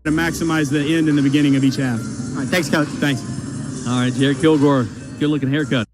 To maximize the end and the beginning of each half. All right, thanks, Coach. Thanks. All right, Jared Kilgore, good-looking haircut.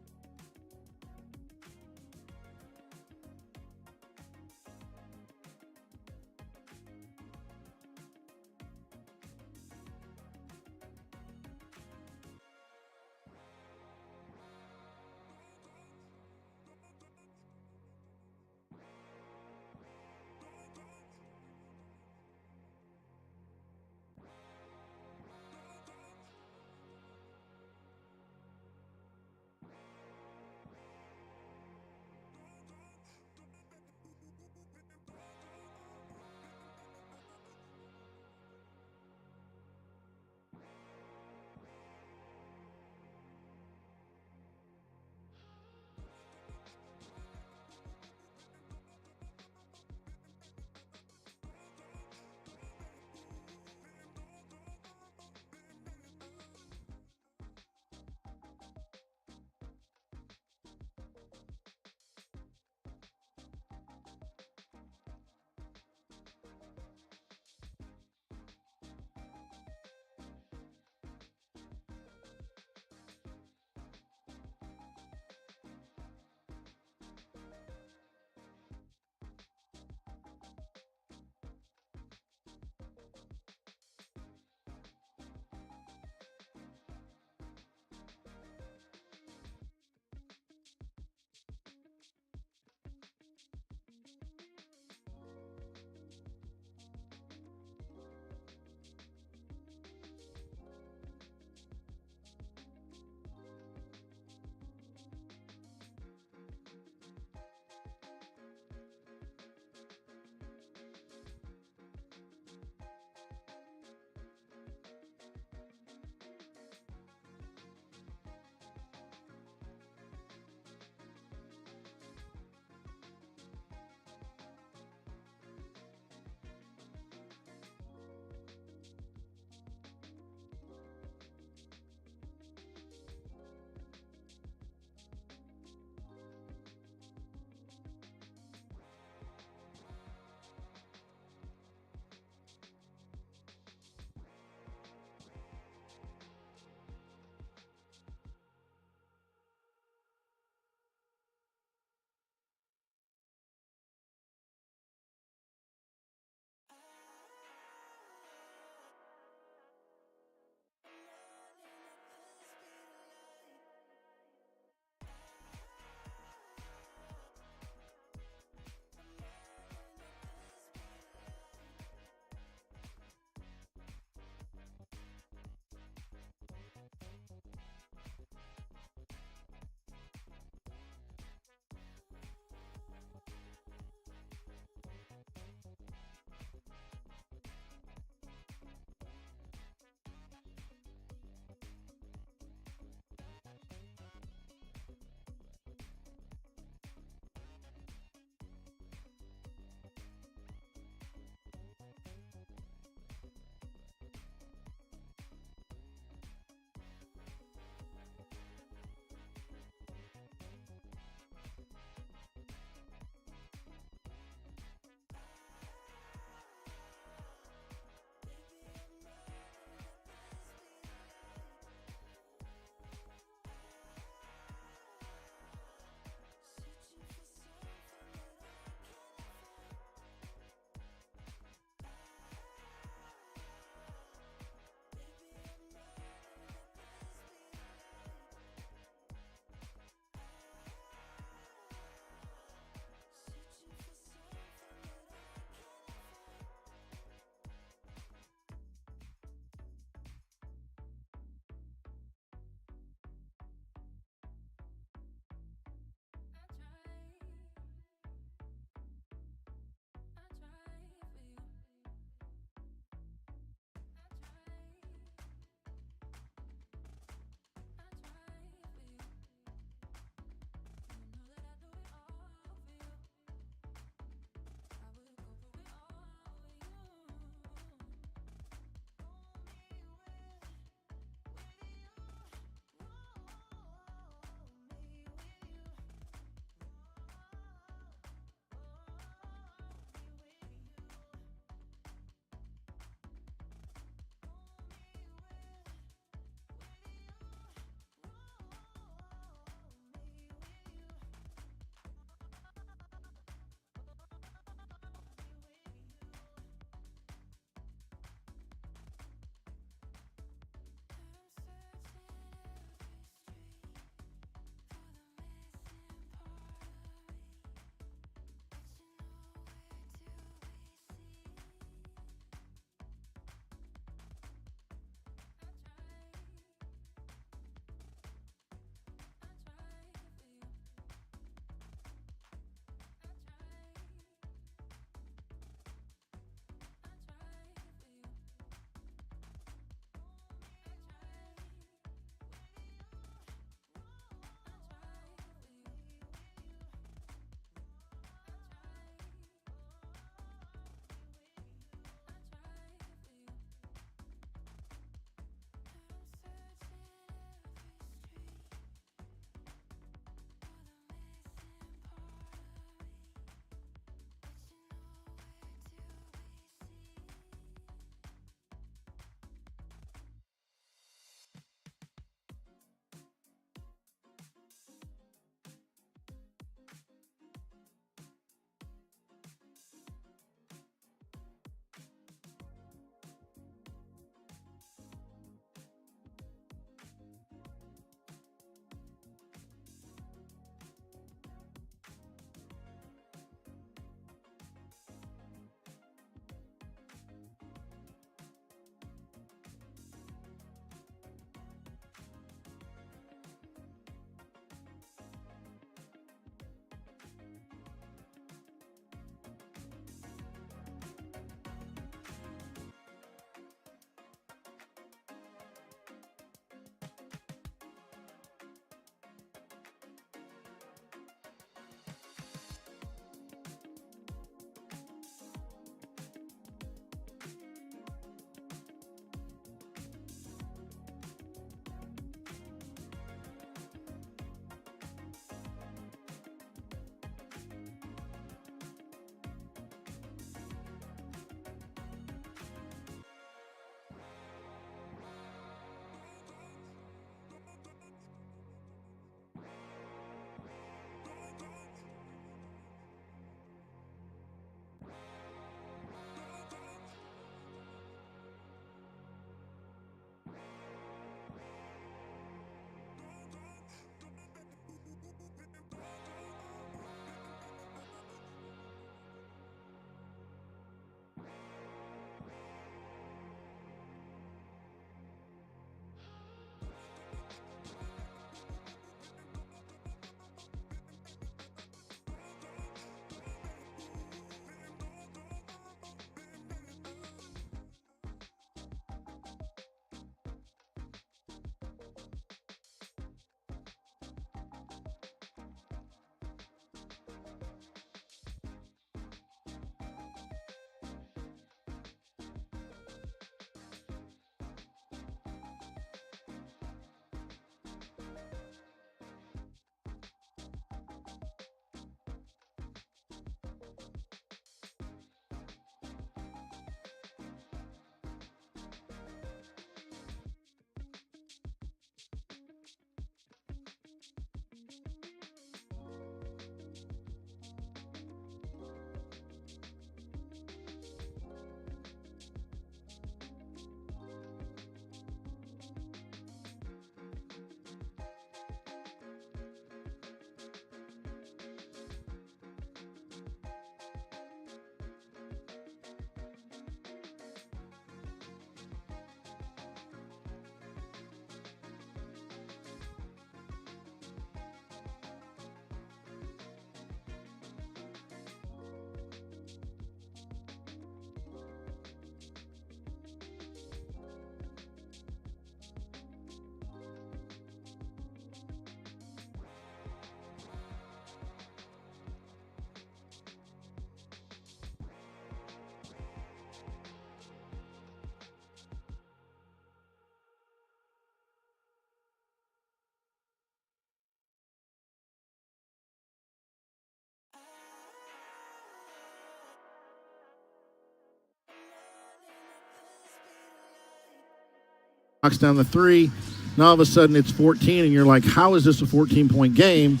Knocks down the three. Now all of a sudden it's 14, and you're like, how is this a 14-point game?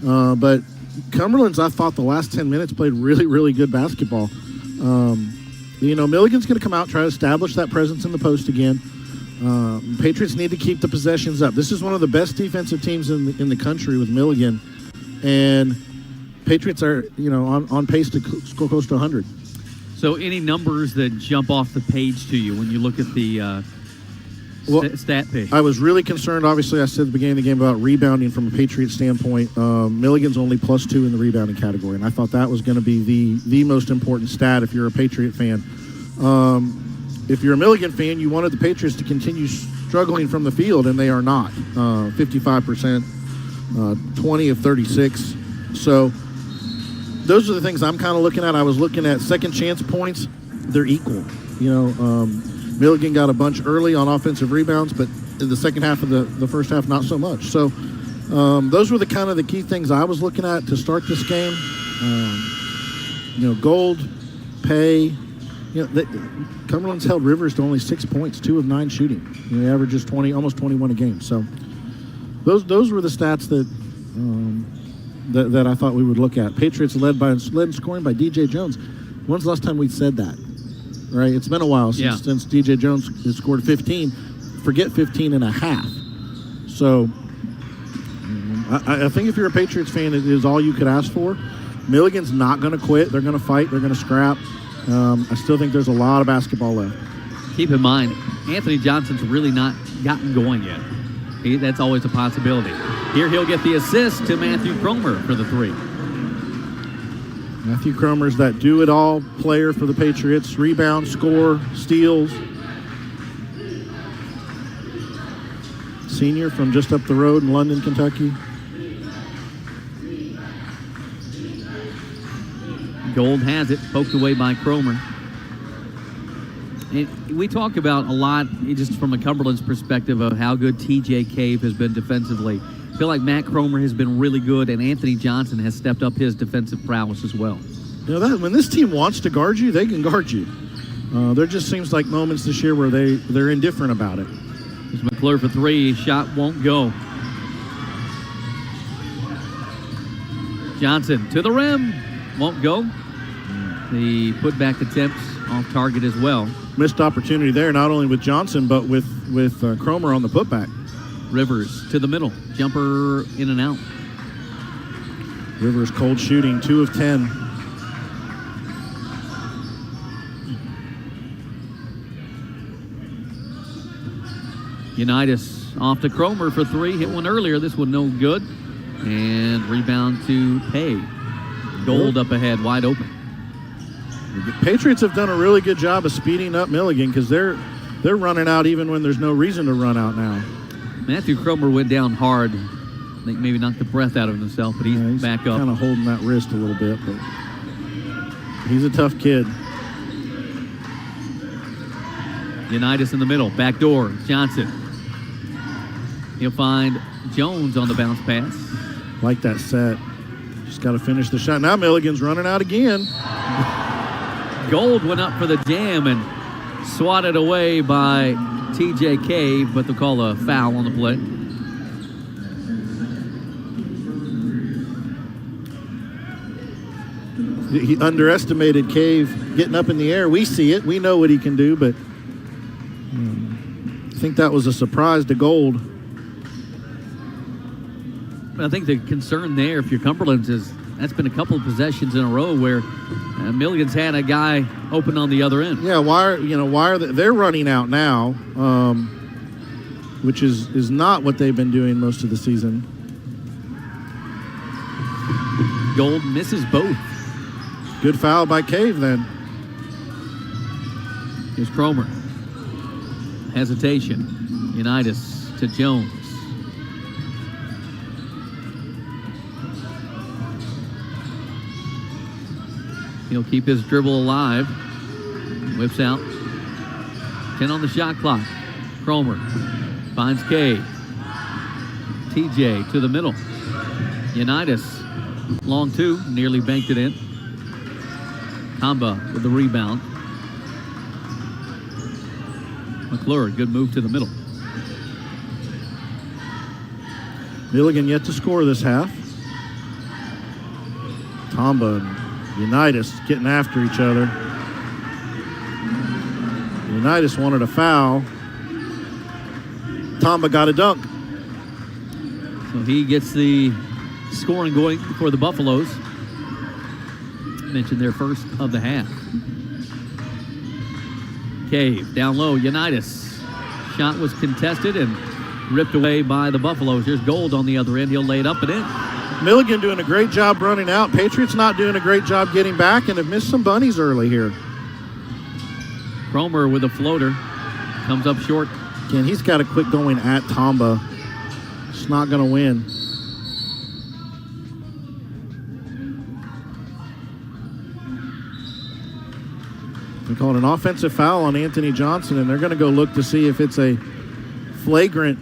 But Cumberland's, I thought, the last 10 minutes played really, really good basketball. Milligan's going to come out, try to establish that presence in the post again. Patriots need to keep the possessions up. This is one of the best defensive teams in the country with Milligan, and Patriots are on pace to score close to 100. So any numbers that jump off the page to you when you look at the stat page? I was really concerned. Obviously, I said at the beginning of the game about rebounding from a Patriot standpoint. Milligan's only +2 in the rebounding category, and I thought that was going to be the most important stat if you're a Patriot fan. If you're a Milligan fan, you wanted the Patriots to continue struggling from the field, and they are not. 55%, 20 of 36. So those are the things I'm kind of looking at. I was looking at second chance points. They're equal. Milligan got a bunch early on offensive rebounds, but in the second half of the first half, not so much. So those were the kind of the key things I was looking at to start this game. Gold, pay. Cumberland's held Rivers to only 6 points, 2 of 9 shooting. He averages almost 21 a game. So those were the stats that I thought we would look at. Patriots led in scoring by DJ Jones. When's the last time we said that? Right, it's been a while since DJ Jones has scored 15. Forget 15 and a half. So I think if you're a Patriots fan, it is all you could ask for. Milligan's not going to quit. They're going to fight. They're going to scrap. I still think there's a lot of basketball left. Keep in mind, Anthony Johnson's really not gotten going yet. That's always a possibility. Here he'll get the assist to Matthew Cromer for the three. Matthew Cromer's that do-it-all player for the Patriots. Rebound, score, steals. Senior from just up the road in London, Kentucky. Gold has it, poked away by Cromer. And we talk about a lot, just from a Cumberland's perspective, of how good TJ Cave has been defensively. I feel like Matt Cromer has been really good, and Anthony Johnson has stepped up his defensive prowess as well. When this team wants to guard you, they can guard you. There just seems like moments this year where they're indifferent about it. There's McClure for three. Shot won't go. Johnson to the rim. Won't go. The putback attempts off target as well. Missed opportunity there, not only with Johnson, but with Cromer on the putback. Rivers to the middle. Jumper in and out. Rivers cold shooting, 2 of 10. Unitas off to Cromer for three. Hit one earlier. This one no good. And rebound to Pay. Gold up ahead, wide open. The Patriots have done a really good job of speeding up Milligan because they're running out even when there's no reason to run out now. Matthew Cromer went down hard. I think maybe knocked the breath out of himself, but he's back up. Kind of holding that wrist a little bit, but he's a tough kid. Unitas in the middle, back door, Johnson. He'll find Jones on the bounce pass. Like that set. Just got to finish the shot. Now Milligan's running out again. Gold went up for the jam and swatted away by T.J. Cave, but they'll call a foul on the play. He underestimated Cave getting up in the air. We see it. We know what he can do, but I think that was a surprise to Gold. I think the concern there, if you're Cumberland's, is that's been a couple of possessions in a row where Milligan's had a guy open on the other end. Yeah, why are they're running out now, which is not what they've been doing most of the season. Gold misses both. Good foul by Cave then. Here's Cromer. Hesitation. Unitas to Jones. He'll keep his dribble alive. Whips out. 10 on the shot clock. Cromer finds Cave. TJ to the middle. Unitas. Long two. Nearly banked it in. Tamba with the rebound. McClure, good move to the middle. Milligan yet to score this half. Tamba and Unitas getting after each other. Unitas wanted a foul. Tamba got a dunk. So he gets the scoring going for the Buffaloes. Mentioned their first of the half. Cave down low. Unitas. Shot was contested and ripped away by the Buffaloes. Here's Gold on the other end. He'll lay it up and in. Milligan doing a great job running out. Patriots not doing a great job getting back and have missed some bunnies early here. Cromer with a floater. Comes up short. Again, he's got to quit going at Tamba. It's not going to win. They called an offensive foul on Anthony Johnson, and they're going to go look to see if it's a flagrant.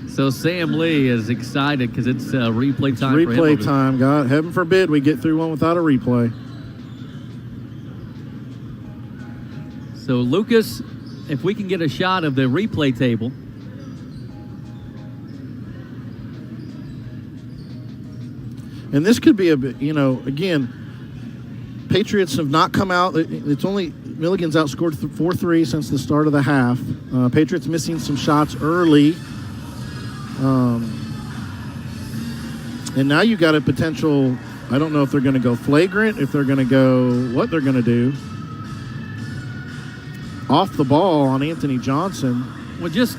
So Sam Lee is excited because it's replay time. Replay time. God, heaven forbid we get through one without a replay. So Lucas, if we can get a shot of the replay table. And this could be a bit, again, Patriots have not come out. It's only Milligan's outscored 4-3 since the start of the half. Patriots missing some shots early. And now you got a potential, I don't know if they're going to go flagrant, if they're going to go, what they're going to do. Off the ball on Anthony Johnson. Well, just,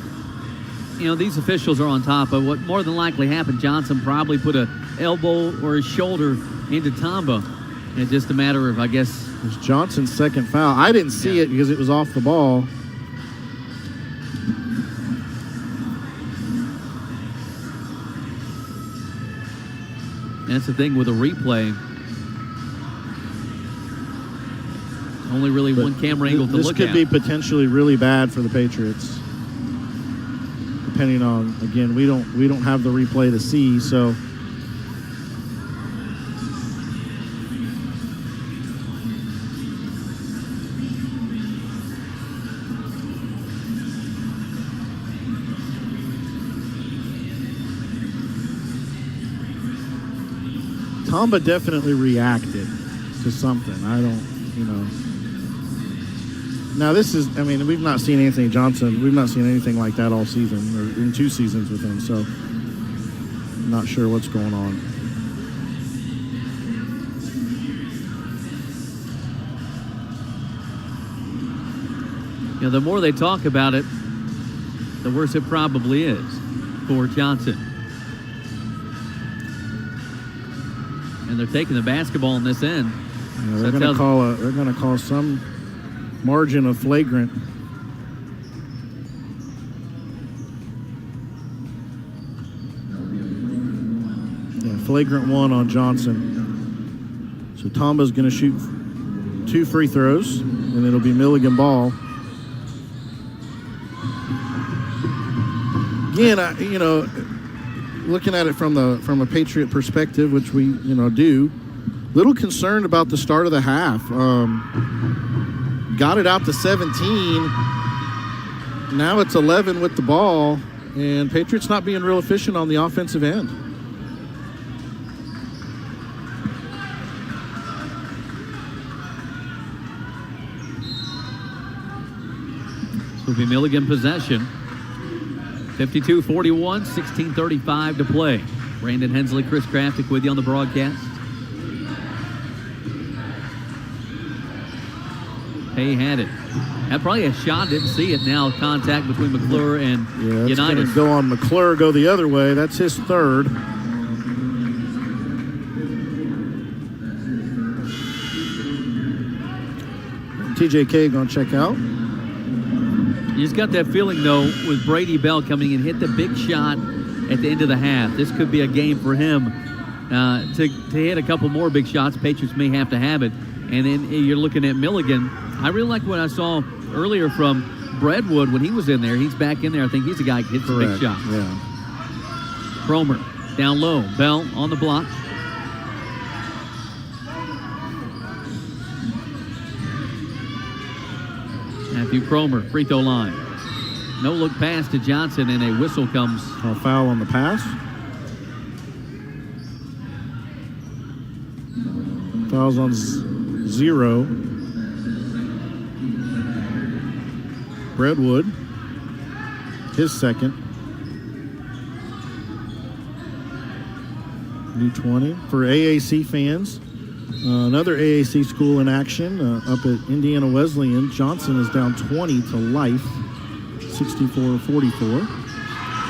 these officials are on top of what more than likely happened. Johnson probably put a elbow or his shoulder into Tamba. And it's just a matter of, I guess. It was Johnson's second foul. I didn't see it because it was off the ball. That's the thing with a replay. Only really one camera angle to look at. This could be potentially really bad for the Patriots. Depending on, again, we don't have the replay to see, so. Tamba definitely reacted to something. I don't, Now this is, we've not seen Anthony Johnson. We've not seen anything like that all season, or in 2 seasons with him, so I'm not sure what's going on. The more they talk about it, the worse it probably is for Johnson. And they're taking the basketball on this end. Yeah, they're going to call some margin of flagrant. Yeah, flagrant 1 on Johnson. So Tamba's going to shoot 2 free throws, and it'll be Milligan ball. again, looking at it from a Patriot perspective, which we do, little concerned about the start of the half. Got it out to 17. Now it's 11 with the ball, and Patriots not being real efficient on the offensive end. This will be Milligan possession. 52-41, 16:35 to play. Brandon Hensley, Chris Kraftic with you on the broadcast. Hay had it. Had probably a shot, didn't see it. Now contact between McClure and Yeah, it's going Unitas. to go on McClure, go the other way. That's his third. TJK going to check out. You just got that feeling, though, with Brady Bell coming in, hit the big shot at the end of the half. This could be a game for him to hit a couple more big shots. Patriots may have to have it. And then you're looking at Milligan. I really like what I saw earlier from Breadwood when he was in there. He's back in there. I think he's a guy who hits the big shots. Yeah. Cromer down low. Bell on the block. Matthew Cromer, free throw line. No look pass to Johnson, and a whistle comes. A foul on the pass. Fouls on 0. Breadwood, his second. New 20 for AAC fans. Another AAC school in action up at Indiana Wesleyan. Johnson is down 20 to life, 64-44.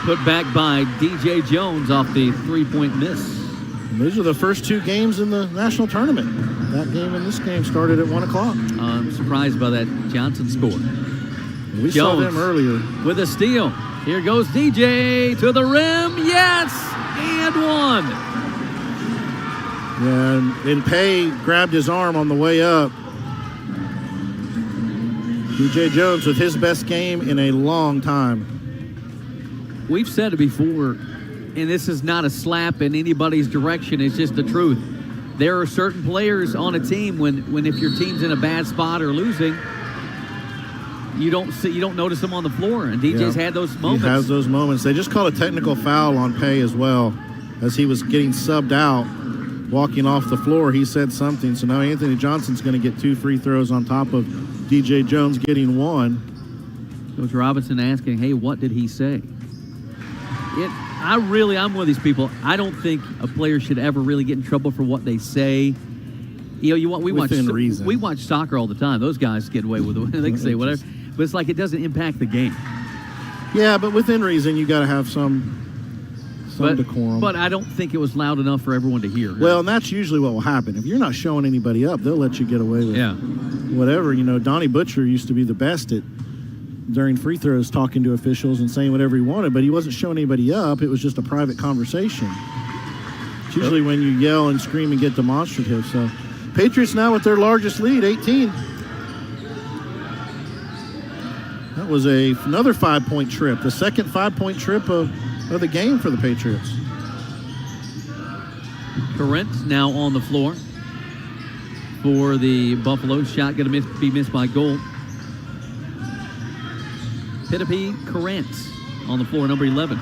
Put back by DJ Jones off the three-point miss. And those are the first two games in the national tournament. That game and this game started at 1 o'clock. I'm surprised by that Johnson score. We saw them earlier. With a steal. Here goes DJ to the rim. Yes! And one. Yeah, and Pay grabbed his arm on the way up. DJ Jones with his best game in a long time. We've said it before, and this is not a slap in anybody's direction. It's just the truth. There are certain players on a team when if your team's in a bad spot or losing, you don't notice them on the floor. And DJ's had those moments. He has those moments. They just called a technical foul on Pay as well as he was getting subbed out. Walking off the floor, he said something. So now Anthony Johnson's going to get 2 free throws on top of DJ Jones getting 1. Coach Robinson asking, hey, what did he say? I'm one of these people. I don't think a player should ever really get in trouble for what they say. We watch soccer all the time. Those guys get away with it. They can say whatever. But it's like it doesn't impact the game. Yeah, but within reason, you got to have some decorum. But I don't think it was loud enough for everyone to hear. Well, and that's usually what will happen. If you're not showing anybody up, they'll let you get away with whatever. Donnie Butcher used to be the best at during free throws talking to officials and saying whatever he wanted, but he wasn't showing anybody up. It was just a private conversation. It's usually when you yell and scream and get demonstrative. So Patriots now with their largest lead, 18. That was another 5-point trip, the second 5-point trip of the game for the Patriots. Corrent now on the floor for the Buffalo. Shot going to be missed by Gold. Pitapi Corrent on the floor, number 11.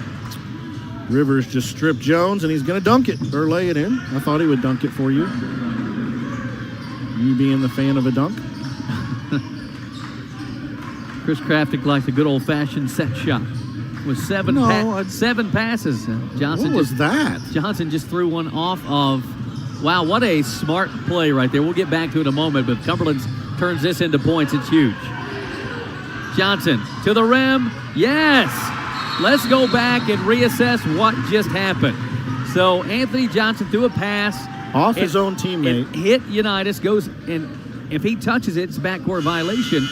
Rivers just stripped Jones, and he's going to dunk it or lay it in. I thought he would dunk it for you. You being the fan of a dunk. Chris Kraftic likes a good old-fashioned set shot. With seven passes. Johnson Johnson just threw one off of. Wow, what a smart play right there. We'll get back to it in a moment, but Cumberland turns this into points. It's huge. Johnson to the rim. Yes. Let's go back and reassess what just happened. So Anthony Johnson threw a pass off his own teammate. Hit Unitas, goes, and if he touches it, it's a backcourt violation.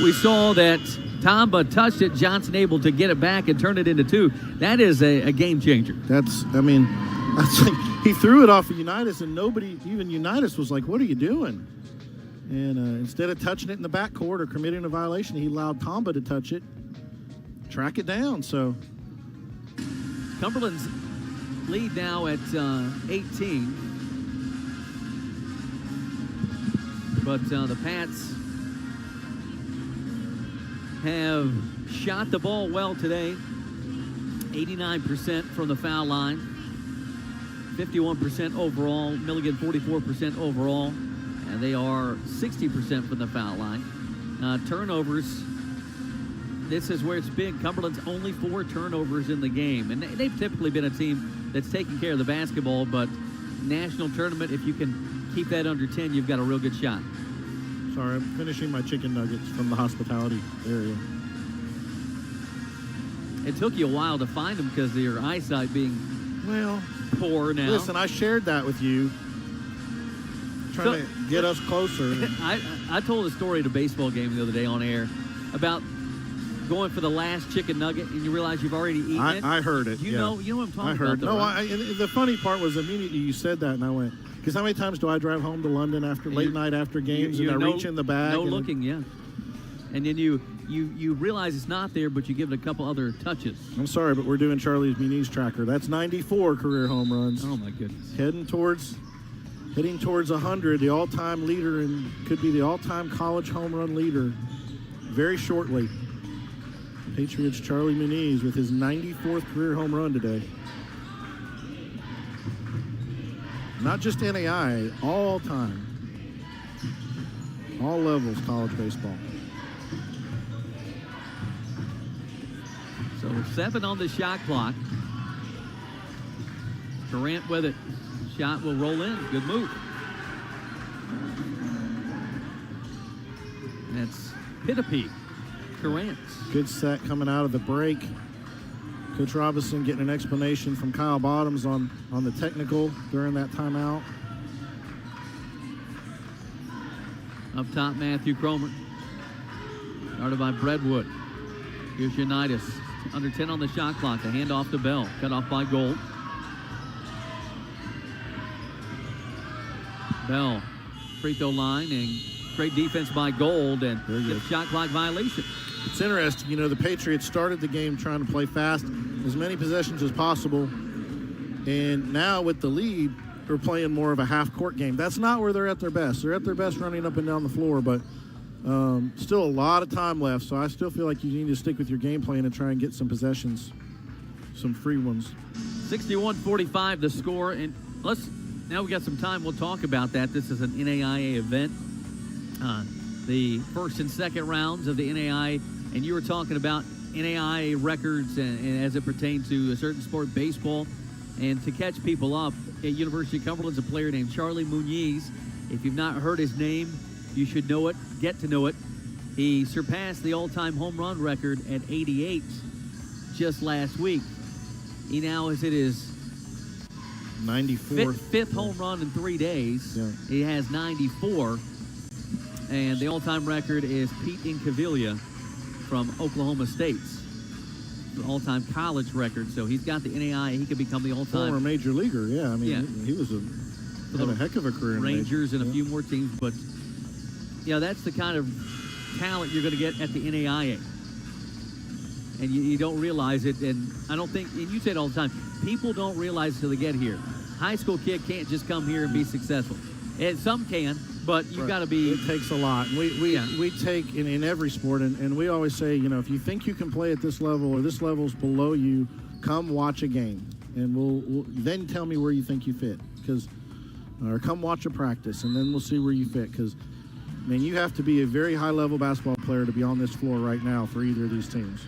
We saw that Tamba touched it. Johnson able to get it back and turn it into 2. That is a game changer. That's like he threw it off of Unitas, and nobody, even Unitas, was like, "What are you doing?" And instead of touching it in the backcourt or committing a violation, he allowed Tamba to touch it, track it down. So Cumberland's lead now at 18. But the Pats have shot the ball well today. 89% from the foul line. 51% overall. Milligan 44% overall. And they are 60% from the foul line. Turnovers. This is where it's been. Cumberland's only 4 turnovers in the game. And they've typically been a team that's taking care of the basketball, but national tournament, if you can keep that under 10, you've got a real good shot. Sorry, I'm finishing my chicken nuggets from the hospitality area. It took you a while to find them because of your eyesight being poor now. Listen, I shared that with you, trying to get us closer. I told a story at a baseball game the other day on air about going for the last chicken nugget, and you realize you've already eaten it. I heard it. You know what I'm talking about. I heard. Though, right? And the funny part was immediately you said that, and I went, because how many times do I drive home to London after late night after games, and I reach in the bag? Looking, yeah. And then you realize it's not there, but you give it a couple other touches. I'm sorry, but we're doing Charlie's Muniz tracker. That's 94 career home runs. Oh, my goodness. Heading towards 100, the all-time leader, and could be the all-time college home run leader very shortly. Patriots' Charlie Muniz with his 94th career home run today. Not just NAIA, all time. All levels college baseball. So 7 on the shot clock. Durant with it. Shot will roll in. Good move. That's Pitapee. Durant. Good set coming out of the break. Coach Robinson getting an explanation from Kyle Bottoms on the technical during that timeout. Up top, Matthew Cromer. Started by Breadwood. Here's Unitas. Under 10 on the shot clock. The handoff to Bell. Cut off by Gold. Bell. Free throw line, and great defense by Gold, and the shot clock violation. It's interesting, the Patriots started the game trying to play fast, as many possessions as possible, and now with the lead, they're playing more of a half-court game. That's not where they're at their best. They're at their best running up and down the floor, but still a lot of time left, so I still feel like you need to stick with your game plan and try and get some possessions, some free ones. 61-45 the score, and now we got some time. We'll talk about that. This is an NAIA event. The first and second rounds of the NAIA, and you were talking about NAIA records and as it pertains to a certain sport, baseball. And to catch people up, at University of Cumberland's a player named Charlie Muniz. If you've not heard his name, you should know it, get to know it. He surpassed the all-time home run record at 88 just last week. He now is at his 94th fifth home run in 3 days. Yeah. He has 94. And the all-time record is Pete Incaviglia from Oklahoma State's the all-time college record. So he's got the NAIA. He could become the all-time former major leaguer. Yeah, I mean, he was had a heck of a career. Rangers and a few more teams, but that's the kind of talent you're going to get at the NAIA. And you don't realize it. And I don't think, and you say it all the time, people don't realize until they get here. High school kid can't just come here and be successful. And some can. But you've got to be. It takes a lot. We take in every sport, and we always say, if you think you can play at this level or this level's below you, come watch a game, and we'll then tell me where you think you fit, or come watch a practice, and then we'll see where you fit. Because, man, you have to be a very high level basketball player to be on this floor right now for either of these teams.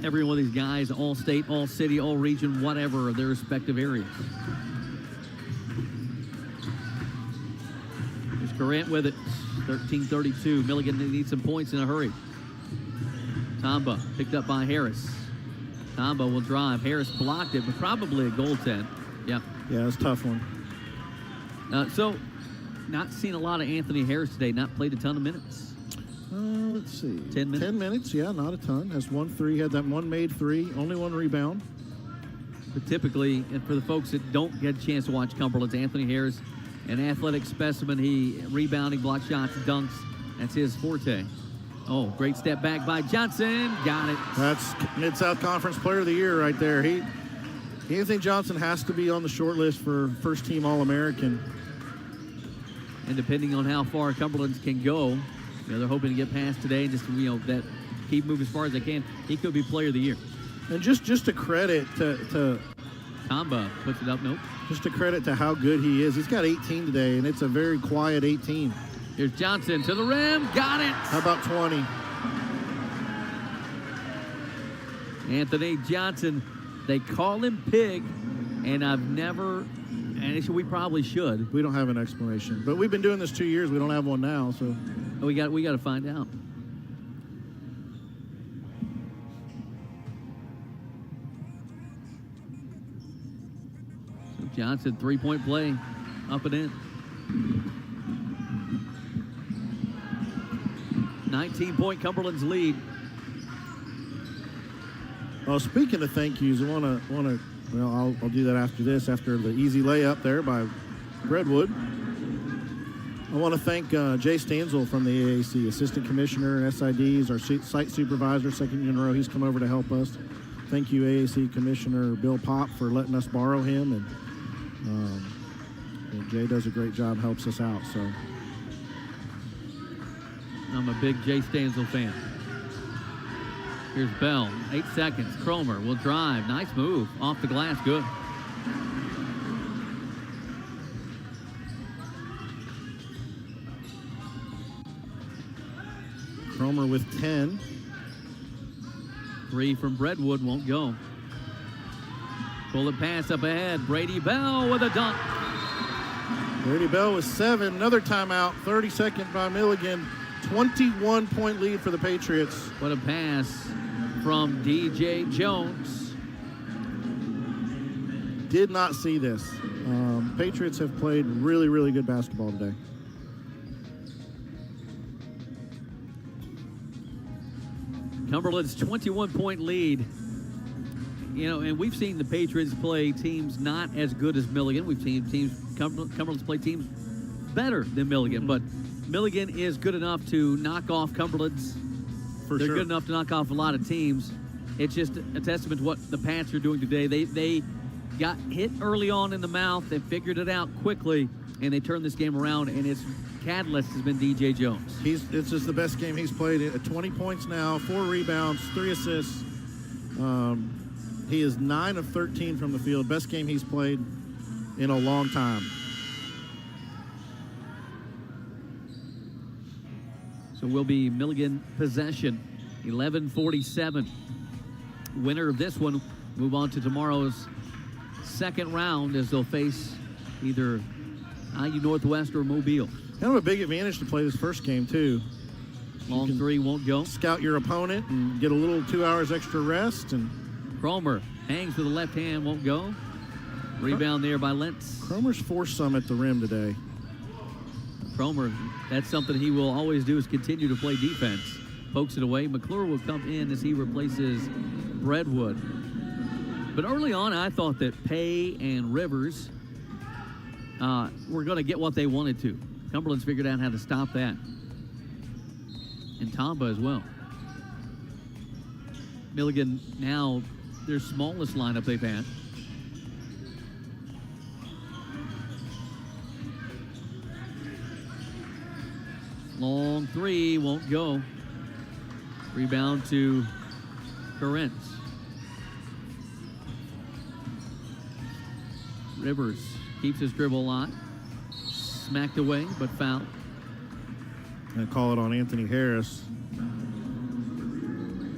Every one of these guys, all state, all city, all region, whatever, of their respective areas. Durant with it, 13-32. Milligan needs some points in a hurry. Tamba picked up by Harris. Tamba will drive. Harris blocked it, but probably a goaltend. Yep. Yeah, it's a tough one. So, not seen a lot of Anthony Harris today. Not played a ton of minutes. Let's see. 10 minutes? 10 minutes, yeah, not a ton. Has 1 3, had that 1 made 3, only 1 rebound. But typically, and for the folks that don't get a chance to watch Cumberland's, Anthony Harris, an athletic specimen. He rebounding, block shots, dunks. That's his forte. Oh, great step back by Johnson. Got it. That's Mid-South Conference Player of the Year right there. Anthony Johnson has to be on the short list for first-team All-American. And depending on how far Cumberland can go, they're hoping to get past today and just, that keep moving as far as they can. He could be Player of the Year. And just a credit to Tamba puts it up. Nope. Just a credit to how good he is. He's got 18 today, and it's a very quiet 18. Here's Johnson to the rim. Got it. How about 20? Anthony Johnson. They call him Pig, and we probably should. We don't have an explanation. But we've been doing this 2 years. We don't have one now, so. We got to find out. So Johnson, three-point play, up and in. 19-point Cumberland's lead. Well, speaking of thank yous, I'll do that after this, after the easy layup there by Redwood. I want to thank Jay Stanzel from the AAC, Assistant Commissioner and SIDs, our site supervisor, second year in a row. He's come over to help us. Thank you, AAC Commissioner Bill Pop, for letting us borrow him. And Jay does a great job, helps us out. So I'm a big Jay Stanzel fan. Here's Bell, 8 seconds. Cromer will drive. Nice move. Off the glass, good. Cromer with 10. 3 from Brentwood won't go. Bullet pass up ahead. Brady Bell with a dunk. Brady Bell with 7. Another timeout. 32nd by Milligan. 21-point lead for the Patriots. What a pass from DJ Jones. Did not see this. Patriots have played really, really good basketball today. Cumberland's 21-point lead. And we've seen the Patriots play teams not as good as Milligan. We've seen Cumberland's play teams better than Milligan, but Milligan is good enough to knock off Cumberland's. They're good enough to knock off a lot of teams. It's just a testament to what the Pats are doing today. They got hit early on in the mouth. They figured it out quickly, and they turned this game around, and its catalyst has been DJ Jones. It's just the best game he's played. At 20 points now, 4 rebounds, 3 assists. He is 9 of 13 from the field. Best game he's played in a long time. So will be Milligan possession. 11:47. Winner of this one move on to tomorrow's second round as they'll face either IU Northwest or Mobile. Kind of a big advantage to play this first game, too. Long three won't go. Scout your opponent and get a little 2 hours extra rest. And Cromer hangs with the left hand, won't go. Rebound there by Lentz. Cromer's forced some at the rim today. Cromer, that's something he will always do, is continue to play defense. Pokes it away. McClure will come in as he replaces Redwood. But early on, I thought that Pay and Rivers were going to get what they wanted to. Cumberland's figured out how to stop that. And Tamba as well. Milligan now their smallest lineup they've had. Long three won't go. Rebound to Correntz. Rivers keeps his dribble alive. Smacked away, but fouled. And call it on Anthony Harris.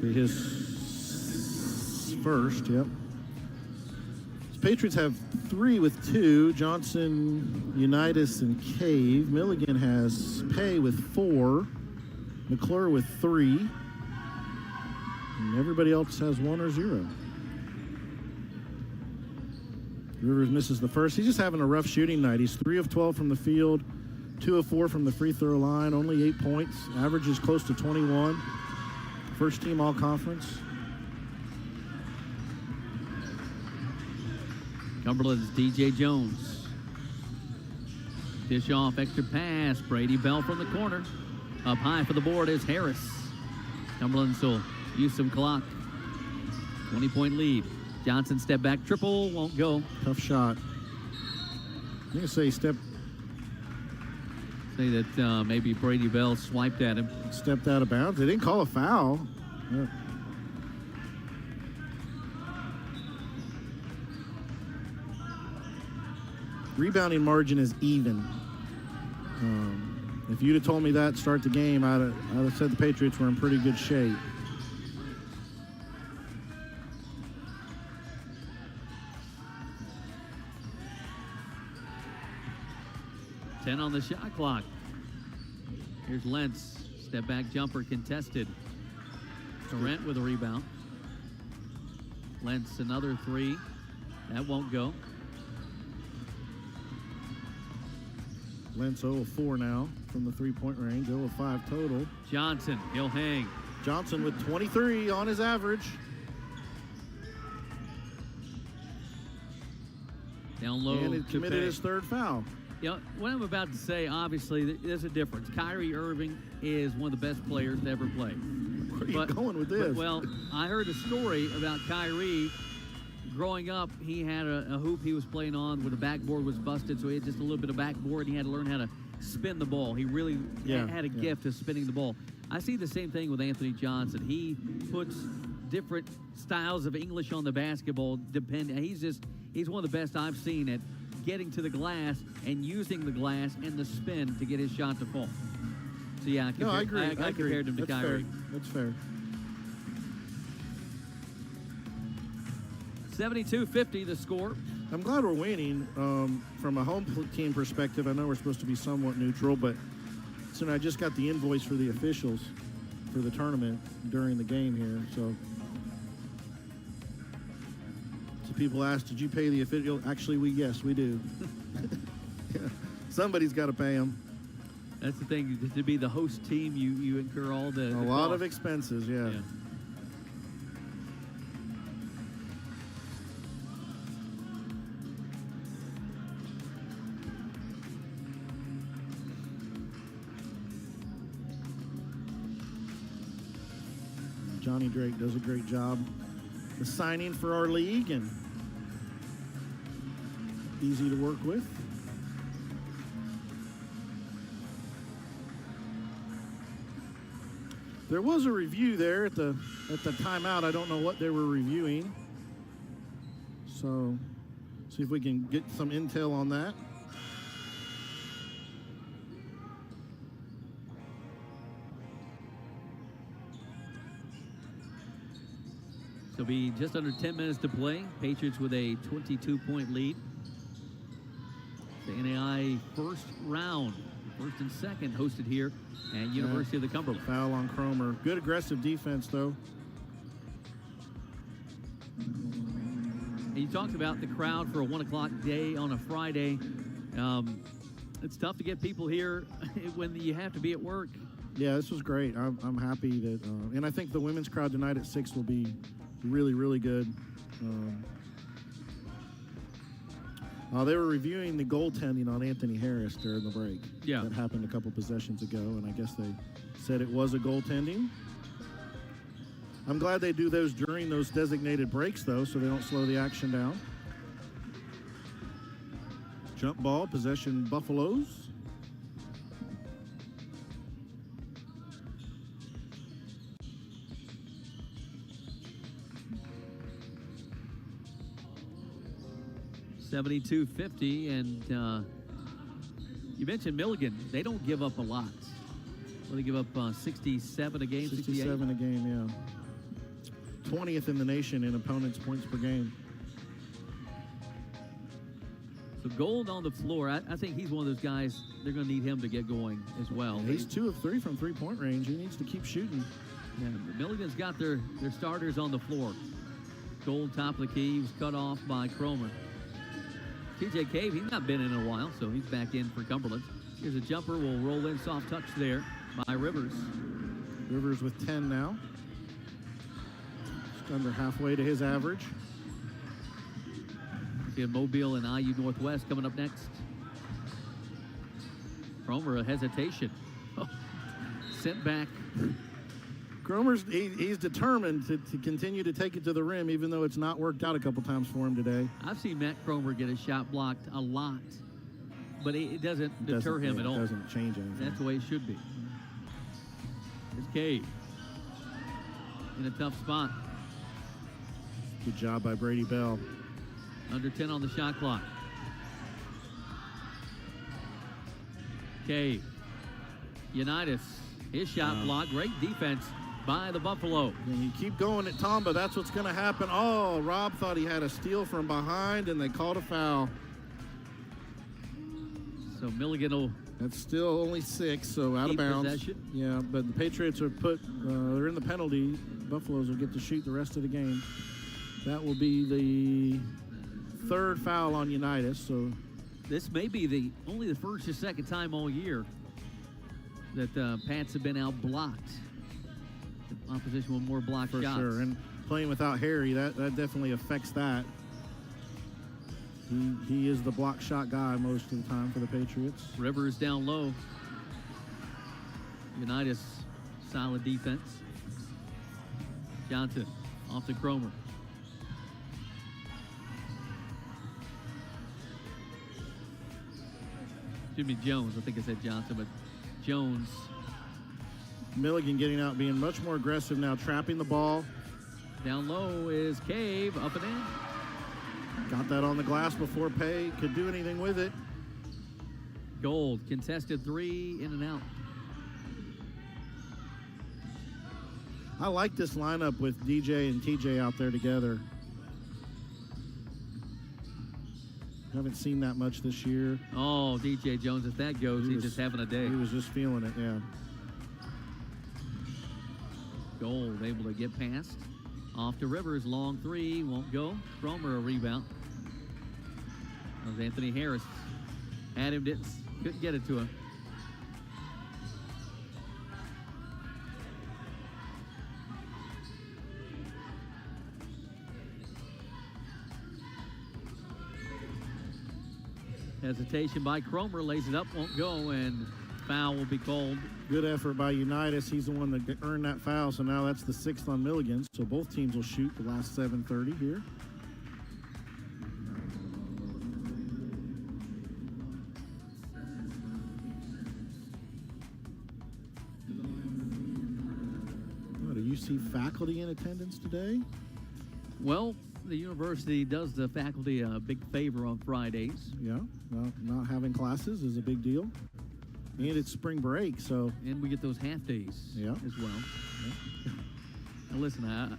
His first, yep. The Patriots have 3 with 2. Johnson, Unitas, and Cave. Milligan has Pay with 4. McClure with 3. And everybody else has 1 or 0. Rivers misses the first. He's just having a rough shooting night. He's 3 of 12 from the field, 2 of 4 from the free throw line, only 8 points. Average is close to 21. First team all conference. Cumberland's DJ Jones. Dish off, extra pass. Brady Bell from the corner. Up high for the board is Harris. Cumberland will use some clock. 20-point lead. Johnson step back triple, won't go. Tough shot. I'm going to say that maybe Brady Bell swiped at him. Stepped out of bounds. They didn't call a foul. Yeah. Rebounding margin is even. If you'd have told me that to start the game, I'd have said the Patriots were in pretty good shape. Ten on the shot clock. Here's Lentz. Step back jumper contested. Torrent with a rebound. Lentz another three. That won't go. Lentz 0 of 4 now from the three-point range, 0 of 5 total. Johnson, he'll hang. Johnson with 23 on his average. Down low. And he committed his third foul. You know, what I'm about to say, obviously, there's a difference. Kyrie Irving is one of the best players to ever play. Where are you going with this? Well, I heard a story about Kyrie. Growing up, he had a hoop he was playing on where the backboard was busted, so he had just a little bit of backboard, and he had to learn how to spin the ball. He really had a gift of spinning the ball. I see the same thing with Anthony Johnson. He puts different styles of English on the basketball. He's one of the best I've seen at getting to the glass and using the glass and the spin to get his shot to fall. So, yeah, I agree. I compared him to Kyrie. That's fair. 72-50 the score. I'm glad we're winning. From a home team perspective, I know we're supposed to be somewhat neutral, but so I just got the invoice for the officials for the tournament during the game here. So people asked, did you pay the official? Actually, yes, we do. Somebody's got to pay them. That's the thing. To be the host team, you incur all the lot of expenses, yeah. Johnny Drake does a great job. The signing for our league and easy to work with. There was a review there at the timeout. I don't know what they were reviewing. So, see if we can get some intel on that. So be just under 10 minutes to play. Patriots with a 22-point lead. The NAIA first round, first and second, hosted here at University of the Cumberland. Foul on Cromer. Good aggressive defense, though. And you talked about the crowd for a 1 o'clock day on a Friday. It's tough to get people here when you have to be at work. Yeah, this was great. I'm happy that, and I think the women's crowd tonight at 6 will be really, really good. They were reviewing the goaltending on Anthony Harris during the break. Yeah. That happened a couple possessions ago, and I guess they said it was a goaltending. I'm glad they do those during those designated breaks, though, so they don't slow the action down. Jump ball, possession Buffaloes. $72-50, and you mentioned Milligan. They don't give up a lot. Well, they give up 67 a game, 67 a game, yeah. 20th in the nation in opponents' points per game. So Gold on the floor, I think he's one of those guys, they're going to need him to get going as well. He's 2 of 3 from three-point range. He needs to keep shooting. Yeah, Milligan's got their starters on the floor. Gold top of the key. He was cut off by Cromer. TJ Cave, he's not been in a while, so he's back in for Cumberland. Here's a jumper. Will roll in, soft touch there by Rivers. Rivers with 10 now. Just under halfway to his average. See Mobile and IU Northwest coming up next. Cromer, a hesitation. Sent back. he's determined to continue to take it to the rim, even though it's not worked out a couple times for him today. I've seen Matt Cromer get a shot blocked a lot, but it doesn't deter him at all. It doesn't change anything. That's the way it should be. It's Cade in a tough spot. Good job by Brady Bell. Under 10 on the shot clock. Cade. Unitas. His shot block. Great defense by the Buffalo. And you keep going at Tomba. That's what's going to happen. Oh, Rob thought he had a steal from behind, and they called a foul. So Milligan will. That's still only 6, so out of bounds. Possession. Yeah, but the Patriots are they're in the penalty. Buffaloes will get to shoot the rest of the game. That will be the 3rd foul on Unitas. So this may be only the first or second time all year that Pats have been out blocked. The opposition with more blocked shots. For sure, and playing without Harry, that definitely affects that. He is the block shot guy most of the time for the Patriots. Rivers down low. Unitas, solid defense. Johnson off to Cromer. Excuse me, Jones. I think I said Johnson, but Jones. Milligan getting out, being much more aggressive now, trapping the ball. Down low is Cave, up and in. Got that on the glass before Pay could do anything with it. Gold, contested 3, in and out. I like this lineup with DJ and TJ out there together. Haven't seen that much this year. Oh, DJ Jones, if that goes, he's just having a day. He was just feeling it, yeah. Gold able to get past. Off to Rivers, long 3, won't go. Cromer a rebound. That was Anthony Harris. Had him, couldn't get it to him. Hesitation by Cromer, lays it up, won't go, and foul will be called. Good effort by Unitas. He's the one that earned that foul, so now that's the 6th on Milligan. So both teams will shoot the last 7:30 here. What, do you see faculty in attendance today? Well, the university does the faculty a big favor on Fridays. Yeah, not having classes is a big deal. And it's spring break, so. And we get those half days as well. Yeah. Now listen,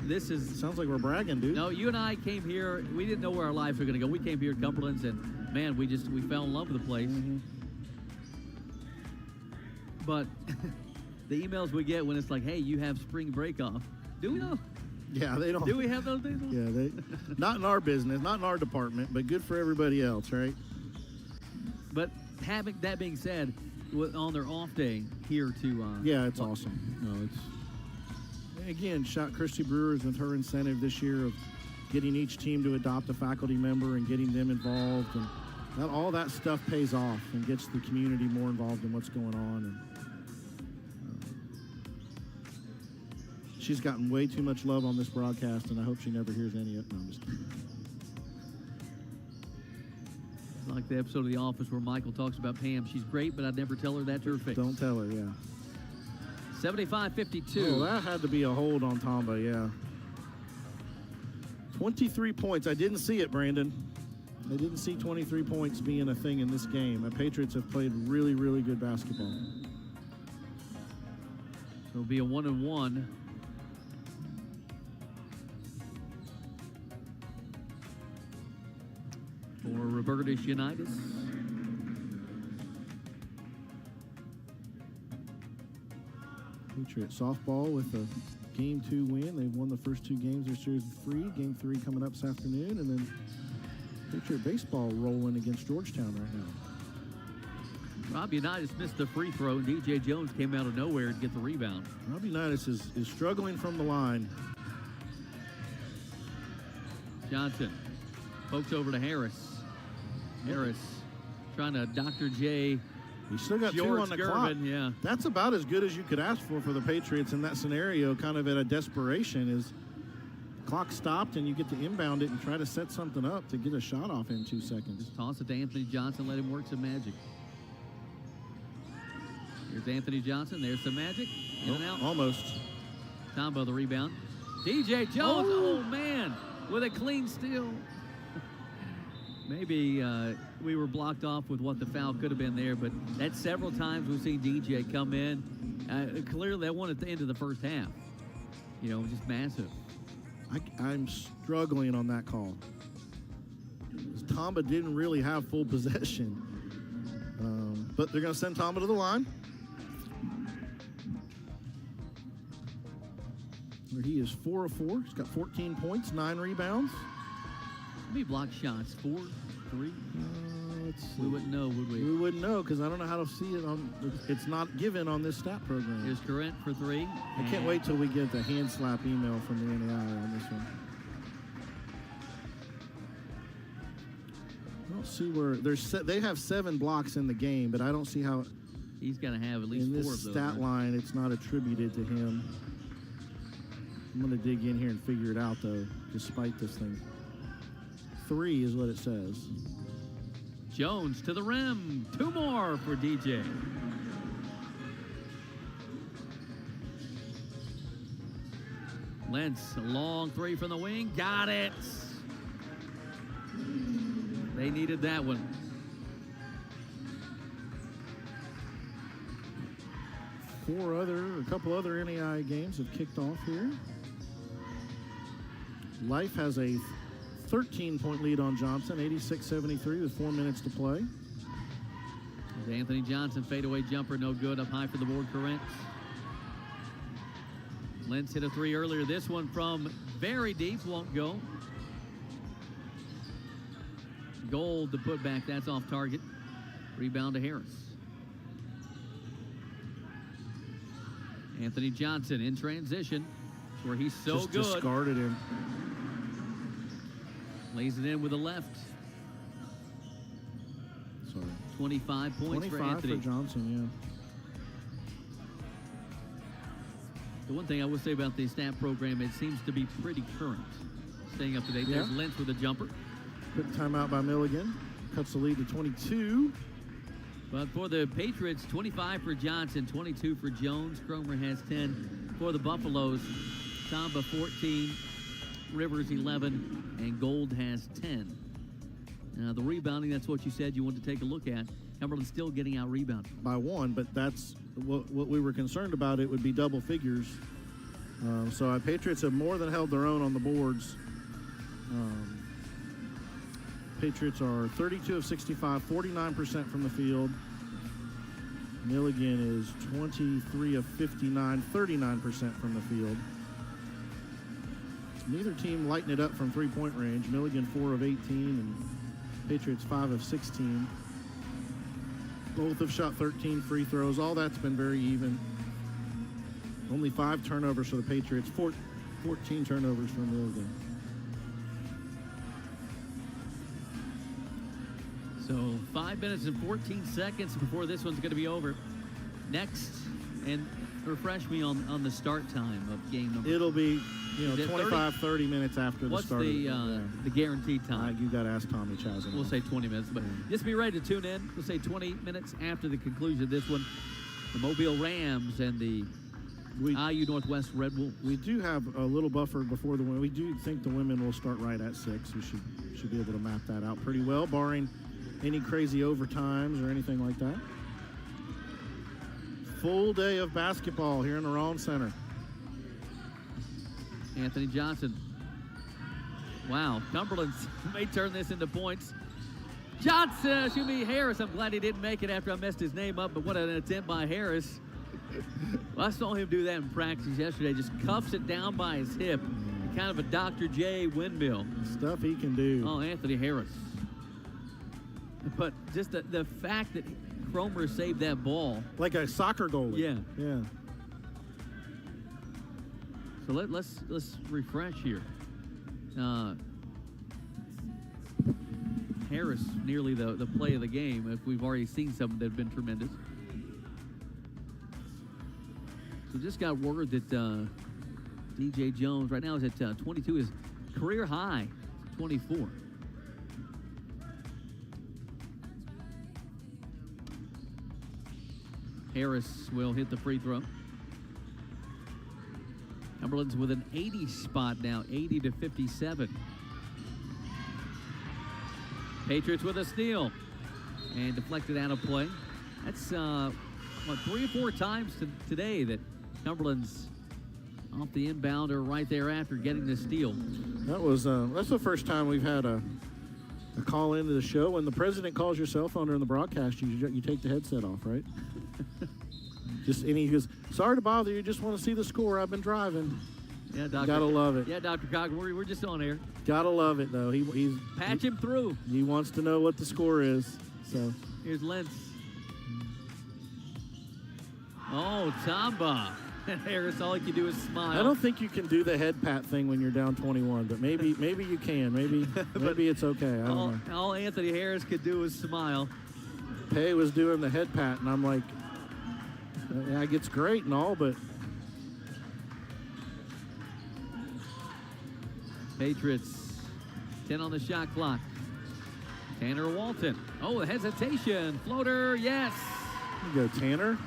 this is. Sounds like we're bragging, dude. No, you and I came here. We didn't know where our lives were going to go. We came here at Cumberland's, and man, we fell in love with the place. Mm-hmm. But the emails we get when it's like, hey, you have spring break off. Do we know? Yeah, they don't. Do we have those days off? Yeah, not in our business, not in our department, but good for everybody else, right? But having that being said, on their off day here to yeah, it's awesome. No, it's again, shot Christy Brewers with her incentive this year of getting each team to adopt a faculty member and getting them involved, and all that stuff pays off and gets the community more involved in what's going on. And she's gotten way too much love on this broadcast, and I hope she never hears any of it. No, I'm just kidding. Like the episode of The Office where Michael talks about Pam. She's great, but I'd never tell her that to her face. Don't tell her, yeah. 75-52. Oh, that had to be a hold on Tomba, yeah. 23 points. I didn't see it, Brandon. I didn't see 23 points being a thing in this game. The Patriots have played really, really good basketball. So it'll be a 1-and-1. For Robertus Unitas. Patriot softball with a Game 2 win. They've won the first 2 games of their series of 3. Game 3 coming up this afternoon. And then Patriot baseball rolling against Georgetown right now. Rob Unitas missed the free throw, and DJ Jones came out of nowhere to get the rebound. Rob Unitas is struggling from the line. Johnson pokes over to Harris. Harris trying to Dr. J He still got George 2 on the Gervin, clock. yeah. That's about as good as you could ask for the Patriots in that scenario, kind of at a desperation, is the clock stopped and you get to inbound it and try to set something up to get a shot off in 2 seconds. Just toss it to Anthony Johnson, let him work some magic. Here's Anthony Johnson. There's some magic. In and out. Almost. Tombo the rebound. DJ Jones. Oh, man. With a clean steal. Maybe we were blocked off with what the foul could have been there, but that's several times we've seen DJ come in. Clearly, that one at the end of the first half. You know, just massive. I'm struggling on that call. Tamba didn't really have full possession. But they're going to send Tamba to the line. Where he is 4 of 4. He's got 14 points, 9 rebounds. How many block shots? 4, 3? Let's see. We wouldn't know, would we? We wouldn't know because I don't know how to see it on. It's not given on this stat program. Here's Corrent for 3. I can't wait till we get the hand slap email from the NAIA on this one. I don't see where they have 7 blocks in the game, but I don't see how. He's got to have at least 4 of those. In this stat line, it's not attributed to him. I'm going to dig in here and figure it out, though, despite this thing. 3 is what it says. Jones to the rim. 2 more for DJ. Lentz, a long 3 from the wing. Got it. They needed that one. A couple other NAIA games have kicked off here. Life has a 13-point lead on Johnson, 86-73 with 4 minutes to play. Anthony Johnson, fadeaway jumper, no good. Up high for the board, Corrent. Lentz hit a 3 earlier. This one from very deep, won't go. Gold to put back, that's off target. Rebound to Harris. Anthony Johnson in transition, where he's so good. Just discarded him. Lays it in with the left. Sorry. 25 points for 25 Anthony. for Johnson, yeah. The one thing I would say about the stat program, it seems to be pretty current. Staying up to date. Yeah. There's Lentz with a jumper. Quick timeout by Milligan. Cuts the lead to 22. But for the Patriots, 25 for Johnson, 22 for Jones. Cromer has 10 for the Buffaloes. Tamba 14, Rivers 11, and Gold has 10. Now the rebounding, that's what you said you wanted to take a look at. Cumberland's still getting out rebounded. By 1, but that's what we were concerned about. It would be double figures. So our Patriots have more than held their own on the boards. Patriots are 32 of 65, 49% from the field. Milligan is 23 of 59, 39% from the field. Neither team lighting it up from three-point range. Milligan 4 of 18 and Patriots 5 of 16. Both have shot 13 free throws. All that's been very even. Only 5 turnovers for the Patriots, 14 turnovers for Milligan. So 5 minutes and 14 seconds before this one's going to be over. Next, and refresh me on the start time of game number. It'll be 25, 30 minutes after the start. What's the guaranteed time? You got to ask Tommy Chazin. We'll say 20 minutes, but just be ready to tune in. We'll say 20 minutes after the conclusion of this one. The Mobile Rams and the IU Northwest Red Wolves. We do have a little buffer before the women. We do think the women will start right at 6. We should be able to map that out pretty well, barring any crazy overtimes or anything like that. Full day of basketball here in the Rollins Center. Anthony Johnson. Wow, Cumberland may turn this into points. Harris. I'm glad he didn't make it after I messed his name up, but what an attempt by Harris. Well, I saw him do that in practice yesterday. Just cuffs it down by his hip. Kind of a Dr. J windmill. Stuff he can do. Oh, Anthony Harris. But just the fact that Cromer saved that ball. Like a soccer goalie. Yeah. So let's refresh here. Harris nearly the play of the game, if we've already seen some that have been tremendous. So just got word that DJ Jones right now is at 22, his career high, 24. Harris will hit the free throw. Cumberland's with an 80 spot now, 80-57. Patriots with a steal and deflected out of play. That's 3 or 4 times today that Cumberland's off the inbounder right there after getting the steal. That's the first time we've had a call into the show. When the president calls your cell phone during the broadcast, you take the headset off, right? And he goes, "Sorry to bother you. Just want to see the score. I've been driving." Yeah, Doctor. Gotta love it. Yeah, Dr. Coggin, we're just on air. Gotta love it though. He's patch him through. He wants to know what the score is. So here's Lentz. Oh, Tamba. And Harris, all he can do is smile. I don't think you can do the head pat thing when you're down 21, but maybe you can. Maybe it's okay. I don't know. All Anthony Harris could do was smile. Pay was doing the head pat, and I'm like, yeah, it's great and all, but Patriots, 10 on the shot clock. Tanner Walton. Oh, hesitation. Floater, yes. You go, Tanner.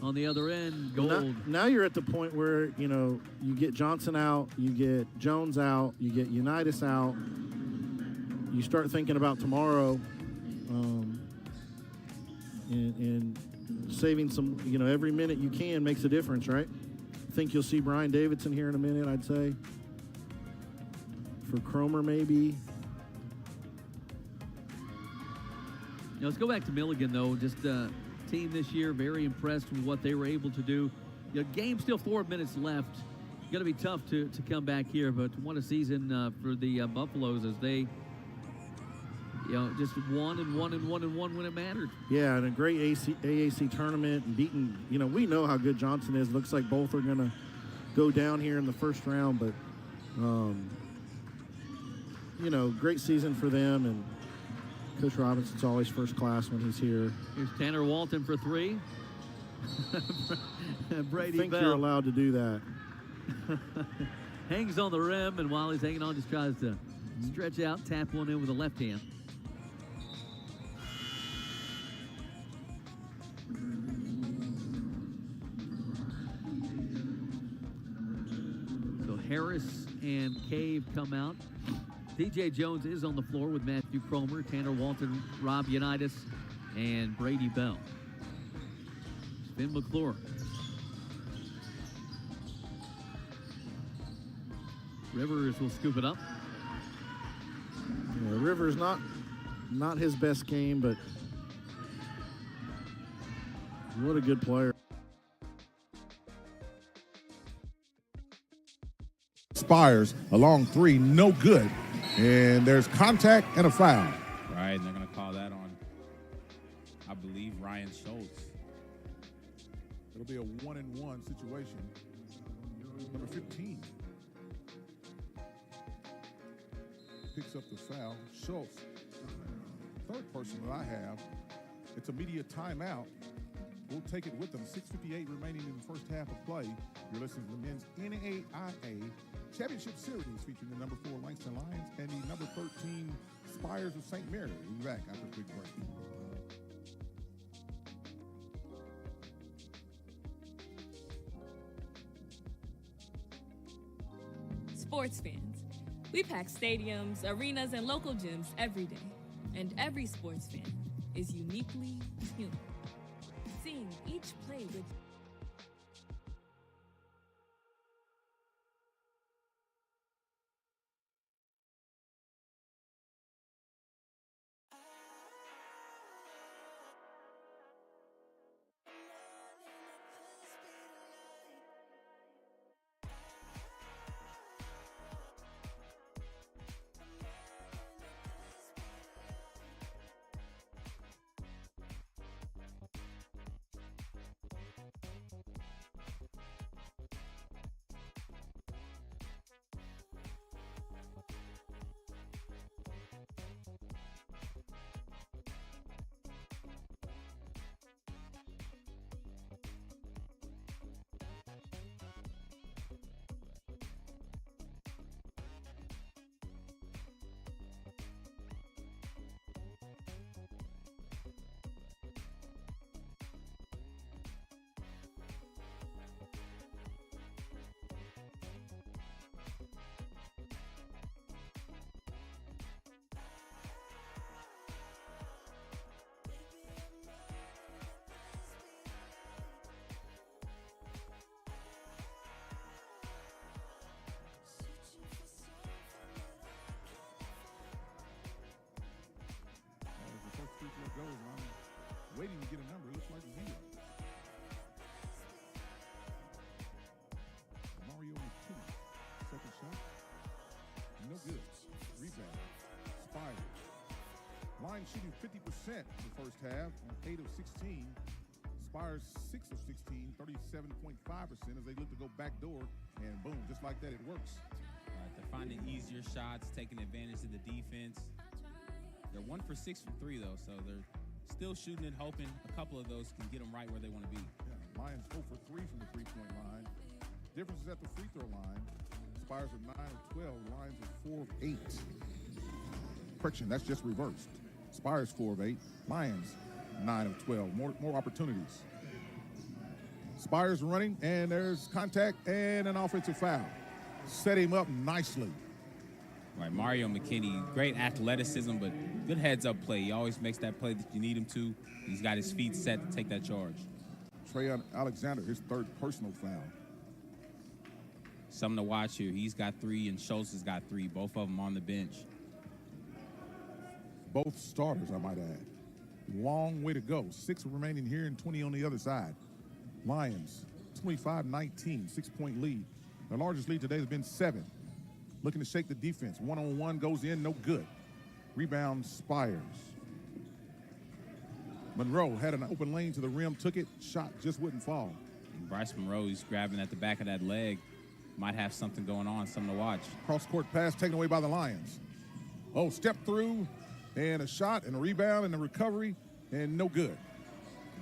On the other end, Gold. Now you're at the point where, you get Johnson out, you get Jones out, you get Unitas out. You start thinking about tomorrow and saving some, every minute you can makes a difference, right? I think you'll see Brian Davidson here in a minute, I'd say. For Cromer, maybe. Let's go back to Milligan, though. Just team this year, very impressed with what they were able to do. Game still 4 minutes left. Going to be tough to come back here, but what a season for the Buffaloes as they, just won when it mattered. Yeah, and a great AAC tournament and beating. We know how good Johnson is. Looks like both are going to go down here in the first round, but great season for them, and Coach Robinson's always first class when he's here. Here's Tanner Walton for 3. Brady I think Bell. you're allowed to do that. Hangs on the rim, and while he's hanging on, just tries to stretch out, tap one in with the left hand. So Harris and Cave come out. DJ Jones is on the floor with Matthew Cromer, Tanner Walton, Rob Unitas, and Brady Bell. Finn McClure. Rivers will scoop it up. Yeah, Rivers not his best game, but what a good player. Spires, a long 3, no good. And there's contact and a foul. Right, and they're going to call that on, I believe, Ryan Schultz. It'll be a 1-and-1 situation. Number 15 picks up the foul. Schultz, third person that I have. It's a media timeout. We'll take it with them. 6:58 remaining in the first half of play. You're listening to the men's NAIA Championship Series featuring the number 4 Langston Lions and the number 13 Spires of St. Mary. We'll be back after a quick break. Sports fans. We pack stadiums, arenas, and local gyms every day. And every sports fan is uniquely human. Seeing each play with Lions shooting 50% in the first half on 8 of 16. Spires 6 of 16, 37.5% as they look to go backdoor, and boom, just like that, it works. They're finding easier shots, taking advantage of the defense. They're 1 for 6 from 3, though, so they're still shooting it, hoping a couple of those can get them right where they want to be. Yeah, Lions 0 for 3 from the three-point line. Difference is at the free throw line. Spires are 9 of 12. Lions are 4 of 8. Correction, that's just reversed. Spires 4 of 8. Lions 9 of 12. More opportunities. Spires running, and there's contact and an offensive foul. Set him up nicely. Right, Mario McKinney, great athleticism, but good heads-up play. He always makes that play that you need him to. He's got his feet set to take that charge. Trayon Alexander, his third personal foul. Something to watch here. He's got 3, and Schultz has got 3, both of them on the bench. Both starters, I might add. Long way to go. 6 remaining here and 20 on the other side. Lions, 25-19, 6-point lead. Their largest lead today has been 7. Looking to shake the defense. One-on-one goes in, no good. Rebound, Spires. Monroe had an open lane to the rim, took it, shot just wouldn't fall. And Bryce Monroe, he's grabbing at the back of that leg. Might have something going on, something to watch. Cross-court pass taken away by the Lions. Oh, step through, and a shot, and a rebound, and a recovery, and no good.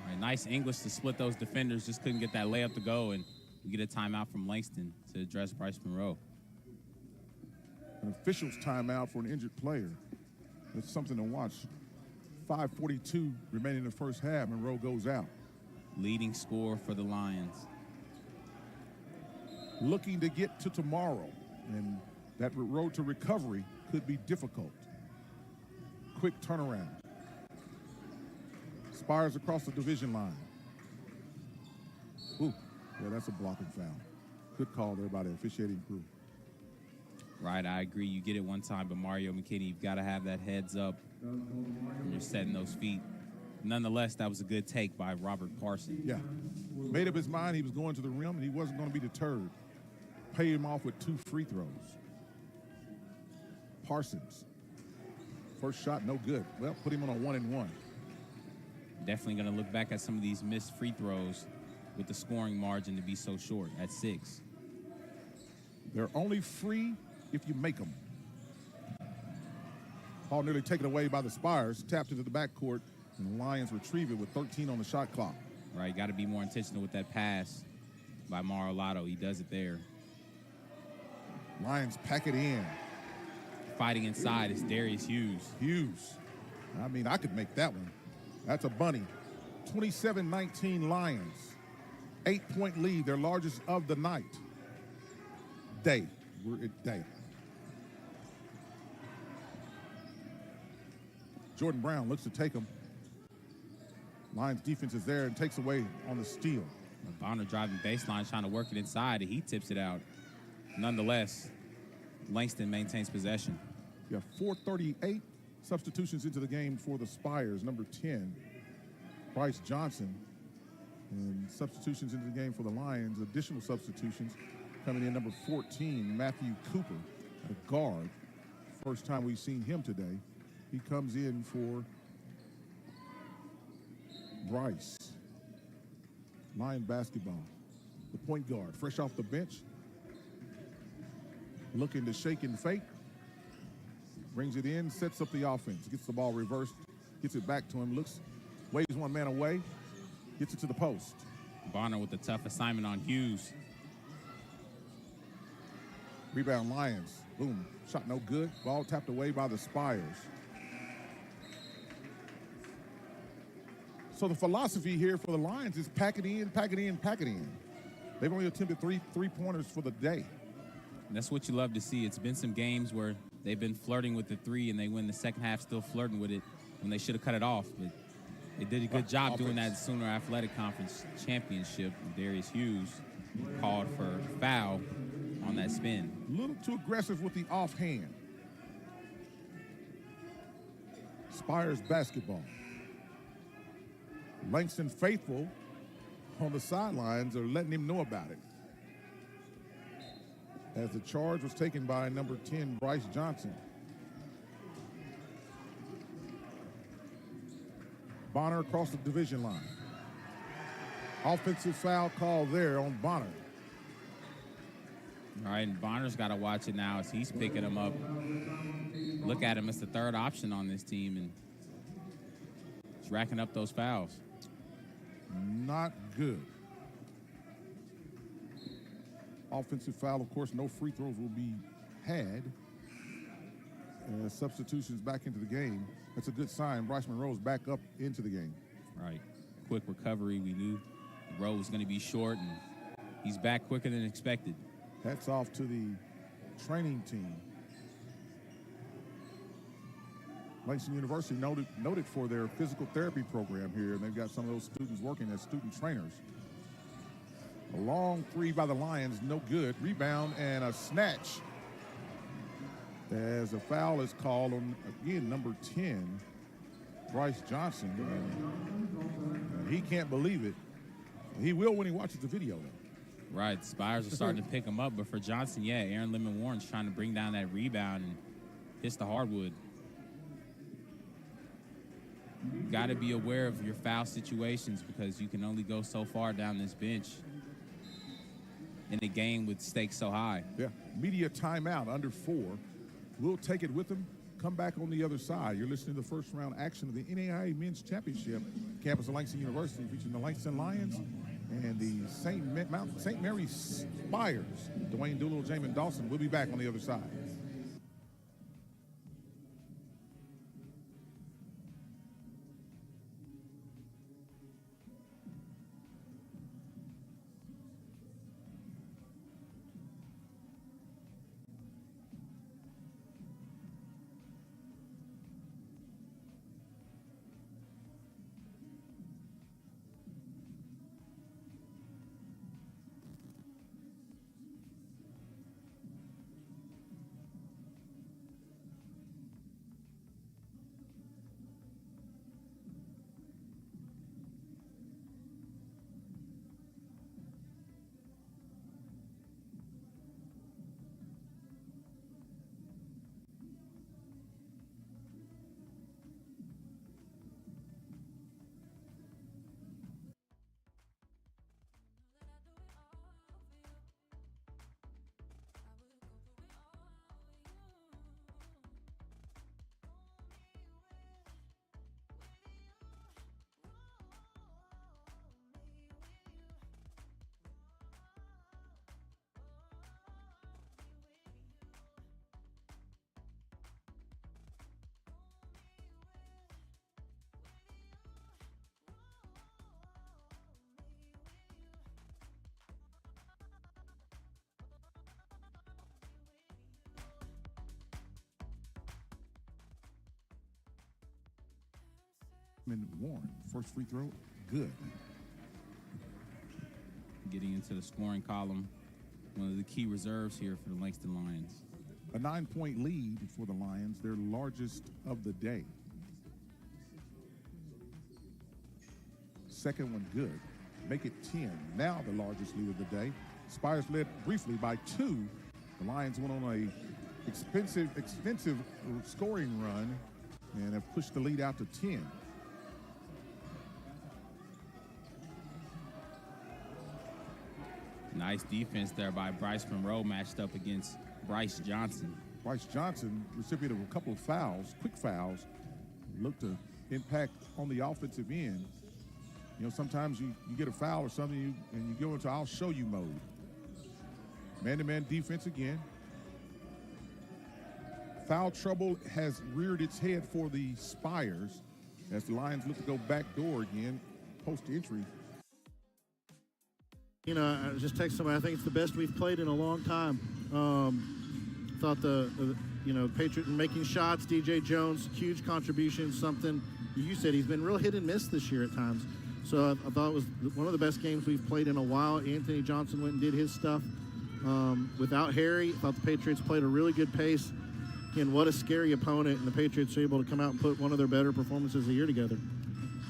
All right, nice English to split those defenders. Just couldn't get that layup to go, and we get a timeout from Langston to address Bryce Monroe. An official's timeout for an injured player. It's something to watch. 5:42 remaining in the first half. Monroe goes out. Leading scorer for the Lions. Looking to get to tomorrow, and that road to recovery could be difficult. Quick turnaround. Spires across the division line. Ooh, yeah, that's a blocking foul. Good call there by the officiating crew. Right, I agree. You get it one time, but Mario McKinney, you've got to have that heads up when you're setting those feet. Nonetheless, that was a good take by Robert Parson. Yeah. Made up his mind he was going to the rim, and he wasn't going to be deterred. Paid him off with 2 free throws. Parsons. First shot, no good. Well, put him on a 1-and-1. Definitely going to look back at some of these missed free throws with the scoring margin to be so short at 6. They're only free if you make them. Ball nearly taken away by the Spires. Tapped into the backcourt, and the Lions retrieve it with 13 on the shot clock. Right, got to be more intentional with that pass by Mar-a-Lago. He does it there. Lions pack it in. Fighting inside is Darius Hughes. Hughes. I mean, I could make that one. That's a bunny. 27-19 Lions. 8-point lead, their largest of the night. Day. We're at day. Jordan Brown looks to take him. Lions defense is there and takes away on the steal. Bonner driving baseline, trying to work it inside, and he tips it out. Nonetheless, Langston maintains possession. You have 4:38 substitutions into the game for the Spires. Number 10, Bryce Johnson. And substitutions into the game for the Lions. Additional substitutions coming in. Number 14, Matthew Cooper, a guard. First time we've seen him today. He comes in for Bryce. Lion basketball. The point guard, fresh off the bench. Looking to shake and fake. Brings it in, sets up the offense. Gets the ball reversed, gets it back to him. Looks, waves one man away. Gets it to the post. Bonner with a tough assignment on Hughes. Rebound Lions. Boom. Shot no good. Ball tapped away by the Spires. So the philosophy here for the Lions is pack it in, pack it in, pack it in. They've only attempted three-pointers for the day. And that's what you love to see. It's been some games where they've been flirting with the 3 and they win the second half still flirting with it when they should have cut it off. But they did a good job doing that at the Sooner Athletic Conference Championship. Darius Hughes called for foul on that spin. A little too aggressive with the offhand. Spires basketball. Langston faithful on the sidelines are letting him know about it. As the charge was taken by number 10, Bryce Johnson. Bonner across the division line. Offensive foul call there on Bonner. All right, and Bonner's got to watch it now as he's picking him up. Look at him as the third option on this team, and he's racking up those fouls. Not good. Offensive foul, of course, no free throws will be had. Substitutions back into the game. That's a good sign. Bryce Monroe's back up into the game. Right. Quick recovery. We knew the road was going to be short, and he's back quicker than expected. Hats off to the training team. Langston University noted for their physical therapy program here, and they've got some of those students working as student trainers. A long three by the Lions, no good. Rebound and a snatch as a foul is called on, again, number 10, Bryce Johnson. And he can't believe it. He will when he watches the video, though. Right, Spires are starting to pick him up, but for Johnson, yeah, Aaron Lemon-Warren's trying to bring down that rebound and hits the hardwood. You got to be aware of your foul situations because you can only go so far down this bench in a game with stakes so high. Yeah, media timeout, under 4. We'll take it with them, come back on the other side. You're listening to the first round action of the NAIA Men's Championship, campus of Langston University, featuring the Langston Lions and the St. Mary's Spires. Dwayne Doolittle, Jamin Dawson. We'll be back on the other side. Warren, first free throw, good. Getting into the scoring column, one of the key reserves here for the Langston Lions. A 9-point lead for the Lions, their largest of the day. Second one good. Make it 10. Now the largest lead of the day. Spires led briefly by 2. The Lions went on a extensive scoring run and have pushed the lead out to 10. Nice defense there by Bryce Monroe, matched up against Bryce Johnson. Bryce Johnson, recipient of a couple of fouls, quick fouls, looked to impact on the offensive end. You know, sometimes you get a foul or something and you go into I'll show you mode. Man-to-man defense again. Foul trouble has reared its head for the Spires as the Lions look to go back door again, post-entry. You know, I just text somebody, I think it's the best we've played in a long time. Thought the Patriot making shots, DJ Jones, huge contribution, something you said he's been real hit and miss this year at times. So I thought it was one of the best games we've played in a while. Anthony Johnson went and did his stuff. Without Harry, I thought the Patriots played a really good pace. Again, what a scary opponent, and the Patriots are able to come out and put one of their better performances of the year together.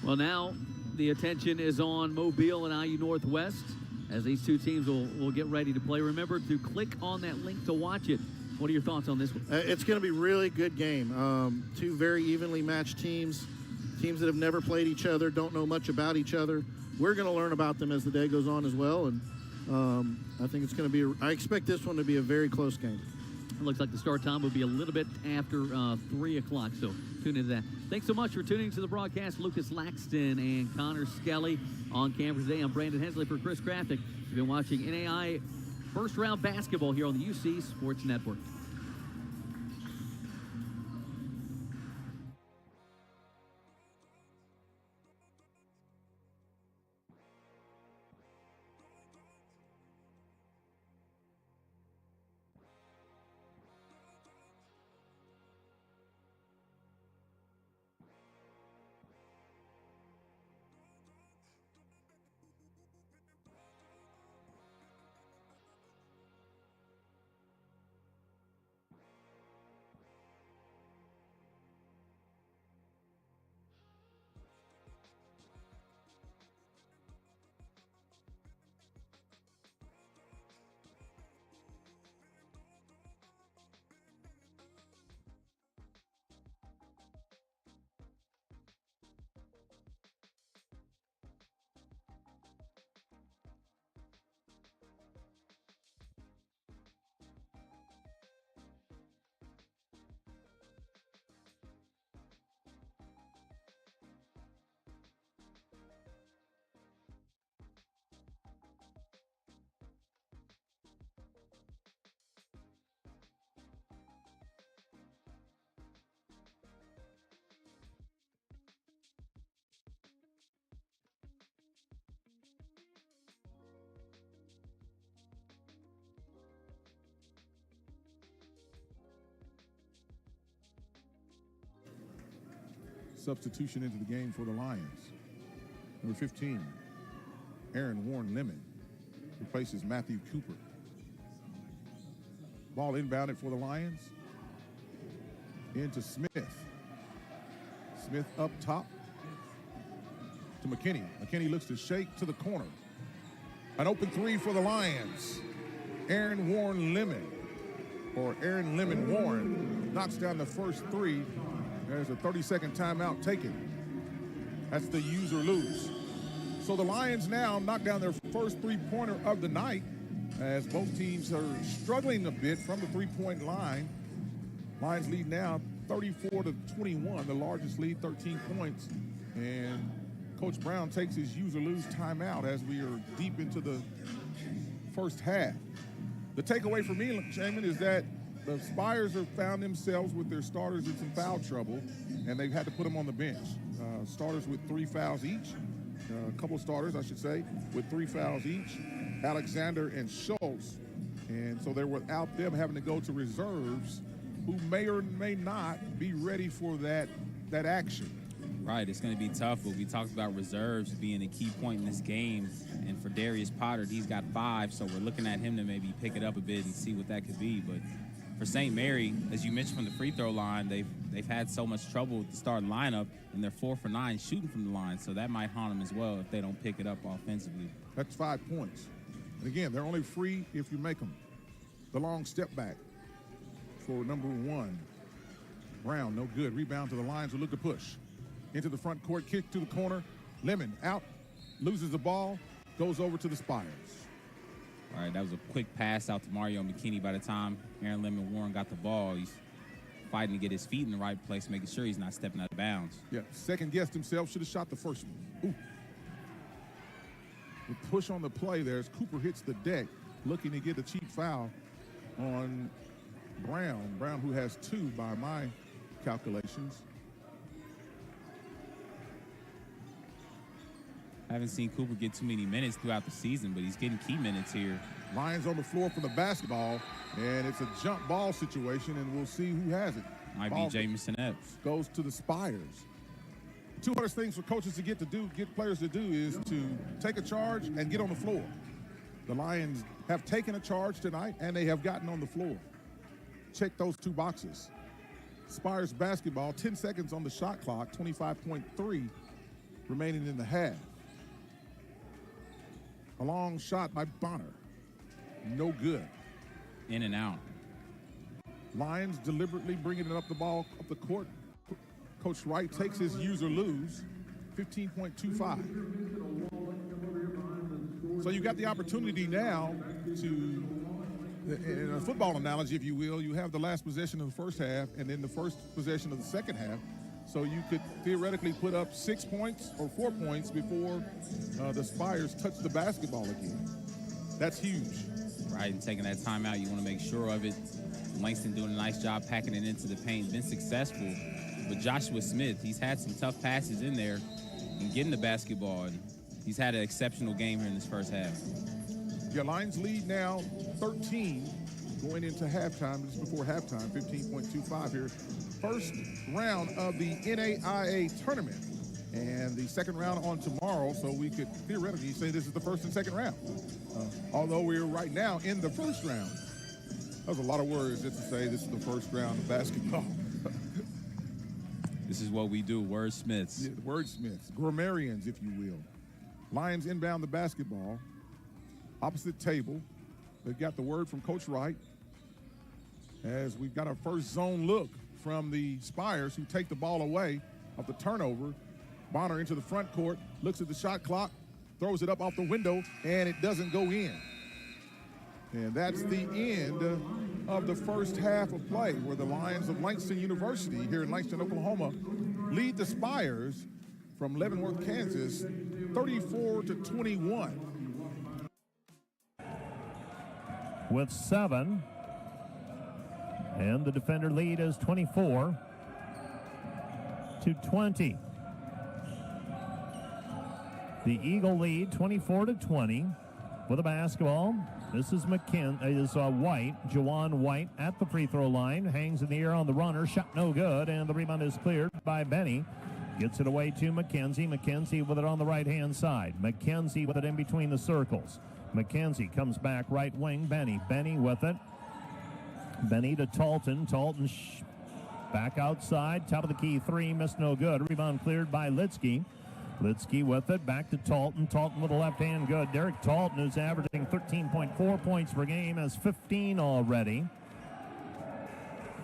Well, now the attention is on Mobile and IU Northwest as these two teams will get ready to play. Remember to click on that link to watch it. What are your thoughts on this one? It's going to be a really good game. Two very evenly matched teams teams that have never played each other, don't know much about each other. We're going to learn about them as the day goes on as well, and I think it's going to be. I expect this one to be a very close game. It looks like the start time will be a little bit after 3 o'clock, so tune into that. Thanks so much for tuning to the broadcast. Lucas Laxton and Connor Skelly on campus today. I'm Brandon Hensley for Chris Crafton. You've been watching NAIA first round basketball here on the UC Sports Network. Substitution into the game for the Lions. Number 15, Aaron Warren Lemon replaces Matthew Cooper. Ball inbounded for the Lions. Into Smith. Smith up top to McKinney. McKinney looks to shake to the corner. An open three for the Lions. Aaron Warren Lemon, or Aaron Lemon Warren, knocks down the first three. There's a 30-second timeout taken. That's the use or lose. So the Lions now knock down their first three-pointer of the night, as both teams are struggling a bit from the three-point line. Lions lead now 34-21, the largest lead, 13 points. And Coach Brown takes his use or lose timeout as we are deep into the first half. The takeaway for me, Shaman, is that the Spires have found themselves with their starters in some foul trouble, and they've had to put them on the bench. Starters with 3 fouls each, a couple starters, I should say, with 3 fouls each, Alexander and Schultz. And so they're without them having to go to reserves who may or may not be ready for that action. Right, it's going to be tough, but we talked about reserves being a key point in this game. And for Darius Potter, he's got 5, so we're looking at him to maybe pick it up a bit and see what that could be. But for St. Mary, as you mentioned from the free throw line, they've had so much trouble with the starting lineup, and they're 4 for 9 shooting from the line, so that might haunt them as well if they don't pick it up offensively. That's 5 points. And again, they're only free if you make them. The long step back for number 1. Brown, no good. Rebound to the Lions who look to push. Into the front court, kick to the corner. Lemon out, loses the ball, goes over to the Spires. All right, that was a quick pass out to Mario McKinney. By the time Aaron Lemon Warren got the ball, he's fighting to get his feet in the right place, making sure he's not stepping out of bounds. Yeah, second-guessed himself, should have shot the first one. Ooh. The push on the play there as Cooper hits the deck, looking to get a cheap foul on Brown. Brown, who has 2 by my calculations. Haven't seen Cooper get too many minutes throughout the season, but he's getting key minutes here. Lions on the floor for the basketball, and it's a jump ball situation, and we'll see who has it. Might Ball be Jamison Epps. Goes to the Spires. 2 hardest things for coaches to get players to do is to take a charge and get on the floor. The Lions have taken a charge tonight, and they have gotten on the floor. Check those 2 boxes. Spires basketball, 10 seconds on the shot clock, 25.3 remaining in the half. A long shot by Bonner. No good. In and out. Lions deliberately bringing it up the court. Coach Wright takes his use or lose, 15.25. So you got the opportunity now to, in a football analogy, if you will, you have the last possession of the first half and then the first possession of the second half. So you could theoretically put up 6 points or 4 points before the Spires touch the basketball again. That's huge. Right, and taking that timeout, you want to make sure of it. Langston doing a nice job packing it into the paint, been successful. But Joshua Smith, he's had some tough passes in there and getting the basketball. And he's had an exceptional game here in this first half. Your Lions lead now 13 going into halftime, just before halftime, 15.25 here. First round of the NAIA tournament. And the second round on tomorrow, so we could theoretically say this is the first and second round. Although we're right now in the first round. That was a lot of words just to say this is the first round of basketball. This is what we do, wordsmiths. Yeah, wordsmiths, grammarians, if you will. Lions inbound the basketball. Opposite table. They've got the word from Coach Wright. As we've got our first zone look from the Spires, who take the ball away off the turnover. Bonner into the front court, looks at the shot clock, throws it up off the window, and it doesn't go in. And that's the end of the first half of play, where the Lions of Langston University here in Langston, Oklahoma, lead the Spires from Leavenworth, Kansas, 34-21. With 7, and the defender lead is 24-20. The Eagle lead 24-20 with a basketball. This is White, Jawan White at the free throw line, hangs in the air on the runner, shot no good, and the rebound is cleared by Benny. Gets it away to McKenzie. McKenzie with it on the right-hand side. McKenzie with it in between the circles. McKenzie comes back right wing. Benny with it. Benny to Talton. Talton back outside. Top of the key three. Missed no good. Rebound cleared by Litsky. Litsky with it. Back to Talton. Talton with a left hand good. Derek Talton, who's averaging 13.4 points per game, has 15 already.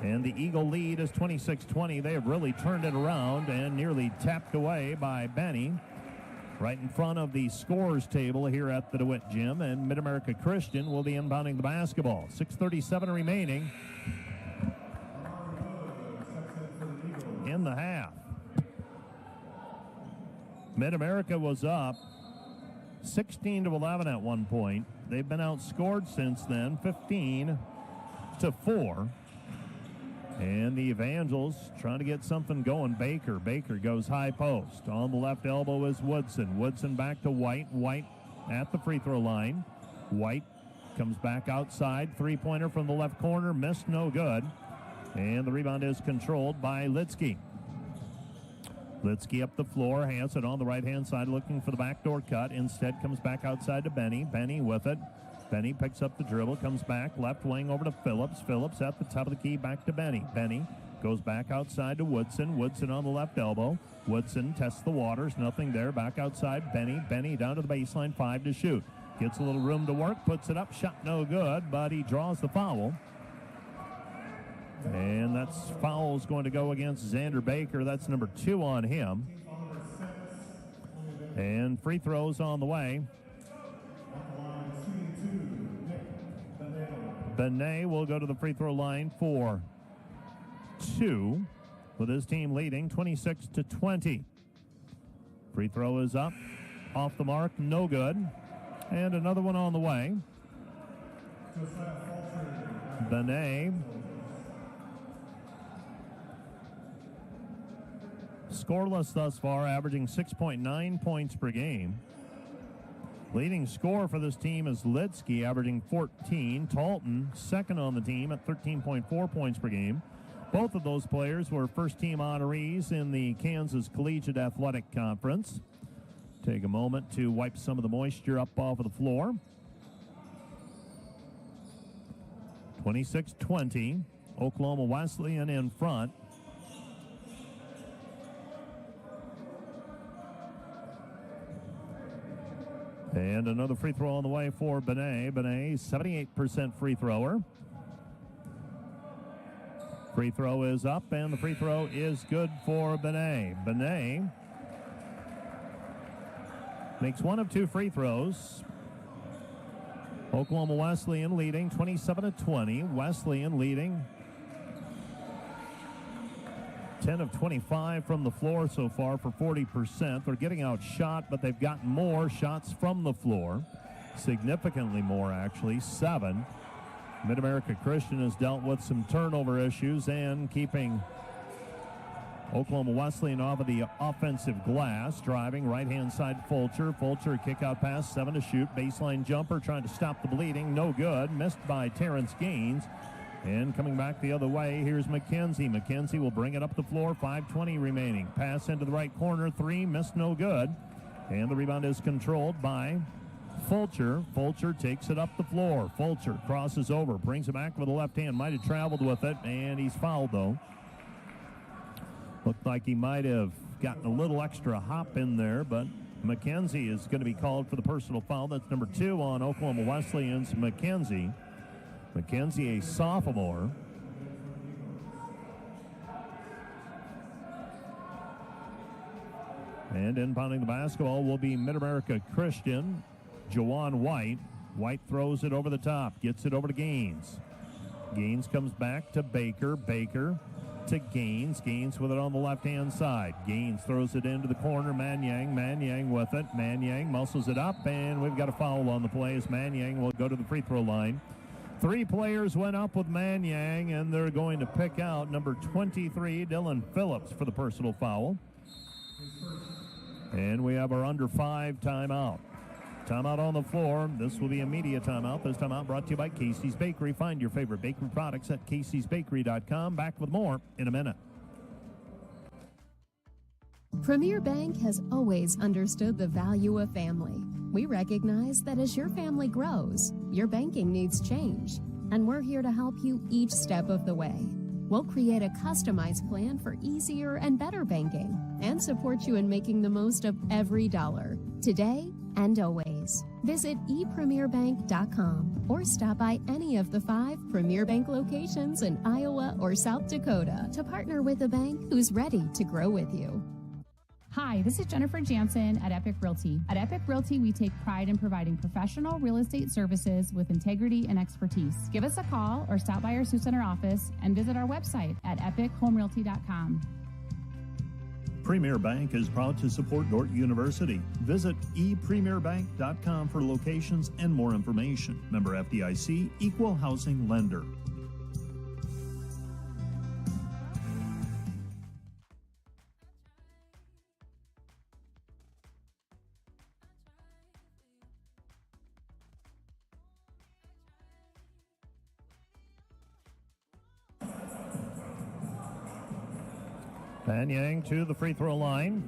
And the Eagle lead is 26-20. They have really turned it around and nearly tapped away by Benny. Right in front of the scorers table here at the DeWitt Gym, and Mid-America Christian will be inbounding the basketball. 6:37 remaining in the half. Mid-America was up 16-11 at one point. They've been outscored since then, 15-4. And the Evangels trying to get something going. Baker goes high post. On the left elbow is Woodson. Woodson back to White. White at the free throw line. White comes back outside. Three-pointer from the left corner. Missed, no good. And the rebound is controlled by Litsky. Litsky up the floor. Has it on the right-hand side looking for the backdoor cut. Instead comes back outside to Benny. Benny with it. Benny picks up the dribble, comes back, left wing over to Phillips. Phillips at the top of the key, back to Benny. Benny goes back outside to Woodson. Woodson on the left elbow. Woodson tests the waters, nothing there. Back outside, Benny. Benny down to the baseline, 5 to shoot. Gets a little room to work, puts it up, shot no good, but he draws the foul. And that's foul's going to go against Xander Baker. That's number 2 on him. And free throws on the way. Benet will go to the free throw line for 2, with his team leading 26-20. Free throw is up, off the mark, no good. And another one on the way. Benet scoreless thus far, averaging 6.9 points per game. Leading scorer for this team is Litsky, averaging 14. Talton, second on the team at 13.4 points per game. Both of those players were first-team honorees in the Kansas Collegiate Athletic Conference. Take a moment to wipe some of the moisture up off of the floor. 26-20, Oklahoma Wesleyan in front. And another free throw on the way for Benet. Benet, 78% free thrower. Free throw is up, and the free throw is good for Benet. Benet makes one of two free throws. Oklahoma Wesleyan leading 27-20. Wesleyan leading 10 of 25 from the floor so far for 40%. They're getting outshot, but they've gotten more shots from the floor. Significantly more, actually, 7. Mid-America Christian has dealt with some turnover issues and keeping Oklahoma Wesleyan off of the offensive glass. Driving right-hand side, Fulcher. Fulcher, kick-out pass, 7 to shoot. Baseline jumper, trying to stop the bleeding. No good. Missed by Terrence Gaines. And coming back the other way, here's McKenzie. McKenzie will bring it up the floor, 5:20 remaining. Pass into the right corner, 3, missed, no good. And the rebound is controlled by Fulcher. Fulcher takes it up the floor. Fulcher crosses over, brings it back with the left hand. Might have traveled with it, and he's fouled, though. Looked like he might have gotten a little extra hop in there, but McKenzie is going to be called for the personal foul. That's number 2 on Oklahoma Wesleyan's McKenzie. McKenzie, a sophomore. And inbounding the basketball will be Mid-America Christian, Jawan White. White throws it over the top, gets it over to Gaines. Gaines comes back to Baker. Baker to Gaines. Gaines with it on the left-hand side. Gaines throws it into the corner. Manyang. Manyang with it. Manyang muscles it up, and we've got a foul on the play as Manyang will go to the free throw line. 3 players went up with Manyang, and they're going to pick out number 23, Dylan Phillips, for the personal foul. And we have our under 5 timeout. Timeout on the floor. This will be a media timeout. This timeout brought to you by Casey's Bakery. Find your favorite bakery products at caseysbakery.com. Back with more in a minute. Premier Bank has always understood the value of family. We recognize that as your family grows, your banking needs change, and we're here to help you each step of the way. We'll create a customized plan for easier and better banking and support you in making the most of every dollar, today and always. Visit epremierbank.com or stop by any of the 5 Premier Bank locations in Iowa or South Dakota to partner with a bank who's ready to grow with you. Hi, this is Jennifer Jansen at Epic Realty. At Epic Realty, we take pride in providing professional real estate services with integrity and expertise. Give us a call or stop by our Sioux Center office and visit our website at epichomerealty.com. Premier Bank is proud to support Dordt University. Visit epremierbank.com for locations and more information. Member FDIC, Equal Housing Lender. Manyang to the free throw line.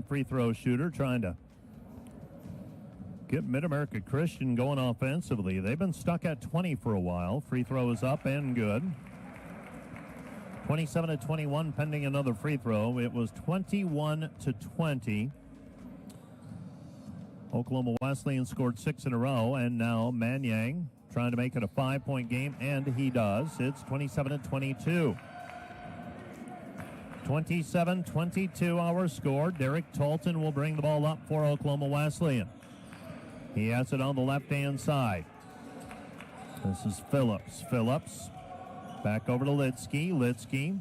Free throw shooter trying to get Mid-America Christian going offensively. They've been stuck at 20 for a while. Free throw is up and good. 27-21 pending another free throw. It was 21-20. Oklahoma Wesleyan scored 6 in a row, and now Manyang trying to make it a 5-point game, and he does. It's 27-22. 27-22 our score. Derek Talton will bring the ball up for Oklahoma Wesleyan. He has it on the left-hand side. This is Phillips. Phillips back over to Litsky. Litsky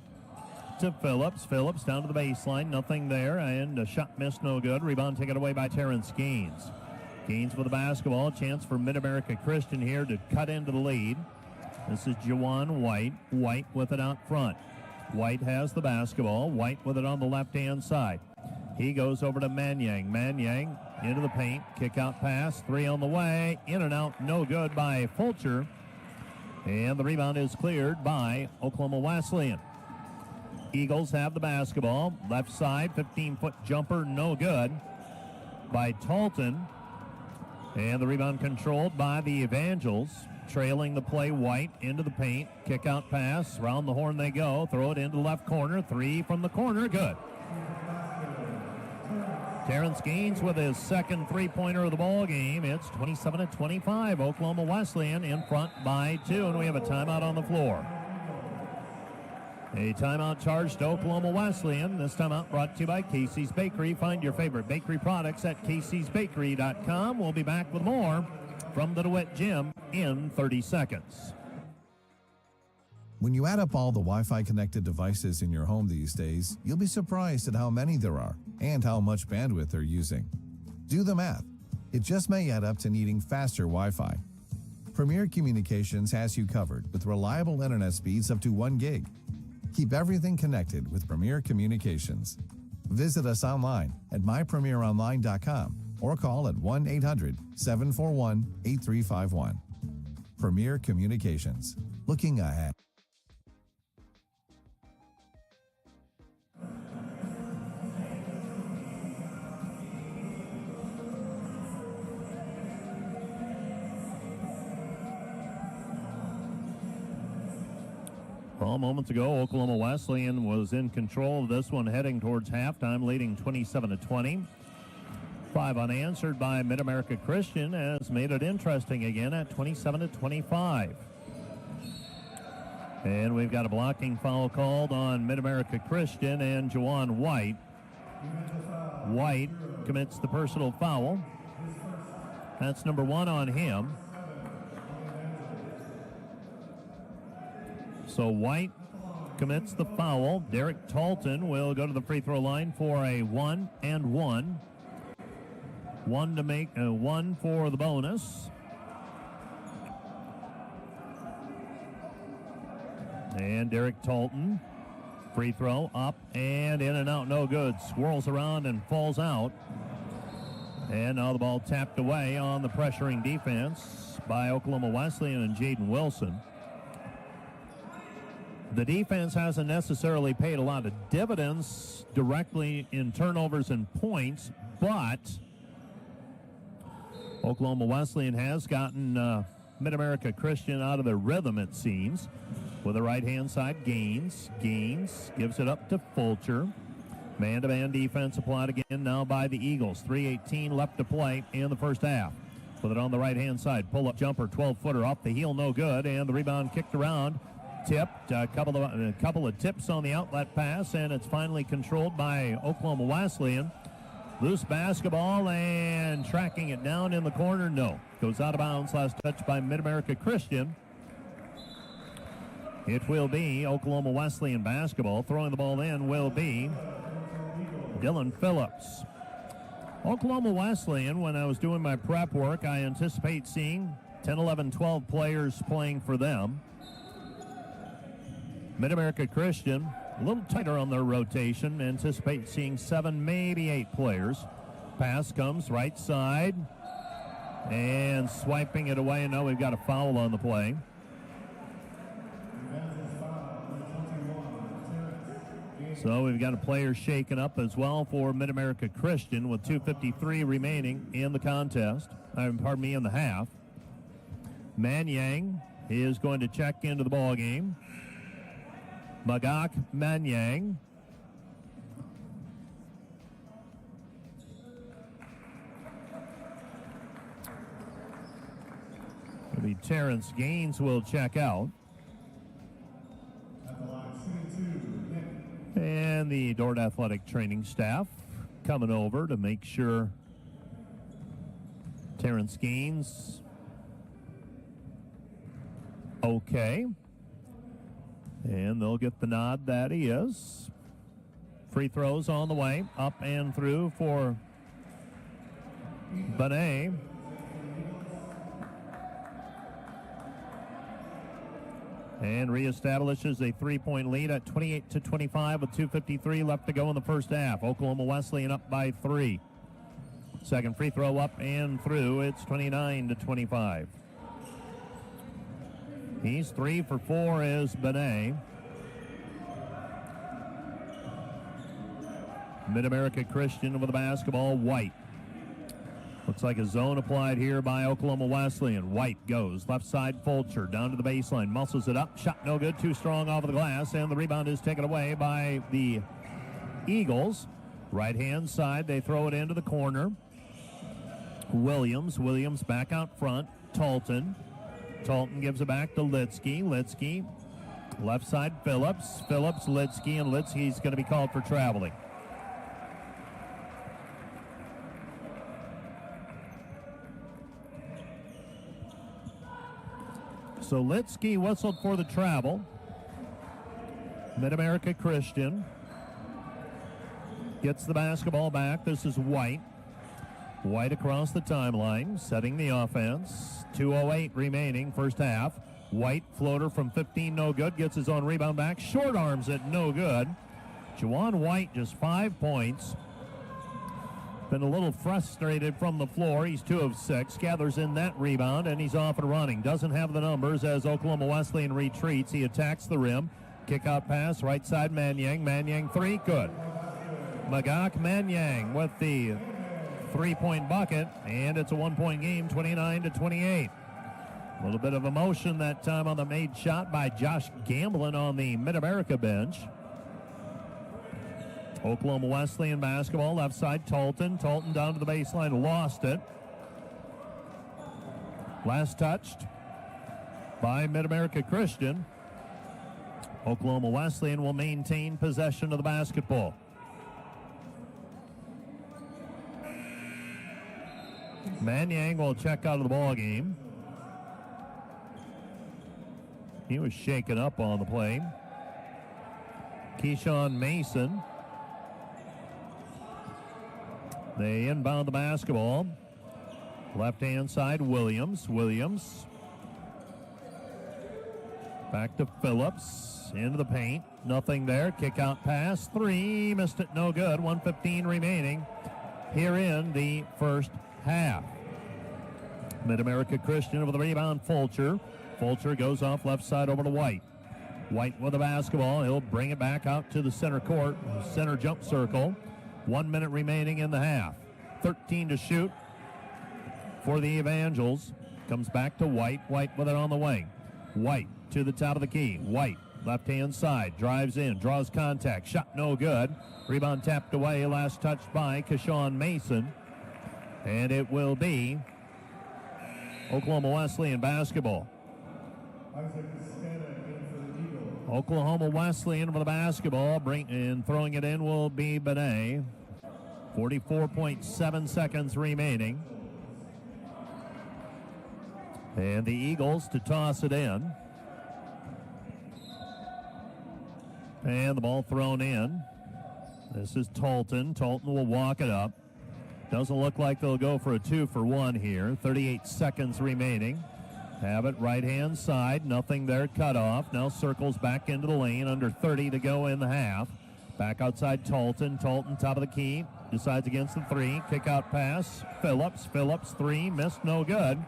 to Phillips. Phillips down to the baseline. Nothing there, and a shot missed, no good. Rebound taken away by Terrence Gaines. Gaines with the basketball. Chance for Mid-America Christian here to cut into the lead. This is Jawan White. White with it out front. White has the basketball. White with it on the left-hand side. He goes over to Manyang. Manyang into the paint. Kick out pass. 3 on the way. In and out. No good by Fulcher. And the rebound is cleared by Oklahoma Wesleyan. Eagles have the basketball. Left side. 15-foot jumper. No good by Talton. And the rebound controlled by the Evangels. Trailing the play, White into the paint. Kick out pass. Round the horn they go. Throw it into the left corner. 3 from the corner. Good. Terrence Gaines with his second three-pointer of the ball game. It's 27-25. Oklahoma Wesleyan in front by 2, and we have a timeout on the floor. A timeout charged to Oklahoma Wesleyan. This timeout brought to you by Casey's Bakery. Find your favorite bakery products at caseysbakery.com. We'll be back with more from the DeWitt Gym in 30 seconds. When you add up all the Wi-Fi connected devices in your home these days, you'll be surprised at how many there are and how much bandwidth they're using. Do the math. It just may add up to needing faster Wi-Fi. Premier Communications has you covered with reliable internet speeds up to 1 gig. Keep everything connected with Premier Communications. Visit us online at mypremieronline.com or call at 1-800-741-8351. Premier Communications. Looking ahead. Well, moments ago, Oklahoma Wesleyan was in control of this one heading towards halftime, leading 27-20. 5 unanswered by Mid-America Christian has made it interesting again at 27-25. And we've got a blocking foul called on Mid-America Christian and Juwan White. White commits the personal foul. That's number 1 on him. So White commits the foul. Derek Talton will go to the free throw line for a 1-and-1. 1 to make 1 for the bonus. And Derek Talton, free throw up and in and out, no good. Swirls around and falls out. And now the ball tapped away on the pressuring defense by Oklahoma Wesleyan and Jaden Wilson. The defense hasn't necessarily paid a lot of dividends directly in turnovers and points, but Oklahoma Wesleyan has gotten Mid-America Christian out of their rhythm, it seems. With the right-hand side, Gaines. Gaines gives it up to Fulcher. Man-to-man defense applied again now by the Eagles. 3:18 left to play in the first half. With it on the right-hand side, pull-up jumper, 12-footer off the heel, no good, and the rebound kicked around. Tipped, a couple of tips on the outlet pass, and it's finally controlled by Oklahoma Wesleyan. Loose basketball and tracking it down in the corner, no. Goes out of bounds, last touch by Mid-America Christian. It will be Oklahoma Wesleyan basketball. Throwing the ball in will be Dylan Phillips. Oklahoma Wesleyan, when I was doing my prep work, I anticipate seeing 10, 11, 12 players playing for them. Mid-America Christian, a little tighter on their rotation. Anticipate seeing 7, maybe 8 players. Pass comes right side. And swiping it away. Now we've got a foul on the play. So we've got a player shaken up as well for Mid-America Christian with 2:53 remaining in the contest. In the half. Manyang is going to check into the ball game. Magak Manyang. It'll be Terrence Gaines will check out. And the Dordt Athletic training staff coming over to make sure Terrence Gaines okay. And they'll get the nod that he is. Free throws on the way, up and through for Benet. And reestablishes a 3-point lead at 28-25 with 2:53 left to go in the first half. Oklahoma Wesleyan up by 3. Second free throw up and through. It's 29-25. He's 3 for 4 is Benet. Mid-America Christian with the basketball, White. Looks like a zone applied here by Oklahoma Wesleyan. White goes left side, Fulcher down to the baseline, muscles it up, shot no good, too strong off of the glass, and the rebound is taken away by the Eagles. Right-hand side, they throw it into the corner. Williams back out front. Talton gives it back to Litsky. Left side, Phillips, Litsky, and Litsky's going to be called for traveling. So Litsky whistled for the travel. Mid-America Christian gets the basketball back. This is White. White across the timeline, setting the offense. 2:08 remaining, first half. White floater from 15, no good. Gets his own rebound back. Short arms it, no good. Juwan White just 5 points. Been a little frustrated from the floor. He's 2 of 6. Gathers in that rebound, and he's off and running. Doesn't have the numbers as Oklahoma Wesleyan retreats. He attacks the rim. Kick out pass, right side Manyang. Manyang 3, good. Magak Manyang with the 3-point bucket, and it's a 1-point game, 29-28. A little bit of emotion that time on the made shot by Josh Gamblin on the Mid-America bench. Oklahoma Wesleyan basketball, left side Talton down to the baseline, lost it. Last touched by Mid-America Christian. Oklahoma Wesleyan will maintain possession of the basketball. Manyang will check out of the ball game. He was shaken up on the play. Keyshawn Mason. They inbound the basketball. Left-hand side, Williams. Back to Phillips. Into the paint. Nothing there. Kick out pass. 3. Missed it. No good. 1:15 remaining here in the first half. Mid-America Christian with the rebound, Fulcher. Fulcher goes off left side over to White. White with the basketball. He'll bring it back out to the center court. Center jump circle. 1 minute remaining in the half. 13 to shoot for the Evangels. Comes back to White. White with it on the wing. White to the top of the key. White, left-hand side, drives in, draws contact. Shot no good. Rebound tapped away. Last touched by Keyshawn Mason. And it will be Oklahoma Wesleyan basketball. Oklahoma Wesleyan for the basketball. And throwing it in will be Benet. 44.7 seconds remaining. And the Eagles to toss it in. And the ball thrown in. This is Talton. Talton will walk it up. Doesn't look like they'll go for a 2-for-1 here. 38 seconds remaining. Have it right-hand side. Nothing there. Cut off. Now circles back into the lane. Under 30 to go in the half. Back outside Talton. Talton, top of the key. Decides against the 3. Kick out pass. Phillips. 3. Missed. No good.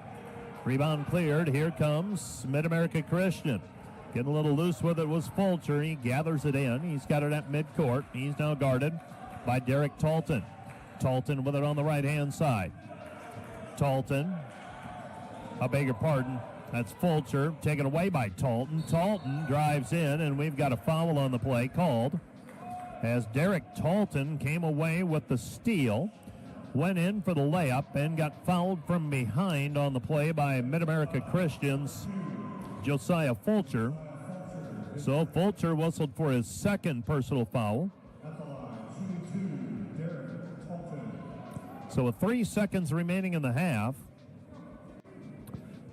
Rebound cleared. Here comes Mid-America Christian. Getting a little loose with it was Fulcher. He gathers it in. He's got it at midcourt. He's now guarded by Derek Talton. Talton with it on the right-hand side. Talton. I beg your pardon. That's Fulcher. Taken away by Talton. Talton drives in, and we've got a foul on the play called as Derek Talton came away with the steal. Went in for the layup and got fouled from behind on the play by Mid-America Christian's Josiah Fulcher. So Fulcher whistled for his second personal foul. So with 3 seconds remaining in the half,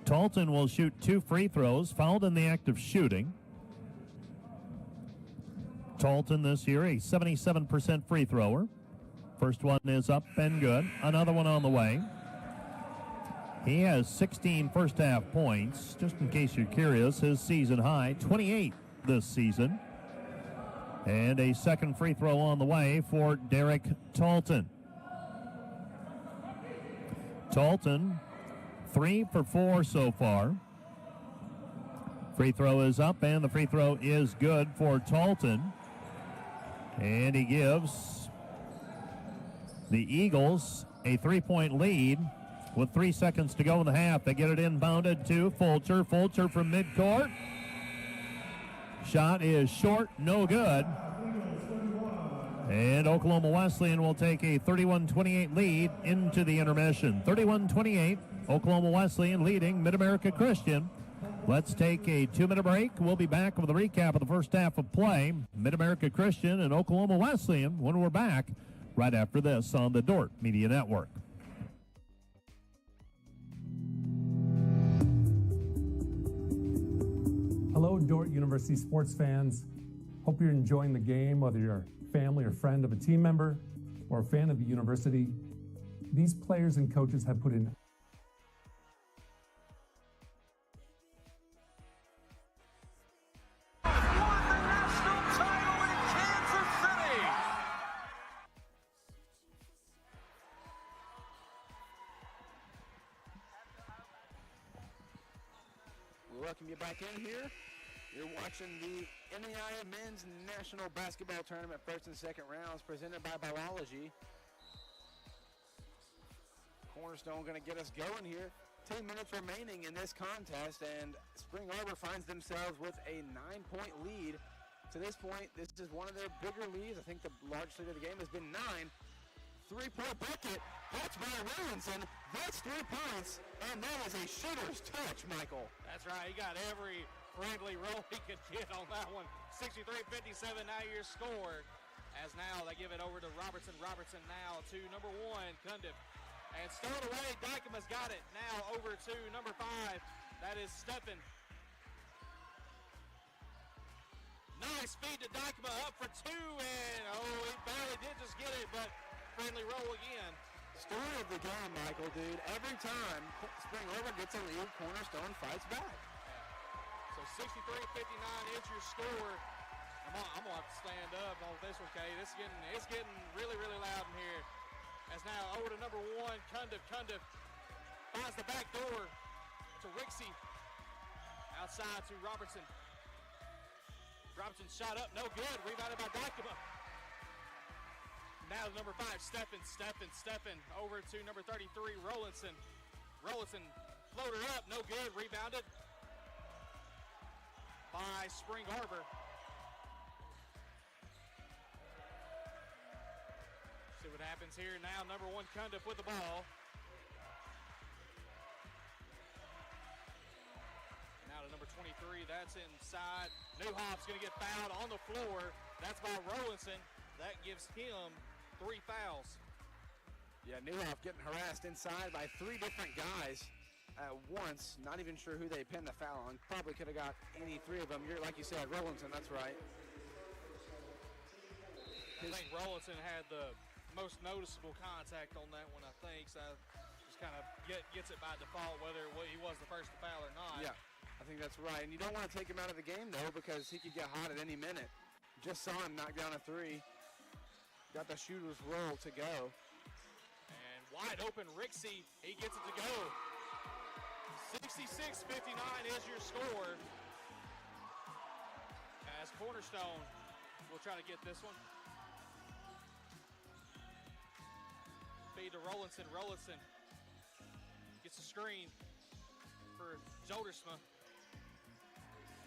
Talton will shoot 2 free throws, fouled in the act of shooting. Talton this year, a 77% free thrower. First one is up and good. Another one on the way. He has 16 first half points. Just in case you're curious, his season high, 28 this season. And a second free throw on the way for Derek Talton. Talton, 3 for 4 so far. Free throw is up, and the free throw is good for Talton. And he gives the Eagles a 3-point lead with 3 seconds to go in the half. They get it inbounded to Fulcher. Fulcher from midcourt. Shot is short, no good. And Oklahoma Wesleyan will take a 31-28 lead into the intermission. 31-28, Oklahoma Wesleyan leading Mid-America Christian. Let's take a 2-minute break. We'll be back with a recap of the first half of play. Mid-America Christian and Oklahoma Wesleyan when we're back right after this on the Dort Media Network. Hello, Dort University sports fans. Hope you're enjoying the game, whether you're a family or friend of a team member or a fan of the university. These players and coaches have put in welcome you back in here. You're watching the NAIA Men's National Basketball Tournament first and second rounds presented by Biology. Cornerstone going to get us going here. 10 minutes remaining in this contest, and Spring Arbor finds themselves with a 9-point lead. To this point, this is one of their bigger leads. I think the largest lead of the game has been 9. 3-point bucket. That's by Williamson. That's 3 points, and that is a shooter's touch, Michael. That's right. He got every friendly roll he could get on that one. 63-57 now your score. As now they give it over to Robertson. Robertson now to number 1, Cundiff. And stowed away, Dykema's got it. Now over to number 5. That is Steffen. Nice feed to Dykema, up for 2, and he barely did just get it, but friendly roll again. Story of the game, Michael, dude. Every time Spring Arbor gets a lead, Cornerstone fights back. So 63-59 is your score. I'm gonna have to stand up on this one, Kate. It's getting really, really loud in here. As now over to number 1, Cundiff. Cundiff finds the back door to Rixey. Outside to Robertson. Robertson shot up, no good. Rebounded by Dykema. Now to number 5, Steffen. Over to number 33, Rollinson. Rollinson floater up, no good. Rebounded by Spring Arbor. See what happens here. Now number 1, Cundiff with the ball. Now to number 23, that's inside. Newhoff's going to get fouled on the floor. That's by Rollinson. That gives him 3 fouls. Yeah, Newhoff getting harassed inside by 3 different guys at once. Not even sure who they pinned the foul on. Probably could have got any 3 of them. You're like you said, Rollinson, that's right. I think Rollinson had the most noticeable contact on that one, I think. So just kind of gets it by default, whether he was the first to foul or not. Yeah, I think that's right. And you don't want to take him out of the game, though, because he could get hot at any minute. Just saw him knock down a 3. Got the shooter's roll to go. And wide open, Rixey. He gets it to go. 66-59 is your score. As Cornerstone will try to get this one. Feed to Rollinson. Rollinson gets a screen for Joldersma.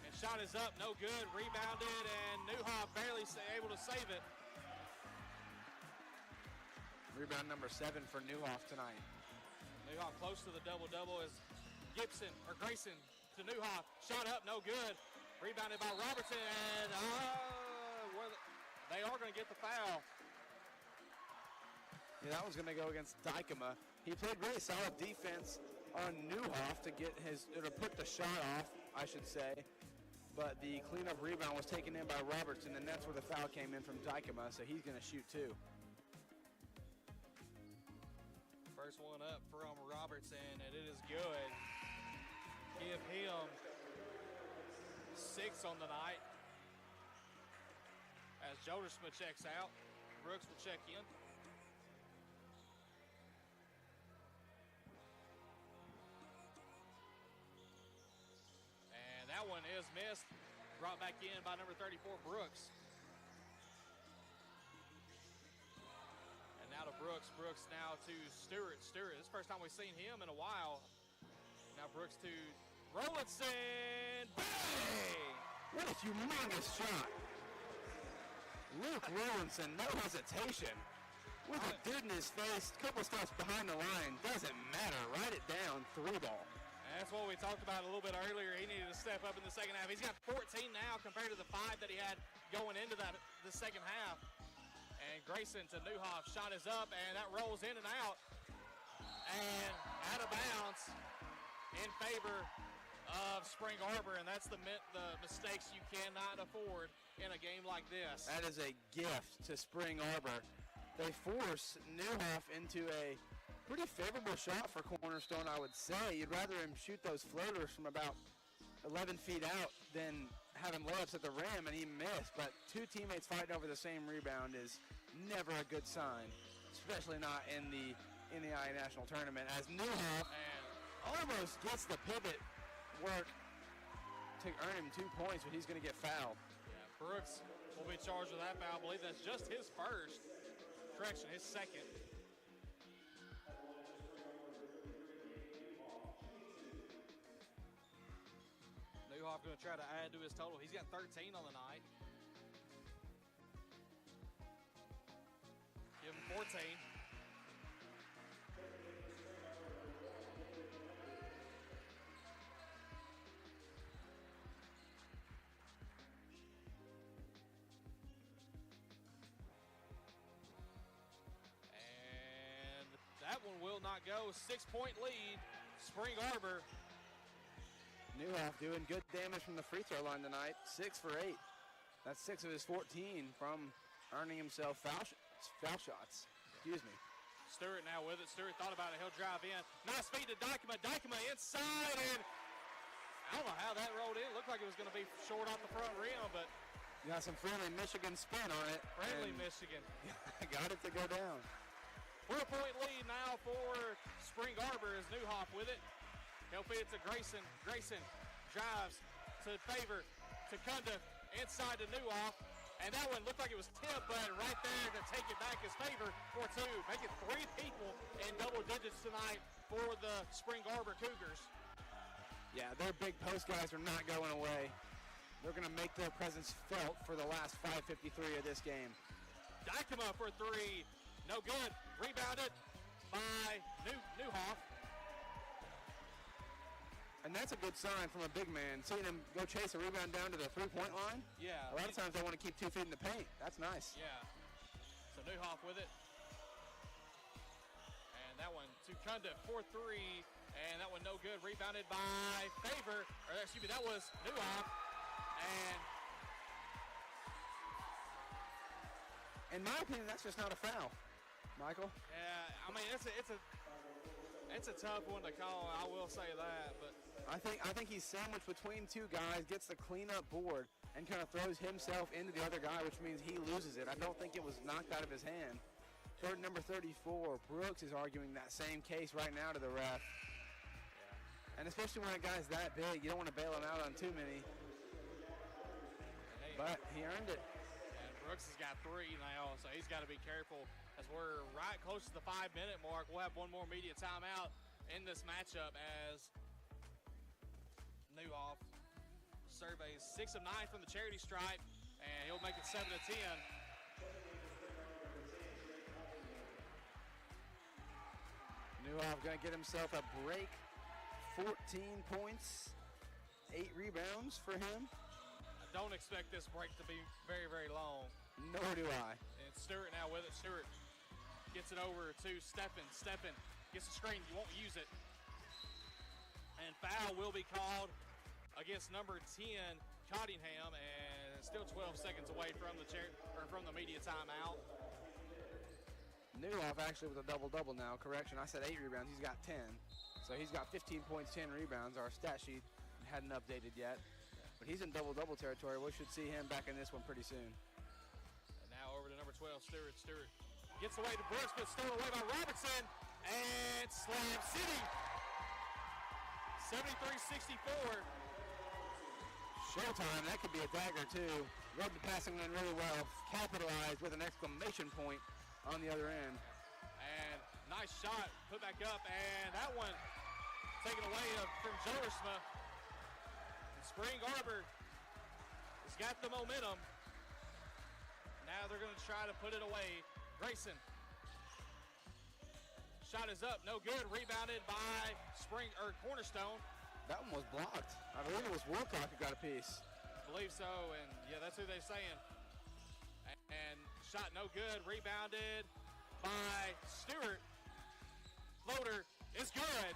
And shot is up, no good. Rebounded, and Newhoff barely able to save it. Rebound number 7 for Newhoff tonight. Newhoff close to the double-double as Grayson to Newhoff. Shot up, no good. Rebounded by Robertson, and they are going to get the foul. Yeah, that was going to go against Dykema. He played really solid defense on Newhoff to put the shot off, I should say. But the cleanup rebound was taken in by Robertson, and that's where the foul came in from Dykema, so he's going to shoot 2. First one up from Robertson, and it is good. Give him 6 on the night. As Joldersma checks out, Brooks will check in. And that one is missed. Brought back in by number 34, Brooks. Now to Brooks. Brooks now to Stewart. Stewart, this is the first time we've seen him in a while. Now Brooks to Rollinson. Bang! What a humongous shot. Luke Williamson, no hesitation. With a dude in his face, a couple steps behind the line, doesn't matter. Write it down, 3-ball. And that's what we talked about a little bit earlier. He needed to step up in the second half. He's got 14 now compared to the 5 that he had going into the second half. And Grayson to Newhoff, shot is up, and that rolls in and out. And out of bounds in favor of Spring Arbor, and that's the mistakes you cannot afford in a game like this. That is a gift to Spring Arbor. They force Newhoff into a pretty favorable shot for Cornerstone, I would say. You'd rather him shoot those floaters from about 11 feet out than have him layups at the rim, and he missed. But two teammates fighting over the same rebound is never a good sign, especially not in the NAIA National Tournament, as Newhoff almost gets the pivot work to earn him 2 points, but he's going to get fouled. Yeah, Brooks will be charged with that foul. I believe that's just his first. Correction, his second. Newhoff going to try to add to his total. He's got 13 on the night. Give him 14. That one will not go. 6-point lead, Spring Arbor. Newhoff doing good damage from the free throw line tonight. 6 for 8. That's 6 of his 14 from earning himself foul shots. Excuse me. Stewart now with it. Stewart thought about it. He'll drive in. Nice feed to Dykema. Dykema inside, and I don't know how that rolled in. Looked like it was going to be short off the front rim, but got some friendly Michigan spin on it. Friendly Michigan. Got it to go down. 4-point lead now for Spring Arbor as Newhoff with it. He'll feed it to Grayson. Grayson drives to Favor, to Kunda, inside to Newhoff. And that one looked like it was tipped, but right there to take it back is Favor for 2. Make it 3 people in double digits tonight for the Spring Arbor Cougars. Yeah, their big post guys are not going away. They're going to make their presence felt for the last 5:53 of this game. Dykema for 3. No good. Rebounded by Newhoff. And that's a good sign from a big man, seeing him go chase a rebound down to the three-point line. Yeah. A lot of times they want to keep 2 feet in the paint. That's nice. Yeah. So Newhoff with it. And that one to Kunda for 3. And that one no good. Rebounded by Favor. Or excuse me, that was Newhoff. And in my opinion, that's just not a foul, Michael. Yeah, I mean it's a tough one to call. I will say that, but I think he's sandwiched between 2 guys, gets the cleanup board, and kind of throws himself into the other guy, which means he loses it. I don't think it was knocked out of his hand. Third number 34, Brooks is arguing that same case right now to the ref. Yeah. And especially when a guy's that big, you don't want to bail him out on too many. But he earned it. And Brooks has got 3 now, so he's got to be careful as we're right close to the 5-minute mark. We'll have one more media timeout in this matchup as Newhoff surveys 6 of 9 from the charity stripe, and he'll make it 7 of 10. Newhoff going to get himself a break. 14 points, 8 rebounds for him. I don't expect this break to be very, very long. Nor do I. And Stewart now with it. Stewart gets it over to Steppen. Steppen gets the screen. You won't use it. And foul will be called against number 10, Cottingham, and still 12 seconds away from the media timeout. Newhoff actually with a double-double now. Correction, I said 8 rebounds. He's got 10. So he's got 15 points, 10 rebounds. Our stat sheet hadn't updated yet. But he's in double-double territory. We should see him back in this one pretty soon. And now over to number 12, Stewart. Stewart gets away to Brooks, but stolen away by Robertson. And Slam City. 73-64. Showtime, that could be a dagger too. Rubbed the passing lane really well. Capitalized with an exclamation point on the other end. And nice shot, put back up, and that one taken away from Jodersma. Spring Arbor has got the momentum. Now they're going to try to put it away. Grayson. Shot is up, no good. Rebounded by Cornerstone. That one was blocked. I believe it was Wilcock who got a piece. I believe so, and yeah, that's who they're saying. And shot no good. Rebounded by Stewart. Floater is good.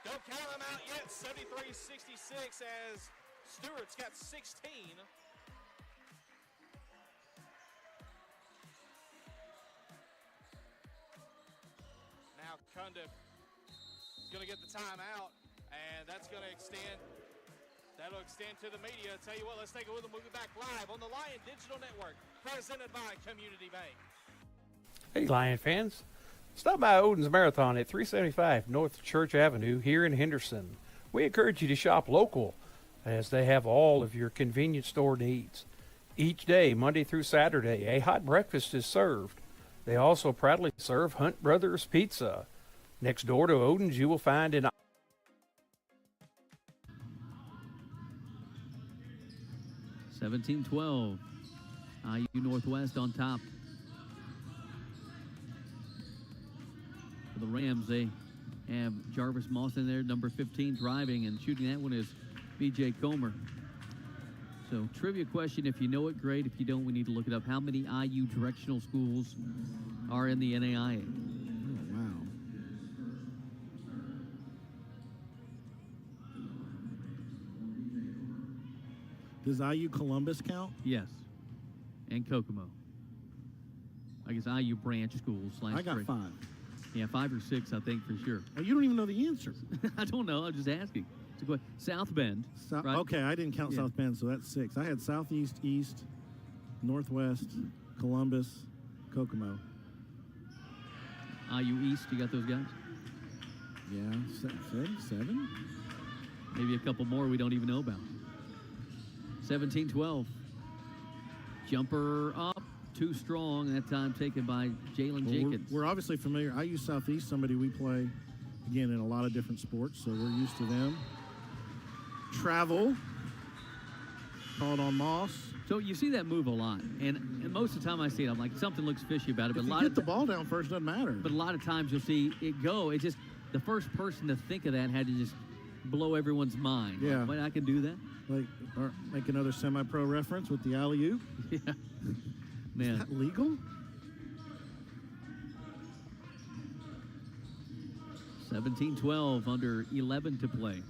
Don't count him out yet. 73-66 as Stewart's got 16. Now Cundiff is going to get the timeout, and that's going to extend. That'll extend to the media. Tell you what, let's take a look. We'll be back live on the Lion Digital Network, presented by Community Bank. Hey, Lion fans. Stop by Odin's Marathon at 375 North Church Avenue here in Henderson. We encourage you to shop local, as they have all of your convenience store needs. Each day, Monday through Saturday, a hot breakfast is served. They also proudly serve Hunt Brothers Pizza. Next door to Odin's, you will find an 17-12. IU Northwest on top. For the Rams, they have Jarvis Moss in there, number 15, driving, and shooting that one is B.J. Comer. So, trivia question, if you know it, great. If you don't, we need to look it up. How many IU directional schools are in the NAIA? Oh, wow. Does IU Columbus count? Yes. And Kokomo. I guess IU branch schools. I got 5. Yeah, 5 or 6, I think, for sure. Oh, you don't even know the answer. I don't know. I'm just asking. It's a question. South Bend. Right? Okay, I didn't count South Bend, so that's 6. I had Southeast, East, Northwest, Columbus, Kokomo. IU East, you got those guys? Yeah, 7? Maybe a couple more we don't even know about. 17-12. Jumper up. Too strong. That time taken by Jalen Jenkins. We're obviously familiar. IU Southeast, somebody we play, again, in a lot of different sports, so we're used to them. Travel. Called on Moss. So you see that move a lot, and most of the time I see it, I'm like, something looks fishy about it. But If a you lot get of the ball down first, doesn't matter. But a lot of times you'll see it go. It's just the first person to think of that had to just blow everyone's mind. Yeah. Like, wait, I can do that? Like, or make another semi-pro reference with the alley-oop. Yeah. Man. Is that legal? 17-12, under 11 to play.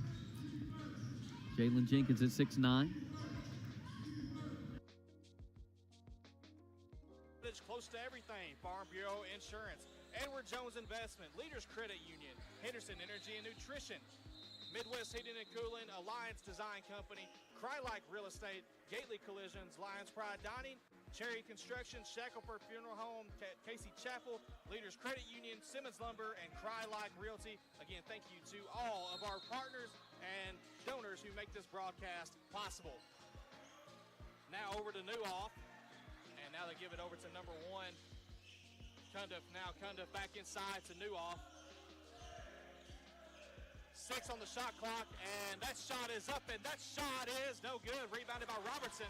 Jalen Jenkins at 6'9". Close to everything. Farm Bureau Insurance, Edward Jones Investment, Leaders Credit Union, Henderson Energy and Nutrition, Midwest Heating and Cooling, Alliance Design Company, Crylike Real Estate, Gately Collisions, Lions Pride Dining, Cherry Construction, Shackelford Funeral Home, Casey Chapel, Leaders Credit Union, Simmons Lumber, and Crylike Realty. Again, thank you to all of our partners and donors who make this broadcast possible. Now over to Newhoff. And now they give it over to number 1. Cundiff back inside to Newhoff. 6 on the shot clock, and that shot is up, and that shot is no good. Rebounded by Robertson.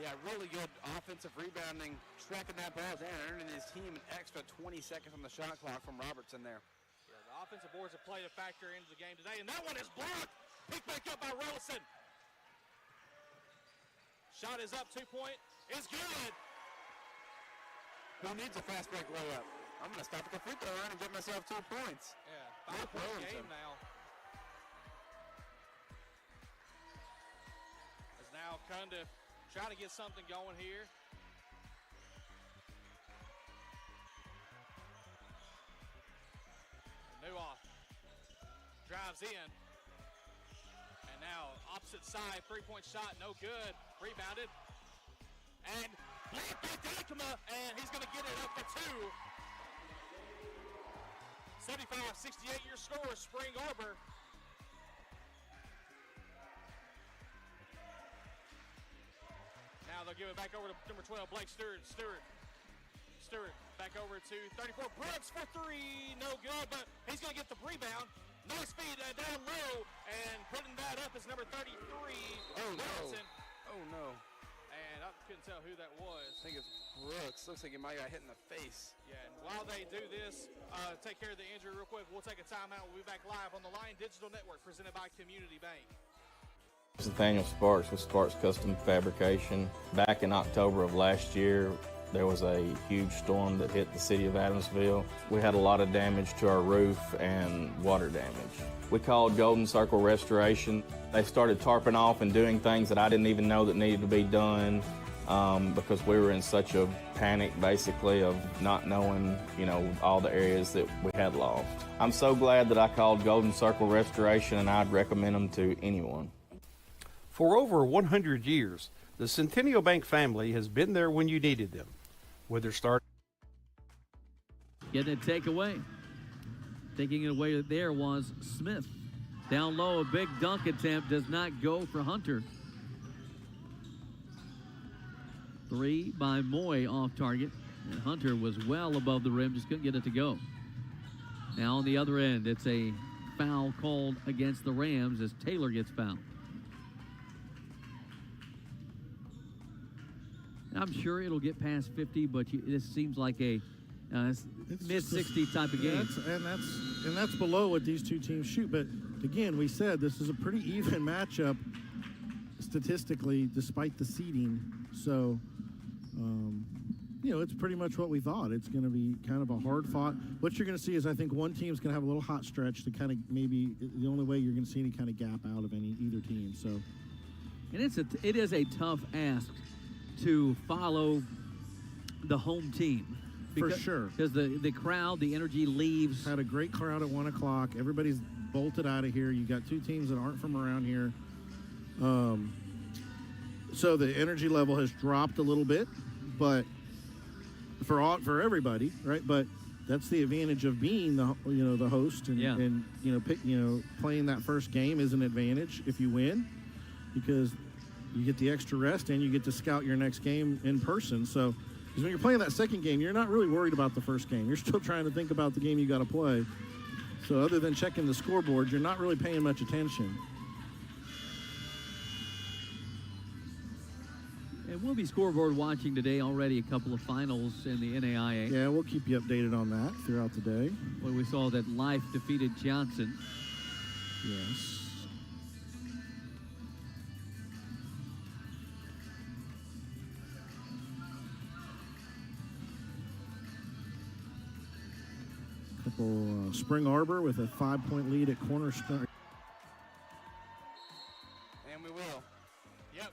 Yeah, really good offensive rebounding, tracking that ball down, earning his team an extra 20 seconds on the shot clock from Robertson there. Yeah, the offensive boards have played a factor into the game today, and that one is blocked. Picked back up by Robertson. Shot is up, 2-point, is good. Who needs a fast break layup? I'm going to stop at the free throw line and get myself 2 points. Yeah, 5-point game now. As now Cundiff trying to get something going here. Newhoff drives in. And now opposite side, 3-point shot, no good. Rebounded. And blocked by Dykema, and he's going to get it up for 2. 75-68 your score, Spring Arbor. Now they'll give it back over to number 12, Blake Stewart. Stewart back over to 34. Brooks for 3, no good, but he's going to get the rebound. Nice feed down low, and putting that up is number 33. Oh, no. Robertson. Oh, no. And couldn't tell who that was. I think it's Brooks. Looks like he might have got hit in the face. Yeah, and while they do this, take care of the injury real quick. We'll take a timeout. We'll be back live on the Lion Digital Network presented by Community Bank. This is Nathaniel Sparks with Sparks Custom Fabrication. Back in October of last year, there was a huge storm that hit the city of Adamsville. We had a lot of damage to our roof and water damage. We called Golden Circle Restoration. They started tarping off and doing things that I didn't even know that needed to be done because we were in such a panic, basically, of not knowing, all the areas that we had lost. I'm so glad that I called Golden Circle Restoration, and I'd recommend them to anyone. For over 100 years, the Centennial Bank family has been there when you needed them. Whether starting Getting a takeaway. Taking it away there was Smith. Down low, a big dunk attempt does not go for Hunter. 3 by Moy off target. And Hunter was well above the rim, just couldn't get it to go. Now on the other end, it's a foul called against the Rams as Taylor gets fouled. I'm sure it'll get past 50, but this seems like a mid-60 type of game. And that's below what these two teams shoot. But again, we said this is a pretty even matchup statistically, despite the seeding. So, it's pretty much what we thought. It's going to be kind of a hard fought. What you're going to see is I think one team's going to have a little hot stretch to kind of maybe the only way you're going to see any kind of gap out of either team. So, and it is a tough ask to follow the home team. For sure. Because the crowd, the energy leaves. Had a great crowd at 1 o'clock. Everybody's bolted out of here. You got two teams that aren't from around here. So the energy level has dropped a little bit, but for everybody, right? But that's the advantage of being the host and playing that first game is an advantage if you win, because you get the extra rest and you get to scout your next game in person. So, because when you're playing that second game, you're not really worried about the first game. You're still trying to think about the game you got to play. So other than checking the scoreboard, you're not really paying much attention. And we'll be scoreboard watching today. Already a couple of finals in the NAIA. Yeah, we'll keep you updated on that throughout the day. When we saw that Life defeated Johnson. Yes. Spring Arbor with a 5-point lead at Cornerstone. And we will. Yep.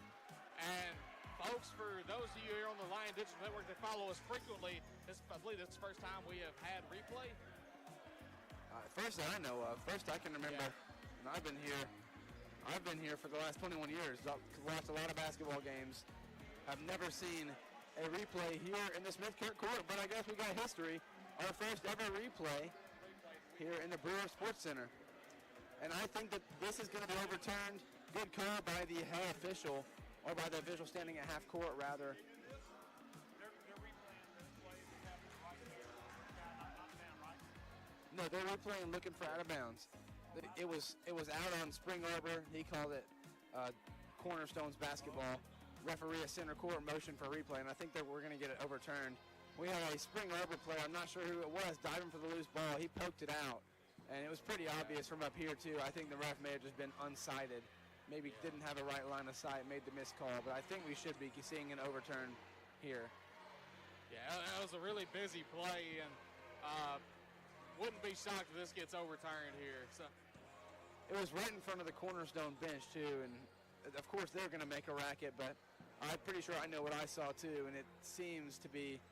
And folks, for those of you here on the Lion Digital Network that follow us frequently, I believe this is the first time we have had replay. First that I know of. First I can remember, and I've been here for the last 21 years. Watched a lot of basketball games. I've never seen a replay here in the Smith-Kirk court, but I guess we got history. Our first ever replay here in the Brewer Sports Center. And I think that this is going to be overturned. Good call by the head official, or by the official standing at half court, rather. No, they're replaying looking for out of bounds. It was out on Spring Arbor. He called it Cornerstone's basketball. Referee a center court motion for replay, and I think that we're going to get it overturned. We had a Spring Arbor player, I'm not sure who it was, diving for the loose ball. He poked it out, and it was pretty obvious from up here, too. I think the ref may have just been unsighted. Maybe didn't have a right line of sight, made the missed call, but I think we should be seeing an overturn here. Yeah, that was a really busy play, and wouldn't be shocked if this gets overturned here. So it was right in front of the Cornerstone bench, too, and of course they're going to make a racket, but I'm pretty sure I know what I saw, too, and it seems to be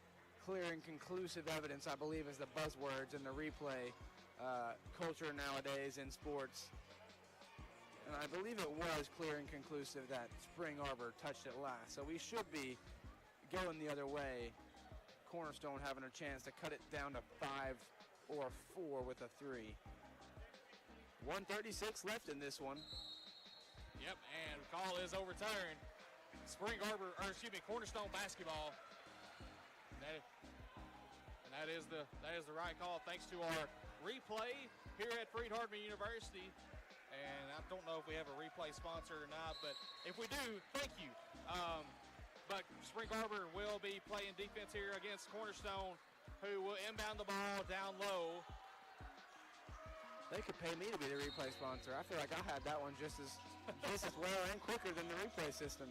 clear and conclusive evidence, I believe, is the buzzwords in the replay culture nowadays in sports. And I believe it was clear and conclusive that Spring Arbor touched it last. So we should be going the other way. Cornerstone having a chance to cut it down to 5 or 4 with a 3. 1:36 left in this one. Yep, and call is overturned. Cornerstone basketball. And that is the right call, thanks to our replay here at Freed-Hardeman University. And I don't know if we have a replay sponsor or not, but if we do, thank you. but Spring Arbor will be playing defense here against Cornerstone, who will inbound the ball down low. They could pay me to be the replay sponsor. I feel like I had that one just as well and quicker than the replay system.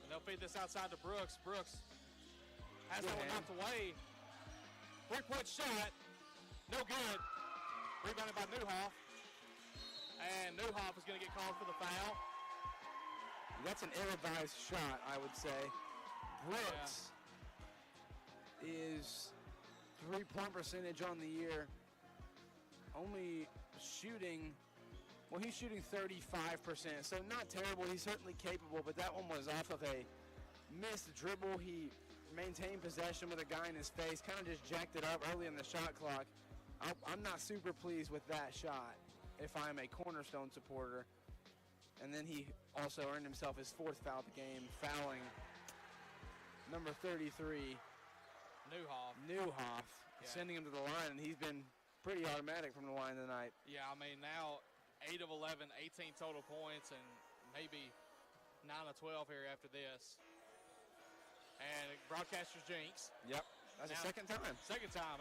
And they'll feed this outside to Brooks. Brooks has that one knocked away. 3-point shot, no good. Rebounded by Newhoff. And Newhoff is going to get called for the foul. That's an ill-advised shot, I would say. Brooks is 3-point percentage on the year. Only shooting, well, he's shooting 35%, so not terrible. He's certainly capable, but that one was off of a missed dribble. He maintained possession with a guy in his face, kind of just jacked it up early in the shot clock. I'm not super pleased with that shot if I'm a Cornerstone supporter. And then he also earned himself his 4th foul of the game, fouling number 33, Newhoff, sending him to the line, and he's been pretty automatic from the line tonight. Yeah, I mean, now 8 of 11, 18 total points, and maybe 9 of 12 here after this. And broadcaster's jinx. Yep, that's the second time. Second time.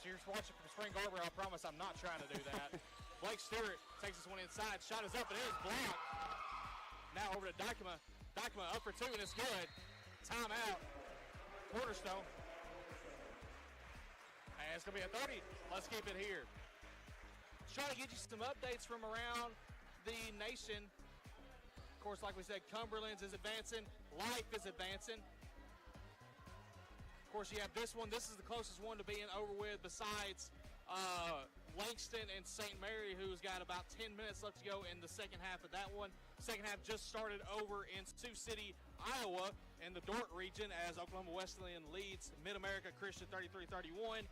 You're watching from Spring Arbor. I promise I'm not trying to do that. Blake Stewart takes this one inside. Shot is up, and it is blocked. Now over to Dykema. Dykema up for 2, and it's good. Timeout. Cornerstone. And it's going to be a 30. Let's keep it here. Trying to get you some updates from around the nation. Of course, like we said, Cumberland's is advancing. Life is advancing. Of course, you have this one. This is the closest one to being over with besides Langston and St. Mary, who's got about 10 minutes left to go in the second half of that one. Second half just started over in Sioux City, Iowa, in the Dort region as Oklahoma Wesleyan leads Mid-America Christian 33-31.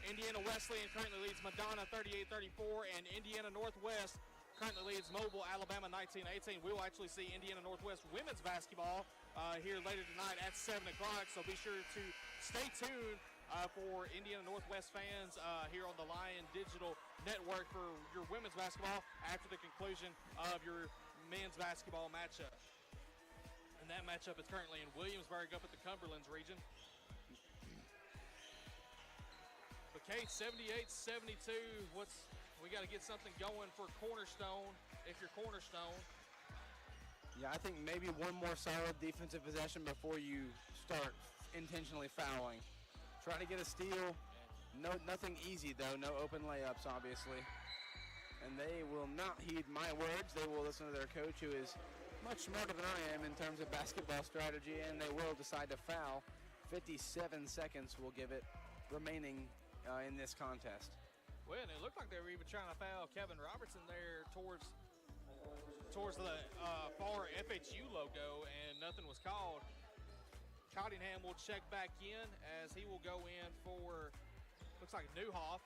Indiana Wesleyan currently leads Madonna 38-34, and Indiana Northwest currently leads Mobile, Alabama 19-18. We will actually see Indiana Northwest women's basketball here later tonight at 7 o'clock, so be sure to stay tuned for Indiana Northwest fans here on the Lion Digital Network for your women's basketball after the conclusion of your men's basketball matchup. And that matchup is currently in Williamsburg up at the Cumberlands region. But Kate, 78-72, we got to get something going for Cornerstone if you're Cornerstone. Yeah, I think maybe one more solid defensive possession before you start intentionally fouling. Try to get a steal. Nothing easy, though. No open layups, obviously. And they will not heed my words. They will listen to their coach, who is much smarter than I am in terms of basketball strategy, and they will decide to foul. 57 seconds will give it remaining in this contest. Well, and it looked like they were even trying to foul Kevin Robertson there towards the far FHU logo, and nothing was called. Cottingham will check back in as he will go in for, looks like Newhoff.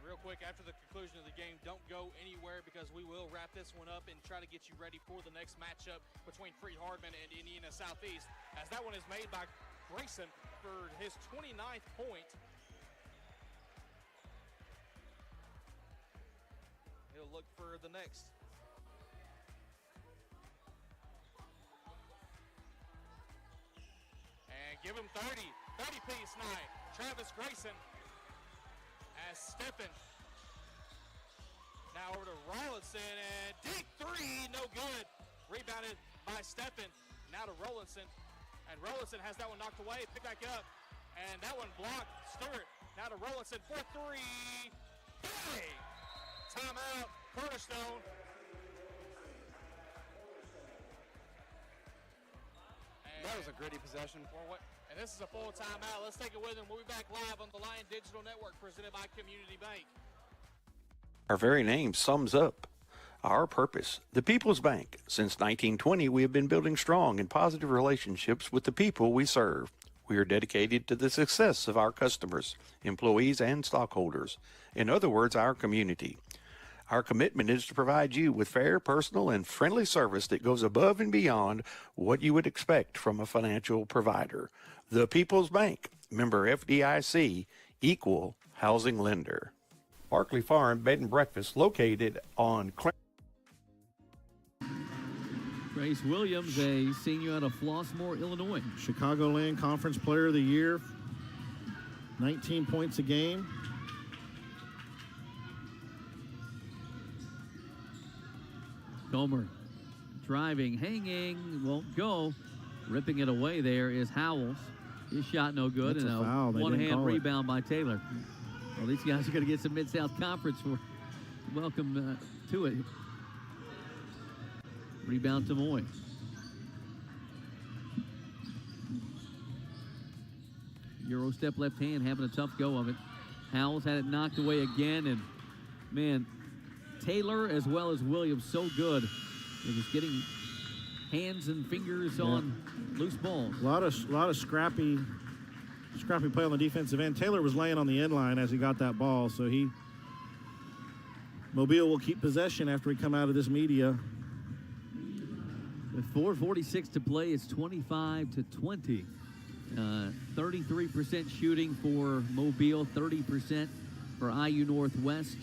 Real quick, after the conclusion of the game, don't go anywhere because we will wrap this one up and try to get you ready for the next matchup between Freed-Hardman and Indiana Southeast, as that one is made by Grayson for his 29th point. He'll look for the next. And give him 30-piece night. Travis Grayson as Steppen. Now over to Rollinson, and deep three, no good. Rebounded by Steppen. Now to Rollinson, and Rollinson has that one knocked away. Pick back up, and that one blocked. Stewart now to Rollinson for 3. Bang! Timeout, Cornerstone. That was a gritty possession. And this is a full timeout. Let's take it with him. We'll be back live on the Lion Digital Network presented by Community Bank. Our very name sums up our purpose, the People's Bank. Since 1920, we have been building strong and positive relationships with the people we serve. We are dedicated to the success of our customers, employees, and stockholders. In other words, our community. Our commitment is to provide you with fair, personal, and friendly service that goes above and beyond what you would expect from a financial provider. The People's Bank, member FDIC, equal housing lender. Barkley Farm Bed and Breakfast, located on Grace Williams, a senior out of Flossmoor, Illinois. Chicagoland Conference Player of the Year, 19 points a game. Comer driving, hanging, won't go. Ripping it away there is Howells. His shot no good. That's and a foul. They one-hand didn't call it. rebound by Taylor. Well, these guys are going to get some Mid-South Conference welcome to it. Rebound to Moy. Euro step left hand, having a tough go of it. Howells had it knocked away again, and man, Taylor as well as Williams so good. They're just getting hands and fingers on loose balls. A lot of scrappy play on the defensive end. Taylor was laying on the end line as he got that ball, so Mobile will keep possession after we come out of this media. With 4:46 to play, it's 25-20. 33% shooting for Mobile, 30% for IU Northwest.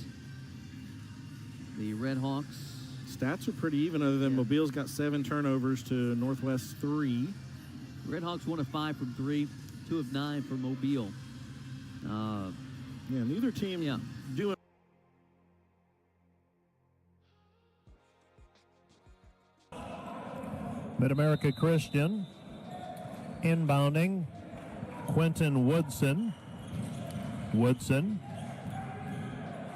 The Red Hawks. Stats are pretty even, other than Mobile's got 7 turnovers to Northwest 3. Red Hawks 1 of 5 from 3, 2 of 9 for Mobile. Neither team doing. Mid-America Christian inbounding. Quentin Woodson. Woodson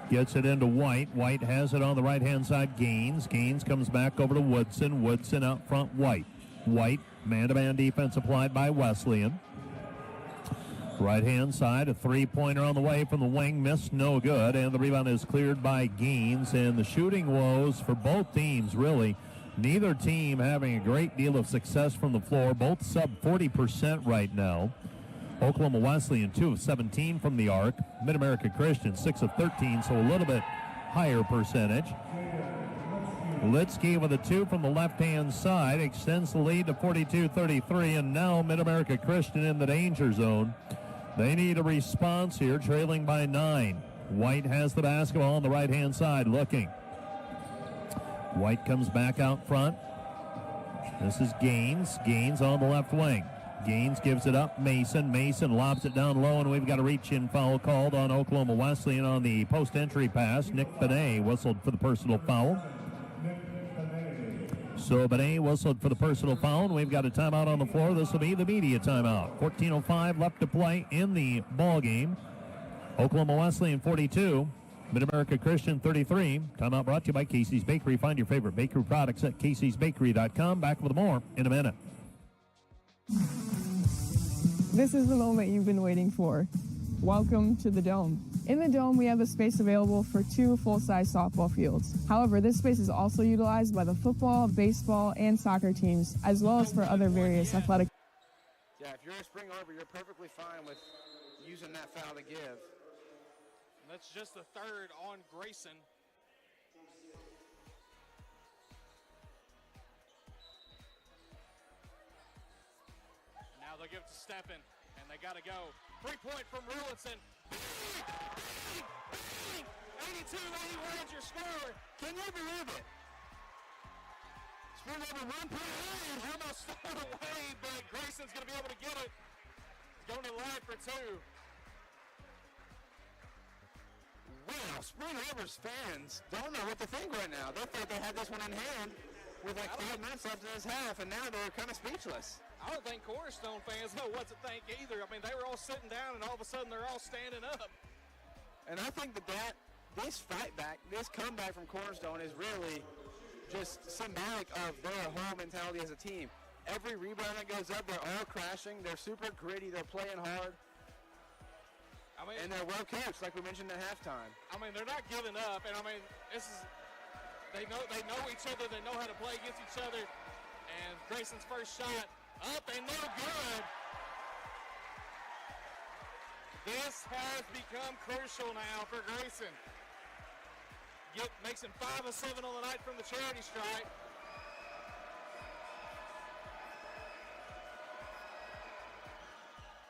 gets it into White. White has it on the right-hand side. Gaines. Gaines comes back over to Woodson. Woodson out front. White. White, man-to-man defense applied by Wesleyan. Right-hand side, a three-pointer on the way from the wing. Missed, no good. And the rebound is cleared by Gaines. And the shooting woes for both teams, really. Neither team having a great deal of success from the floor. Both sub 40% right now. Oklahoma Wesleyan 2 of 17 from the arc. Mid-America Christian 6 of 13, so a little bit higher percentage. Litsky with a 2 from the left-hand side extends the lead to 42-33, and now Mid-America Christian in the danger zone. They need a response here, trailing by 9. White has the basketball on the right-hand side, looking. White comes back out front. This is Gaines. Gaines on the left wing. Gaines gives it up. Mason. Mason lobs it down low, and we've got a reach-in foul called on Oklahoma Wesleyan on the post-entry pass. Nick Benet whistled for the personal foul. So Benet whistled for the personal foul, and we've got a timeout on the floor. This will be the media timeout. 14:05 left to play in the ball game. Oklahoma Wesleyan 42. Mid-America Christian 33. Timeout brought to you by Casey's Bakery. Find your favorite bakery products at caseysbakery.com. Back with more in a minute. This is the moment you've been waiting for. Welcome to the Dome. In the Dome, we have a space available for 2 full-size softball fields. However, this space is also utilized by the football, baseball, and soccer teams, as well as for other various athletic. Yeah, if you're a Spring Arbor, you're perfectly fine with using that foul to give. That's just the third on Grayson. Now they'll give it to Steppen, and they got to go. 3-point from Rulinson. 82-81 your score. Can you believe it? Spring Arbor 1 point lead. Almost stole away, but Grayson's going to be able to get it. He's going to the line for 2. Wow, Spring Arbor's fans don't know what to think right now. They thought they had this one in hand with like 5 minutes left in this half, and now they're kind of speechless. I don't think Cornerstone fans know what to think either. I mean, they were all sitting down, and all of a sudden they're all standing up. And I think that this fight back, this comeback from Cornerstone is really just symbolic of their whole mentality as a team. Every rebound that goes up, they're all crashing. They're super gritty. They're playing hard. And they're well coached, like we mentioned at halftime. I mean, they're not giving up, and I mean, they know each other, they know how to play against each other. And Grayson's first shot up and no good. This has become crucial now for Grayson. Makes him 5 of 7 on the night from the charity stripe.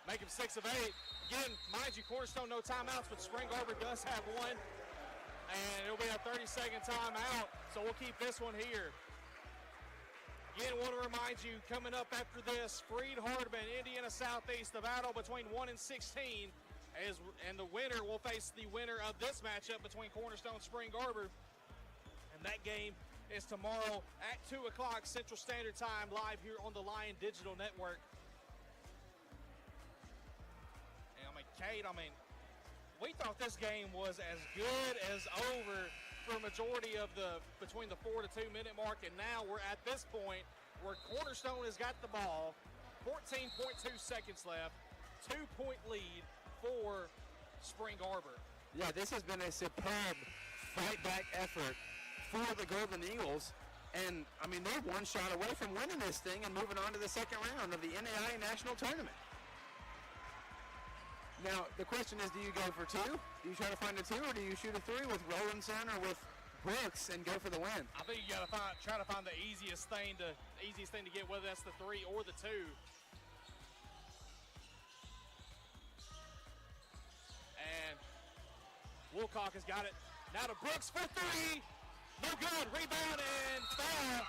Make him 6 of 8. Again, mind you, Cornerstone no timeouts, but Spring Arbor does have one. and it'll be a 30-second timeout, so we'll keep this one here. Again, want to remind you, coming up after this, Freed-Hardman, Indiana Southeast, the battle between 1 and 16, and the winner will face the winner of this matchup between Cornerstone and Spring Arbor. And that game is tomorrow at 2 o'clock Central Standard Time, live here on the Lion Digital Network. And Kate, we thought this game was as good as over for a majority of between the 4 to 2 minute mark, and now we're at this point where Cornerstone has got the ball, 14.2 seconds left, 2-point lead for Spring Arbor. Yeah, this has been a superb fight-back effort for the Golden Eagles, and they're one shot away from winning this thing and moving on to the second round of the NAIA National Tournament. Now, the question is, do you go for two? Do you try to find a two, or do you shoot a three with Rollinson or with Brooks and go for the win? I think you got to try to find the easiest thing to get, whether that's the three or the two. And Wilcock has got it. Now to Brooks for three. No good. Rebound and foul.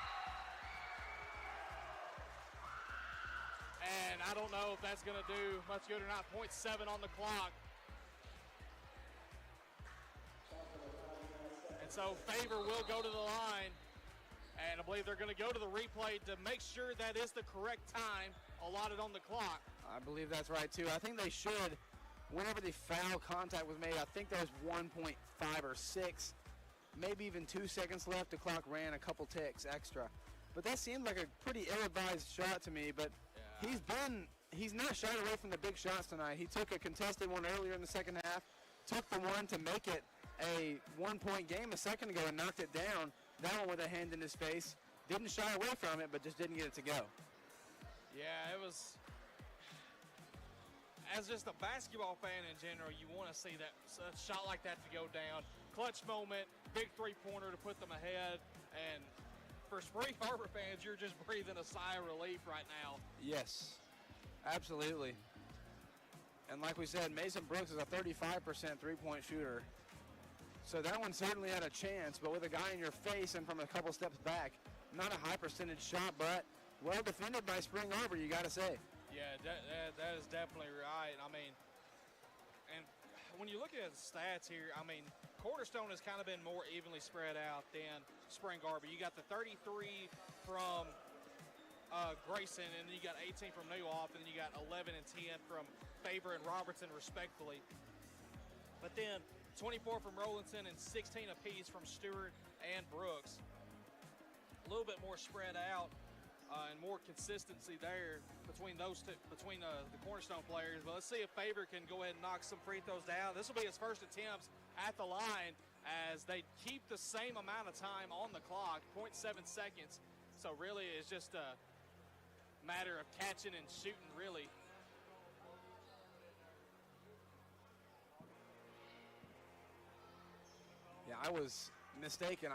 And I don't know if that's going to do much good or not. 0.7 on the clock. And so Favor will go to the line. And I believe they're going to go to the replay to make sure that is the correct time allotted on the clock. I believe that's right, too. I think they should. Whenever the foul contact was made, I think there was 1.5 or 6, maybe even 2 seconds left. The clock ran a couple ticks extra. But that seemed like a pretty ill-advised shot to me, but he's not shied away from the big shots tonight. He took a contested one earlier in the second half, took the one to make it a 1-point game a second ago and knocked it down. That one with a hand in his face. Didn't shy away from it, but just didn't get it to go. Yeah, it was... As just a basketball fan in general, you want to see a shot like that to go down. Clutch moment, big three-pointer to put them ahead. And for Spring Arbor fans, you're just breathing a sigh of relief right now. Yes, absolutely. And like we said, Mason Brooks is a 35% three-point shooter. So that one certainly had a chance, but with a guy in your face and from a couple steps back, not a high percentage shot, but well defended by Spring Arbor, you got to say. Yeah, that is definitely right. And when you look at the stats here, Cornerstone has kind of been more evenly spread out than Spring Arbor. You got the 33 from Grayson, and then you got 18 from Neuhoff, and then you got 11 and 10 from Favor and Robertson, respectfully. But then 24 from Rollinson and 16 apiece from Stewart and Brooks. A little bit more spread out. And more consistency there between those two, between the Cornerstone players. But let's see if Favor can go ahead and knock some free throws down. This will be his first attempts at the line as they keep the same amount of time on the clock, 0.7 seconds. So really it's just a matter of catching and shooting, really. Yeah, I was mistaken.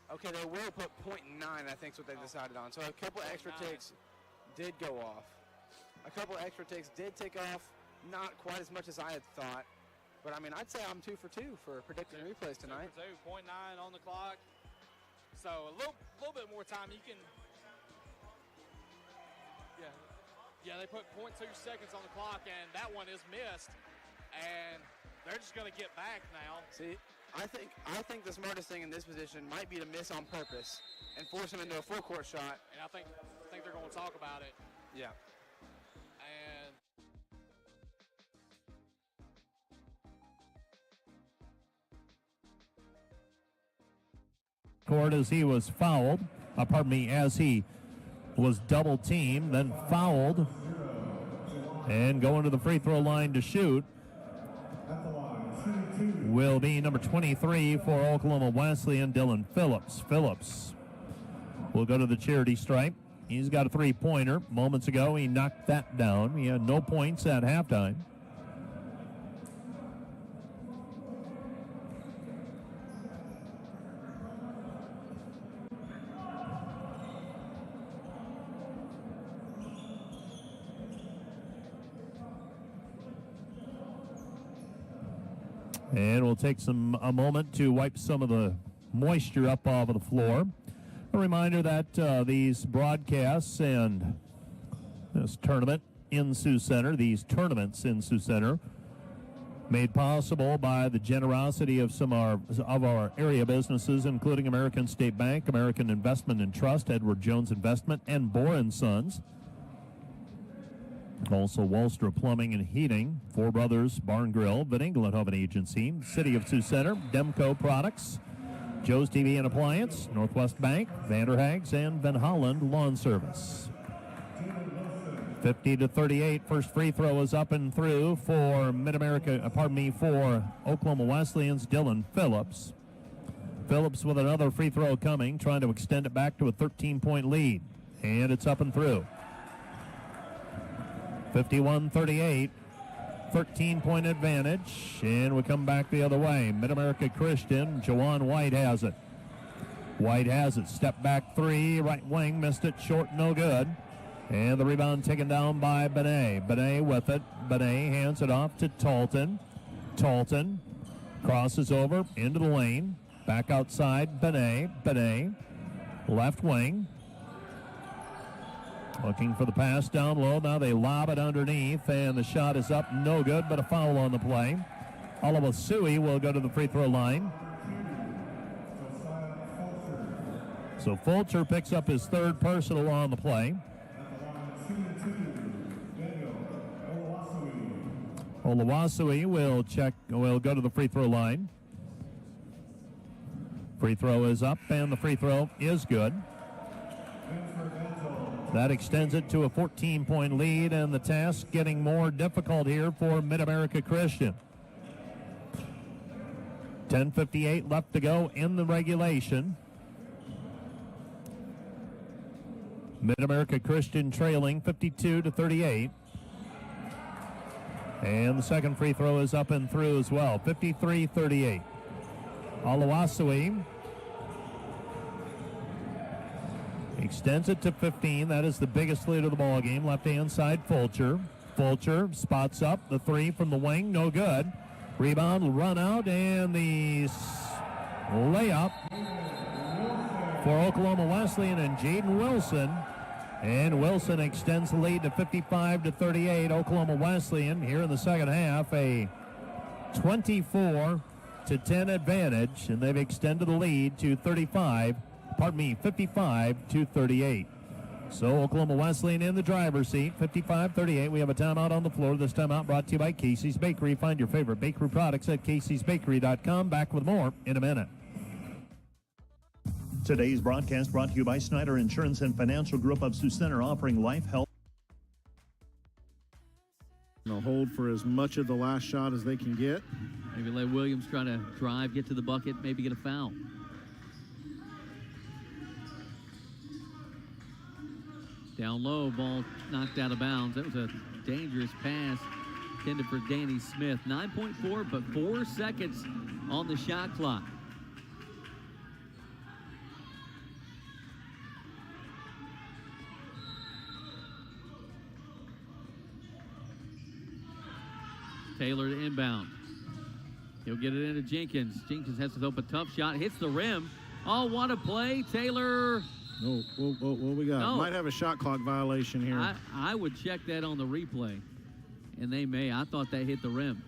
Okay, they will put 0.9, I think is what they decided on. So a couple extra ticks did go off. A couple extra ticks did take off, not quite as much as I had thought. But, I'd say I'm 2 for 2 for predicting replays tonight. 2 for 2, 0.9 on the clock. So a little bit more time. You can, yeah, they put 0.2 seconds on the clock, and that one is missed. And they're just going to get back now. See, I think the smartest thing in this position might be to miss on purpose and force him into a full court shot. And I think they're going to talk about it. Yeah. And court as he was fouled. As he was double teamed, then fouled, and going to the free throw line to shoot will be number 23 for Oklahoma Wesleyan, Dylan Phillips. Phillips will go to the charity stripe. He's got a three-pointer. Moments ago, he knocked that down. He had no points at halftime. And we'll take a moment to wipe some of the moisture up off of the floor. A reminder that these broadcasts and this tournament in Sioux Center, these tournaments in Sioux Center, made possible by the generosity of some of our area businesses, including American State Bank, American Investment and Trust, Edward Jones Investment, and Boren Sons. Also, Wallstra Plumbing and Heating, Four Brothers Barn Grill, Van Engelenhoven Agency, City of Sioux Center, Demco Products, Joe's TV and Appliance, Northwest Bank, Vanderhags, and Van Holland Lawn Service. 50-38, first free throw is up and through for for Oklahoma Wesleyan's Dylan Phillips. Phillips with another free throw coming, trying to extend it back to a 13-point lead. And it's up and through. 51-38, 13-point advantage, and we come back the other way. Mid-America Christian, Jawan White has it. White has it, step back three, right wing, missed it, short, no good. And the rebound taken down by Benet. Benet with it. Benet hands it off to Talton. Talton crosses over into the lane. Back outside, Benet. Benet, left wing. Looking for the pass down low. Now they lob it underneath, and the shot is up. No good, but a foul on the play. Olawasui will go to the free throw line. So Fulcher picks up his third personal on the play. Olawasui will go to the free throw line. Free throw is up, and the free throw is good. That extends it to a 14-point lead, and the task getting more difficult here for Mid-America Christian. 10:58 left to go in the regulation. Mid-America Christian trailing 52-38. And the second free throw is up and through as well. 53-38. Olawasui extends it to 15. That is the biggest lead of the ball game. Left-hand side, Fulcher. Fulcher spots up the three from the wing. No good. Rebound, run out, and the layup for Oklahoma Wesleyan and Jaden Wilson. And Wilson extends the lead to 55-38. Oklahoma Wesleyan here in the second half, a 24-10 advantage, and they've extended the lead to 55-38. So Oklahoma Wesleyan in the driver's seat, 55-38. We have a timeout on the floor. This timeout brought to you by Casey's Bakery. Find your favorite bakery products at caseysbakery.com. Back with more in a minute. Today's broadcast brought to you by Snyder Insurance and Financial Group of Sioux Center, offering life, health. They'll hold for as much of the last shot as they can get. Maybe let Williams try to drive, get to the bucket, maybe get a foul. Down low, ball knocked out of bounds. That was a dangerous pass intended for Danny Smith. 9.4, but 4 seconds on the shot clock. Taylor to inbound. He'll get it into Jenkins. Jenkins has to throw up a tough shot. Hits the rim. Oh, what a play. Taylor. Oh, what we got? No. Might have a shot clock violation here. I would check that on the replay. And they may. I thought that hit the rim.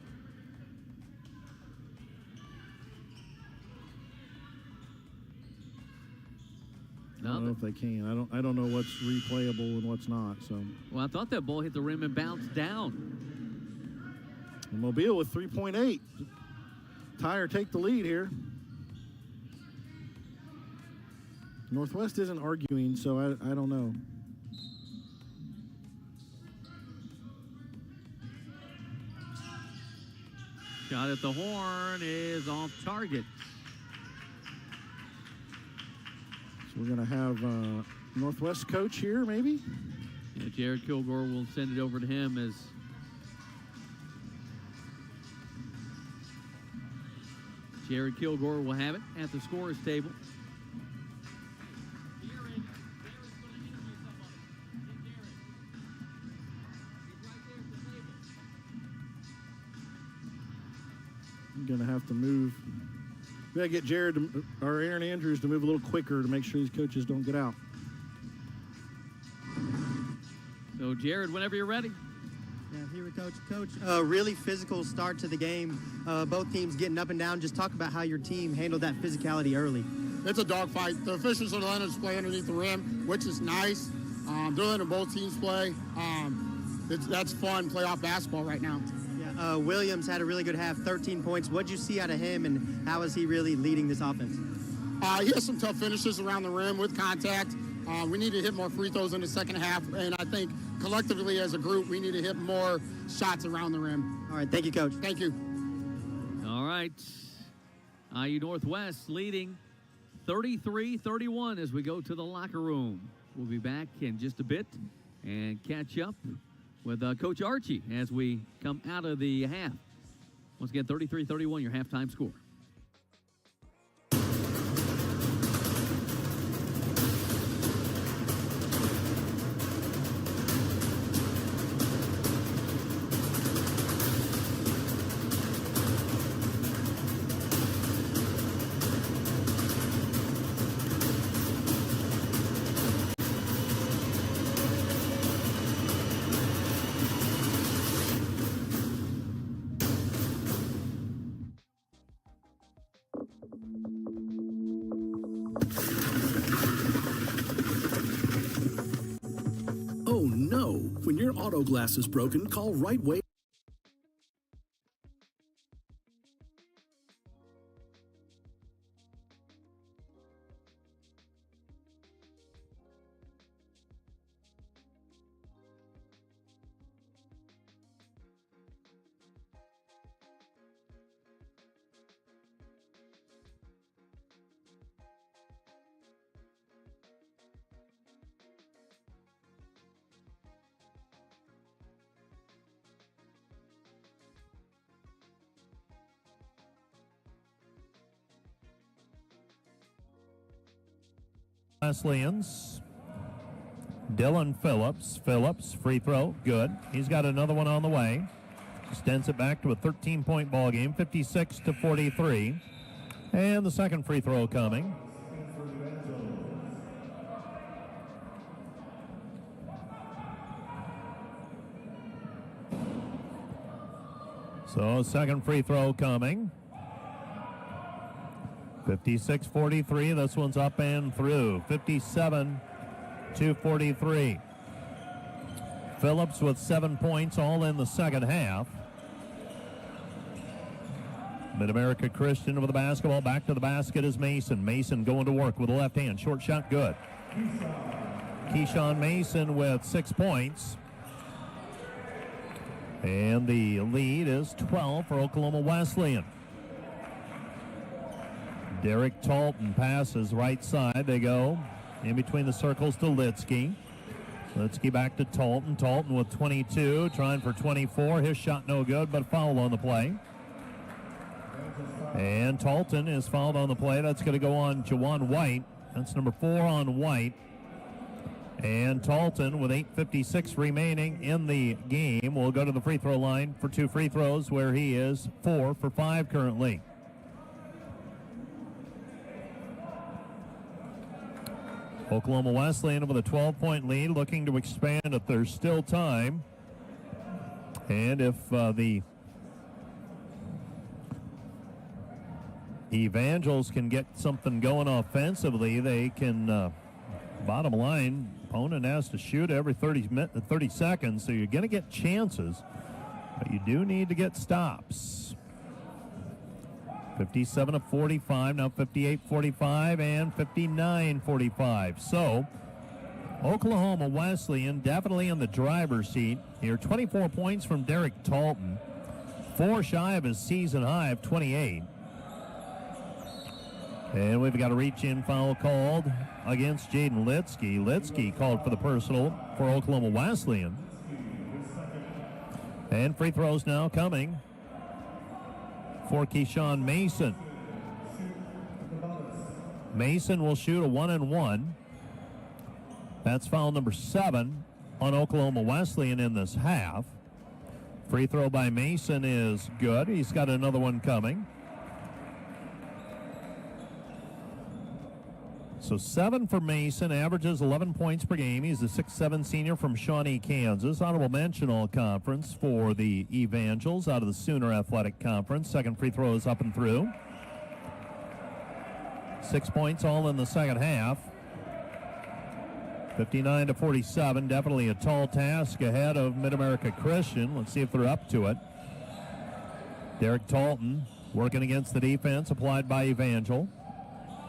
I don't know if they can. I don't know what's replayable and what's not. So. Well, I thought that ball hit the rim and bounced down. And Mobile with 3.8. Tie or take the lead here. Northwest isn't arguing, so I don't know. Shot at the horn is off target. So we're going to have Northwest coach here, maybe? Yeah, Jared Kilgore will send it over to him as Jared Kilgore will have it at the scorer's table. I'm going to have to move. We got to get Jared or Aaron Andrews to move a little quicker to make sure these coaches don't get out. So, Jared, whenever you're ready. Yeah, here we coach. Coach, really physical start to the game. Both teams getting up and down. Just talk about how your team handled that physicality early. It's a dogfight. The officials are letting us play underneath the rim, which is nice. They're letting both teams play. That's fun, playoff basketball right now. Yeah, Williams had a really good half, 13 points. What'd you see out of him, and how is he really leading this offense? He has some tough finishes around the rim with contact. We need to hit more free throws in the second half, and I think collectively as a group, we need to hit more shots around the rim. All right, thank you, Coach. Thank you. All right. IU Northwest leading 33-31 as we go to the locker room. We'll be back in just a bit and catch up with Coach Archie as we come out of the half. Once again, 33-31, your halftime score. Oh no! When your auto glass is broken, call Right Way. Wesleyans. Dylan Phillips. Phillips, free throw, good. He's got another one on the way. Extends it back to a 13-point ball game, 56-43. And the second free throw coming. So second free throw coming. 56-43. This one's up and through. 57-43. Phillips with 7 points, all in the second half. Mid-America Christian with the basketball. Back to the basket is Mason. Mason going to work with the left hand. Short shot, good. Keyshawn Mason with 6 points. And the lead is 12 for Oklahoma Wesleyan. Derek Talton passes right side. They go in between the circles to Litsky. Litsky back to Talton. Talton with 22, trying for 24. His shot no good, but foul on the play. And Talton is fouled on the play. That's going to go on Jawan White. That's number 4 on White. And Talton, with 8:56 remaining in the game, will go to the free throw line for 2 free throws, where he is 4 for 5 currently. Oklahoma Wesleyan with a 12-point lead, looking to expand if there's still time. And if the Evangels can get something going offensively, they can, bottom line, opponent has to shoot every 30 seconds, so you're going to get chances, but you do need to get stops. 57-45, now 58-45 and 59-45. So Oklahoma Wesleyan definitely in the driver's seat here. 24 points from Derek Talton, 4 shy of his season high of 28. And we've got a reach-in foul called against Jaden Litsky. Litsky called for the personal for Oklahoma Wesleyan. And free throws now coming for Keyshawn Mason. Mason will shoot a 1-and-1. That's foul number 7 on Oklahoma Wesleyan in this half. Free throw by Mason is good. He's got another one coming. So 7 for Mason, averages 11 points per game. He's a 6'7 senior from Shawnee, Kansas. Honorable mention all conference for the Evangels out of the Sooner Athletic Conference. Second free throw is up and through. 6 points all in the second half. 59-47, definitely a tall task ahead of Mid-America Christian. Let's see if they're up to it. Derek Talton working against the defense applied by Evangel.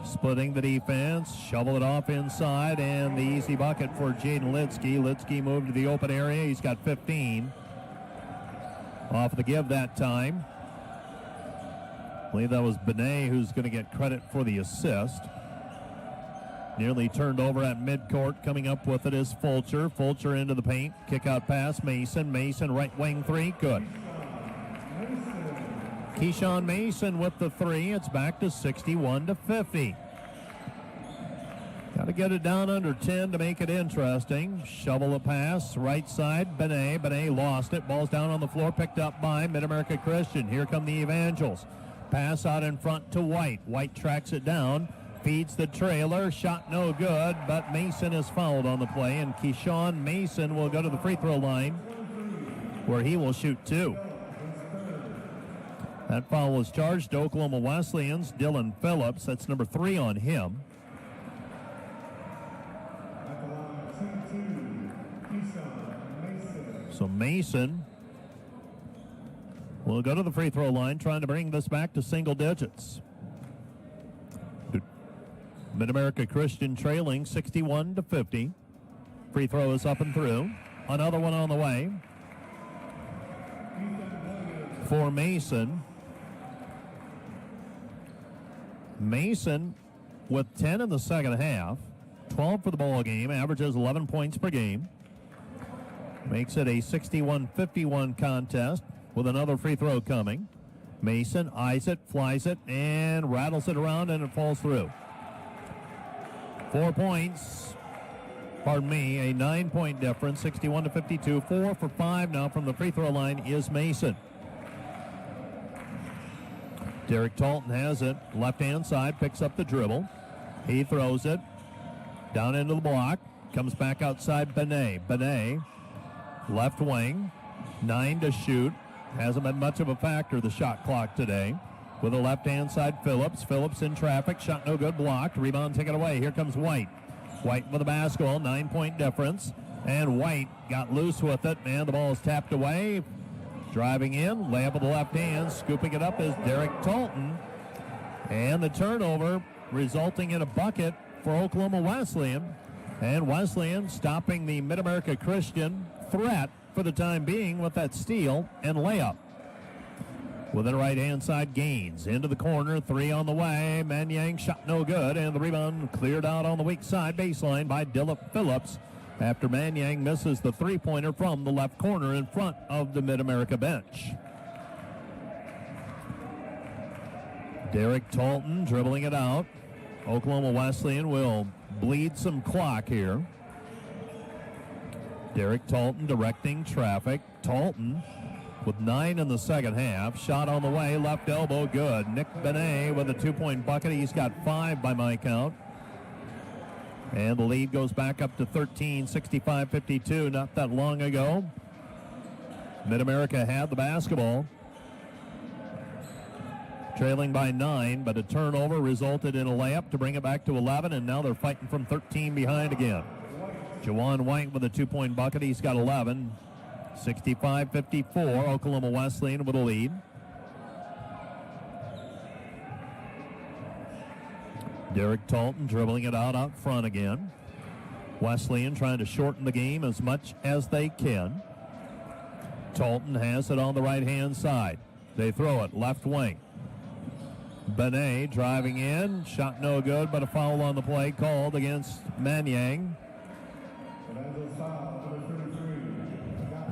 Splitting the defense, shovel it off inside, and the easy bucket for Jaden Litsky. Litsky moved to the open area. He's got 15. Off the give that time. I believe that was Benet who's going to get credit for the assist. Nearly turned over at midcourt. Coming up with it is Fulcher. Fulcher into the paint. Kick out pass, Mason. Mason right wing three. Good. Keyshawn Mason with the three. It's back to 61-50. Got to get it down under 10 to make it interesting. Shovel a pass, right side, Benet. Benet lost it. Ball's down on the floor, picked up by Mid-America Christian. Here come the Evangels. Pass out in front to White. White tracks it down, feeds the trailer. Shot no good, but Mason is fouled on the play, and Keyshawn Mason will go to the free throw line where he will shoot 2. That foul was charged to Oklahoma Wesleyan's Dylan Phillips. That's number 3 on him. So Mason will go to the free throw line, trying to bring this back to single digits. Mid-America Christian trailing 61-50. Free throw is up and through. Another one on the way for Mason. Mason with 10 in the second half, 12 for the ball game, averages 11 points per game. Makes it a 61-51 contest with another free throw coming. Mason eyes it, flies it, and rattles it around, and it falls through. 4 points, pardon me, a 9-point difference, 61-52. 4 for 5 now from the free throw line is Mason. Derek Talton has it, left-hand side, picks up the dribble. He throws it down into the block, comes back outside Benet. Benet, left wing, 9 to shoot. Hasn't been much of a factor, the shot clock today. With a left-hand side, Phillips. Phillips in traffic, shot no good, blocked. Rebound taken away. Here comes White. White with the basketball, 9-point difference. And White got loose with it, and the ball is tapped away. Driving in, layup with the left hand, scooping it up is Derek Talton. And the turnover resulting in a bucket for Oklahoma Wesleyan. And Wesleyan stopping the Mid-America Christian threat for the time being with that steal and layup. With the right-hand side, Gaines into the corner, 3 on the way. Manyang shot no good, and the rebound cleared out on the weak side baseline by Dylan Phillips after Manyang misses the three-pointer from the left corner in front of the Mid-America bench. Derek Talton dribbling it out. Oklahoma Wesleyan will bleed some clock here. Derek Talton directing traffic. Talton with 9 in the second half. Shot on the way, left elbow, good. Nick Benet with a 2-point bucket. He's got 5 by my count. And the lead goes back up to 13, 65-52, not that long ago. Mid-America had the basketball, trailing by 9, but a turnover resulted in a layup to bring it back to 11, and now they're fighting from 13 behind again. Jawan White with a 2-point bucket. He's got 11. 65-54, Oklahoma Wesleyan with a lead. Derek Talton dribbling it out front again. Wesleyan trying to shorten the game as much as they can. Talton has it on the right-hand side. They throw it left wing. Benet driving in. Shot no good, but a foul on the play called against Manyang.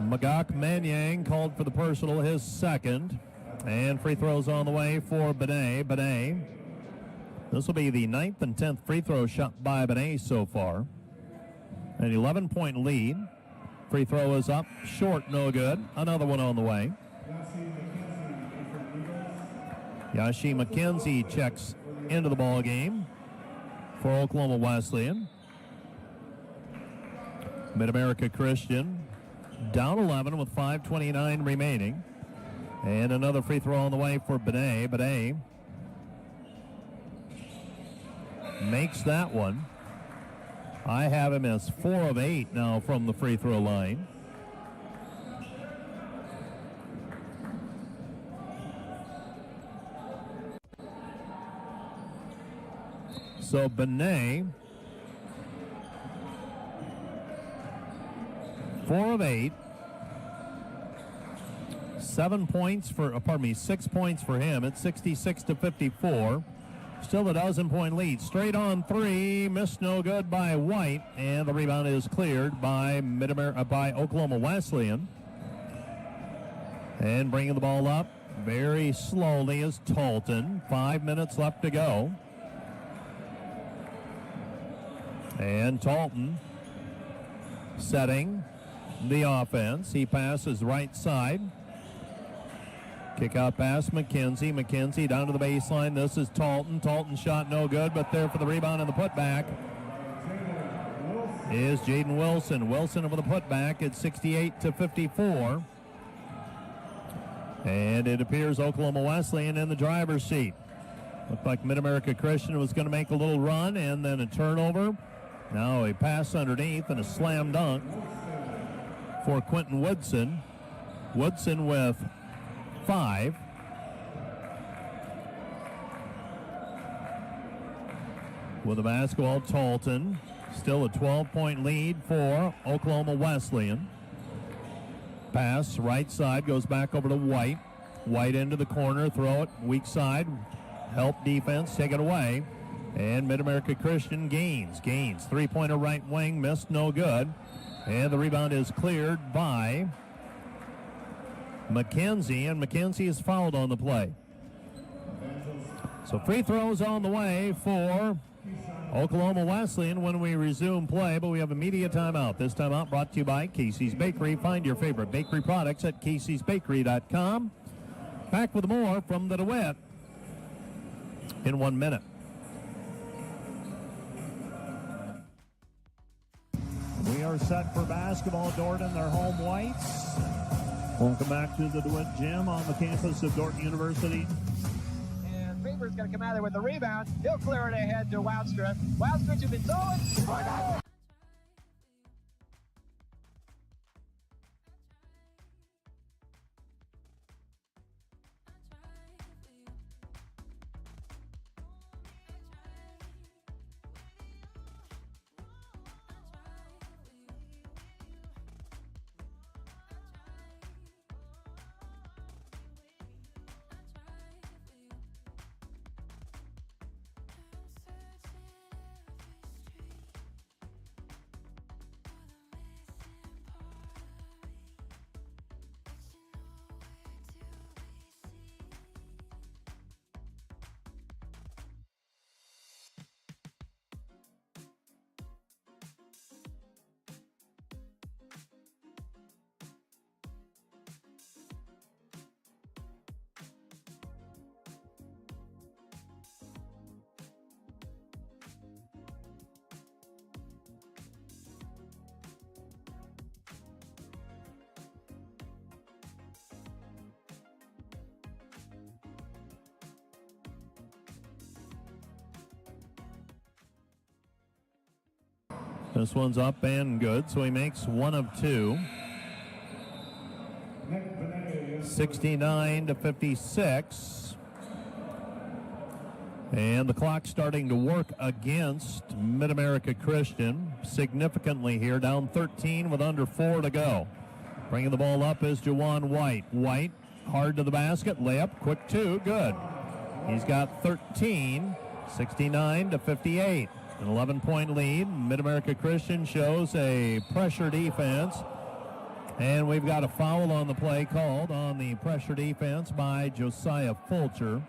Magak Manyang called for the personal, his second. And free throws on the way for Benet. Benet. This will be the 9th and 10th free throw shot by Benet so far. An 11-point lead. Free throw is up, short, no good. Another one on the way. Yashi McKenzie checks into the ball game for Oklahoma Wesleyan. Mid-America Christian down 11 with 5:29 remaining. And another free throw on the way for Benet. Benet makes that one. I have him as 4 of 8 now from the free throw line. So Benet, 4 of 8. 6 points for him. It's 66-54. Still a dozen-point lead. Straight on three. Missed, no good by White. And the rebound is cleared by by Oklahoma Wesleyan. And bringing the ball up very slowly is Talton. 5 minutes left to go. And Talton setting the offense. He passes right side. Kick out pass, McKenzie. McKenzie down to the baseline. This is Talton. Talton shot no good, but there for the rebound and the putback is Jaden Wilson. Wilson over the putback at 68-54. And it appears Oklahoma Wesleyan in the driver's seat. Looked like Mid-America Christian was going to make a little run and then a turnover. Now a pass underneath and a slam dunk for Quentin Woodson. Woodson with 5. With the basketball, Talton. Still a 12-point lead for Oklahoma Wesleyan. Pass, right side, goes back over to White. White into the corner, throw it, weak side. Help defense, take it away. And Mid-America Christian gains. Three-pointer right wing, missed, no good. And the rebound is cleared by McKenzie, and McKenzie is fouled on the play. So free throws on the way for Oklahoma Wesleyan when we resume play, but we have a media timeout. This timeout brought to you by Casey's Bakery. Find your favorite bakery products at caseysbakery.com. Back with more from the DeWitt in 1 minute. We are set for basketball. Dorton, their home whites. Welcome back to the DeWitt Gym on the campus of Dorton University. And Beaver's going to come out there with the rebound. He'll clear it ahead to Wildstrip. Wildstrip's been throwing. This one's up and good, so he makes 1 of 2. 69-56. And the clock starting to work against Mid-America Christian significantly here, down 13 with under 4 to go. Bringing the ball up is Jawan White. White, hard to the basket, layup, quick 2, good. He's got 13, 69-58. An 11-point lead. Mid-America Christian shows a pressure defense. And we've got a foul on the play called on the pressure defense by Josiah Fulcher.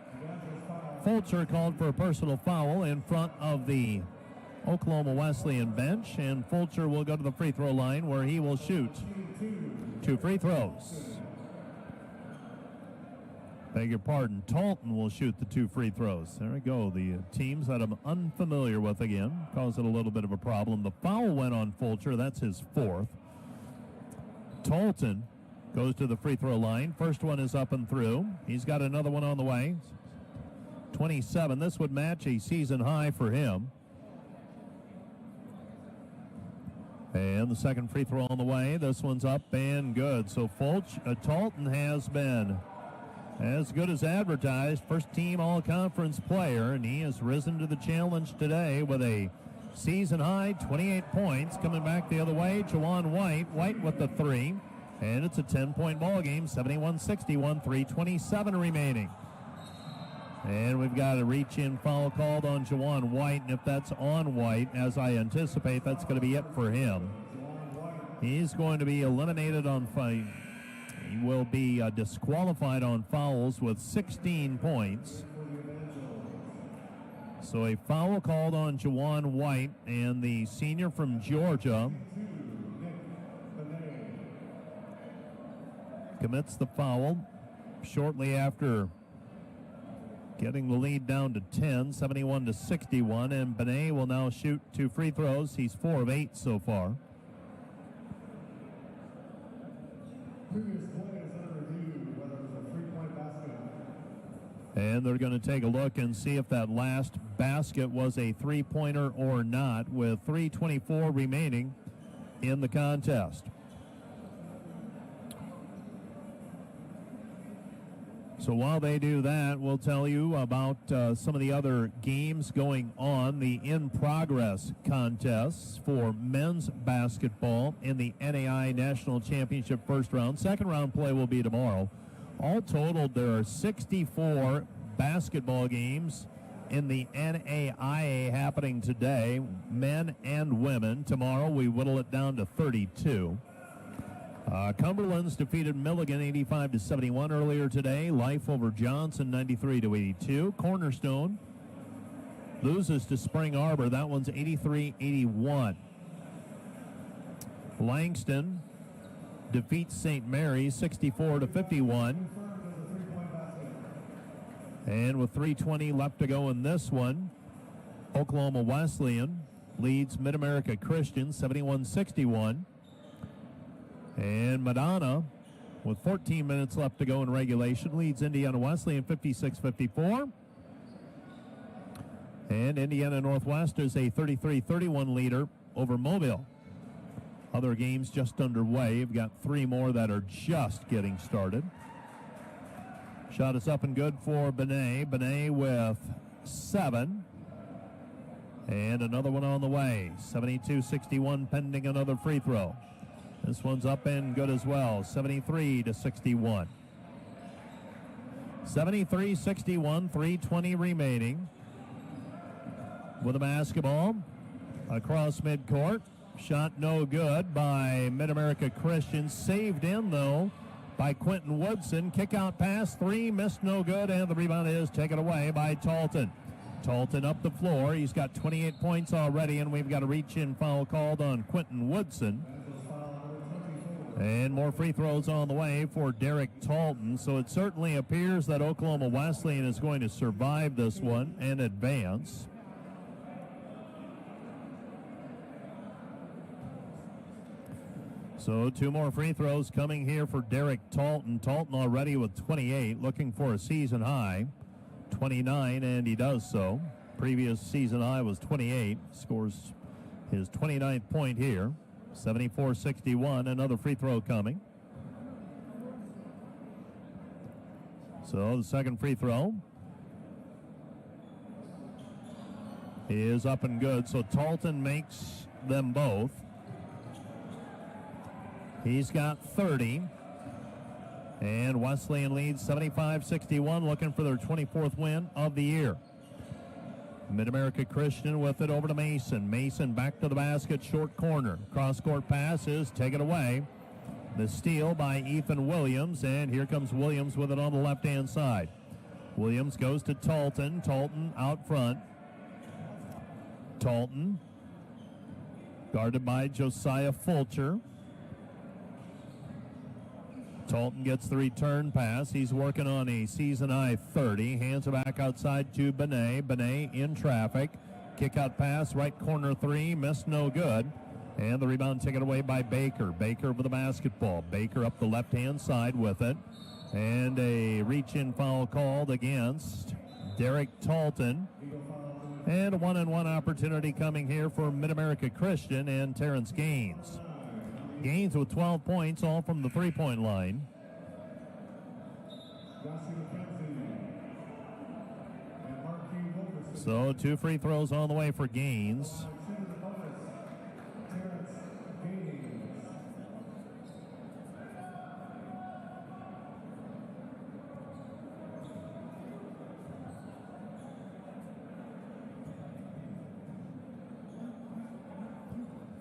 Fulcher called for a personal foul in front of the Oklahoma Wesleyan bench, and Fulcher will go to the free throw line where he will shoot 2 free throws. Beg your pardon, Talton will shoot the 2 free throws. There we go. The teams that I'm unfamiliar with again cause it a little bit of a problem. The foul went on Fulcher. That's his 4th. Talton goes to the free throw line. First one is up and through. He's got another one on the way. 27. This would match a season high for him. And the second free throw on the way. This one's up and good. So Talton has been as good as advertised. First team all-conference player, and he has risen to the challenge today with a season high 28 points. Coming back the other way, Jawan White with the 3. And it's a 10-point ball game, 71-61, 3:27 remaining. And we've got a reach-in foul called on Jawan White, and if that's on White, as I anticipate, that's going to be it for him. He's going to be eliminated on fight. He will be disqualified on fouls with 16 points. So a foul called on Jawan White, and the senior from Georgia commits the foul shortly after getting the lead down to 10, 71-61, and Benet will now shoot 2 free throws. He's 4 of 8 so far. And they're going to take a look and see if that last basket was a three-pointer or not, with 3:24 remaining in the contest. So while they do that, we'll tell you about some of the other games going on. The in-progress contests for men's basketball in the NAIA National Championship first round. Second round play will be tomorrow. All totaled, there are 64 basketball games in the NAIA happening today, men and women. Tomorrow we whittle it down to 32. Cumberland's defeated Milligan 85-71 earlier today. Life over Johnson 93-82. Cornerstone loses to Spring Arbor. That one's 83-81. Langston defeats St. Mary's 64-51. And with 3:20 left to go in this one, Oklahoma Wesleyan leads Mid-America Christian 71-61. And Madonna, with 14 minutes left to go in regulation, leads Indiana Wesleyan 56-54. And Indiana Northwest is a 33-31 leader over Mobile. Other games just underway. You've got 3 more that are just getting started. Shot is up and good for Benet. Benet with 7. And another one on the way. 72-61 pending another free throw. This one's up and good as well. 73-61. 73-61, 3:20 remaining. With a basketball across midcourt. Shot no good by Mid-America Christian. Saved in, though, by Quentin Woodson. Kick out pass, 3, missed no good, and the rebound is taken away by Talton. Talton up the floor. He's got 28 points already, and we've got a reach-in foul called on Quentin Woodson. And more free throws on the way for Derek Talton. So it certainly appears that Oklahoma Wesleyan is going to survive this one and advance. So 2 more free throws coming here for Derek Talton. Talton already with 28, looking for a season high. 29, and he does so. Previous season high was 28. Scores his 29th point here. 74-61, another free throw coming. So the second free throw is up and good. So Talton makes them both. He's got 30. And Wesleyan leads 75-61, looking for their 24th win of the year. Mid-America Christian with it over to Mason. Mason back to the basket, short corner. Cross-court pass is taken away. The steal by Ethan Williams, and here comes Williams with it on the left-hand side. Williams goes to Talton. Talton out front. Talton Guarded by Josiah Fulcher. Talton gets the return pass. He's working on a season-high 30. Hands it back outside to Benet. Benet in traffic. Kick-out pass, right corner three. Missed, no good. And the rebound taken away by Baker. Baker with the basketball. Baker up the left-hand side with it. And a reach-in foul called against Derek Talton. And a one-on-one opportunity coming here for Mid-America Christian and Terrence Gaines. Gaines with 12 points, all from the three-point line. So 2 free throws on the way for Gaines.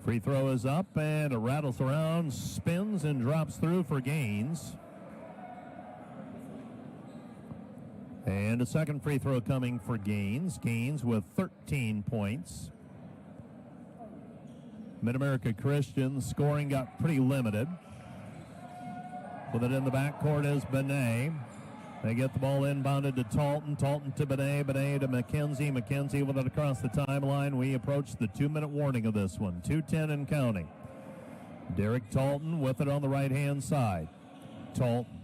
Free throw is up, and it rattles around, spins, and drops through for Gaines. And a second free throw coming for Gaines. Gaines with 13 points. Mid-America Christian scoring got pretty limited. With it in the backcourt is Benet. They get the ball inbounded to Talton. Talton to Benet. Benet to McKenzie. McKenzie with it across the timeline. We approach the 2-minute warning of this one. 2:10 and counting. Derek Talton with it on the right-hand side. Talton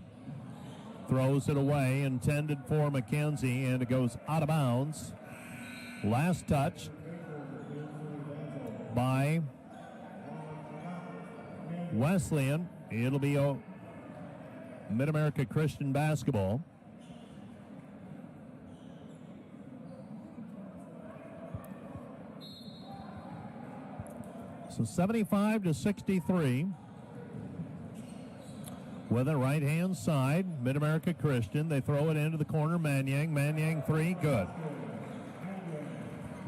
throws it away, intended for McKenzie, and it goes out of bounds. Last touch by Wesleyan. It'll be Mid-America Christian basketball. So 75-63. With a right-hand side, Mid-America Christian. They throw it into the corner. Manyang. Manyang three, good.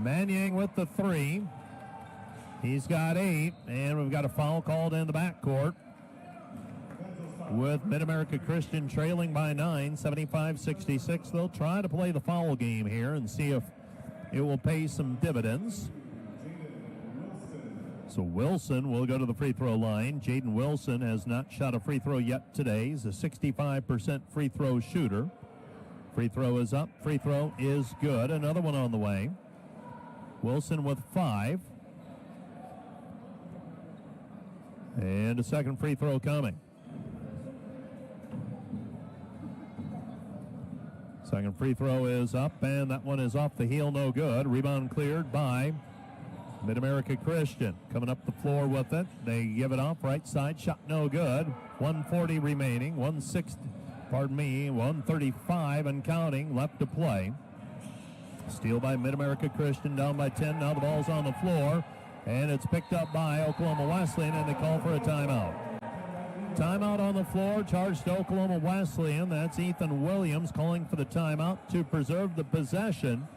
Manyang with the three. He's got 8, and we've got a foul called in the backcourt. With Mid-America Christian trailing by 9, 75-66. They'll try to play the foul game here and see if it will pay some dividends. So Wilson will go to the free throw line. Jaden Wilson has not shot a free throw yet today. He's a 65% free throw shooter. Free throw is up. Free throw is good. Another one on the way. Wilson with 5. And a second free throw coming. Second free throw is up, and that one is off the heel, no good. Rebound cleared by Mid-America Christian. Coming up the floor with it. They give it off, right side, shot no good. 140 remaining, 135 and counting left to play. Steal by Mid-America Christian, down by 10. Now the ball's on the floor, and it's picked up by Oklahoma Wesleyan, and they call for a timeout. Timeout on the floor, charged to Oklahoma Wesleyan. That's Ethan Williams calling for the timeout to preserve the possession.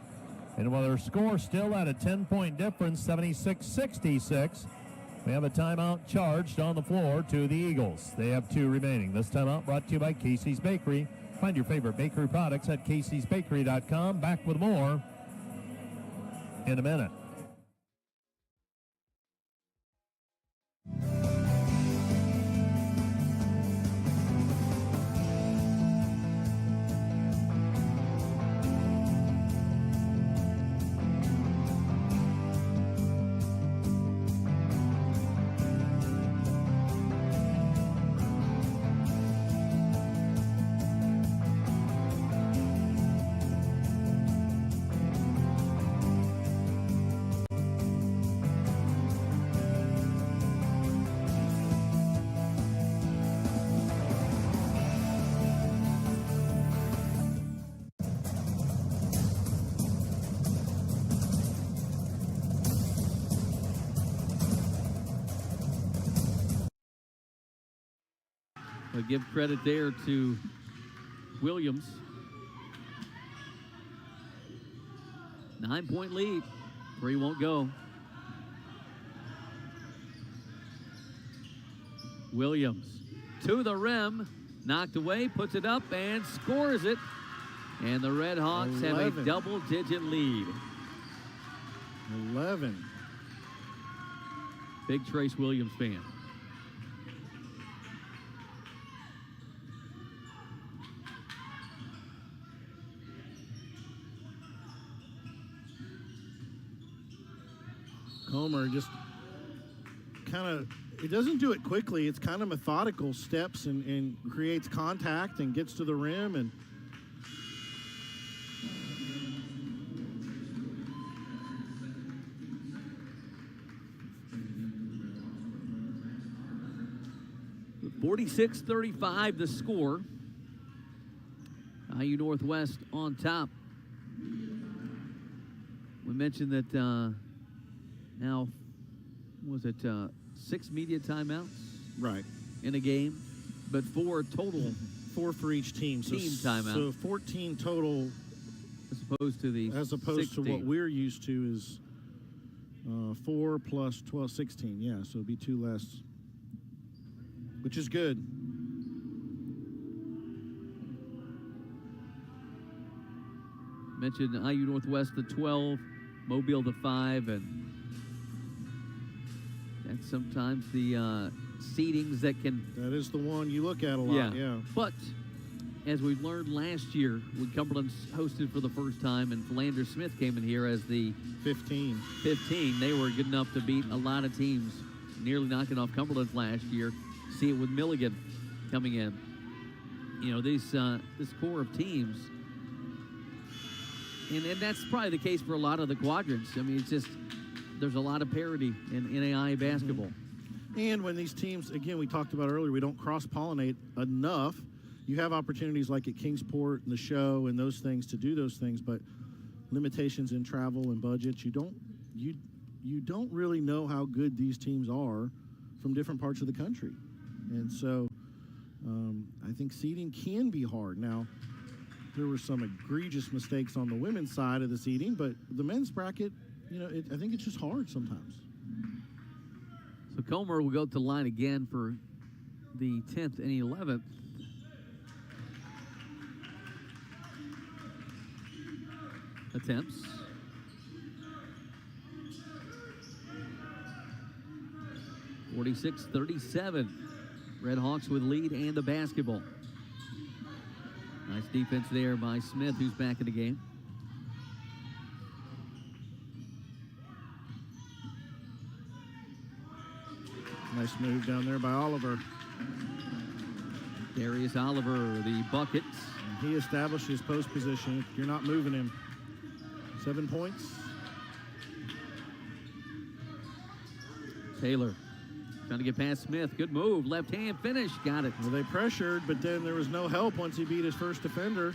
And while their score still at a 10-point difference, 76-66, we have a timeout charged on the floor to the Eagles. They have 2 remaining. This timeout brought to you by Casey's Bakery. Find your favorite bakery products at caseysbakery.com. Back with more in a minute. I'll give credit there to Williams. 9-point lead. 3 won't go. Williams to the rim, knocked away, puts it up, and scores it. And the Red Hawks 11. Have a double-digit lead. 11. Big Trace Williams fan. Comer just kind of, it doesn't do it quickly. It's kind of methodical steps and creates contact and gets to the rim. And .46-35 the score. IU Northwest on top. We mentioned that now, was it 6 media timeouts? Right. In a game, but 4 total. 4 for each team. Team timeout. So 14 total. As opposed to the 16. To what we're used to is 4 plus 12, 16. Yeah, so it'd be 2 less, which is good. Mentioned IU Northwest the 12, Mobile the 5, and that's sometimes the seedings that can. That is the one you look at a lot. Yeah. But as we learned last year, when Cumberland hosted for the first time, and Philander Smith came in here as the 15, they were good enough to beat a lot of teams, nearly knocking off Cumberland last year. See it with Milligan coming in. You know, this core of teams. And that's probably the case for a lot of the quadrants. I mean, it's just, there's a lot of parity in NAIA basketball. And when these teams, again, we talked about earlier, we don't cross-pollinate enough. You have opportunities like at Kingsport and the show and those things to do those things, but limitations in travel and budgets, you don't really know how good these teams are from different parts of the country. And so I think seeding can be hard. Now, there were some egregious mistakes on the women's side of the seeding, but the men's bracket, you know, I think it's just hard sometimes. So Comer will go to the line again for the 10th and 11th. Attempts. .46-37. Red Hawks with lead and the basketball. Nice defense there by Smith, who's back in the game. Nice move down there by Oliver. Darius Oliver, the bucket. And he established his post position. You're not moving him. 7 points. Taylor trying to get past Smith. Good move. Left hand finish. Got it. Well, they pressured, but then there was no help once he beat his first defender.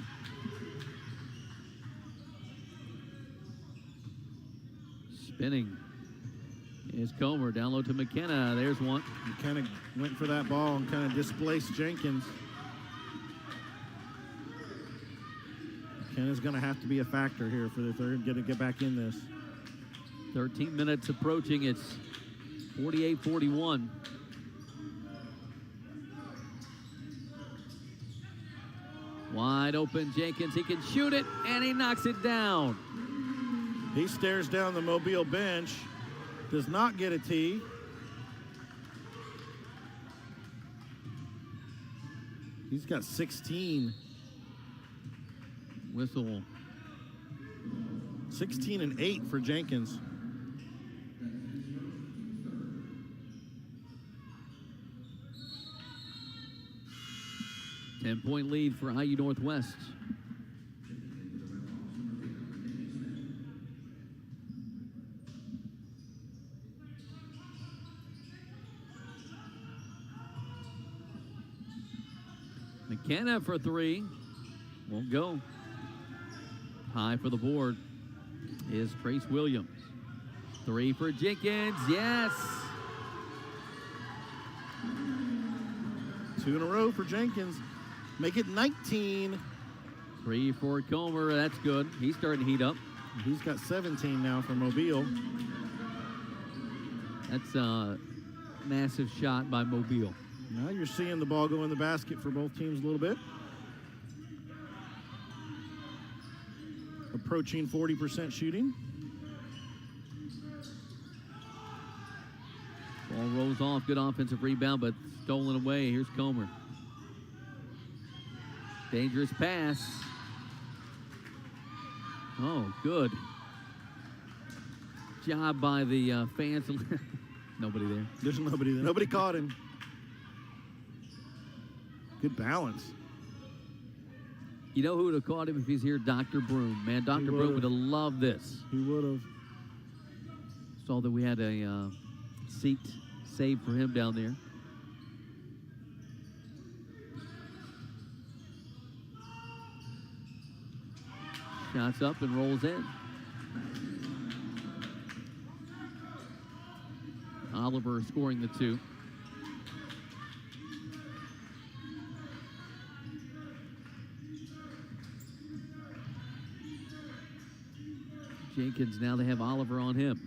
Spinning is Comer. Down low to McKenna. There's one. McKenna went for that ball and kind of displaced Jenkins. McKenna's going to have to be a factor here if they're going to get back in this. 13 minutes approaching. It's 48-41. Wide open Jenkins. He can shoot it, and he knocks it down. He stares down the Mobile bench. Does not get a tee. He's got 16. Whistle. 16 and 8 for Jenkins. Ten-point lead for IU Northwest. McKenna for 3. Won't go. High for the board is Trace Williams. 3 for Jenkins. Yes. 2 in a row for Jenkins. Make it 19. 3 for Comer. That's good. He's starting to heat up. He's got 17 now for Mobile. That's a massive shot by Mobile. Now you're seeing the ball go in the basket for both teams a little bit. Approaching 40% shooting. Ball rolls off. Good offensive rebound, but stolen away. Here's Comer. Dangerous pass. Oh, good job by the fans. Nobody there. There's nobody there. Nobody caught him. Good balance. You know who would have caught him if he's here? Dr. Broom. Man, Dr. Broom would have loved this. He would have. Saw that we had a seat saved for him down there. Shots up and rolls in. Oliver scoring the 2. Jenkins, now they have Oliver on him.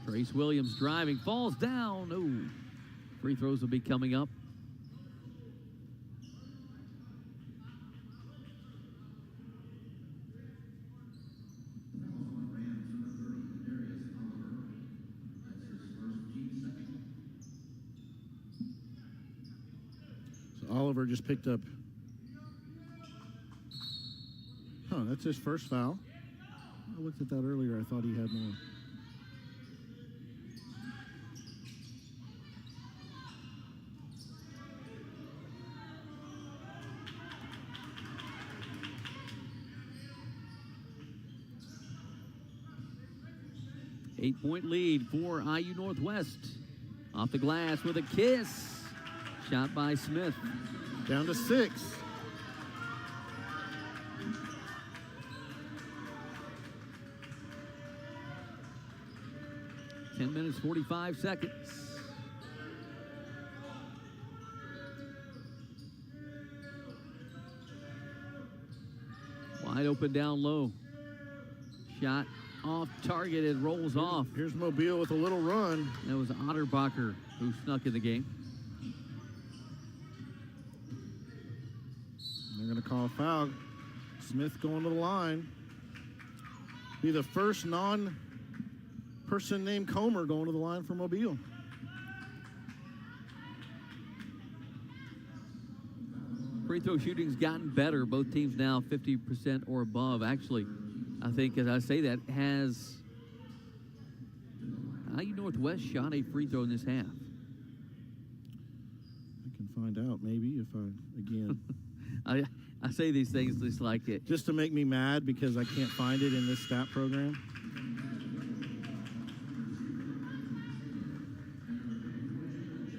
Trace Williams driving, falls down. Oh, free throws will be coming up. So Oliver just picked up. That's his first foul. I looked at that earlier. I thought he had more. Eight-point lead for IU Northwest. Off the glass with a kiss. Shot by Smith. Down to 6. Ten minutes, 45 seconds. Wide open down low. Shot off target. It rolls off. Here's Mobile with a little run. That was Otterbacher who snuck in the game. They're going to call a foul. Smith going to the line. Be the first non-person named Comer going to the line for Mobile. Free throw shooting's gotten better. Both teams now 50% or above. Actually, I think as I say that, has IU Northwest shot a free throw in this half? I can find out maybe if I, again. I say these things just like it. Just to make me mad because I can't find it in this stat program.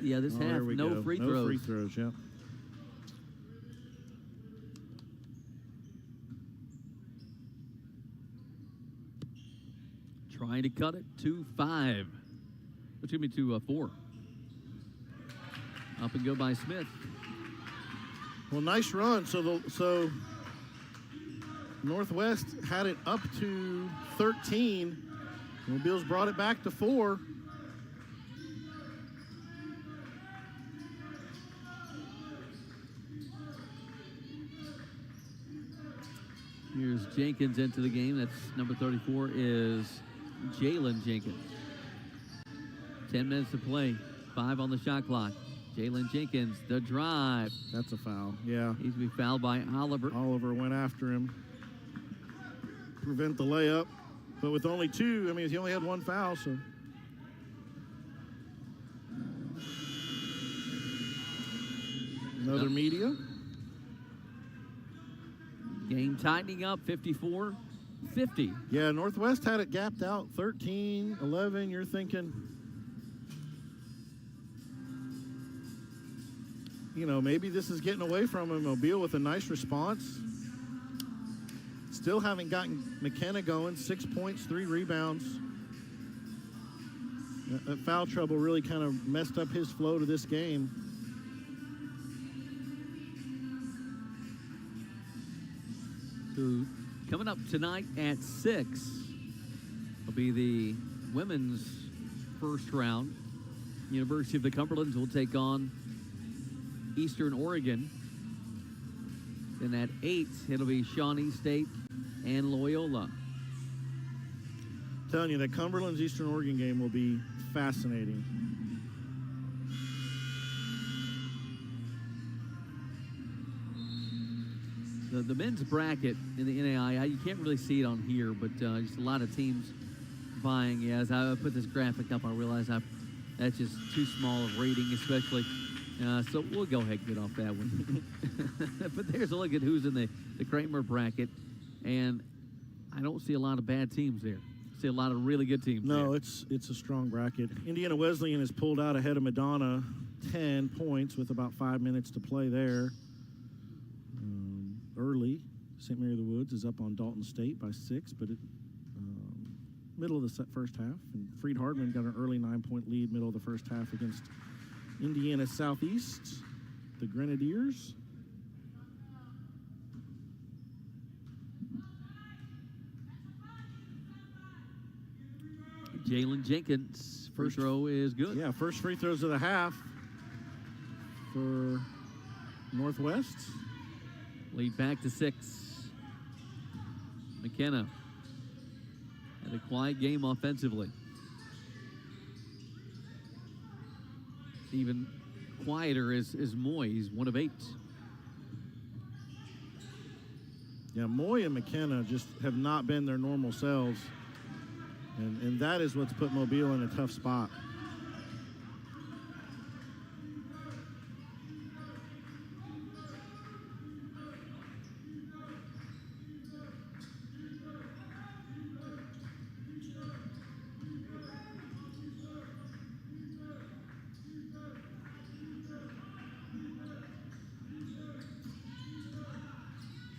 Yeah, this half, no free throws. No free throws, yeah. Trying to cut it to 5. Excuse me, to 4. Up and go by Smith. Well, nice run. So Northwest had it up to 13. Mobile's brought it back to 4. Here's Jenkins into the game. That's number 34 is Jalen Jenkins. 10 minutes to play. 5 on the shot clock. Jalen Jenkins, the drive. That's a foul, yeah. He's to be fouled by Oliver. Oliver went after him. Prevent the layup. But with only 2, I mean, he only had 1 foul, so. Another media. Game tightening up, 54-50. Yeah, Northwest had it gapped out, 13, 11. You're thinking, you know, maybe this is getting away from him. Mobile with a nice response. Still haven't gotten McKenna going. 6 points, 3 rebounds. That foul trouble really kind of messed up his flow to this game. So coming up tonight at 6 will be the women's first round. University of the Cumberlands will take on Eastern Oregon. Then at 8, it'll be Shawnee State and Loyola. Telling you that Cumberland's Eastern Oregon game will be fascinating. The men's bracket in the NAIA, you can't really see it on here, but just a lot of teams vying. Yeah, as I put this graphic up, I realize that's just too small of reading, especially. So we'll go ahead and get off that one. But there's a look at who's in the Kramer bracket, and I don't see a lot of bad teams there. I see a lot of really good teams there. No, it's a strong bracket. Indiana Wesleyan is pulled out ahead of Madonna, 10 points with about 5 minutes to play there. Early, St. Mary of the Woods is up on Dalton State by 6, but middle of the first half. And Freed Hardman got an early 9-point lead middle of the first half against Indiana Southeast, the Grenadiers. Jalen Jenkins, first throw is good. Yeah, first free throws of the half for Northwest. Lead back to 6. McKenna had a quiet game offensively. Even quieter is Moy. He's 1 of 8. Yeah, Moy and McKenna just have not been their normal selves. And that is what's put Mobile in a tough spot.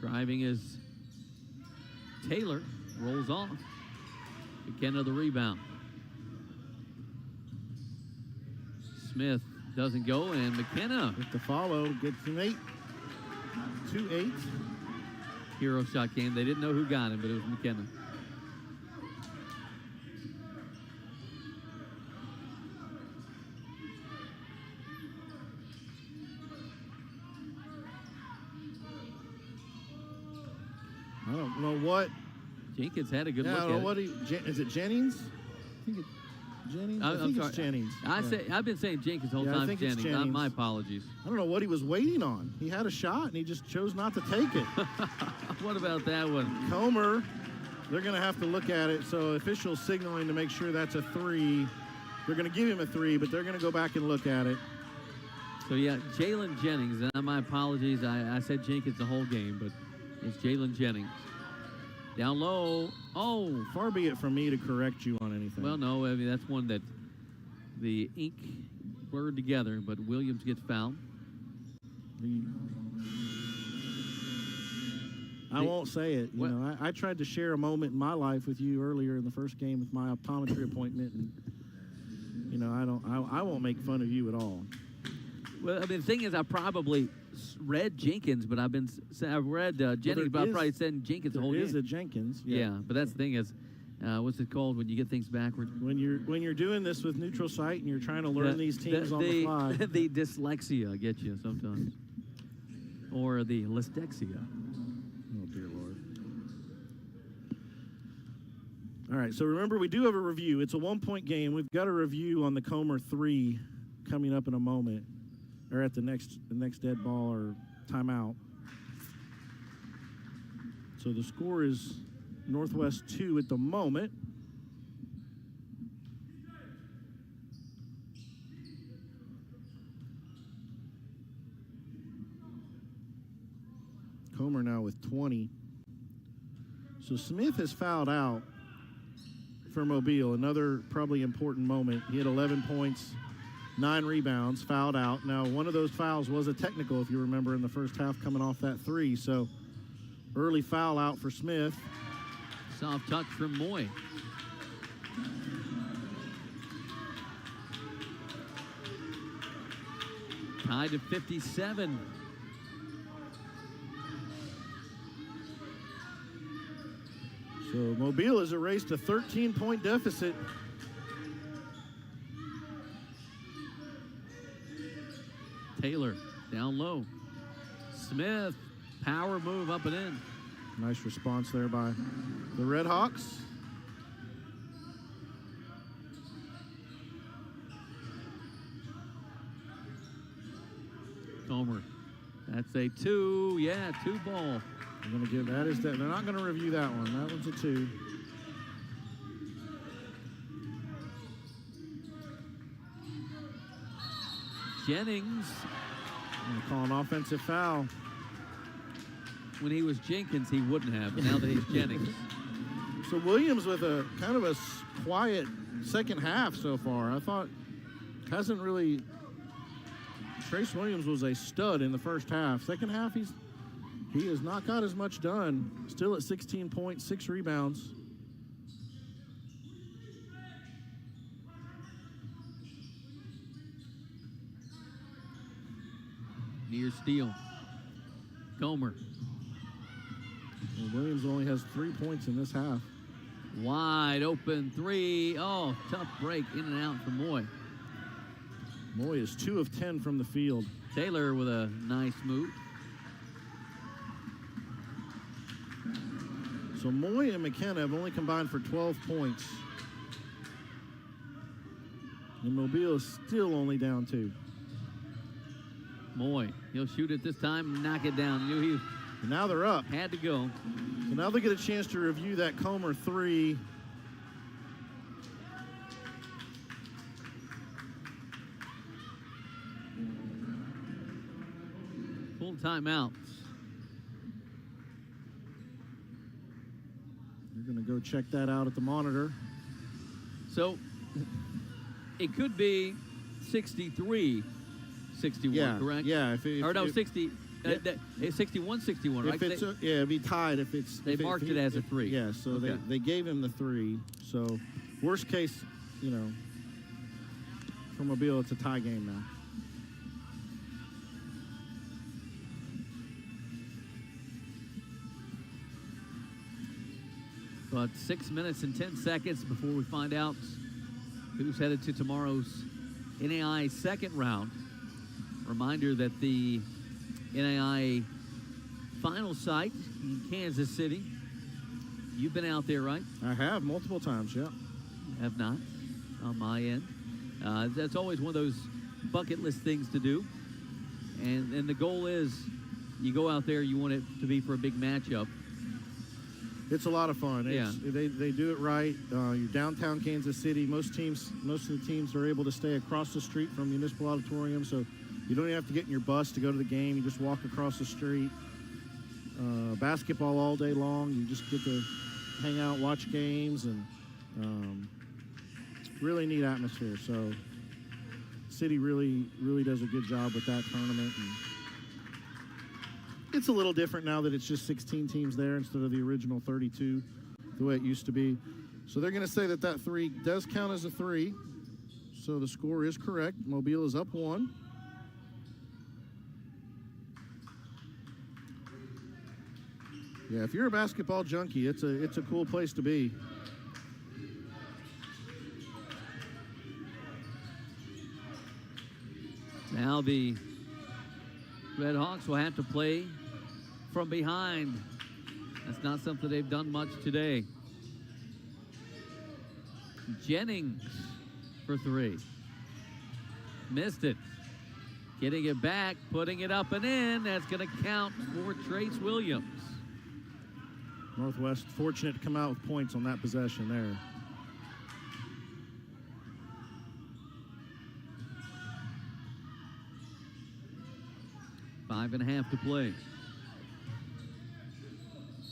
Driving is Taylor, rolls off. McKenna the rebound. Smith doesn't go, and McKenna with the follow gets an 8. 2-8. Hero shot came. They didn't know who got him, but it was McKenna. I don't know what. Jenkins had a good look at I don't know it. what is it Jennings? I think it's Jennings. I think it's Jennings. I've been saying Jenkins the whole time. I think it's Jennings. My apologies. I don't know what he was waiting on. He had a shot, and he just chose not to take it. What about that one? Comer, they're going to have to look at it. So officials signaling to make sure that's a 3. They're going to give him a 3, but they're going to go back and look at it. So, yeah, Jalen Jennings. And my apologies. I said Jenkins the whole game, but it's Jalen Jennings. Down low. Oh. Far be it from me to correct you on anything. Well, no, I mean, that's one that the ink blurred together, but Williams gets fouled. I won't say it. You know, I tried to share a moment in my life with you earlier in the first game with my optometry appointment, and you know, I won't make fun of you at all. Well, I mean, the thing is, I probably read Jenkins, but I've read Jennings, but I probably said Jenkins the whole game. There is a Jenkins. Yeah, but that's the thing is, what's it called when you get things backwards? When you're doing this with neutral sight and you're trying to learn these teams on the fly. The dyslexia gets you sometimes, or the lystexia. Oh dear Lord! All right, so remember we do have a review. It's a 1-point game. We've got a review on the Comer 3 coming up in a moment, or at the next dead ball or timeout. So the score is Northwest 2 at the moment. Comer now with 20. So Smith has fouled out for Mobile. Another probably important moment. He had 11 points, 9 rebounds, fouled out. Now, one of those fouls was a technical, if you remember, in the first half coming off that 3. So early foul out for Smith. Soft touch from Moy. Tied to 57. So Mobile has erased a 13-point deficit. Taylor down low. Smith, power move up and in. Nice response there by the Red Hawks. Comer. That's a 2. Yeah, 2 ball. I'm going to give that is that. They're not going to review that one. That one's a 2. Jennings. I'm call an offensive foul. When he was Jenkins, he wouldn't have, but now that he's Jennings. So Williams with a kind of a quiet second half so far. I thought hasn't really. Trace Williams was a stud in the first half. Second half, he has not got as much done. Still at 16 points, 6 rebounds. Near steal. Comer. And Williams only has 3 points in this half. Wide open 3. Oh, tough break in and out for Moy. Moy is 2 of 10 from the field. Taylor with a nice move. So Moy and McKenna have only combined for 12 points. And Mobile is still only down 2. Moy, he'll shoot it this time, knock it down. And now they're up. Had to go. So now they get a chance to review that Comer 3. Full timeout. You're going to go check that out at the monitor. So it could be 63-61, correct? Yeah. 60. 61-61, right? It'd be tied if it's. They marked it as a 3. Yeah, so okay. they gave him the 3. So worst case, for Mobile, it's a tie game now. But 6 minutes and 10 seconds before we find out who's headed to tomorrow's NAIA second round. Reminder that the NAIA final site in Kansas City. You've been out there, right? I have multiple times, yeah. Have not, on my end. That's always one of those bucket list things to do. And the goal is you go out there, you want it to be for a big matchup. It's a lot of fun. Yeah. They do it right. You're downtown Kansas City. Most of the teams are able to stay across the street from Municipal Auditorium, so you don't even have to get in your bus to go to the game. You just walk across the street. Basketball all day long. You just get to hang out, watch games, and really neat atmosphere. So City really does a good job with that tournament. And it's a little different now that it's just 16 teams there instead of the original 32, the way it used to be. So they're going to say that 3 does count as a 3. So the score is correct. Mobile is up 1. Yeah, if you're a basketball junkie, it's a cool place to be. Now the Red Hawks will have to play from behind. That's not something they've done much today. Jennings for 3. Missed it. Getting it back, putting it up and in. That's going to count for Trace Williams. Northwest fortunate to come out with points on that possession there. Five and a half to play.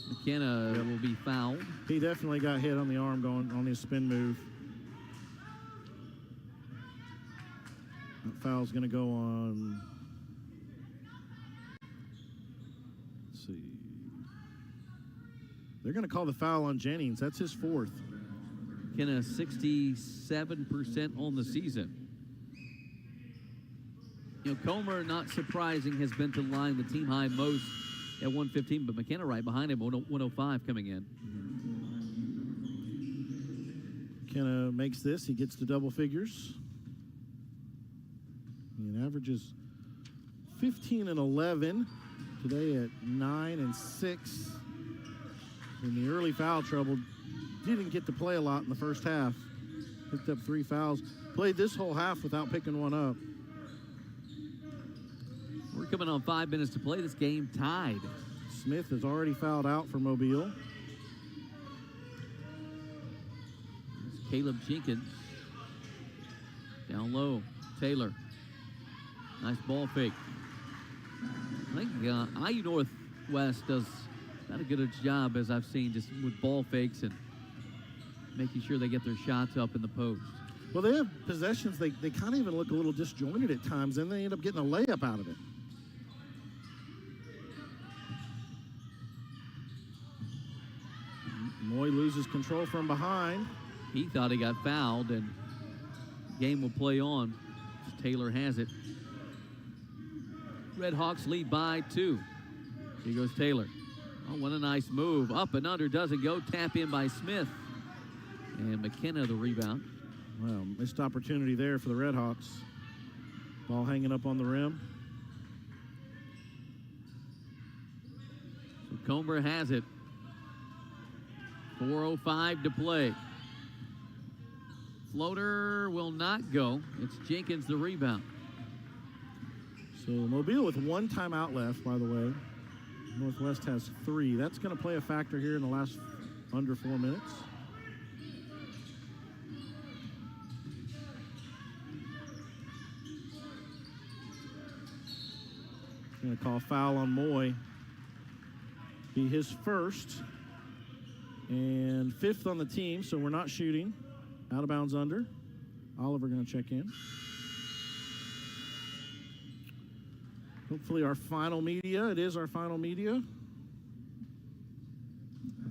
McKenna will be fouled. He definitely got hit on the arm going on his spin move. That foul's going to go on. Let's see. They're going to call the foul on Jennings. That's his 4th. McKenna 67% on the season. Comer, not surprising, has been to the line the team high most at 115, but McKenna right behind him, 105 coming in. McKenna makes this. He gets to double figures. He averages 15 and 11 today at 9 and 6. In the early foul trouble, didn't get to play a lot in the first half. Picked up 3 fouls. Played this whole half without picking one up. We're coming on 5 minutes to play. This game tied. Smith has already fouled out for Mobile. It's Caleb Jenkins. Down low, Taylor. Nice ball fake. I think IU Northwest does not a good job, as I've seen, just with ball fakes and making sure they get their shots up in the post. Well, they have possessions. They kind of even look a little disjointed at times, and they end up getting a layup out of it. Moy loses control from behind. He thought he got fouled, and game will play on. Taylor has it. Red Hawks lead by 2. Here goes Taylor. Oh, what a nice move. Up and under, doesn't go. Tap in by Smith. And McKenna the rebound. Well, missed opportunity there for the Red Hawks. Ball hanging up on the rim. So Comer has it. 4:05 to play. Floater will not go. It's Jenkins the rebound. So Mobile with 1 timeout left, by the way. Northwest has 3. That's going to play a factor here in the last under 4 minutes. Going to call foul on Moy. Be his first and 5th on the team, so we're not shooting. Out of bounds under. Oliver going to check in. Hopefully our final media. It is our final media.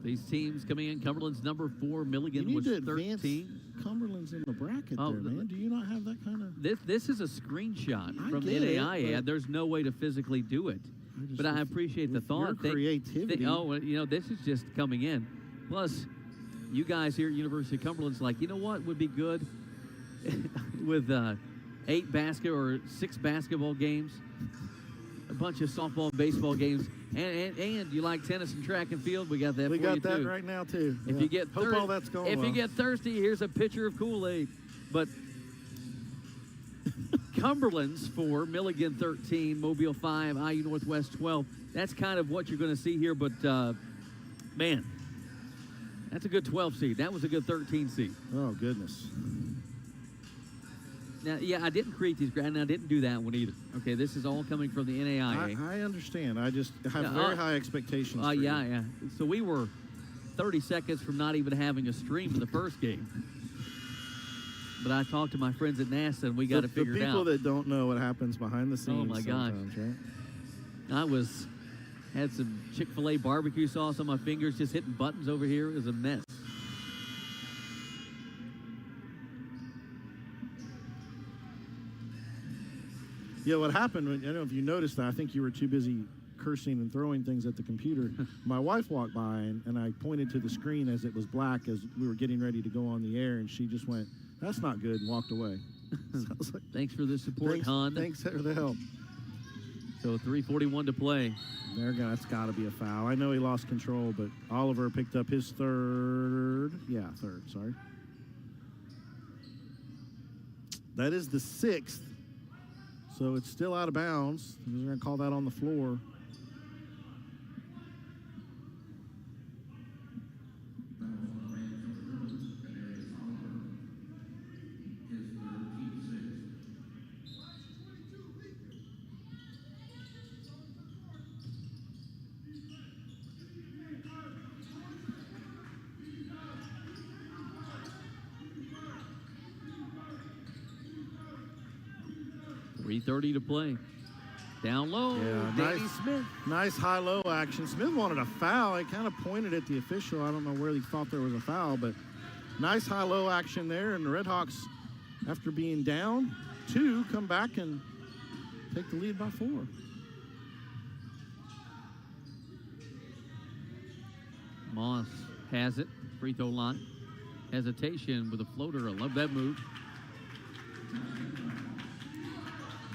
These teams coming in. Cumberland's number 4. Milligan was 13. Cumberland's in the bracket there, man. Do you not have that kind of... This is a screenshot from the NAIA. There's no way to physically do it. But I appreciate the thought. Your creativity. This is just coming in. Plus, you guys here at University of Cumberland's like, you know what would be good? With 8 or 6 basketball games, a bunch of softball and baseball games, and you like tennis and track and field, we got that for you, too. We got that right now, too. If you get Hope all that's going well. you get thirsty, here's a pitcher of Kool-Aid. But Cumberland's 4, Milligan 13, Mobile 5, IU Northwest 12. That's kind of what you're going to see here, but, man, that's a good 12 seed. That was a good 13 seed. Oh, goodness. Now, yeah, I didn't create these, and I didn't do that one either. Okay, this is all coming from the NAIA. I understand. I just have very high expectations for yeah, you. yeah. So we were 30 seconds from not even having a stream in the first game. But I talked to my friends at NASA, and we got to figure it out. The people that don't know what happens behind the scenes. Oh, my gosh. Right? I had some Chick-fil-A barbecue sauce on my fingers, just hitting buttons over here. It was a mess. Yeah, what happened, I don't know if you noticed that, I think you were too busy cursing and throwing things at the computer. My wife walked by, and I pointed to the screen as it was black as we were getting ready to go on the air, and she just went, "That's not good," and walked away. So I was like, thanks for the support, Hon. Thanks for the help. So 3:41 to play. That's got to be a foul. I know he lost control, but Oliver picked up his third. Yeah, third, sorry. That is the 6th. So it's still out of bounds. We're going to call that on the floor. .30 to play. Down low, Danny Smith. Nice high-low action. Smith wanted a foul. He kind of pointed at the official. I don't know where he thought there was a foul, but nice high-low action there. And the Red Hawks, after being down 2, come back and take the lead by 4. Moss has it. Free throw line. Hesitation with a floater. I love that move.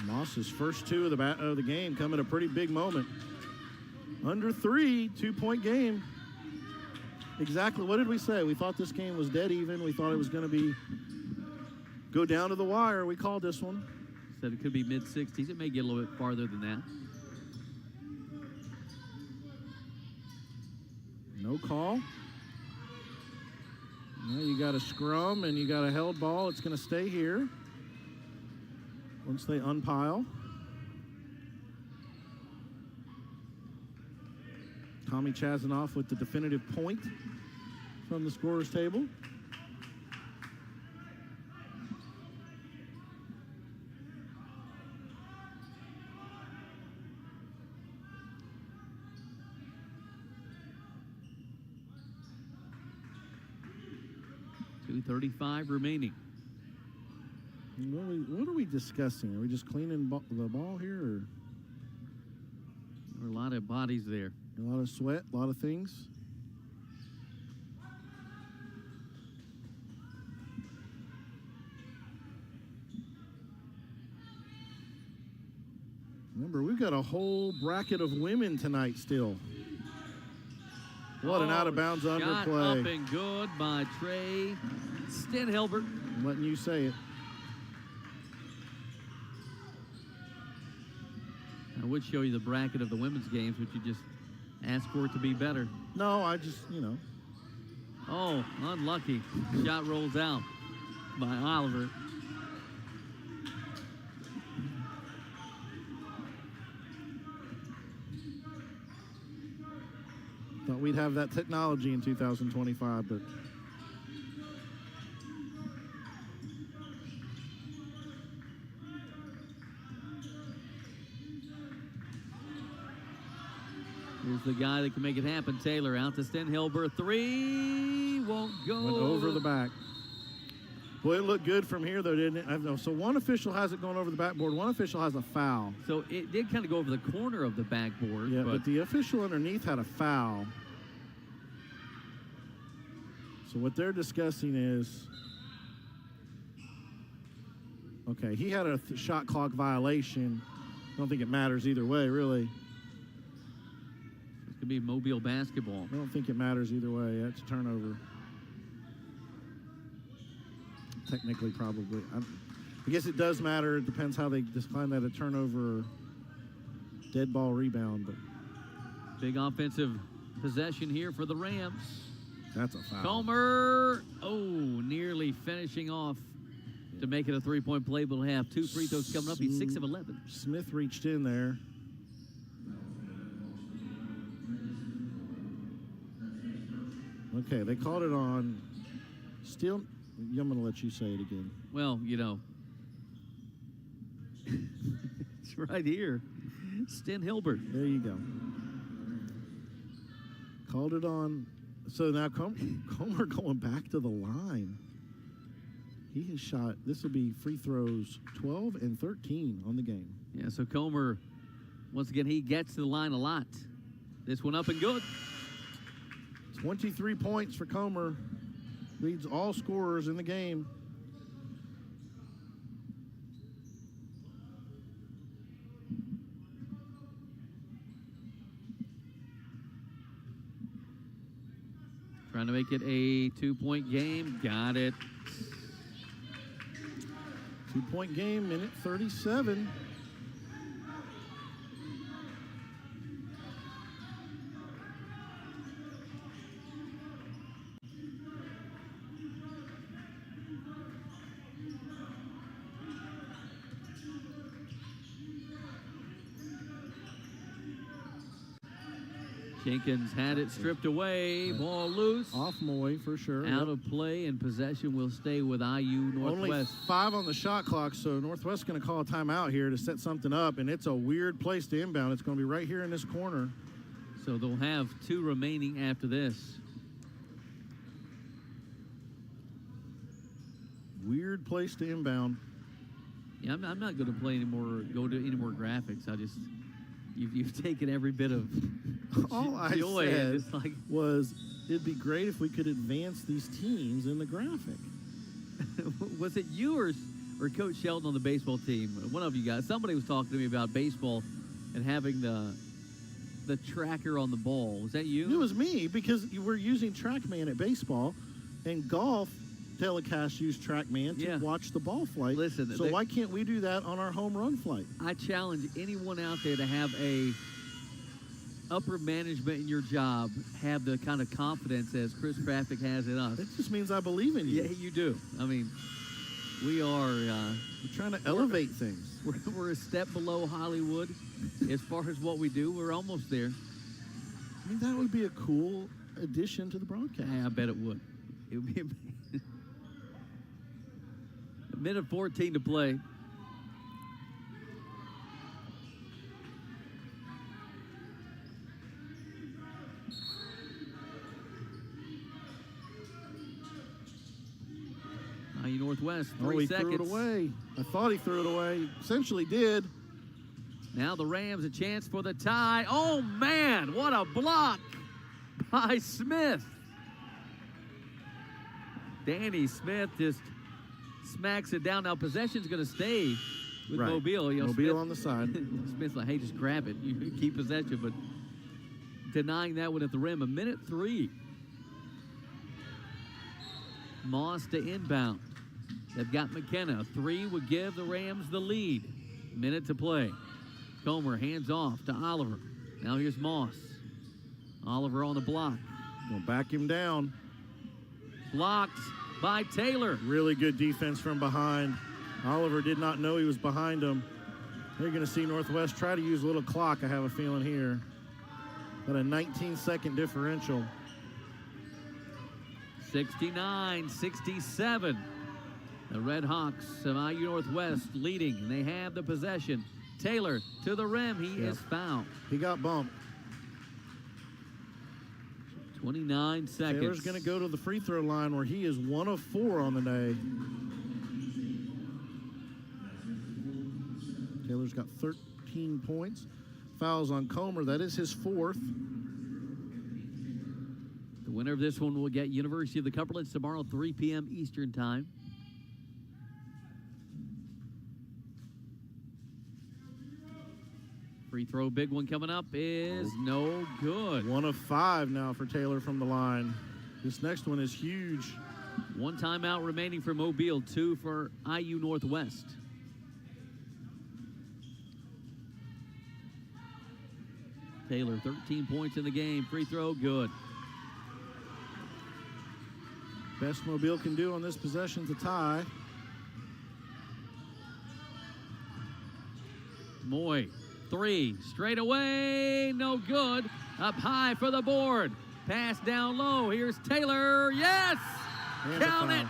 Moss's first 2 of the game come at a pretty big moment. Under 3, 2-point game. Exactly. What did we say? We thought this game was dead even. We thought it was going to go down to the wire. We called this one. Said it could be mid-60s. It may get a little bit farther than that. No call. Now you got a scrum and you got a held ball. It's going to stay here once they unpile. Tommy Chazanoff with the definitive point from the scorer's table. .235 remaining. What are we discussing? Are we just cleaning the ball here? Or? There are a lot of bodies there. A lot of sweat, a lot of things. Remember, we've got a whole bracket of women tonight still. What an out-of-bounds shot underplay. Up and good by Trey Stenhelbert. I'm letting you say it. I would show you the bracket of the women's games, but you just asked for it to be better. No, I just, Oh, unlucky. Shot rolls out by Oliver. Thought we'd have that technology in 2025, but here's the guy that can make it happen. Taylor out to Stenhelbert. 3 won't go. went over the back. Boy, it looked good from here, though, didn't it? I don't know. So one official has it going over the backboard. One official has a foul. So it did kind of go over the corner of the backboard. Yeah, but the official underneath had a foul. So what they're discussing is, okay, he had a shot clock violation. I don't think it matters either way, really. It's going to be Mobile basketball. I don't think it matters either way. That's a turnover. Technically, probably. I guess it does matter. It depends how they define that, a turnover or dead ball rebound. But big offensive possession here for the Rams. That's a foul. Comer, nearly finishing off to make it a three-point play, but he'll have 2 free throws coming up. He's 6 of 11. Smith reached in there. Okay, they called it on. Still, I'm going to let you say it again. Well, it's right here. Stenhelbert. There you go. Called it on. So now Comer going back to the line. He has shot, this will be free throws 12 and 13 on the game. Yeah, so Comer, once again, he gets to the line a lot. This one up and good. 23 points for Comer. Leads all scorers in the game. Trying to make it a 2-point game. Got it. 2-point game, minute 37. Jenkins had it stripped away. Ball loose. Off Moy for sure. Out of play, and possession will stay with IU Northwest. Only 5 on the shot clock, so Northwest's going to call a timeout here to set something up, and it's a weird place to inbound. It's going to be right here in this corner. So they'll have 2 remaining after this. Weird place to inbound. Yeah, I'm not going to play go to any more graphics. You've taken every bit of all I joy. Said was it'd be great if we could advance these teams in the graphic. Was it you or Coach Shelton on the baseball team? One of you guys. Somebody was talking to me about baseball and having the tracker on the ball. Was that you? It was me, because we're using TrackMan at baseball, and golf telecasts use TrackMan to watch the ball flight. Listen, so why can't we do that on our home run flight? I challenge anyone out there to have a upper management in your job have the kind of confidence as Chris Kraftic has in us? It just means I believe in you. Yeah, you do. I mean, we are we're trying to elevate things. We're a step below Hollywood as far as what we do. We're almost there. I mean, that would be a cool addition to the broadcast. I bet it would. It would be a minute 14 to play. IU Northwest, 3 seconds. He threw it away. I thought he threw it away. Essentially did. Now the Rams a chance for the tie. Oh, man, what a block by Smith. Danny Smith just smacks it down. Now possession's going to stay with right. Mobile. Mobile Smith, on the side. Smith's like, hey, just grab it. You keep possession, but denying that one at the rim. A minute 3. Moss to inbound. They've got McKenna. 3 would give the Rams the lead. Minute to play. Comer hands off to Oliver. Now here's Moss. Oliver on the block. Gonna back him down. Blocked by Taylor. Really good defense from behind. Oliver did not know he was behind him. They're going to see Northwest try to use a little clock, I have a feeling here. But a 19-second differential. 69-67. The Red Hawks of IU Northwest leading, and they have the possession. Taylor to the rim. He is fouled. He got bumped. 29 seconds. Taylor's going to go to the free throw line where he is 1 of 4 on the day. Taylor's got 13 points. Fouls on Comer. That is his 4th. The winner of this one will get University of the Cumberlands tomorrow, 3 p.m. Eastern Time. Free throw, big one coming up is no good. 1 of 5 now for Taylor from the line. This next one is huge. 1 timeout remaining for Mobile, 2 for IU Northwest. Taylor, 13 points in the game. Free throw, good. Best Mobile can do on this possession's a tie. Moy, 3, straight away, no good. Up high for the board. Pass down low. Here's Taylor. Yes! And count it.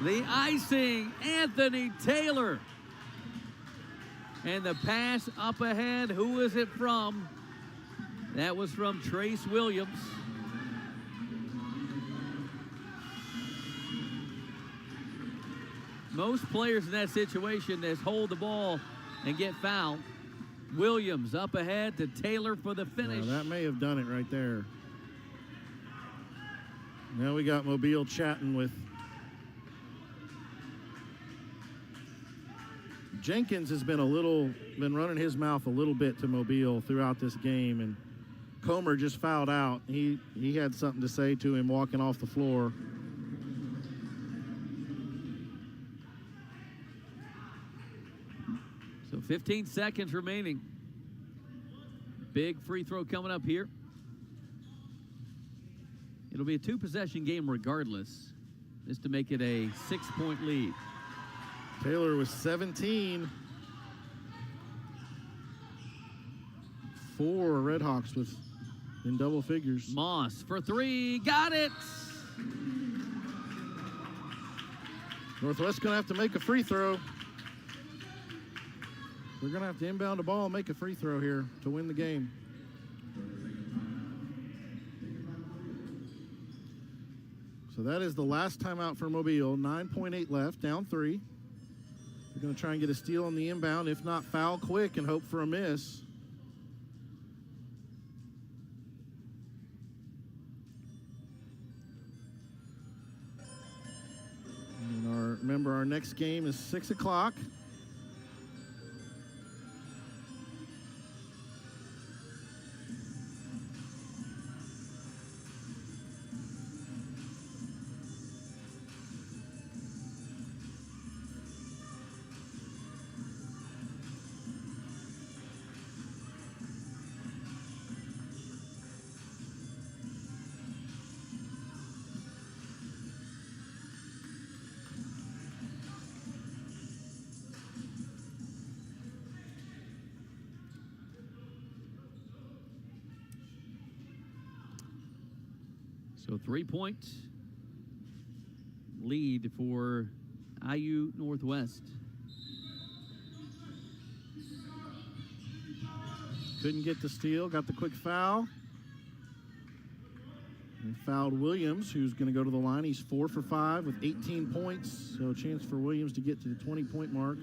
The icing, Anthony Taylor. And the pass up ahead, who is it from? That was from Trace Williams. Most players in that situation that hold the ball and get fouled. Williams up ahead to Taylor for the finish. That may have done it right there. Now we got Mobile chatting with Jenkins. Has been running his mouth a little bit to Mobile throughout this game, and Comer just fouled out. He had something to say to him walking off the floor. So 15 seconds remaining. Big free throw coming up here. It'll be a 2-possession game regardless, just to make it a 6-point lead. Taylor was 17. 4 Redhawks in double figures. Moss for 3, got it! Northwest going to have to make a free throw. They're going to have to inbound the ball and make a free throw here to win the game. So that is the last timeout for Mobile. 9.8 left, down 3. They're going to try and get a steal on the inbound, if not foul quick and hope for a miss. And remember, our next game is 6 o'clock. So 3-point lead for IU Northwest. Couldn't get the steal, got the quick foul. And fouled Williams, who's going to go to the line. He's 4 for 5 with 18 points. So a chance for Williams to get to the 20-point mark.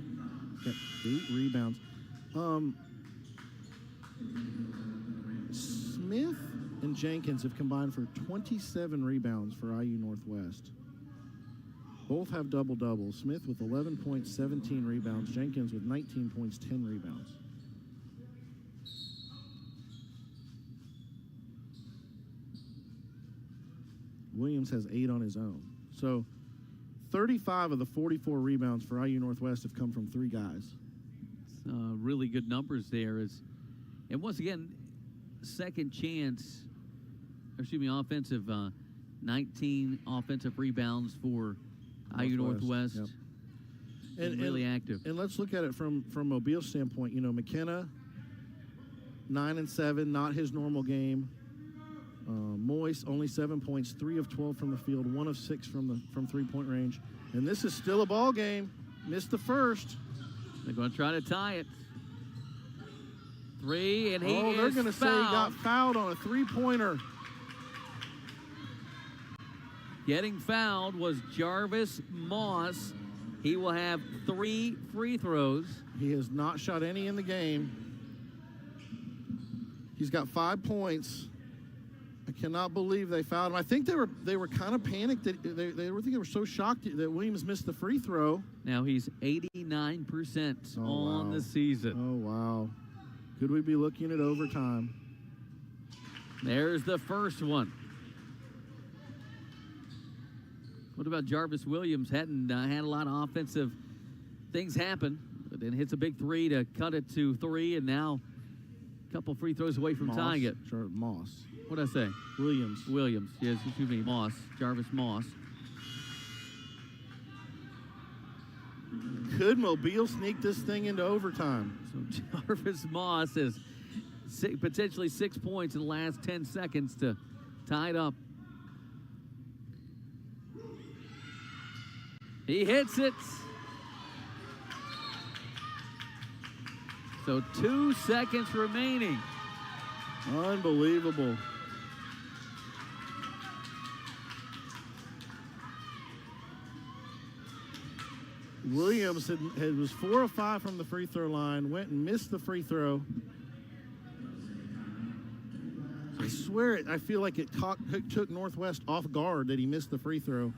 Got 8 rebounds. Smith and Jenkins have combined for 27 rebounds for IU Northwest. Both have double-doubles. Smith with 11 points, 17 rebounds. Jenkins with 19 points, 10 rebounds. Williams has 8 on his own. So 35 of the 44 rebounds for IU Northwest have come from 3 guys. Really good numbers there. And once again, second chance, offensive, 19 offensive rebounds for IU Northwest. Yep. And really active. And let's look at it from Mobile's standpoint. You know, McKenna, 9 and 7, not his normal game. Moise, only 7 points, 3 of 12 from the field, 1 of 6 from 3-point range. And this is still a ball game. Missed the first. They're going to try to tie it. 3, and he is they're going to say he got fouled on a 3-pointer. Getting fouled was Jarvis Moss. He will have 3 free throws. He has not shot any in the game. He's got 5 points. I cannot believe they fouled him. I think they were kind of panicked. They were so shocked that Williams missed the free throw. Now he's 89% on the season. Oh, wow. Could we be looking at overtime? There's the first one. What about Jarvis Williams? Hadn't had a lot of offensive things happen, but then hits a big 3 to cut it to 3, and now a couple free throws away from tying it. Moss. What did I say? Williams. Yes, excuse me, Moss. Jarvis Moss. Could Mobile sneak this thing into overtime? So Jarvis Moss has potentially 6 points in the last 10 seconds to tie it up. He hits it. So 2 seconds remaining. Unbelievable. Williams was 4 of 5 from the free throw line, went and missed the free throw. I swear I feel like it took Northwest off guard that he missed the free throw.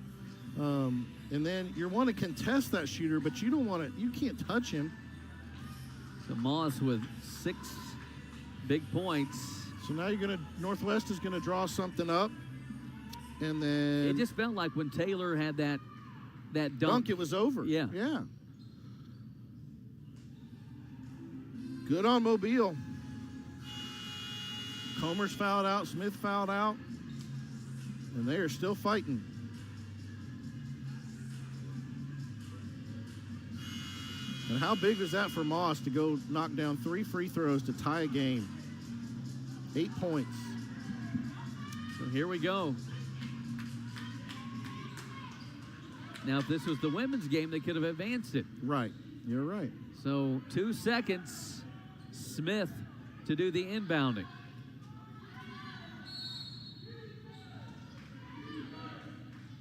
And then you want to contest that shooter, but you can't touch him. So Moss with 6 big points. So now Northwest is gonna draw something up. And then it just felt like when Taylor had that dunk, it was over. Yeah. Good on Mobile. Comer's fouled out, Smith fouled out, and they are still fighting. And how big was that for Moss to go knock down 3 free throws to tie a game? 8 points. So here we go. Now, if this was the women's game, they could have advanced it. Right. You're right. So 2 seconds, Smith to do the inbounding.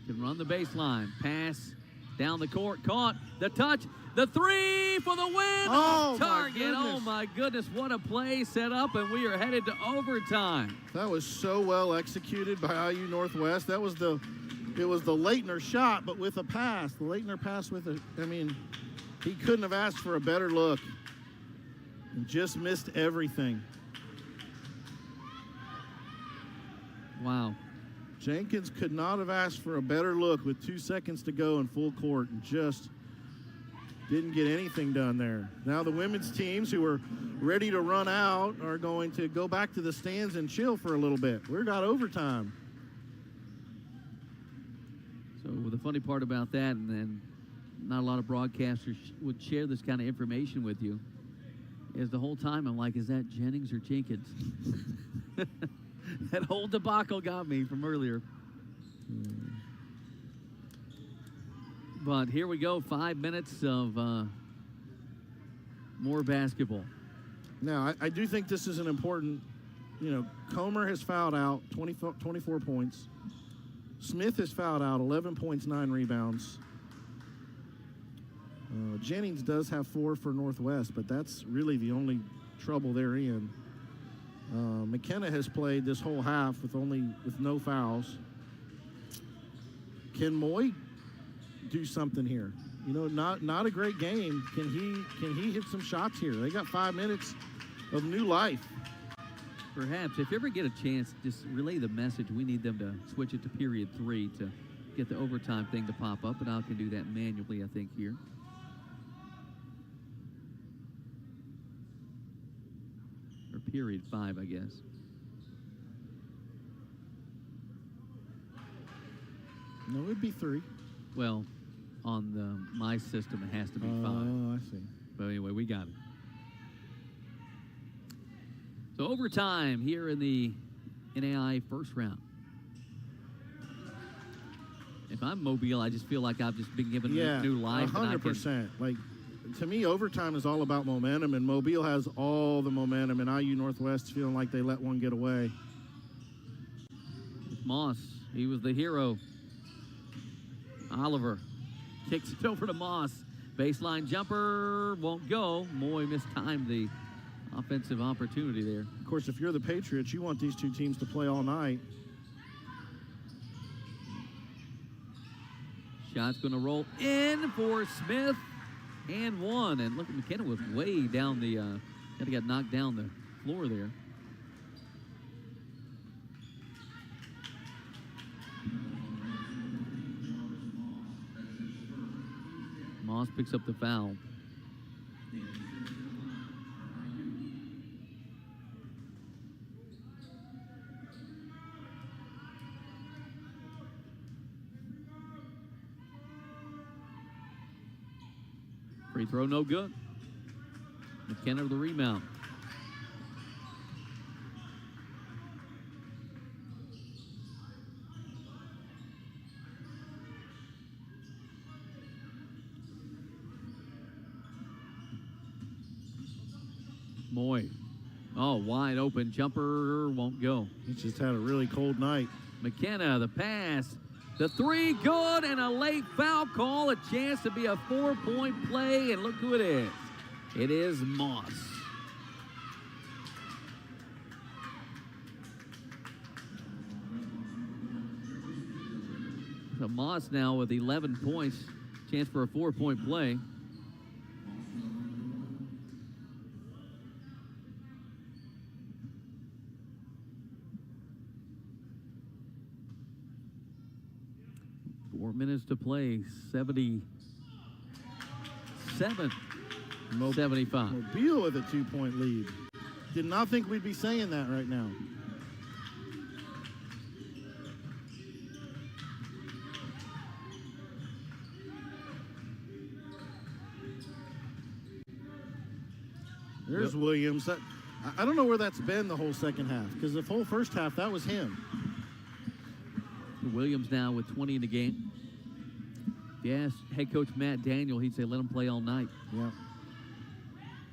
Can run the baseline. Pass down the court. Caught. The touch. The 3 for the win. Oh, target. my Oh, my goodness. What a play set up, and we are headed to overtime. That was so well executed by IU Northwest. It was the Leitner shot, but with a pass. The Leitner pass he couldn't have asked for a better look. And just missed everything. Wow. Jenkins could not have asked for a better look with 2 seconds to go in full court and just didn't get anything done there. Now the women's teams who are ready to run out are going to go back to the stands and chill for a little bit. We've got overtime. So the funny part about that, and then not a lot of broadcasters would share this kind of information with you, is the whole time I'm like, is that Jennings or Jenkins? That whole debacle got me from earlier. But here we go, 5 minutes of more basketball. Now, I do think this is an important, Comer has fouled out 24 points. Smith has fouled out 11 points, 9 rebounds. Jennings does have 4 for Northwest, but that's really the only trouble they're in. McKenna has played this whole half with no fouls. Can Moy do something here? Not a great game. Can he hit some shots here? They got 5 minutes of new life. Perhaps if you ever get a chance, just relay the message. We need them to switch it to period 3 to get the overtime thing to pop up, and I can do that manually, I think, here. Or period 5, I guess. No, it would be 3. Well, on my system, it has to be 5. Oh, I see. But anyway, we got it. So overtime here in the NAIA first round. If I'm Mobile, I just feel like I've just been given new life. 100%. Like, to me, overtime is all about momentum, and Mobile has all the momentum, and IU Northwest feeling like they let one get away. Moss, he was the hero. Oliver kicks it over to Moss. Baseline jumper won't go. Moy mistimed the offensive opportunity there. Of course, if you're the Patriots, you want these two teams to play all night. Shot's going to roll in for Smith and 1. And look, McKenna was way down the, kind of got knocked down the floor there. Moss picks up the foul. Free throw, no good. McKenna with the rebound. Moy. Oh, wide open jumper won't go. He just had a really cold night. McKenna, the pass. The 3, good, and a late foul call. A chance to be a 4-point play, and look who it is. It is Moss. So Moss now with 11 points. Chance for a 4-point play. Minutes to play, 77-75. Mobile with a 2-point lead. Did not think we'd be saying that right now. There's Williams. I don't know where that's been the whole second half, because the whole first half, that was him. Williams now with 20 in the game. Yes, head coach Matt Daniel, he'd say let them play all night. Yeah.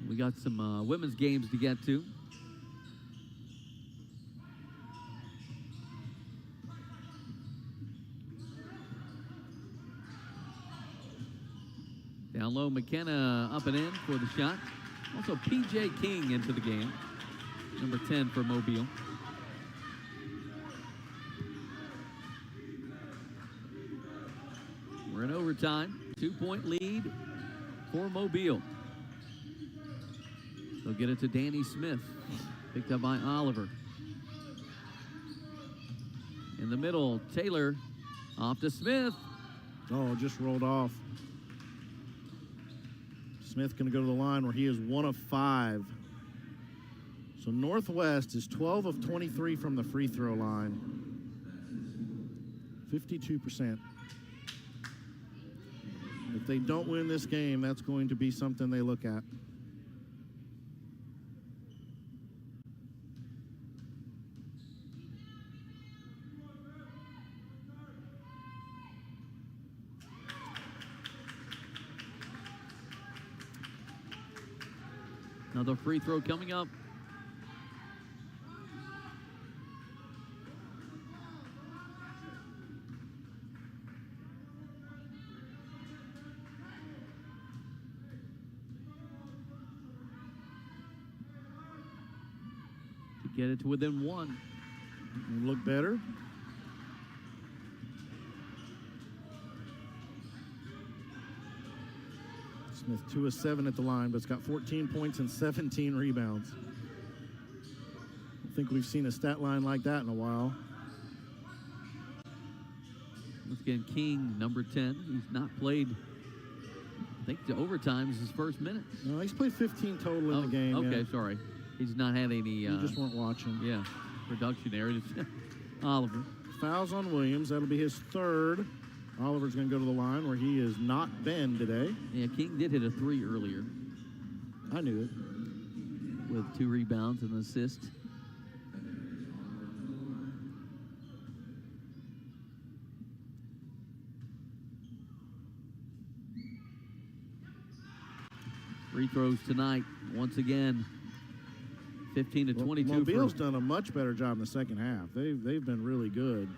We got some women's games to get to. Down low, McKenna up and in for the shot. Also, P.J. King into the game, number 10 for Mobile. We're in overtime. 2-point lead for Mobile. They'll get it to Danny Smith. Picked up by Oliver. In the middle, Taylor off to Smith. Oh, just rolled off. Smith going to go to the line where he is 1 of 5. So Northwest is 12 of 23 from the free throw line. 52%. If they don't win this game, that's going to be something they look at. Another free throw coming up. To get it to within one. Look better. Smith 2 of 7 at the line, but it's got 14 points and 17 rebounds. I think we've seen a stat line like that in a while. Once again, King, number 10. He's not played, I think the overtime is his first minute. No, he's played 15 total in the game. Okay, yeah. sorry. He's not had any... You just weren't watching. Yeah, production errors. Oliver. Fouls on Williams. That'll be his third. Oliver's going to go to the line where he has not been today. Yeah, King did hit a 3 earlier. I knew it. With 2 rebounds and an assist. Free throws tonight, once again. 15 to 22. Mobile's done a much better job in the second half. They've been really good.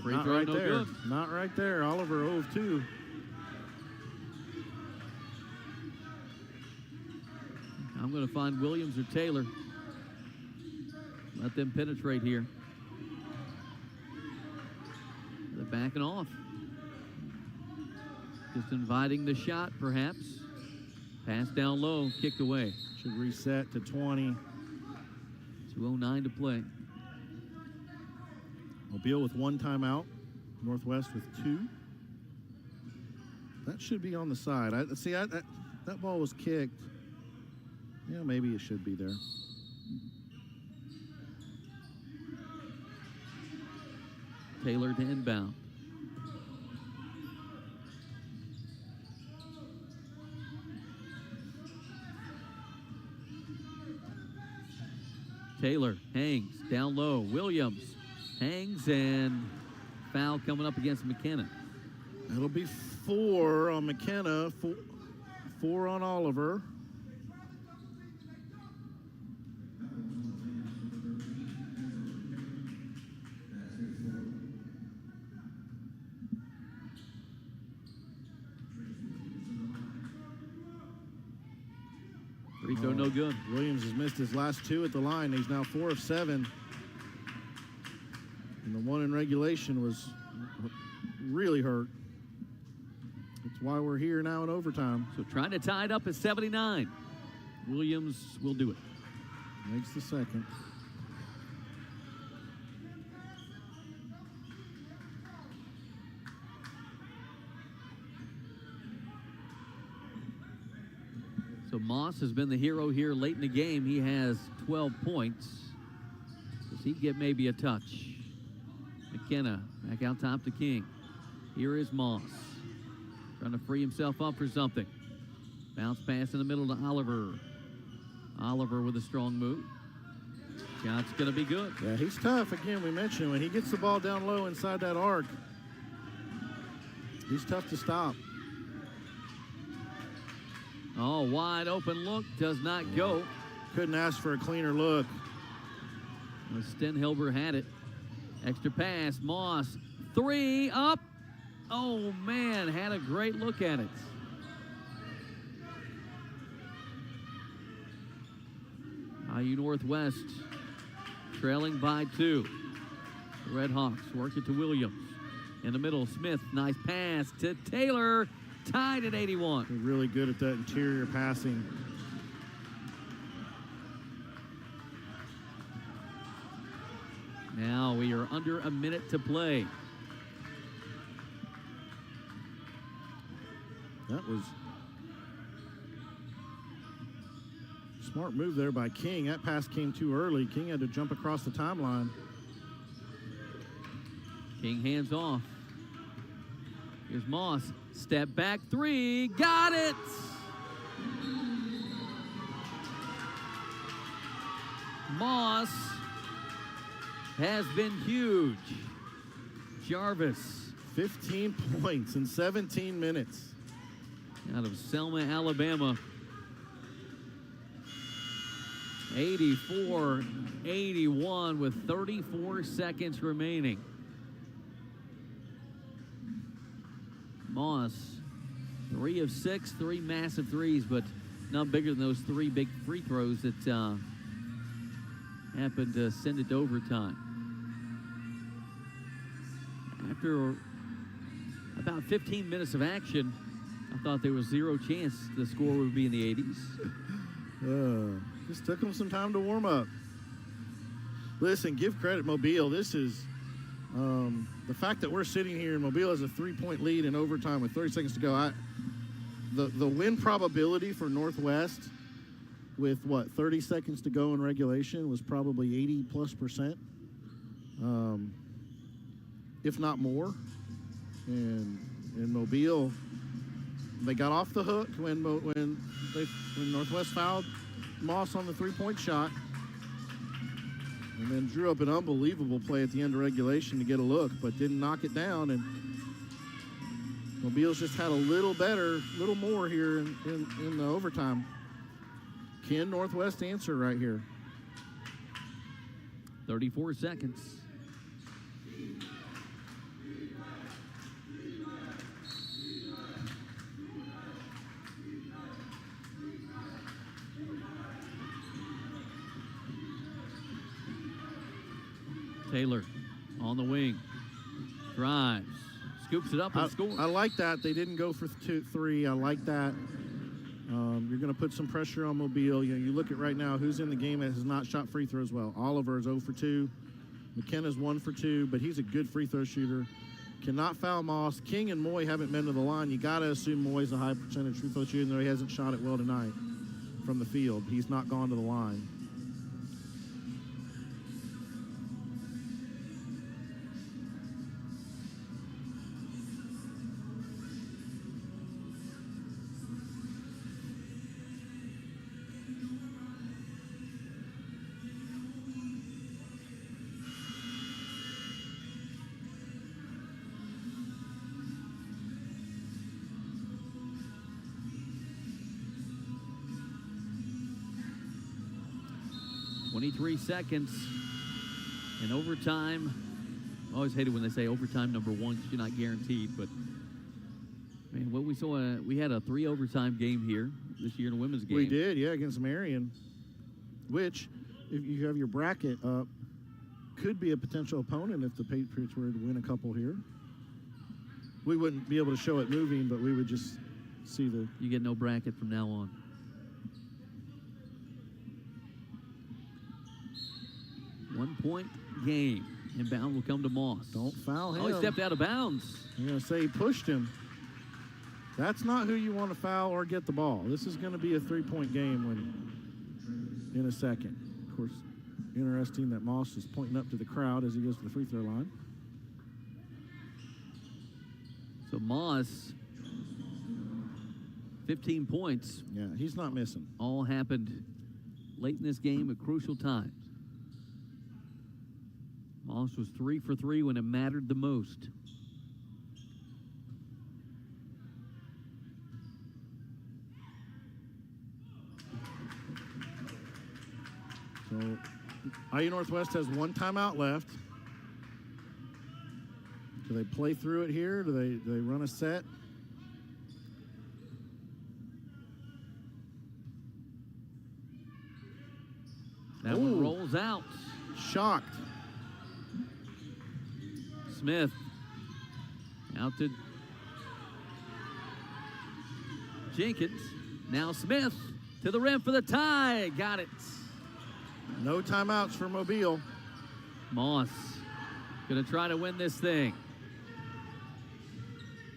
Free not throw, right no there. good. Not right there. Oliver 0 of 2. I'm going to find Williams or Taylor. Let them penetrate here. They're backing off. Just inviting the shot, perhaps. Pass down low, kicked away. Should reset to 20. 2:09 to play. Mobile with 1 timeout. Northwest with 2. That should be on the side. That ball was kicked. Yeah, maybe it should be there. Taylor to inbound. Taylor hangs down low. Williams hangs, and foul coming up against McKenna. That'll be 4 on McKenna, 4 on Oliver. Free throw no good. Williams has missed his last 2 at the line. He's now 4 of 7. And the 1 in regulation was really hurt. That's why we're here now in overtime. So trying to tie it up at 79. Williams will do it. Makes the second. So Moss has been the hero here late in the game. He has 12 points. Does he get maybe a touch? McKenna back out top to King. Here is Moss. Trying to free himself up for something. Bounce pass in the middle to Oliver. Oliver with a strong move. Shot's going to be good. Yeah, he's tough. Again, we mentioned when he gets the ball down low inside that arc, he's tough to stop. Oh, wide open look, does not go. Couldn't ask for a cleaner look. Stenhilber had it. Extra pass, Moss, 3, up. Oh, man, had a great look at it. IU Northwest trailing by 2. The Red Hawks work it to Williams. In the middle, Smith, nice pass to Taylor. Tied at 81. They're really good at that interior passing. Now we are under a minute to play. That was smart move there by King. That pass came too early. King had to jump across the timeline. King hands off. Here's Moss. Step back 3. Got it! Moss has been huge. Jarvis. 15 points in 17 minutes. out of Selma, Alabama. 84-81 with 34 seconds remaining. Moss, 3 of 6, 3 massive threes, but not bigger than those 3 big free throws that happened to send it to overtime. After about 15 minutes of action, I thought there was zero chance the score would be in the 80s. Just took them some time to warm up. Listen, give credit Mobile. This is the fact that we're sitting here and Mobile has a 3-point lead in overtime with 30 seconds to go. The win probability for Northwest with 30 seconds to go in regulation was probably 80+%, if not more. And Mobile, they got off the hook when Northwest fouled Moss on the 3-point shot, and then drew up an unbelievable play at the end of regulation to get a look, but didn't knock it down. And Mobile's just had a little more here in the overtime. Can Northwest answer right here? 34 seconds. Taylor on the wing, drives, scoops it up and scores. I like that. They didn't go for 2-3. I like that. You're going to put some pressure on Mobile. You look at right now who's in the game that has not shot free throws well. Oliver is 0 for 2. McKenna's 1 for 2, but he's a good free throw shooter. Cannot foul Moss. King and Moy haven't been to the line. You got to assume Moy's a high percentage free throw shooter, though he hasn't shot it well tonight from the field. He's not gone to the line. Seconds in overtime. I always hate it when they say overtime number 1 because you're not guaranteed, but man, what we saw, we had a 3 overtime game here this year in a women's game. We did, yeah, against Marion, which, if you have your bracket up, could be a potential opponent if the Patriots were to win a couple here. We wouldn't be able to show it moving, but we would just see the... You get no bracket from now on. 1-point game. Inbound will come to Moss. Don't foul him. Oh, he stepped out of bounds. I'm going to say he pushed him. That's not who you want to foul or get the ball. This is going to be a 3-point game in a second. Of course, interesting that Moss is pointing up to the crowd as he goes to the free throw line. So Moss, 15 points. Yeah, he's not missing. All happened late in this game at crucial times. Moss was 3 for 3 when it mattered the most. So IU Northwest has 1 timeout left. Do they play through it here? Do they run a set? That one rolls out. Shocked. Smith out to Jenkins. Now Smith to the rim for the tie. Got it. No timeouts for Mobile. Moss going to try to win this thing.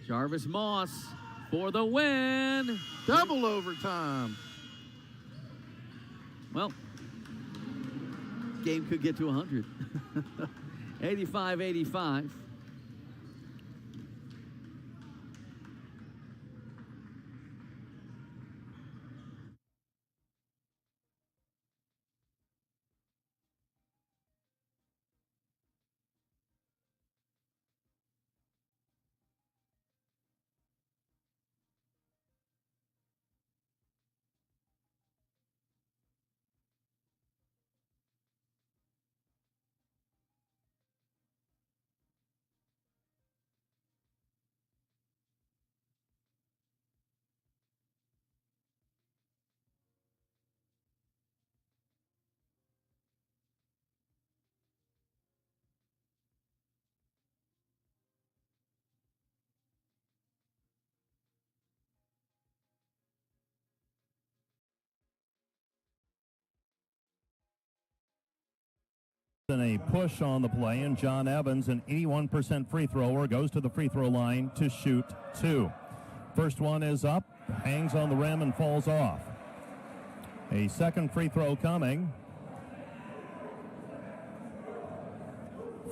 Jarvis Moss for the win. Double overtime. Well, game could get to 100. 85-85. And a push on the play, and John Evans, an 81% free thrower, goes to the free throw line to shoot 2. First one is up, hangs on the rim and falls off. A second free throw coming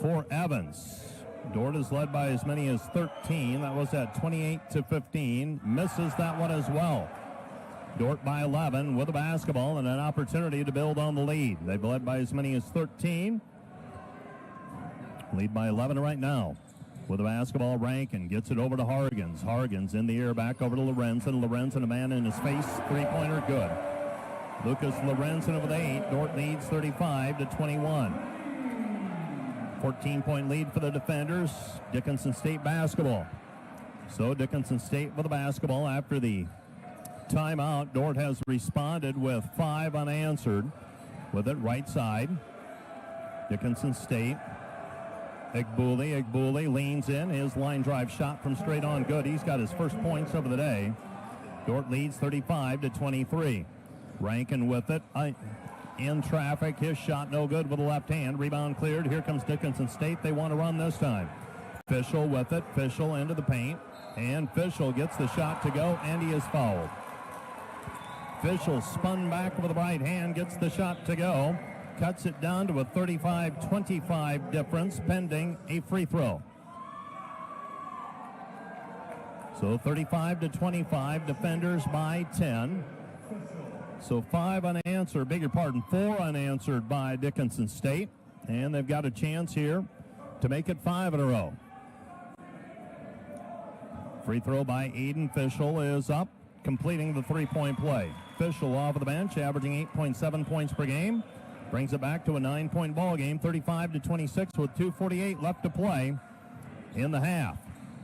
for Evans. Dort is led by as many as 13. That was at 28-15. Misses that one as well. Dort by 11 with the basketball and an opportunity to build on the lead. They've led by as many as 13. Lead by 11 right now. With the basketball, Rankin gets it over to Hargens. Hargens in the air, back over to Lorenzen. Lorenzen, a man in his face. Three-pointer, good. Lucas Lorenzen with 8. Dort leads 35-21. 14-point lead for the defenders. Dickinson State basketball. So Dickinson State with the basketball after the timeout. Dort has responded with 5 unanswered. With it right side. Dickinson State. Egbuli leans in. His line drive shot from straight on good. He's got his first points of the day. Dort leads 35-23. Rankin with it. In traffic. His shot no good with the left hand. Rebound cleared. Here comes Dickinson State. They want to run this time. Fischel with it. Fischel into the paint. And Fischel gets the shot to go, and he is fouled. Fischel spun back with the right hand, gets the shot to go, cuts it down to a 35-25 difference pending a free throw. So 35-25, defenders by 10. So 4 unanswered by Dickinson State, and they've got a chance here to make it 5 in a row. Free throw by Aiden Fischel is up, completing the three-point play. Fischel off of the bench, averaging 8.7 points per game. Brings it back to a 9-point ball game, 35-26 with 2:48 left to play in the half.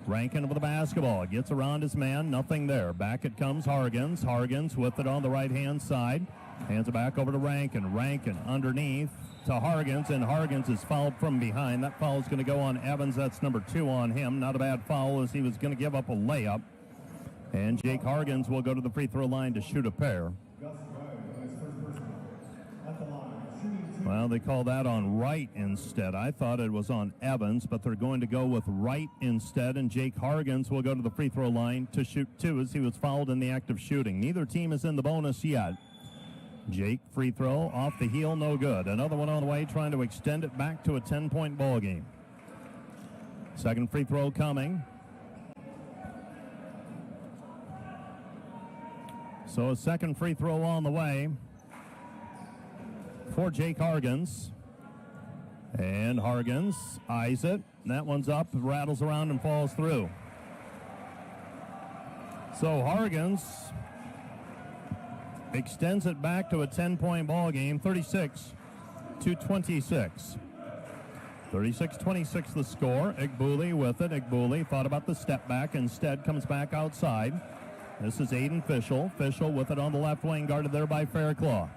Rankin with the basketball, gets around his man, nothing there. Back it comes Hargens. Hargens with it on the right-hand side. Hands it back over to Rankin. Rankin underneath to Hargens, and Hargens is fouled from behind. That foul is going to go on Evans. That's number 2 on him. Not a bad foul, as he was going to give up a layup. And Jake Hargens will go to the free throw line to shoot a pair. Well, they call that on Wright instead. I thought it was on Evans, but they're going to go with Wright instead, and Jake Hargens will go to the free throw line to shoot 2 as he was fouled in the act of shooting. Neither team is in the bonus yet. Jake, free throw, off the heel, no good. Another one on the way, trying to extend it back to a 10-point ball game. Second free throw coming. So a second free throw on the way for Jake Hargens. And Hargens eyes it. That one's up, rattles around and falls through. So Hargens extends it back to a 10-point ball game, 36-26. 36-26 the score. Egbuli with it. Egbuli thought about the step back. Instead comes back outside. This is Aiden Fischel. Fischel with it on the left wing, guarded there by Fairclough.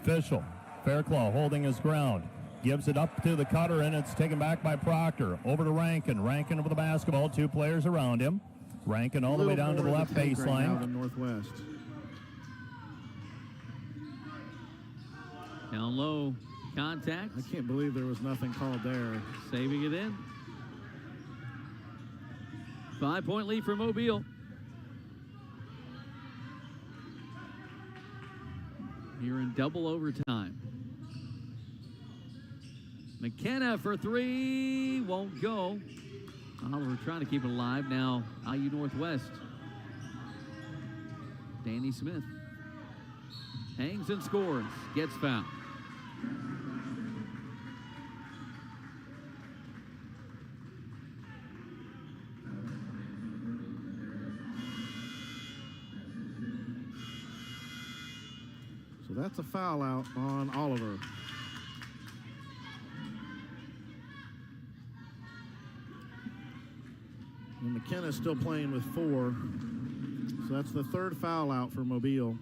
Fischel. Fairclough holding his ground. Gives it up to the cutter, and it's taken back by Proctor. Over to Rankin. Rankin with the basketball. 2 players around him. Rankin all the way down to the left baseline. Right now, Northwest. Down low, contact. I can't believe there was nothing called there. Saving it in. 5-point lead for Mobile. Here in double overtime. McKenna for 3, won't go. Oliver trying to keep it alive. Now IU Northwest. Danny Smith hangs and scores, gets fouled. So that's a foul out on Oliver. And McKenna's still playing with 4. So that's the 3rd foul out for Mobile.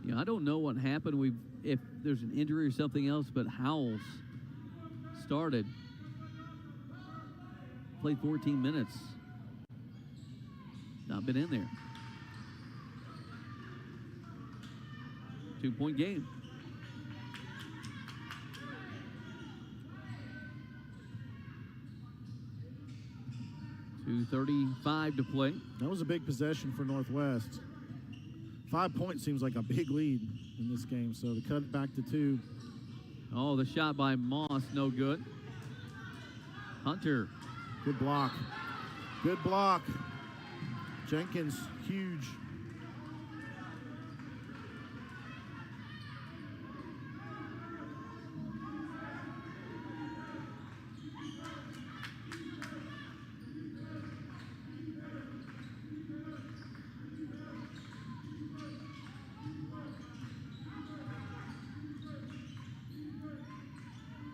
Yeah, I don't know what happened. If there's an injury or something else, but Howells started. Played 14 minutes. Not been in there. 2-point game. 2:35 to play. That was a big possession for Northwest. 5 points seems like a big lead in this game, so they cut it back to 2. Oh, the shot by Moss, no good. Hunter. Good block. Good block. Jenkins, huge.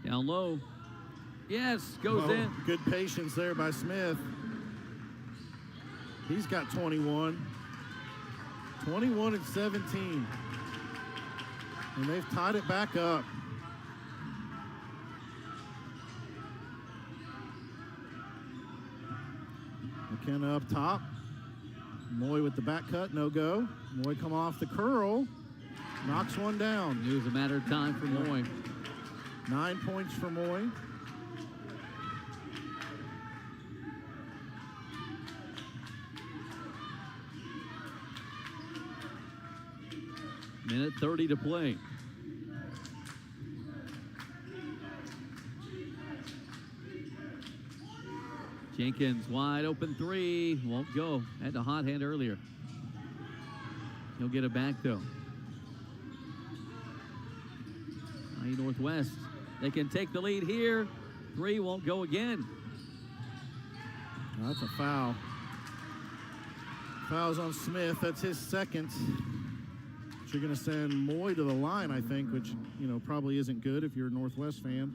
Down low. Yes, goes in. Good patience there by Smith. He's got 21. 21 and 17. And they've tied it back up. McKenna up top. Moy with the back cut, no go. Moy come off the curl. Knocks one down. It was a matter of time for Moy. 9 points for Moy. Minute 30 to play. Jenkins wide open three. Won't go. Had the hot hand earlier. He'll get it back though. NAIA Northwest. They can take the lead here. Three won't go again. That's a foul. Foul's on Smith. That's his second. So you're going to send Moy to the line, I think, which, you know, probably isn't good if you're a Northwest fan.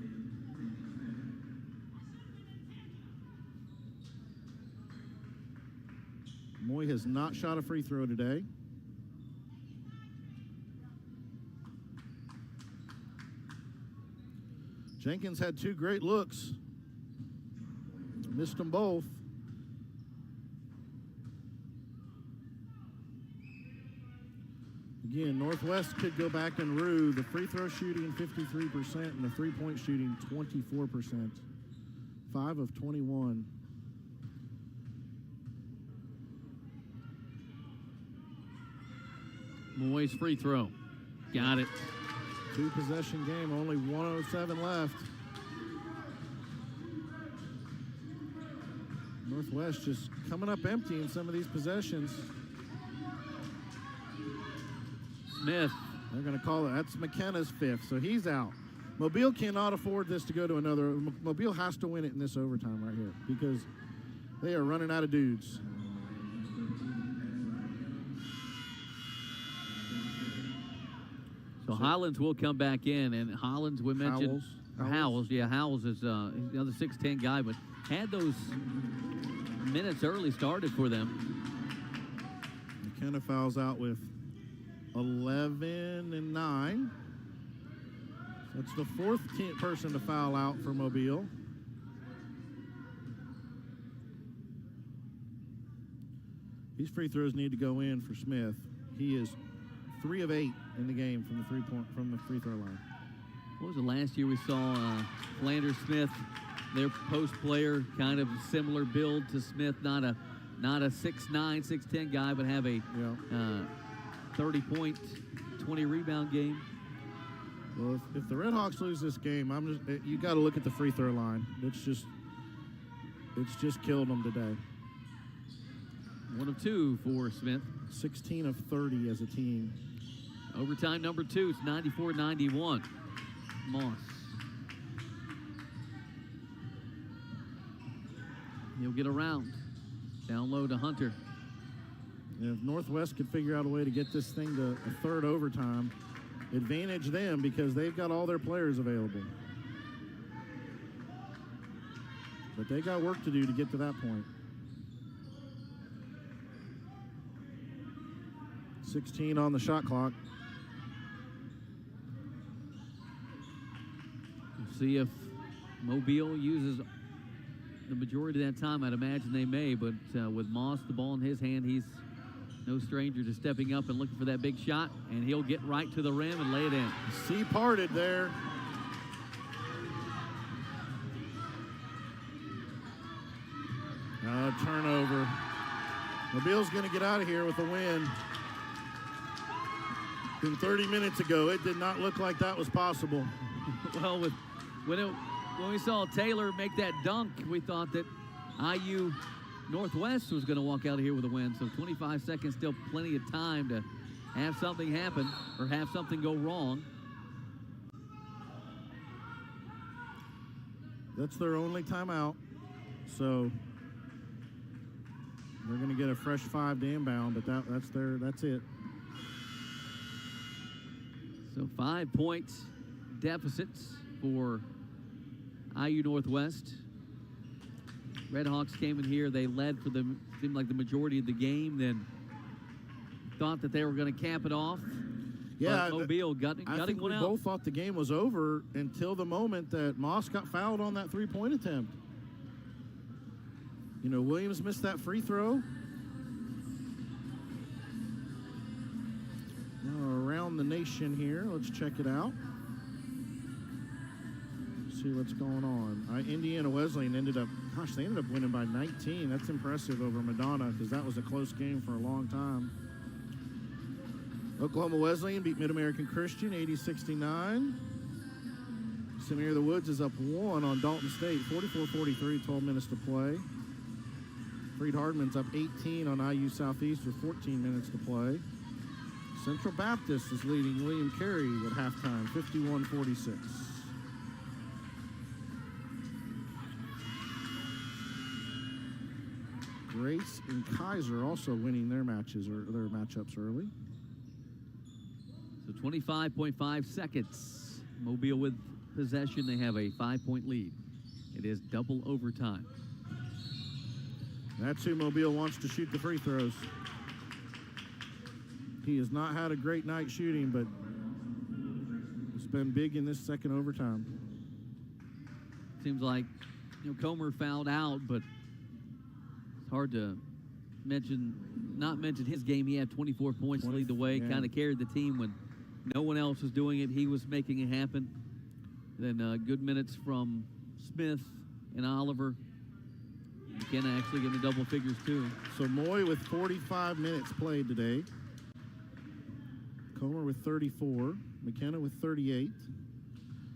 Moy has not shot a free throw today. Jenkins had 2 great looks. Missed them both. Again, Northwest could go back and rue the free throw shooting 53% and the three-point shooting 24%. 5 of 21. Moy's free throw. Got it. 2-possession game, only 1:07 left. Northwest just coming up empty in some of these possessions. Smith. They're going to call it. That's McKenna's 5th, so he's out. Mobile cannot afford this to go to another. Mobile has to win it in this overtime right here because they are running out of dudes. So Hollins will come back in, and Hollins, we mentioned. Howells. Yeah, Howells is the other 6'10" guy, but had those minutes early started for them. McKenna fouls out with 11 and 9. That's the 4th person to foul out for Mobile. These free throws need to go in for Smith. He is 3 of 8 in the game from the free throw line. What was it last year we saw Flanders Smith, their post player, kind of similar build to Smith, not a 6'9", 6'10" guy, but have a 30-point, 20-rebound game. Well, if the Redhawks lose this game, you got to look at the free throw line. It's just killed them today. 1 of 2 for Smith. 16 of 30 as a team. Overtime number 2, it's 94-91. Moss. He'll get around. Down low to Hunter. And if Northwest could figure out a way to get this thing to a 3rd overtime, advantage them because they've got all their players available. But they got work to do to get to that point. 16 on the shot clock. We'll see if Mobile uses the majority of that time. I'd imagine they may, but with Moss, the ball in his hand, he's no stranger to stepping up and looking for that big shot, and he'll get right to the rim and lay it in. Sea parted there. Turnover. Mobile's going to get out of here with a win. From 30 minutes ago, it did not look like that was possible. Well, when we saw Taylor make that dunk, we thought that IU Northwest was going to walk out of here with a win. So 25 seconds, still plenty of time to have something happen or have something go wrong. That's their only timeout. So they're going to get a fresh 5 to inbound, but that's it. So 5 points deficits for IU Northwest. Redhawks came in here. They led for seemed like the majority of the game, then thought that they were going to cap it off. Yeah, but Mobile gutting I think one we out. both thought the game was over until the moment that Moss got fouled on that 3-point attempt. You know, Williams missed that free throw. Around the nation here, let's check it out. See what's going on. Indiana Wesleyan ended up winning by 19. That's impressive over Madonna because that was a close game for a long time. Oklahoma Wesleyan beat Mid-American Christian 80-69. Samir the Woods is up 1 on Dalton State, 44-43, 12 minutes to play. Freed Hardman's up 18 on IU Southeast with 14 minutes to play. Central Baptist is leading William Carey at halftime, 51-46. Grace and Kaiser also winning their matchups early. So 25.5 seconds. Mobile with possession. They have a 5-point lead. It is double overtime. That's who Mobile wants to shoot the free throws. He has not had a great night shooting, but it's been big in this second overtime. Seems like, Comer fouled out, but it's hard to not mention his game. He had 24 points to lead the way, kind of carried the team when no one else was doing it. He was making it happen. Then good minutes from Smith and Oliver. McKenna actually getting the double figures too. So Moy with 45 minutes played today. Comer with 34. McKenna with 38.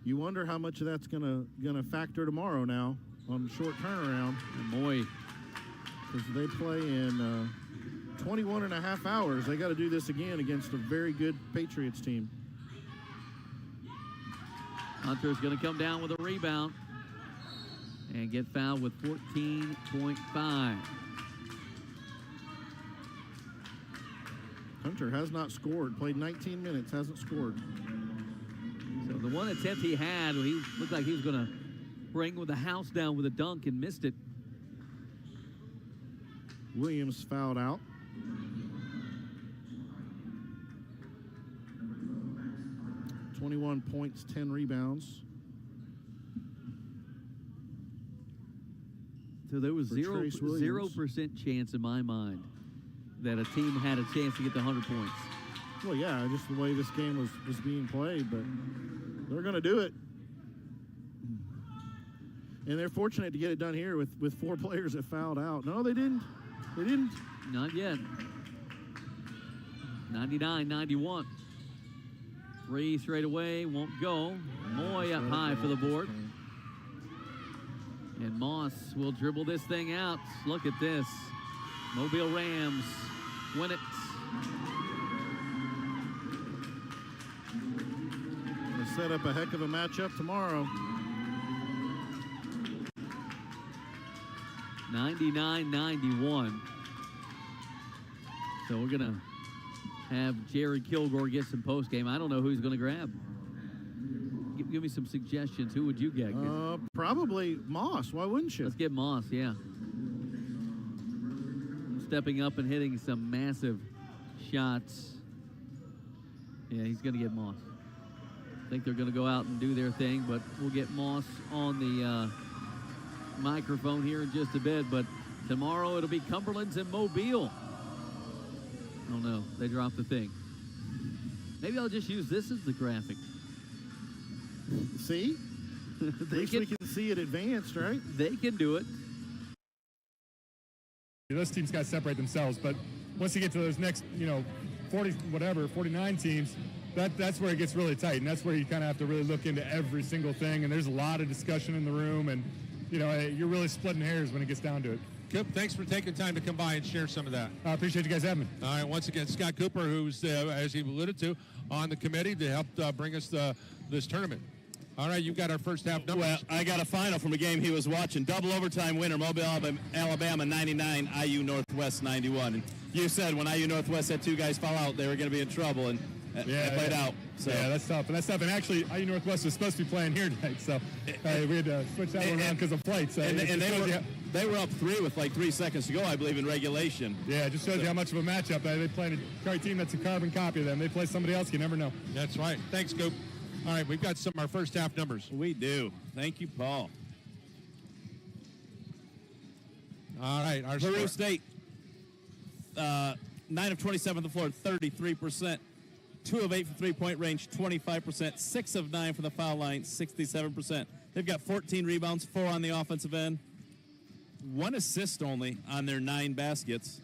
You wonder how much of that's gonna factor tomorrow now on short turnaround. And Moy, because they play in 21 and a half hours. They got to do this again against a very good Patriots team. Hunter's going to come down with a rebound and get fouled with 14.5. Hunter has not scored. Played 19 minutes, hasn't scored. So the one attempt he had, he looked like he was going to bring the house down with a dunk and missed it. Williams fouled out. .21 points, 10 rebounds. So there was 0% chance in my mind that a team had a chance to get the 100 points. Well, yeah, just the way this game was being played, but they're going to do it. And they're fortunate to get it done here with 4 players that fouled out. No, they didn't. They didn't. Not yet. 99-91. 3 straight away, won't go. Moy up high for the board. And Moss will dribble this thing out. Look at this. Mobile Rams win it. They set up a heck of a matchup tomorrow. 99-91. So we're going to have Jerry Kilgore get some post game. I don't know who he's going to grab. Give me some suggestions. Who would you get? Probably Moss. Why wouldn't you? Let's get Moss, yeah. Stepping up and hitting some massive shots. Yeah, he's going to get Moss. I think they're going to go out and do their thing, but we'll get Moss on the microphone here in just a bit. But tomorrow it'll be Cumberland's and Mobile. Oh, no. They dropped the thing. Maybe I'll just use this as the graphic. See? At least we can see it advanced, right? They can do it. Those teams got to separate themselves, but once you get to those next, 49 teams, that's where it gets really tight, and that's where you kind of have to really look into every single thing, and there's a lot of discussion in the room, and, you're really splitting hairs when it gets down to it. Coop, thanks for taking time to come by and share some of that. I appreciate you guys having me. All right, once again, Scott Cooper, who's, as he alluded to, on the committee to help bring us this tournament. All right, you got our first half numbers. Well, I got a final from a game he was watching. Double overtime winner, Mobile, Alabama 99, IU Northwest 91. And you said when IU Northwest had two guys fall out, they were going to be in trouble, and it played out. So. Yeah, that's tough. And actually, IU Northwest was supposed to be playing here tonight, so we had to switch that one around because of flights. And they were up 3 with like 3 seconds to go, I believe, in regulation. Yeah, it just shows you how much of a matchup. They play a team that's a carbon copy of them. They play somebody else, you never know. That's right. Thanks, Coop. All right, we've got our first half numbers. We do. Thank you, Paul. All right, our Peru State, 9 of 27 on the floor, 33%. 2 of 8 from three-point range, 25%. 6 of 9 from the foul line, 67%. They've got 14 rebounds, 4 on the offensive end, 1 assist only on their 9 baskets,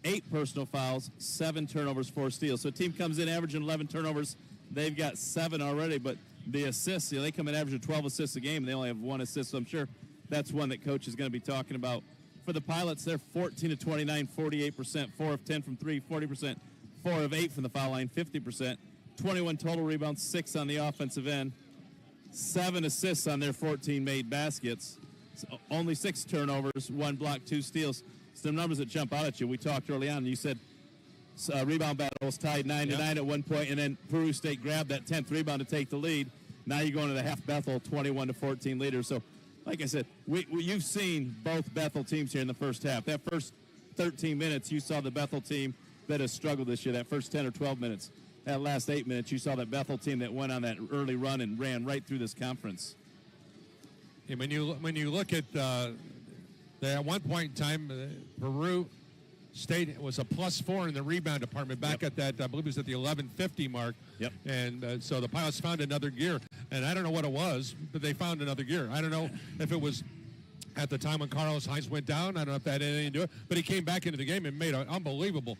8 personal fouls, 7 turnovers, 4 steals. So a team comes in averaging 11 turnovers. They've got 7 already, but the assists, they come in averaging 12 assists a game, and they only have 1 assist. So I'm sure that's one that Coach is going to be talking about. For the Pilots, they're 14 of 29, 48%, 4 of 10 from 3, 40%, 4 of 8 from the foul line, 50%, 21 total rebounds, 6 on the offensive end, 7 assists on their 14 made baskets, so only 6 turnovers, 1 block, 2 steals. Some numbers that jump out at you. We talked early on, and you said rebound battle was tied 9-9 at one point, and then Peru State grabbed that 10th rebound to take the lead. Now you're going to the half Bethel 21-14 leader. So, like I said, you've seen both Bethel teams here in the first half. That first 13 minutes, you saw the Bethel team that has struggled this year. That first 10 or 12 minutes, that last 8 minutes, you saw that Bethel team that went on that early run and ran right through this conference. And when you look at at one point in time, Peru State was a +4 in the rebound department back at that, I believe it was at the 11:50 mark. Yep. And so the Pilots found another gear. And I don't know what it was, but they found another gear. I don't know if it was at the time when Carlos Hines went down. I don't know if that had anything to do it. But he came back into the game and made an unbelievable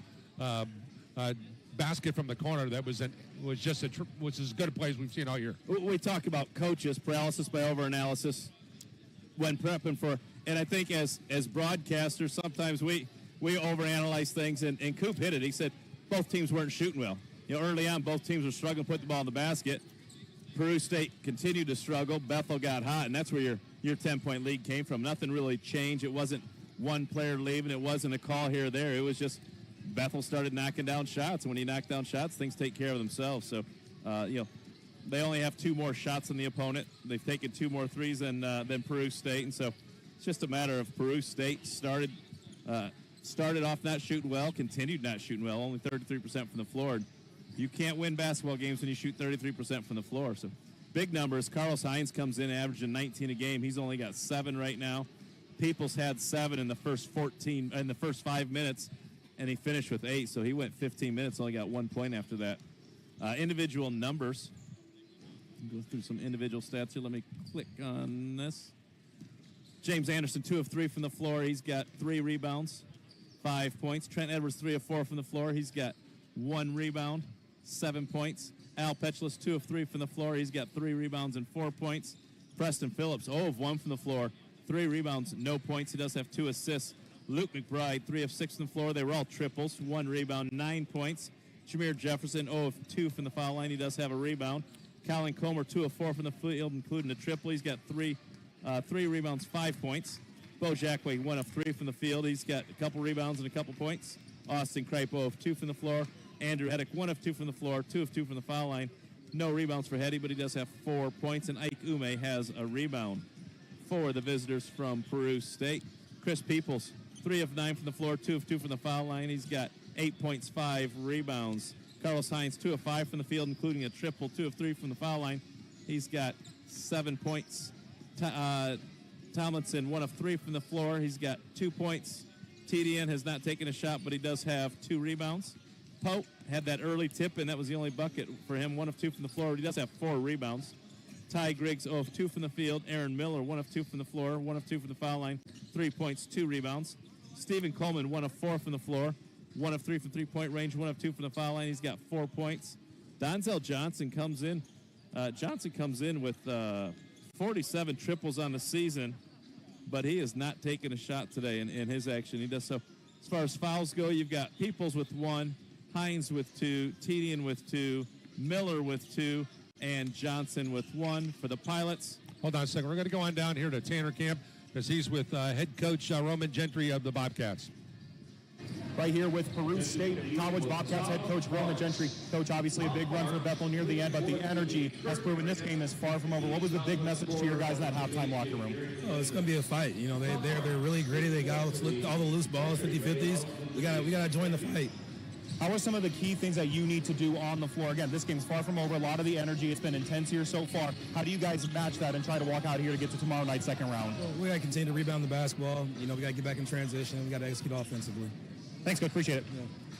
basket from the corner that was as good a play as we've seen all year. We talk about coaches, paralysis by overanalysis when prepping for, and I think as broadcasters, sometimes we overanalyze things, and Coop hit it. He said both teams weren't shooting well. Early on, both teams were struggling to put the ball in the basket. Peru State continued to struggle. Bethel got hot, and that's where your 10-point lead came from. Nothing really changed. It wasn't one player leaving. It wasn't a call here or there. It was just Bethel started knocking down shots, and when you knock down shots, things take care of themselves. So, they only have 2 more shots than the opponent. They've taken 2 more threes than Peru State, and so it's just a matter of Peru State started off not shooting well, continued not shooting well, only 33% from the floor. You can't win basketball games when you shoot 33% from the floor. So big numbers. Carlos Hines comes in averaging 19 a game. He's only got 7 right now. Peoples had 7 in the first 5 minutes, and he finished with 8. So he went 15 minutes, only got 1 point after that. Individual numbers. Go through some individual stats here. Let me click on this. James Anderson, 2 of 3 from the floor. He's got 3 rebounds, 5 points. Trent Edwards, 3 of 4 from the floor. He's got 1 rebound, 7 points. Al Petulus, 2 of 3 from the floor. He's got 3 rebounds and 4 points. Preston Phillips, 0 of 1 from the floor, 3 rebounds, no points. He does have 2 assists. Luke McBride, 3 of 6 from the floor. They were all triples, 1 rebound, 9 points. Jameer Jefferson, 0 of 2 from the foul line. He does have a rebound. Colin Comer, 2 of 4 from the field, including a triple. He's got 3 rebounds, 5 points. Bo Jackway, 1 of 3 from the field. He's got a couple rebounds and a couple points. Austin Kripe, 0 of 2 from the floor. Andrew Heddick, 1 of 2 from the floor, 2 of 2 from the foul line. No rebounds for Heddy, but he does have 4 points. And Ike Ume has a rebound for the visitors from Peru State. Chris Peoples, 3 of 9 from the floor, 2 of 2 from the foul line. He's got 8 points, 5 rebounds. Carlos Hines, 2 of 5 from the field, including a triple, 2 of 3 from the foul line. He's got 7 points. Tomlinson, 1 of 3 from the floor. He's got 2 points. TDN has not taken a shot, but he does have 2 rebounds. Pope had that early tip, and that was the only bucket for him, 1 of 2 from the floor. He does have 4 rebounds. Ty Griggs, 0 of 2 from the field. Aaron Miller, 1 of 2 from the floor, 1 of 2 from the foul line, 3 points, 2 rebounds. Stephen Coleman, 1 of 4 from the floor, 1 of 3 from three-point range, 1 of 2 from the foul line. He's got 4 points. Donzel Johnson comes in. With 47 triples on the season, but he has not taken a shot today in his action. He does so. As far as fouls go, you've got Peoples with 1, Hines with 2, Tedian with 2, Miller with 2, and Johnson with 1 for the Pilots. Hold on a second. We're going to go on down here to Tanner Camp because he's with head coach Roman Gentry of the Bobcats. Right here with Peru State College Bobcats head coach Roman Gentry. Coach, obviously a big run for Bethel near the end, but the energy has proven this game is far from over. What was the big message to your guys in that halftime locker room? Oh, it's going to be a fight. You know, they're really gritty. They got all the loose balls, 50-50s. We got to join the fight. How are some of the key things that you need to do on the floor? Again, this game's far from over. A lot of the energy, it's been intense here so far. How do you guys match that and try to walk out here to get to tomorrow night's second round? Well, we got to continue to rebound the basketball. You know, we got to get back in transition. We got to execute offensively. Thanks, Coach. Appreciate it.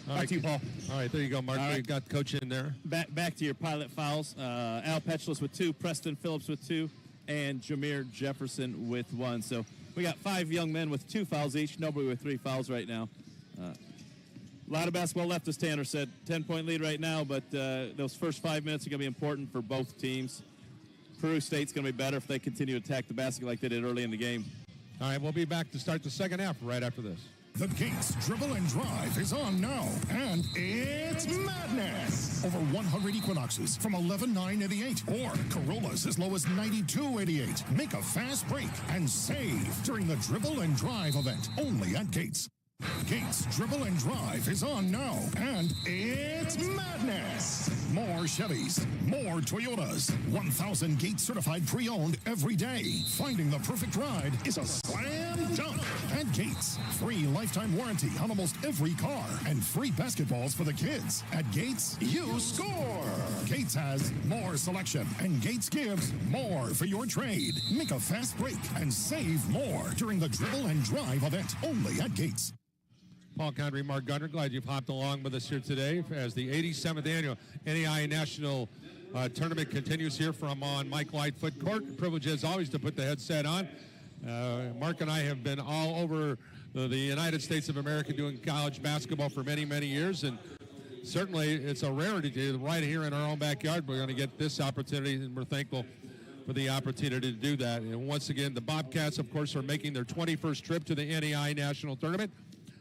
Yeah. Back to you, Paul. All right, there you go, Mark. All right. You got Coach in there. Back to your Pilot fouls. Al Petchless with 2, Preston Phillips with 2, and Jameer Jefferson with 1. So we got 5 young men with 2 fouls each. Nobody with 3 fouls right now. A lot of basketball left, as Tanner said. 10-point lead right now, but those first 5 minutes are going to be important for both teams. Peru State's going to be better if they continue to attack the basket like they did early in the game. All right, we'll be back to start the second half right after this. The Gates Dribble and Drive is on now, and it's madness! Over 100 Equinoxes from $11,988 or Corollas as low as $92.88. Make a fast break and save during the Dribble and Drive event only at Gates. Gates Dribble and Drive is on now, and it's madness! More Chevys, more Toyotas, 1,000 Gates certified pre-owned every day. Finding the perfect ride is a slam dunk at Gates. Free lifetime warranty on almost every car, and free basketballs for the kids. At Gates, you score! Gates has more selection, and Gates gives more for your trade. Make a fast break and save more during the Dribble and Drive event only at Gates. Paul Condry, Mark Gunner, glad you've hopped along with us here today as the 87th annual NAIA National Tournament continues here from on Mike Lightfoot Court. Privilege as always to put the headset on. Mark and I have been all over the United States of America doing college basketball for many, many years, and certainly it's a rarity to right here in our own backyard. We're going to get this opportunity, and we're thankful for the opportunity to do that. And once again, the Bobcats, of course, are making their 21st trip to the NAIA National Tournament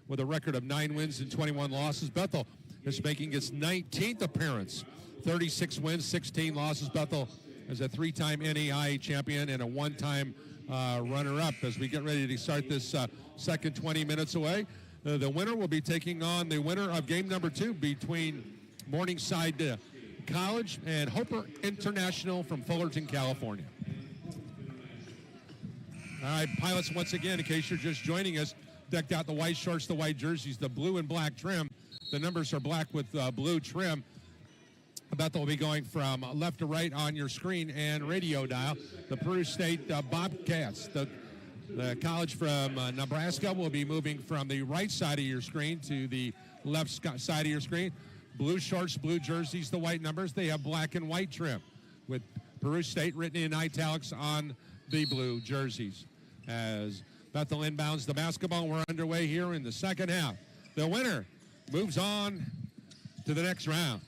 with a record of 9 wins and 21 losses. Bethel is making its 19th appearance, 36 wins, 16 losses. Bethel is a 3-time NAIA champion and a 1-time runner-up. As we get ready to start this second 20 minutes away, the winner will be taking on the winner of game number 2 between Morningside College and Hooper International from Fullerton, California. All right, Pilots, once again, in case you're just joining us, decked out the white shorts, the white jerseys, the blue and black trim. The numbers are black with blue trim. Bethel will be going from left to right on your screen and radio dial. The Peru State Bobcats, the college from Nebraska, will be moving from the right side of your screen to the left side of your screen. Blue shorts, blue jerseys, the white numbers. They have black and white trim with Peru State written in italics on the blue jerseys. As Bethel inbounds the basketball. We're underway here in the second half. The winner moves on to the next round.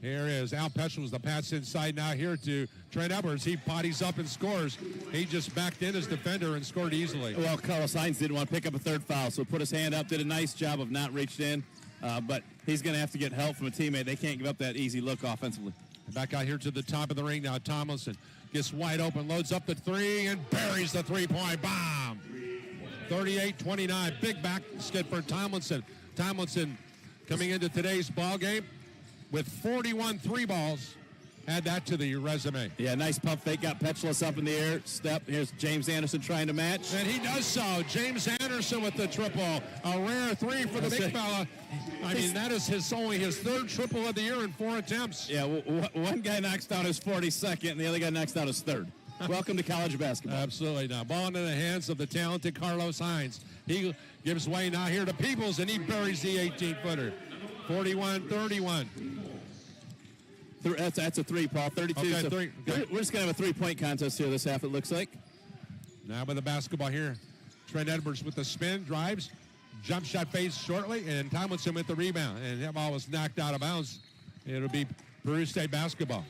Here is Al Petchless, the pass inside now here to Trent Edwards. He potties up and scores. He just backed in his defender and scored easily. Well, Carlos Hines didn't want to pick up a third foul, so put his hand up, did a nice job of not reaching in, but he's going to have to get help from a teammate. They can't give up that easy look offensively. Back out here to the top of the ring now. Tomlinson gets wide open, loads up the 3, and buries the three-point bomb. 38-29, big basket for Tomlinson. Tomlinson coming into today's ball game with 41 three balls. Add that to the resume. Yeah, nice pump fake. Got Petchless up in the air. Step. Here's James Anderson trying to match. And he does so. James Anderson with the triple. A rare 3 for the big fella. I mean, that is only his 3rd triple of the year in 4 attempts. Yeah, one guy knocks down his 42nd, and the other guy knocks down his 3rd. Welcome to college basketball. Absolutely. Now, ball into the hands of the talented Carlos Hines. He gives way now here to Peoples, and he buries the 18-footer. 41-31. That's a 3, Paul. 32. Okay, so 3. We're just going to have a 3-point contest here this half, it looks like. Now with the basketball here. Trent Edwards with the spin, drives, Jump shot faced shortly, and Tomlinson with the rebound. And that ball was knocked out of bounds. It'll be Peru State basketball.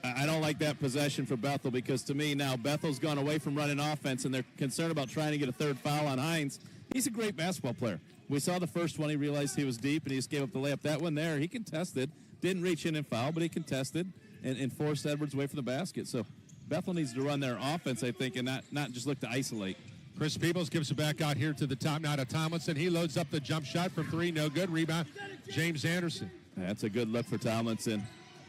I don't like that possession for Bethel because, to me, now Bethel's gone away from running offense, and they're concerned about trying to get a third foul on Hines. He's a great basketball player. We saw the first one. He realized he was deep, and he just gave up the layup. That one there, he contested. Didn't reach in and foul, but he contested and forced Edwards away from the basket. So Bethel needs to run their offense, I think, and not just look to isolate. Chris Peebles gives it back out here to the top now to Tomlinson. He loads up the jump shot from three. No good. Rebound, James Anderson. That's a good look for Tomlinson.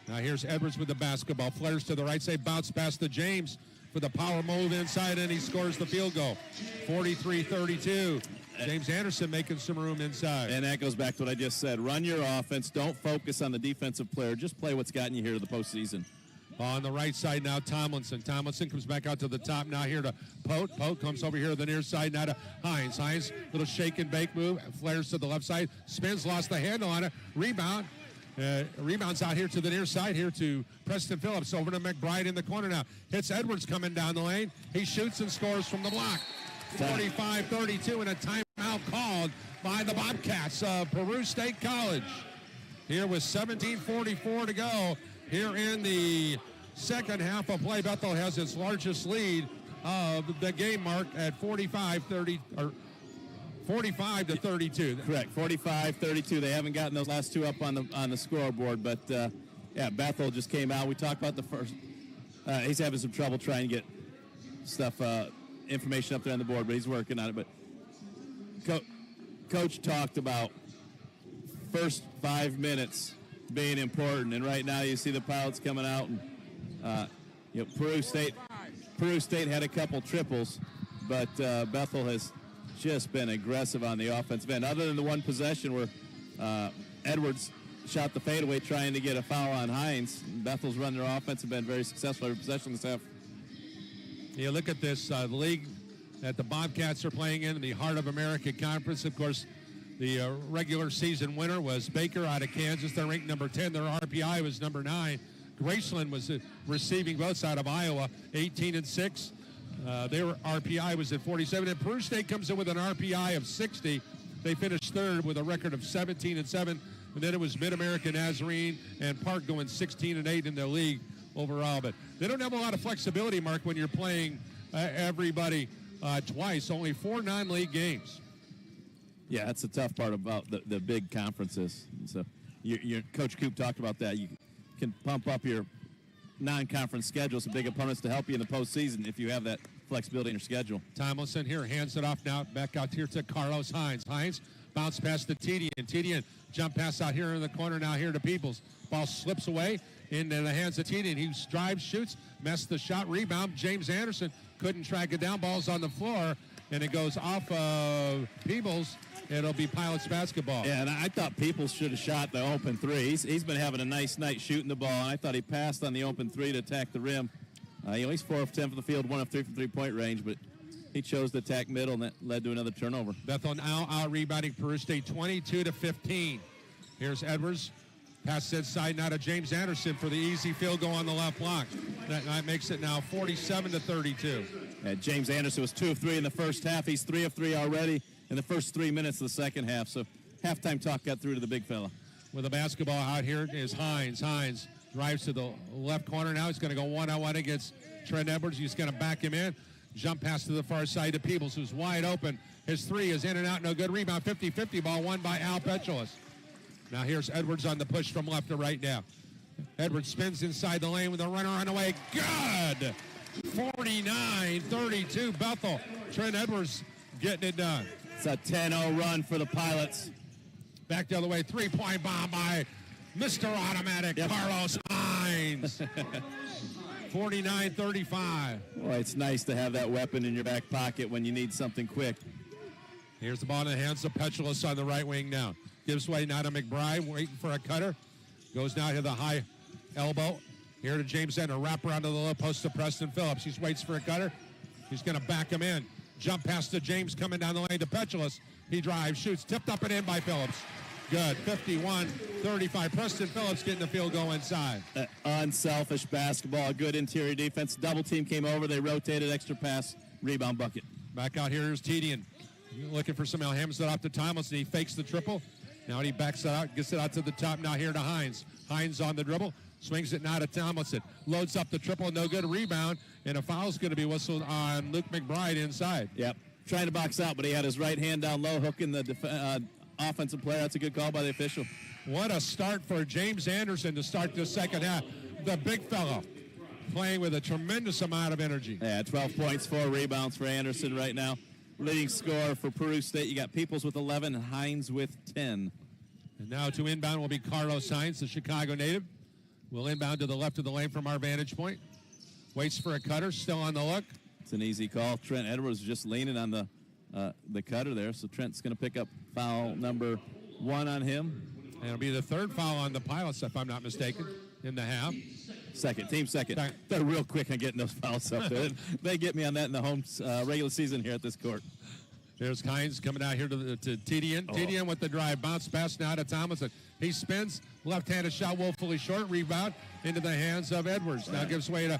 Now here's Edwards with the basketball. Flares to the right side. Bounce pass to James for the power move inside, and he scores the field goal. 43-32. James Anderson making some room inside. And that goes back to what I just said. Run your offense. Don't focus on the defensive player. Just play what's gotten you here to the postseason. On the right side now, Tomlinson. Tomlinson comes back out to the top now here to Pote. Pote comes over here to the near side now to Hines. Hines, little shake and bake move. Flares to the left side. Spins, lost the handle on it. Rebound. Rebounds out here to the near side here to Preston Phillips. Over to McBride in the corner now. Hits Edwards coming down the lane. He shoots and scores from the block. 45-32 and a timeout called by the Bobcats of Peru State College. Here with 17:44 to go here in the second half of play. Bethel has its largest lead of the game mark at 45-32. Correct, 45-32. They haven't gotten those last two up on the scoreboard, but Bethel just came out. We talked about the first. He's having some trouble trying to get stuff, information up there on the board, but he's working on it. But Coach talked about first 5 minutes being important, and right now you see the Pilots coming out, and Peru State had a couple triples, but Bethel has just been aggressive on the offensive end. Other than the one possession where Edwards shot the fadeaway trying to get a foul on Hines, Bethel's run their offense and been very successful every possession this half. Yeah, look at this. The league that the Bobcats are playing in the Heart of America Conference. Of course, the regular season winner was Baker out of Kansas. They're ranked number 10. Their RPI was number 9. Graceland was receiving votes out of Iowa, 18-6. Their RPI was at 47. And Peru State comes in with an RPI of 60. They finished third with a record of 17-7. And then it was Mid-America Nazarene and Park going 16-8 in the league overall. But they don't have a lot of flexibility, Mark, when you're playing everybody twice. Only 4 non-league games. Yeah, that's the tough part about the big conferences. So your Coach Coop talked about that. You can pump up your non-conference schedule, some big opponents to help you in the postseason if you have that flexibility in your schedule. Tomlinson here hands it off now back out here to Carlos Hines. Hines bounce pass to Tedian. Tedian jump pass out here in the corner now here to Peoples. Ball slips away into the hands of Tedian. He drives, shoots, missed the shot, rebound. James Anderson couldn't track it down. Ball's on the floor, and it goes off of Peoples. It'll be Pilots basketball. Yeah, and I thought Peoples should have shot the open three. He's been having a nice night shooting the ball, and I thought he passed on the open three to attack the rim. He's 4 of 10 from the field, 1 of 3 from three-point range, but he chose to attack middle, and that led to another turnover. Bethel now out-rebounding Peru State 22-15. Here's Edwards. Pass inside now to James Anderson for the easy field goal on the left block. That makes it now 47-32. James Anderson was 2 of 3 in the first half. He's 3 of 3 already in the first 3 minutes of the second half. So halftime talk got through to the big fella. With the basketball out here is Hines. Hines drives to the left corner now. He's going to go one-on-one against Trent Edwards. He's going to back him in. Jump pass to the far side to Peebles, who's wide open. His three is in and out. No good. Rebound. 50-50 ball won by Al Petulas. Now here's Edwards on the push from left to right now. Edwards spins inside the lane with a runner on the way. Good! 49-32 Bethel. Trent Edwards getting it done. It's a 10-0 run for the Pilots. Back the other way. Three-point bomb by Mr. Automatic, Carlos Hines. 49-35. Boy, it's nice to have that weapon in your back pocket when you need something quick. Here's the ball in the hands of Petulas on the right wing now. Gives way now to McBride, waiting for a cutter. Goes now to the high elbow. Here to James Ender. Wrap around to the low post to Preston Phillips. He waits for a cutter. He's going to back him in. Jump pass to James coming down the lane to Petulas. He drives, shoots, tipped up and in by Phillips. Good. 51-35. Preston Phillips getting the field goal inside. Unselfish basketball. Good interior defense. Double team came over. They rotated, extra pass, rebound bucket. Back out here is Tedian. Looking for some Hamilton off to Tomlinson. He fakes the triple. Now he backs it out, gets it out to the top. Now here to Hines. Hines on the dribble. Swings it now to Tomlinson. Loads up the triple. No good. Rebound. And a foul's going to be whistled on Luke McBride inside. Yep. Trying to box out, but he had his right hand down low, hooking the offensive player. That's a good call by the official. What a start for James Anderson to start the second half. The big fellow playing with a tremendous amount of energy. Yeah, 12 points, 4 rebounds for Anderson right now. Leading scorer for Peru State. You got Peoples with 11 and Hines with 10. And now to inbound will be Carlos Hines, the Chicago native. Will inbound to the left of the lane from our vantage point. Waits for a cutter, still on the look. It's an easy call. Trent Edwards just leaning on the cutter there, so Trent's going to pick up foul number 1 on him. And it'll be the third foul on the Pilots, if I'm not mistaken, in the half. Team second. They're real quick on getting those fouls up there. They get me on that in the home regular season here at this court. There's Hines coming out here to TDN. TDN with the drive. Bounce pass now to Tomlinson. He spins. Left-handed shot woefully short. Rebound into the hands of Edwards. Now gives way to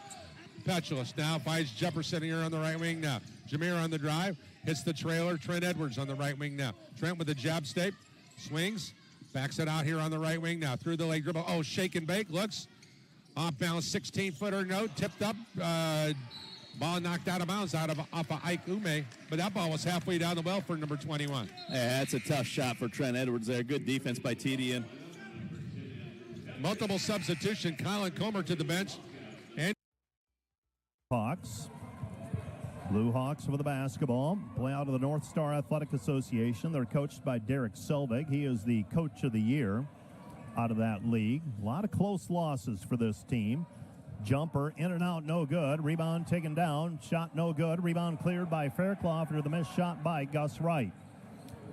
Petulus. Now finds Jefferson here on the right wing now. Jameer on the drive. Hits the trailer. Trent Edwards on the right wing now. Trent with the jab step. Swings. Backs it out here on the right wing now. Through the leg dribble. Oh, shake and bake. Looks. Off balance, 16-footer, no, tipped up. Ball knocked out of bounds off of Ike Ume, but that ball was halfway down the well for number 21. Yeah, that's a tough shot for Trent Edwards there. Good defense by TDN. Multiple substitution. Colin Comer to the bench. And Hawks. Blue Hawks with the basketball. Play out of the North Star Athletic Association. They're coached by Derek Selvig. He is the coach of the year out of that league. A lot of close losses for this team. Jumper in and out, no good. Rebound taken down. Shot no good. Rebound cleared by Fairclough after the missed shot by Gus Wright.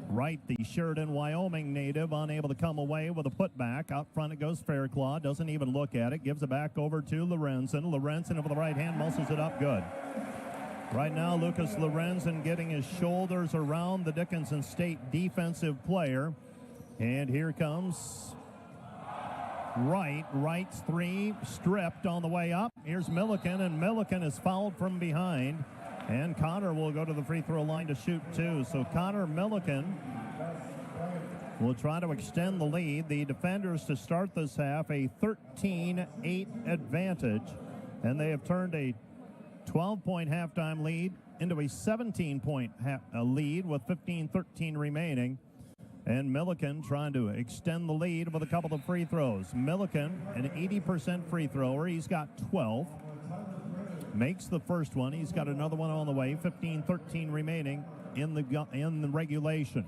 Wright, the Sheridan, Wyoming native, unable to come away with a putback. Out front it goes Fairclough. Doesn't even look at it. Gives it back over to Lorenzen. Lorenzen over the right hand, muscles it up good. Right now, Lucas Lorenzen getting his shoulders around the Dickinson State defensive player. And here comes Wright. Wright's 3 stripped on the way up. Here's Milliken, and Milliken is fouled from behind. And Connor will go to the free throw line to shoot 2. So Connor Milliken will try to extend the lead. The defenders to start this half a 13-8 advantage. And they have turned a 12-point halftime lead into a 17-point lead with 15-13 remaining. And Milliken trying to extend the lead with a couple of free throws. Milliken, an 80% free thrower. He's got 12. Makes the first one. He's got another one on the way. 15-13 remaining in the regulation.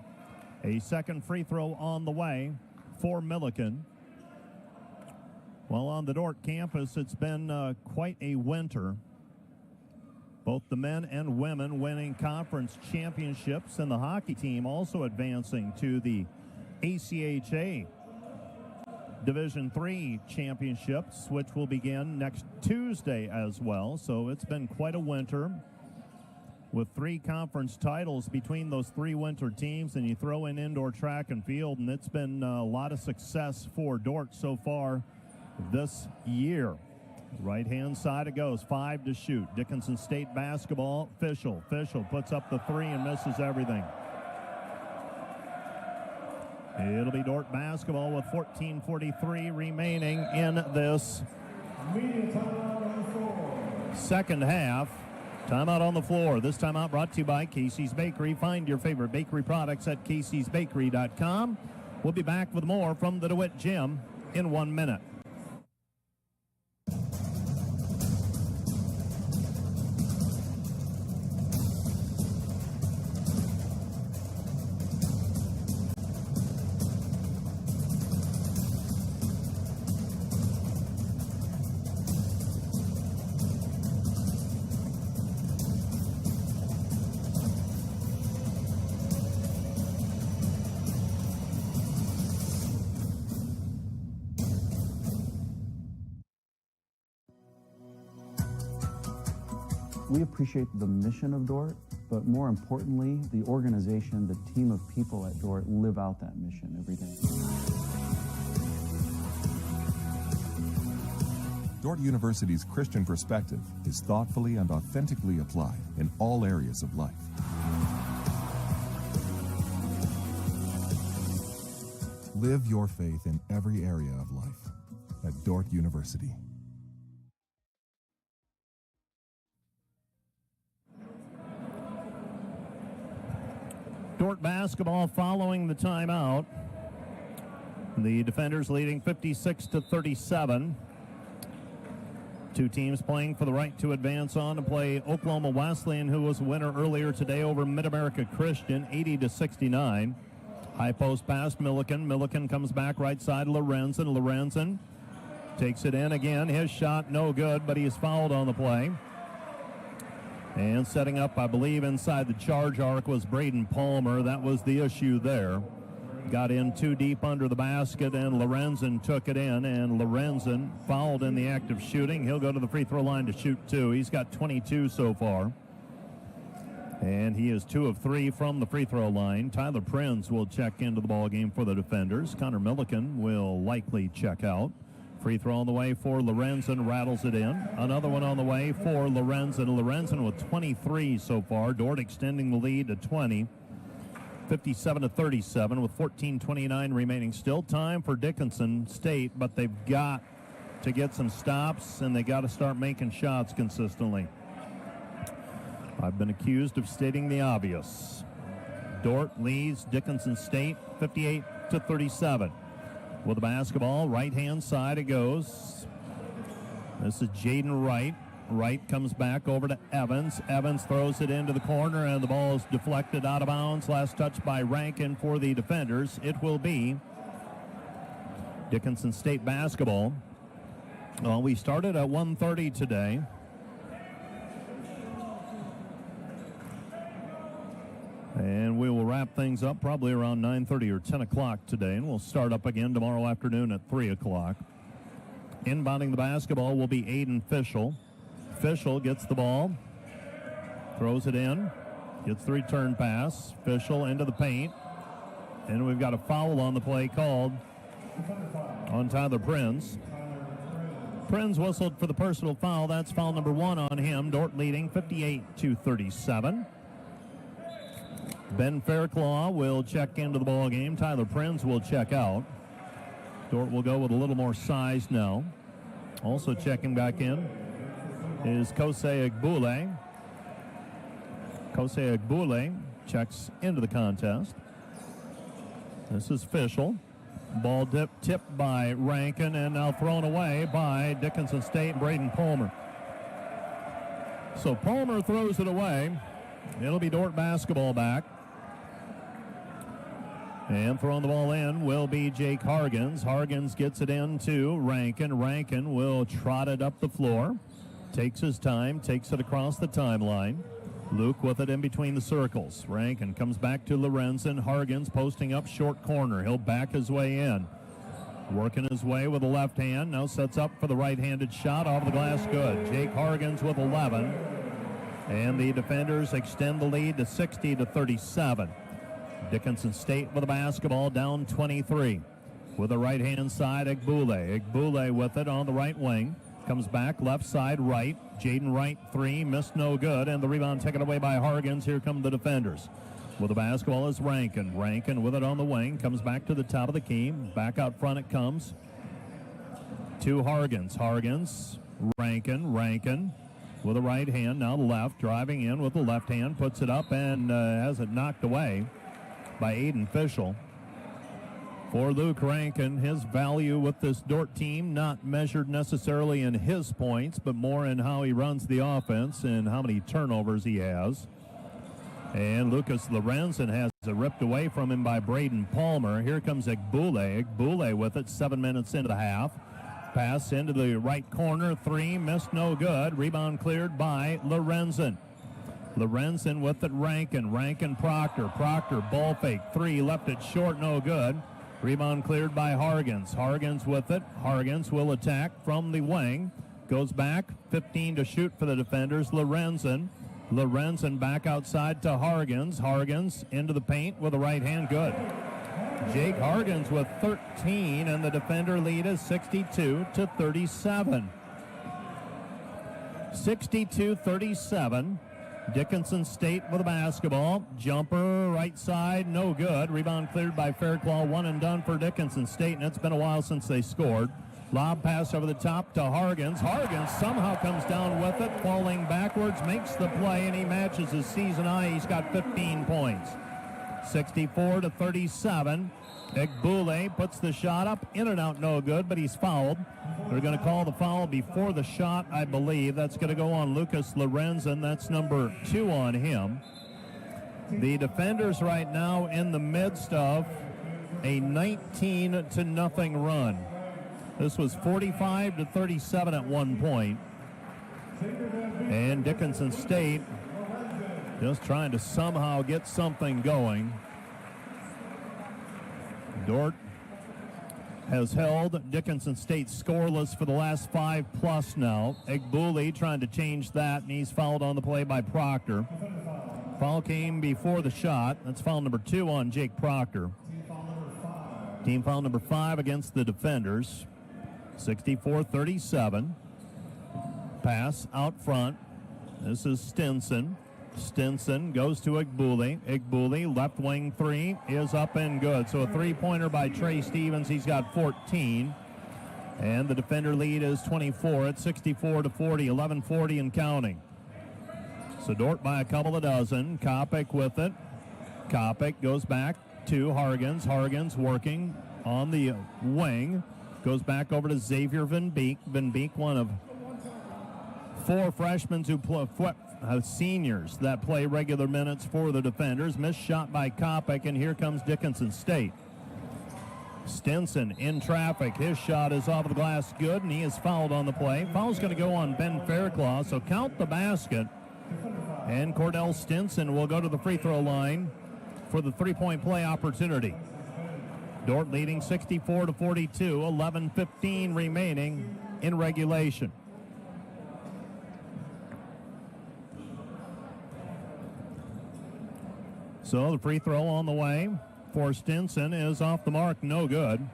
A second free throw on the way for Milliken. Well, on the Dordt campus, it's been quite a winter. Both the men and women winning conference championships, and the hockey team also advancing to the ACHA Division III championships, which will begin next Tuesday as well. So it's been quite a winter with 3 conference titles between those 3 winter teams, and you throw in indoor track and field, and it's been a lot of success for Dordt so far this year. Right-hand side it goes, 5 to shoot. Dickinson State basketball, Fischel. Fischel puts up the 3 and misses everything. It'll be Dordt basketball with 14:43 remaining in this second half. Timeout on the floor. This timeout brought to you by Casey's Bakery. Find your favorite bakery products at caseysbakery.com. We'll be back with more from the DeWitt Gym in 1 minute. We appreciate the mission of Dordt, but more importantly, the organization, the team of people at Dordt live out that mission every day. Dordt University's Christian perspective is thoughtfully and authentically applied in all areas of life. Live your faith in every area of life at Dordt University. Dordt basketball following the timeout. The defenders leading 56-37. Two teams playing for the right to advance on to play Oklahoma Wesleyan, who was a winner earlier today over Mid-America Christian, 80-69. High post pass, Milliken. Milliken comes back right side, Lorenzen. Lorenzen takes it in again. His shot no good, but he is fouled on the play. And setting up, I believe, inside the charge arc was Braden Palmer. That was the issue there. Got in too deep under the basket, and Lorenzen took it in, and Lorenzen fouled in the act of shooting. He'll go to the free throw line to shoot two. He's got 22 so far. And he is 2 of 3 from the free throw line. Tyler Prinz will check into the ball game for the defenders. Connor Milliken will likely check out. Free throw on the way for Lorenzen, rattles it in. Another one on the way for Lorenzen. Lorenzen with 23 so far. Dordt extending the lead to 20. 57-37 with 14:29 remaining. Still time for Dickinson State, but they've got to get some stops, and they got to start making shots consistently. I've been accused of stating the obvious. Dordt leads Dickinson State 58-37. With the basketball, right-hand side it goes. This is Jaden Wright. Wright comes back over to Evans. Evans throws it into the corner, and the ball is deflected out of bounds. Last touch by Rankin for the defenders. It will be Dickinson State basketball. Well, we started at 1:30 today. And we will wrap things up probably around 9:30 or 10 o'clock today, and we'll start up again tomorrow afternoon at 3 o'clock. Inbounding the basketball will be Aiden Fischel. Fischel gets the ball, throws it in, gets the return pass. Fischel into the paint, and we've got a foul on the play called on Tyler Prinz. Prinz whistled for the personal foul. That's foul number 1 on him. Dordt leading 58-37. Ben Fairclaw will check into the ball game. Tyler Prinz will check out. Dordt will go with a little more size now. Also checking back in is Kosei Egbule. Kosei Egbule checks into the contest. This is Fischel. Ball tipped by Rankin and now thrown away by Dickinson State, Braden Palmer. So Palmer throws it away. It'll be Dordt basketball back. And throwing the ball in will be Jake Hargens. Hargens gets it in to Rankin. Rankin will trot it up the floor. Takes his time, takes it across the timeline. Luke with it in between the circles. Rankin comes back to Lorenzen. Hargens posting up short corner. He'll back his way in. Working his way with the left hand. Now sets up for the right-handed shot off the glass. Good. Jake Hargens with 11. And the defenders extend the lead to 60-37. Dickinson State with the basketball down 23. With the right-hand side, Egbule. Egbule with it on the right wing. Comes back left side right. Jaden Wright 3, missed no good. And the rebound taken away by Hargens. Here come the defenders. With the basketball is Rankin. Rankin with it on the wing. Comes back to the top of the key. Back out front it comes to Hargens. Hargens, Rankin, Rankin. With the right hand, now the left, driving in with the left hand, puts it up and has it knocked away by Aiden Fischel. For Luke Rankin, his value with this Dordt team not measured necessarily in his points, but more in how he runs the offense and how many turnovers he has. And Lucas Lorenzen has it ripped away from him by Braden Palmer. Here comes Egbule. Egbule with it 7 minutes into the half. Pass into the right corner, 3, missed no good. Rebound cleared by Lorenzen. Lorenzen with it, Rankin. Rankin, Proctor. Proctor, ball fake, 3, left it short, no good. Rebound cleared by Hargens. Hargens with it. Hargens will attack from the wing. Goes back, 15 to shoot for the defenders. Lorenzen. Lorenzen back outside to Hargens. Hargens into the paint with the right hand, good. Jake Hargens with 13, and the defender lead is 62-37. 62-37. Dickinson State with a basketball. Jumper, right side, no good. Rebound cleared by Fairclough. One and done for Dickinson State, and it's been a while since they scored. Lob pass over the top to Hargens. Hargens somehow comes down with it, falling backwards, makes the play, and he matches his season high. He's got 15 points. 64-37. Egbule puts the shot up, in and out, no good, but he's fouled. They're going to call the foul before the shot, I believe. That's going to go on Lucas Lorenzen. That's number 2 on him. The defenders right now in the midst of a 19-0 run. This was 45-37 at one point. And Dickinson State just trying to somehow get something going. Dort has held Dickinson State scoreless for the last 5+ now. Egbule trying to change that, and he's fouled on the play by Proctor. Foul came before the shot. That's foul number 2 on Jake Proctor. Team foul number 5 against the defenders. 64-37. Pass out front. This is Stinson. Stinson goes to Egbule. Egbule, left wing 3 is up and good. So a 3-pointer by Trey Stevens. He's got 14. And the defender lead is 24 at 64-40, 11:40 and counting. So Dort by a couple of dozen. Kopic with it. Kopic goes back to Hargens. Hargens working on the wing. Goes back over to Xavier Van Beek. Van Beek, one of 4 freshmen who seniors that play regular minutes for the defenders. Missed shot by Kopic, and here comes Dickinson State. Stinson in traffic. His shot is off the glass, good, and he is fouled on the play. Foul's going to go on Ben Fairclough, so count the basket. And Cordell Stinson will go to the free throw line for the 3-point play opportunity. Dort leading 64-42, 11:15 remaining in regulation. So the free throw on the way for Stinson is off the mark, no good.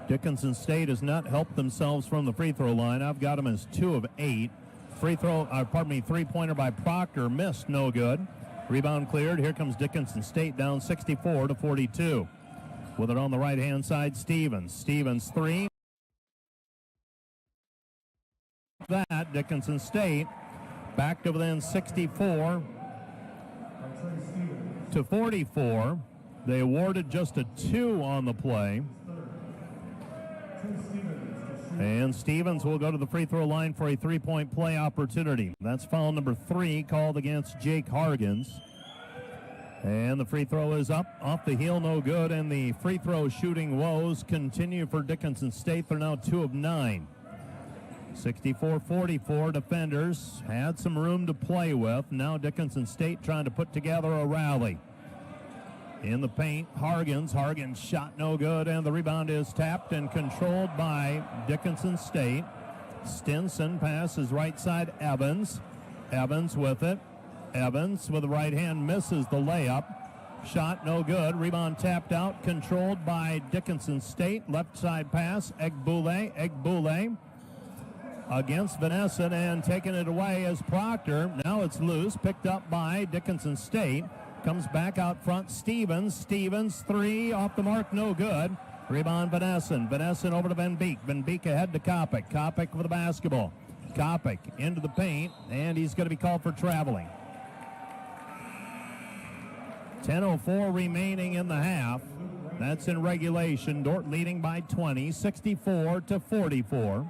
Dickinson State has not helped themselves from the free throw line. I've got them as 2 of 8. Three-pointer by Proctor missed, no good. Rebound cleared. Here comes Dickinson State down 64-42. With it on the right-hand side, Stevens. Stevens 3. That Dickinson State back to within 64-44. They awarded just a 2 on the play. And Stevens will go to the free throw line for a 3-point play opportunity. That's foul number 3 called against Jake Hargens. And the free throw is up, off the heel, no good. And the free throw shooting woes continue for Dickinson State. They're now 2 of 9. 64-44, defenders had some room to play with. Now Dickinson State trying to put together a rally. In the paint, Hargens shot no good, and the rebound is tapped and controlled by Dickinson State. Stinson passes right side, Evans. Evans with it. Evans with the right hand misses the layup. Shot no good. Rebound tapped out, controlled by Dickinson State. Left side pass, Egbule against Vanessa, and taking it away is Proctor. Now it's loose, picked up by Dickinson State. Comes back out front, Stevens. 3 off the mark, no good. Rebound Vanessa over to Van Beek. Van Beek ahead to Kopic. Kopic with the basketball. Kopic into the paint, and he's going to be called for traveling. 10:04 remaining in the half. That's in regulation. Dort leading by 20, 64-44.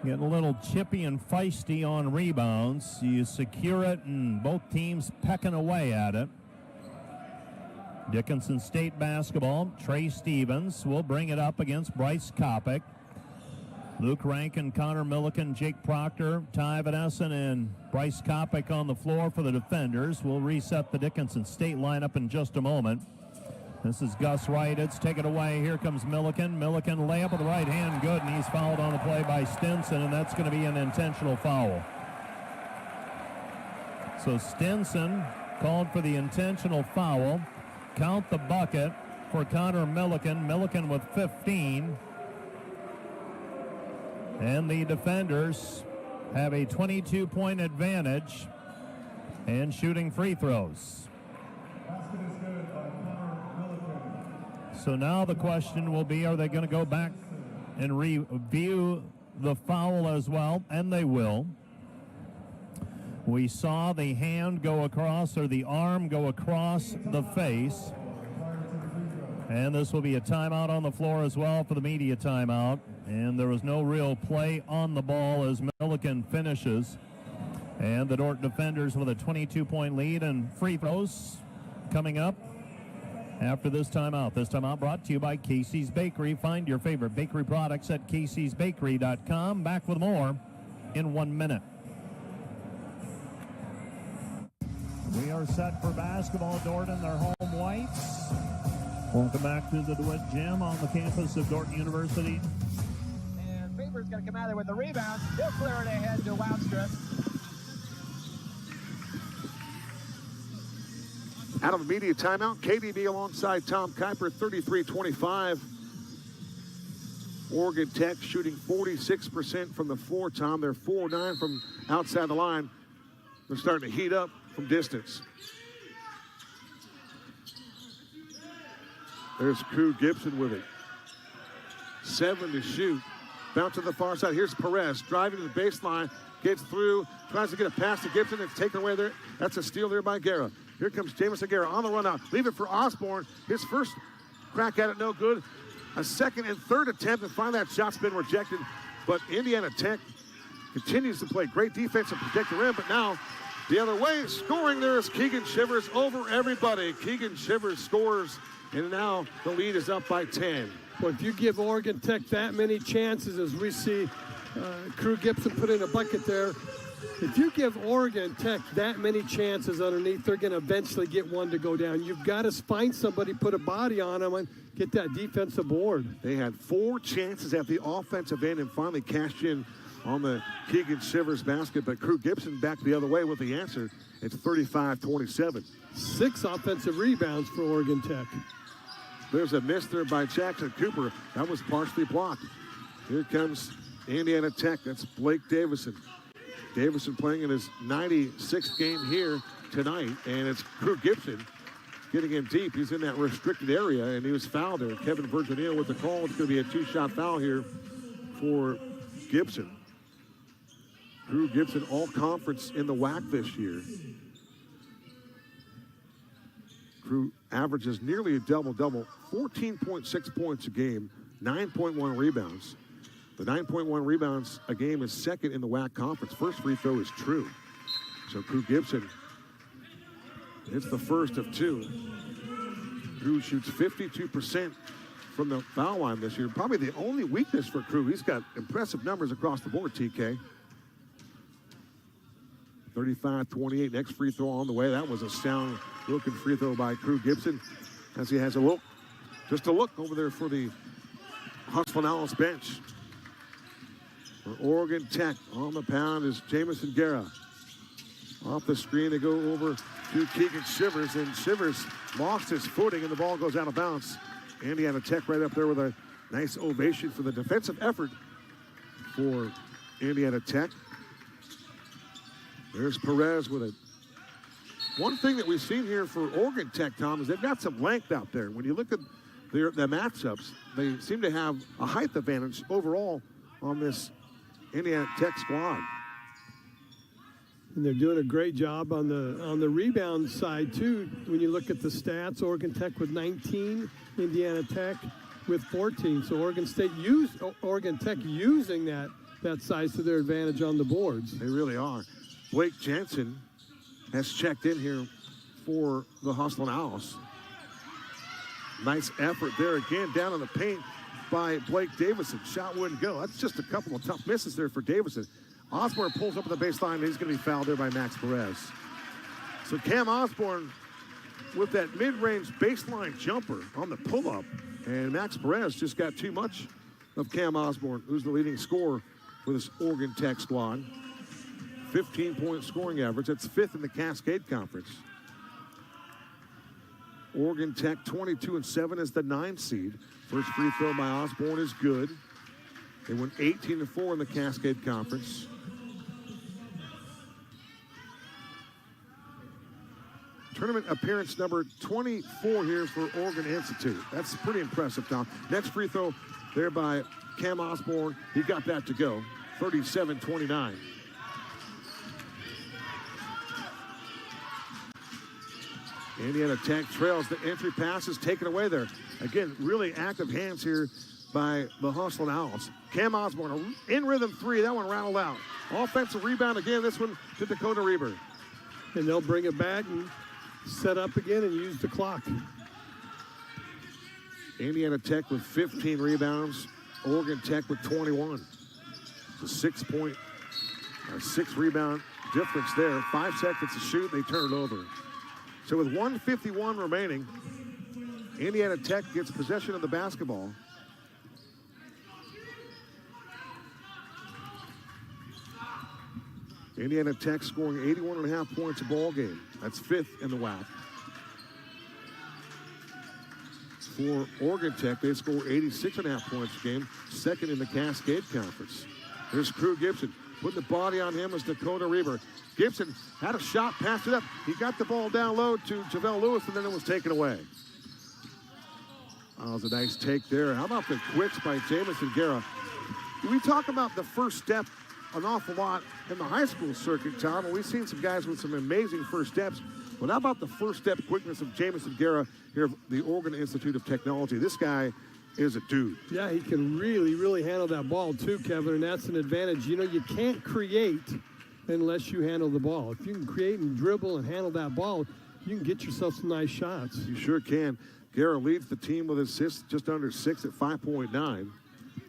Getting a little chippy and feisty on rebounds. You secure it, and both teams pecking away at it. Dickinson State basketball. Trey Stevens will bring it up against Bryce Kopic. Luke Rankin, Connor Milliken, Jake Proctor, Ty Vanessen, and Bryce Kopic on the floor for the defenders. We'll reset the Dickinson State lineup in just a moment. This is Gus Wright. It's taken away. Here comes Milliken. Milliken layup with the right hand, good, and he's fouled on the play by Stinson, and that's going to be an intentional foul. So Stinson called for the intentional foul. Count the bucket for Connor Milliken. Milliken with 15. And the defenders have a 22-point advantage and shooting free throws. So now the question will be, are they going to go back and review the foul as well? And they will. We saw the hand go across, or the arm go across the face. And this will be a timeout on the floor as well for the media timeout. And there was no real play on the ball as Milliken finishes. And the Dordt defenders with a 22-point lead, and free throws coming up after this timeout. This timeout brought to you by Casey's Bakery. Find your favorite bakery products at caseysbakery.com. Back with more in 1 minute. We are set for basketball. Dordt in their home whites. Welcome back to the DeWitt Gym on the campus of Dordt University. And Faber's going to come out there with the rebound. He'll clear it ahead to Woutstrip. Out of the media timeout, KDB alongside Tom Kuiper, 33-25. Oregon Tech shooting 46% from the floor, Tom. They're 4-9 from outside the line. They're starting to heat up from distance. There's Crew Gibson with it. 7 to shoot. Bounce to the far side. Here's Perez driving to the baseline. Gets through. Tries to get a pass to Gibson. It's taken away there. That's a steal there by Guerra. Here comes Jamison Guerra on the run out. Leave it for Osborne. His first crack at it, no good. A second and third attempt, and finally that shot's been rejected. But Indiana Tech continues to play great defense and protect the rim. But now the other way, scoring there is Keegan Shivers over everybody. Keegan Shivers scores, and now the lead is up by 10. Well, if you give Oregon Tech that many chances, as we see Crew Gibson put in a bucket there, if you give Oregon Tech that many chances underneath, they're going to eventually get one to go down. You've got to find somebody, put a body on them, and get that defensive board. They had 4 chances at the offensive end and finally cashed in on the Keegan Shivers basket, but Crew Gibson back the other way with the answer. It's 35-27. 6 offensive rebounds for Oregon Tech. There's a miss there by Jackson Cooper. That was partially blocked. Here comes Indiana Tech. That's Blake Davison. Davison playing in his 96th game here tonight, and it's Crew Gibson getting in deep. He's in that restricted area, and he was fouled there. Kevin Virginio with the call. It's going to be a 2-shot foul here for Gibson. Crew Gibson all-conference in the WAC this year. Crew averages nearly a double-double, 14.6 points a game, 9.1 rebounds. The 9.1 rebounds a game is second in the WAC conference. First free throw is true. So Crew Gibson hits the first of 2. Crew shoots 52% from the foul line this year. Probably the only weakness for Crew. He's got impressive numbers across the board, TK. 35-28, next free throw on the way. That was a sound looking free throw by Crew Gibson as he has a look, just a look over there for the Hustle and Alice bench. For Oregon Tech on the pound is Jamison Guerra. Off the screen, they go over to Keegan Shivers, and Shivers lost his footing, and the ball goes out of bounds. Indiana Tech right up there with a nice ovation for the defensive effort for Indiana Tech. There's Perez with it. One thing that we've seen here for Oregon Tech, Tom, is they've got some length out there. When you look at their matchups, they seem to have a height advantage overall on this Indiana Tech squad. And they're doing a great job on the rebound side, too. When you look at the stats, Oregon Tech with 19, Indiana Tech with 14. So Oregon Tech using that size to their advantage on the boards. They really are. Blake Jensen has checked in here for the Hustle and Alice. Nice effort there again down in the paint by Blake Davison. Shot wouldn't go. That's just a couple of tough misses there for Davison. Osborne pulls up at the baseline, and he's going to be fouled there by Max Perez. So Cam Osborne with that mid-range baseline jumper on the pull-up, and Max Perez just got too much of Cam Osborne, who's the leading scorer for this Oregon Tech squad. 15-point scoring average. That's 5th in the Cascade Conference. Oregon Tech 22-7 is the 9 seed. First free throw by Osborne is good. They went 18-4 in the Cascade Conference. tournament appearance number 24 here for Oregon Institute. That's pretty impressive, Tom. Next free throw there by Cam Osborne. He got that to go. 37-29. Indiana Tech trails. The entry pass is taken away there. Again, really active hands here by the Hustling Owls. Cam Osborne, in rhythm three. That one rattled out. Offensive rebound again. This one to Dakota Reber. And they'll bring it back and set up again and use the clock. Indiana Tech with 15 rebounds. Oregon Tech with 21. It's a 6-rebound difference there. 5 seconds to shoot. They turn it over. So with 1:51 remaining, Indiana Tech gets possession of the basketball. Indiana Tech scoring 81.5 points a ball game. That's 5th in the WAC. For Oregon Tech, they score 86.5 points a game, 2nd in the Cascade Conference. There's Crew Gibson. Putting the body on him as Dakota Reber. Gibson had a shot, passed it up. He got the ball down low to Javale Lewis, and then it was taken away. That was a nice take there. How about the quicks by Jamison Guerra? We talk about the first step an awful lot in the high school circuit, Tom, and we've seen some guys with some amazing first steps. But how about the first step quickness of Jamison Guerra here at the Oregon Institute of Technology? This guy is a dude. Yeah, he can really, really handle that ball too, Kevin, and that's an advantage. You know, you can't create unless you handle the ball. If you can create and dribble and handle that ball, you can get yourself some nice shots. You sure can. Guerra leads the team with assists just under 6 at 5.9.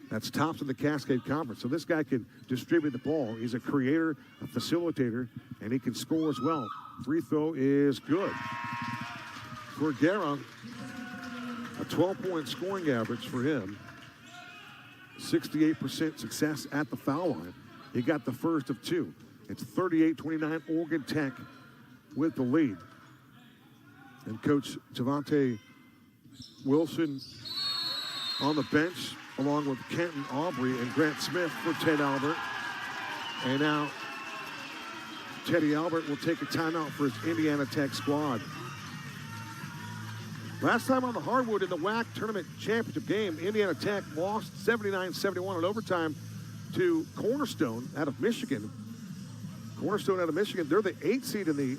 That's tops in the Cascade Conference. So this guy can distribute the ball. He's a creator, a facilitator, and he can score as well. Free throw is good. For Guerra, a 12-point scoring average for him. 68% success at the foul line. He got the first of 2. It's 38-29, Oregon Tech with the lead. And Coach Javante Wilson on the bench, along with Kenton Aubrey and Grant Smith for Ted Albert. And now Teddy Albert will take a timeout for his Indiana Tech squad. Last time on the hardwood in the WAC tournament championship game, Indiana Tech lost 79-71 in overtime to Cornerstone out of Michigan. Cornerstone out of Michigan, they're the 8th seed in the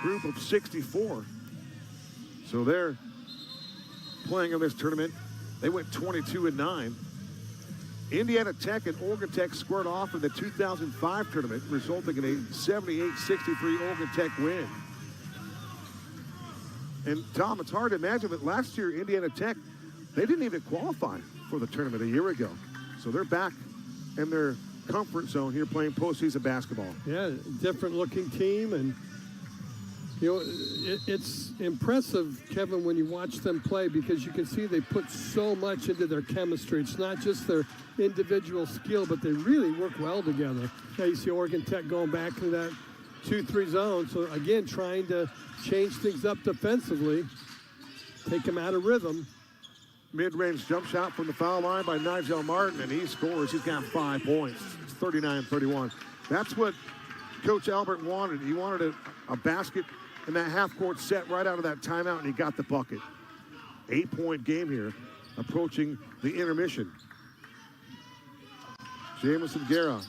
group of 64. So they're playing in this tournament. They went 22-9. Indiana Tech and Oregon Tech squared off in the 2005 tournament, resulting in a 78-63 Oregon Tech win. And Tom, it's hard to imagine that last year Indiana Tech, they didn't even qualify for the tournament a year ago. So they're back in their comfort zone here playing postseason basketball. Yeah, different looking team, and you know, it's impressive, Kevin, when you watch them play, because you can see they put so much into their chemistry. It's not just their individual skill, but they really work well together. Now you see Oregon Tech going back into that 2-3 zone. So again, trying to change things up defensively, take them out of rhythm. Mid-range jump shot from the foul line by Nigel Martin, and he scores. He's got 5 points. It's 39-31. That's what Coach Albert wanted. He wanted a basket in that half-court set right out of that timeout, and he got the bucket. 8-point game here, approaching the intermission. Jamison Guerra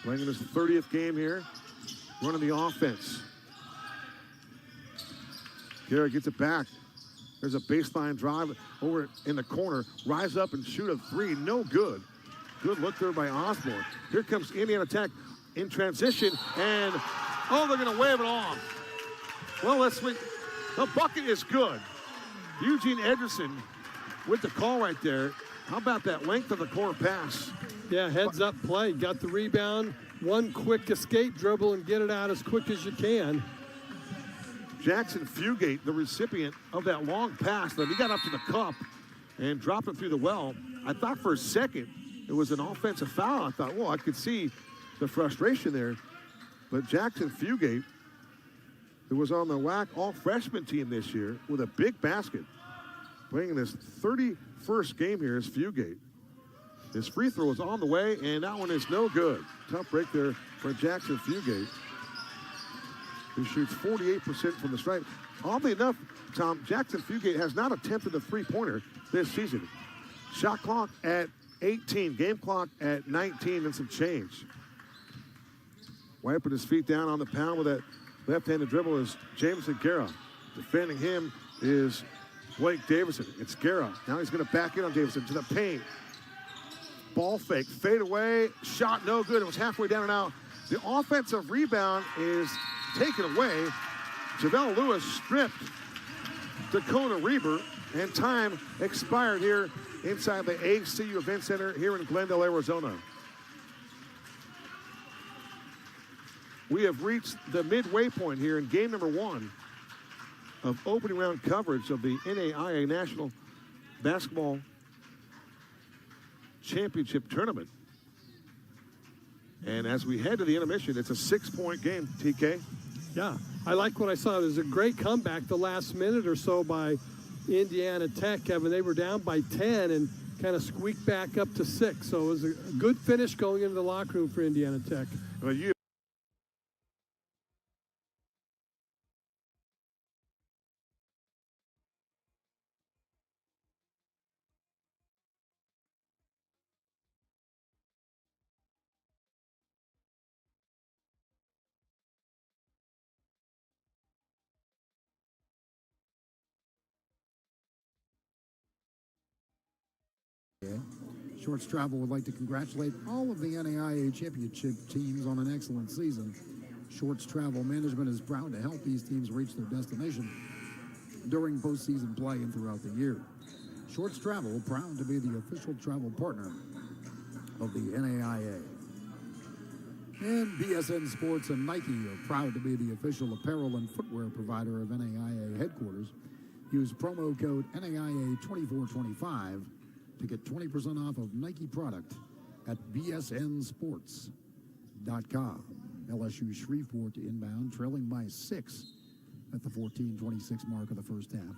playing in his 30th game here, running the offense. Guerra gets it back. There's a baseline drive over in the corner. Rise up and shoot a 3. No good. Good look there by Osborne. Here comes Indiana Tech in transition, and they're going to wave it off. Well, let's swing. The bucket is good. Eugene Ederson with the call right there. How about that length of the court pass? Yeah, heads up play. Got the rebound. One quick escape dribble and get it out as quick as you can. Jackson Fugate, the recipient of that long pass, that he got up to the cup and dropped it through the well. I thought for a second it was an offensive foul. I thought, well, I could see the frustration there. But Jackson Fugate, who was on the WAC all-freshman team this year with a big basket, playing in his 31st game here is Fugate. His free throw is on the way, and that one is no good. Tough break there for Jackson Fugate. who shoots 48% from the stripe. Oddly enough, Tom, Jackson Fugate has not attempted a three-pointer this season. Shot clock at 18, game clock at 19 and some change. Wiping his feet down on the pound with that left-handed dribble is Jameson Guerra. Defending him is Blake Davison. It's Guerra. Now he's going to back in on Davison to the paint. Ball fake, fade away, shot no good. It was halfway down and out. The offensive rebound is taken away. JaVale Lewis stripped Dakota Reber, and time expired here inside the ACU Event Center here in Glendale, Arizona. We have reached the midway point here in game number 1 of opening round coverage of the NAIA National Basketball Championship Tournament. And as we head to the intermission, it's a 6-point game, TK. Yeah, I like what I saw. There's a great comeback the last minute or so by Indiana Tech, Kevin. They were down by 10 and kind of squeaked back up to 6. So it was a good finish going into the locker room for Indiana Tech. Well, you Shorts Travel would like to congratulate all of the NAIA championship teams on an excellent season. Shorts Travel Management is proud to help these teams reach their destination during postseason play and throughout the year. Shorts Travel, proud to be the official travel partner of the NAIA. And BSN Sports and Nike are proud to be the official apparel and footwear provider of NAIA headquarters. Use promo code NAIA2425 to get 20% off of Nike product at bsnsports.com. LSU Shreveport inbound, trailing by 6 at the 14-26 mark of the first half.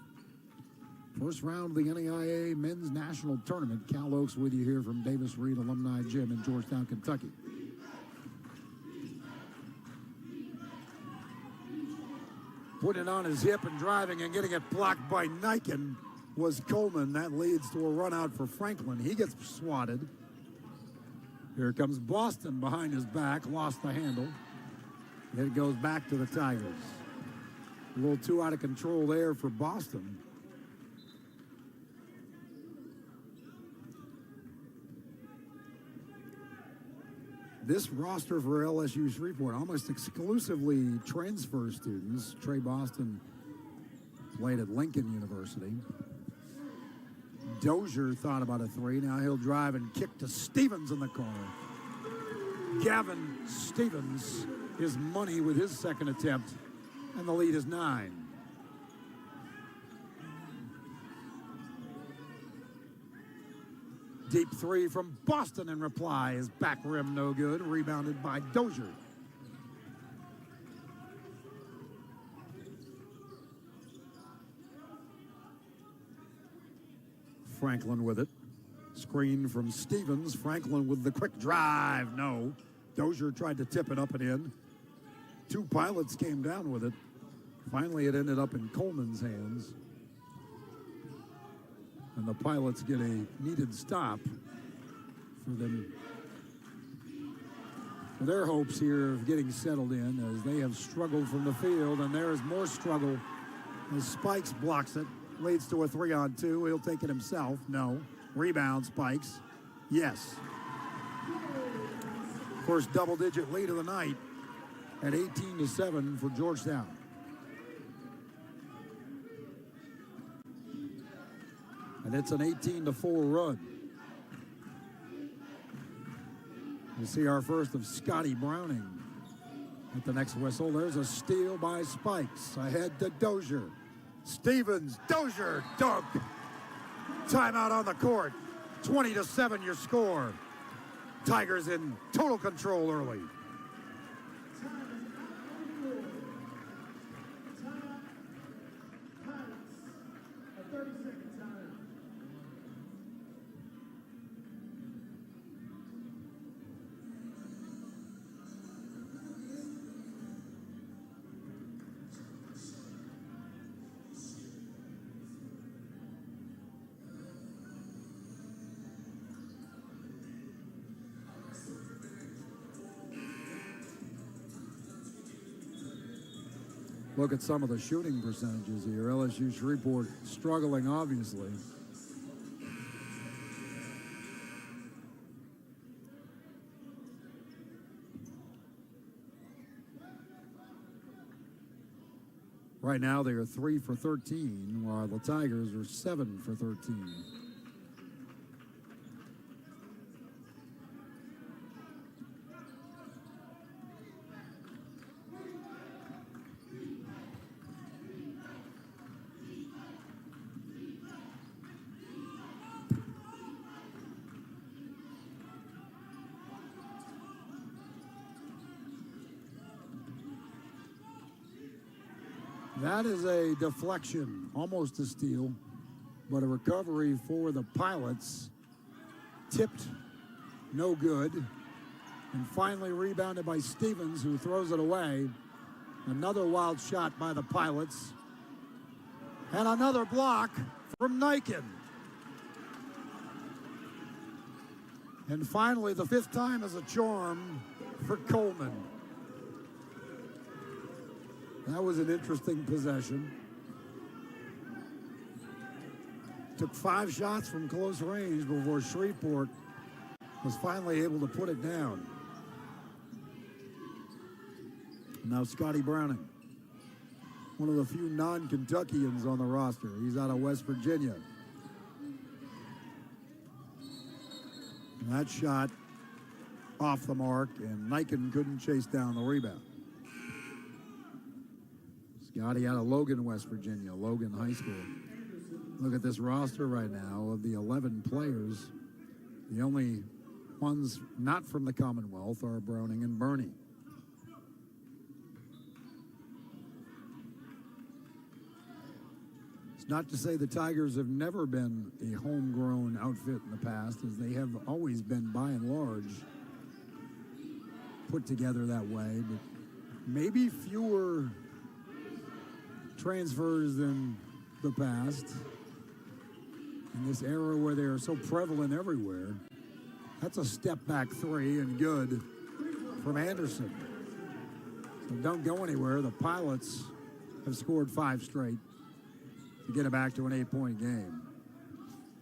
First round of the NAIA Men's National Tournament. Cal Oaks with you here from Davis Reed Alumni Gym in Georgetown, Kentucky. Putting it on his hip and driving and getting it blocked by Niken was Coleman. That leads to a run out for Franklin. He gets swatted. Here comes Boston behind his back, lost the handle. It goes back to the Tigers. A little too out of control there for Boston. This roster for LSU Shreveport, almost exclusively transfer students. Trey Boston played at Lincoln University. Dozier thought about a three. Now he'll drive and kick to Stevens in the corner. Gavin Stevens is money with his second attempt, and the lead is 9. Deep three from Boston in reply. His back rim no good. Rebounded by Dozier. Franklin with it. Screen from Stevens. Franklin with the quick drive. No. Dozier tried to tip it up and in. 2 pilots came down with it. Finally, it ended up in Coleman's hands. And the Pilots get a needed stop for them, for their hopes here of getting settled in, as they have struggled from the field. And there is more struggle as Spikes blocks it. Leads to a 3-on-2. He'll take it himself. No. Rebound, Spikes. Yes. First double-digit lead of the night at 18-7 for Georgetown. And it's an 18-4 run. We'll see our first of Scotty Browning at the next whistle. There's a steal by Spikes. Ahead to Dozier. Stevens, Dozier, dunk. Timeout on the court. 20-7 your score. Tigers in total control early. look at some of the shooting percentages here. LSU Shreveport struggling, obviously. Right now, they are 3 for 13, while the Tigers are 7 for 13. That is a deflection, almost a steal, but a recovery for the Pilots. Tipped, no good. And finally rebounded by Stevens, who throws it away. Another wild shot by the Pilots. And another block from Niken. And finally, the 5th time is a charm for Coleman. That was an interesting possession. Took 5 shots from close range before Shreveport was finally able to put it down. Now Scotty Browning, one of the few non-Kentuckians on the roster. He's out of West Virginia. And that shot off the mark, and Niken couldn't chase down the rebound. Scotty out of Logan, West Virginia, Logan High School. Look at this roster right now of the 11 players. The only ones not from the Commonwealth are Browning and Burney. It's not to say the Tigers have never been a homegrown outfit in the past, as they have always been, by and large, put together that way, but maybe fewer transfers than the past. In this era where they are so prevalent everywhere, that's a step back 3 and good from Anderson. So don't go anywhere. The Pilots have scored 5 straight to get it back to an 8-point game.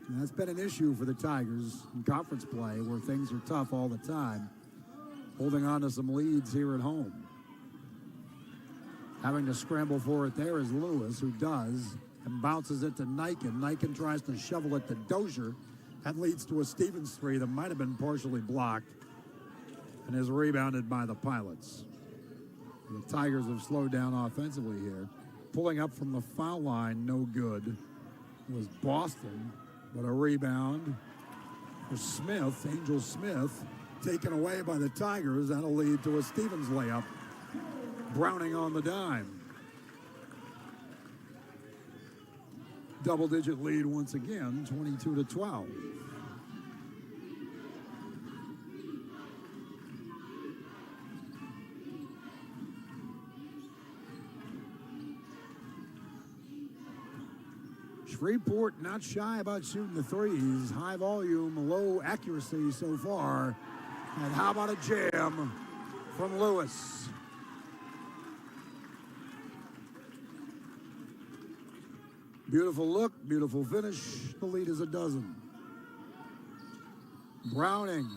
And that's been an issue for the Tigers in conference play, where things are tough all the time, holding on to some leads here at home. Having to scramble for it there is Lewis, who does, and bounces it to Niken. Niken tries to shovel it to Dozier. That leads to a Stevens 3 that might have been partially blocked and is rebounded by the Pilots. The Tigers have slowed down offensively here. Pulling up from the foul line, no good, was Boston, but a rebound for Smith, Angel Smith, taken away by the Tigers. That'll lead to a Stevens layup. Browning on the dime. Double-digit lead once again, 22-12. Shreveport not shy about shooting the threes. High volume, low accuracy so far. And how about a jam from Lewis? Beautiful look, beautiful finish. The lead is a dozen. Browning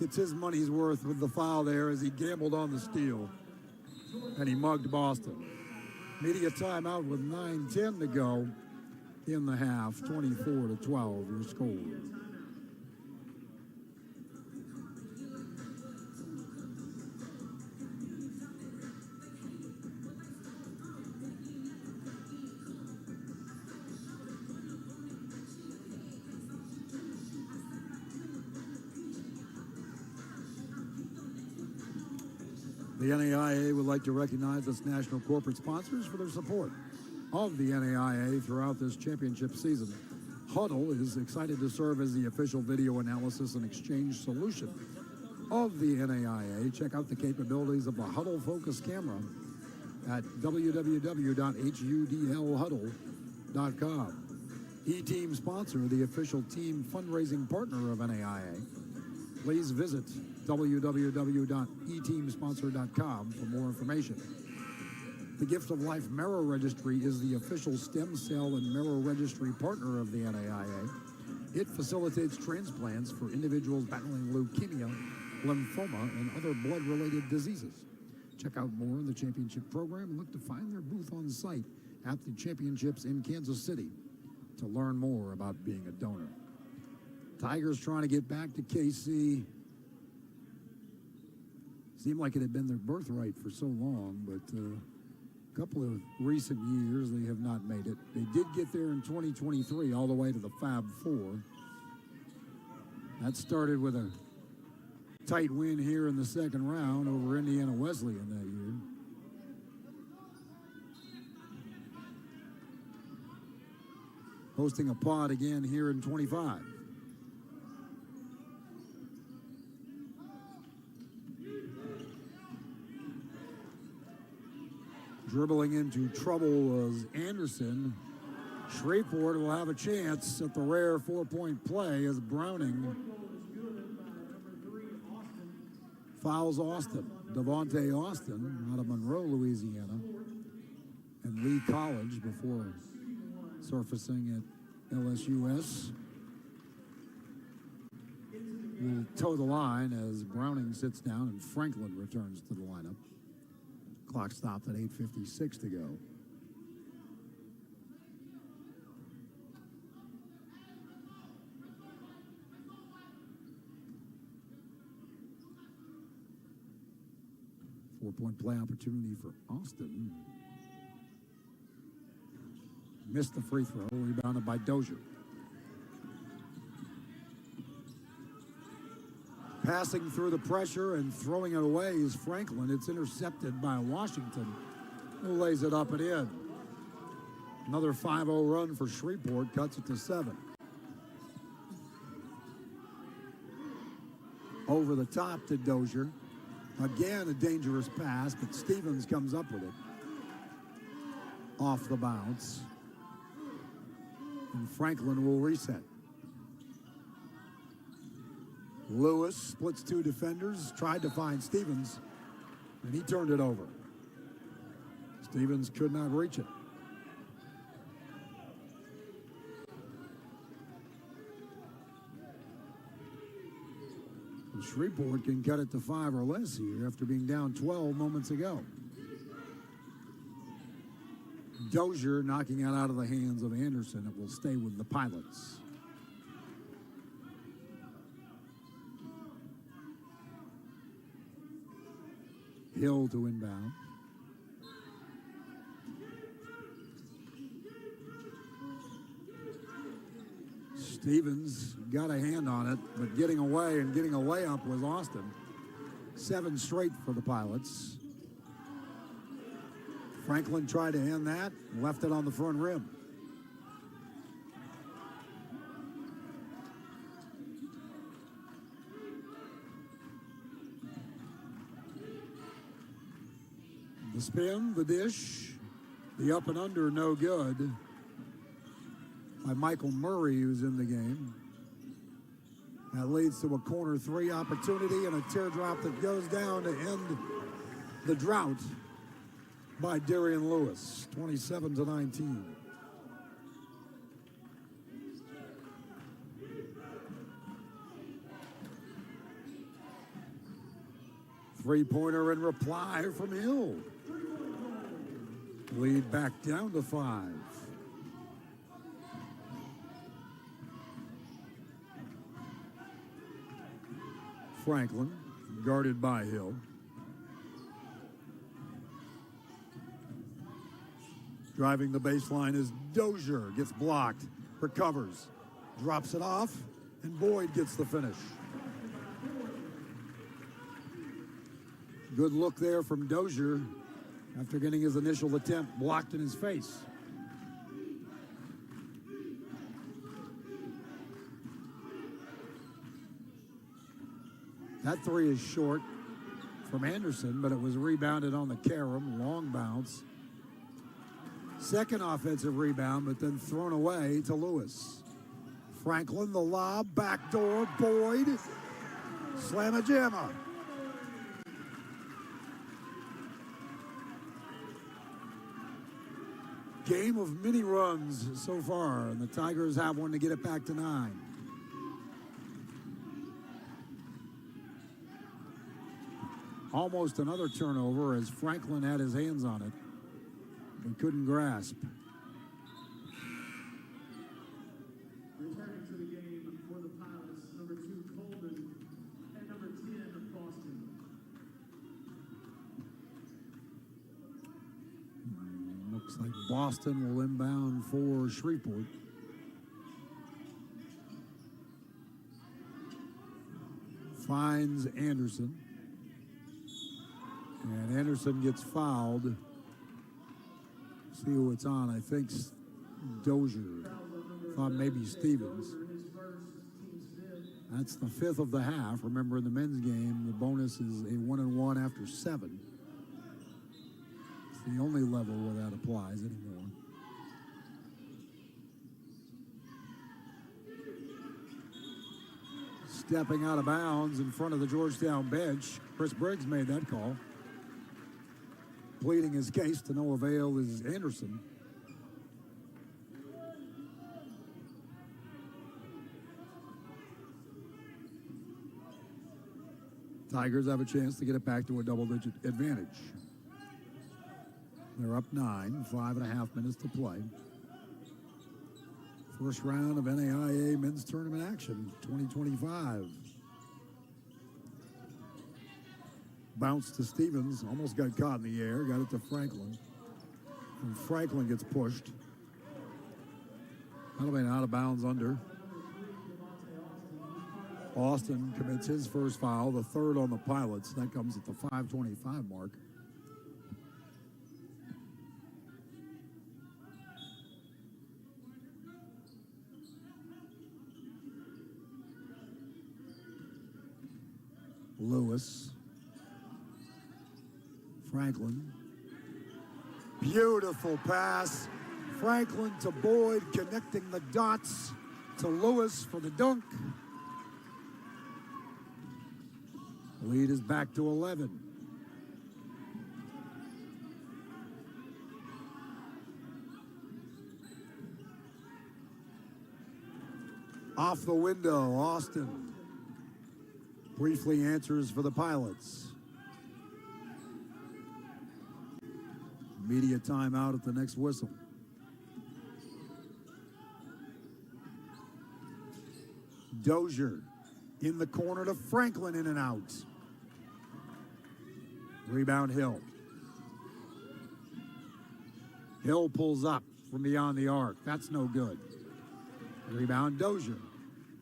gets his money's worth with the foul there as he gambled on the steal. And he mugged Boston. Media timeout with 9:10 to go in the half. 24-12 your score. The NAIA would like to recognize its national corporate sponsors for their support of the NAIA throughout this championship season. Huddle is excited to serve as the official video analysis and exchange solution of the NAIA. Check out the capabilities of the Huddle Focus camera at www.hudlhuddle.com. E-Team sponsor, the official team fundraising partner of NAIA. Please visit www.eteamsponsor.com for more information. The Gift of Life Marrow Registry is the official stem cell and marrow registry partner of the NAIA. It facilitates transplants for individuals battling leukemia, lymphoma, and other blood-related diseases. Check out more on the championship program and look to find their booth on site at the championships in Kansas City to learn more about being a donor. Tigers trying to get back to KC. Seemed like it had been their birthright for so long, but a couple of recent years they have not made it. They did get there in 2023 all the way to the Fab Four. That started with a tight win here in the second round over Indiana Wesleyan that year. Hosting a pod again here in 25. Dribbling into trouble was Anderson. Shreveport will have a chance at the rare 4-point play as Browning fouls Austin. Devontae Austin out of Monroe, Louisiana, and Lee College before surfacing at LSUS. Will toe the line as Browning sits down and Franklin returns to the lineup. Clock stopped at 8:56 to go. Four-point play opportunity for Austin. Missed the free throw, rebounded by Dozier. Passing through the pressure and throwing it away is Franklin. It's intercepted by Washington, who lays it up and in. Another 5-0 run for Shreveport, cuts it to 7. Over the top to Dozier. Again, a dangerous pass, but Stevens comes up with it. Off the bounce. And Franklin will reset. Lewis splits two defenders, tried to find Stevens, and he turned it over. Stevens could not reach it. Shreveport can cut it to 5 or less here after being down 12 moments ago. Dozier knocking it out of the hands of Anderson. It will stay with the Pilots. Hill to inbound. Stevens got a hand on it, but getting away and getting a layup was Austin. 7 straight for the Pilots. Franklin tried to end that, left it on the front rim. The spin, the dish, the up and under, no good. By Michael Murray, who's in the game. That leads to a corner 3 opportunity and a teardrop that goes down to end the drought by Darian Lewis, 27-19. Three-pointer in reply from Hill. Lead back down to 5. Franklin, guarded by Hill. Driving the baseline is Dozier, gets blocked, recovers, drops it off, and Boyd gets the finish. Good look there from Dozier after getting his initial attempt blocked in his face. That 3 is short from Anderson, but it was rebounded on the carom, long bounce. Second offensive rebound, but then thrown away to Lewis. Franklin, the lob, backdoor, Boyd, slam-a-jamma. Game of mini runs so far, and the Tigers have one to get it back to 9. Almost another turnover as Franklin had his hands on it, but couldn't grasp. Returning to the game for the Pilots, number 2, Coleman, and number 10, Boston. Looks like Boston will inbound for Shreveport. Finds Anderson. And Anderson gets fouled. See who it's on. I think Dozier. Thought maybe Stevens. That's the 5th of the half. Remember, in the men's game, the bonus is a 1-and-1 after 7. It's the only level where that applies anymore. Stepping out of bounds in front of the Georgetown bench. Chris Briggs made that call. Pleading his case to no avail is Anderson. Tigers have a chance to get it back to a double-digit advantage. They're up 9, 5.5 minutes to play. First round of NAIA men's tournament action, 2025. Bounce to Stevens, almost got caught in the air, got it to Franklin. And Franklin gets pushed. That'll be an out of bounds under. Austin commits his first foul, the 3rd on the Pilots. That comes at the 5:25 mark. Lewis. Franklin. Beautiful pass. Franklin to Boyd, connecting the dots to Lewis for the dunk. Lead is back to 11. Off the window, Austin briefly answers for the Pilots. Media timeout at the next whistle. Dozier in the corner to Franklin, in and out. Rebound Hill. Hill pulls up from beyond the arc. That's no good. Rebound Dozier.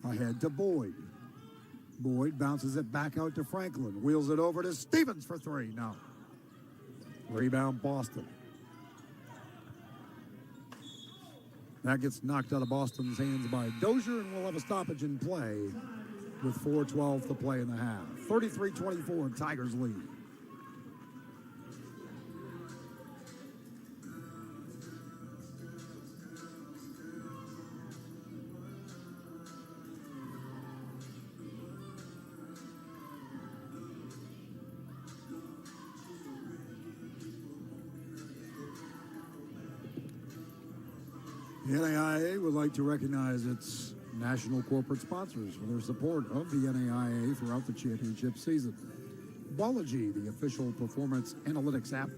Ahead to Boyd. Boyd bounces it back out to Franklin. Wheels it over to Stevens for 3. No. Rebound Boston. That gets knocked out of Boston's hands by Dozier, and we'll have a stoppage in play with 4:12 to play in the half. 33-24, Tigers lead. The NAIA would like to recognize its national corporate sponsors for their support of the NAIA throughout the championship season. Ballogy, the official performance analytics app.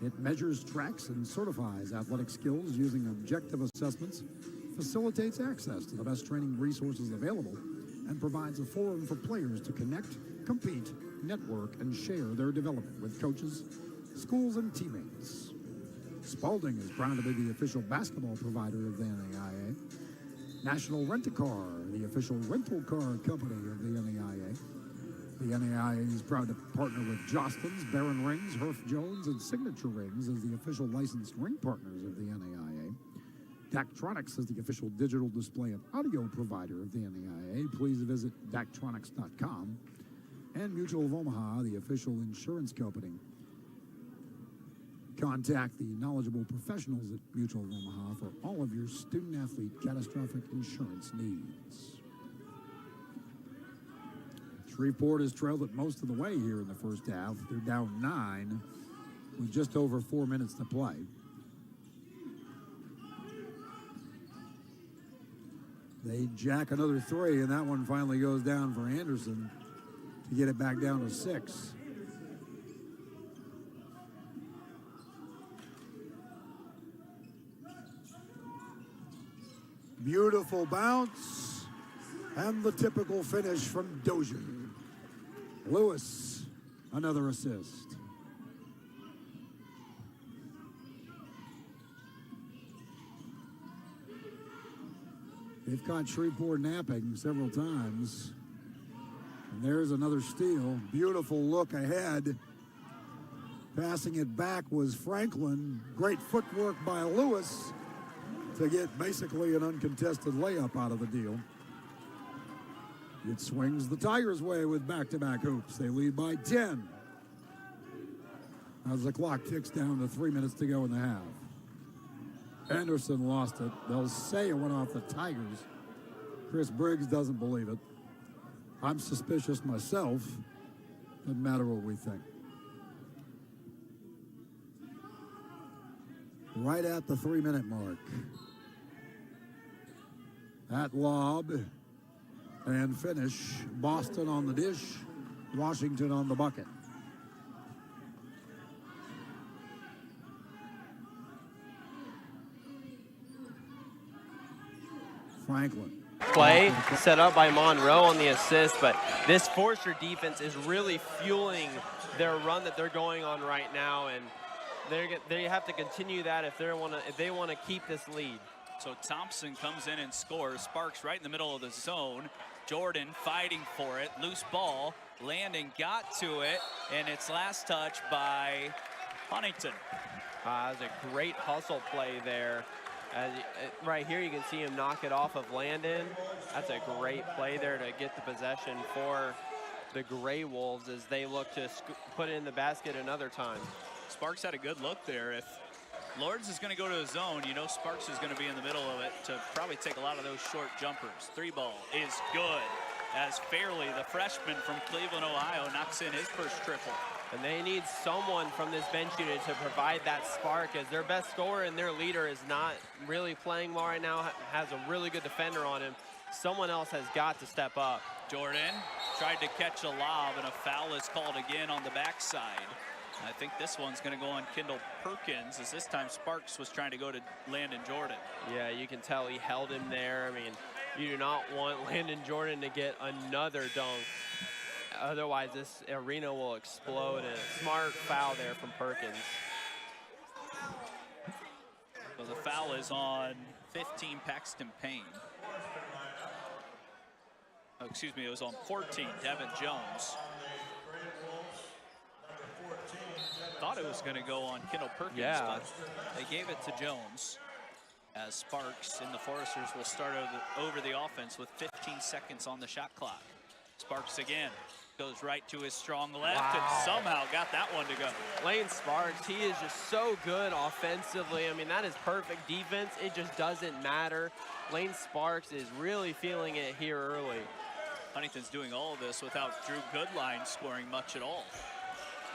It measures, tracks, and certifies athletic skills using objective assessments, facilitates access to the best training resources available, and provides a forum for players to connect, compete, network, and share their development with coaches, schools, and teammates. Spalding is proud to be the official basketball provider of the NAIA. National Rent-A-Car, the official rental car company of the NAIA. The NAIA is proud to partner with Jostens, Barron Rings, Herf Jones, and Signature Rings as the official licensed ring partners of the NAIA. Daktronics is the official digital display and audio provider of the NAIA. Please visit daktronics.com. And Mutual of Omaha, the official insurance company. Contact the knowledgeable professionals at Mutual of Omaha for all of your student-athlete catastrophic insurance needs. Shreveport has trailed it most of the way here in the first half. They're down 9 with just over 4 minutes to play. They jack another 3, and that one finally goes down for Anderson to get it back down to 6. Beautiful bounce, and the typical finish from Dozier. Lewis, another assist. They've caught Shreveport napping several times. And there's another steal. Beautiful look ahead. Passing it back was Franklin. Great footwork by Lewis to get basically an uncontested layup out of the deal. It swings the Tigers' way with back-to-back hoops. They lead by 10. As the clock ticks down to 3 minutes to go in the half. Anderson lost it. They'll say it went off the Tigers. Chris Briggs doesn't believe it. I'm suspicious myself. Doesn't matter what we think. Right at the 3-minute mark. That lob and finish. Boston on the dish. Washington on the bucket. Franklin. Play set up by Monroe on the assist, but this Forster defense is really fueling their run that they're going on right now, and they have to continue that if they want to keep this lead. So Thompson comes in and scores. Sparks right in the middle of the zone. Jordan fighting for it. Loose ball. Landon got to it, and it's last touch by Huntington. That was a great hustle play there. Right here, you can see him knock it off of Landon. That's a great play there to get the possession for the Gray Wolves as they look to put it in the basket another time. Sparks had a good look there. If Lords is going to go to a zone, you know Sparks is going to be in the middle of it to probably take a lot of those short jumpers. 3-ball is good as Fairley, the freshman from Cleveland, Ohio, knocks in his first triple. And they need someone from this bench unit to provide that spark, as their best scorer and their leader is not really playing well right now, has a really good defender on him. Someone else has got to step up. Jordan tried to catch a lob, and a foul is called again on the backside. I think this one's going to go on Kendall Perkins, as this time Sparks was trying to go to Landon Jordan. Yeah, you can tell he held him there. I mean, you do not want Landon Jordan to get another dunk. Otherwise, this arena will explode. And a smart foul there from Perkins. So the foul is on 15, Paxton Payne. Oh, excuse me, it was on 14, Devin Jones. Thought it was going to go on Kendall Perkins, but they gave it to Jones. As Sparks and the Foresters will start over the offense with 15 seconds on the shot clock. Sparks again. Goes right to his strong left and somehow got that one to go. Lane Sparks, he is just so good offensively. I mean, that is perfect defense. It just doesn't matter. Lane Sparks is really feeling it here early. Huntington's doing all of this without Drew Goodline scoring much at all.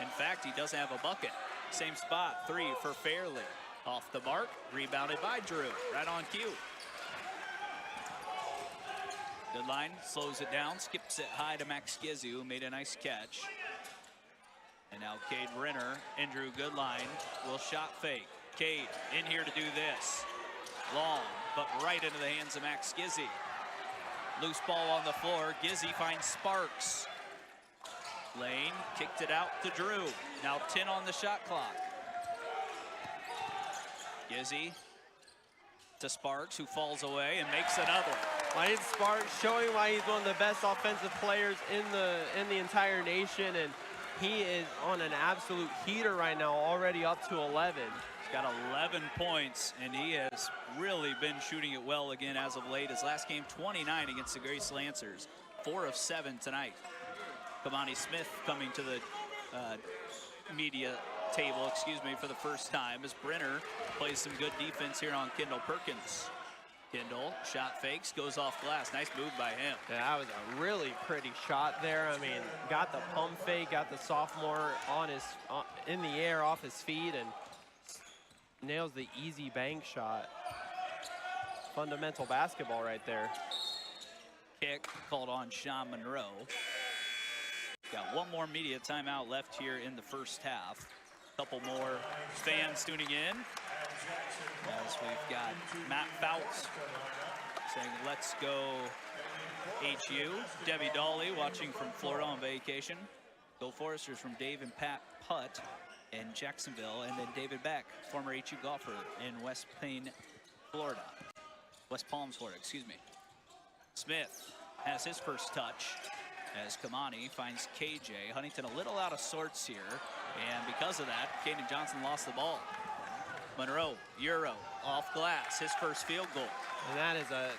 In fact, he doesn't have a bucket. Same spot, 3 for Fairley. Off the mark, rebounded by Drew, right on cue. Goodline slows it down, skips it high to Max Gizzi, who made a nice catch. And now Cade Renner and Drew Goodline will shot fake. Cade in here to do this. Long, but right into the hands of Max Gizzi. Loose ball on the floor. Gizzi finds Sparks. Lane kicked it out to Drew. Now 10 on the shot clock. Gizzi to Sparks, who falls away and makes another. Lane Sparks showing why he's one of the best offensive players in the entire nation, and he is on an absolute heater right now, already up to 11. He's got 11 points, and he has really been shooting it well again as of late. His last game, 29 against the Grace Lancers, 4 of 7 tonight. Kamani Smith coming to the media table, for the first time, as Brenner plays some good defense here on Kendall Perkins. Kendall, shot fakes, goes off glass. Nice move by him. Yeah, that was a really pretty shot there. I mean, got the pump fake, got the sophomore in the air off his feet, and nails the easy bank shot. fundamental basketball right there. Kick called on Sean Monroe. Got one more media timeout left here in the first half. Couple more fans tuning in as we've got Matt Fouts saying, let's go HU. Debbie Dawley watching from Florida on vacation. Go Foresters from Dave and Pat Putt in Jacksonville. And then David Beck, former HU golfer in West Palms, Florida, excuse me. Smith has his first touch as Kamani finds KJ. Huntington a little out of sorts here. And because of that, Caden Johnson lost the ball. Monroe, Euro, off glass, his first field goal. And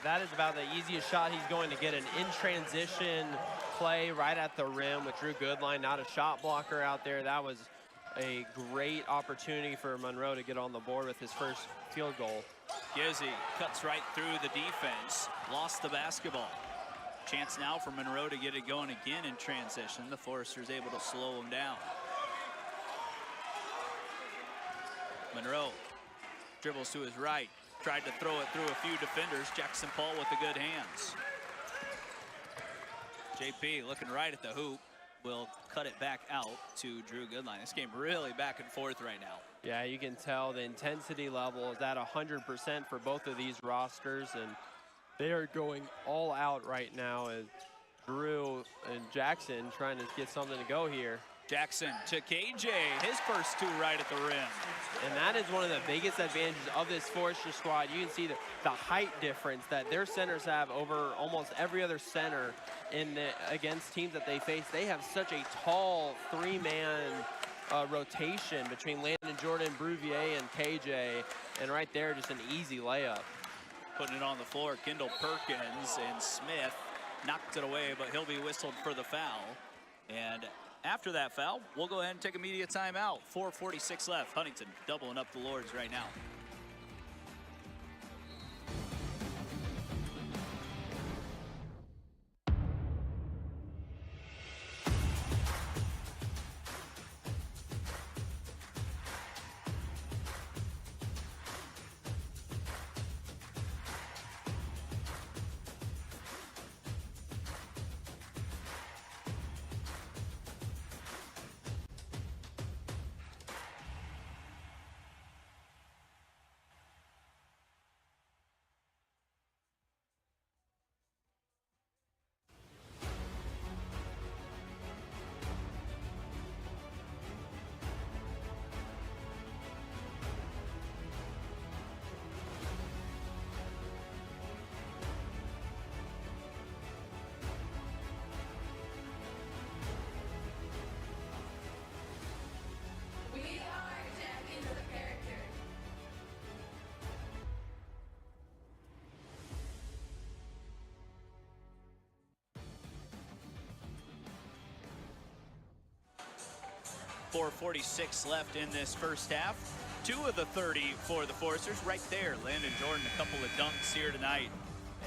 that is about the easiest shot he's going to get. An in-transition play right at the rim with Drew Goodline, not a shot blocker out there. That was a great opportunity for Monroe to get on the board with his first field goal. Gizzy cuts right through the defense, lost the basketball. Chance now for Monroe to get it going again in transition. The Foresters able to slow him down. Monroe dribbles to his right, tried to throw it through a few defenders. Jackson Paul with the good hands. JP looking right at the hoop, will cut it back out to Drew Goodline. This game really back and forth right now. Yeah, you can tell the intensity level is at 100% for both of these rosters, and they are going all out right now as Drew and Jackson trying to get something to go here. Jackson to KJ, his first two right at the rim. And that is one of the biggest advantages of this Forester squad. You can see the height difference that their centers have over almost every other center against teams that they face. They have such a tall three-man rotation between Landon Jordan, Bruvier, and KJ. And right there, just an easy layup. Putting it on the floor, Kendall Perkins, and Smith knocked it away, but he'll be whistled for the foul. And after that foul, we'll go ahead and take a media timeout. 4:46 left. Huntington doubling up the Lords right now. We are champions of character. .46 left in this first half. 2 of the 30 for the Foresters right there. Landon Jordan, a couple of dunks here tonight.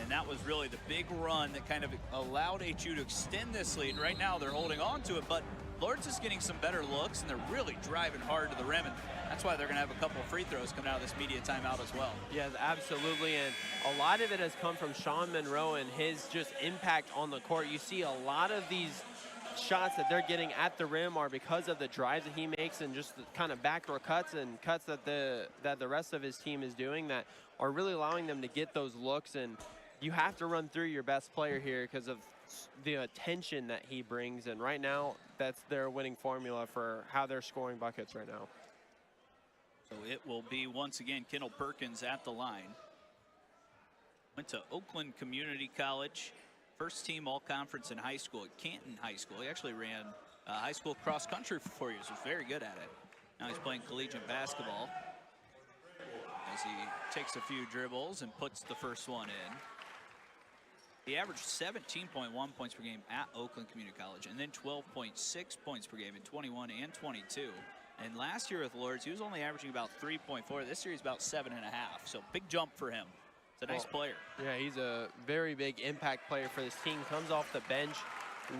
And that was really the big run that kind of allowed HU to extend this lead. Right now they're holding on to it, but Lords is getting some better looks, and they're really driving hard to the rim, and that's why they're going to have a couple of free throws coming out of this media timeout as well. Yes, absolutely, and a lot of it has come from Sean Monroe and his just impact on the court. You see a lot of these shots that they're getting at the rim are because of the drives that he makes and just the kind of backdoor cuts and cuts that the rest of his team is doing that are really allowing them to get those looks. And you have to run through your best player here because of the attention that he brings. And right now, that's their winning formula for how they're scoring buckets right now. So it will be, once again, Kendall Perkins at the line. Went to Oakland Community College. First team all-conference in high school at Canton High School. He actually ran high school cross country for 4 years. Was very good at it. Now he's playing collegiate basketball as he takes a few dribbles and puts the first one in. He averaged 17.1 points per game at Oakland Community College, and then 12.6 points per game in 21 and 22. And last year with Lords, he was only averaging about 3.4. This year he's about 7.5. So big jump for him. It's a nice player. Yeah, he's a very big impact player for this team. Comes off the bench,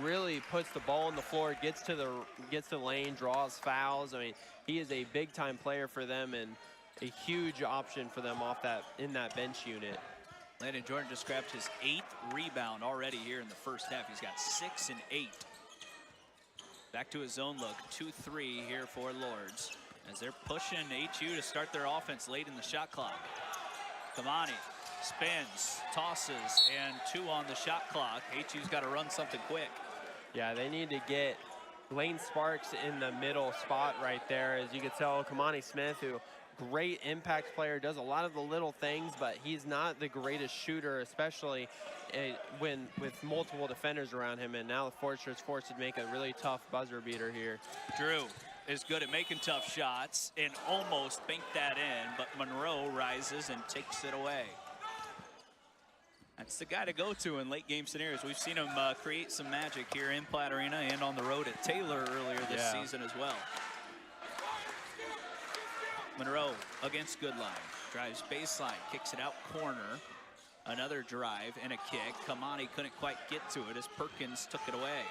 really puts the ball on the floor, gets to the lane, draws fouls. I mean, he is a big time player for them and a huge option for them in that bench unit. Landon Jordan just grabbed his 8th rebound already here in the first half. He's got 6 and 8. Back to his zone look, 2-3 here for Lords as they're pushing HU to start their offense late in the shot clock. Kamani spins, tosses, and 2 on the shot clock. HU's got to run something quick. Yeah, they need to get Lane Sparks in the middle spot right there. As you can tell, Kamani Smith, who great impact player, does a lot of the little things, but he's not the greatest shooter, especially when with multiple defenders around him. And now the Foresters forced to make a really tough buzzer beater here. Drew is good at making tough shots and almost banked that in, but Monroe rises and takes it away. That's the guy to go to in late game scenarios. We've seen him create some magic here in Platt Arena and on the road at Taylor earlier this season as well. Monroe against Goodline, drives baseline, kicks it out corner. Another drive and a kick. Kamani couldn't quite get to it as Perkins took it away.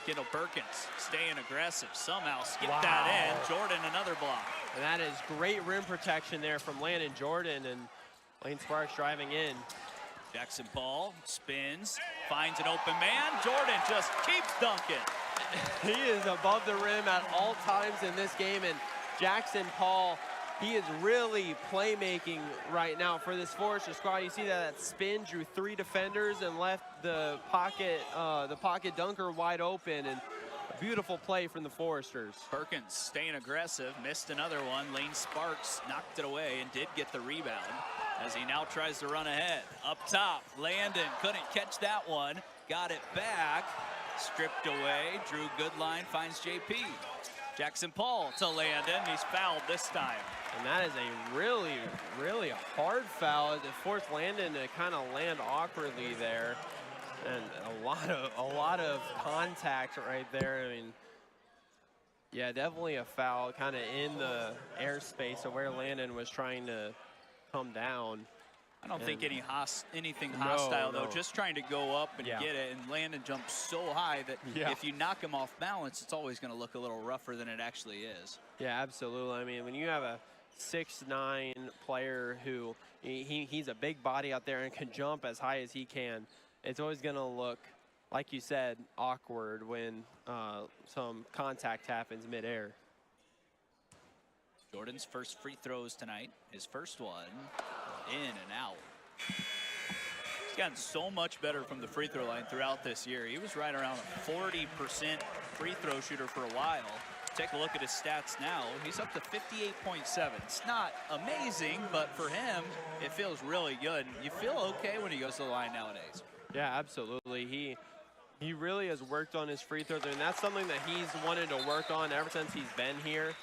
Kendall Perkins staying aggressive, somehow skipped that in. Jordan another block. And that is great rim protection there from Landon Jordan, and Lane Sparks driving in. Jackson Paul spins, finds an open man. Jordan just keeps dunking. He is above the rim at all times in this game, and Jackson Paul, he is really playmaking right now for this Forester squad. You see that spin drew 3 defenders and left the pocket dunker wide open, and a beautiful play from the Foresters. Perkins staying aggressive, missed another one. Lane Sparks knocked it away and did get the rebound as he now tries to run ahead. Up top, Landon couldn't catch that one, got it back, stripped away. Drew Goodline finds JP. Jackson Paul to Landon, he's fouled this time. And that is a really, really hard foul as it forced Landon to kind of land awkwardly there. And a lot of contact right there. I mean, yeah, definitely a foul kind of in the airspace of where Landon was trying to come down. I don't think anything hostile, though. Just trying to go up and get it. And Landon jumps so high that if you knock him off balance, it's always going to look a little rougher than it actually is. Yeah, absolutely. I mean, when you have a 6'9" player who he's a big body out there and can jump as high as he can, it's always going to look, like you said, awkward when some contact happens midair. Jordan's first free throws tonight. His first one in and out. He's gotten so much better from the free throw line throughout this year. He was right around a 40% free throw shooter for a while. Take a look at his stats now. He's up to 58.7. It's not amazing, but for him, it feels really good. You feel okay when he goes to the line nowadays. Yeah, absolutely. He really has worked on his free throws, and that's something that he's wanted to work on ever since he's been here.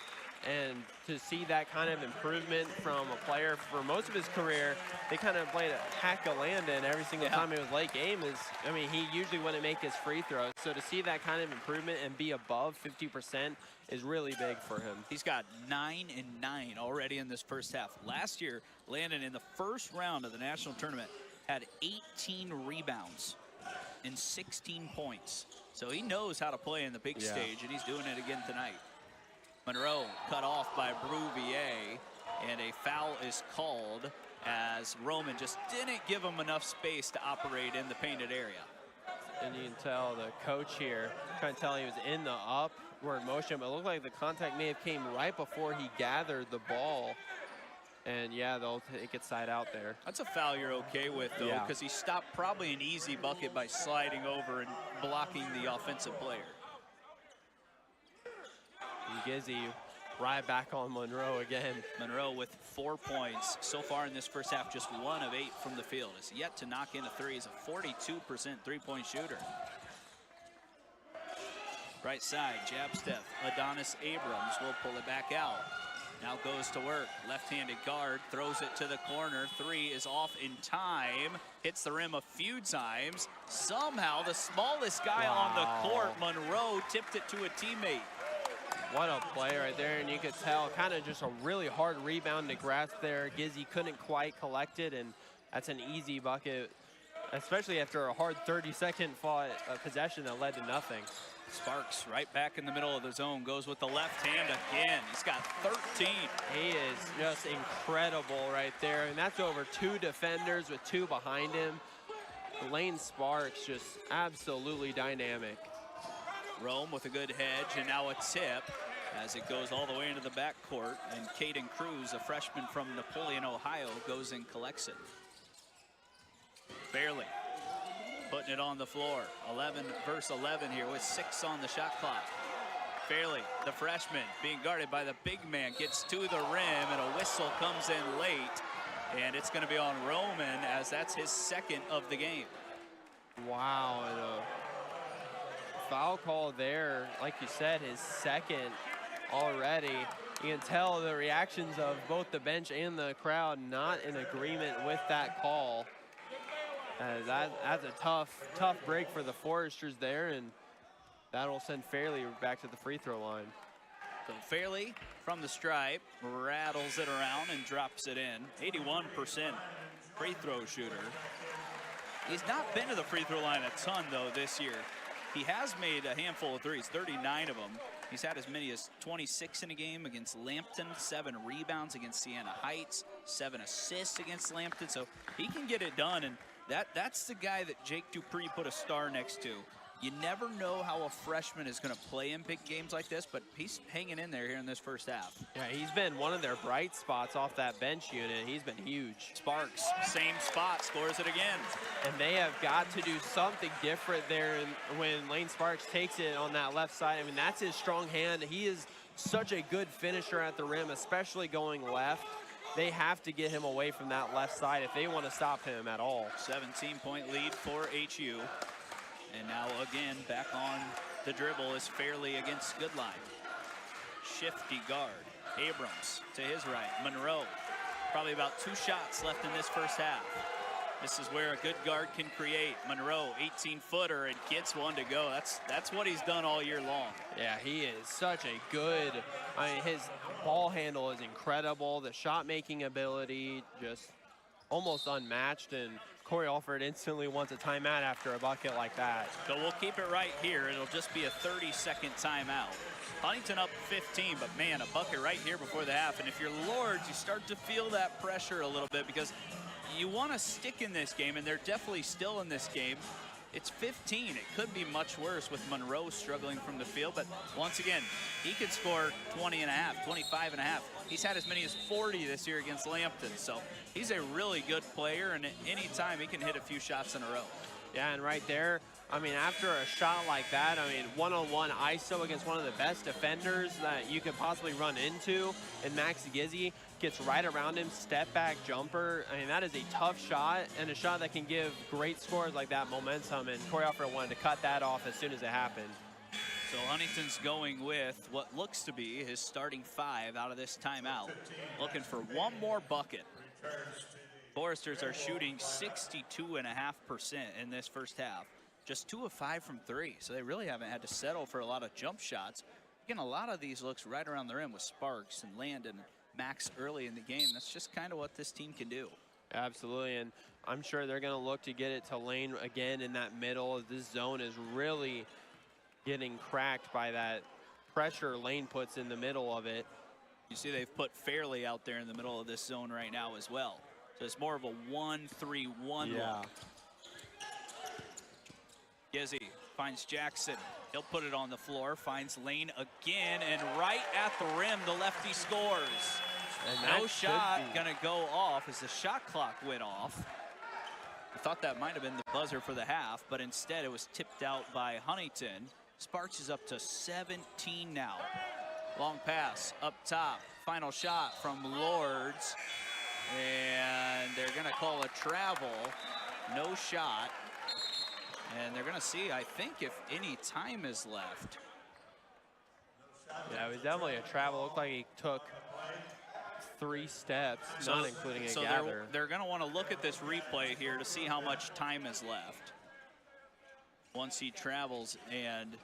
And to see that kind of improvement from a player for most of his career, they kind of played a hack of Landon every single time it was late game. I mean, he usually wouldn't make his free throws. So to see that kind of improvement and be above 50% is really big for him. He's got 9 and 9 already in this first half. Last year, Landon in the first round of the national tournament had 18 rebounds and 16 points. So he knows how to play in the big stage, and he's doing it again tonight. Monroe cut off by Bruvier, and a foul is called as Roman just didn't give him enough space to operate in the painted area. And you can tell the coach here trying to tell he was in the upward motion, but it looked like the contact may have came right before he gathered the ball. And yeah, they'll take it side out there. That's a foul you're okay with, though, because he stopped probably an easy bucket by sliding over and blocking the offensive player. Gizzy right back on Monroe again. Monroe with 4 points so far in this first half, just 1 of 8 from the field. Is yet to knock in a three. He's a 42% three-point shooter. Right side, jab step. Adonis Abrams will pull it back out. Now goes to work. Left-handed guard, throws it to the corner. 3 is off in time. Hits the rim a few times. Somehow the smallest guy on the court, Monroe, tipped it to a teammate. What a play right there, and you could tell kind of just a really hard rebound to grasp there. Gizzy couldn't quite collect it, and that's an easy bucket especially after a hard 30-second possession that led to nothing. Sparks right back in the middle of the zone, goes with the left hand again. He's got 13. He is just incredible right there, and that's over 2 defenders with 2 behind him. Lane Sparks just absolutely dynamic. Rome with a good hedge, and now a tip as it goes all the way into the backcourt, and Caden Cruz, a freshman from Napoleon, Ohio, goes and collects it. Fairley putting it on the floor. 11 versus 11 here with 6 on the shot clock. Fairley, the freshman, being guarded by the big man, gets to the rim, and a whistle comes in late, and it's going to be on Roman, as that's his 2nd of the game. Wow, and a foul call there, like you said, his 2nd already. You can tell the reactions of both the bench and the crowd not in agreement with that call. That's a tough break for the Foresters there, and that'll send Fairley back to the free throw line. So Fairley from the stripe rattles it around and drops it in. 81% free throw shooter. He's not been to the free throw line a ton though this year. He has made a handful of threes, 39 of them. He's had as many as 26 in a game against Lambton, 7 rebounds against Siena Heights, 7 assists against Lambton. So he can get it done, and that's the guy that Jake Dupree put a star next to. You never know how a freshman is going to play in big games like this, but he's hanging in there here in this first half. Yeah, he's been one of their bright spots off that bench unit. He's been huge. Sparks, same spot, scores it again. And they have got to do something different there when Lane Sparks takes it on that left side. I mean, that's his strong hand. He is such a good finisher at the rim, especially going left. They have to get him away from that left side if they want to stop him at all. 17-point lead for HU. And now again, back on the dribble is Fairley against Goodline. Shifty guard. Abrams to his right. Monroe. Probably about 2 shots left in this first half. This is where a good guard can create. Monroe, 18-footer, and gets one to go. That's what he's done all year long. Yeah, he is such a good, I mean, his ball handle is incredible. The shot-making ability, just almost unmatched. And Corey Alford instantly wants a timeout after a bucket like that. So we'll keep it right here. It'll just be a 30-second timeout. Huntington up 15, but man, a bucket right here before the half. And if you're Lords, you start to feel that pressure a little bit because you want to stick in this game, and they're definitely still in this game. It's 15. It could be much worse with Monroe struggling from the field, but once again, he could score 20 and a half, 25 and a half. He's had as many as 40 this year against Lambton, so he's a really good player, and at any time he can hit a few shots in a row. Yeah, and right there, I mean, after a shot like that, I mean, one-on-one ISO against one of the best defenders that you could possibly run into, and Max Gizzi gets right around him, step-back jumper. I mean, that is a tough shot, and a shot that can give great scores like that momentum, and Corey Alford wanted to cut that off as soon as it happened. So Huntington's going with what looks to be his starting 5 out of this timeout, looking for one more bucket. Foresters are shooting 62.5% in this first half. Just 2 of 5 from 3, so they really haven't had to settle for a lot of jump shots. Again, a lot of these looks right around the rim with Sparks and Landon and Max early in the game. That's just kind of what this team can do. Absolutely, and I'm sure they're going to look to get it to Lane again in that middle. This zone is really getting cracked by that pressure Lane puts in the middle of it. You see they've put Fairley out there in the middle of this zone right now as well. So it's more of a 1-3-1 look. Gizzi finds Jackson. He'll put it on the floor, finds Lane again, and right at the rim, the lefty scores. And no shot gonna go off as the shot clock went off. I thought that might have been the buzzer for the half, but instead it was tipped out by Huntington. Sparks is up to 17 now. Long pass up top, final shot from Lords. And they're gonna call a travel, no shot. And they're gonna see, I think, if any time is left. Yeah, it was definitely a travel. Looked like he took 3 steps, not including a gather. They're gonna wanna look at this replay here to see how much time is left. Once he travels and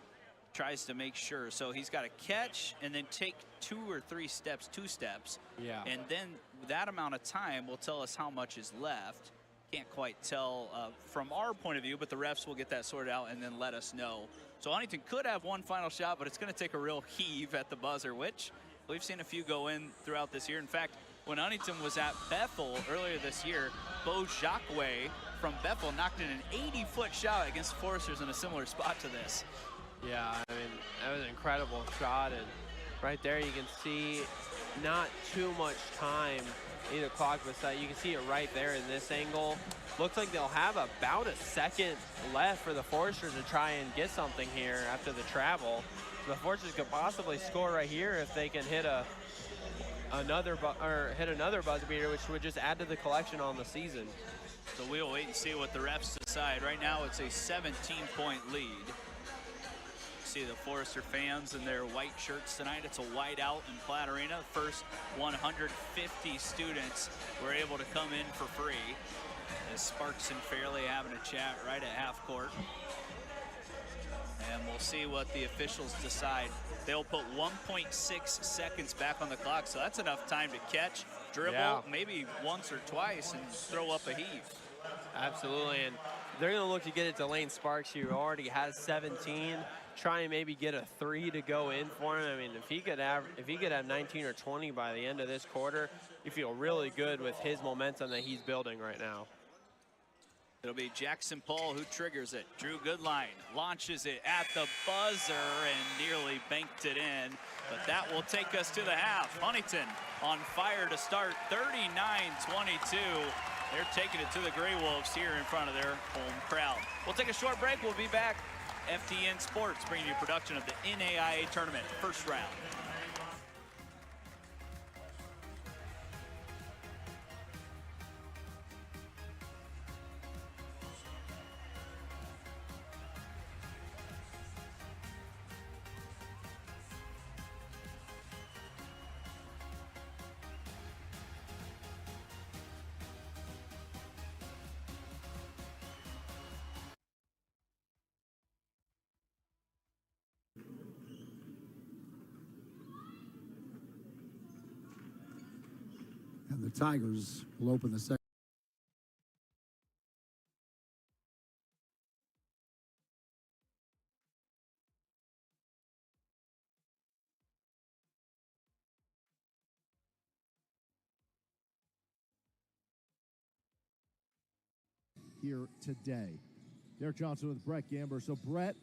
tries to make sure. So he's got to catch and then take 2 or 3 steps, 2 steps. Yeah. And then that amount of time will tell us how much is left. Can't quite tell from our point of view, but the refs will get that sorted out and then let us know. So Huntington could have one final shot, but it's going to take a real heave at the buzzer, which we've seen a few go in throughout this year. In fact, when Huntington was at Bethel earlier this year, Bo Jacques from Bethel knocked in an 80-foot shot against Foresters in a similar spot to this. Yeah, I mean, that was an incredible shot, and right there you can see not too much time in the clock, but you can see it right there in this angle. Looks like they'll have about a second left for the Foresters to try and get something here after the travel. The Foresters could possibly score right here if they can hit another buzzer beater, which would just add to the collection on the season. So we'll wait and see what the refs decide. Right now it's a 17-point lead. See the Forester fans in their white shirts tonight. It's a white out in Platt Arena. First 150 students were able to come in for free. As Sparks and Fairley having a chat right at half court. And we'll see what the officials decide. They'll put 1.6 seconds back on the clock, so that's enough time to catch, dribble, maybe once or twice, and throw up a heave. Absolutely, and they're going to look to get it to Lane Sparks, who already has 17. Try and maybe get a 3 to go in for him. I mean, if he could have 19 or 20 by the end of this quarter, you feel really good with his momentum that he's building right now. It'll be Jackson Paul who triggers it. Drew Goodline launches it at the buzzer and nearly banked it in, but that will take us to the half. Huntington on fire to start, 39-22. They're taking it to the Gray Wolves here in front of their home crowd. We'll take a short break. We'll be back. FTN Sports bringing you production of the NAIA tournament first round. And the Tigers will open the second. Here today. Derek Johnson with Brett Gamber. So Brett,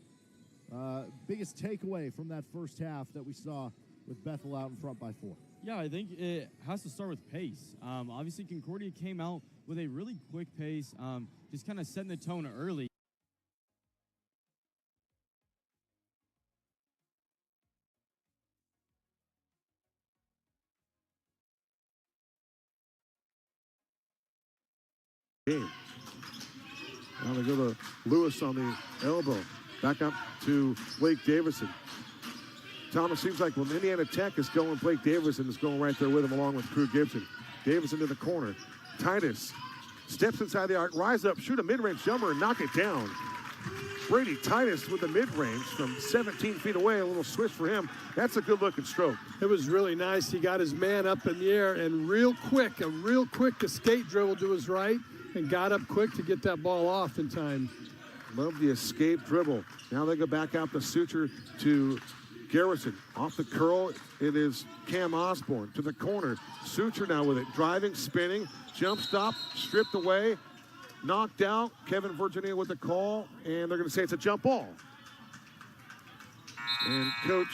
biggest takeaway from that first half that we saw with Bethel out in front by 4? Yeah, I think it has to start with pace. Obviously, Concordia came out with a really quick pace, just kind of setting the tone early. Game. Now they go to Lewis on the elbow. Back up to Blake Davison. Thomas, seems like when Indiana Tech is going, Blake Davison is going right there with him along with Crew Gibson. Davison to the corner. Titus steps inside the arc, rise up, shoot a mid-range jumper, and knock it down. Brady Titus with the mid-range from 17 feet away, a little switch for him. That's a good-looking stroke. It was really nice. He got his man up in the air and a real quick escape dribble to his right and got up quick to get that ball off in time. Love the escape dribble. Now they go back out the suture to Garrison. Off the curl, it is Cam Osborne to the corner. Suture now with it. Driving, spinning, jump stop, stripped away, knocked out. Kevin Virginia with the call, and they're going to say it's a jump ball. And Coach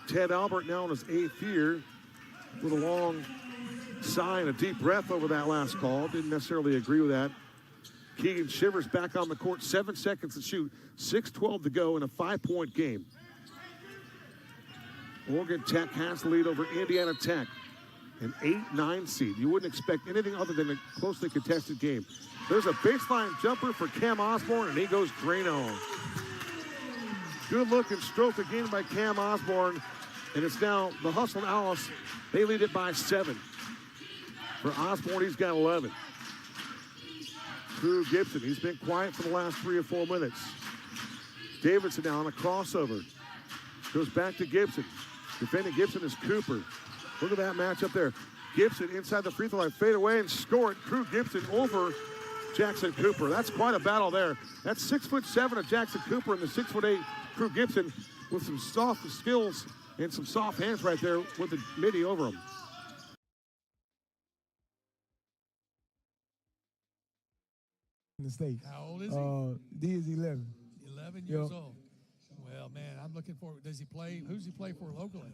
Ted Albert now in his 8th year with a long sigh and a deep breath over that last call. Didn't necessarily agree with that. Keegan Shivers back on the court. 7 seconds to shoot. 6:12 to go in a 5-point game. Oregon Tech has the lead over Indiana Tech, an 8-9 seed. You wouldn't expect anything other than a closely contested game. There's a baseline jumper for Cam Osborne, and he goes Drano. Good looking stroke again by Cam Osborne, and it's now the Hustle Alice. They lead it by 7. For Osborne, he's got 11. Drew Gibson, he's been quiet for the last 3 or 4 minutes. Davidson now on a crossover. Goes back to Gibson. Defending Gibson is Cooper. Look at that matchup there. Gibson inside the free throw line, fade away and score it. Drew Gibson over Jackson Cooper. That's quite a battle there. That's 6'7" of Jackson Cooper and the 6'8" Crew Gibson with some soft skills and some soft hands right there with the midi over him. In the state. How old is he? D is 11. 11 years old. Well, man, I'm looking forward. Does he play? Who's he play for locally?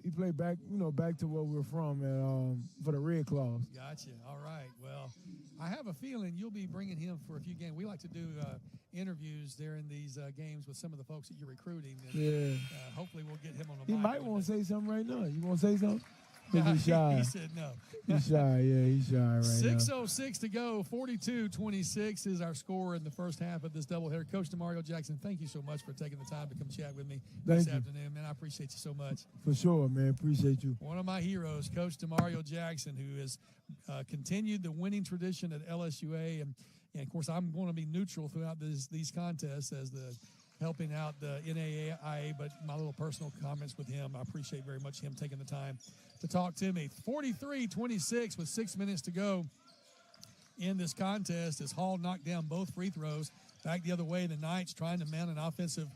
He played back, back to where we're from, and for the Red Claws. Gotcha. All right. Well, I have a feeling you'll be bringing him for a few games. We like to do interviews during these games with some of the folks that you're recruiting. And, Yeah. Hopefully, we'll get him on the He mic. might want to say something right now. You want to say something? Nah, He's shy. he said no. He's shy. Yeah, he's shy right now. 6:06 to go. 42-26 is our score in the first half of this doubleheader. Coach DeMario Jackson, thank you so much for taking the time to come chat with me this afternoon, man. I appreciate you so much. For sure, man. Appreciate you. One of my heroes, Coach DeMario Jackson, who has continued the winning tradition at LSUA. And of course, I'm going to be neutral throughout these contests as the helping out the NAIA, but my little personal comments with him, I appreciate very much him taking the time to talk to me. 43-26 with 6 minutes to go in this contest as Hall knocked down both free throws. Back the other way, the Knights trying to mount an offensive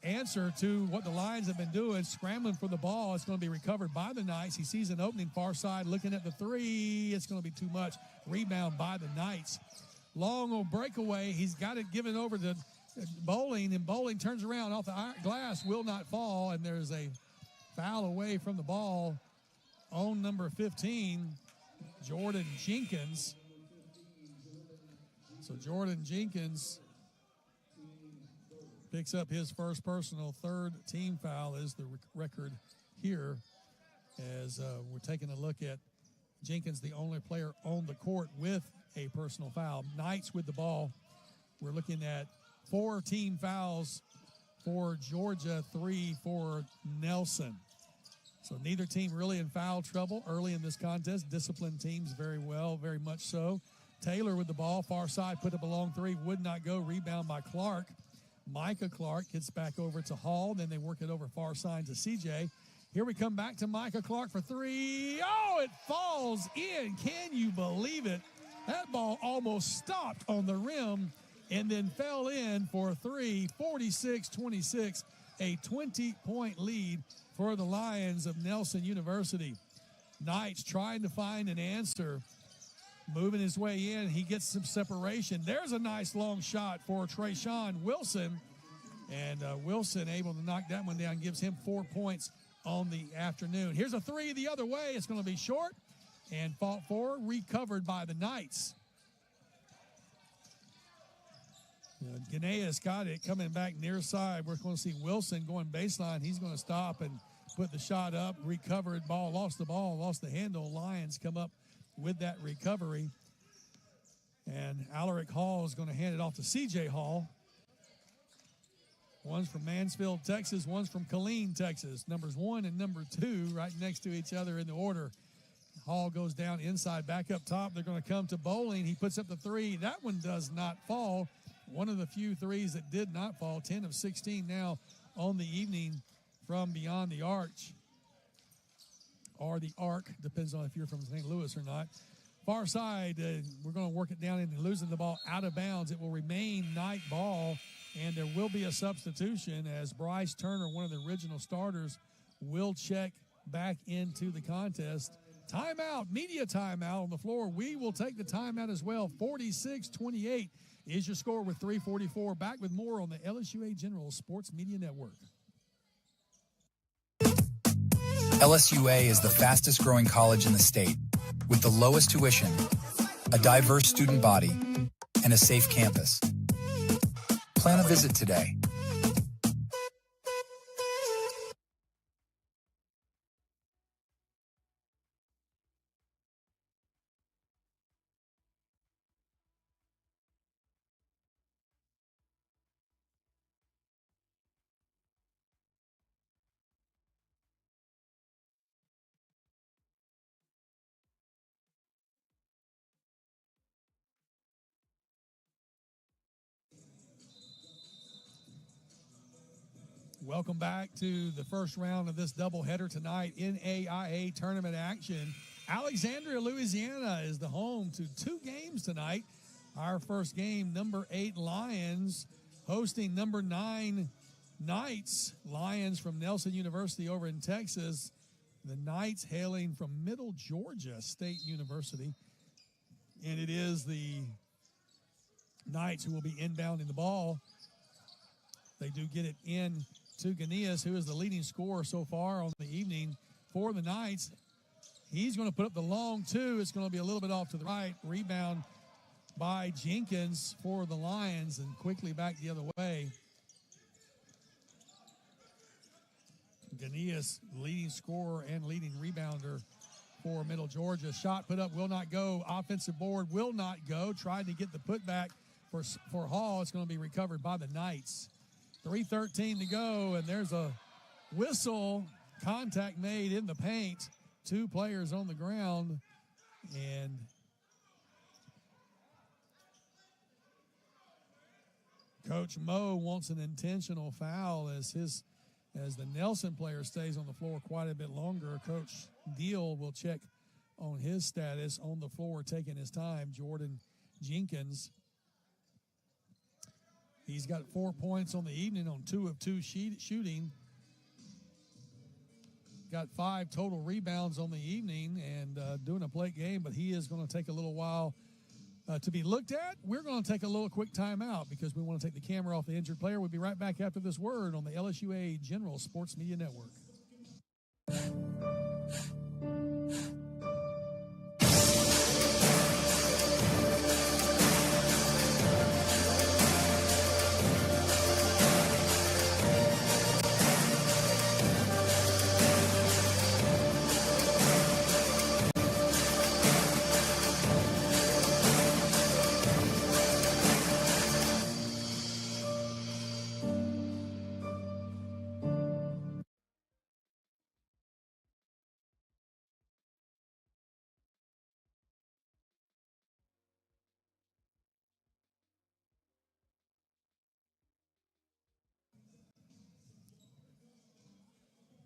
answer to what the Lions have been doing, scrambling for the ball. It's going to be recovered by the Knights. He sees an opening far side, looking at the three. It's going to be too much. Rebound by the Knights. Long old breakaway. He's got it given over to Bowling, and Bowling turns around off the glass, will not fall, and there's a foul away from the ball on number 15, Jordan Jenkins. So Jordan Jenkins picks up his first personal, third team foul is the record here as we're taking a look at Jenkins, the only player on the court with a personal foul. Knights with the ball. We're looking at 4 team fouls for Georgia, 3 for Nelson. So neither team really in foul trouble early in this contest. Disciplined teams very well, very much so. Taylor with the ball, far side, put up a long three, would not go. Rebound by Clark. Micah Clark gets back over to Hall. Then they work it over far side to CJ. Here we come back to Micah Clark for three. Oh, it falls in. Can you believe it? That ball almost stopped on the rim and then fell in for three. 46-26, a 20-point lead for the Lions of Nelson University. Knights trying to find an answer. Moving his way in, he gets some separation. There's a nice long shot for Trayshawn Wilson. And Wilson able to knock that one down, gives him 4 points on the afternoon. Here's a three the other way. It's going to be short and fought for, recovered by the Knights. Ganea's got it coming back near side. We're going to see Wilson going baseline. He's going to stop and put the shot up, recovered ball, lost the handle. Lions come up with that recovery. And Alaric Hall is going to hand it off to C.J. Hall. One's from Mansfield, Texas. One's from Killeen, Texas. Numbers 1 and number 2 right next to each other in the order. Hall goes down inside, back up top. They're going to come to Bowling. He puts up the three. That one does not fall. One of the few threes that did not fall. 10 of 16 now on the evening from beyond the arch. Or the arc, depends on if you're from St. Louis or not. Far side, we're going to work it down into losing the ball out of bounds. It will remain Knight ball, and there will be a substitution as Bryce Turner, one of the original starters, will check back into the contest. Timeout, media timeout on the floor. We will take the timeout as well. 46-28 is your score with 3:44. Back with more on the LSUA General Sports Media Network. LSUA is the fastest growing college in the state, with the lowest tuition, a diverse student body, and a safe campus. Plan a visit today. Welcome back to the first round of this doubleheader tonight in NAIA tournament action. Alexandria, Louisiana is the home to 2 games tonight. Our first game, number 8 Lions hosting number 9 Knights. Lions from Nelson University over in Texas. The Knights hailing from Middle Georgia State University. And it is the Knights who will be inbounding the ball. They do get it in to Ganias, who is the leading scorer so far on the evening for the Knights. He's going to put up the long 2. It's going to be a little bit off to the right. Rebound by Jenkins for the Lions, and quickly back the other way. Ganias, leading scorer and leading rebounder for Middle Georgia. Shot put up will not go. Offensive board will not go. Tried to get the putback for Hall. It's going to be recovered by the Knights. 3:13 to go, and there's a whistle. Contact made in the paint. 2 players on the ground, and Coach Moe wants an intentional foul as the Nelson player stays on the floor quite a bit longer. Coach Deal will check on his status on the floor, taking his time. Jordan Jenkins. He's got 4 points on the evening on 2 of 2 shooting. Got 5 total rebounds on the evening and doing a plate game, but he is going to take a little while to be looked at. We're going to take a little quick timeout because we want to take the camera off the injured player. We'll be right back after this word on the LSUA General Sports Media Network.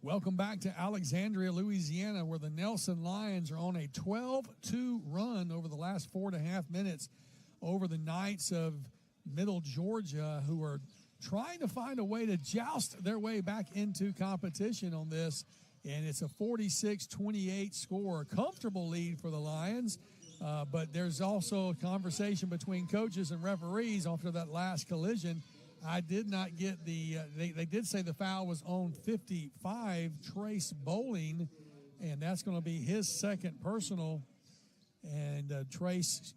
Welcome back to Alexandria, Louisiana, where the Nelson Lions are on a 12-2 run over the last 4.5 minutes over the Knights of Middle Georgia, who are trying to find a way to joust their way back into competition on this. And it's a 46-28 score. Comfortable lead for the Lions, but there's also a conversation between coaches and referees after that last collision. I did not get the they did say the foul was on 55, Trace Bowling, and that's going to be his second personal. And Trace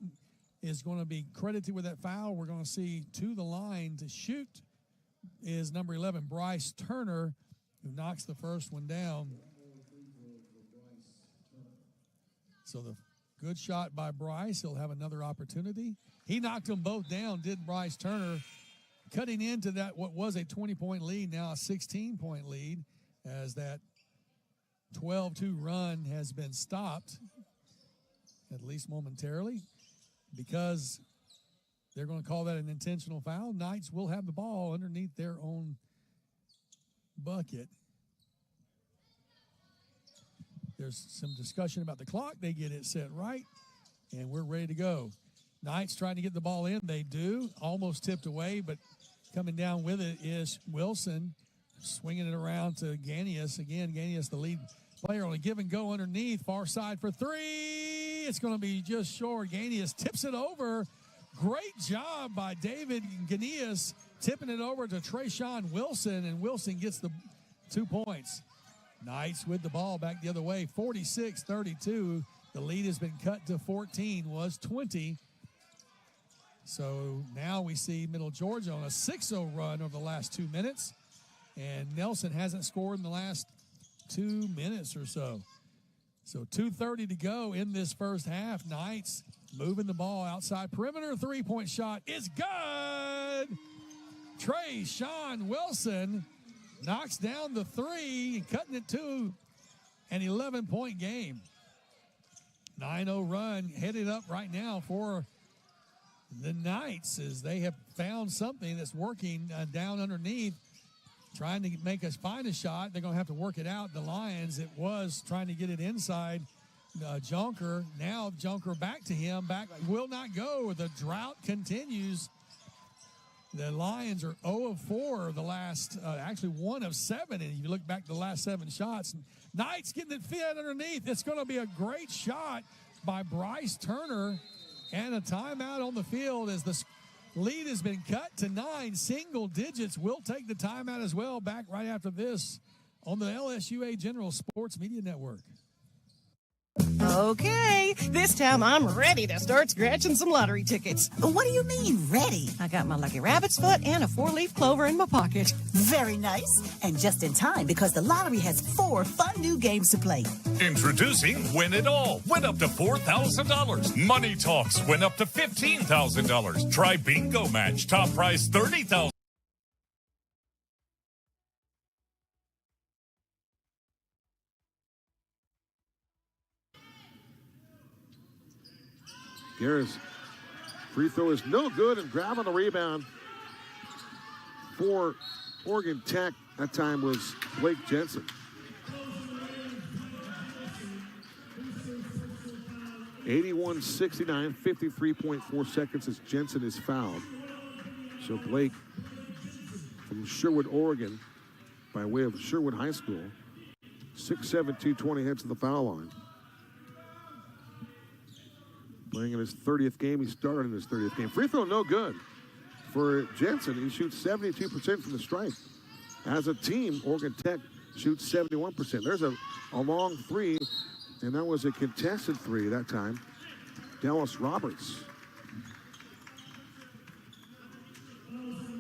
is going to be credited with that foul. We're going to see to the line to shoot is number 11, Bryce Turner, who knocks the first one down. So the good shot by Bryce. He'll have another opportunity. He knocked them both down, did Bryce Turner, cutting into that what was a 20-point lead, now a 16-point lead, as that 12-2 run has been stopped, at least momentarily, because they're going to call that an intentional foul. Knights will have the ball underneath their own bucket. There's some discussion about the clock. They get it set right, and we're ready to go. Knights trying to get the ball in. They do. Almost tipped away, but coming down with it is Wilson, swinging it around to Ganias. Again, Ganias, the lead player, on a give and go underneath. Far side for 3. It's going to be just short. Ganias tips it over. Great job by David Ganias, tipping it over to Trayshawn Wilson, and Wilson gets the 2 points. Knights with the ball back the other way, 46-32. The lead has been cut to 14, was 20. So now we see Middle Georgia on a 6-0 run over the last 2 minutes. And Nelson hasn't scored in the last 2 minutes or so. So 2:30 to go in this first half. Knights moving the ball outside perimeter. 3-point shot is good. Trayshawn Wilson knocks down the 3, cutting it to an 11-point game. 9-0 run headed up right now for the Knights, as they have found something that's working down underneath, trying to make us find a shot. They're going to have to work it out. The Lions, it was trying to get it inside Junker. Now Junker back to him. Back will not go. The drought continues. The Lions are 0 of 4 the last, actually 1 of 7. And if you look back the last 7 shots, Knights getting it fit underneath. It's going to be a great shot by Bryce Turner, and a timeout on the field as the lead has been cut to 9 single digits. We'll take the timeout as well. Back right after this on the LSUA General Sports Media Network. Okay, this time I'm ready to start scratching some lottery tickets. What do you mean, ready? I got my lucky rabbit's foot and a 4-leaf clover in my pocket. Very nice. And just in time, because the lottery has 4 fun new games to play. Introducing Win It All. Win up to $4,000. Money Talks. Win up to $15,000. Try Bingo Match. Top prize $30,000. Guerra's free throw is no good, and grabbing the rebound for Oregon Tech that time was Blake Jensen. 81-69, 53.4 seconds as Jensen is fouled. So Blake from Sherwood, Oregon, by way of Sherwood High School, 6'7", 220, heads to the foul line. Playing in his 30th game. He started in his 30th game. Free throw no good for Jensen. He shoots 72% from the stripe. As a team, Oregon Tech shoots 71%. There's a long three, and that was a contested three that time. Dallas Roberts.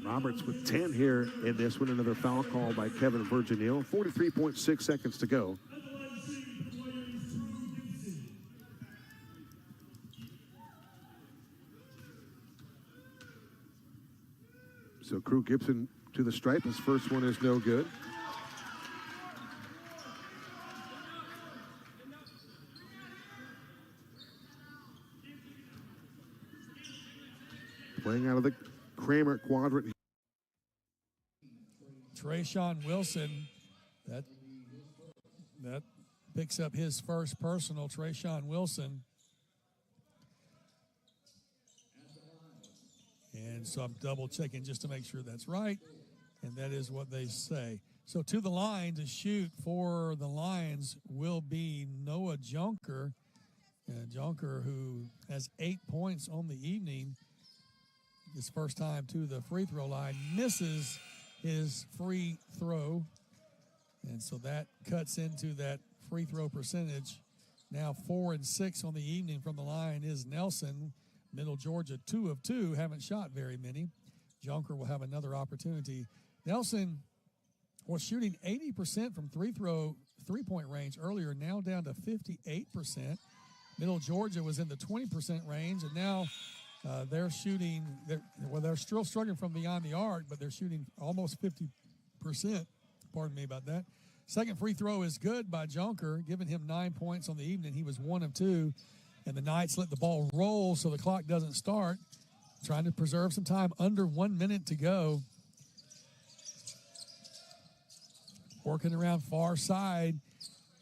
Roberts with 10 here in this one. Another foul call by Kevin Virginile. 43.6 seconds to go. So Crew Gibson to the stripe. His first one is no good. Playing out of the Kramer quadrant. Trayshawn Wilson, that picks up his first personal. Trayshawn Wilson. And so I'm double checking just to make sure that's right. And that is what they say. So to the line to shoot for the Lions will be Noah Junker. Junker, who has 8 points on the evening. His first time to the free throw line, misses his free throw. And so that cuts into that free throw percentage. Now 4 and 6 on the evening from the line is Nelson. Middle Georgia, 2 of 2, haven't shot very many. Junker will have another opportunity. Nelson was shooting 80% from three-point range earlier, now down to 58%. Middle Georgia was in the 20% range, and now they're still struggling from beyond the arc, but they're shooting almost 50%. Pardon me about that. Second free throw is good by Junker, giving him 9 points on the evening. He was 1 of 2. And the Knights let the ball roll so the clock doesn't start. Trying to preserve some time. Under 1 minute to go. Working around far side.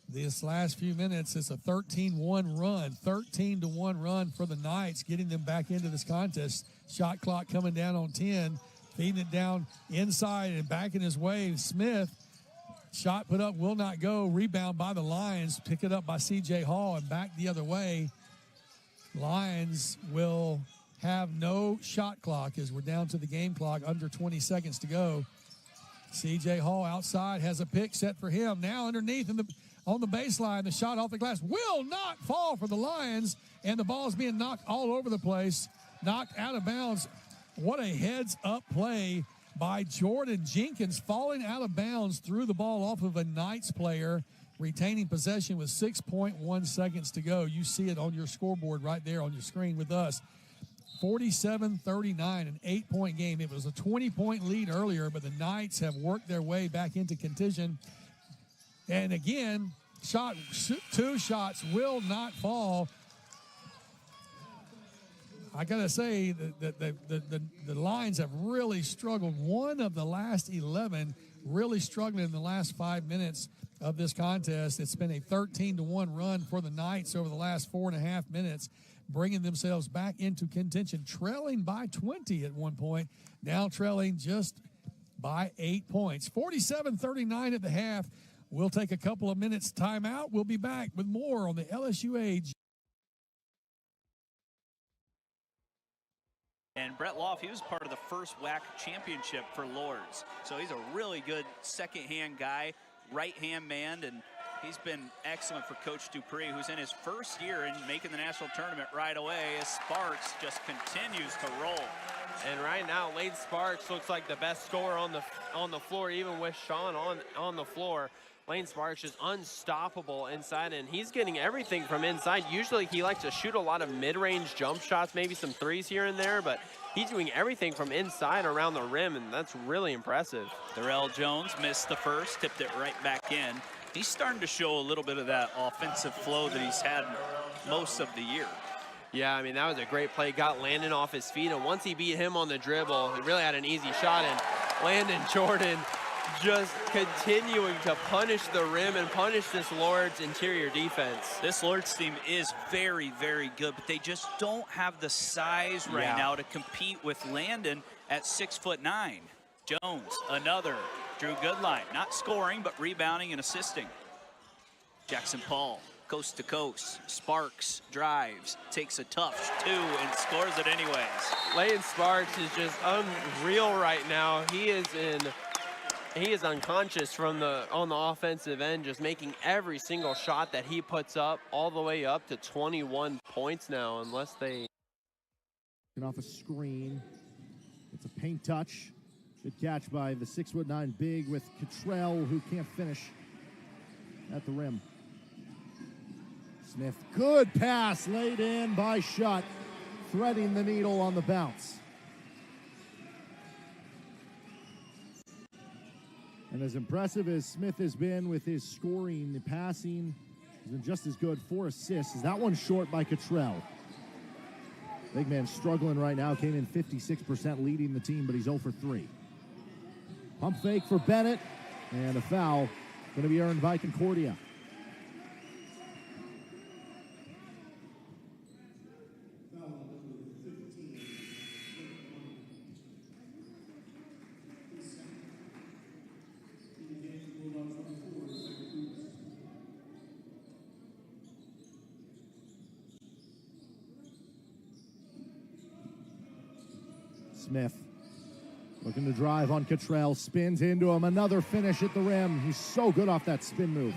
This last few minutes, it's a 13-1 run. 13-1 run for the Knights, getting them back into this contest. Shot clock coming down on 10. Feeding it down inside and backing his way. Smith. Shot put up, will not go. Rebound by the Lions. Pick it up by C.J. Hall and back the other way. Lions will have no shot clock as we're down to the game clock, under 20 seconds to go. C.J. Hall outside has a pick set for him. Now underneath on the baseline, the shot off the glass will not fall for the Lions, and the ball is being knocked all over the place, knocked out of bounds. What a heads-up play by Jordan Jenkins, falling out of bounds, threw the ball off of a Knights player, retaining possession with 6.1 seconds to go. You see it on your scoreboard right there on your screen with us. 47-39, an 8-point game. It was a 20-point lead earlier, but the Knights have worked their way back into contention. And again, 2 shots will not fall. I got to say that the Lions have really struggled. One of the last 11 really struggling in the last 5 minutes of this contest. It's been a 13-1 run for the Knights over the last 4.5 minutes, bringing themselves back into contention, trailing by 20 at one point, now trailing just by 8 points. 47-39 at the half. We'll take a couple of minutes timeout. We'll be back with more on the LSUA. And Brett Loff, he was part of the first WAC championship for Lords. So he's a really good second-hand guy, right-hand man, and he's been excellent for Coach Dupree, who's in his first year in making the national tournament right away as Sparks just continues to roll. And right now, Lane Sparks looks like the best scorer on the floor, even with Sean on the floor. Lane Sparks is unstoppable inside, and he's getting everything from inside. Usually he likes to shoot a lot of mid-range jump shots, maybe some threes here and there, but he's doing everything from inside around the rim, and that's really impressive. Darrell Jones missed the first, tipped it right back in. He's starting to show a little bit of that offensive flow that he's had most of the year. Yeah, I mean, that was a great play. Got Landon off his feet, and once he beat him on the dribble, he really had an easy shot, and Landon Jordan just continuing to punish the rim and punish this Lord's interior defense. This Lord's team is very, very good, but they just don't have the size right now to compete with Landon at 6'9". Jones, another. Drew Goodline, not scoring, but rebounding and assisting. Jackson Paul, coast to coast. Sparks drives, takes a tough two, and scores it anyways. Lane Sparks is just unreal right now. He is unconscious on the offensive end, just making every single shot that he puts up, all the way up to 21 points now, unless they... Off a screen. It's a paint touch. Good catch by the 6'9" big with Cottrell, who can't finish at the rim. Smith, good pass laid in by Schutt, threading the needle on the bounce. And as impressive as Smith has been with his scoring, the passing has been just as good. 4 assists. Is that one short by Cottrell? Big man struggling right now. Came in 56% leading the team, but he's 0 for 3. Pump fake for Bennett. And a foul going to be earned by Concordia. Smith looking to drive on Cottrell, spins into him, another finish at the rim. He's so good off that spin move.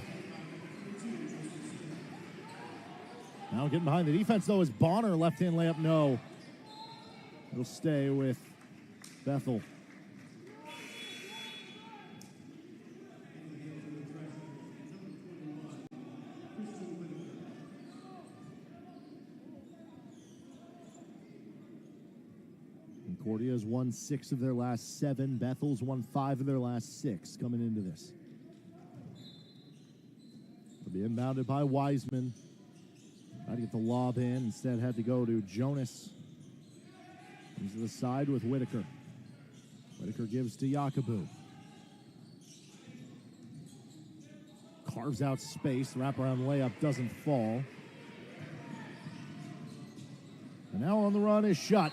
Now getting behind the defense, though, is Bonner. Left-hand layup, no. It'll stay with Bethel. Concordia's won 6 of their last 7. Bethel's won 5 of their last 6 coming into this. It'll be inbounded by Wiseman. Tried to get the lob in. Instead had to go to Jonas. Comes to the side with Whitaker. Whitaker gives to Yakubu. Carves out space. Wraparound layup doesn't fall. And now on the run is Schutt.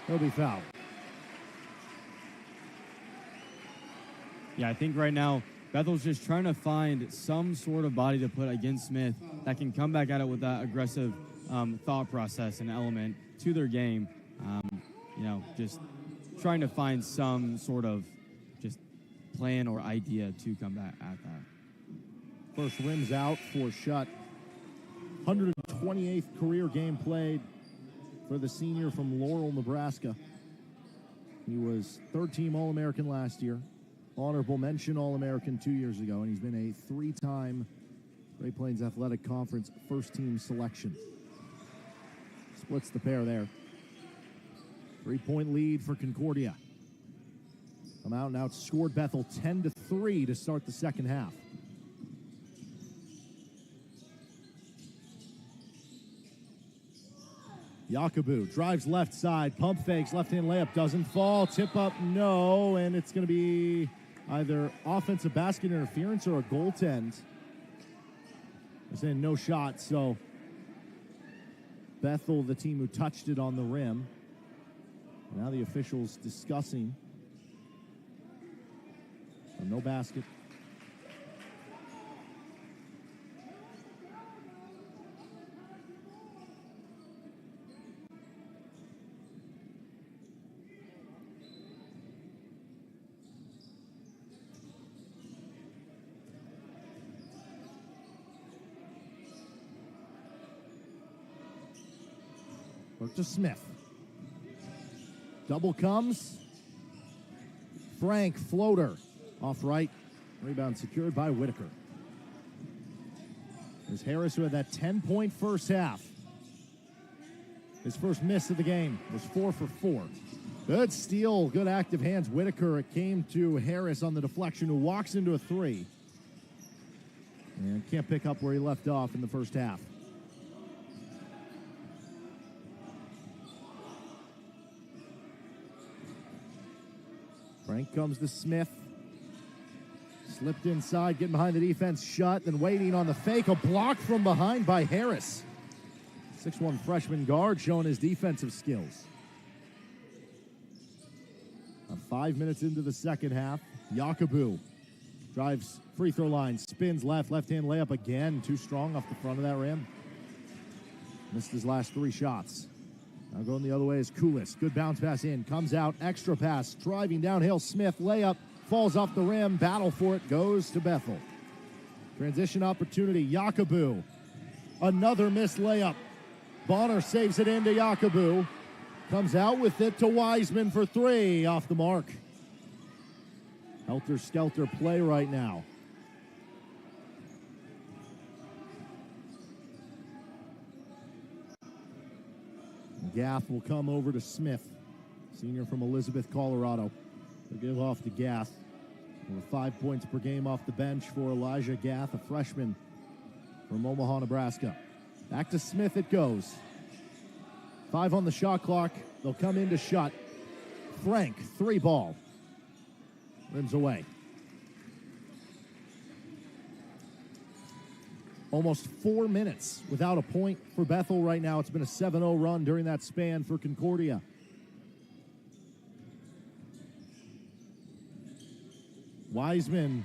He'll be fouled. Yeah, I think right now Bethel's just trying to find some sort of body to put against Smith that can come back at it with that aggressive thought process and element to their game. Just trying to find some sort of just plan or idea to come back at that. First rims out for Schutt. 128th career game played for the senior from Laurel, Nebraska. He was third-team All-American last year, honorable mention All-American 2 years ago, and he's been a 3-time Great Plains Athletic Conference first-team selection. Splits the pair there. 3-point lead for Concordia. Come out and outscored Bethel 10-3 to start the second half. Yakubu drives left side, pump fakes, left-hand layup, doesn't fall, tip up, no, and it's going to be either offensive basket interference or a goaltend. They're saying no shot, so Bethel, the team who touched it on the rim. Now the officials discussing. So no basket. Work to Smith. Double comes. Frank, floater. Off right. Rebound secured by Whitaker. There's Harris, who had that 10-point first half. His first miss of the game was 4 for 4. Good steal, good active hands. Whitaker, it came to Harris on the deflection, who walks into a three. And can't pick up where he left off in the first half. Frank comes to Smith. Slipped inside, getting behind the defense, shut, then waiting on the fake. A block from behind by Harris. 6'1" freshman guard showing his defensive skills. 5 minutes into the second half, Yakubu drives free throw line, spins left-hand layup again. Too strong off the front of that rim. Missed his last 3 shots. Now going the other way is Kulis. Good bounce pass in. Comes out. Extra pass. Driving downhill. Smith. Layup. Falls off the rim. Battle for it. Goes to Bethel. Transition opportunity. Yakubu. Another missed layup. Bonner saves it into Yakubu. Comes out with it to Wiseman for 3. Off the mark. Helter-skelter play right now. Gath will come over to Smith, senior from Elizabeth, Colorado. They'll give off to Gath. Over 5 points per game off the bench for Elijah Gath, a freshman from Omaha, Nebraska. Back to Smith it goes. 5 on the shot clock. They'll come in to shut. Frank, 3 ball. Rims away. Almost 4 minutes without a point for Bethel right now. It's been a 7-0 run during that span for Concordia. Wiseman,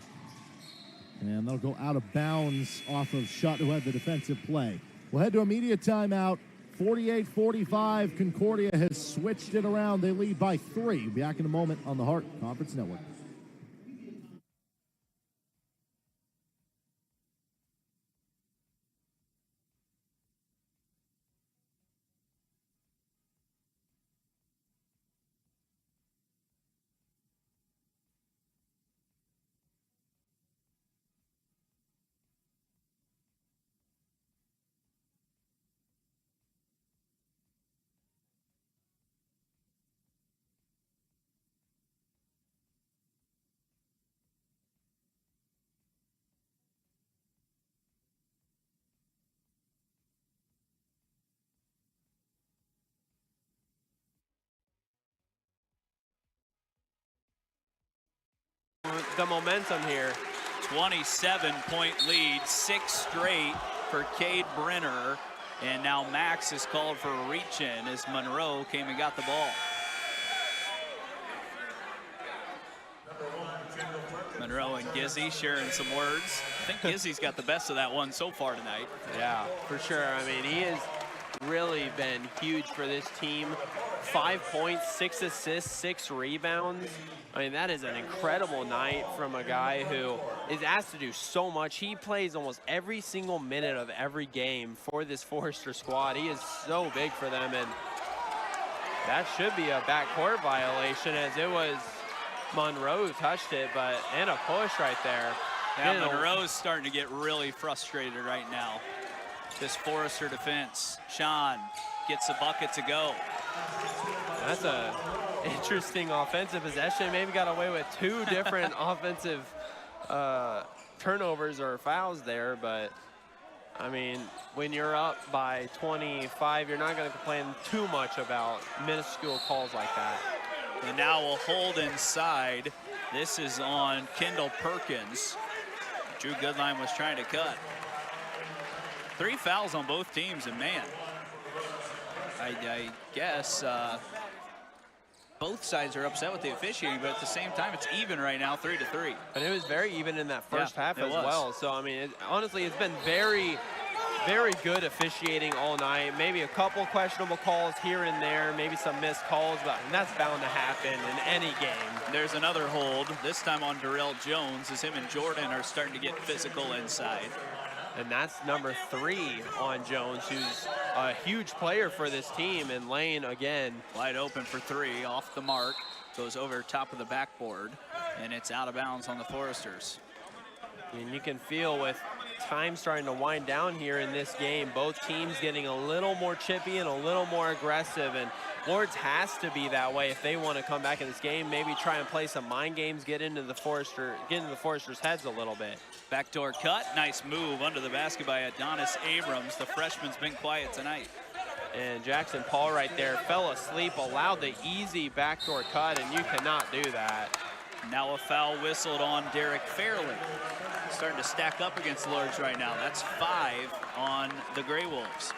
and they'll go out of bounds off of Shutt, who had the defensive play. We'll head to immediate timeout. 48-45, Concordia has switched it around. They lead by 3. Back in a moment on the Hart Conference Network. The momentum here. 27-point lead, 6 straight for Cade Brenner. And now Max is called for a reach-in as Monroe came and got the ball. Monroe and Gizzy sharing some words. I think Gizzy's got the best of that one so far tonight. Yeah, for sure. I mean, he has really been huge for this team. 5 points, 6 assists, 6 rebounds. I mean, that is an incredible night from a guy who is asked to do so much. He plays almost every single minute of every game for this Forrester squad. He is so big for them, and that should be a backcourt violation, as it was Monroe who touched it, and a push right there. Yeah, Monroe's starting to get really frustrated right now. This Forrester defense. Sean gets a bucket to go. That's a interesting offensive possession. Maybe got away with 2 different offensive turnovers or fouls there, but I mean, when you're up by 25, you're not going to complain too much about minuscule calls like that. And now we'll hold inside. This is on Kendall Perkins. Drew Goodline was trying to cut. 3 fouls on both teams, and man, I guess both sides are upset with the officiating, but at the same time, it's even right now, 3-3. But it was very even in that first half as was. well. So, I mean, honestly, it's been very, very good officiating all night. Maybe a couple questionable calls here and there, maybe some missed calls, but that's bound to happen in any game. There's another hold, this time on Darrell Jones, as him and Jordan are starting to get physical inside. And that's number 3 on Jones, who's a huge player for this team. And Lane, again, wide open for 3, off the mark, goes over top of the backboard, and it's out of bounds on the Foresters. And you can feel with time starting to wind down here in this game, both teams getting a little more chippy and a little more aggressive. And Lourdes has to be that way if they want to come back in this game. Maybe try and play some mind games, get into the Foresters' heads a little bit. Backdoor cut, nice move under the basket by Adonis Abrams. The freshman's been quiet tonight. And Jackson Paul right there fell asleep, allowed the easy backdoor cut, and you cannot do that. Now a foul whistled on Derek Fairley. Starting to stack up against Lourdes right now. That's 5 on the Grey Wolves.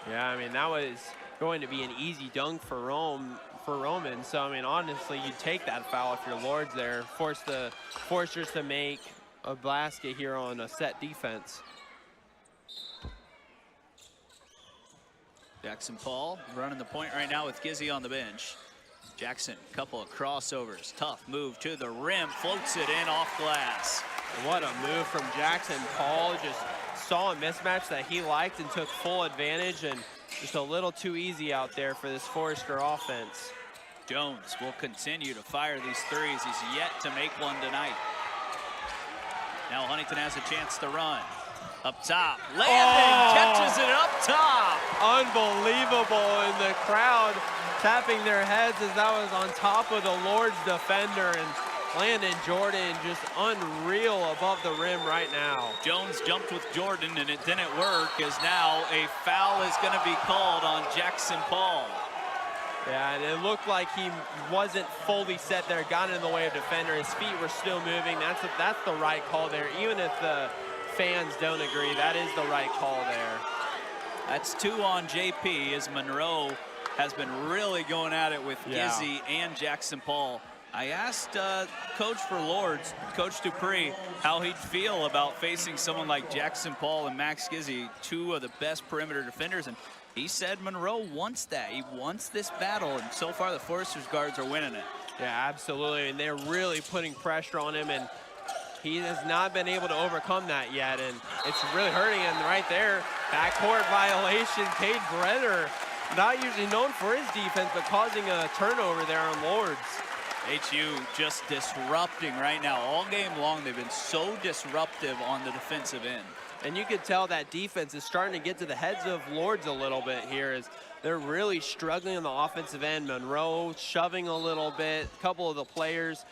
Yeah, I mean, that was going to be an easy dunk for Roman. So, I mean, honestly, you take that foul if you're Lourdes there. Force the Foresters to make a basket here on a set defense. Jackson Paul running the point right now with Gizzy on the bench. Jackson, couple of crossovers. Tough move to the rim, floats it in off glass. What a move from Jackson Paul. Just saw a mismatch that he liked and took full advantage, and just a little too easy out there for this Forester offense. Jones will continue to fire these threes. He's yet to make one tonight. Now Huntington has a chance to run. Up top, Landon catches it up top. Unbelievable, and the crowd tapping their heads as that was on top of the Lourdes defender, and Landon Jordan just unreal above the rim right now. Jones jumped with Jordan and it didn't work, as now a foul is going to be called on Jackson Paul. Yeah, and it looked like he wasn't fully set there, got in the way of defender. His feet were still moving. That's the right call there. Even if the fans don't agree, that is the right call there. That's 2 on JP, as Monroe has been really going at it with Gizzy and Jackson Paul. I asked Coach for Lourdes, Coach Dupree, how he'd feel about facing someone like Jackson Paul and Max Gizzy, 2 of the best perimeter defenders, and he said Monroe wants that. He wants this battle, and so far the Foresters guards are winning it. Yeah, absolutely, and they're really putting pressure on him, and he has not been able to overcome that yet, and it's really hurting him right there. Backcourt violation, Cade Brenner, not usually known for his defense, but causing a turnover there on Lourdes. HU just disrupting right now. All game long, they've been so disruptive on the defensive end. And you could tell that defense is starting to get to the heads of Lourdes a little bit here, as they're really struggling on the offensive end. Monroe shoving a little bit, a couple of the players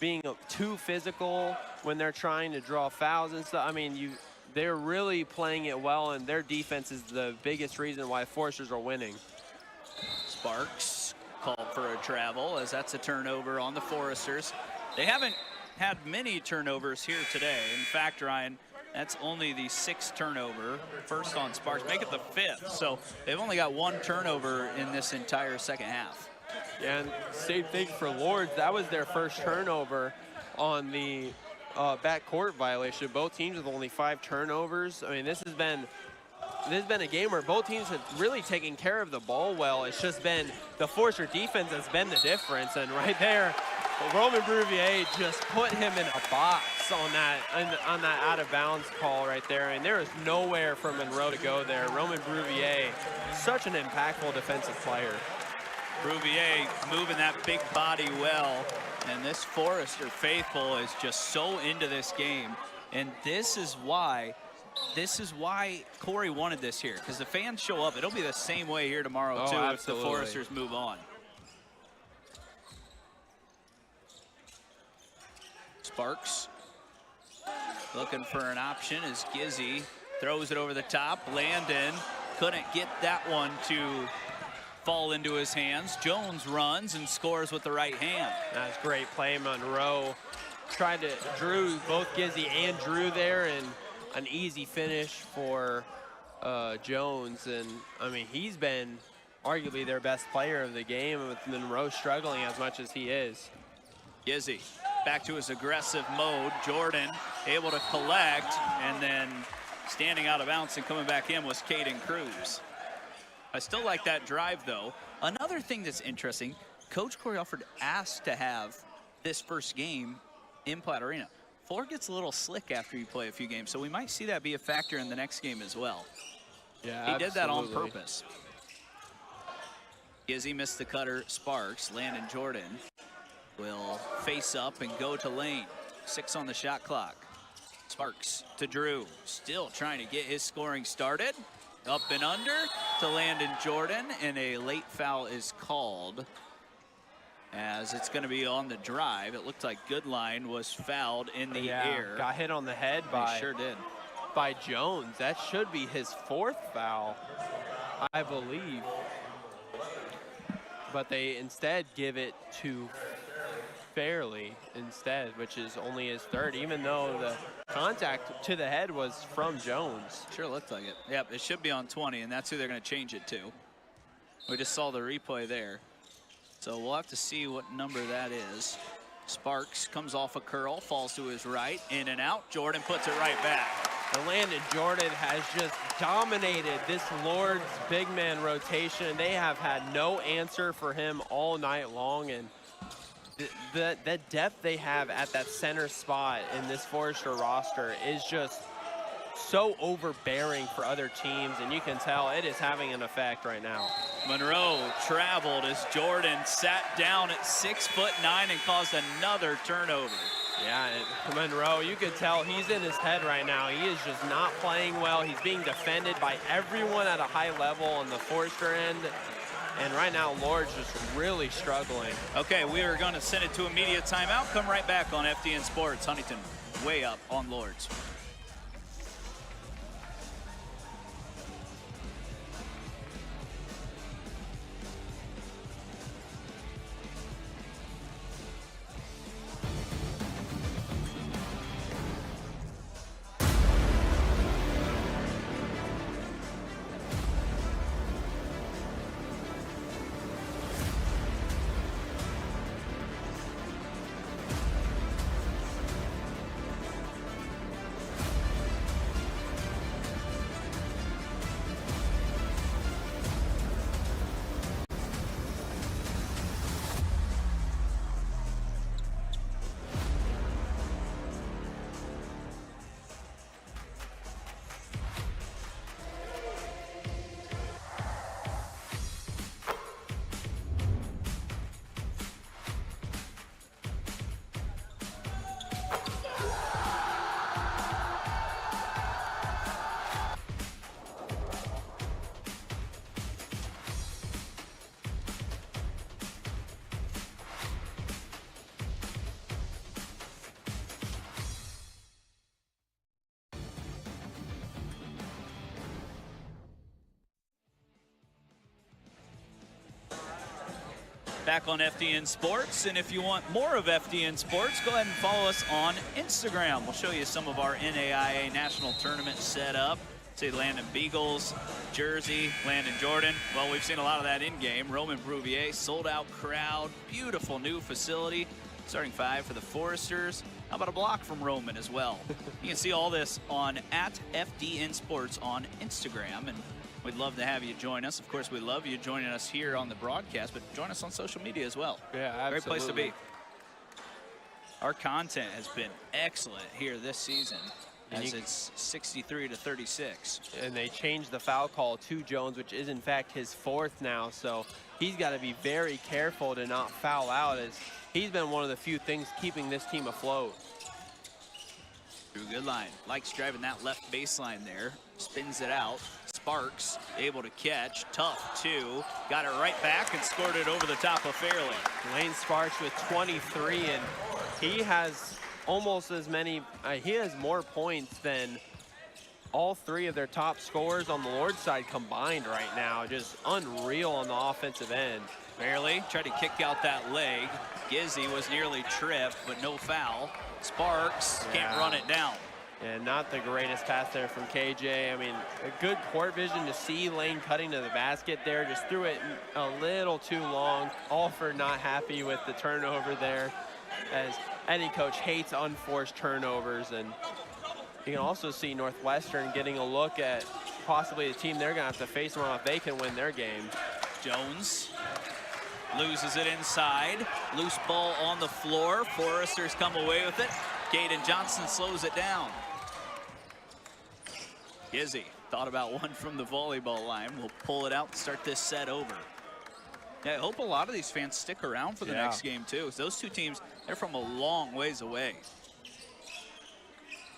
being too physical when they're trying to draw fouls and stuff. I mean, they're really playing it well, and their defense is the biggest reason why Foresters are winning. Sparks called for a travel, as that's a turnover on the Foresters. They haven't had many turnovers here today. In fact, Ryan, that's only the 6th turnover, first on Sparks, make it the 5th. So they've only got 1 turnover in this entire second half. Yeah, and same thing for Lourdes. That was their first turnover on the backcourt violation. Both teams with only 5 turnovers. I mean, this has been a game where both teams have really taken care of the ball well. It's just been the Forester defense that's been the difference. And right there, Roman Bruvier just put him in a box on that out of bounds call right there. And there is nowhere for Monroe to go there. Roman Bruvier, such an impactful defensive player. Bruvier moving that big body well. And this Forester faithful is just so into this game. And this is why Corey wanted this here, because the fans show up. It'll be the same way here tomorrow, too, absolutely. If the Foresters move on. Sparks looking for an option as Gizzy throws it over the top. Landon couldn't get that one to fall into his hands. Jones runs and scores with the right hand. That's great play. Monroe tried to drew both Gizzy and Drew there, and an easy finish for Jones. And I mean, he's been arguably their best player of the game, with Monroe struggling as much as he is. Gizzy back to his aggressive mode. Jordan able to collect, and then standing out of bounds and coming back in was Caden Cruz. I still like that drive, though. Another thing that's interesting, Coach Corey Alford asked to have this first game in Platte Arena. Floor gets a little slick after you play a few games, so we might see that be a factor in the next game as well. Yeah, he did that on purpose. Gizzy missed the cutter. Sparks, Landon Jordan will face up and go to lane. 6 on the shot clock. Sparks to Drew, still trying to get his scoring started. Up and under to Landon Jordan, and a late foul is called as it's going to be on the drive. It looked like Goodline was fouled in the air. Got hit on the head by, he sure did, by Jones. That should be his 4th foul, I believe. But they instead give it to Fairley instead, which is only his 3rd, even though the contact to the head was from Jones. Sure looked like it. Yep, it should be on 20, and that's who they're going to change it to. We just saw the replay there. So we'll have to see what number that is. Sparks comes off a curl, falls to his right, in and out. Jordan puts it right back. And Landon Jordan has just dominated this Lord's big man rotation. They have had no answer for him all night long, and the depth they have at that center spot in this Forester roster is just so overbearing for other teams, and you can tell it is having an effect right now. Monroe traveled as Jordan sat down at 6'9" and caused another turnover. Yeah, and Monroe, you could tell he's in his head right now. He is just not playing well. He's being defended by everyone at a high level on the Forester end. And right now, Lord's just really struggling. Okay, we are going to send it to immediate timeout. Come right back on FDN Sports. Huntington way up on Lord's. Back on FDN Sports, and if you want more of FDN Sports, go ahead and follow us on Instagram. We'll show you some of our NAIA National Tournament setup. Say Landon Beagles, jersey, Landon Jordan. Well, we've seen a lot of that in-game. Roman Brouvier, sold-out crowd, beautiful new facility. Starting 5 for the Foresters. How about a block from Roman as well? You can see all this on @FDN Sports on Instagram, and we'd love to have you join us. Of course, we love you joining us here on the broadcast, but join us on social media as well. Yeah, absolutely. Great place to be. Our content has been excellent here this season, as it's 63-36. And they changed the foul call to Jones, which is in fact his 4th now, so he's got to be very careful to not foul out, as he's been one of the few things keeping this team afloat. Drew Goodline likes driving that left baseline there, spins it out. Sparks able to catch, tough too, got it right back and scored it over the top of Fairley. Lane Sparks with 23, and he has almost as many, he has more points than all three of their top scorers on the Lord's side combined right now. Just unreal on the offensive end. Barely tried to kick out that leg. Gizzy was nearly tripped, but no foul. Sparks can't run it down. And not the greatest pass there from KJ. I mean, a good court vision to see Lane cutting to the basket there. Just threw it a little too long. Alford not happy with the turnover there, as any coach hates unforced turnovers. And you can also see Northwestern getting a look at possibly the team they're going to have to face tomorrow if they can win their game. Jones loses it inside. Loose ball on the floor. Foresters come away with it. Caden Johnson slows it down. Gizzy thought about one from the volleyball line. We'll pull it out and start this set over. Yeah, I hope a lot of these fans stick around for the next game too. Those two teams, they're from a long ways away.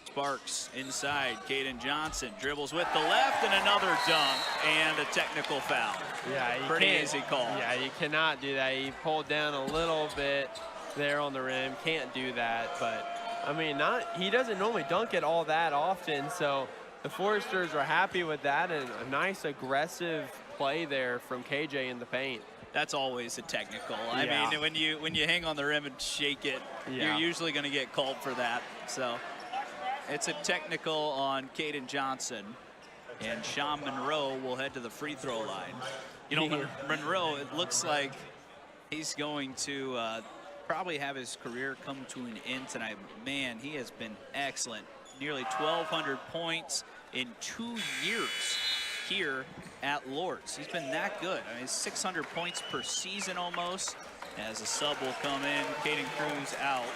Sparks inside. Caden Johnson dribbles with the left and another dunk and a technical foul. Yeah, pretty easy call. Yeah, you cannot do that. He pulled down a little bit there on the rim. Can't do that, but I mean, he doesn't normally dunk it all that often, so the Foresters are happy with that, and a nice aggressive play there from KJ in the paint. That's always a technical. I mean, when you hang on the rim and shake it, you're usually going to get called for that. So it's a technical on Caden Johnson, and Sean Monroe will head to the free throw line. You know, Monroe, it looks like he's going to probably have his career come to an end tonight. Man, he has been excellent. Nearly 1,200 points in 2 years here at Lord's. He's been that good. I mean, 600 points per season almost. As a sub will come in, Caden Cruz out.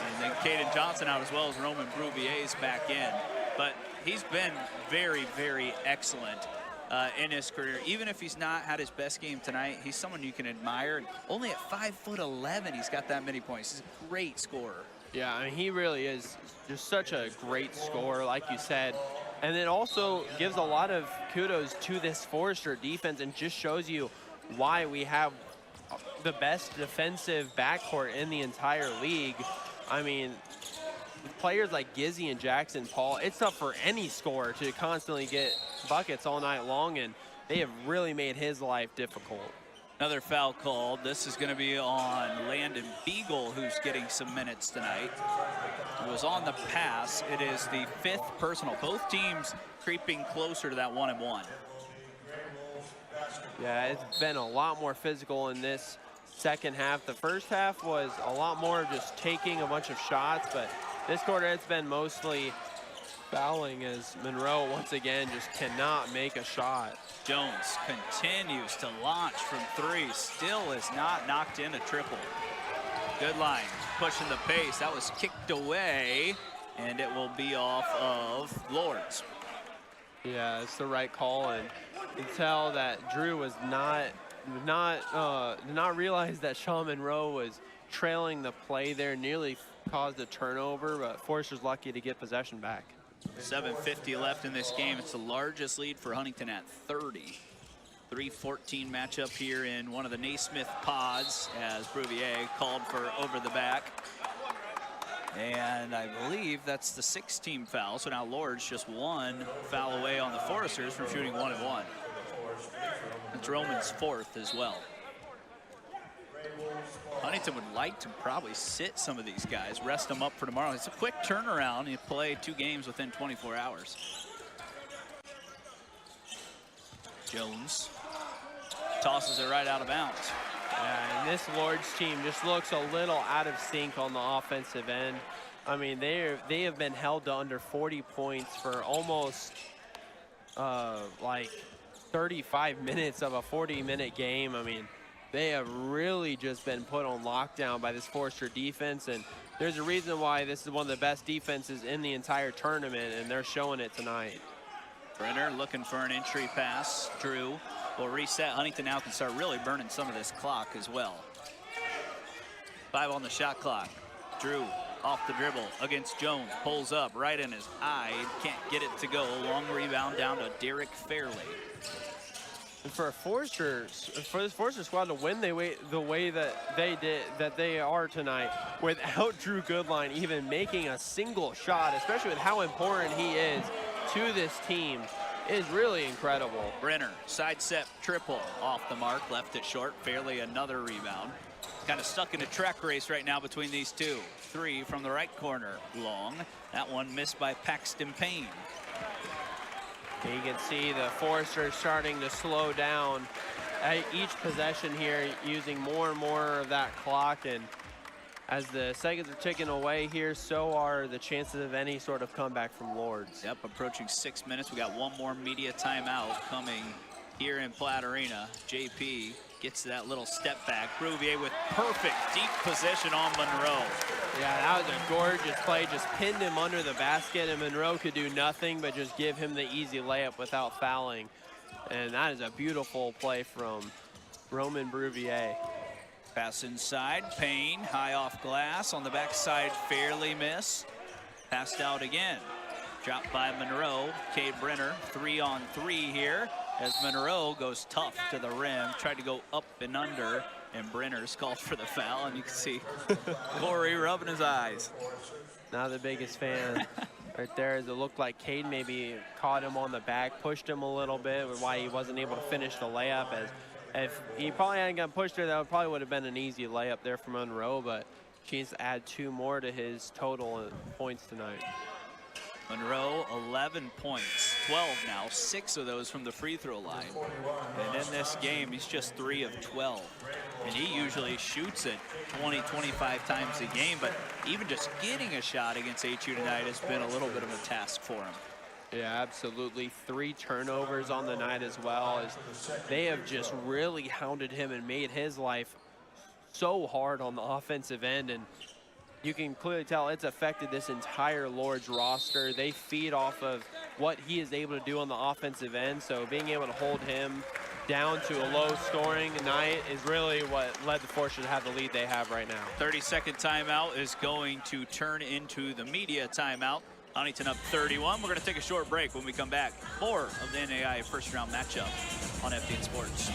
And then Caden Johnson out, as well as Roman Brouvier's back in. But he's been very, very excellent in his career. Even if he's not had his best game tonight, he's someone you can admire. And only at 5'11", he's got that many points. He's a great scorer. Yeah, I mean, he really is just such a great scorer, like you said. And it also gives a lot of kudos to this Forester defense and just shows you why we have the best defensive backcourt in the entire league. I mean, players like Gizzy and Jackson Paul, it's tough for any scorer to constantly get buckets all night long, and they have really made his life difficult. Another foul called. This is going to be on Landon Beagle, who's getting some minutes tonight. It was on the pass. It is the 5th personal. Both teams creeping closer to that 1-and-1. Yeah, it's been a lot more physical in this second half. The first half was a lot more of just taking a bunch of shots, but this quarter it's been mostly fouling as Monroe once again just cannot make a shot. Jones continues to launch from 3, still is not knocked in a triple. Good line, pushing the pace. That was kicked away, and it will be off of Lord's. Yeah, it's the right call, and you can tell that Drew was did not realize that Sean Monroe was trailing the play there, nearly caused a turnover, but Forester's lucky to get possession back. 7:50 left in this game. It's the largest lead for Huntington at 30. 3-14 matchup here in one of the Naismith pods as Brouvier called for over the back. And I believe that's the 6th team foul. So now Lord's just 1 foul away on the Foresters from shooting 1-and-1. It's Roman's 4th as well. Huntington would like to probably sit some of these guys, rest them up for tomorrow. It's a quick turnaround. You play 2 games within 24 hours. Jones tosses it right out of bounds. Yeah, and this Lord's team just looks a little out of sync on the offensive end. I mean, they have been held to under 40 points for almost like 35 minutes of a 40-minute game. I mean, they have really just been put on lockdown by this Forester defense, and there's a reason why this is one of the best defenses in the entire tournament, and they're showing it tonight. Brenner looking for an entry pass. Drew will reset. Huntington now can start really burning some of this clock as well. 5 on the shot clock. Drew off the dribble against Jones. Pulls up right in his eye. Can't get it to go. Long rebound down to Derek Fairley. for this Forster squad to win the way that they are tonight, without Drew Goodline even making a single shot, especially with how important he is to this team, is really incredible. Brenner, side step triple off the mark, left it short. Fairley another rebound. Kind of stuck in a track race right now between these two. 3 from the right corner, long. That one missed by Paxton Payne. You can see the Foresters starting to slow down at each possession here, using more and more of that clock. And as the seconds are ticking away here, so are the chances of any sort of comeback from Lords. Yep, approaching 6 minutes. We got one more media timeout coming here in Platt Arena. JP gets to that little step back. Brouvier with perfect deep position on Monroe. Yeah, that was a gorgeous play. Just pinned him under the basket, and Monroe could do nothing but just give him the easy layup without fouling. And that is a beautiful play from Roman Brouvier. Pass inside, Payne, high off glass. On the backside, Fairley miss. Passed out again. Dropped by Monroe. Cade Brenner, 3-on-3 here, as Monroe goes tough to the rim. Tried to go up and under, and Brenner's called for the foul, and you can see Corey rubbing his eyes. Not the biggest fan right there, as it looked like Cade maybe caught him on the back, pushed him a little bit, why he wasn't able to finish the layup. As if he probably hadn't got pushed there, that probably would have been an easy layup there for Monroe, but he needs to add 2 more to his total points tonight. Monroe, 11 points, 12 now, 6 of those from the free throw line. And in this game, he's just 3 of 12. And he usually shoots it 20, 25 times a game, but even just getting a shot against HU tonight has been a little bit of a task for him. Yeah, absolutely. 3 turnovers on the night as well, as they have just really hounded him and made his life so hard on the offensive end. And you can clearly tell it's affected this entire Lords roster. They feed off of what he is able to do on the offensive end, so being able to hold him down to a low scoring night is really what led the Foresters to have the lead they have right now. 30-second timeout is going to turn into the media timeout. Huntington up 31. We're going to take a short break. When we come back, more of the NAIA first round matchup on FDN Sports.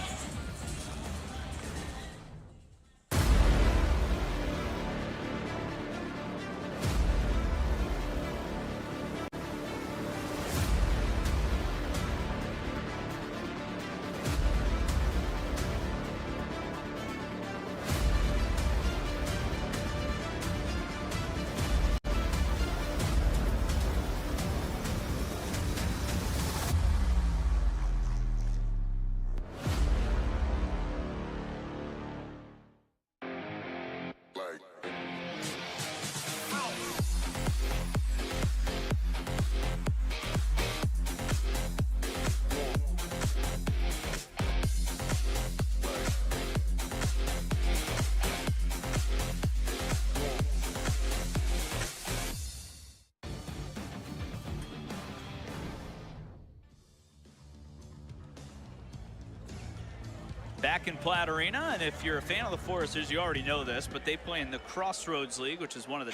Back in Platt Arena, and if you're a fan of the Foresters, you already know this, but they play in the Crossroads League, which is one of the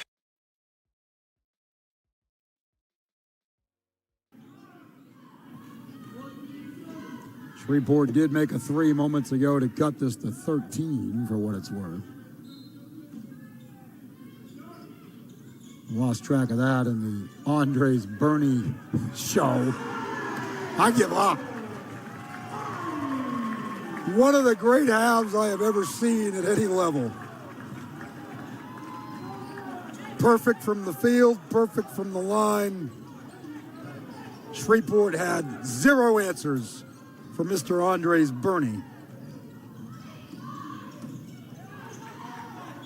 Shreveport did make a 3 moments ago to cut this to 13 for what it's worth. Lost track of that in the Andres Burney show. I give up. One of the great halves I have ever seen at any level. Perfect from the field, perfect from the line. Shreveport had 0 answers for Mr. Andres Burney.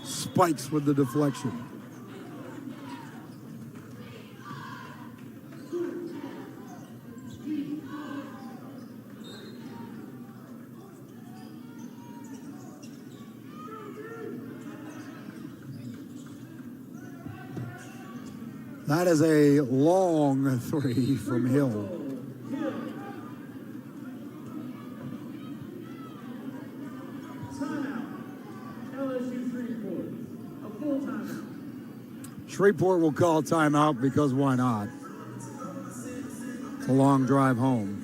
Spikes with the deflection. That is a long 3 from Hill. LSU Shreveport, a full timeout. Shreveport will call timeout because why not? It's a long drive home.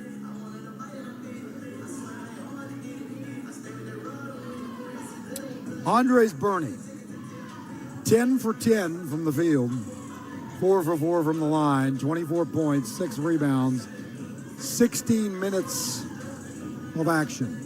Andres Burney, 10 for 10 from the field, 4 for 4 from the line, 24 points, 6 rebounds, 16 minutes of action.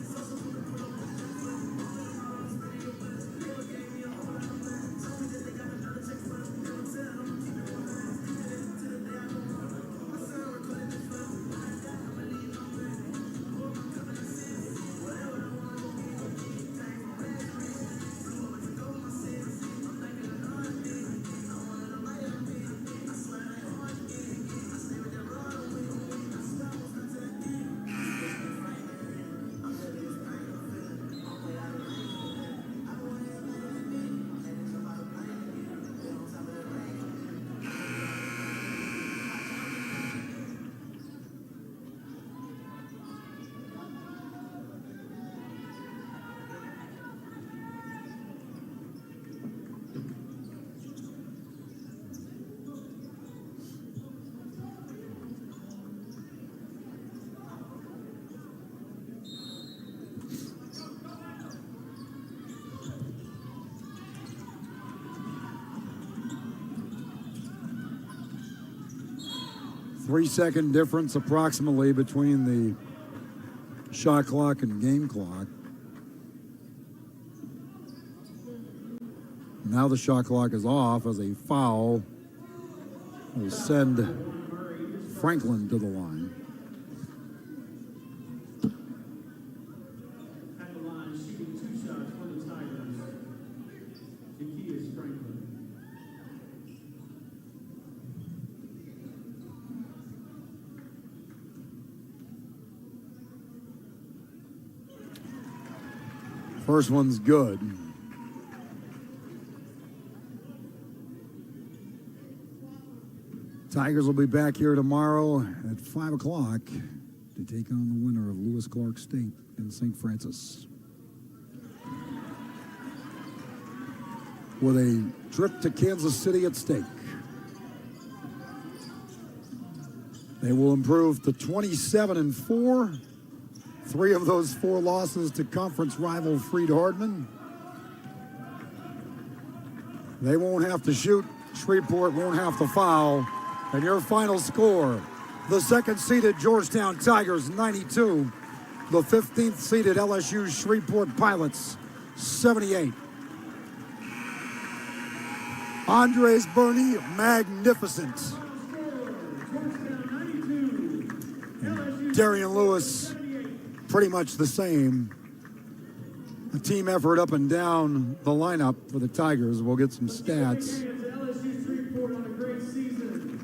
Three-second difference approximately between the shot clock and game clock. Now the shot clock is off as a foul will send Franklin to the line. At the line, shooting 2 shots for the Tigers. The key is Franklin. First one's good. Tigers will be back here tomorrow at 5 o'clock to take on the winner of Lewis Clark State and St. Francis. With a trip to Kansas City at stake. They will improve to 27-4. 3 of those 4 losses to conference rival Freed-Hardman. They won't have to shoot. Shreveport won't have to foul. And your final score, the 2nd-seeded Georgetown Tigers, 92. The 15th-seeded LSU Shreveport Pilots, 78. Andres Burney, magnificent. And Darian Lewis, pretty much the same. A team effort up and down the lineup for the Tigers. We'll get some stats. LSU Shreveport on a great season.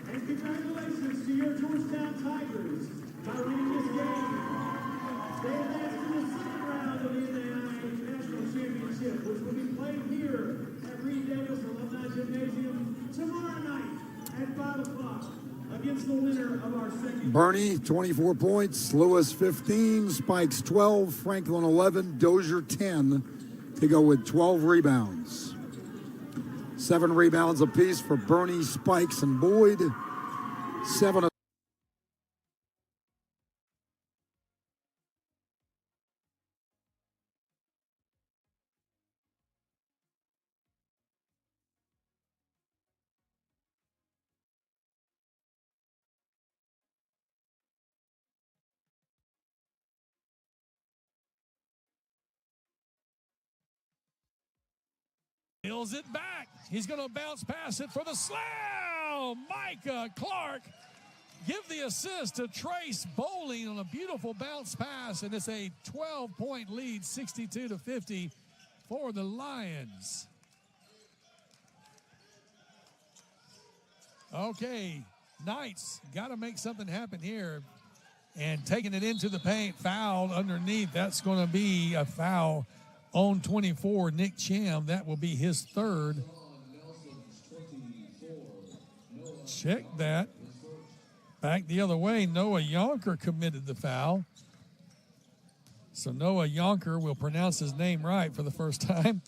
And congratulations to your Georgetown Tigers by winning this game. They advanced to the 2nd round of the NAIA National Championship, which will be played here at Reed Davis Alumni Gymnasium tomorrow night at 5 o'clock. Against the winner of our second. Burney, 24 points. Lewis, 15. Spikes, 12. Franklin, 11. Dozier, 10. To go with 12 rebounds. 7 rebounds apiece for Burney, Spikes, and Boyd. 7 Hills it back. He's going to bounce past it for the slam. Micah Clark give the assist to Trace Bowling on a beautiful bounce pass, and it's a 12-point lead, 62-50 for the Lions. Okay, Knights got to make something happen here. And taking it into the paint, fouled underneath. That's going to be a foul on 24, Nick Cham. That will be his 3rd. Check that. Back the other way, Noah Yonker committed the foul. So Noah Yonker will pronounce his name right for the first time.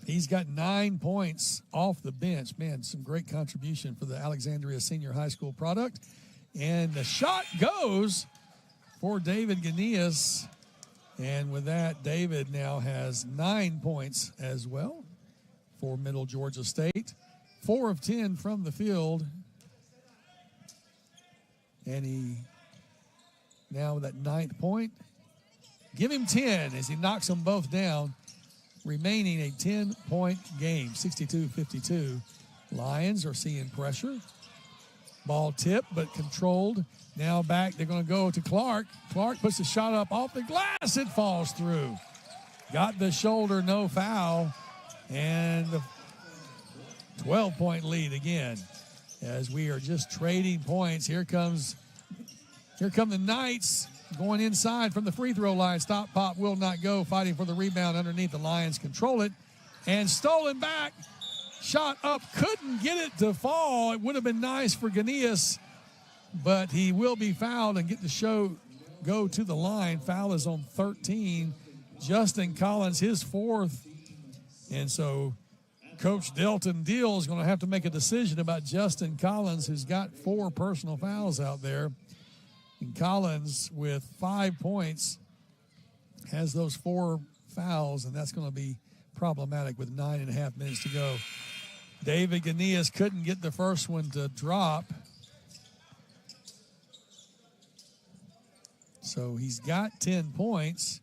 He's got 9 points off the bench. Man, some great contribution for the Alexandria Senior High School product. And the shot goes for David Ganias. And with that, David now has 9 points as well for Middle Georgia State. 4 of 10 from the field. And he now with that 9th point. Give him 10 as he knocks them both down, remaining a 10-point game, 62-52. Lions are seeing pressure. Ball tipped but controlled. Now back, they're going to go to Clark. Clark puts the shot up off the glass. It falls through. Got the shoulder, no foul. And the 12-point lead again as we are just trading points. Here come the Knights going inside from the free throw line. Stop pop will not go. Fighting for the rebound underneath. The Lions control it. And stolen back. Shot up. Couldn't get it to fall. It would have been nice for Ganias, but he will be fouled and get the show go to the line. Foul is on 13. Justin Collins, his 4th. And so Coach Delton Deal is going to have to make a decision about Justin Collins, who's got 4 personal fouls out there. And Collins, with 5 points, has those 4 fouls, and that's going to be problematic with 9.5 minutes to go. David Ganias couldn't get the first one to drop. So he's got 10 points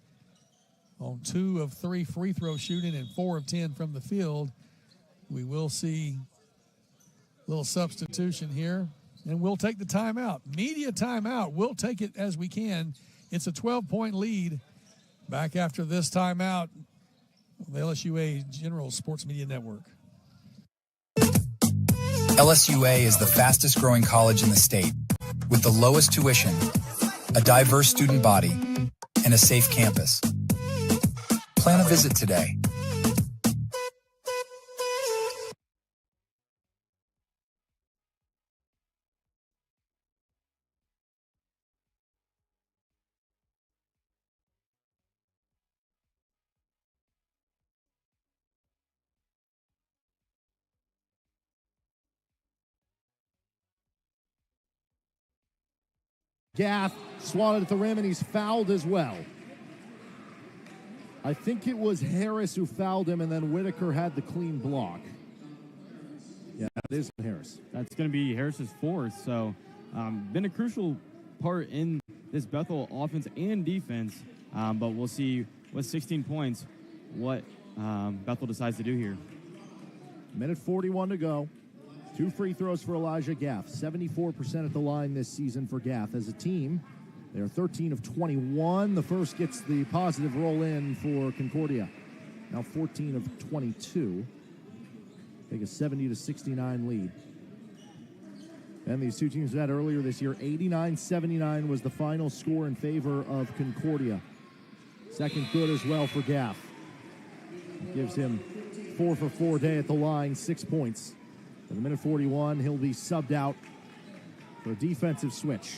on 2 of 3 free throw shooting and 4 of 10 from the field. We will see a little substitution here, and we'll take the timeout. Media timeout. We'll take it as we can. It's a 12-point lead. Back after this timeout, the LSUA General Sports Media Network. LSUA is the fastest growing college in the state, with the lowest tuition, a diverse student body, and a safe campus. Plan a visit today. Gaff swatted at the rim, and he's fouled as well. I think it was Harris who fouled him, and then Whitaker had the clean block. Yeah, it is Harris. That's going to be Harris's 4th. So, been a crucial part in this Bethel offense and defense. But we'll see with 16 points what Bethel decides to do here. Minute 41 to go. 2 free throws for Elijah Gaff. 74% at the line this season for Gaff. As a team, they are 13 of 21. The first gets the positive roll in for Concordia. Now 14 of 22. Take a 70-69 lead. And these two teams met earlier this year. 89-79 was the final score in favor of Concordia. Second good as well for Gaff. Gives him 4 for 4 day at the line, 6 points. In the minute 41, he'll be subbed out for a defensive switch.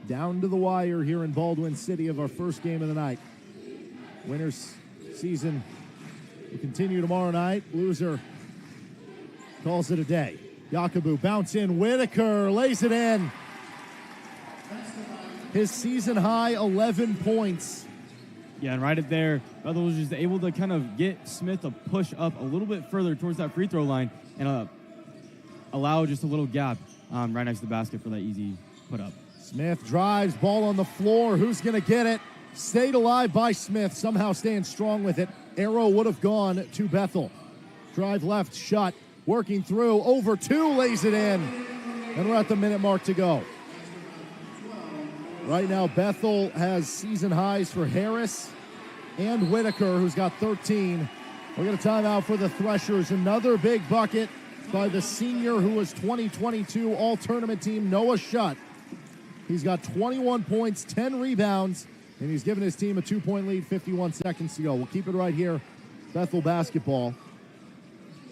Down to the wire here in Baldwin City of our first game of the night. Winners season will continue tomorrow night. Loser calls it a day. Yakubu bounce in. Whitaker lays it in. His season high 11 points. Yeah, and right up there, Bethel was just able to kind of get Smith to push up a little bit further towards that free throw line and allow just a little gap right next to the basket for that easy put up. Smith drives, ball on the floor. Who's going to get it? Stayed alive by Smith, somehow staying strong with it. Arrow would have gone to Bethel. Drive left, shut, working through, over 2, lays it in. And we're at the minute mark to go. Right now, Bethel has season highs for Harris and Whitaker, who's got 13. We're going to timeout for the Threshers. Another big bucket by the senior who was 2022 All-Tournament team, Noah Shutt. He's got 21 points, 10 rebounds, and he's given his team a 2-point lead, 51 seconds to go. We'll keep it right here. Bethel basketball.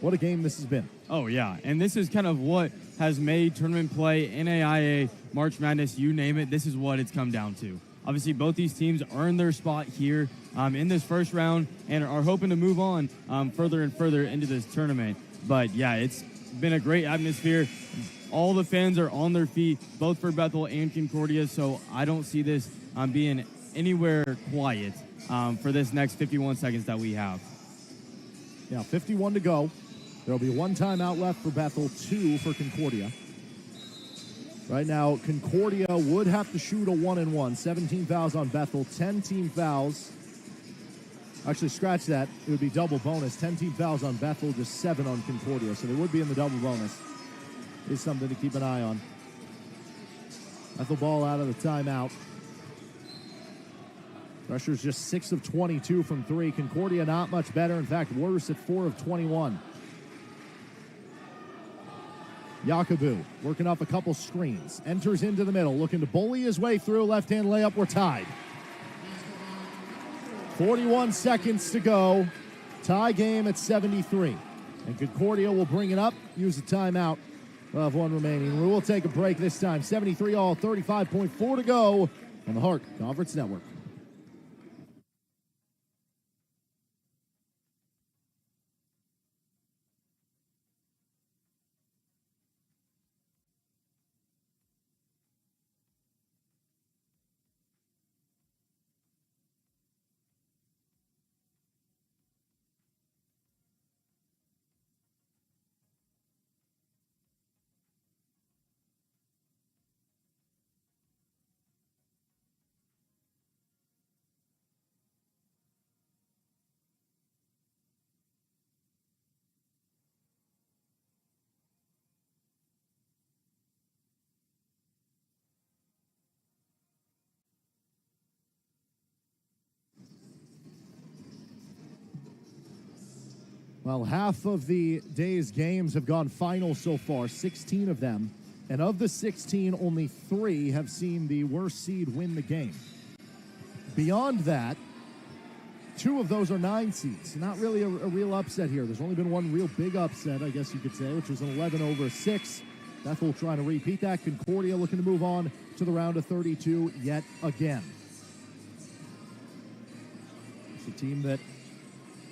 What a game this has been. Oh, yeah, and this is kind of what has made tournament play, NAIA, March Madness, you name it. This is what it's come down to. Obviously, both these teams earned their spot here in this first round and are hoping to move on further and further into this tournament. But, yeah, it's been a great atmosphere. All the fans are on their feet, both for Bethel and Concordia, so I don't see this being anywhere quiet for this next 51 seconds that we have. Yeah, 51 to go. There'll be 1 timeout left for Bethel, 2 for Concordia. Right now, Concordia would have to shoot a 1-and-1. 17 fouls on Bethel, 10 team fouls. Actually, scratch that. It would be double bonus. 10 team fouls on Bethel, just 7 on Concordia. So they would be in the double bonus. It is something to keep an eye on. Bethel ball out of the timeout. Pressure's just 6 of 22 from 3. Concordia not much better. In fact, worse at 4 of 21. Yakubu working off a couple screens. Enters into the middle, looking to bully his way through. Left-hand layup, we're tied. 41 seconds to go. Tie game at 73. And Concordia will bring it up, use a timeout. We'll have 1 remaining. We will take a break this time. 73 all, 35.4 to go on the Hart Conference Network. Well, half of the day's games have gone final so far, 16 of them. And of the 16, only 3 have seen the worst seed win the game. Beyond that, 2 of those are 9 seeds. Not really a real upset here. There's only been 1 real big upset, I guess you could say, which was an 11-6. Bethel trying to repeat that. Concordia looking to move on to the round of 32 yet again. It's a team that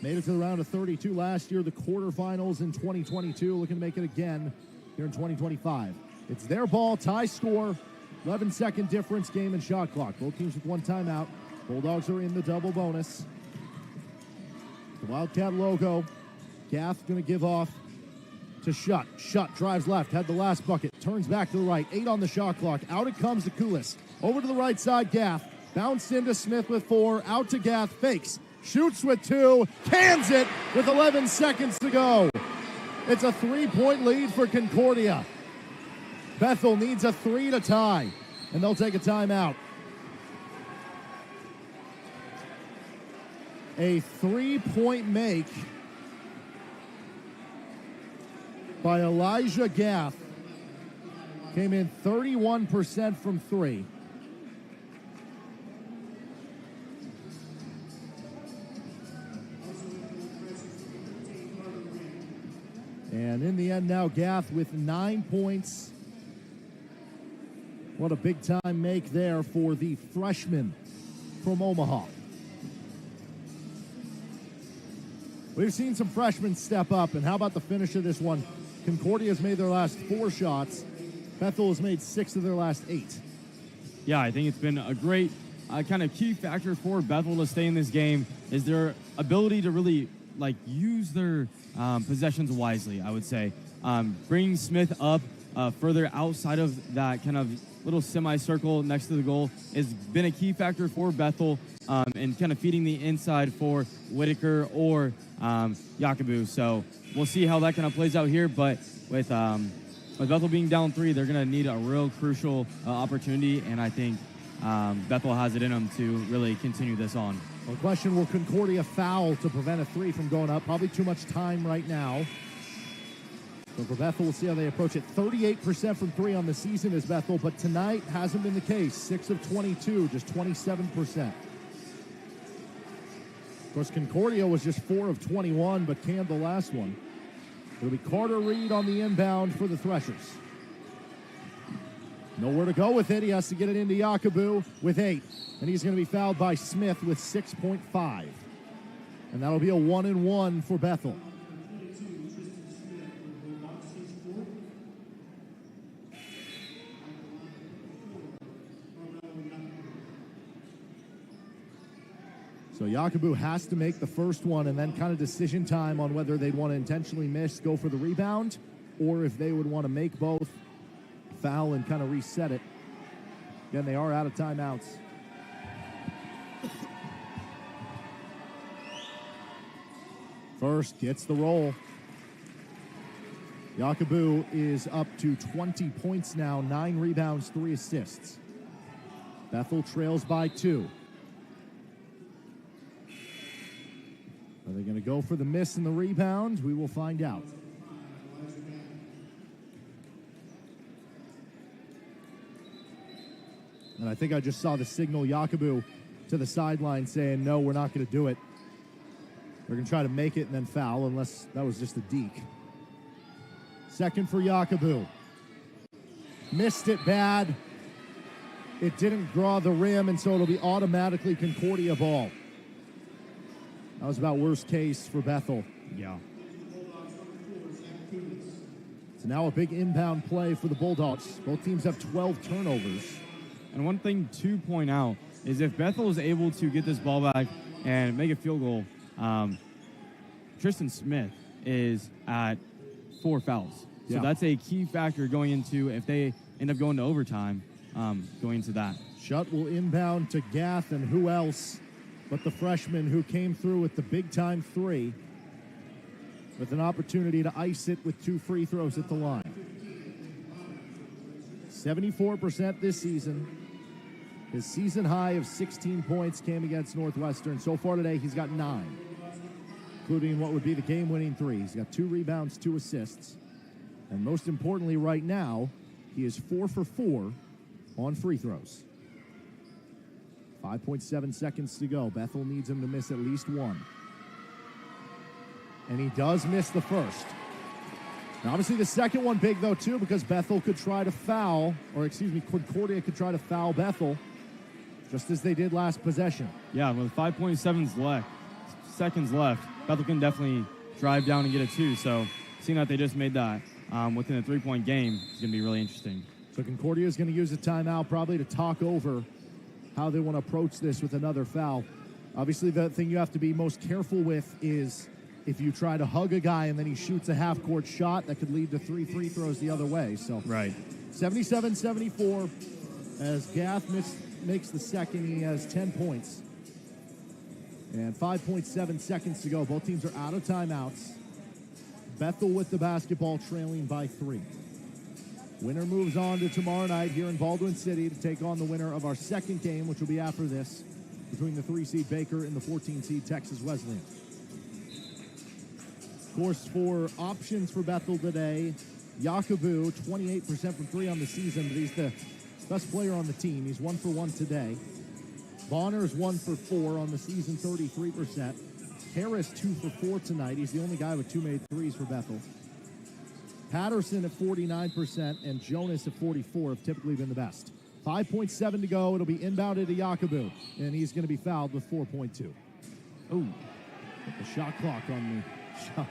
made it to the round of 32 last year, the quarterfinals in 2022, looking to make it again here in 2025. It's their ball, tie score, 11-second difference, game and shot clock. Both teams with 1 timeout. Bulldogs are in the double bonus. The Wildcat logo. Gaff going to give off to Shutt. Shutt drives left, had the last bucket, turns back to the right, 8 on the shot clock. Out it comes to Kulis. Over to the right side, Gaff. Bounced into Smith with 4, out to Gaff, fakes. Shoots with 2, cans it with 11 seconds to go. It's a 3-point lead for Concordia. Bethel needs a 3 to tie, and they'll take a timeout. A 3-point make by Elijah Gaff. Came in 31% from 3. And in the end now, Gaff with 9 points. What a big-time make there for the freshman from Omaha. We've seen some freshmen step up, and how about the finish of this one? Concordia has made their last 4 shots. Bethel has made 6 of their last 8. Yeah, I think it's been a great kind of key factor for Bethel to stay in this game is their ability to really use their possessions wisely, I would say. Bringing Smith up further outside of that kind of little semicircle next to the goal has been a key factor for Bethel and kind of feeding the inside for Whitaker or Yakubu. So we'll see how that kind of plays out here. But with Bethel being down 3, they're going to need a real crucial opportunity, and I think Bethel has it in them to really continue this on. Well, question, will Concordia foul to prevent a 3 from going up? Probably too much time right now. So for Bethel, we'll see how they approach it. 38% from 3 on the season is Bethel, but tonight hasn't been the case. 6 of 22, just 27%. Of course, Concordia was just 4 of 21, but canned the last one. It'll be Carter Reed on the inbound for the Threshers. Nowhere to go with it. He has to get it into Yakubu with 8. And he's going to be fouled by Smith with 6.5. And that'll be a 1-and-1 for Bethel. So Yakubu has to make the first one and then kind of decision time on whether they'd want to intentionally miss, go for the rebound, or if they would want to make both, foul, and kind of reset it. Again, they are out of timeouts. First gets the roll. Yakubu is up to 20 points now, 9 rebounds, 3 assists. Bethel trails by 2. Are they going to go for the miss and the rebound? We will find out. And I think I just saw the signal Yakubu to the sideline saying, no, we're not going to do it. They're going to try to make it and then foul, unless that was just a deke. Second for Yakubu. Missed it bad. It didn't draw the rim, and so it'll be automatically Concordia ball. That was about worst case for Bethel. Yeah. So now a big inbound play for the Bulldogs. Both teams have 12 turnovers. And one thing to point out is if Bethel is able to get this ball back and make a field goal, Tristan Smith is at 4 fouls. So that's a key factor going into if they end up going to overtime, going into that. Shutt will inbound to Gath, and who else but the freshman who came through with the big-time 3 with an opportunity to ice it with 2 free throws at the line. 74% this season. His season high of 16 points came against Northwestern. So far today, he's got 9, including what would be the game-winning 3. He's got 2 rebounds, 2 assists. And most importantly right now, he is 4 for 4 on free throws. 5.7 seconds to go. Bethel needs him to miss at least 1. And he does miss the first. Now, obviously the second one big, though, too, because Bethel could try to foul, or excuse me, Concordia could try to foul Bethel, just as they did last possession. Yeah, with 5.7 seconds left, Bethel can definitely drive down and get a 2. So seeing that they just made that within a 3-point game is going to be really interesting. So Concordia is going to use a timeout probably to talk over how they want to approach this with another foul. Obviously, the thing you have to be most careful with is if you try to hug a guy and then he shoots a half-court shot, that could lead to 3 free throws the other way. So right. 77-74 as Gath makes the second. He has 10 points. And 5.7 seconds to go. Both teams are out of timeouts. Bethel with the basketball, trailing by 3. Winner moves on to tomorrow night here in Baldwin City to take on the winner of our second game, which will be after this, between the 3-seed Baker and the 14-seed Texas Wesleyan. Of course, for options for Bethel today, Yakubu, 28% from 3 on the season, but he's the best player on the team. He's 1 for 1 today. Bonner's 1 for 4 on the season, 33%. Harris 2 for 4 tonight. He's the only guy with 2 made threes for Bethel. Patterson at 49% and Jonas at 44 have typically been the best. 5.7 to go. It'll be inbounded to Yakubu, and he's going to be fouled with 4.2. Oh, the shot clock on the shot.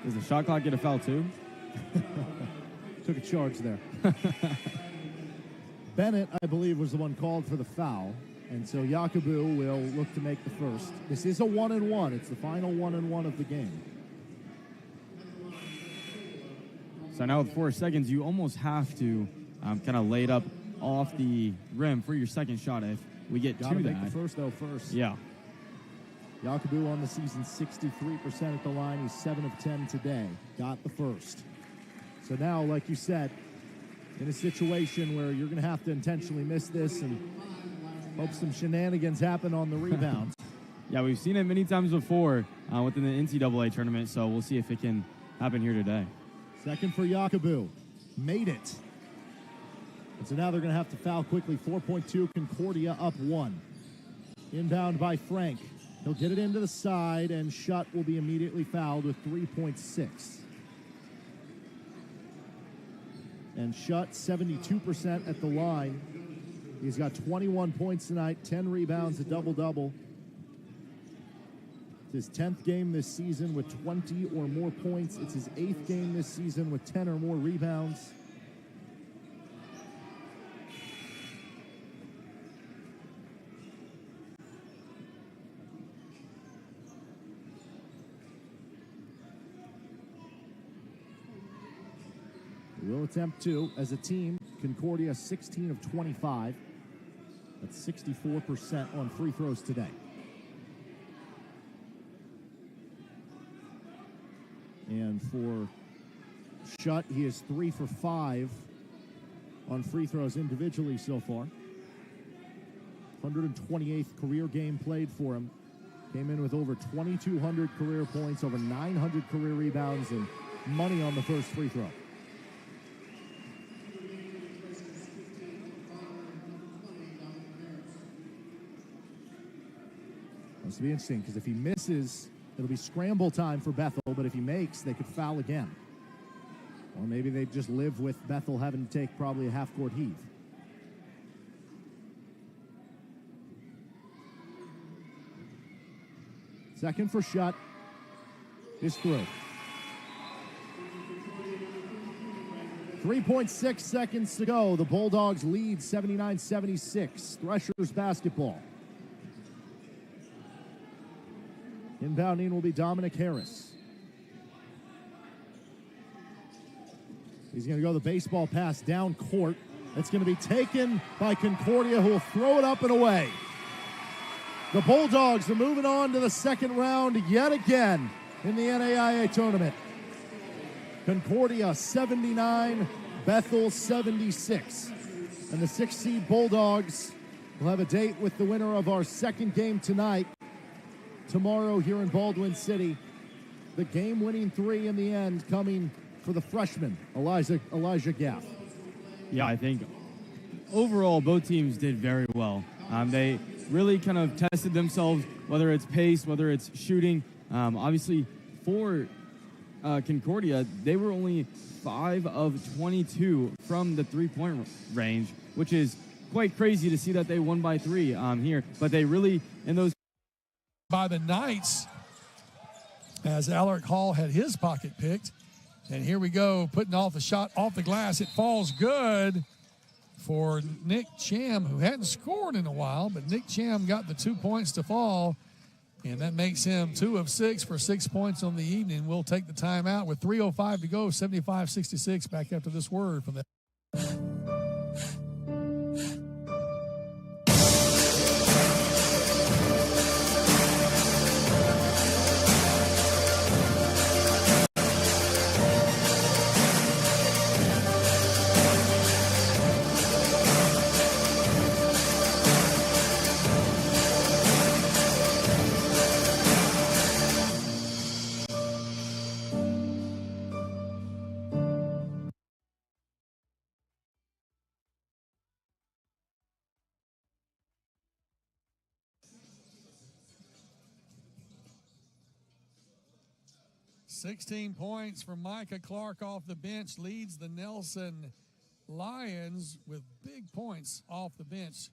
Does the shot clock get a foul too? Took a charge there. Bennett, I believe, was the one called for the foul. And so Yakubu will look to make the first. This is a 1-and-1. It's the final 1-and-1 of the game. So now with 4 seconds, you almost have to kind of lay it up off the rim for your second shot if we get Gotta to make that. the first, though, first. Yeah. Yakubu on the season, 63% at the line. He's 7 of 10 today. Got the first. So now, like you said, in a situation where you're going to have to intentionally miss this and hope some shenanigans happen on the rebound. Yeah, we've seen it many times before within the NCAA tournament, so we'll see if it can happen here today. Second for Yakubu. Made it. And so now they're going to have to foul quickly. 4.2, Concordia up 1. Inbound by Frank. He'll get it into the side, and Shutt will be immediately fouled with 3.6. And Shutt, 72% at the line. He's got 21 points tonight, 10 rebounds, a double-double. It's his 10th game this season with 20 or more points. It's his 8th game this season with 10 or more rebounds. Will attempt two. As a team, Concordia 16 of 25. That's 64% on free throws today. And for Schutt, he is 3 for 5 on free throws individually so far. 128th career game played for him. Came in with over 2,200 career points, over 900 career rebounds, and money on the first free throw. This will be interesting because if he misses, it'll be scramble time for Bethel, but if he makes, they could foul again. Or maybe they just live with Bethel having to take probably a half-court heave. Second for Schutt is through. 3.6 seconds to go. The Bulldogs lead 79-76. Threshers basketball. Inbounding will be Dominic Harris. He's going to go the baseball pass down court. It's going to be taken by Concordia, who will throw it up and away. The Bulldogs are moving on to the second round yet again in the NAIA tournament. Concordia 79, Bethel 76. And the 6th seed Bulldogs will have a date with the winner of our second game tonight, tomorrow here in Baldwin City. The game-winning three in the end coming for the freshman, Elijah Gaff. Yeah, I think overall both teams did very well. They really kind of tested themselves, whether it's pace, whether it's shooting. Obviously, for Concordia, they were only 5 of 22 from the three-point range, which is quite crazy to see that they won by 3 here. But they really, in those... By the Knights, as Alaric Hall had his pocket picked. And here we go, putting off the shot off the glass. It falls good for Nick Cham, who hadn't scored in a while, but Nick Cham got the 2 points to fall, and that makes him 2 of 6 for 6 points on the evening. We'll take the timeout with 3:05 to go, 75-66. Back after this word from the... $16 points from Micah Clark off the bench, leads the Nelson Lions with big points off the bench.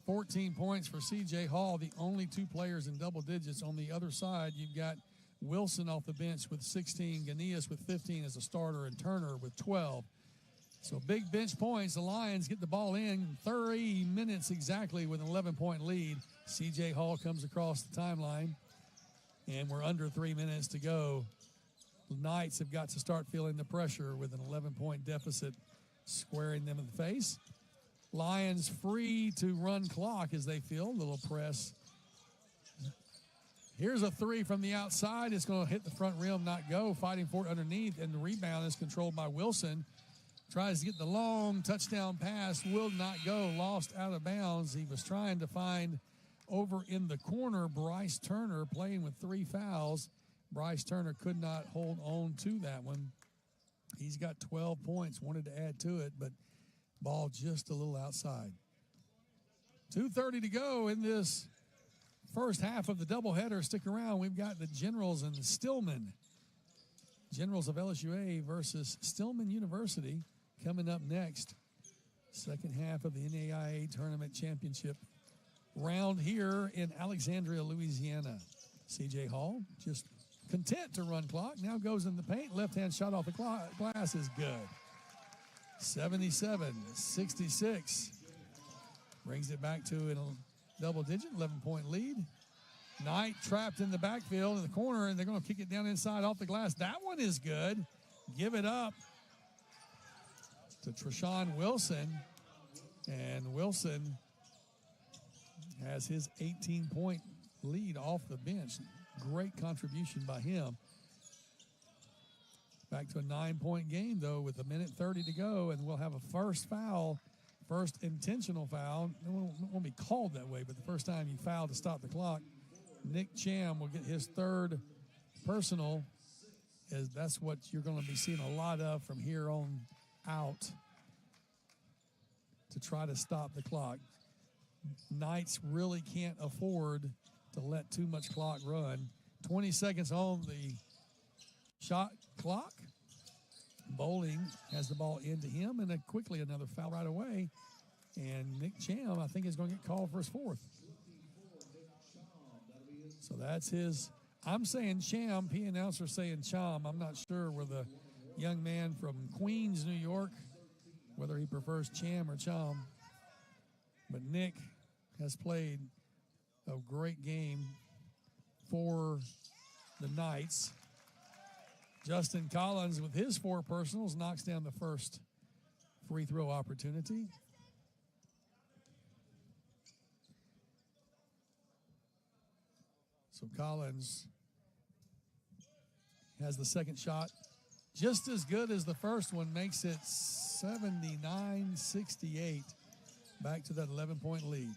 14 points for C.J. Hall, the only 2 players in double digits. On the other side, you've got Wilson off the bench with 16, Ganias with 15 as a starter, and Turner with 12. So big bench points. The Lions get the ball in 30 minutes exactly with an 11-point lead. C.J. Hall comes across the timeline, and we're under 3 minutes to go. The Knights have got to start feeling the pressure with an 11-point deficit squaring them in the face. Lions free to run clock as they feel. A little press. Here's a 3 from the outside. It's going to hit the front rim, not go. Fighting for it underneath, and the rebound is controlled by Wilson. Tries to get the long touchdown pass. Will not go. Lost out of bounds. He was trying to find over in the corner Bryce Turner playing with 3 fouls. Bryce Turner could not hold on to that one. He's got 12 points, wanted to add to it, but ball just a little outside. 2:30 to go in this first half of the doubleheader. Stick around. We've got the Generals and Stillman. Generals of LSUA versus Stillman University coming up next. Second half of the NAIA Tournament Championship round here in Alexandria, Louisiana. C.J. Hall just content to run clock. Now goes in the paint. Left-hand shot off the glass is good. 77-66. Brings it back to a double-digit, 11-point lead. Knight trapped in the backfield in the corner, and they're going to kick it down inside off the glass. That one is good. Give it up. to Treshawn Wilson. And Wilson has his 18-point lead off the bench. Great contribution by him. Back to a 9-point game, though, with 1:30 to go, and we'll have a first foul, first intentional foul. It won't be called that way, but the first time you foul to stop the clock, Nick Cham will get his third personal, as that's what you're going to be seeing a lot of from here on out to try to stop the clock. Knights really can't afford to let too much clock run. 20 seconds on the shot clock. Bowling has the ball into him, and then quickly another foul right away. And Nick Cham, I think, is going to get called for his fourth. So that's his. I'm saying Cham. P announcer saying Cham. I'm not sure where the young man from Queens, New York, whether he prefers Cham or Cham. But Nick has played a great game for the Knights. Justin Collins, with his 4 personals, knocks down the first free throw opportunity. So Collins has the second shot. Just as good as the first one, makes it 79-68. Back to that 11-point lead.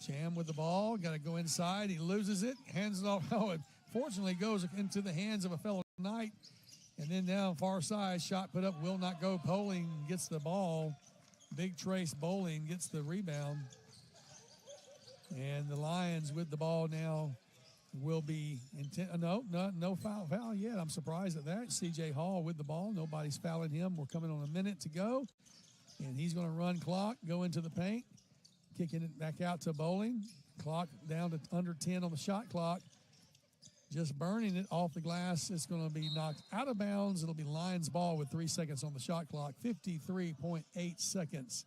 Cham with the ball, got to go inside. He loses it, hands it off. Oh, it fortunately goes into the hands of a fellow Knight. And then down far side, shot put up, will not go. Bowling gets the ball. Big Trace Bowling gets the rebound. And the Lions with the ball now will be no foul yet. I'm surprised at that. C.J. Hall with the ball. Nobody's fouling him. We're coming on a minute to go. And he's going to run clock, go into the paint, kicking it back out to Bowling. Clock down to under 10 on the shot clock. Just burning it off the glass. It's going to be knocked out of bounds. It'll be Lions ball with 3 seconds on the shot clock. 53.8 seconds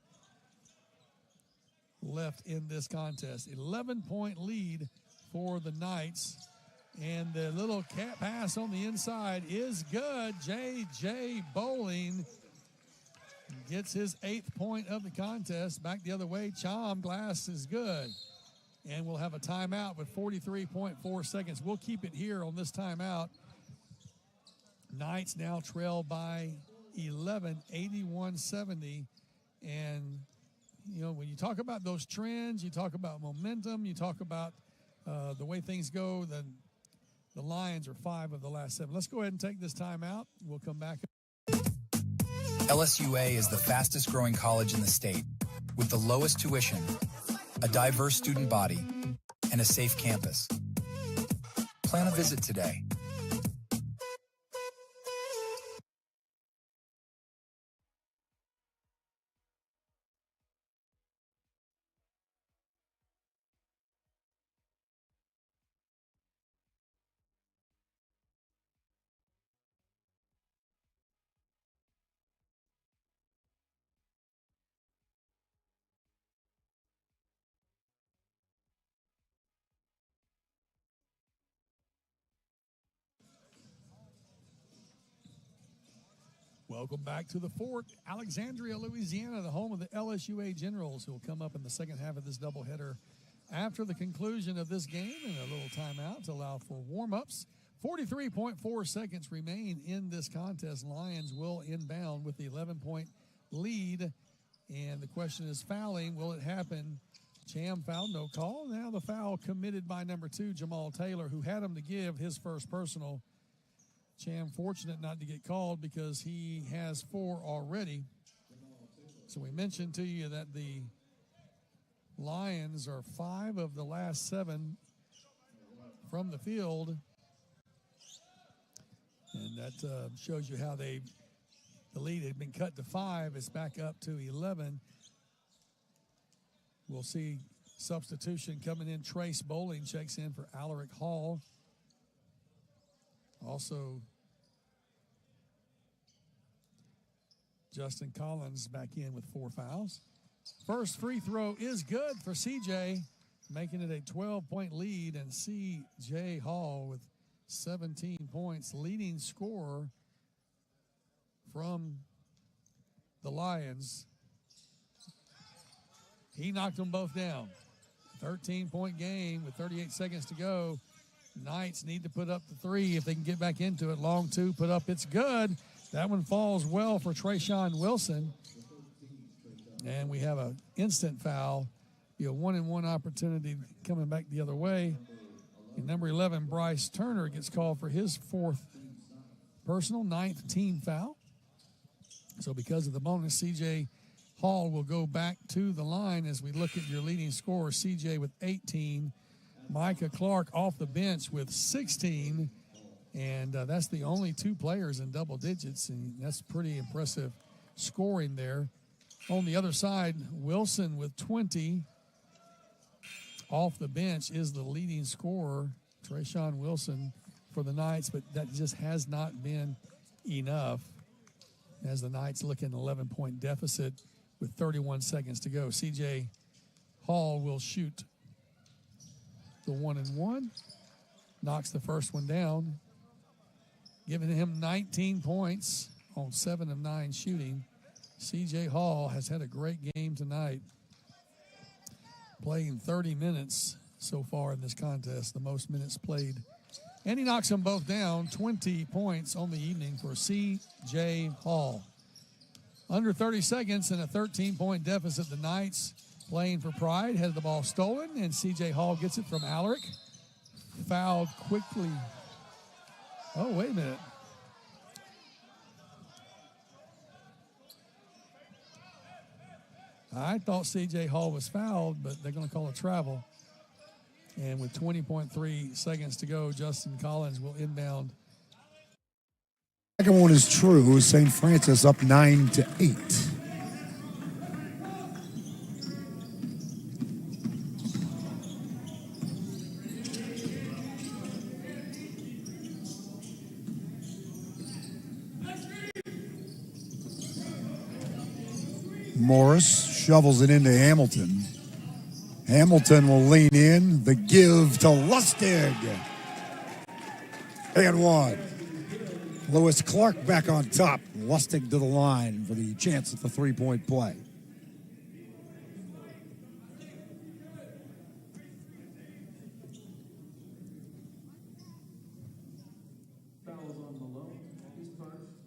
left in this contest. 11-point lead for the Knights. And the little cat pass on the inside is good. J.J. Bowling gets his 8th point of the contest. Back the other way, Cham glass is good. And we'll have a timeout with 43.4 seconds. We'll keep it here on this timeout. Knights now trail by 11, 81-70. And, you know, when you talk about those trends, you talk about momentum, you talk about the way things go, then the Lions are 5 of the last 7. Let's go ahead and take this timeout. We'll come back. LSUA is the fastest growing college in the state, with the lowest tuition, a diverse student body, and a safe campus. Plan a visit today. Welcome back to the Fort, Alexandria, Louisiana, the home of the LSUA Generals, who will come up in the second half of this doubleheader after the conclusion of this game, and a little timeout to allow for warm-ups. 43.4 seconds remain in this contest. Lions will inbound with the 11-point lead, and the question is fouling. Will it happen? Cham foul, no call. Now the foul committed by number 2, Jamal Taylor, who had him to give his first personal. Cham fortunate not to get called because he has 4 already. So we mentioned to you that the Lions are 5 of the last 7 from the field. And that shows you how the lead had been cut to 5. It's back up to 11. We'll see substitution coming in. Trace Bowling checks in for Alaric Hall. Also, Justin Collins back in with 4 fouls. First free throw is good for CJ, making it a 12-point lead, and CJ Hall with 17 points, leading scorer from the Lions. He knocked them both down. 13-point game with 38 seconds to go. Knights need to put up the three if they can get back into it. Long two, put up, it's good. That one falls well for Trayshawn Wilson. And we have an instant foul. Be a 1-and-1 opportunity coming back the other way. And number 11, Bryce Turner, gets called for his fourth personal, 9th team foul. So because of the bonus, C.J. Hall will go back to the line as we look at your leading scorer, C.J. with 18. Micah Clark off the bench with 16. And that's the only two players in double digits, and that's pretty impressive scoring there. On the other side, Wilson with 20. Off the bench is the leading scorer, Trayshawn Wilson, for the Knights, but that just has not been enough as the Knights look at an 11-point deficit with 31 seconds to go. C.J. Hall will shoot the 1-and-1, knocks the first one down, giving him 19 points on 7 of 9 shooting. C.J. Hall has had a great game tonight, playing 30 minutes so far in this contest, the most minutes played. And he knocks them both down, 20 points on the evening for C.J. Hall. Under 30 seconds and a 13-point deficit, the Knights playing for pride, had the ball stolen, and C.J. Hall gets it from Alaric. Fouled quickly. Oh, wait a minute. I thought C.J. Hall was fouled, but they're going to call a travel. And with 20.3 seconds to go, Justin Collins will inbound. Second one is true. St. Francis up 9-8. Morris shovels it into Hamilton. Hamilton will lean in. The give to Lustig. And one. Lewis Clark back on top. Lustig to the line for the chance at the three-point play.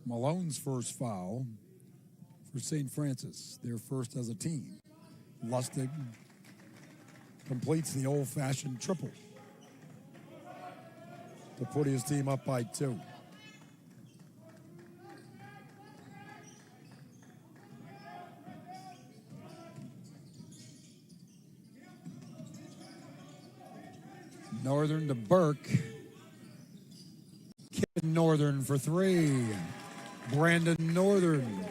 Malone's first foul for St. Francis, their first as a team. Lustig completes the old-fashioned triple to put his team up by 2. Northern to Burke. Kid Northern for 3. Brandon Northern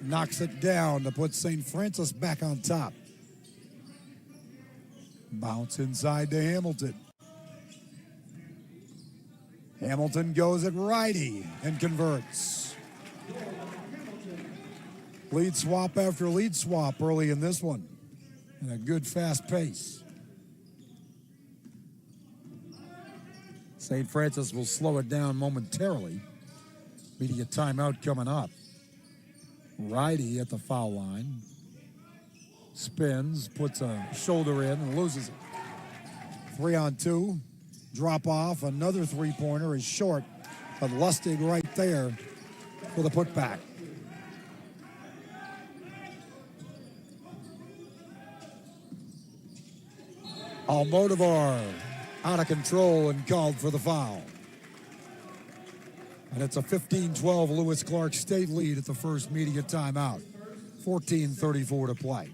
knocks it down to put St. Francis back on top. Bounce inside to Hamilton. Hamilton goes at righty and converts. Lead swap after lead swap early in this one. And a good fast pace. St. Francis will slow it down momentarily. Media timeout coming up. Righty at the foul line. Spins, puts a shoulder in and loses it. 3-on-2. Drop off. Another three-pointer is short. But Lustig right there for the putback. Almodovar out of control and called for the foul. And it's a 15-12 Lewis Clark State lead at the first media timeout. 14:34 to play.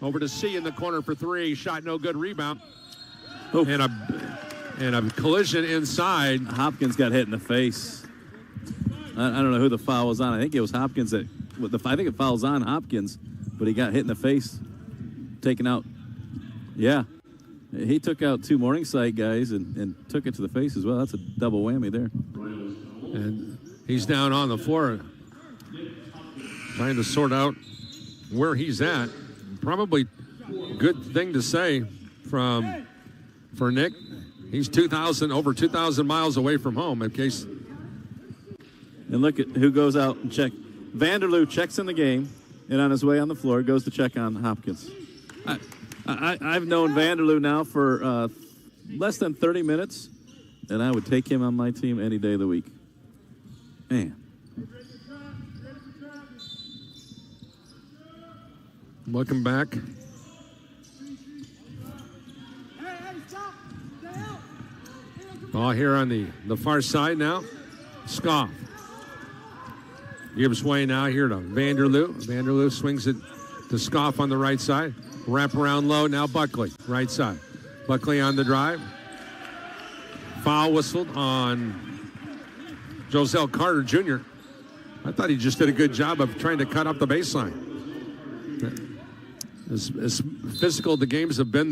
Over to C in the corner for three. Shot no good. Rebound. And a collision inside. Hopkins got hit in the face. I don't know who the foul was on. I think it was Hopkins I think it fouls on Hopkins, but he got hit in the face, taken out. Yeah. He took out two Morningside guys and took it to the face as well. That's a double whammy there. And he's down on the floor trying to sort out where he's at. Probably good thing to say for Nick. He's over 2,000 miles away from home in case. And look at who goes out and check. Vanderloo checks in the game, and on his way on the floor goes to check on Hopkins. I've known Vanderloo now for less than 30 minutes, and I would take him on my team any day of the week. Man. Looking back. Ball here on the far side now. Scoff. Gives way now here to Vanderloo. Vanderloo swings it to Scoff on the right side. Wrap around low, now Buckley, right side. Buckley on the drive. Foul whistled on Joselle Carter Jr. I thought he just did a good job of trying to cut up the baseline. As physical the games have been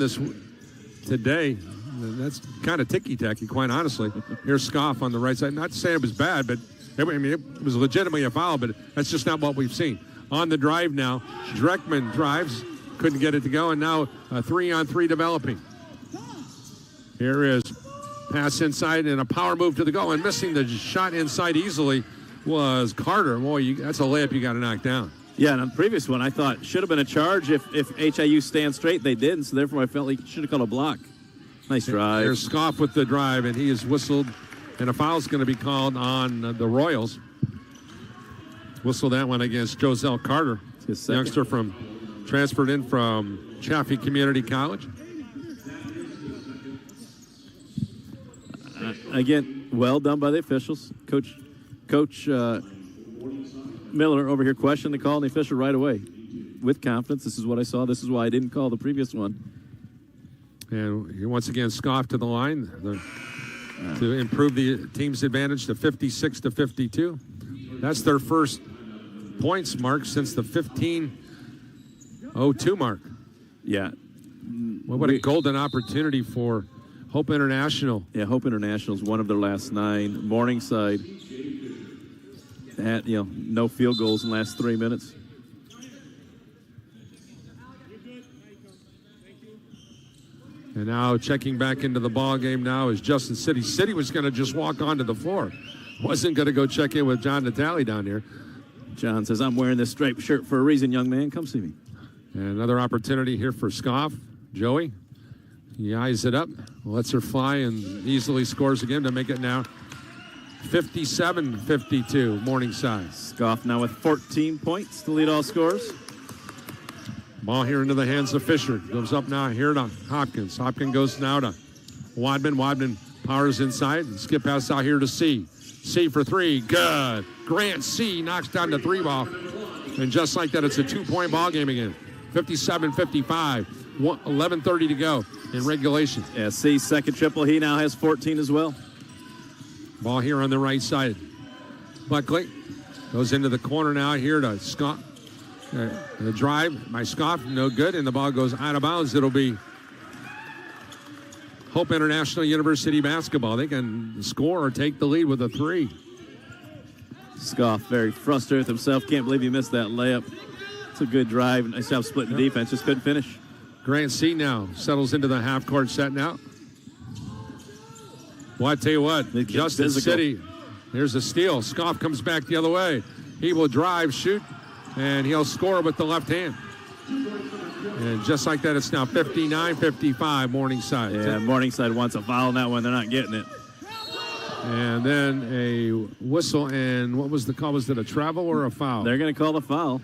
today, that's kind of ticky-tacky, quite honestly. Here's Scoff on the right side. Not to say it was bad, but it was legitimately a foul, but that's just not what we've seen. On the drive now, Dreckman drives, couldn't get it to go, and now a 3-on-3 developing. Here is pass inside and a power move to the goal, and missing the shot inside easily was Carter. Boy, that's a layup you got to knock down. Yeah, and on the previous one, I thought should have been a charge if HIU stands straight. They didn't, so therefore I felt like should have called a block. Nice drive. There's Scoff with the drive, and he is whistled, and a foul's going to be called on the Royals. Whistled that one against Joselle Carter, youngster transferred in from Chaffee Community College. Again, well done by the officials. Coach Miller over here questioned the call, and the official right away with confidence. This is what I saw. This is why I didn't call the previous one. And once again, Scoff to the line to improve the team's advantage to 56-52. That's their first points mark since the 15:02 mark. Yeah. What a golden opportunity for Hope International. Yeah, Hope International is one of their last 9. Morningside had, no field goals in the last 3 minutes. And now checking back into the ball game now is Justin City. City was going to just walk onto the floor. Wasn't going to go check in with John Natale down here. John says, I'm wearing this striped shirt for a reason, young man. Come see me. And another opportunity here for Scoff. Joey, he eyes it up, lets her fly, and easily scores again to make it now 57-52, Morningside. Scoff now with 14 points to lead all scorers. Ball here into the hands of Fisher. Goes up now here to Hopkins. Hopkins goes now to Wadman. Wadman powers inside. And skip pass out here to C. C for three. Good. Grant C knocks down the 3-ball. And just like that, it's a 2-point ball game again. 57-55. 11:30 to go in regulation. Yeah, C's second triple. He now has 14 as well. Ball here on the right side. Buckley goes into the corner now here to Scott. The drive by Scoff, no good, and the ball goes out of bounds. It'll be Hope International University basketball. They can score or take the lead with a 3. Scoff very frustrated with himself. Can't believe he missed that layup. It's a good drive. Nice job splitting the defense. Just couldn't finish. Grant C now settles into the half-court set now. Well, I tell you what, Justin City, there's a steal. Scoff comes back the other way. He will drive, shoot, and he'll score with the left hand. And just like that, it's now 59-55, Morningside. Yeah, Morningside wants a foul on that one. They're not getting it. And then a whistle, and what was the call? Was it a travel or a foul? They're going to call the foul.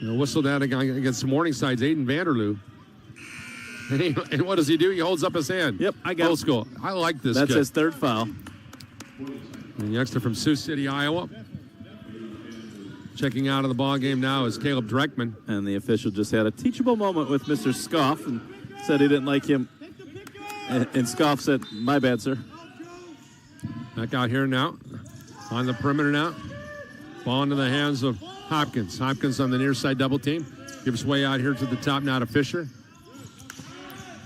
Whistle down against Morningside's Aiden Vanderloo. And what does he do? He holds up his hand. Yep, I got it. Old school. I like this That's kid. his third foul. The youngster from Sioux City, Iowa. Checking out of the ball game now is Caleb Dreckman. And the official just had a teachable moment with Mr. Scoff and said he didn't like him. And Scoff said, "My bad, sir." Back out here now. On the perimeter now. Ball into the hands of Hopkins. Hopkins on the near side double team. Gives way out here to the top now to Fisher.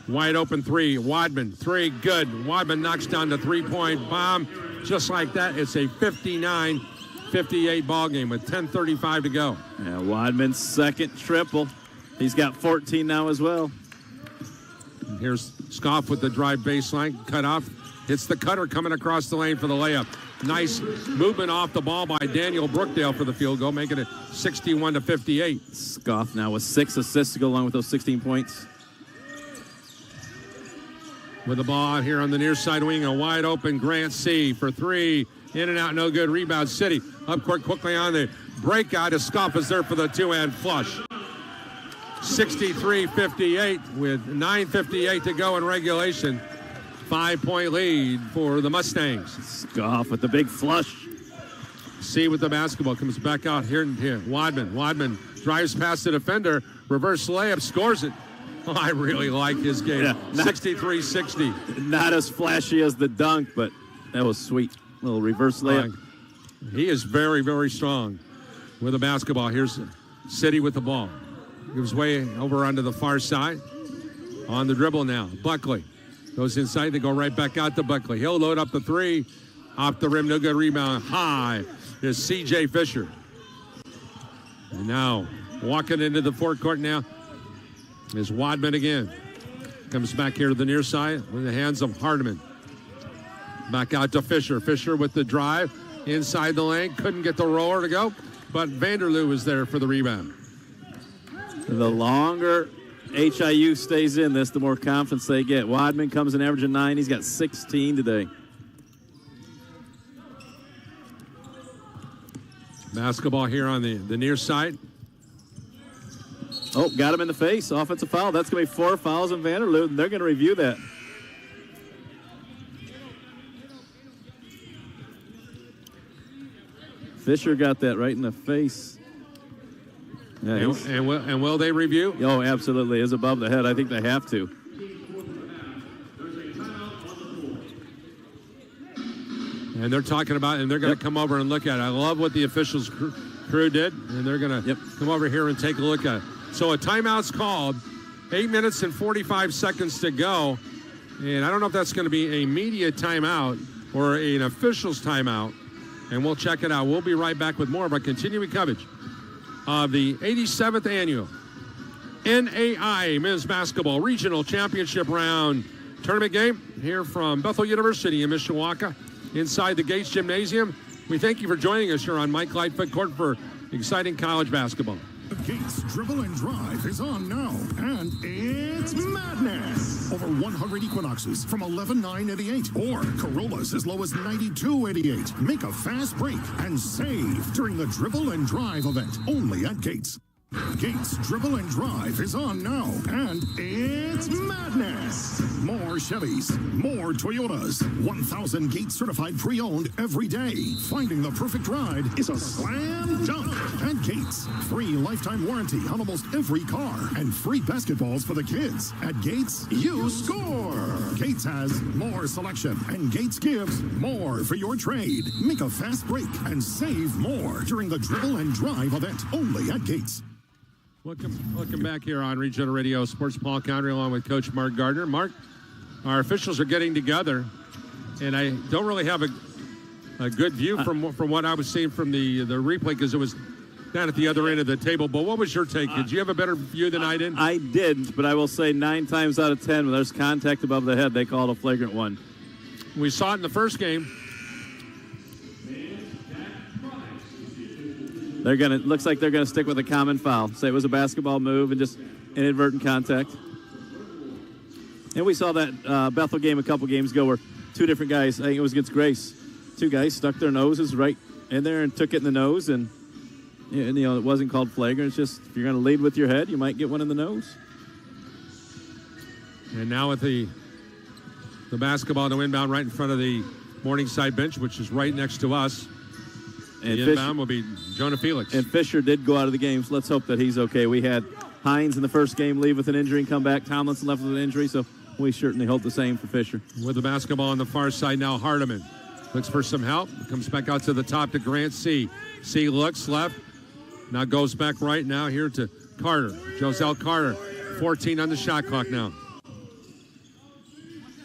Wide open three. Wadman, three, good. Wadman knocks down the three-point bomb. Just like that, it's a 59-58 ball game with 10:35 to go. Yeah, Wadman's second triple. He's got 14 now as well. And here's Scoff with the drive baseline. Cut off. Hits the cutter coming across the lane for the layup. Nice movement off the ball by Daniel Brookdale for the field goal, making it 61-58. Scoff now with 6 assists to go along with those 16 points. With the ball out here on the near side wing, a wide open Grant C for three. In and out, no good. Rebound City. Up court quickly on the breakout. Scoff is there for the two-hand flush. 63-58 with 9:58 to go in regulation. 5-point lead for the Mustangs. Scoff with the big flush. C with the basketball. Comes back out here. Wadman drives past the defender. Reverse layup. Scores it. Oh, I really like his game. Yeah, 63-60. Not as flashy as the dunk, but that was sweet. Little reverse layup. He is very, very strong with the basketball. Here's City with the ball. Gives way over onto the far side. On the dribble now. Buckley goes inside. They go right back out to Buckley. He'll load up the three. Off the rim. No good rebound. High is C.J. Fisher. And now walking into the forecourt now is Wadman again. Comes back here to the near side with the hands of Hardiman. Back out to Fisher. Fisher with the drive inside the lane. Couldn't get the roller to go, but Vanderloo was there for the rebound. The longer HIU stays in this, the more confidence they get. Wadman comes in averaging 9. He's got 16 today. Basketball here on the near side. Oh, got him in the face. Offensive foul. That's going to be 4 fouls on Vanderloo, and they're going to review that. Fisher got that right in the face. Yeah, and will they review? Oh, absolutely. It's above the head. I think they have to. And they're talking about, and they're going to come over and look at it. I love what the officials crew did, and they're going to come over here and take a look at it. So a timeout's called. 8 minutes and 45 seconds to go. And I don't know if that's going to be a media timeout or an official's timeout. And we'll check it out. We'll be right back with more of our continuing coverage of the 87th annual NAIA Men's Basketball Regional Championship Round tournament game here from Bethel University in Mishawaka inside the Gates Gymnasium. We thank you for joining us here on Mike Lightfoot Court for exciting college basketball. Gates Dribble and Drive is on now, and it's madness. Over 100 Equinoxes from $11,988 or Corollas as low as $92.88. Make a fast break and save during the Dribble and Drive event only at Gates. Gates Dribble and Drive is on now, and it's madness. More Chevys, more Toyotas, 1,000 Gates certified pre-owned every day. Finding the perfect ride is a slam dunk at Gates. Free lifetime warranty on almost every car and free basketballs for the kids. At Gates, you score. Gates has more selection, and Gates gives more for your trade. Make a fast break and save more during the Dribble and Drive event only at Gates. Welcome back here on Regional Radio Sports. Paul Condry along with Coach Mark Gardner. Mark, our officials are getting together, and I don't really have a good view from what I was seeing from the replay because it was down at the other end of the table. But what was your take? Did you have a better view than I did? I didn't, but I will say 9 times out of 10 when there's contact above the head, they call it a flagrant one. We saw it in the first game. Looks like they're gonna stick with a common foul. Say it was a basketball move and just inadvertent contact. And we saw that Bethel game a couple games ago where 2 different guys, I think it was against Grace, 2 guys stuck their noses right in there and took it in the nose, and you know it wasn't called flagrant. It's just if you're gonna lead with your head, you might get one in the nose. And now with the basketball to inbound right in front of the Morningside bench, which is right next to us. And the inbound will be Jonah Felix. And Fisher did go out of the game, so let's hope that he's okay. We had Hines in the first game leave with an injury and come back. Tomlinson left with an injury, so we certainly hope the same for Fisher. With the basketball on the far side now, Hardiman looks for some help. Comes back out to the top to Grant C. C looks left. Now goes back right now here to Carter. Joselle Carter. 14 on the shot clock now.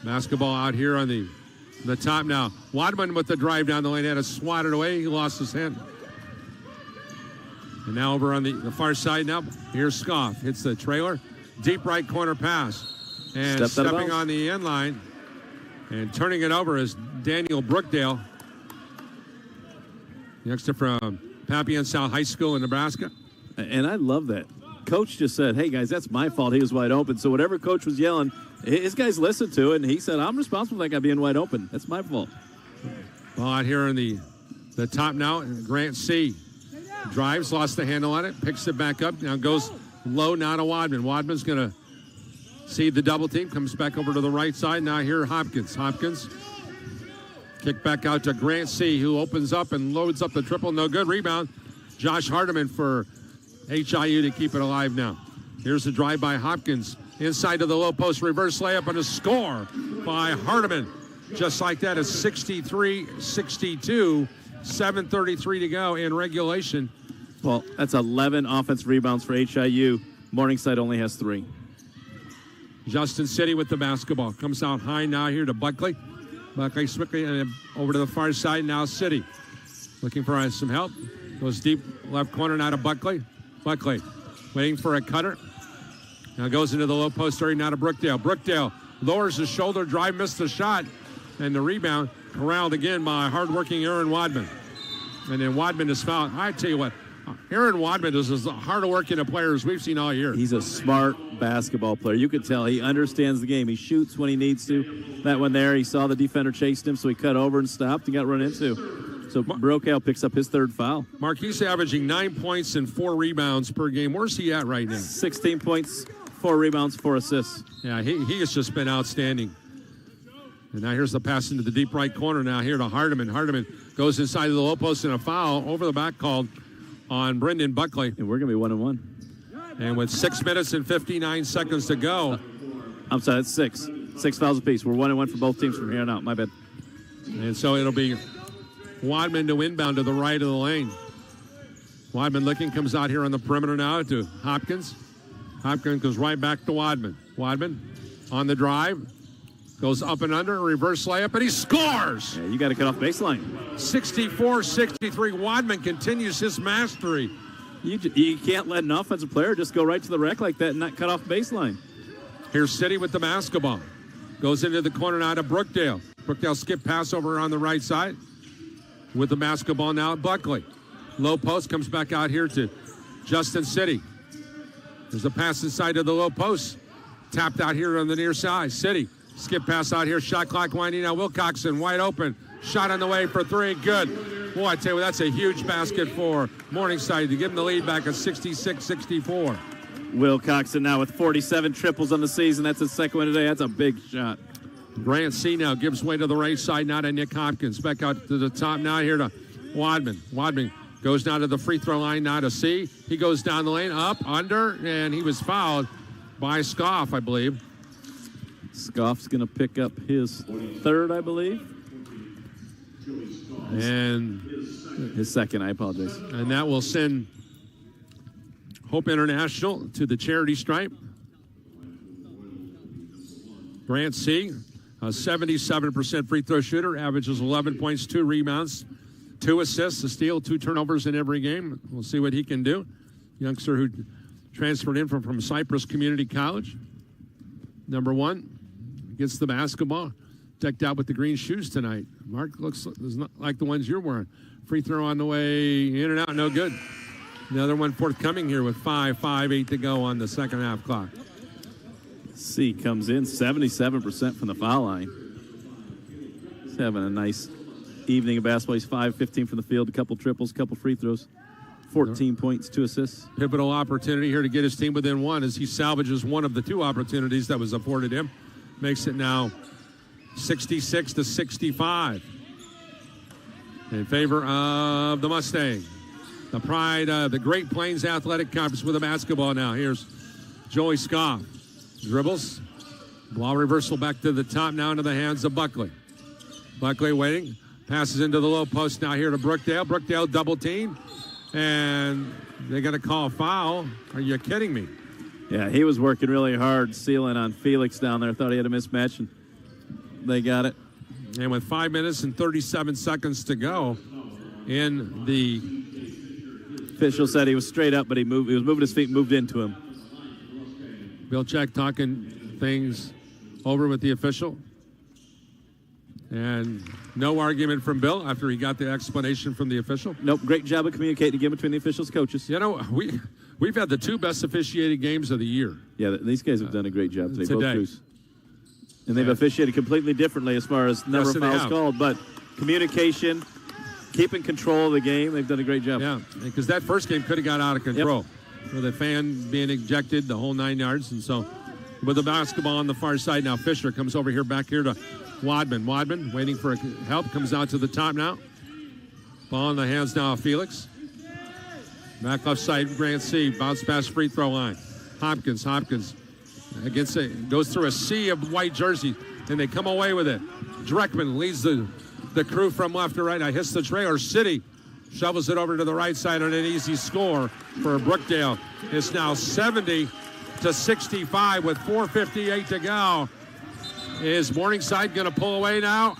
Basketball out here on the top now. Wadman with the drive down the lane. Had to swat it away. He lost his hand. And now over on the far side now. Here's Scoff. Hits the trailer. Deep right corner pass. And stepping on the end line and turning it over is Daniel Brookdale. Youngster from Papillon South High School in Nebraska. And I love that. Coach just said, hey, guys, that's my fault. He was wide open. So whatever coach was yelling, his guys listened to it, and he said, I'm responsible for that guy being wide open. That's my fault. Ball out here in the top now. Grant C. Drives, lost the handle on it, picks it back up. Now goes low now to Wadman. Wadman's going to see the double team. Comes back over to the right side. Now here Hopkins. Hopkins. Kick back out to Grant C., who opens up and loads up the triple. No good. Rebound. Josh Hardiman for HIU to keep it alive now. Here's the drive by Hopkins. Inside to the low post, reverse layup, and a score by Hardiman. Just like that, it's 63-62, 7:33 to go in regulation. Well, that's 11 offensive rebounds for HIU. Morningside only has 3. Justin City with the basketball. Comes out high now here to Buckley. Buckley quickly and over to the far side now. City looking for some help. Goes deep left corner now to Buckley. Buckley waiting for a cutter. Now goes into the low post area now to Brookdale. Brookdale lowers his shoulder drive, missed the shot. And the rebound corralled again by hardworking Aaron Wadman. And then Wadman is fouled. I tell you what, Aaron Wadman is as hard-working a player as we've seen all year. He's a smart basketball player. You can tell he understands the game. He shoots when he needs to. That one there, he saw the defender chased him, so he cut over and stopped and got run into. So Brokaw picks up his 3rd foul. Marquise averaging 9 points and 4 rebounds per game. Where's he at right now? 16 points, 4 rebounds, 4 assists. Yeah, he has just been outstanding. And now here's the pass into the deep right corner now here to Hardiman. Hardiman goes inside of the low post and a foul over the back called on Brendan Buckley. And we're going to be 1-1. And with 6 minutes and 59 seconds to go. I'm sorry, that's 6. 6 fouls apiece. We're 1-1 for both teams from here on out. My bad. And so it'll be Wadman to inbound to the right of the lane. Wadman looking, comes out here on the perimeter now to Hopkins. Hopkins goes right back to Wadman. Wadman on the drive. Goes up and under, reverse layup, and he scores! Yeah, you got to cut off baseline. 64-63. Wadman continues his mastery. You can't let an offensive player just go right to the rack like that and not cut off baseline. Here's City with the basketball. Goes into the corner now to Brookdale. Brookdale skip pass over on the right side. With the basketball now at Buckley. Low post comes back out here to Justin City. There's a pass inside to the low post. Tapped out here on the near side. City. Skip pass out here. Shot clock winding now. Wilcoxon wide open. Shot on the way for 3. Good. Boy, I tell you, that's a huge basket for Morningside to give them the lead back at 66-64. Wilcoxon now with 47 triples on the season. That's his 2nd one today. That's a big shot. Grant C. now gives way to the right side now to Nick Hopkins. Back out to the top now here to Wadman. Wadman goes down to the free throw line now to C. He goes down the lane, up, under, and he was fouled by Scoff, I believe. Scoff's going to pick up his 3rd, I believe. And his 2nd, I apologize. And that will send Hope International to the charity stripe. Grant C., a 77% free throw shooter, averages 11 points, 2 rebounds, 2 assists, a steal, 2 turnovers in every game. We'll see what he can do. Youngster who transferred in from Cypress Community College. Number 1. Gets the basketball, decked out with the green shoes tonight. Mark looks not like the ones you're wearing. Free throw on the way, in and out, no good. Another one forthcoming here with 5:08 to go on the 2nd half clock. C comes in 77% from the foul line. He's having a nice evening of basketball. He's 5-15 from the field, a couple triples, a couple free throws. 14 points, 2 assists. Pivotal opportunity here to get his team within 1 as he salvages one of the 2 opportunities that was afforded him. Makes it now 66-65. in favor of the Mustang. The pride of the Great Plains Athletic Conference with the basketball now. Here's Joey Scoff. Dribbles. Ball reversal back to the top now into the hands of Buckley. Buckley waiting. Passes into the low post now here to Brookdale. Brookdale double team. And they're going to call a foul. Are you kidding me? Yeah, he was working really hard, sealing on Felix down there. Thought he had a mismatch, and they got it. And with 5 minutes and 37 seconds to go in the... Official said he was straight up, but he was moving his feet and moved into him. Bill Check talking things over with the official. And no argument from Bill after he got the explanation from the official. Nope, great job of communicating again between the officials, coaches. You know, we've had the two best officiated games of the year. Yeah, these guys have done a great job today. Both crews. And they've Yeah. officiated completely differently as far as number of fouls called, but communication, keeping control of the game, they've done a great job. Yeah, because that first game could have got out of control. With a fan being ejected the whole 9 yards. And so with the basketball on the far side now, Fisher comes over here, back here to Wadman. Wadman waiting for help, comes out to the top now. Ball in the hands now of Felix. Back left side, Grant C. Bounce pass free throw line. Hopkins against it, goes through a sea of white jerseys, and they come away with it. Dreckman leads the crew from left to right. I hits the trailer. City shovels it over to the right side on an easy score for Brookdale. It's now 70-65 with 4:58 to go. Is Morningside going to pull away now?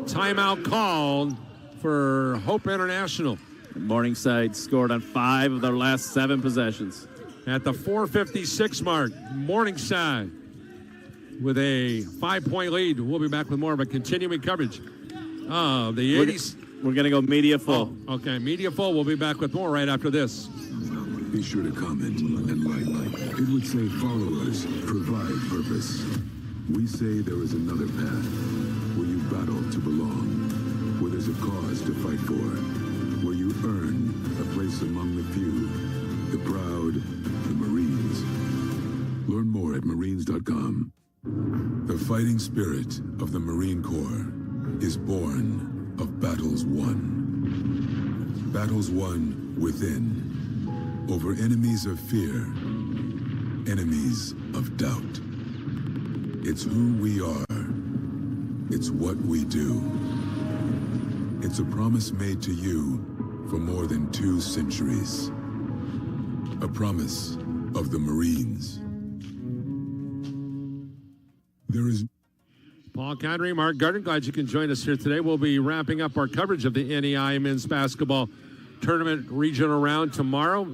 Timeout called for Hope International. Morningside scored on 5 of their last 7 possessions. At the 4:56 mark, Morningside with a 5-point lead. We'll be back with more of a continuing coverage of the 80s. We're going to go media full. Oh, okay, media full. We'll be back with more right after this. Be sure to comment and like. It would say follow us, provide purpose. We say there is another path where you battle to belong, where there's a cause to fight for, where you earn a place among the few, the proud, the Marines. Learn more at Marines.com. The fighting spirit of the Marine Corps is born of battles won. Battles won within, over enemies of fear, enemies of doubt. It's who we are. It's what we do. It's a promise made to you for more than 2 centuries. A promise of the Marines. There is... Paul Connery, Mark Gardner, glad you can join us here today. We'll be wrapping up our coverage of the NAIA men's basketball tournament regional round tomorrow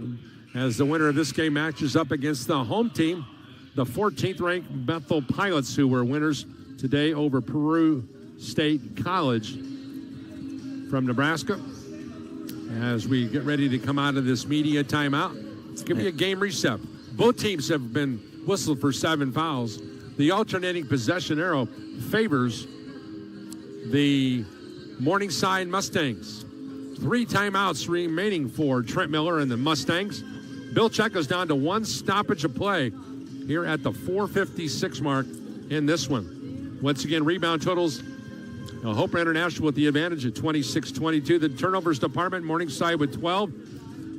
as the winner of this game matches up against the home team, the 14th ranked Bethel Pilots, who were winners today over Peru State College from Nebraska. As we get ready to come out of this media timeout, let's give you a game reset. Both teams have been whistled for 7 fouls. The alternating possession arrow favors the Morningside Mustangs. 3 timeouts remaining for Trent Miller and the Mustangs. Bill Check goes down to 1 stoppage of play here at the 4:56 mark in this one. Once again, rebound totals. Hope International with the advantage at 26-22. The turnovers department, Morningside with 12.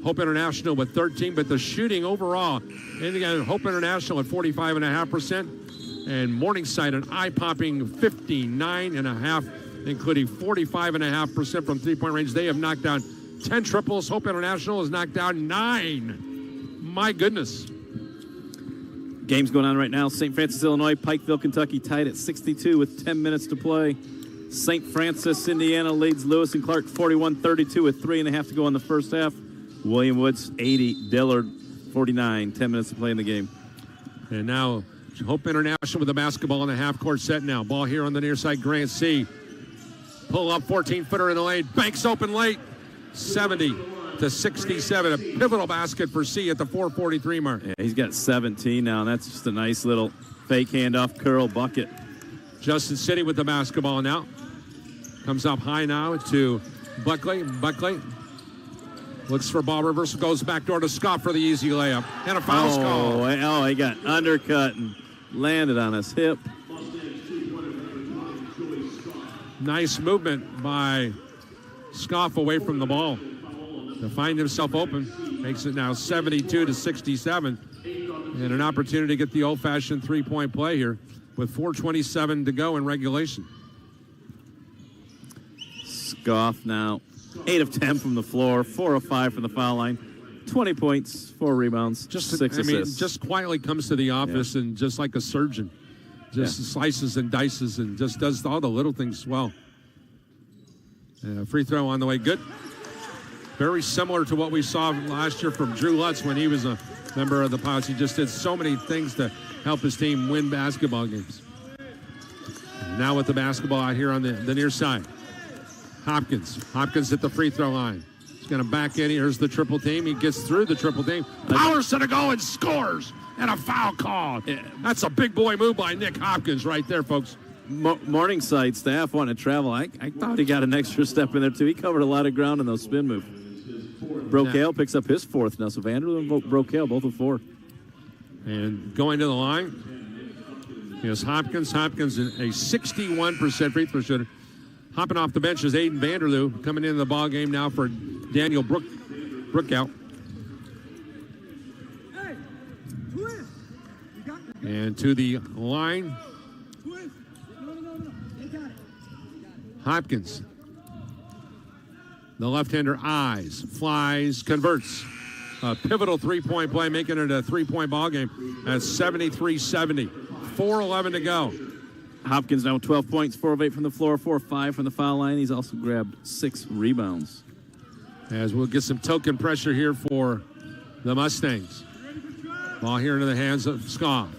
Hope International with 13. But the shooting overall, Indiana Hope International at 45.5%. And Morningside an eye-popping 59.5%. Including 45.5% from three-point range. They have knocked down 10 triples. Hope International has knocked down 9. My goodness. Game's going on right now. St. Francis, Illinois, Pikeville, Kentucky tied at 62 with 10 minutes to play. St. Francis, Indiana leads Lewis and Clark 41-32 with 3.5 to go in the first half. William Woods 80, Dillard 49, 10 minutes to play in the game. And now Hope International with the basketball in the half-court set now. Ball here on the near side, Grant C. Pull up, 14-footer in the lane. Banks open late. 70-67. A pivotal basket for C at the 4:43 mark. Yeah, he's got 17 now, and that's just a nice little fake handoff curl bucket. Justin City with the basketball now. Comes up high now to Buckley. Buckley looks for ball reversal. Goes back door to Scott for the easy layup. And a foul call. Oh, he got undercut and landed on his hip. Nice movement by Scoff away from the ball to find himself open. Makes it now 72-67. And an opportunity to get the old-fashioned three-point play here with 4:27 to go in regulation. Scoff now 8 of 10 from the floor, 4 of 5 from the foul line, 20 points, 4 rebounds, just 6 assists. Just quietly comes to the office and just like a surgeon, slices and dices and just does all the little things well. Free throw on the way, good. Very similar to what we saw last year from Drew Lutz when he was a member of the Pilots. He just did so many things to help his team win basketball games. Now with the basketball out here on the near side. Hopkins at the free throw line. He's going to back in. Here's the triple team. He gets through the triple team. Powers to the goal and scores. And a foul call. That's a big boy move by Nick Hopkins right there, folks. Morningside staff wanting to travel. I thought he got an extra step in there, too. He covered a lot of ground in those spin moves. Brocail picks up his 4th now. So Vanderloo and Brocail both with 4. And going to the line is Hopkins. Hopkins, a 61% free throw shooter. Hopping off the bench is Aiden Vanderloo, coming into the ball game now for Daniel Brookout. And to the line, Hopkins. The left-hander eyes, flies, converts. A pivotal three-point play, making it a three-point ball game at 73-70. 4:11 to go. Hopkins now 12 points, 4 of 8 from the floor, 4 of 5 from the foul line. He's also grabbed 6 rebounds. As we'll get some token pressure here for the Mustangs. Ball here into the hands of Scoff.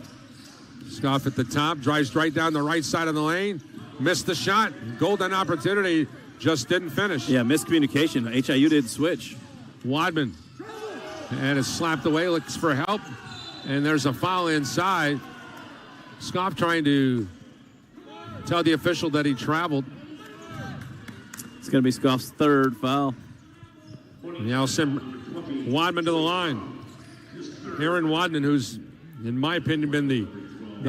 Scoff at the top, drives right down the right side of the lane. Missed the shot. Golden opportunity, just didn't finish. Yeah, miscommunication. HIU didn't switch. Wadman. And it's slapped away, looks for help. And there's a foul inside. Scoff trying to tell the official that he traveled. It's going to be Scoff's 3rd foul. Now send Wadman to the line. Aaron Wadman, who's, in my opinion, been the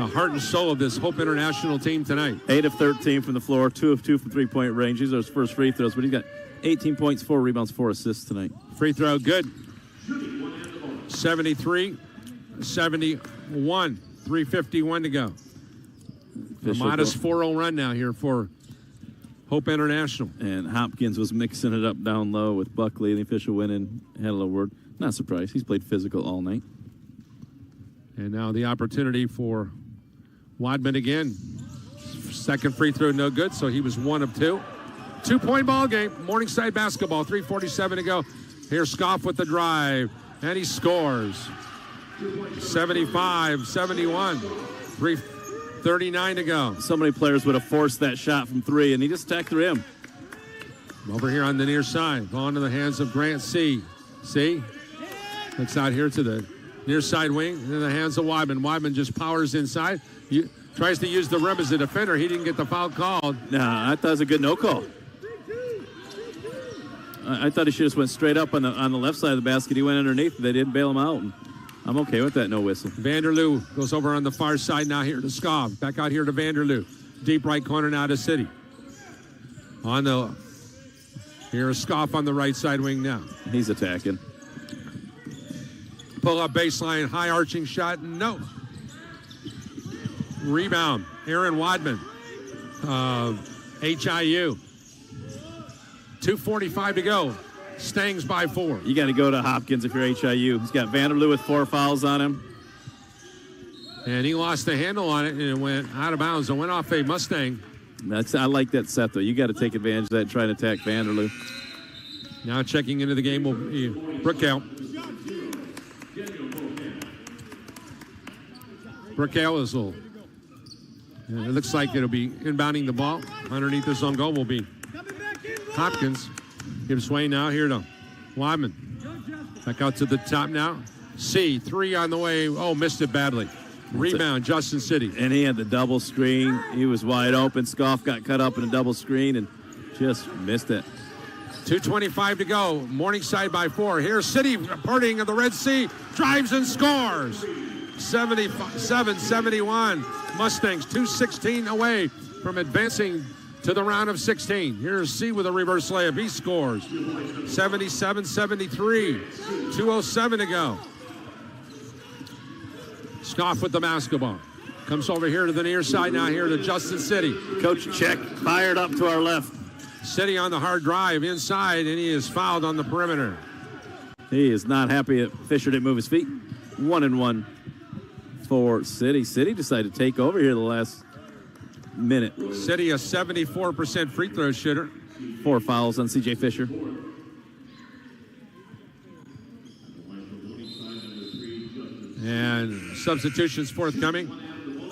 heart and soul of this Hope International team tonight. 8 of 13 from the floor, 2 of 2 from three-point range. These are his first free throws, but he's got 18 points, 4 rebounds, 4 assists tonight. Free throw good. 73-71. 3:51 to go. A modest 4-0 run now here for Hope International. And Hopkins was mixing it up down low with Buckley, and the official went in, had a little word. Not surprised. He's played physical all night. And now the opportunity for Wadman again. Second free throw, no good, so he was 1 of 2. 2-point ball game. Morningside basketball, 3:47 to go. Here's Scoff with the drive, and he scores. 75-71. 3:39 to go. So many players would have forced that shot from 3, and he just attacked the rim. Over here on the near side, ball into the hands of Grant C. See? Looks out here to the near side wing, in the hands of Wadman. Wadman just powers inside. He tries to use the rim as a defender. He didn't get the foul called. Nah, I thought it was a good no call. I thought he should have went straight up on the left side of the basket. He went underneath. They didn't bail him out. And I'm okay with that no whistle. Vanderloo goes over on the far side now here to Scoff. Back out here to Vanderloo. Deep right corner now to City. Here's Scoff on the right side wing now. He's attacking. Pull up baseline, high arching shot, no. Rebound, Aaron Wadman, HIU. 2:45 to go. Stangs by 4. You got to go to Hopkins if you're HIU. He's got Vanderloo with 4 fouls on him. And he lost the handle on it, and it went out of bounds. It went off a Mustang. I like that set, though. You got to take advantage of that and try to attack Vanderloo. Now checking into the game will be Brookale. Brookale is little. And it looks like it'll be inbounding the ball. Underneath his own goal will be Hopkins. Gives way now here to Wyman. Back out to the top now. C, 3 on the way. Oh, missed it badly. Rebound, Justin City. And he had the double screen. He was wide open. Scoff got cut up in a double screen and just missed it. 2:25 to go. Morningside by 4. Here's City partying of the Red Sea. Drives and scores. 77-71. Mustangs 2:16 away from advancing to the round of 16. Here's C with a reverse layup. He scores 77-73. 2:07 to go. Scoff with the basketball. Comes over here to the near side now here to Justin City. Coach Check fired up to our left. City on the hard drive inside, and he is fouled on the perimeter. He is not happy that Fisher didn't move his feet. 1-1 for City. City decided to take over here the last minute. City a 74% free throw shooter. 4 fouls on C.J. Fisher. And substitutions forthcoming.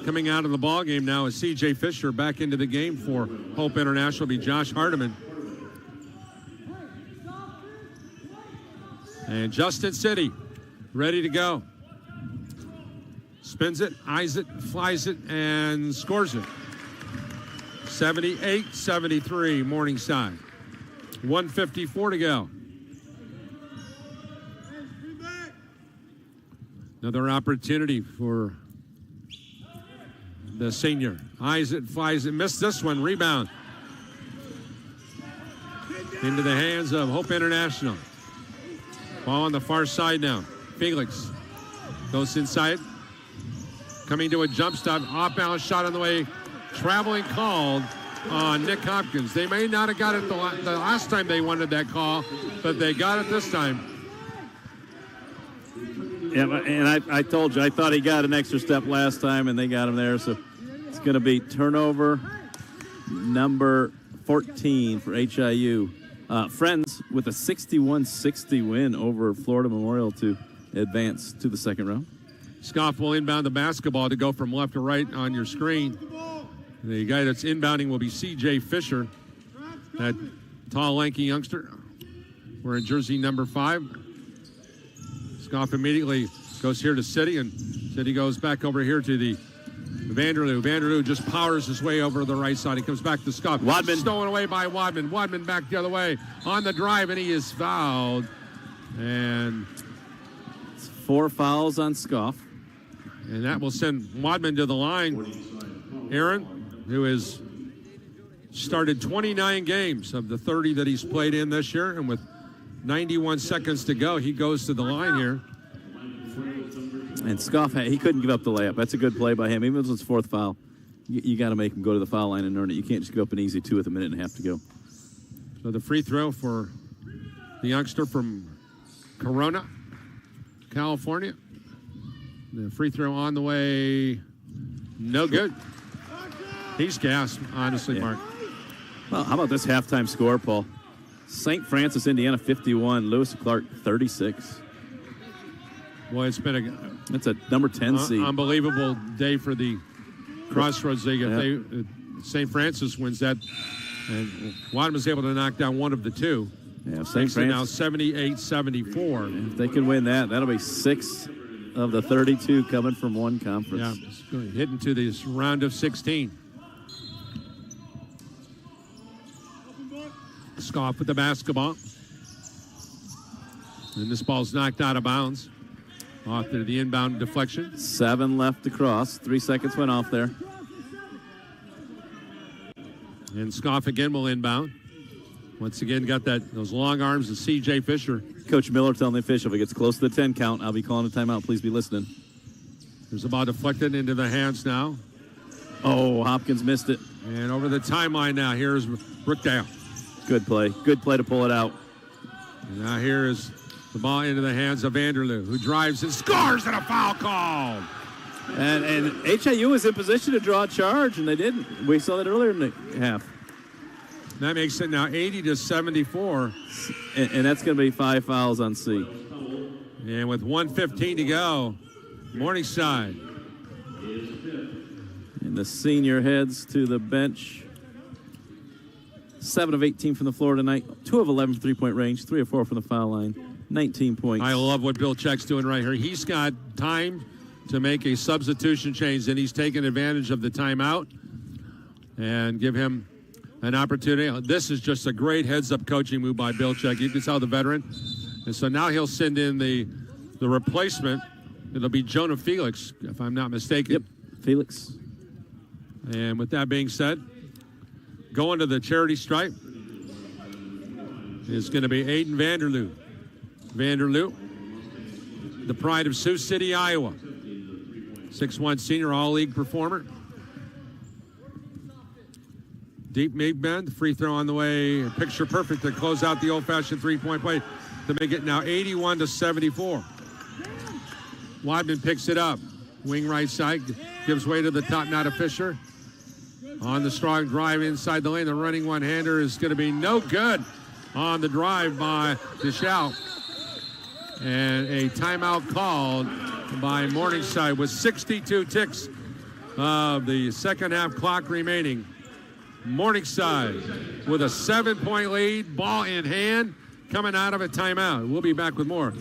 Coming out of the ball game now is C.J. Fisher back into the game for Hope International. Will be Josh Hardiman. And Justin City ready to go. Spins it, eyes it, flies it, and scores it. 78-73 Morningside. 1:54 to go. Another opportunity for the senior. Eyes it, flies it, missed this one. Rebound. Into the hands of Hope International. Ball on the far side now. Felix goes inside. Coming to a jump stop. Off-balance shot on the way. Traveling called on Nick Hopkins. They may not have got it the last time they wanted that call, but they got it this time. Yeah, and I told you, I thought he got an extra step last time, and they got him there. So it's going to be turnover number 14 for HIU. Friends with a 61-60 win over Florida Memorial to advance to the second round. Scoff will inbound the basketball to go from left to right on your screen. The guy that's inbounding will be C.J. Fisher, that tall, lanky youngster. Wearing jersey number 5. Scoff immediately goes here to City, and City goes back over here to the Vanderloo. Vanderloo just powers his way over to the right side. He comes back to Scoff. Wadman. Stolen away by Wadman. Wadman back the other way on the drive, and he is fouled. And it's 4 fouls on Scoff. And that will send Wadman to the line. Aaron, who has started 29 games of the 30 that he's played in this year, and with 91 seconds to go, he goes to the line here. And Scoff, he couldn't give up the layup. That's a good play by him. Even if it's his 4th foul, you got to make him go to the foul line and earn it. You can't just go up an easy 2 with a minute and a half to go. So the free throw for the youngster from Corona, California. The free throw on the way, no good. He's gassed, honestly, Yeah. Mark. Well, how about this halftime score, Paul? St. Francis, Indiana, 51. Lewis Clark, 36. Boy, it's been It's a number 10 seed. Unbelievable day for the Crossroads League. If St. Francis wins that, and Wadman's able to knock down one of the 2. Yeah, St. Francis now 78-74. If they can win that, that'll be 6 of the 32 coming from one conference. Yeah, heading to this round of 16. Scoff with the basketball. And this ball's knocked out of bounds. Off to the inbound deflection. 7 left to cross. 3 seconds went off there. And Scoff again will inbound. Once again, got those long arms of C.J. Fisher. Coach Miller telling the official, if it gets close to the 10 count, I'll be calling a timeout. Please be listening. There's the ball deflected into the hands now. Oh, Hopkins missed it. And over the timeline now, here's Brookdale. Good play. Good play to pull it out. And now here is the ball into the hands of Vanderloo, who drives and scores, and a foul called. And HIU was in position to draw a charge, and they didn't. We saw that earlier in the half. That makes it now 80-74. And that's going to be 5 fouls on C. And with 1:15 to go, Morningside. And the senior heads to the bench. 7 of 18 from the floor tonight. 2 of 11 from three-point range. 3 of 4 from the foul line. 19 points. I love what Bill Check's doing right here. He's got time to make a substitution change, and he's taking advantage of the timeout and give him an opportunity. This is just a great heads-up coaching move by Bill Check. You can tell the veteran. And so now he'll send in the replacement. It'll be Jonah Felix, if I'm not mistaken. Yep, Felix. And with that being said, Going to the charity stripe is going to be Aiden Vanderloo. Vanderloo, the pride of Sioux City, Iowa. 6'1" senior all-league performer. Deep mid-bend, free throw on the way. Picture perfect to close out the old-fashioned three-point play to make it now 81-74. Wadman picks it up. Wing right side, gives way to the top, not a Fisher. On the strong drive inside the lane, the running one-hander is going to be no good on the drive by Deschaux. And a timeout called by Morningside with 62 ticks of the second half clock remaining. Morningside with a 7-point lead, ball in hand, coming out of a timeout. We'll be back with more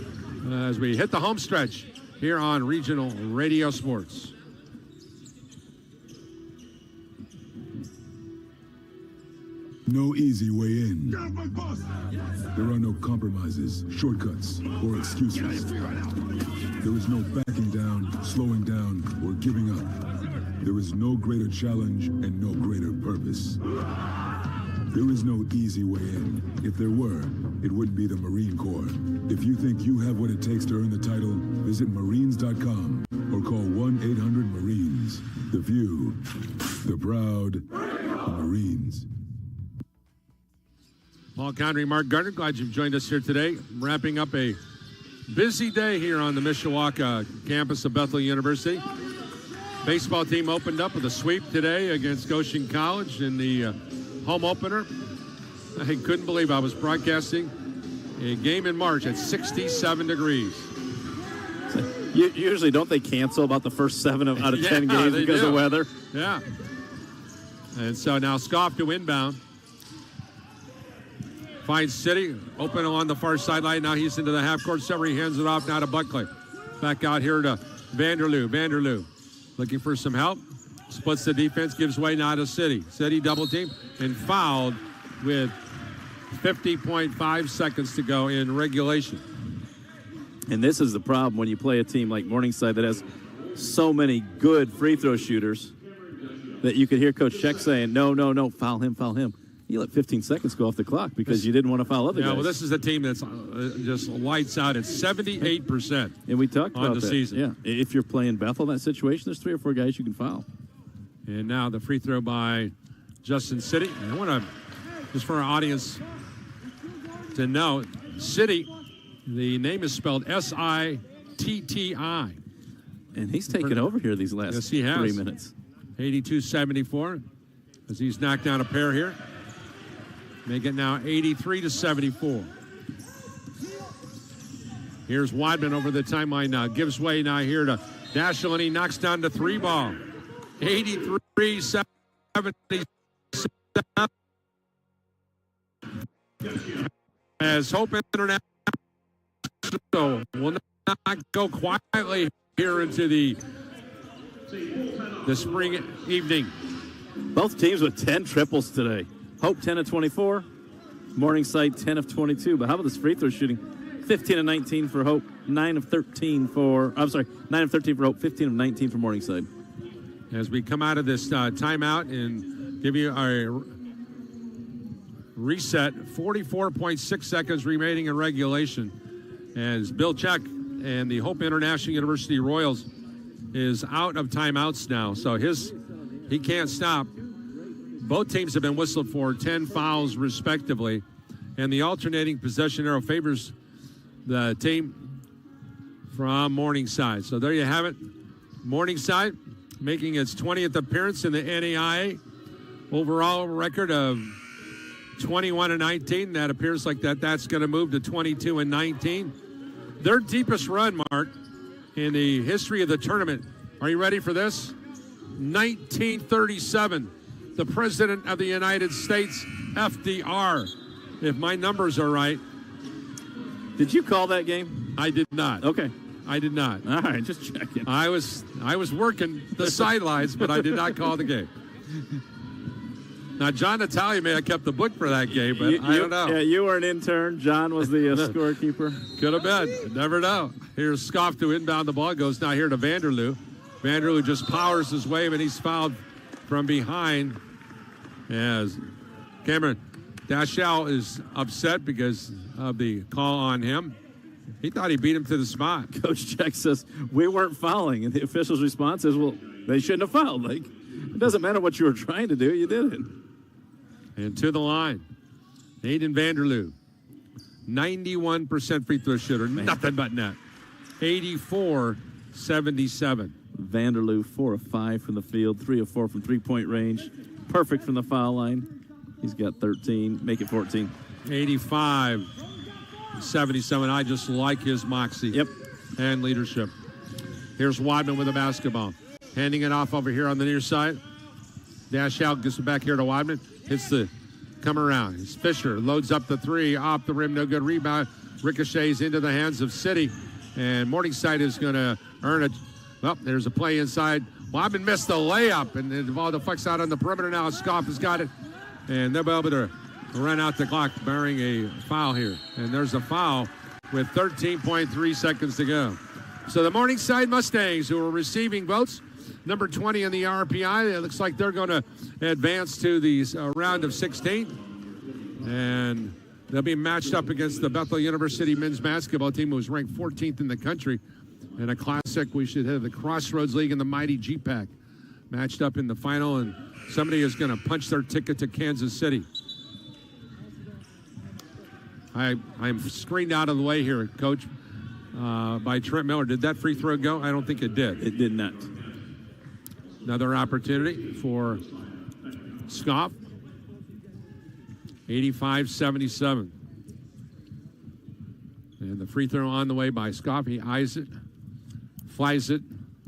as we hit the home stretch here on Regional Radio Sports. No easy way in. There are no compromises, shortcuts, or excuses. There is no backing down, slowing down, or giving up. There is no greater challenge and no greater purpose. There is no easy way in. If there were, it wouldn't be the Marine Corps. If you think you have what it takes to earn the title, visit Marines.com or call 1-800-MARINES. The few, the proud, the Marines. Paul Connery, Mark Gardner, glad you've joined us here today. Wrapping up a busy day here on the Mishawaka campus of Bethel University. Baseball team opened up with a sweep today against Goshen College in the home opener. I couldn't believe I was broadcasting a game in March at 67 degrees. Usually, don't they cancel about the first 7 out of 10 games because of weather? Yeah. And so now Scoff to inbound. Finds City, open along the far sideline. Now he's into the half-court center. He hands it off now to Buckley. Back out here to Vanderloo. Vanderloo looking for some help. Splits the defense, gives way now to City. City double team and fouled with 50.5 seconds to go in regulation. And this is the problem when you play a team like Morningside that has so many good free throw shooters that you could hear Coach Check saying, no, foul him, foul him. You let 15 seconds go off the clock because you didn't want to foul other guys. Yeah, well, this is a team that's just lights out at 78%. And we talked about the that. Season. Yeah, if you're playing Bethel in that situation, there's 3 or 4 guys you can foul. And now the free throw by Justin City. I want to, just for our audience to know, City, the name is spelled S-I-T-T-I. And he's taken over here these last 3 minutes. 82-74 as he's knocked down a pair here. Make it now 83-74. Here's Wadman over the timeline now. Gives way now here to Dashel, and he knocks down the 3 ball. 83-77. As Hope International will not go quietly here into the spring evening. Both teams with 10 triples today. Hope 10 of 24, Morningside 10 of 22. But how about this free throw shooting? 15 of 19 for Hope, 9 of 13 for Hope, 15 of 19 for Morningside. As we come out of this timeout and give you our reset, 44.6 seconds remaining in regulation. As Bill Check and the Hope International University Royals is out of timeouts now, so he can't stop. Both teams have been whistled for 10 fouls respectively, and the alternating possession arrow favors the team from Morningside. So there you have it. Morningside making its 20th appearance in the NAIA. Overall record of 21-19. That appears like that's going to move to 22-19. Their deepest run, Mark, in the history of the tournament. Are you ready for this? 1937. The President of the United States, FDR, if my numbers are right. Did you call that game? I did not. Okay. I did not. All right, just checking. I was working the sidelines, but I did not call the game. Now, John Natalia may have kept the book for that game, but I don't know. Yeah, you were an intern. John was the scorekeeper. Could have been. Never know. Here's Scoff to inbound the ball. Goes now here to Vanderloo. Vanderloo just powers his way, and he's fouled from behind as Cameron Dashell is upset because of the call on him. He thought he beat him to the spot. Coach Check says, we weren't fouling. And the official's response is, well, they shouldn't have fouled. Like, it doesn't matter what you were trying to do. You did it. And to the line, Aiden Vanderloo, 91% free throw shooter, nothing but net. 84-77. Vanderloo, 4 of 5 from the field, 3 of 4 from three-point range. Perfect from the foul line. He's got 13, make it 14. 85-77. I just like his moxie and leadership. Here's Wadman with the basketball. Handing it off over here on the near side. Dashell gets it back here to Wadman. Hits the come around. It's Fisher. Loads up the three. Off the rim. No good rebound. Ricochets into the hands of City. And Morningside is going to earn it. Well, there's a play inside. Wadman missed the layup. And the ball deflects out on the perimeter now. Scoff has got it. And they'll be able to run out the clock, bearing a foul here. And there's a foul with 13.3 seconds to go. So the Morningside Mustangs, who are receiving votes, number 20 in the RPI, it looks like they're going to advance to the round of 16. And they'll be matched up against the Bethel University men's basketball team, who was ranked 14th in the country. And a classic, we should have the Crossroads League and the mighty GPAC matched up in the final. And somebody is going to punch their ticket to Kansas City. I'm screened out of the way here, Coach, by Trent Miller. Did that free throw go? I don't think it did. It did not. Another opportunity for Scoff. 85-77. And the free throw on the way by Scoff. He eyes it, flies it,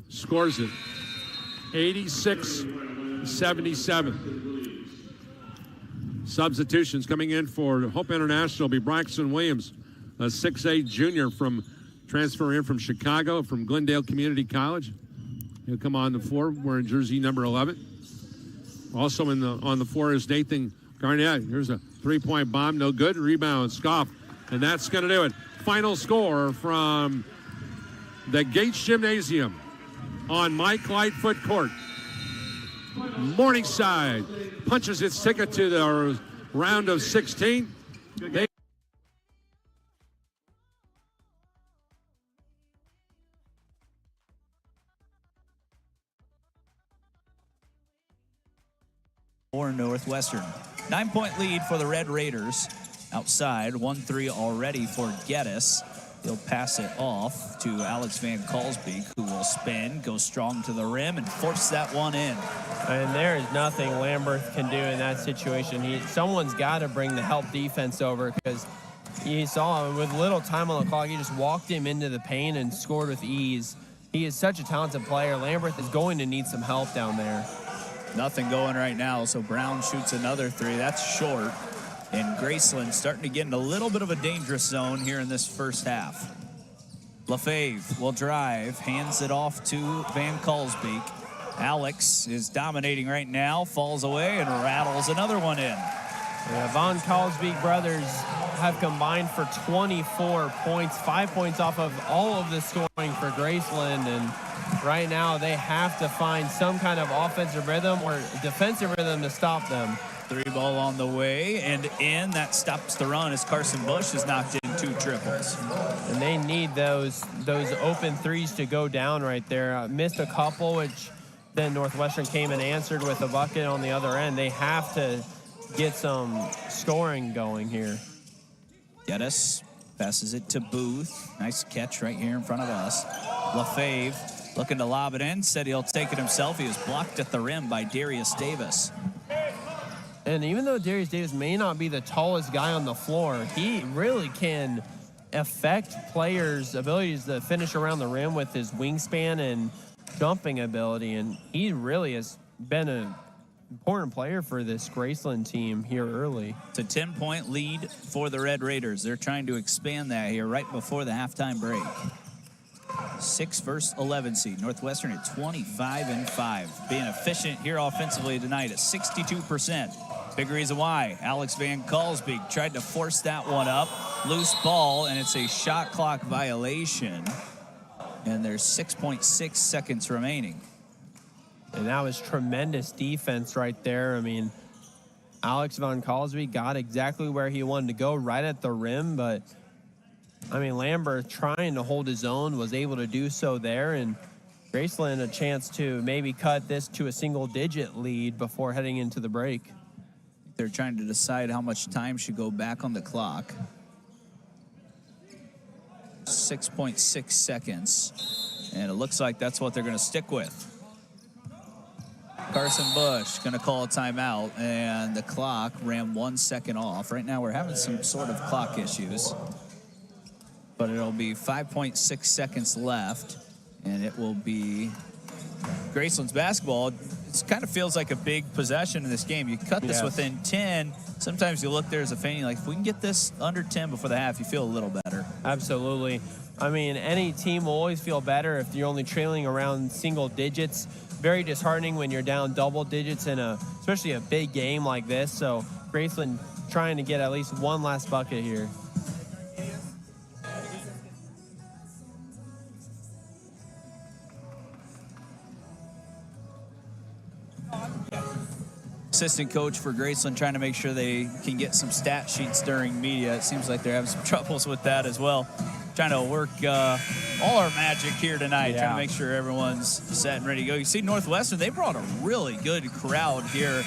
scores it. 86-77. Substitutions coming in for Hope International will be Braxton Williams, a 6'8 junior from transfer in from Chicago, from Glendale Community College. He'll come on the floor wearing jersey number 11. Also on the floor is Nathan Garnett. Here's a three-point bomb, no good. Rebound, Scoff, and that's going to do it. Final score from the Gates Gymnasium on Mike Lightfoot Court. Morningside punches its ticket to the round of 16. Or Northwestern. 9-point lead for the Red Raiders. Outside, 1-3 already for Geddes. He'll pass it off to Alex Van Kalsbeek, who will spin, go strong to the rim, and force that one in. And there is nothing Lamberth can do in that situation. Someone's got to bring the help defense over, because you saw him with little time on the clock. He just walked him into the paint and scored with ease. He is such a talented player. Lamberth is going to need some help down there. Nothing going right now, so Brown shoots another three. That's short. And Graceland starting to get in a little bit of a dangerous zone here in this first half. LaFave will drive, hands it off to Van Kalsbeek. Alex is dominating right now, falls away and rattles another one in. Yeah, Von Kalsbeek brothers have combined for 24 points, 5 points off of all of the scoring for Graceland. And right now they have to find some kind of offensive rhythm or defensive rhythm to stop them. Three ball on the way and in. That stops the run as Carson Bush has knocked in 2 triples. And they need those open threes to go down right there. Missed a couple, which then Northwestern came and answered with a bucket on the other end. They have to get some scoring going here. Geddes passes it to Booth. Nice catch right here in front of us. LaFave looking to lob it in. Said he'll take it himself. He was blocked at the rim by Darius Davis. And even though Darius Davis may not be the tallest guy on the floor, he really can affect players' abilities to finish around the rim with his wingspan and jumping ability. And he really has been an important player for this Graceland team here early. It's a 10-point lead for the Red Raiders. They're trying to expand that here right before the halftime break. 6 versus 11 seed. Northwestern at 25-5. Being efficient here offensively tonight at 62%. Big reason why. Alex Van Kalsbeek tried to force that one up. Loose ball, and it's a shot clock violation. And there's 6.6 seconds remaining. And that was tremendous defense right there. I mean, Alex Von Cosby got exactly where he wanted to go, right at the rim. But, I mean, Lambert trying to hold his own, was able to do so there. And Graceland a chance to maybe cut this to a single-digit lead before heading into the break. They're trying to decide how much time should go back on the clock. 6.6 seconds. And it looks like that's what they're going to stick with. Carson Bush going to call a timeout, and the clock ran 1 second off. Right now we're having some sort of clock issues. But it'll be 5.6 seconds left, and it will be Graceland's basketball. It kind of feels like a big possession in this game. You cut this within 10. Sometimes you look there as a fan, you're like, if we can get this under 10 before the half, you feel a little better. Absolutely. I mean, any team will always feel better if you're only trailing around single digits. Very disheartening when you're down double digits in especially a big game like this. So Graceland trying to get at least one last bucket here. Assistant coach for Graceland trying to make sure they can get some stat sheets during media. It seems like they're having some troubles with that as well. Trying to work all our magic here tonight, trying to make sure everyone's set and ready to go. You see Northwestern, they brought a really good crowd here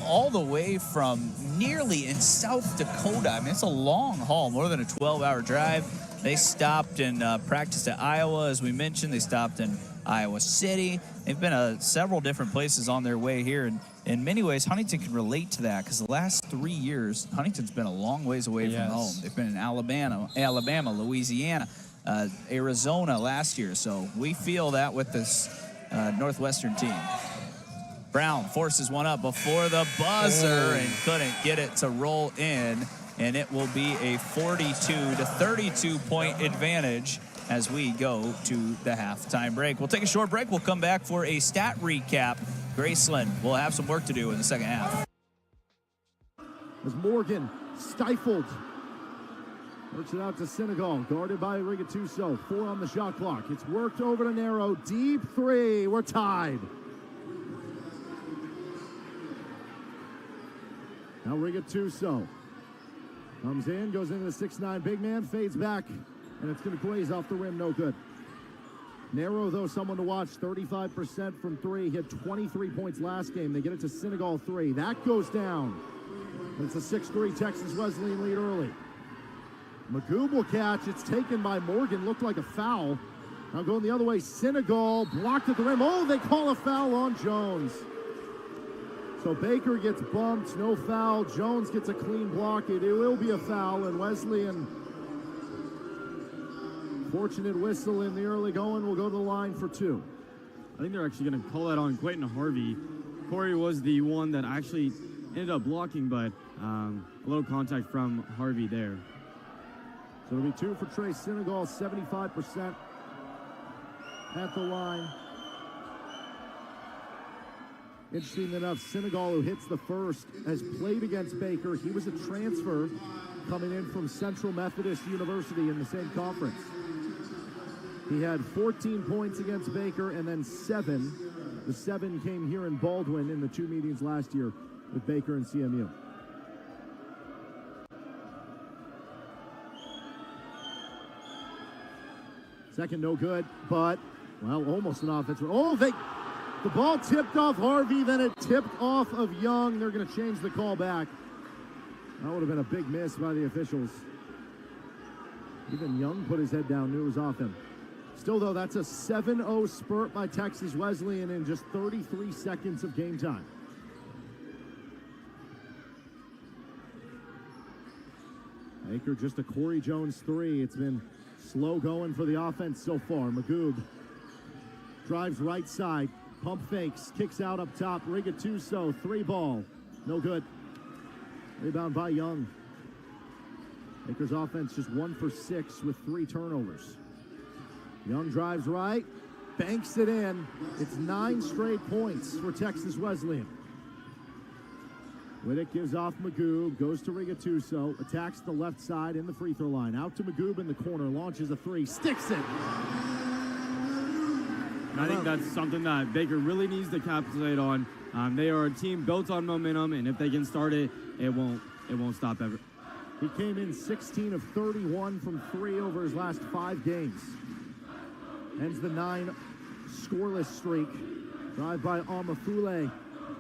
all the way from nearly in South Dakota. I mean, it's a long haul, more than a 12-hour drive. They stopped and practiced at Iowa, as we mentioned. They stopped in Iowa City. They've been several different places on their way here. And in many ways, Huntington can relate to that because the last 3 years, Huntington's been a long ways away from home. They've been in Alabama, Louisiana, Arizona last year. So we feel that with this Northwestern team. Brown forces one up before the buzzer and couldn't get it to roll in. And it will be a 42 to 32 point advantage as we go to the halftime break. We'll take a short break. We'll come back for a stat recap. Graceland will have some work to do in the second half. As Morgan stifled. Works it out to Senegal, guarded by Rigatuso. 4 on the shot clock. It's worked over to Narrow. Deep 3. We're tied. Now Rigatuso comes in, goes into the 6'9" big man, fades back, and it's going to glaze off the rim, no good. Narrow, though, someone to watch, 35% from 3. He had 23 points last game. They get it to Senegal 3. That goes down. It's a 6-3 Texas Wesleyan lead early. Magoob will catch. It's taken by Morgan. Looked like a foul. Now going the other way, Senegal blocked at the rim. Oh, they call a foul on Jones. So Baker gets bumped, no foul. Jones gets a clean block. It will be a foul, and Wesleyan, fortunate whistle in the early going, will go to the line for 2. I think they're actually going to call that on Clayton Harvey. Corey was the one that actually ended up blocking, but a little contact from Harvey there. So it'll be 2 for Trey Senegal, 75% at the line. Interesting enough, Senegal, who hits the first, has played against Baker. He was a transfer coming in from Central Methodist University in the same conference. He had 14 points against Baker and then 7. The 7 came here in Baldwin in the 2 meetings last year with Baker and CMU. Second, no good, but, well, almost an offensive. Oh, the ball tipped off Harvey, then it tipped off of Young. They're going to change the call back. That would have been a big miss by the officials. Even Young put his head down, knew it was off him. Still, though, that's a 7-0 spurt by Texas Wesleyan in just 33 seconds of game time. Baker just a Corey Jones 3. It's been slow going for the offense so far. Magoob drives right side. Pump fakes, kicks out up top. Rigatuso, 3 ball. No good. Rebound by Young. Baker's offense just 1 for 6 with 3 turnovers. Young drives right, banks it in. It's 9 straight points for Texas Wesleyan. Whittick gives off Magoob, goes to Rigatuso, attacks the left side in the free throw line. Out to Magoob in the corner, launches a 3, sticks it. And I think that's something that Baker really needs to capitalize on. They are a team built on momentum, and if they can start it, it won't stop ever. He came in 16 of 31 from 3 over his last 5 games. Ends the 9 scoreless streak. Drive by Amafule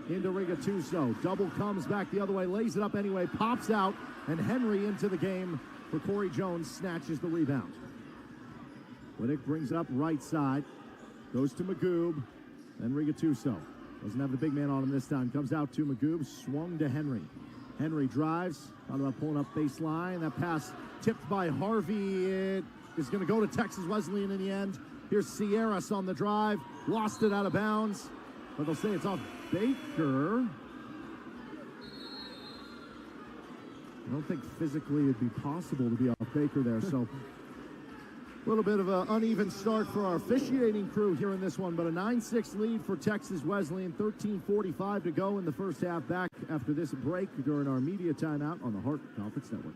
into Rigatuso. Double comes back the other way, lays it up anyway, pops out, and Henry into the game for Corey Jones, snatches the rebound. Whittick brings it up right side, goes to Magoob, then Rigatuso. Doesn't have the big man on him this time. Comes out to Magoob, swung to Henry. Henry drives, thought about pulling up baseline. That pass tipped by Harvey. It is going to go to Texas Wesleyan in the end. Here's Sierras on the drive, lost it out of bounds, but they'll say it's off Baker. I don't think physically it'd be possible to be off Baker there, so a little bit of an uneven start for our officiating crew here in this one, but a 9-6 lead for Texas Wesleyan, 13:45 to go in the first half. Back after this break during our media timeout on the Hart Conference Network.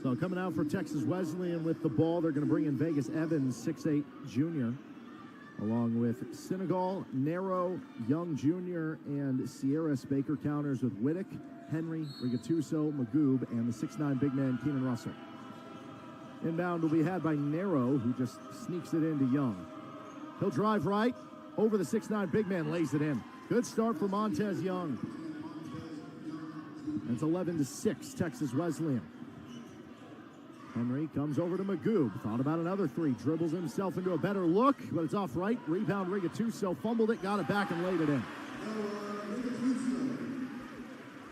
So coming out for Texas Wesleyan with the ball, they're going to bring in Vegas Evans, 6'8" junior, along with Senegal, Narrow, Young Jr., and Sierra Baker counters with Whittick, Henry, Rigatuso, Magoob, and the 6'9" big man, Keenan Russell. Inbound will be had by Narrow, who just sneaks it into Young. He'll drive right, over the 6'9" big man, lays it in. Good start for Montez Young. It's 11-6, Texas Wesleyan. Henry comes over to Magoob. Thought about another 3. Dribbles himself into a better look, but it's off right. Rebound Rigatuso. Fumbled it, got it back, and laid it in.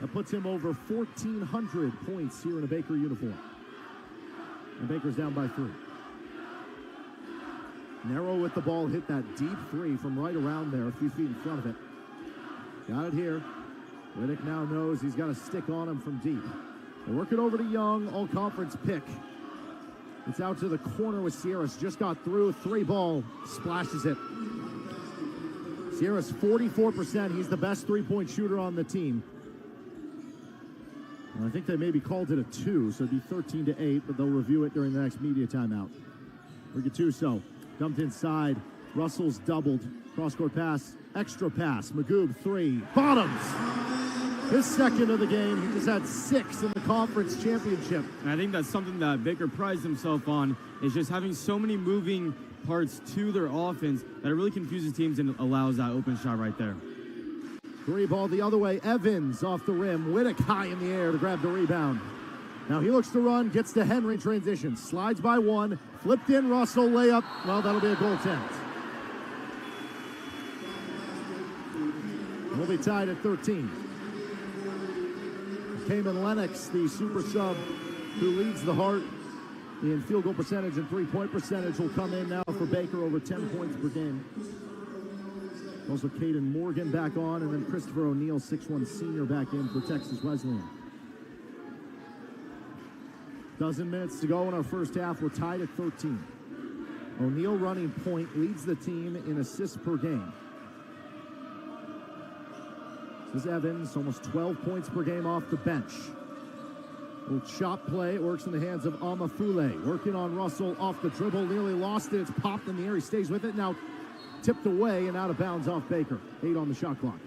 That puts him over 1,400 points here in a Baker uniform. And Baker's down by 3. Narrow with the ball, hit that deep 3 from right around there, a few feet in front of it. Got it here. Whittick now knows he's got a stick on him from deep. They work it over to Young, all-conference pick. It's out to the corner with Sierras. Just got through, 3-ball, splashes it. Sierras 44%. He's the best 3-point shooter on the team. And I think they maybe called it a 2, so it'd be 13-8, but they'll review it during the next media timeout. Rigatuso dumped inside. Russell's doubled. Cross-court pass, extra pass. Magoob, 3. Bottoms! His second of the game. He just had 6 in the conference championship. And I think that's something that Baker prides himself on, is just having so many moving parts to their offense that it really confuses teams and allows that open shot right there. 3-ball the other way. Evans off the rim. Whittick high in the air to grab the rebound. Now he looks to run, gets to Henry, transition. Slides by 1. Flipped in, Russell, layup. Well, that'll be a goal attempt. We'll be tied at 13. Cayman Lennox, the super sub who leads the Hart in field goal percentage and 3-point percentage, will come in now for Baker, over 10 points per game. Also Caden Morgan back on, and then Christopher O'Neal, 6'1" senior, back in for Texas Wesleyan. Dozen minutes to go in our first half. We're tied at 13. O'Neal running point, leads the team in assists per game. This is Evans, almost 12 points per game off the bench. Little chop play, it works in the hands of Amafule. Working on Russell off the dribble, nearly lost it. It's popped in the air, he stays with it. Now tipped away and out of bounds off Baker. 8 on the shot clock.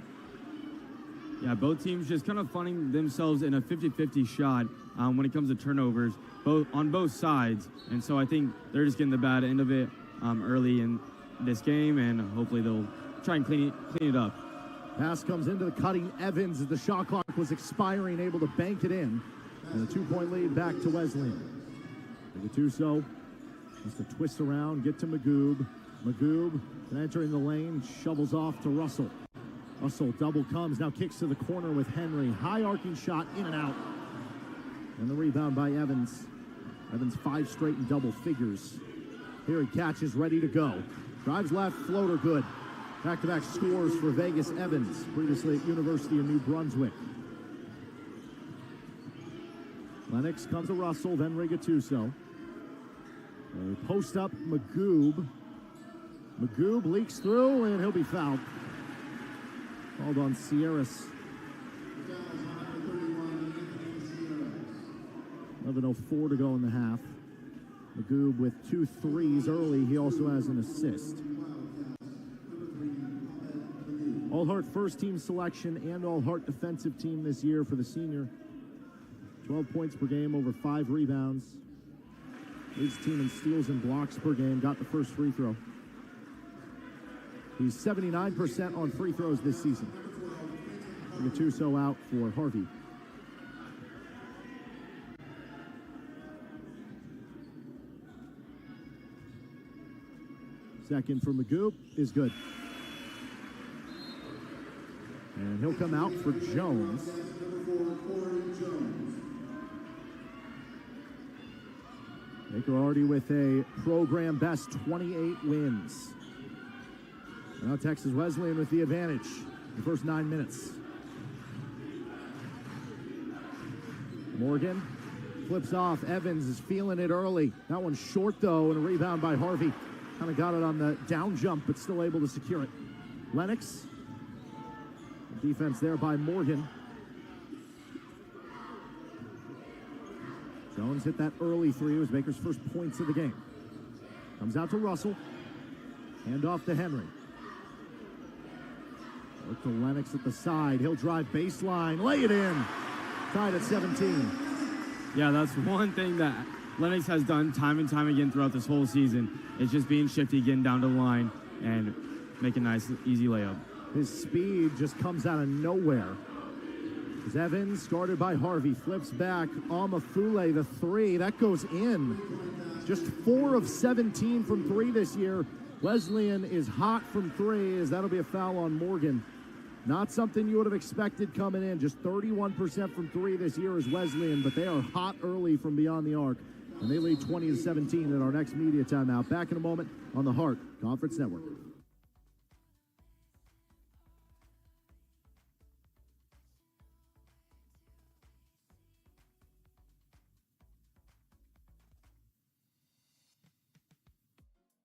Yeah, both teams just kind of finding themselves in a 50-50 shot. when it comes to turnovers, on both sides. And so I think they're just getting the bad end of it early in this game, and hopefully they'll try and clean it up. Pass comes into the cutting Evans as the shot clock was expiring, able to bank it in. And a 2-point lead back to Wesleyan. Gattuso has to twist around, get to Magoob. Magoob entering the lane, shovels off to Russell. Russell double comes, now kicks to the corner with Henry. High arcing shot, in and out. And the rebound by Evans. Evans 5 straight in double figures. Here he catches, ready to go. Drives left, floater good. Back-to-back scores for Vegas Evans, previously at University of New Brunswick. Lennox comes to Russell, then Gattuso. They post up Magoob. Magoob leaks through, and he'll be fouled. Called on Sierras. 11:04 to go in the half. Magoob with 2 threes early. He also has an assist. All-Hart first-team selection and All-Hart defensive team this year for the senior. 12 points per game, over 5 rebounds. Leads team in steals and blocks per game. Got the first free throw. He's 79% on free throws this season. Gattuso out for Harvey. Second for Magoob is good. And he'll come out for Jones. Baker already with a program best 28 wins. Now Texas Wesleyan with the advantage the first 9 minutes. Morgan flips off. Evans is feeling it early. That one's short though, and a rebound by Harvey. Kind of got it on the down jump, but still able to secure it. Lennox. Defense there by Morgan. Jones hit that early three. It was Baker's first points of the game. Comes out to Russell. Hand off to Henry. Look to Lennox at the side. He'll drive baseline. Lay it in. Tied at 17. Yeah, that's one thing that Lennox has done time and time again throughout this whole season. It's just being shifty, getting down to the line, and making a nice, easy layup. His speed just comes out of nowhere. As Evans, guarded by Harvey, flips back. Amafule, the three. That goes in. Just 4 of 17 from 3 this year. Wesleyan is hot from 3, as that'll be a foul on Morgan. Not something you would have expected coming in. Just 31% from 3 this year is Wesleyan, but they are hot early from beyond the arc. And they lead 20-17 in our next media timeout. Back in a moment on the Hart Conference Network.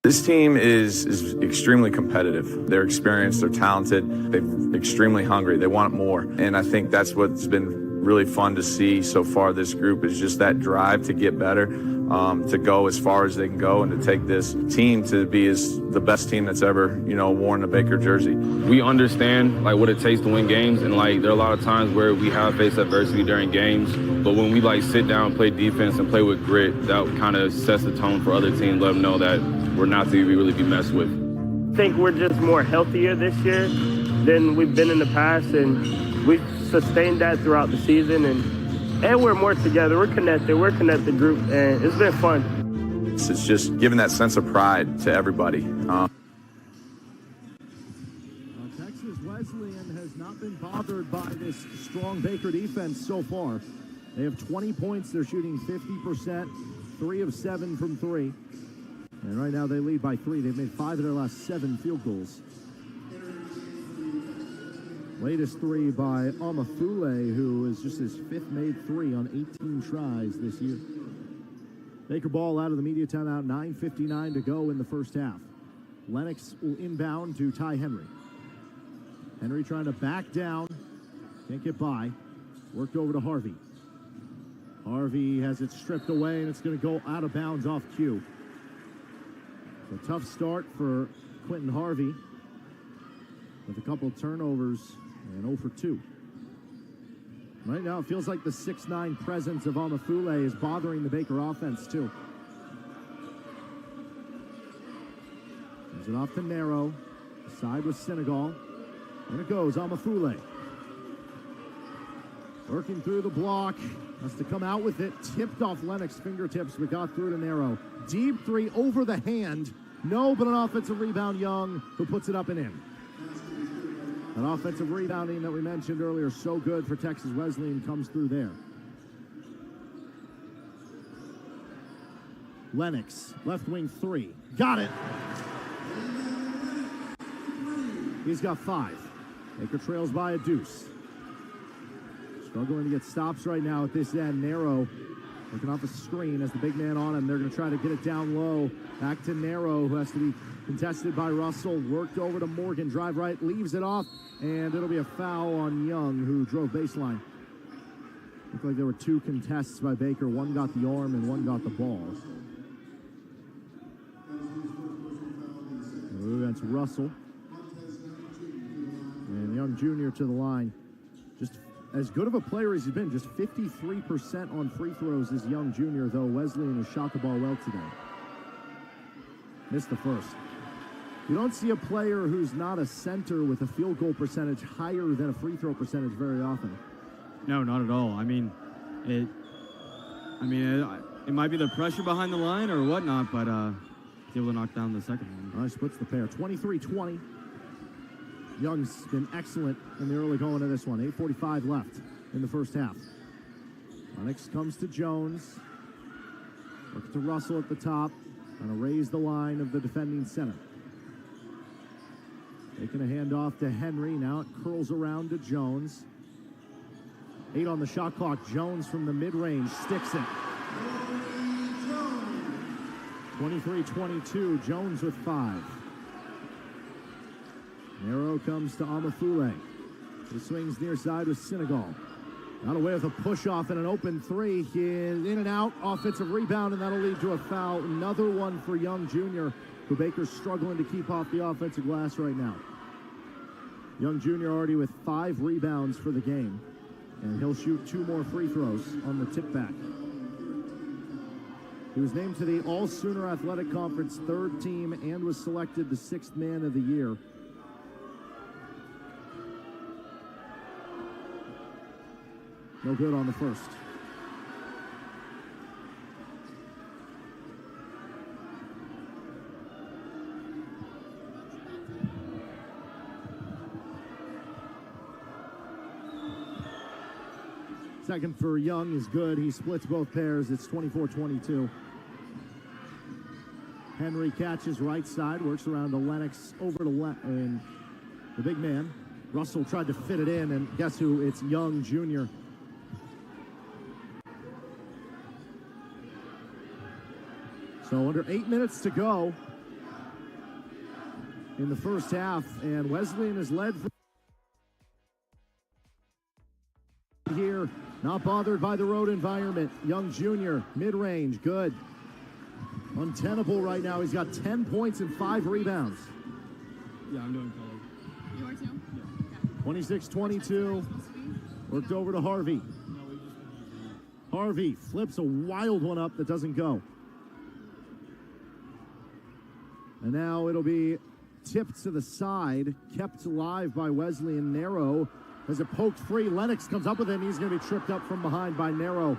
This team is extremely competitive. They're experienced, they're talented, they're extremely hungry, they want more. And I think that's what's been really fun to see so far this group is just that drive to get better, to go as far as they can go and to take this team to be the best team that's ever, worn a Baker jersey. We understand what it takes to win games, and there are a lot of times where we have faced adversity during games, but when we sit down, play defense and play with grit, that kind of sets the tone for other teams, let them know that we're not to really be messed with. I think we're just more healthier this year than we've been in the past, and we've sustained that throughout the season, and we're more together. We're connected group, and it's been fun. It's just giving that sense of pride to everybody. Texas Wesleyan has not been bothered by this strong Baker defense so far. They have 20 points. They're shooting 50%, 3 of 7 from 3. And right now they lead by 3. They've made 5 of their last 7 field goals. Latest 3 by Amafule, who is just his 5th made 3 on 18 tries this year. Baker ball out of the media timeout, 9:59 to go in the first half. Lennox will inbound to Ty Henry. Henry trying to back down. Can't get by. Worked over to Harvey. Harvey has it stripped away, and it's going to go out of bounds off cue. A tough start for Quentin Harvey with a couple of turnovers and 0 for 2. Right now, it feels like the 6'9" presence of Amafule is bothering the Baker offense, too. Gives it off to Narrow. Side with Senegal. And it goes, Amafule. Working through the block. Has to come out with it. Tipped off Lennox fingertips, but got through to Narrow. Deep three over the hand. No, but an offensive rebound, Young, who puts it up and in. An offensive rebounding that we mentioned earlier, so good for Texas Wesleyan, comes through there. Lennox, left wing three. Got it. He's got 5. Baker trails by a deuce. Struggling to get stops right now at this end. Narrow looking off a screen as the big man on him. They're going to try to get it down low. Back to Narrow, who has to be contested by Russell. Worked over to Morgan. Drive right, leaves it off. And it'll be a foul on Young, who drove baseline. Looked like there were 2 contests by Baker. One got the arm and one got the ball. That's Russell. And Young Jr. to the line. Just as good of a player as he's been. Just 53% on free throws is Young Jr., though Wesleyan has shot the ball well today. Missed the first. You don't see a player who's not a center with a field goal percentage higher than a free throw percentage very often. No, not at all. I mean, it might be the pressure behind the line or whatnot, but he's able to knock down the second one. Splits the pair. 23-20. Young's been excellent in the early going of this one. 8:45 left in the first half. Lennox comes to Jones. Looks to Russell at the top. Trying to raise the line of the defending center. Taking a handoff to Henry. Now it curls around to Jones. 8 on the shot clock. Jones from the mid-range sticks it. 23-22. Jones with 5. Narrow comes to Amafule. He swings near side with Senegal. Got away with a push-off and an open 3. He is in and out. Offensive rebound, and that'll lead to a foul. Another one for Young Jr., who Baker's struggling to keep off the offensive glass right now. Young Jr. already with 5 rebounds for the game. And he'll shoot 2 more free throws on the tip back. He was named to the All-Sooner Athletic Conference 3rd team and was selected the 6th man of the year. No good on the first. Second for Young is good. He splits both pairs. It's 24-22. Henry catches right side, works around to Lennox, over to and the big man. Russell tried to fit it in, and guess who? It's Young Jr. So under 8 minutes to go in the first half, and Wesleyan is led here. Not bothered by the road environment. Young Jr., mid-range, good. Untenable right now. He's got 10 points and 5 rebounds. Yeah, I'm doing color. You are too? 26-22. Worked over to Harvey. Harvey flips a wild one up that doesn't go. And now it'll be tipped to the side, kept alive by Wesleyan. Narrow has it poked free. Lennox comes up with it, and he's going to be tripped up from behind by Narrow.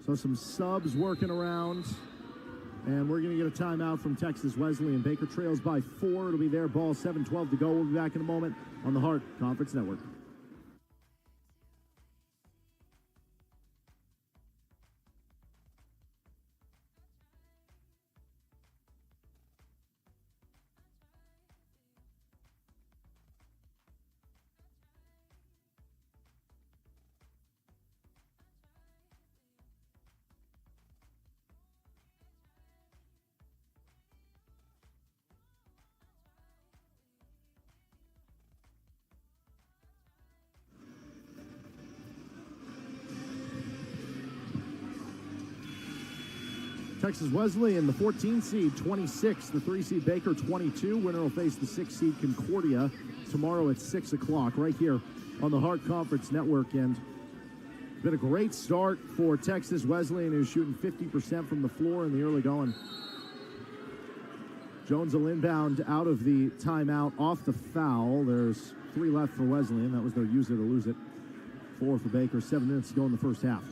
So some subs working around, and we're going to get a timeout from Texas Wesleyan. Baker trails by 4. It'll be their ball, 7:12 to go. We'll be back in a moment on the Hart Conference Network. Texas Wesleyan, the 14 seed, 26. The 3 seed Baker, 22. Winner will face the 6 seed Concordia tomorrow at 6 o'clock right here on the Hart Conference Network. And it's been a great start for Texas Wesleyan, who's shooting 50% from the floor in the early going. Jones will inbound out of the timeout off the foul. There's 3 left for Wesleyan. That was their use it or lose it. 4 for Baker. 7 minutes to go in the first half.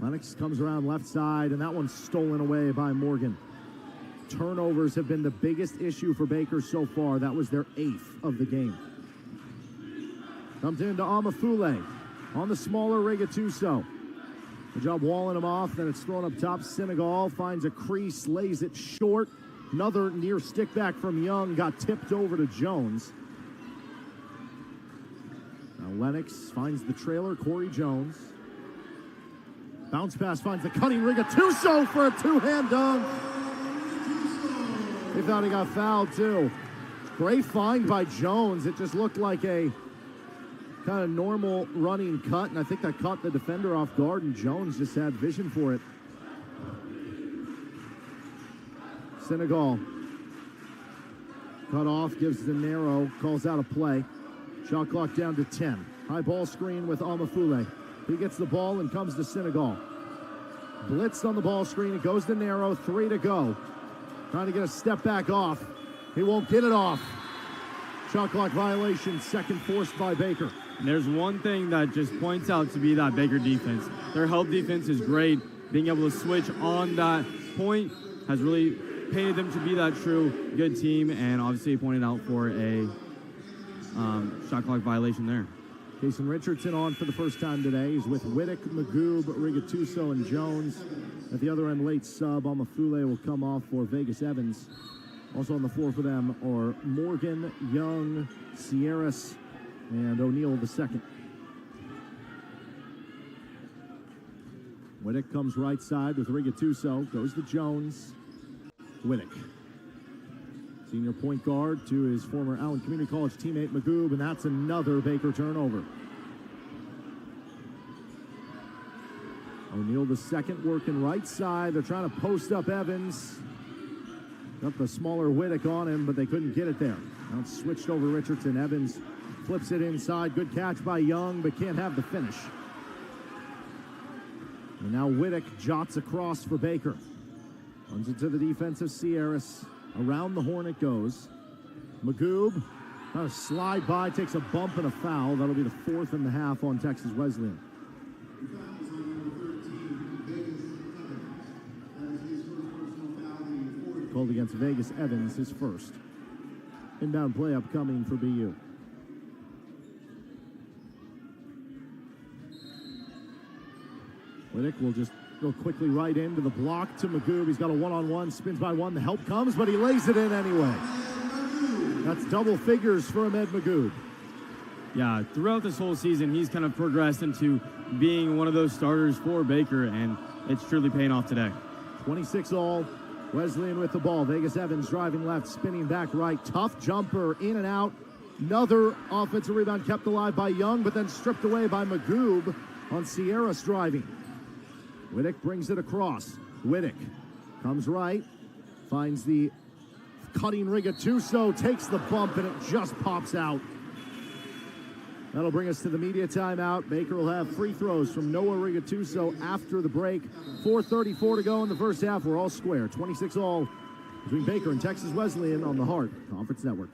Lennox comes around left side, and that one's stolen away by Morgan. Turnovers have been the biggest issue for Baker so far. That was their 8th of the game. Comes into Amafule on the smaller Rigatuso. Good job walling him off, then it's thrown up top. Senegal finds a crease, lays it short. Another near stick back from Young, got tipped over to Jones. Now Lennox finds the trailer, Corey Jones. Bounce pass finds the cutting Rigatuso for a 2-hand dunk. They thought he got fouled too. Great find by Jones. It just looked like a kind of normal running cut, and I think that caught the defender off guard, and Jones just had vision for it. Senegal cut off, gives the narrow, calls out a play. Shot clock down to 10. High ball screen with Amafule. He gets the ball and comes to Senegal. Blitzed on the ball screen. It goes to narrow. 3 to go. Trying to get a step back off. He won't get it off. Shot clock violation. Second forced by Baker. And there's one thing that just points out to be that Baker defense. Their help defense is great. Being able to switch on that point has really painted them to be that true good team, and obviously pointed out for a shot clock violation there. Jason Richardson on for the first time today. He's with Whittick, Magoob, Rigatuso, and Jones. At the other end, late sub, Amafule will come off for Vegas Evans. Also on the floor for them are Morgan, Young, Sierras, and O'Neal II. Whittick comes right side with Rigatuso. Goes to Jones. Whittick. Senior point guard to his former Allen Community College teammate Magoob, and that's another Baker turnover. O'Neal II working right side. They're trying to post up Evans. Got the smaller Whittick on him, but they couldn't get it there. Now it's switched over Richardson. Evans flips it inside. Good catch by Young, but can't have the finish. And now Whittick jots across for Baker. Runs into the defensive Sierras. Around the horn it goes. Magoob trying to slide by, takes a bump and a foul. That'll be the 4th in the half on Texas Wesleyan. Called against Vegas Evans, his first. Inbound play upcoming for BU. Whittick will just go quickly right into the block to Magoob. He's got a one-on-one, spins by one. The help comes, but he lays it in anyway. That's double figures for Ahmed Magoob. Yeah, throughout this whole season, he's kind of progressed into being one of those starters for Baker, and it's truly paying off today. 26 all. Wesleyan with the ball. Vegas Evans driving left, spinning back right. Tough jumper, in and out. Another offensive rebound kept alive by Young, but then stripped away by Magoob on Sierras driving. Whittick brings it across. Whittick comes right, finds the cutting Rigatuso, takes the bump, and it just pops out. That'll bring us to the media timeout. Baker will have free throws from Noah Rigatuso after the break. 4:34 to go in the first half. We're all square. 26 all between Baker and Texas Wesleyan on the Hart Conference Network.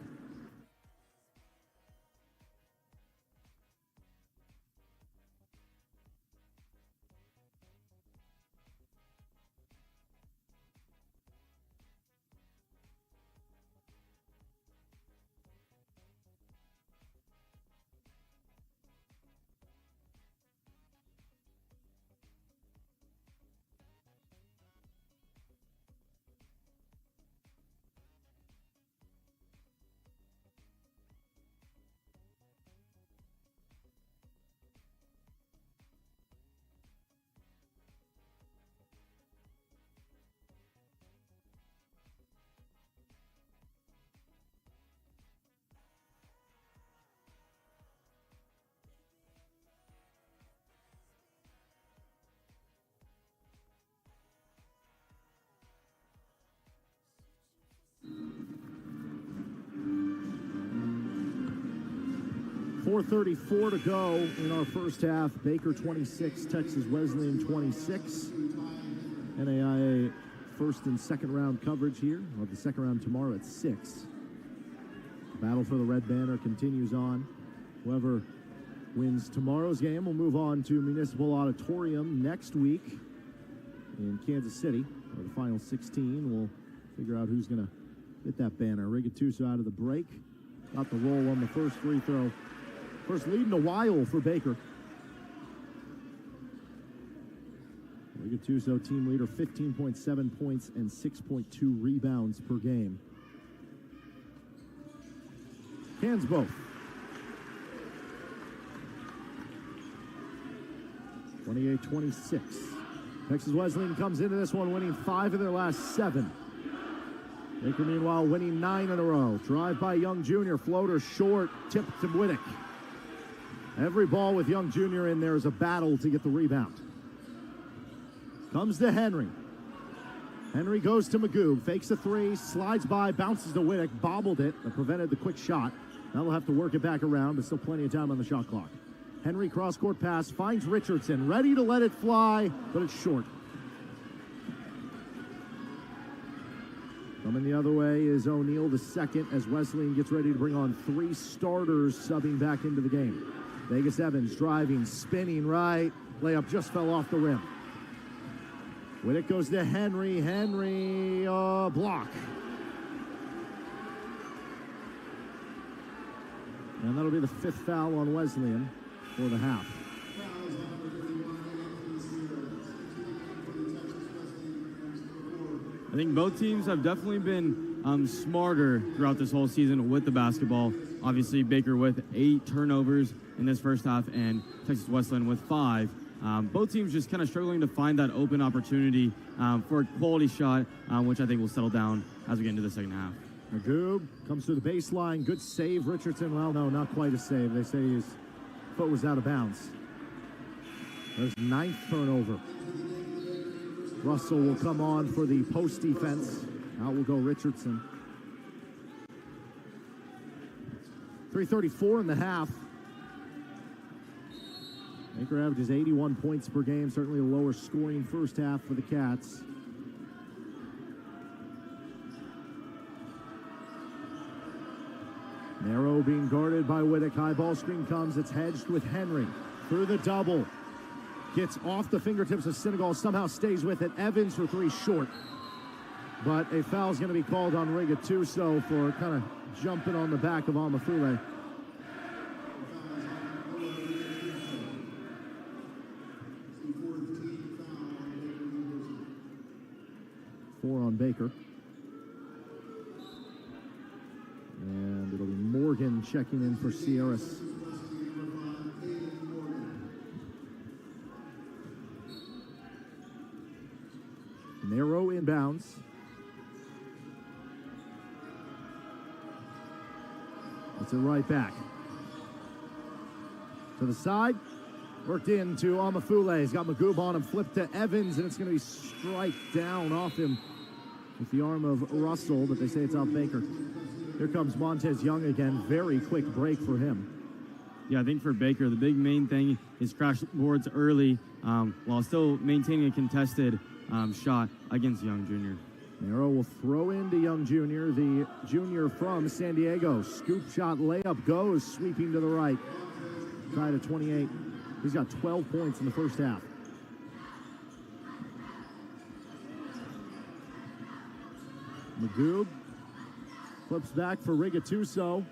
4:34 to go in our first half. Baker 26, Texas Wesleyan 26. NAIA first and second round coverage here. We'll have the second round tomorrow at 6. The battle for the red banner continues on. Whoever wins tomorrow's game will move on to Municipal Auditorium next week in Kansas City, where the final 16 will figure out who's going to hit that banner. Rigatuso out of the break. Got the roll on the first free throw. First lead in a while for Baker. Rigatuso, team leader, 15.7 points and 6.2 rebounds per game. Hands both. 28-26. Texas Wesleyan comes into this one winning 5 of their last 7. Baker, meanwhile, winning 9 in a row. Drive by Young Jr., floater short, tip to Wittick. Every ball with Young Jr. in there is a battle to get the rebound. Comes to Henry. Henry goes to Magoob, fakes a 3, slides by, bounces to Wittick, bobbled it, and prevented the quick shot. Now they'll have to work it back around, but still plenty of time on the shot clock. Henry cross-court pass, finds Richardson, ready to let it fly, but it's short. Coming the other way is O'Neal, the second, as Wesleyan gets ready to bring on 3 starters subbing back into the game. Vegas Evans driving, spinning right, layup just fell off the rim. Wittick goes to Henry, block. And that'll be the 5th foul on Wesleyan for the half. I think both teams have definitely been smarter throughout this whole season with the basketball. Obviously, Baker with 8 turnovers in this first half and Texas Wesleyan with 5. Both teams just kind of struggling to find that open opportunity for a quality shot, which I think will settle down as we get into the second half. Magoob comes to the baseline. Good save, Richardson. Well, no, not quite a save. They say his foot was out of bounds. There's 9th turnover. Russell will come on for the post defense. Out will go Richardson. 3:34 in the half. Baker averages 81 points per game. Certainly a lower scoring first half for the Cats. Narrow being guarded by Wittick. High ball screen comes. It's hedged with Henry. Through the double. Gets off the fingertips of Senegal. Somehow stays with it. Evans for 3 short. But a foul is going to be called on Rigatuso for kind of jumping on the back of Amafule. Four on Baker. And it'll be Morgan checking in for Sierras. Narrow inbounds. It's it right back. To the side. Worked into Amafule. He's got Magoob on him. Flipped to Evans, and it's going to be strike down off him with the arm of Russell, but they say it's off Baker. Here comes Montez Young again. Very quick break for him. Yeah, I think for Baker, the big main thing is crash boards early while still maintaining a contested shot against Young Jr. Narrow will throw into Young Jr., the junior from San Diego. Scoop shot, layup goes, sweeping to the right. Tied at 28. He's got 12 points in the first half. Magoob flips back for Rigatuso.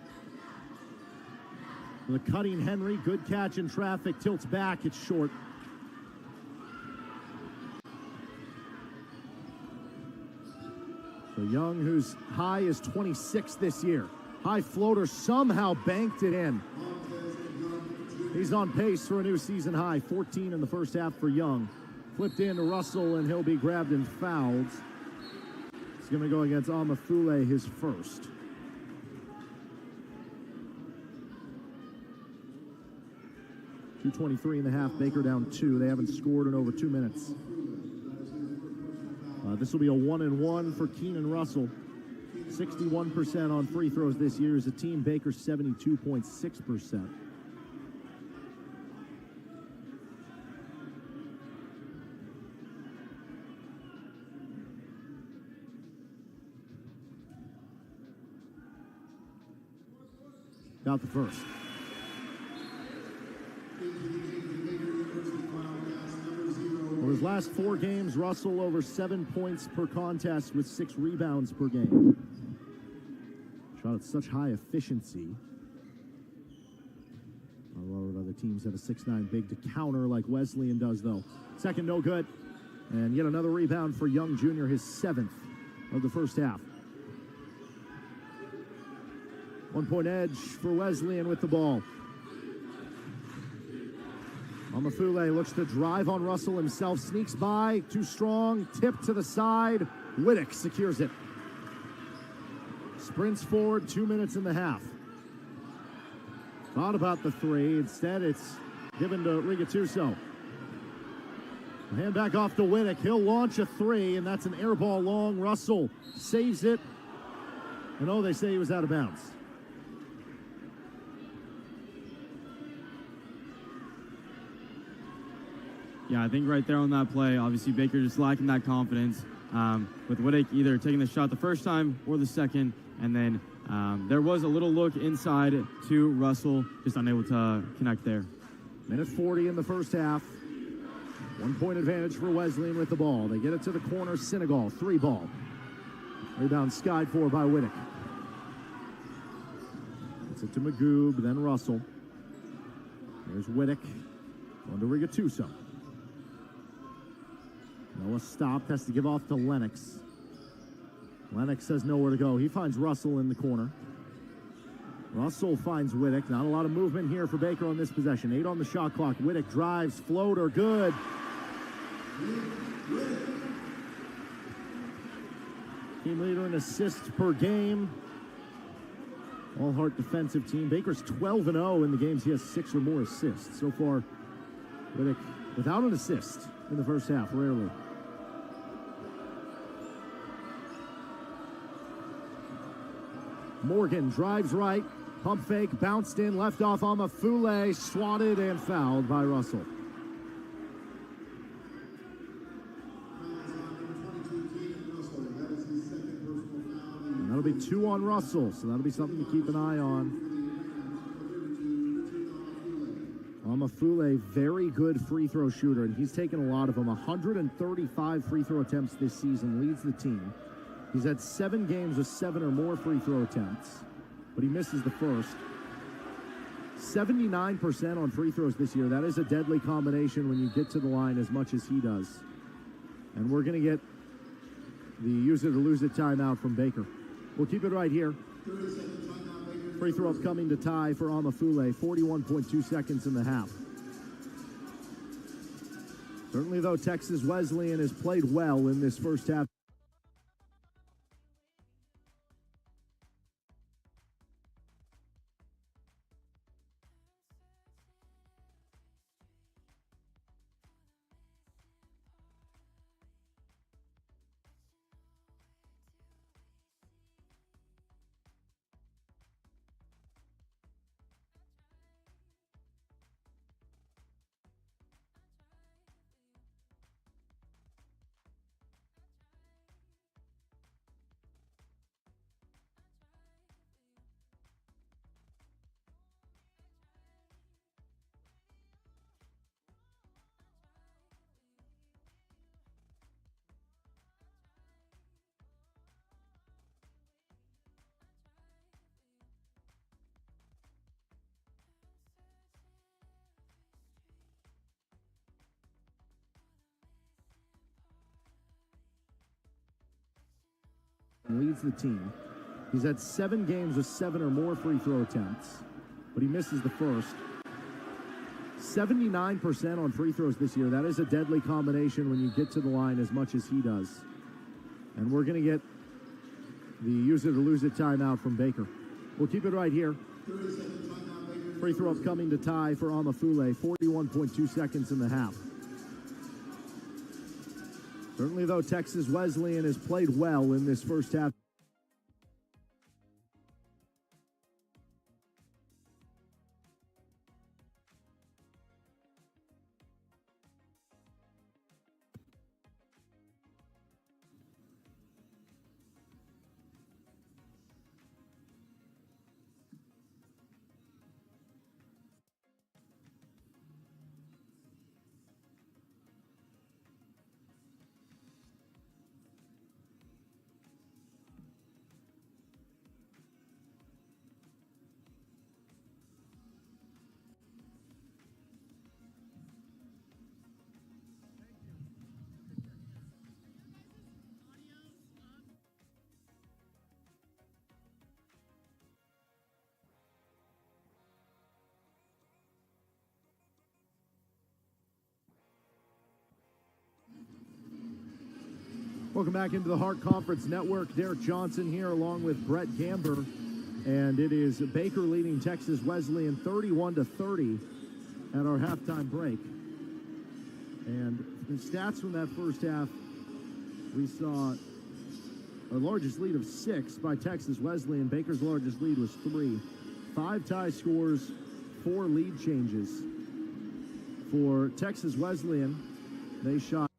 The cutting Henry, good catch in traffic, tilts back, it's short. So Young, whose high is 26 this year. High floater somehow banked it in. He's on pace for a new season high, 14 in the first half for Young. Flipped in to Russell, and he'll be grabbed and fouled. It's going to go against Amafule, his first. .223 in the half, Baker down 2. They haven't scored in over 2 minutes. This will be a 1-and-1 for Keenan Russell. 61% on free throws this year as a team. Baker 72.6%. got the first. Over his last 4 games, Russell over 7 points per contest with 6 rebounds per game. Shot at such high efficiency. A lot of other teams have a 6'9" big to counter like Wesleyan does, though. Second, no good. And yet another rebound for Young Jr., his 7th of the first half. 1-point edge for Wesleyan with the ball. Amafule looks to drive on Russell himself, sneaks by, too strong, tip to the side. Whittick secures it. Sprints forward, 2 minutes in the half. Thought about the 3. Instead, it's given to Rigatuso. Hand back off to Whittick. He'll launch a 3, and that's an air ball long. Russell saves it. And they say he was out of bounds. Yeah, I think right there on that play, obviously Baker just lacking that confidence. With Whittick either taking the shot the first time or the second, and then there was a little look inside to Russell, just unable to connect there. Minute 40 in the first half. 1-point advantage for Wesleyan with the ball. They get it to the corner, Senegal, 3 ball. Rebound skied for by Whittick. Gets it to Magoob, then Russell. There's Whittick, going to Rigatuso. Noah stopped, has to give off to Lennox. Lennox has nowhere to go. He finds Russell in the corner. Russell finds Whittick. Not a lot of movement here for Baker on this possession. 8 on the shot clock. Whittick drives, floater, good. Team leader in assists per game. All-heart defensive team. Baker's 12-0 in the games he has 6 or more assists. So far, Whittick without an assist in the first half, rarely. Morgan drives right, pump fake, bounced in, left off Amafule, swatted and fouled by Russell. And that'll be 2 on Russell, so that'll be something to keep an eye on. Amafule, very good free throw shooter, and he's taken a lot of them. 135 free throw attempts this season, leads the team. He's had 7 games with 7 or more free throw attempts, but he misses the first. 79% on free throws this year. That is a deadly combination when you get to the line as much as he does. And we're going to get the use it or lose it timeout from Baker. We'll keep it right here. Free throw upcoming to tie for Amafule. 41.2 seconds in the half. Certainly, though, Texas Wesleyan has played well in this first half. Leads the team. He's had 7 games with 7 or more free throw attempts, but he misses the first. 79% on free throws this year. That is a deadly combination when you get to the line as much as he does. And we're going to get the use it or lose it timeout from Baker. We'll keep it right here. Free throw upcoming to tie for Amafule. 41.2 seconds in the half. Certainly, though, Texas Wesleyan has played well in this first half. Welcome back into the Hart Conference Network. Derek Johnson here along with Brett Gamber. And it is Baker leading Texas Wesleyan 31-30 at our halftime break. And the stats from that first half, we saw a largest lead of 6 by Texas Wesleyan. Baker's largest lead was 3. 5 tie scores, 4 lead changes. For Texas Wesleyan, they shot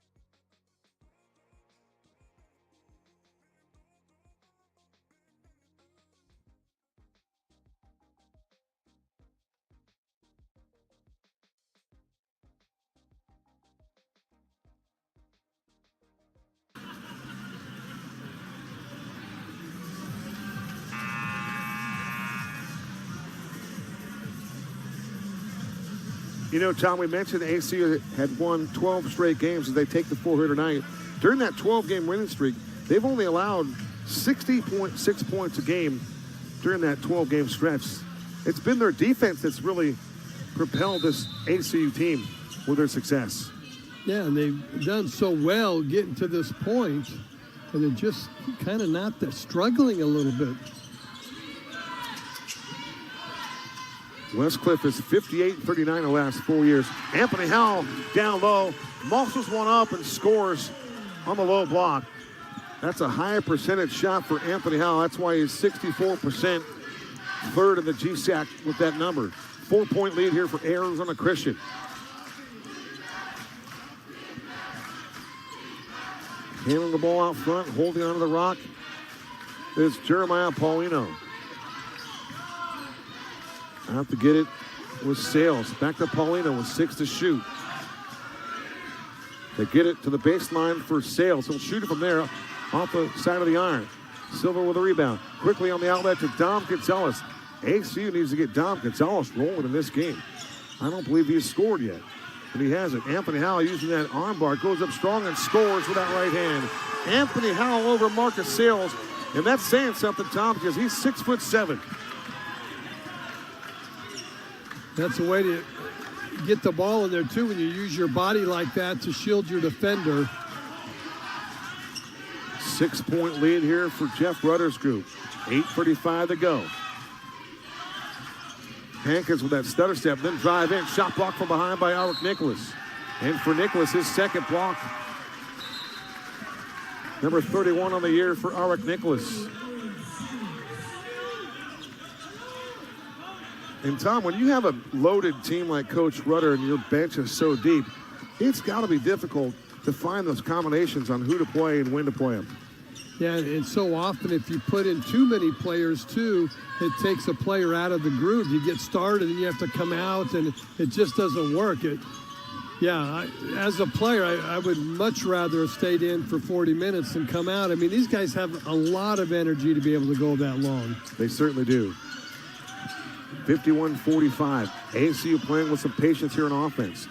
You know, Tom, we mentioned ACU had won 12 straight games as they take the 400 tonight. During that 12-game winning streak, they've only allowed 60.6 points a game during that 12-game stretch. It's been their defense that's really propelled this ACU team with their success. Yeah, and they've done so well getting to this point, and they're just kind of not there, struggling a little bit. Westcliff is 58-39 the last 4 years. Anthony Howell down low, muscles one up and scores on the low block. That's a higher percentage shot for Anthony Howell. That's why he's 64%, third in the GSAC with that number. 4-point lead here for Arizona Christian. Handling the ball out front, holding onto the rock is Jeremiah Paulino. Out to get it with Sales. Back to Paulino with 6 to shoot. They get it to the baseline for Sales. He'll shoot it from there off the side of the iron. Silver with a rebound. Quickly on the outlet to Dom Gonzalez. ACU needs to get Dom Gonzalez rolling in this game. I don't believe he's scored yet, but he hasn't. Anthony Howell using that arm bar, goes up strong and scores with that right hand. Anthony Howell over Marcus Sales, and that's saying something, Tom, because he's 6'7". That's a way to get the ball in there, too, when you use your body like that to shield your defender. 6-point lead here for Jeff Rutter's group. 8:35 to go. Hankins with that stutter step, then drive in. Shot block from behind by Alric Nicholas. And for Nicholas, his second block. Number 31 on the year for Alric Nicholas. And Tom, when you have a loaded team like Coach Rutter and your bench is so deep, it's got to be difficult to find those combinations on who to play and when to play them. Yeah, and so often if you put in too many players too, it takes a player out of the groove. You get started and you have to come out, and it just doesn't work. As a player, I would much rather have stayed in for 40 minutes than come out. I mean, these guys have a lot of energy to be able to go that long. They certainly do. 51-45. ACU playing with some patience here on offense.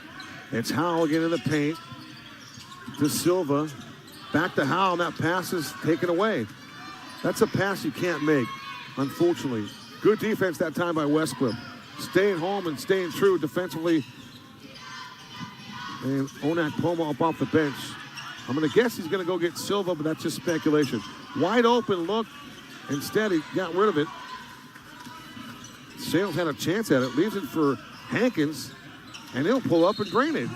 It's Howell again in the paint. To Silva. Back to Howell, and that pass is taken away. That's a pass you can't make, unfortunately. Good defense that time by Westcliff. Staying home and staying true defensively. And Onak Poma up off the bench. I'm going to guess he's going to go get Silva, but that's just speculation. Wide open look. Instead, he got rid of it. Sales had a chance at it. Leaves it for Hankins, and he'll pull up and drain it.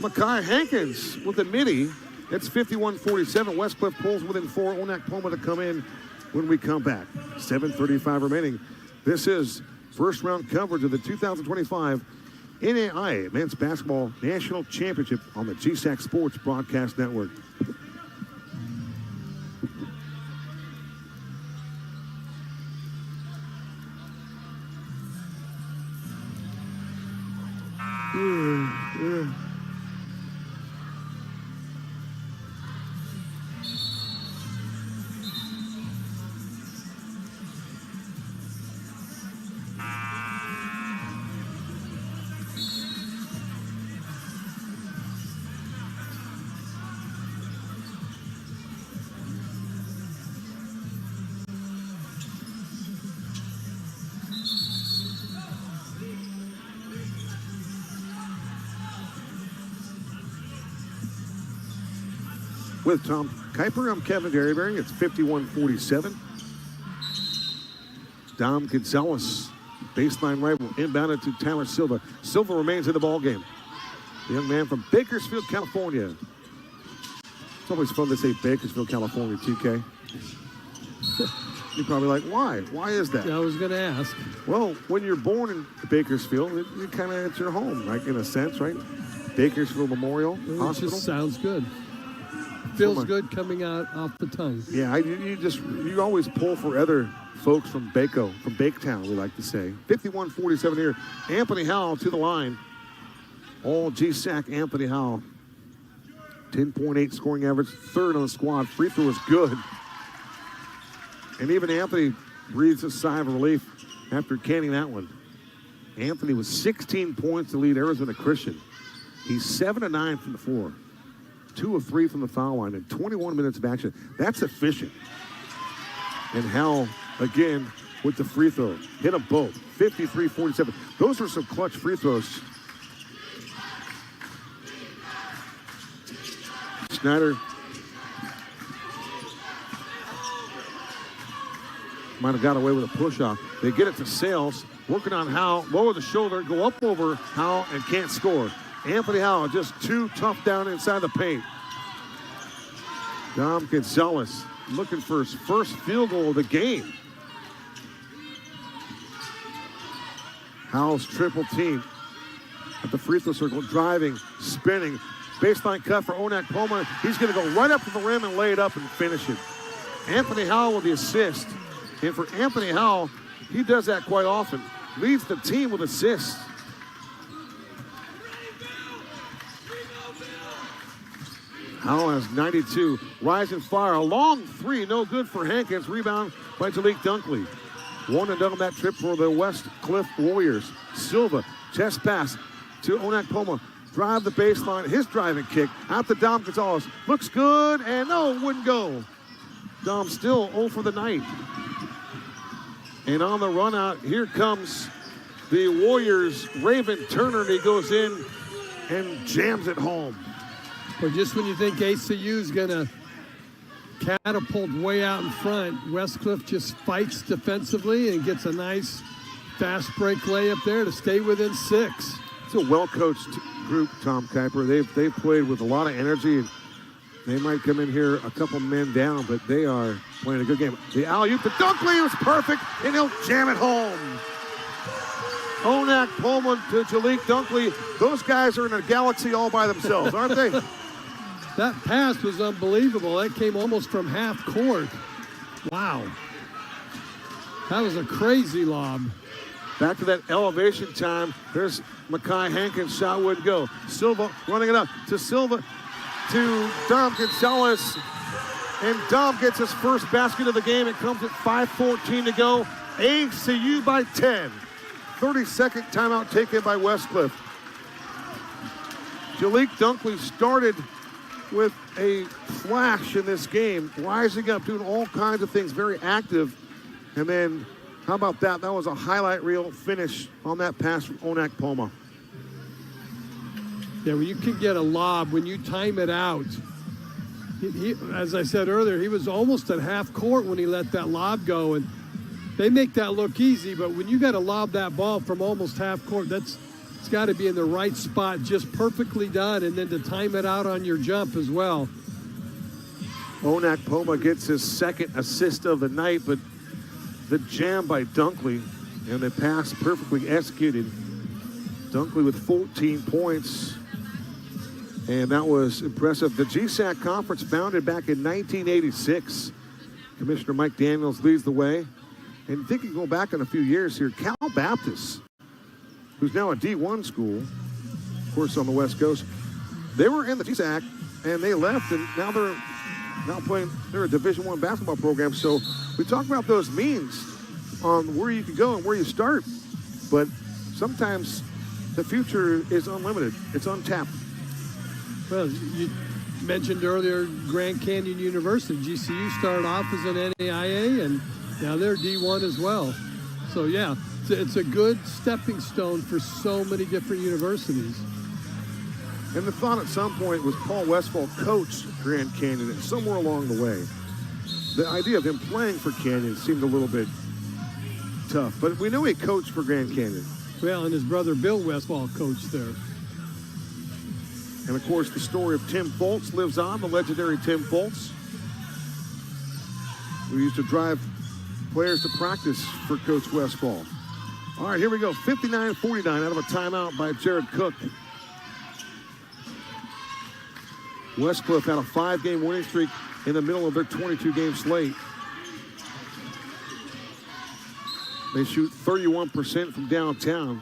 Makai Hankins with the midi. It's 51-47. Westcliff pulls within 4. Onak Poma to come in when we come back. 7:35 remaining. This is first round coverage of the 2025 NAIA Men's Basketball National Championship on the GSAC Sports Broadcast Network. With Tom Kuiper, I'm Kevin Derryberry. It's 51-47. Dom Gonzalez, baseline right, will inbound it to Tyler Silva. Silva remains in the ballgame. The young man from Bakersfield, California. It's always fun to say Bakersfield, California, TK. You're probably like, why? Why is that? Yeah, I was going to ask. Well, when you're born in Bakersfield, it kind of, it's your home, right, in a sense, right? Bakersfield Memorial Hospital. Just sounds good. Feels good coming out off the tongue. Yeah, you always pull for other folks from Baketown, we like to say. 51-47 here. Anthony Howell to the line. All GSAC Anthony Howell. 10.8 scoring average, third on the squad. Free throw is good. And even Anthony breathes a sigh of relief after canning that one. Anthony with 16 points to lead Arizona Christian. He's 7 of 9 from the floor. 2 of 3 from the foul line and 21 minutes of action. That's efficient. And Howell, again, with the free throw. Hit them both. 53-47. Those are some clutch free throws. Schneider might have got away with a push-off. They get it to Sales. Working on Howell. Lower the shoulder. Go up over Howell and can't score. Anthony Howell just too tough down inside the paint. Dom Gonzalez looking for his first field goal of the game. Howell's triple team at the free throw circle, driving, spinning. Baseline cut for Onak Poma. He's going to go right up to the rim and lay it up and finish it. Anthony Howell with the assist. And for Anthony Howell, he does that quite often. Leads the team with assists. Howell has 92. Rising fire. A long three. No good for Hankins. Rebound by Jalik Dunkley. One and done on that trip for the West Cliff Warriors. Silva. Chest pass to Onak Poma. Drive the baseline. His driving kick. Out to Dom Gonzalez. Looks good. And no, wouldn't go. Dom still 0 for the night. And on the run out, here comes the Warriors' Raven Turner. And he goes in and jams it home. But just when you think ACU is going to catapult way out in front, Westcliff just fights defensively and gets a nice fast break layup there to stay within 6. It's a well-coached group, Tom Kuiper. They've played with a lot of energy. And they might come in here a couple men down, but they are playing a good game. The alley-oop to Dunkley was perfect, and he'll jam it home. Onak Pullman to Jalik Dunkley. Those guys are in a galaxy all by themselves, aren't they? That pass was unbelievable. That came almost from half court. Wow. That was a crazy lob. Back to that elevation time. There's Makai Hankins. Shot wouldn't go. Silva running it up to Silva to Dom Gonzalez. And Dom gets his first basket of the game. It comes at 5:14 to go. ACU by 10. 32nd timeout taken by Westcliff. Jalik Dunkley started with a flash in this game, rising up, doing all kinds of things, very active. And then, how about that? That was a highlight reel finish on that pass from Onak Poma. Yeah, when you can get a lob, when you time it out. He, as I said earlier, he was almost at half court when he let that lob go. And they make that look easy, but when you got to lob that ball from almost half court, it's got to be in the right spot, just perfectly done, and then to time it out on your jump as well. Onak Poma gets his second assist of the night, but the jam by Dunkley and the pass perfectly executed. Dunkley with 14 points, and that was impressive. The GSAC Conference founded back in 1986. Commissioner Mike Daniels leads the way. And thinking go back in a few years here, Cal Baptist, who's now a D1 school, of course, on the West Coast. They were in the GSAC, and they left, and now they're playing. They're a Division I basketball program. So we talk about those means on where you can go and where you start, but sometimes the future is unlimited. It's untapped. Well, you mentioned earlier Grand Canyon University. GCU started off as an NAIA, and now they're D1 as well. So, yeah, it's a good stepping stone for so many different universities. And the thought at some point was Paul Westphal, coach, Grand Canyon, and somewhere along the way, the idea of him playing for Canyon seemed a little bit tough. But we know he coached for Grand Canyon. Well, and his brother Bill Westfall coached there. And, of course, the story of Tim Foltz lives on, the legendary Tim Foltz, who used to drive players to practice for Coach Westfall. All right, here we go. 59-49 out of a timeout by Jared Cook. Westcliff had a 5-game winning streak in the middle of their 22-game slate. They shoot 31% from downtown.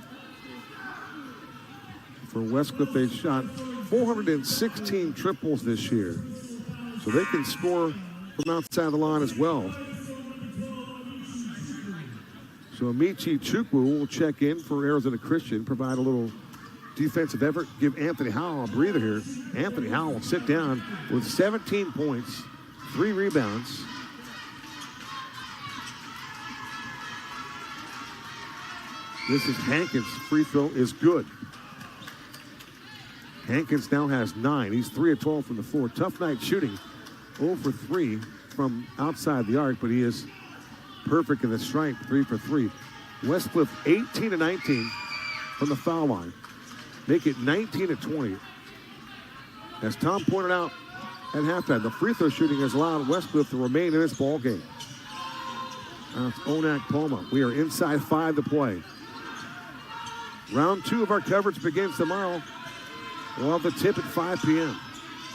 For Westcliff, they shot 416 triples this year. So they can score from outside the line as well. So Amici Chukwu will check in for Arizona Christian, provide a little defensive effort, give Anthony Howell a breather here. Anthony Howell will sit down with 17 points, 3 rebounds. This is Hankins' free throw is good. Hankins now has 9. He's 3 of 12 from the floor. Tough night shooting. 0 for 3 from outside the arc, but he is perfect in the stripe, 3 for 3. Westcliff 18 of 19 from the foul line. Make it 19 of 20. As Tom pointed out at halftime, the free throw shooting has allowed Westcliff to remain in this ball game. Now it's Onak Palma. We are inside 5 to play. Round 2 of our coverage begins tomorrow. We'll have the tip at 5 p.m.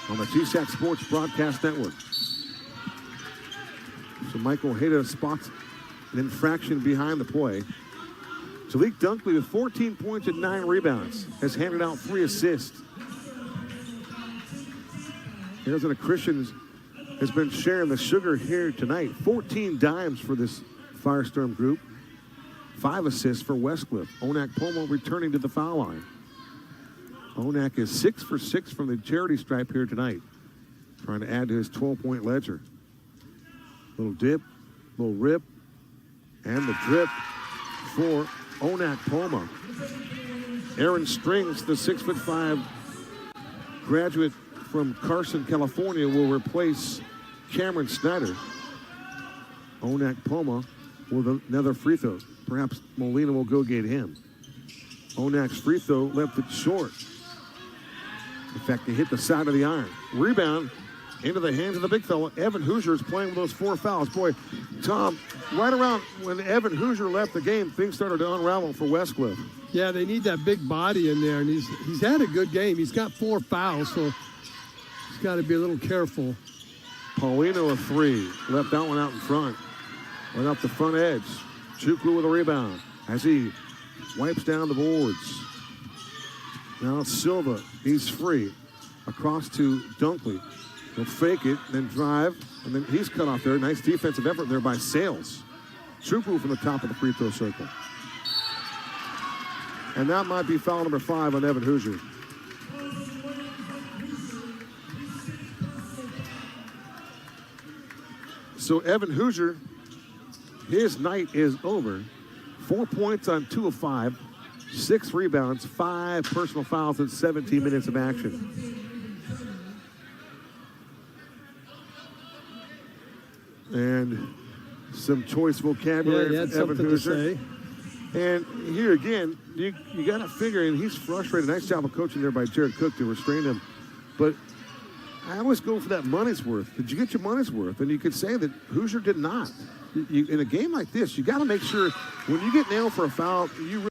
on the GSAC Sports Broadcast Network. So Michael Hayda spots an infraction behind the play. Jalik Dunkley with 14 points and 9 rebounds has handed out 3 assists. Arizona Christian has been sharing the sugar here tonight. 14 dimes for this Firestorm group. 5 assists for Westcliff. Onak Pomo returning to the foul line. Onak is 6 for 6 from the charity stripe here tonight. Trying to add to his 12-point ledger. Little dip, little rip, and the drip for Onak Poma. Aaron Strings, the 6'5" graduate from Carson, California, will replace Cameron Snyder. Onak Poma with another free throw. Perhaps Molina will go get him. Onak's free throw left it short. In fact, he hit the side of the iron. Rebound into the hands of the big fella. Evan Hoosier is playing with those 4 fouls. Boy, Tom, right around when Evan Hoosier left the game, things started to unravel for Westcliff. Yeah, they need that big body in there, and he's had a good game. He's got 4 fouls, so he's got to be a little careful. Paulino a 3. Left that one out in front. Went up the front edge. Chukwu with a rebound as he wipes down the boards. Now it's Silva. He's free. Across to Dunkley. He'll fake it, then drive, and then he's cut off there. Nice defensive effort there by Sales. Chukwu from the top of the free throw circle. And that might be foul number 5 on Evan Hoosier. So Evan Hoosier, his night is over. 4 points on 2 of 5. 6 rebounds, 5 personal fouls in 17 minutes of action. And some choice vocabulary from Evan Hoosier. And here again, you got to figure, and he's frustrated. Nice job of coaching there by Jared Cook to restrain him. But I always go for that money's worth. Did you get your money's worth? And you could say that Hoosier did not. In a game like this, you got to make sure when you get nailed for a foul, you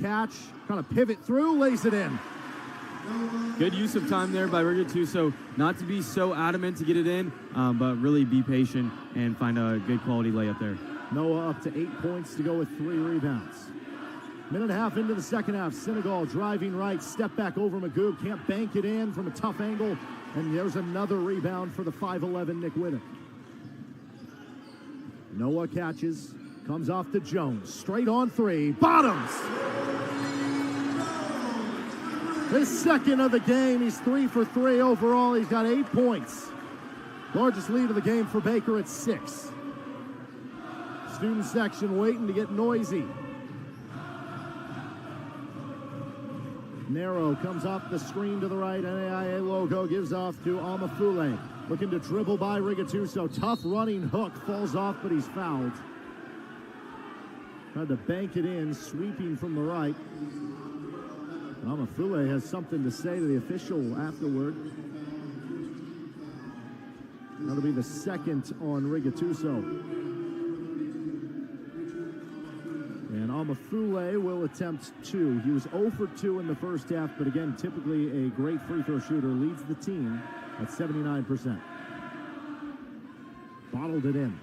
catch, kind of pivot through, lays it in. Good use of time there by Rigatuso, not to be so adamant to get it in, but really be patient and find a good quality layup there. Noah up to 8 points to go with 3 rebounds. Minute and a half into the second half. Senegal driving right, step back over Magoo, can't bank it in from a tough angle, and there's another rebound for the 5'11" Nick Whittock. Noah catches, comes off to Jones, straight on 3, bottoms! His second of the game, he's 3 for 3 overall, he's got 8 points. Largest lead of the game for Baker at 6. Student section waiting to get noisy. Narrow comes off the screen to the right. NAIA logo gives off to Amafule. Looking to dribble by Rigatuso. Tough running hook. Falls off, but he's fouled. Tried to bank it in, sweeping from the right. Amafule has something to say to the official afterward. That'll be the second on Rigatuso. And Amafule will attempt 2. He was 0 for 2 in the first half, but again, typically a great free throw shooter, leads the team at 79%. Bottled it in.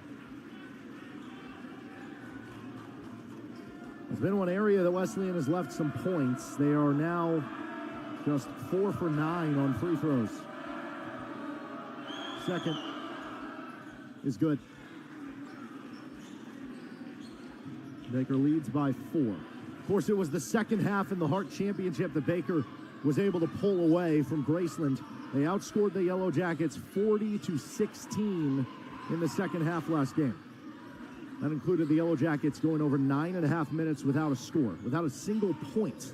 There's been one area that Wesleyan has left some points. They are now just 4 for 9 on free throws. Second is good. Baker leads by 4. Of course, it was the second half in the Hart Championship that Baker was able to pull away from Graceland. They outscored the Yellow Jackets 40-16 in the second half last game. That included the Yellow Jackets going over 9.5 minutes without a score, without a single point.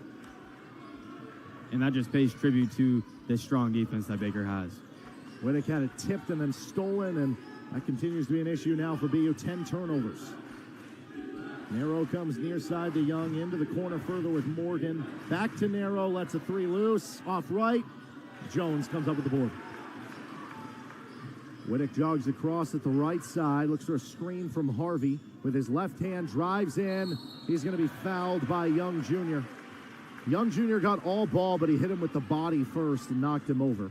And that just pays tribute to the strong defense that Baker has. Whittick had it tipped and then stolen, and that continues to be an issue now for BU. 10 turnovers. Narrow comes near side to Young, into the corner further with Morgan. Back to Narrow, lets a 3 loose. Off right, Jones comes up with the board. Whittick jogs across at the right side, looks for a screen from Harvey. With his left hand, drives in. He's going to be fouled by Young Jr. Young Jr. got all ball, but he hit him with the body first and knocked him over.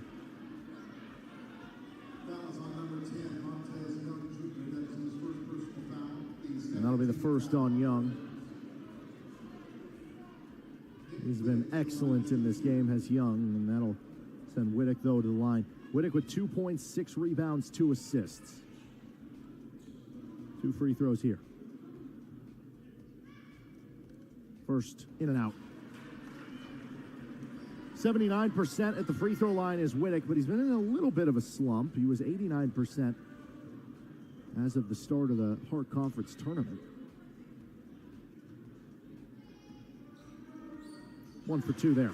And that'll be the first on Young. He's been excellent in this game, has Young, and that'll send Whittick, though, to the line. Whittick with 2 points, 6 rebounds, 2 assists. 2 free throws here. First, in and out. 79% at the free throw line is Whittick, but he's been in a little bit of a slump. He was 89% as of the start of the Hart Conference tournament. 1 for 2 there.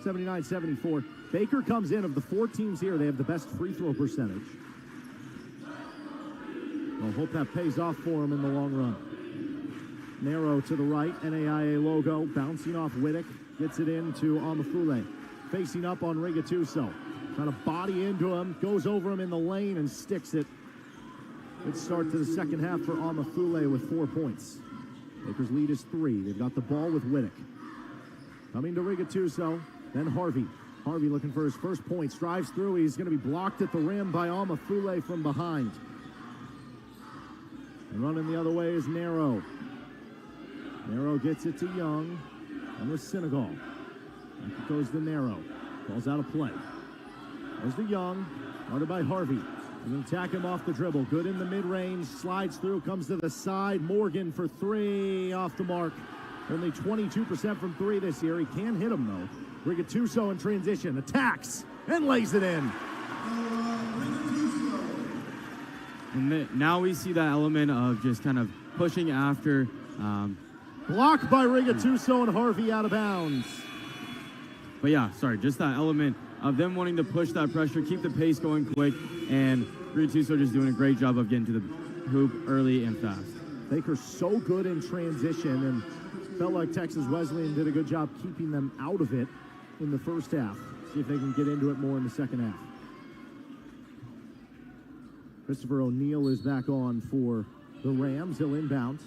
79-74. Baker comes in. Of the 4 teams here, they have the best free throw percentage. I'll hope that pays off for him in the long run. Narrow to the right, NAIA logo, bouncing off Whittick, gets it into Amafule. Facing up on Rigatuso. Trying to body into him, goes over him in the lane and sticks it. Good start to the second half for Amafule with 4 points. Baker's lead is 3. They've got the ball with Whittick. Coming to Rigatuso, then Harvey. Harvey looking for his first point, drives through. He's going to be blocked at the rim by Amafule from behind. And running the other way is Narrow. Narrow gets it to Young, and with Senegal. Back it goes to Narrow. Falls out of play. There's the Young, guarded by Harvey. Going to attack him off the dribble. Good in the mid-range, slides through, comes to the side. Morgan for 3, off the mark. Only 22% from 3 this year. He can hit him, though. Rigatuso in transition, attacks, and lays it in. And now we see that element of just kind of pushing after. Blocked by Rigatuso and Harvey out of bounds. But yeah, sorry, just that element of them wanting to push that pressure, keep the pace going quick, and Rigatuso just doing a great job of getting to the hoop early and fast. Baker's so good in transition, and felt like Texas Wesleyan did a good job keeping them out of it in the first half. See if they can get into it more in the second half. Christopher O'Neal is back on for the Rams. He'll inbound.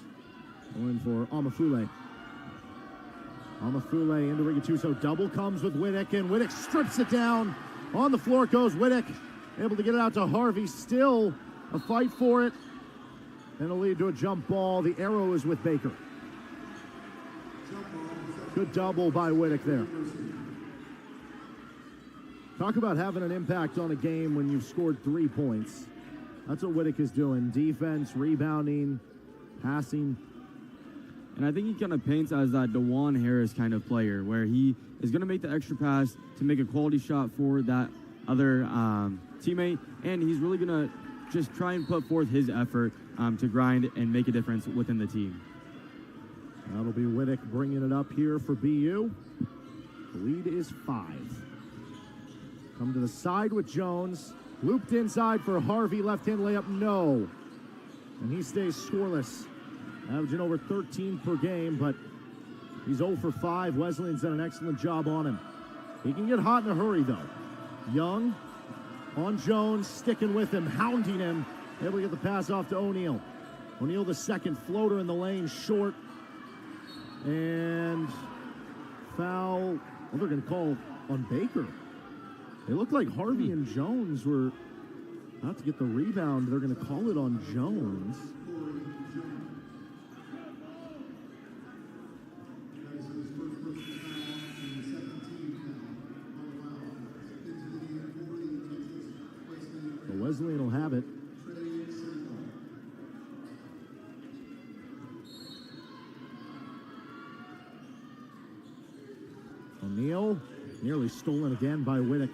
Going for Amafule. Amafule into Rigatuso. Double comes with Whittick, and Whittick strips it down. On the floor goes Whittick. Able to get it out to Harvey. Still a fight for it. And it'll lead to a jump ball. The arrow is with Baker. Good double by Whittick there. Talk about having an impact on a game when you've scored 3 points. That's what Whittick is doing. Defense, rebounding, passing. And I think he kind of paints as that DeJuan Harris kind of player, where he is going to make the extra pass to make a quality shot for that other teammate, and he's really going to just try and put forth his effort to grind and make a difference within the team. That'll be Whittick bringing it up here for BU. The lead is 5. Come to the side with Jones. Looped inside for Harvey. Left-hand layup, no. And he stays scoreless. Averaging over 13 per game, but he's 0 for 5. Wesleyan's done an excellent job on him. He can get hot in a hurry, though. Young on Jones, sticking with him, hounding him. Able to get the pass off to O'Neal. O'Neal, the second floater in the lane, short. And foul, well, they're going to call on Baker. It looked like Harvey and Jones were about to get the rebound. They're going to call it on Jones. So Wesleyan will have it. O'Neal, nearly stolen again by Whittick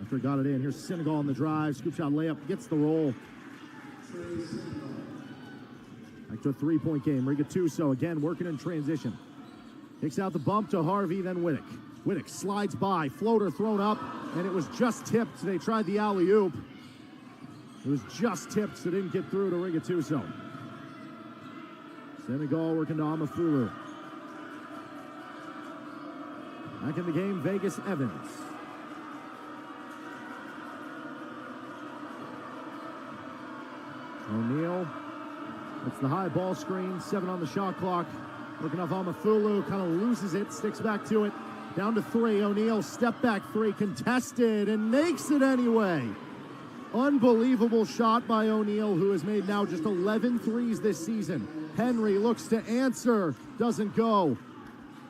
after he got it in. Here's Senegal on the drive. Scoop shot layup, gets the roll. Back to a three-point game. Rigatuso again working in transition. Takes out the bump to Harvey, then Whittick. Whittick slides by, floater thrown up, and it was just tipped. They tried the alley-oop. It was just tipped, so didn't get through to Rigatuso. Senegal working to Amafulu. Back in the game, Vegas Evans. O'Neal. It's the high ball screen, 7 on the shot clock. Working off Amafulu, kind of loses it, sticks back to it. Down to 3, O'Neal, step back 3, contested, and makes it anyway. Unbelievable shot by O'Neal, who has made now just 11 threes this season. Henry looks to answer, doesn't go.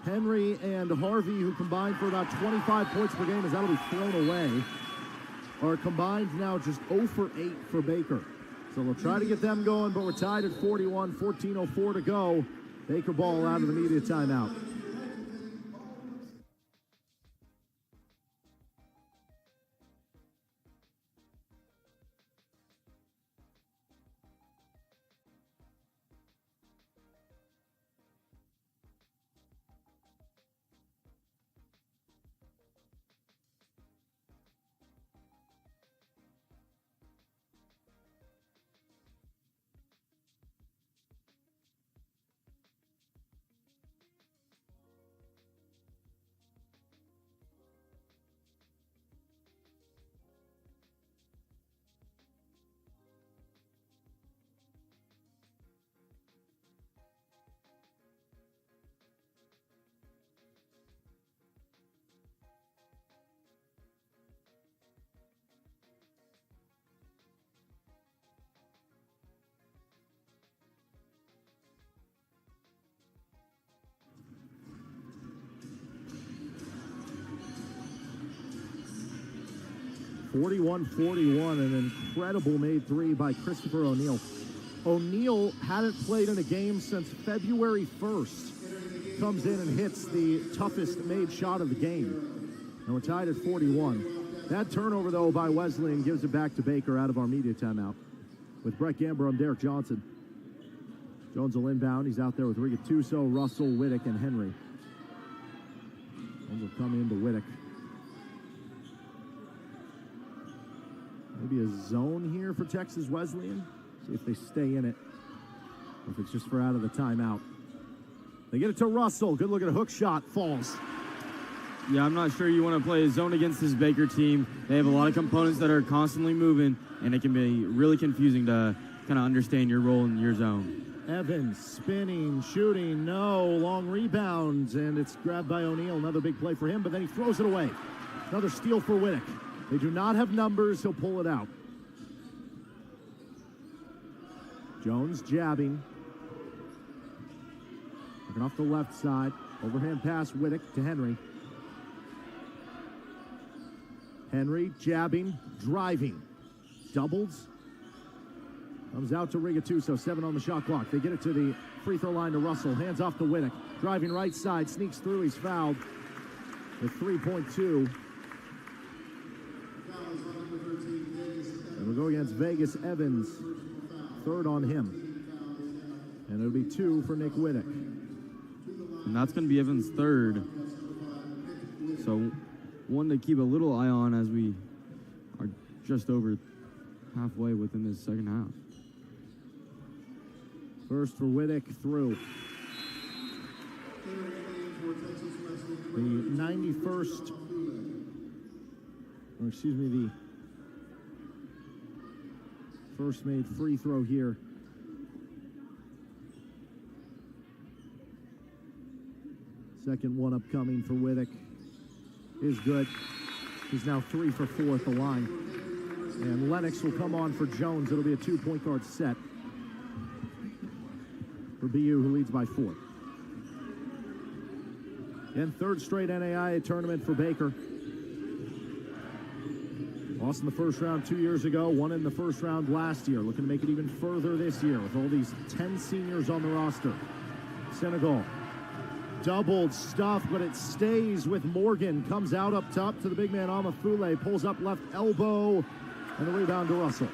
Henry and Harvey, who combined for about 25 points per game, as that'll be thrown away, are combined now just 0 for 8 for Baker. So we'll try to get them going, but we're tied at 41, 14:04 to go. Baker ball out of the media timeout. (41-41), an incredible made three by Christopher O'Neal. O'Neal hadn't played in a game since February 1st. Comes in and hits the toughest made shot of the game. And we're tied at 41. That turnover, though, by Wesleyan gives it back to Baker out of our media timeout. With Brett Gamber, I'm Derek Johnson. Jones will inbound. He's out there with Rigatuso, Russell, Whittick, and Henry. Jones will come into Whittick. Maybe a zone here for Texas Wesleyan. See if they stay in it. Or if it's just for out of the timeout. They get it to Russell. Good look at a hook shot. Falls. Yeah, I'm not sure you want to play a zone against this Baker team. They have a lot of components that are constantly moving, and it can be really confusing to kind of understand your role in your zone. Evans spinning, shooting, no. Long rebounds, and it's grabbed by O'Neal. Another big play for him, but then he throws it away. Another steal for Whittick. They do not have numbers. He'll pull it out. Jones jabbing. Looking off the left side. Overhand pass, Whittick to Henry. Henry jabbing, driving. Doubles. Comes out to Rigatuso. 7 on the shot clock. They get it to the free throw line to Russell. Hands off to Whittick. Driving right side. Sneaks through. He's fouled with 3.2. And we'll go against Vegas Evans. 3rd on him. And it'll be 2 for Nick Whittick. And that's going to be Evans' third. So one to keep a little eye on as we are just over halfway within this second half. First for Wittick through. The 91st, or excuse me, the first made free throw here. Second one upcoming for Wittick is good. He's now 3 for 4 at the line. And Lennox will come on for Jones. It'll be a 2-point guard set for BU, who leads by 4. And third straight NAIA tournament for Baker. Lost in the first round 2 years ago, won in the first round last year. Looking to make it even further this year with all these 10 seniors on the roster. Senegal doubled stuff, but it stays with Morgan. Comes out up top to the big man Amafule, pulls up left elbow, and the rebound to Russell.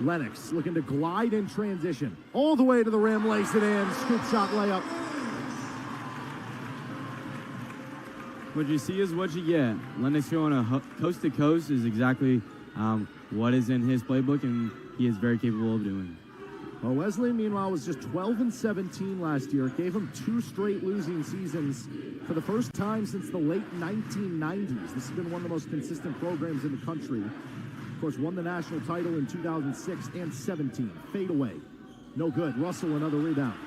Lennox looking to glide in transition. All the way to the rim, lays it in, scoop shot layup. What you see is what you get. Lennox going a coast to coast is exactly what is in his playbook, and he is very capable of doing. Well, Wesleyan, meanwhile, was just 12-17 last year. It gave him 2 straight losing seasons for the first time since the late 1990s. This has been one of the most consistent programs in the country. Of course, won the national title in 2006 and 17. Fade away. No good. Russell, another rebound.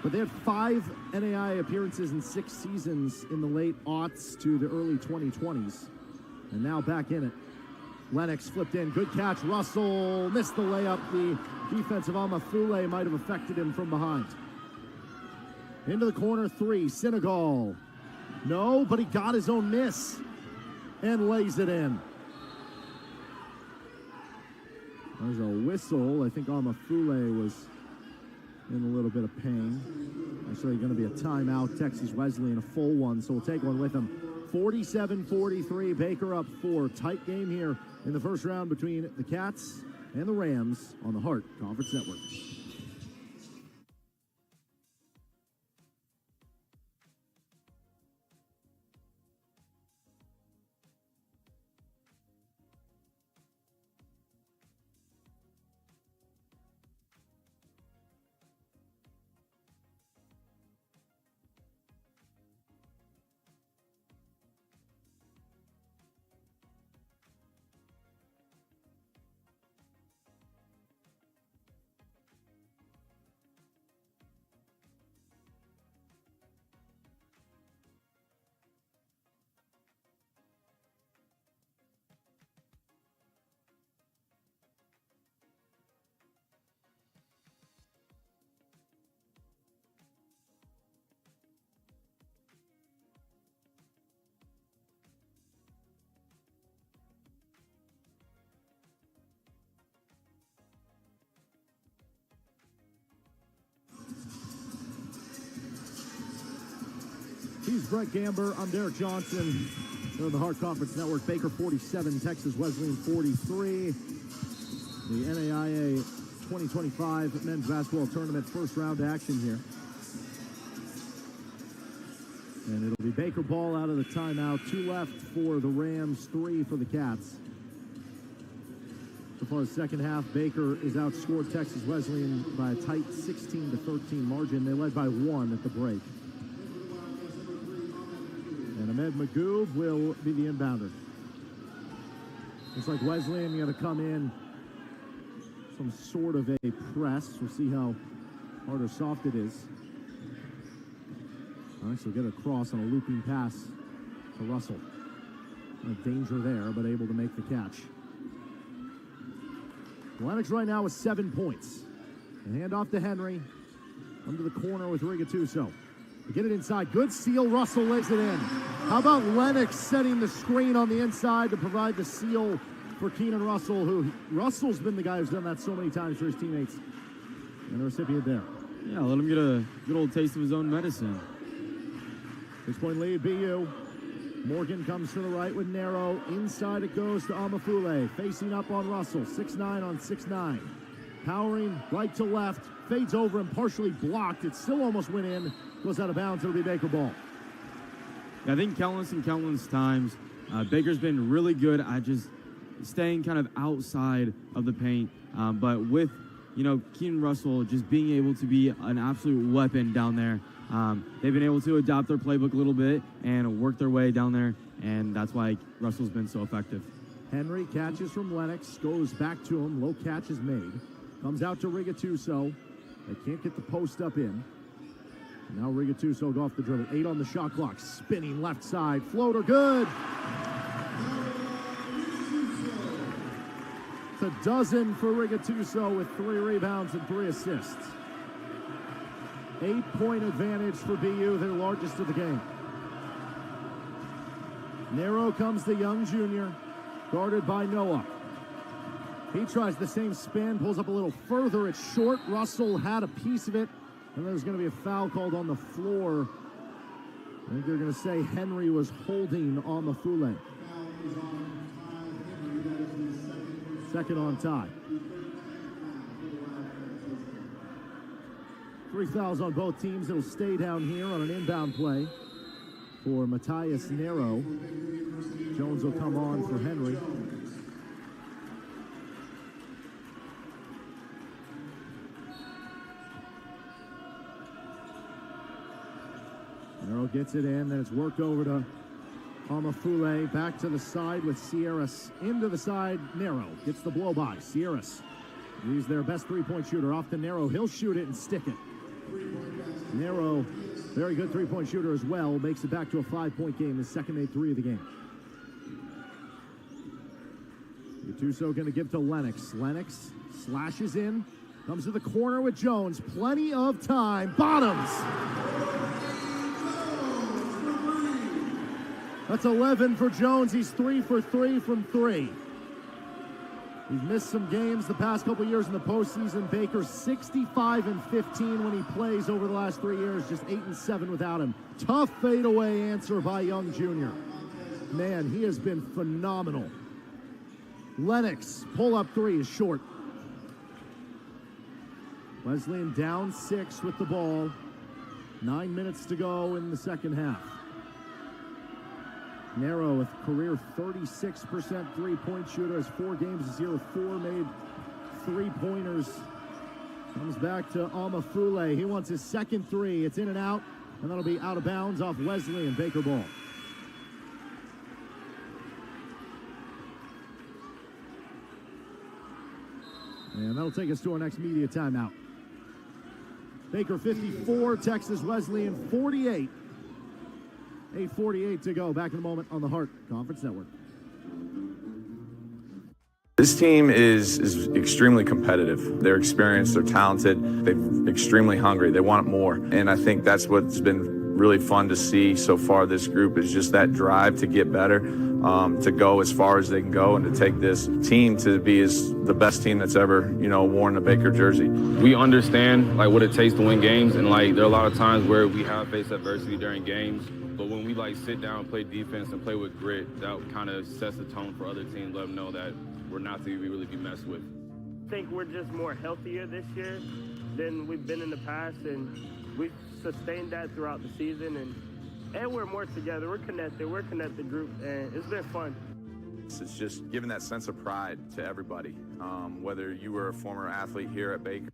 But they had 5 NAIA appearances in 6 seasons in the late aughts to the early 2020s. And now back in it. Lennox flipped in. Good catch. Russell missed the layup. The defense of Amafule might have affected him from behind. Into the corner 3. Senegal. No, but he got his own miss and lays it in. There's a whistle. I think Amafule was in a little bit of pain. Actually going to be a timeout. Texas Wesleyan, a full one, so we'll take one with him. 47-43, Baker up 4. Tight game here in the first round between the Cats and the Rams on the Hart Conference Network. He's Brett Gamber. I'm Derek Johnson. They're on the Hart Conference Network. Baker 47, Texas Wesleyan 43. The NAIA 2025 men's basketball tournament first round action here. And it'll be Baker ball out of the timeout. 2 left for the Rams, 3 for the Cats. So far, the second half, Baker is outscored Texas Wesleyan by a tight 16-13 margin. They led by 1 at the break. And Ahmed Magoob will be the inbounder. Looks like Wesleyan going to come in some sort of a press. We'll see how hard or soft it is. All right, so get across on a looping pass to Russell. No danger there, but able to make the catch. Lennox right now with 7 points. And hand off to Henry. Under the corner with Rigatuso. Get it inside. Good steal. Russell lays it in. How about Lennox setting the screen on the inside to provide the seal for Keenan Russell, who Russell's been the guy who's done that so many times for his teammates. And the recipient there. Yeah, let him get a good old taste of his own medicine. 6-point lead, BU. Morgan comes to the right with Narrow. Inside it goes to Amafule. Facing up on Russell. 6'9" on 6'9. Powering right to left, fades over and partially blocked. It still almost went in, goes out of bounds. It'll be Baker ball. I think countless times, Baker's been really good at just staying kind of outside of the paint. But with, Keenan Russell just being able to be an absolute weapon down there, they've been able to adopt their playbook a little bit and work their way down there, and that's why Russell's been so effective. Henry catches from Lennox, goes back to him. Low catch is made. Comes out to Rigatuso. They can't get the post up in. Now Rigatuso go off the dribble. 8 on the shot clock. Spinning left side. Floater good. It's a dozen for Rigatuso with 3 rebounds and 3 assists. 8-point advantage for BU, their largest of the game. Narrow comes the young junior, guarded by Noah. He tries the same spin, pulls up a little further. It's short. Russell had a piece of it, and there's going to be a foul called on the floor. I think they're going to say Henry was holding on the Fule. Second on tie. 3 fouls on both teams. It'll stay down here on an inbound play for Matthias Nero. Jones will come on for Henry. Nero gets it in, then it's worked over to Amafule. Back to the side with Sierras. Into the side, Nero gets the blow by. Sierras, he's their best three-point shooter. Off to Nero, he'll shoot it and stick it. Nero, very good three-point shooter as well. Makes it back to a 5-point game, his second made 3 of the game. Gattuso going to give to Lennox. Lennox slashes in, comes to the corner with Jones. Plenty of time. Bottoms. That's 11 for Jones. He's 3 for 3 from 3. He's missed some games the past couple years in the postseason. Baker 65 and 15 when he plays over the last 3 years. Just 8 and 7 without him. Tough fadeaway answer by Young Jr. Man, he has been phenomenal. Lennox, pull-up 3 is short. Wesleyan down 6 with the ball. 9 minutes to go in the second half. Narrow with career 36% three-point shooter. Has 4 games this year with 4 made three-pointers. Comes back to Amafule. He wants his second 3. It's in and out, and that'll be out of bounds off Wesley and Baker ball. And that'll take us to our next media timeout. Baker 54, Texas Wesleyan 48. 8:48 to go. Back in a moment on the Hart Conference Network. This team is extremely competitive. They're experienced, they're talented, they're extremely hungry, they want more. And I think that's what's been really fun to see so far this group is just that drive to get better, to go as far as they can go and to take this team to be the best team that's ever, worn a Baker jersey. We understand what it takes to win games, and there are a lot of times where we have faced adversity during games. But when we sit down, play defense, and play with grit, that kind of sets the tone for other teams. Let them know that we're not to really be messed with. I think we're just more healthier this year than we've been in the past, and we've sustained that throughout the season. And we're more together. We're connected group, and it's been fun. It's just giving that sense of pride to everybody, whether you were a former athlete here at Baker.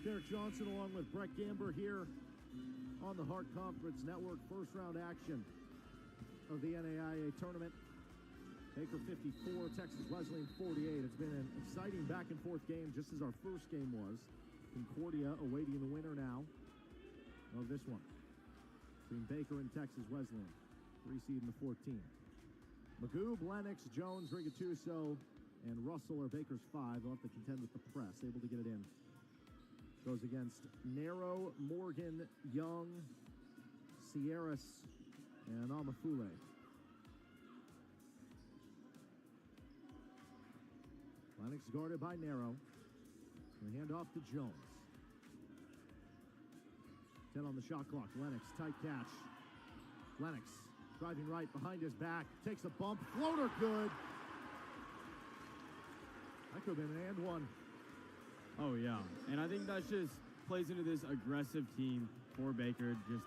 Derek Johnson along with Brett Gamber here on the Hart Conference Network. First round action of the NAIA tournament. Baker 54, Texas Wesleyan 48. It's been an exciting back and forth game just as our first game was. Concordia awaiting the winner now of this one between Baker and Texas Wesleyan. 3 seed in the 14. Magoob, Lennox, Jones, Rigatuso, and Russell are Baker's 5. They'll have to contend with the press, able to get it in. Goes against Narrow, Morgan, Young, Sierras, and Amafule. Lennox guarded by Narrow. And hand off to Jones. 10 on the shot clock. Lennox, tight catch. Lennox driving right behind his back. Takes a bump. Floater good. That could have been an and one. Oh, yeah. And I think that just plays into this aggressive team for Baker. Just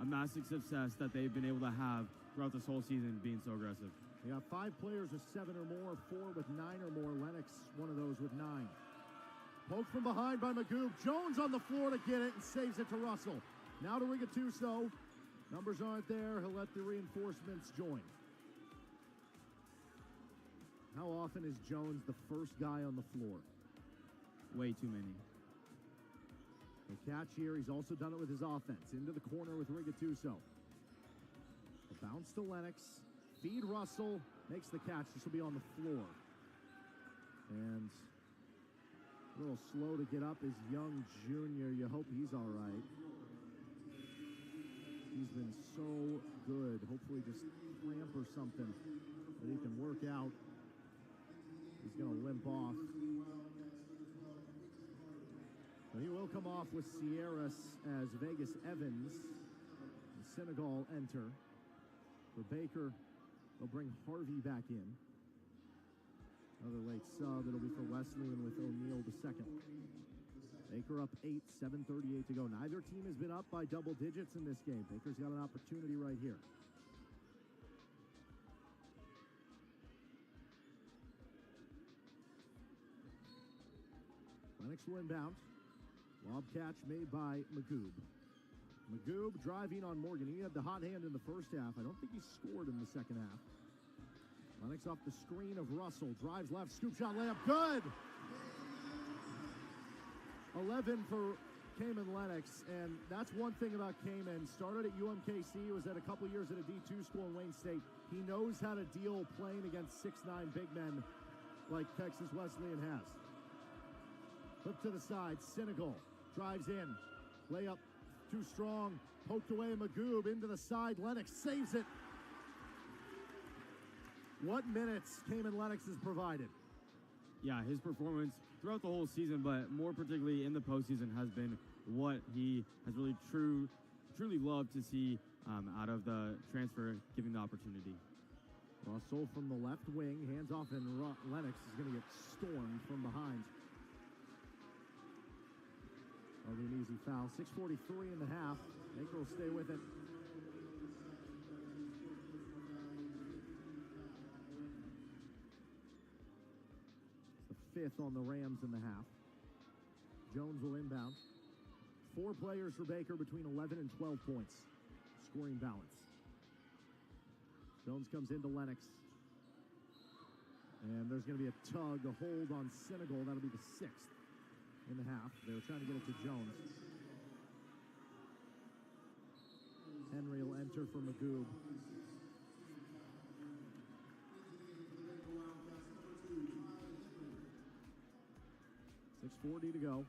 a massive success that they've been able to have throughout this whole season, being so aggressive. They got 5 players with 7 or more, 4 with 9 or more. Lennox, one of those with 9. Poke from behind by Magoob. Jones on the floor to get it and saves it to Russell. Now to Rigatuso. Numbers aren't there. He'll let the reinforcements join. How often is Jones the first guy on the floor? Way too many. The catch here. He's also done it with his offense. Into the corner with Rigatuso. A bounce to Lennox. Feed Russell. Makes the catch. This will be on the floor. And a little slow to get up is Young Jr. You hope he's all right. He's been so good. Hopefully just cramp or something that he can work out. He's going to limp off. But he will come off with Sierras as Vegas Evans and Senegal enter. For Baker, they'll bring Harvey back in. Another late sub. It'll be for Wesleyan with O'Neal the second. Baker up 8, 7:38 to go. Neither team has been up by double digits in this game. Baker's got an opportunity right here. Lennox will inbound. Lob catch made by Magoob. Magoob driving on Morgan. He had the hot hand in the first half. I don't think he scored in the second half. Lennox off the screen of Russell. Drives left, scoop shot, layup, good! 11 for Cayman Lennox, and that's one thing about Cayman. Started at UMKC, was at a couple years at a D2 school in Wayne State. He knows how to deal playing against 6'9" big men like Texas Wesleyan has. Flip to the side, Senegal drives in. Layup too strong, poked away Magoob into the side. Lennox saves it. What minutes Cayman Lennox has provided? Yeah, his performance throughout the whole season, but more particularly in the postseason, has been what he has really truly loved to see out of the transfer, giving the opportunity. Russell from the left wing, hands off, and Lennox is going to get stormed from behind. That'll be an easy foul. 6:43 in the half. Baker will stay with it. It's the 5th on the Rams in the half. Jones will inbound. 4 players for Baker between 11 and 12 points. Scoring balance. Jones comes into Lennox. And there's going to be a tug, a hold on Senegal. That'll be the 6th in the half. They were trying to get it to Jones. Henry will enter for Magoob. .640 to go.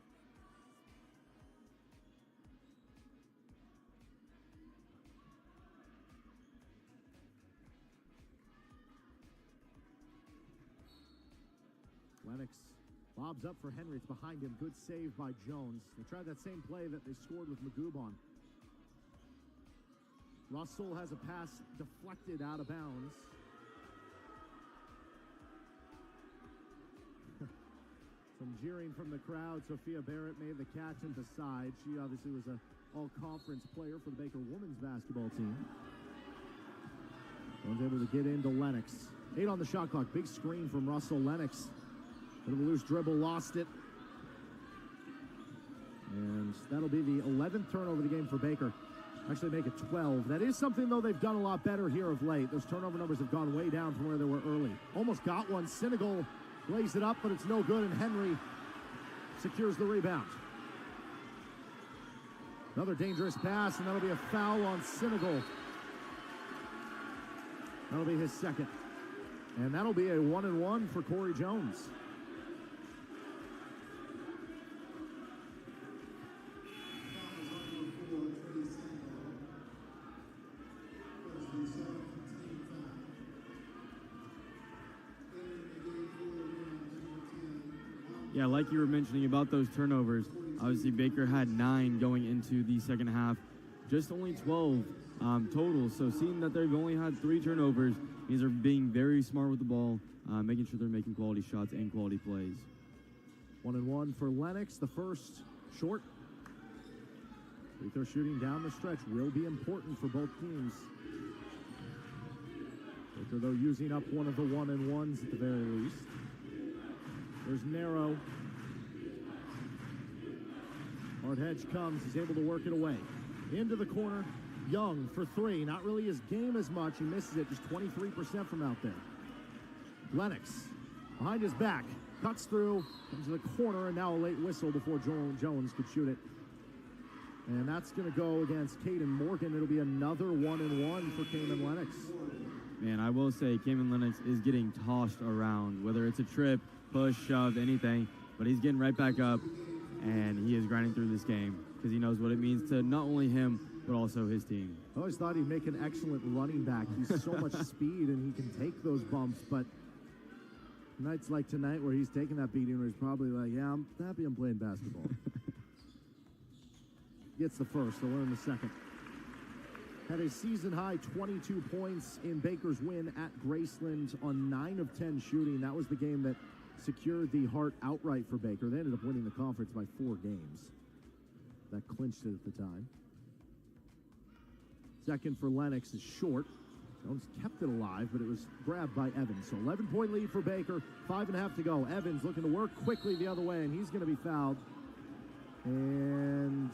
Lennox lobs up for Henry. It's behind him. Good save by Jones. They tried that same play that they scored with Magoob on. Russell has a pass deflected out of bounds. Some jeering from the crowd. Sophia Barrett made the catch and beside. She obviously was an all-conference player for the Baker women's basketball team. Was able to get into Lennox. 8 on the shot clock. Big screen from Russell. Lennox. Bit of a loose dribble, lost it. And that'll be the 11th turnover of the game for Baker. Actually make it 12. That is something, though, they've done a lot better here of late. Those turnover numbers have gone way down from where they were early. Almost got one. Senegal lays it up, but it's no good, and Henry secures the rebound. Another dangerous pass, and that'll be a foul on Senegal. That'll be his second. And that'll be a 1-and-1 for Corey Jones. Yeah, like you were mentioning about those turnovers, Obviously, Baker had 9 going into the second half, just only 12 total. So seeing that they've only had 3 turnovers means they're being very smart with the ball, making sure they're making quality shots and quality plays. 1-1 for Lennox. The first short. Free throw shooting down the stretch will be important for both teams. Baker, though, using up one of the 1-and-1s at the very least. There's Narrow. Hard hedge comes. He's able to work it away. Into the corner. Young for 3. Not really his game as much. He misses it. Just 23% from out there. Lennox behind his back. Cuts through. Comes to the corner. And now a late whistle before Jones could shoot it. And that's going to go against Caden Morgan. It'll be another 1-and-1 for Cayman Lennox. Man, I will say Cayman Lennox is getting tossed around, whether it's a trip, push, shove, anything. But he's getting right back up, and he is grinding through this game because he knows what it means to not only him, but also his team. I always thought he'd make an excellent running back. He's so much speed, and he can take those bumps. But nights like tonight where he's taking that beating, where he's probably like, yeah, I'm happy I'm playing basketball. Gets the first, they'll earn the second. Had a season-high 22 points in Baker's win at Graceland on 9 of 10 shooting. That was the game that secured the Hart outright for Baker. They ended up winning the conference by 4 games. That clinched it at the time. Second for Lennox is short. Jones kept it alive, but it was grabbed by Evans. So 11-point lead for Baker, 5.5 to go. Evans looking to work quickly the other way, and he's going to be fouled. And...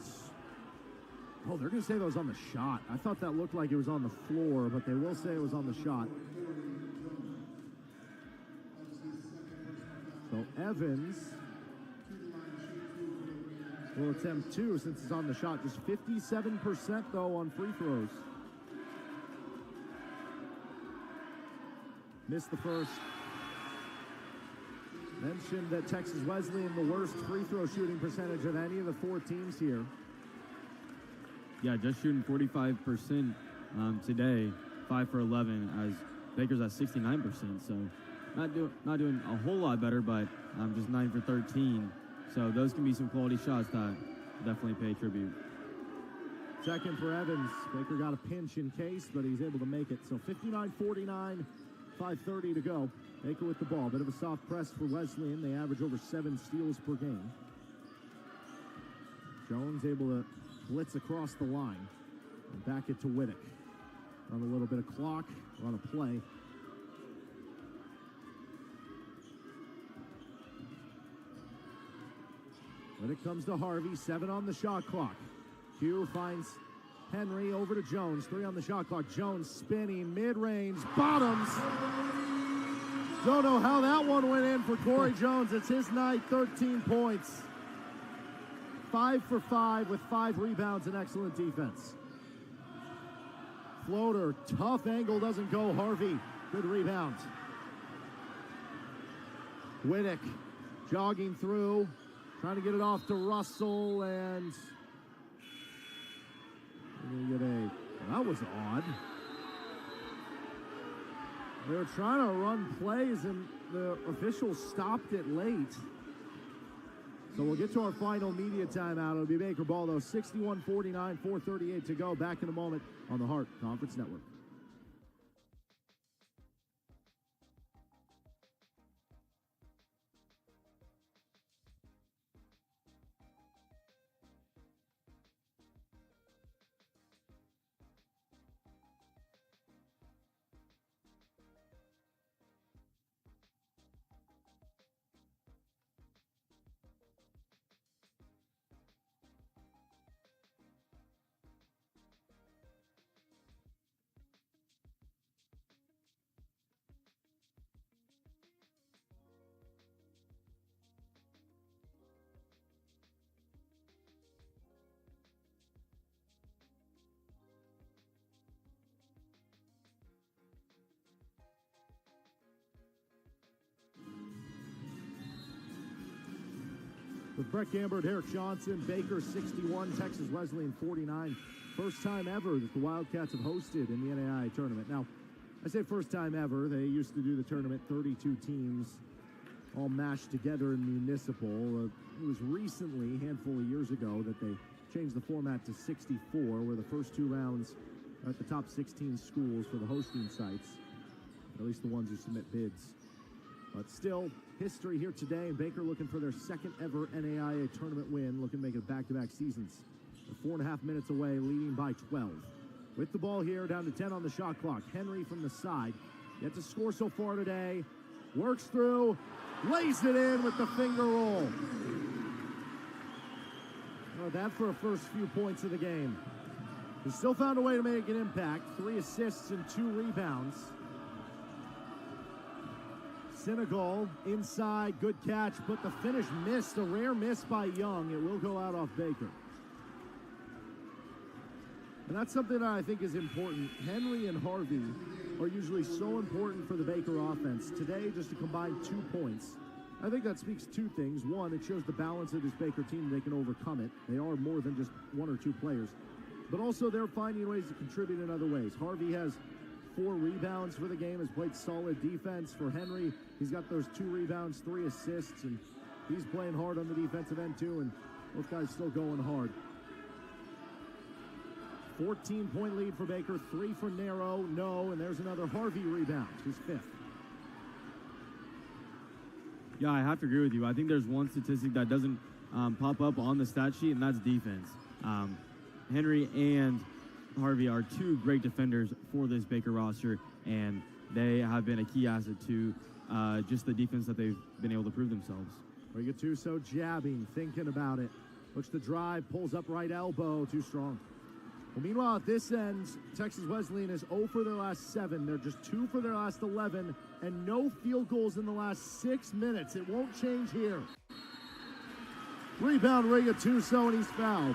oh, they're going to say that was on the shot. I thought that looked like it was on the floor, but they will say it was on the shot. So Evans will attempt 2 since it's on the shot. Just 57% though on free throws. Missed the first. Mentioned that Texas Wesleyan the worst free throw shooting percentage of any of the 4 teams here. Yeah, just shooting 45% today, 5 for 11, as Baker's at 69%. So not doing a whole lot better, but just 9 for 13. So those can be some quality shots that definitely pay tribute. Second for Evans. Baker got a pinch in case, but he's able to make it. So 59-49, 5:30 to go. Baker with the ball. Bit of a soft press for Wesleyan. They average over 7 steals per game. Jones able to blitz across the line and back it to Whittick. On a little bit of clock, on a play. Whittick comes to Harvey, 7 on the shot clock. Hugh finds Henry over to Jones, 3 on the shot clock. Jones spinning, mid-range, bottoms. Don't know how that one went in for Corey Jones. It's his night, 13 points. 5 for 5 with 5 rebounds and excellent defense. Floater, tough angle, doesn't go. Harvey, good rebound. Whittick jogging through, trying to get it off to Russell, and we're gonna get that was odd. They were trying to run plays, and the officials stopped it late. So we'll get to our final media timeout. It'll be Baker ball, though. 61-49, 4:38 to go. Back in a moment on the Hart Conference Network. With Brett Gambert, Eric Johnson, Baker 61, Texas Wesleyan 49. First time ever that the Wildcats have hosted in the NAIA tournament. Now, I say first time ever. They used to do the tournament, 32 teams. all mashed together in municipal. It was recently, a handful of years ago, that they changed the format to 64, where the first 2 rounds are at the top 16 schools for the hosting sites, at least the ones who submit bids. But still, history here today, and Baker looking for their second ever NAIA tournament win, looking to make it back-to-back seasons. They're 4.5 minutes away, leading by 12. With the ball here, down to 10 on the shot clock. Henry from the side, yet to score so far today. Works through, lays it in with the finger roll. Well, that for a first few points of the game. He still found a way to make an impact. 3 assists and 2 rebounds. Senegal inside, good catch, but the finish missed. A rare miss by Young. It will go out off Baker. And that's something that I think is important. Henry and Harvey are usually so important for the Baker offense. Today, just to combine 2 points, I think that speaks 2 things. One, it shows the balance of this Baker team. They can overcome it. They are more than just 1 or 2 players. But also, they're finding ways to contribute in other ways. Harvey has 4 rebounds for the game, has played solid defense. For Henry, he's got those 2 rebounds, 3 assists, and he's playing hard on the defensive end too, and both guys still going hard. 14-point lead for Baker, 3 for Nero, no, and there's another Harvey rebound, his 5th. Yeah, I have to agree with you. I think there's one statistic that doesn't pop up on the stat sheet, and that's defense. Henry and Harvey are 2 great defenders for this Baker roster, and they have been a key asset to just the defense that they've been able to prove themselves. Rigatuso jabbing, thinking about it. Looks to drive, pulls up right elbow, too strong. Well, meanwhile, at this end, Texas Wesleyan is 0 for their last 7. They're just 2 for their last 11, and no field goals in the last 6 minutes. It won't change here. Rebound, Rigatuso, and he's fouled.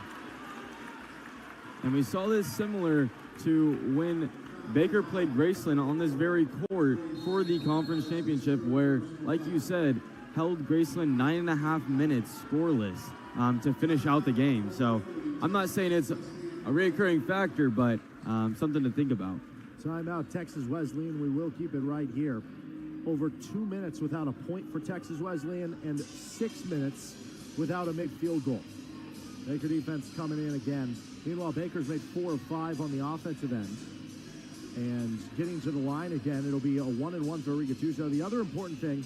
And we saw this similar to when Baker played Graceland on this very court for the conference championship, where, like you said, held Graceland 9.5 minutes scoreless to finish out the game. So I'm not saying it's a recurring factor, but something to think about. Timeout, Texas Wesleyan. We will keep it right here. Over 2 minutes without a point for Texas Wesleyan and 6 minutes without a mid-field goal. Baker defense coming in again. Meanwhile, Baker's made 4 of 5 on the offensive end. And getting to the line again, it'll be a 1-and-1 for Rigatuso. The other important thing,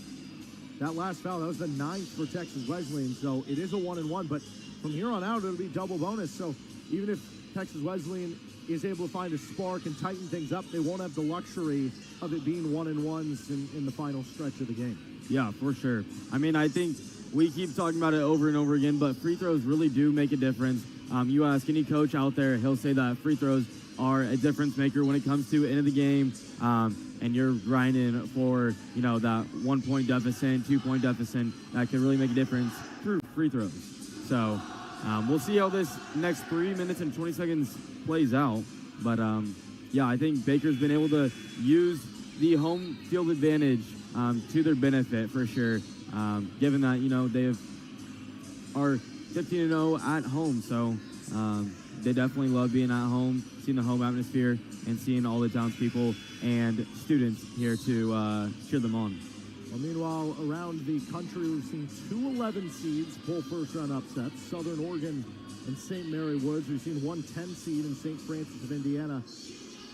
that last foul, that was the 9th for Texas Wesleyan, so it is a 1-and-1, but from here on out, it'll be double bonus. So even if Texas Wesleyan is able to find a spark and tighten things up, they won't have the luxury of it being 1-and-1s in the final stretch of the game. Yeah, for sure. I mean, I think we keep talking about it over and over again, but free throws really do make a difference. You ask any coach out there, he'll say that free throws are a difference maker when it comes to end of the game, and you're grinding for, you know, that 1-point deficit, 2-point deficit that can really make a difference through free throws. So we'll see how this next 3 minutes and 20 seconds plays out. But yeah, I think Baker's been able to use the home field advantage to their benefit for sure, given that, you know, they are 15-0 at home. So they definitely love being at home, seeing the home atmosphere, and seeing all the townspeople and students here to cheer them on. Well, meanwhile, around the country, we've seen 2 11 seeds pull first-round upsets. Southern Oregon and St. Mary Woods. We've seen 1 10 seed in St. Francis of Indiana.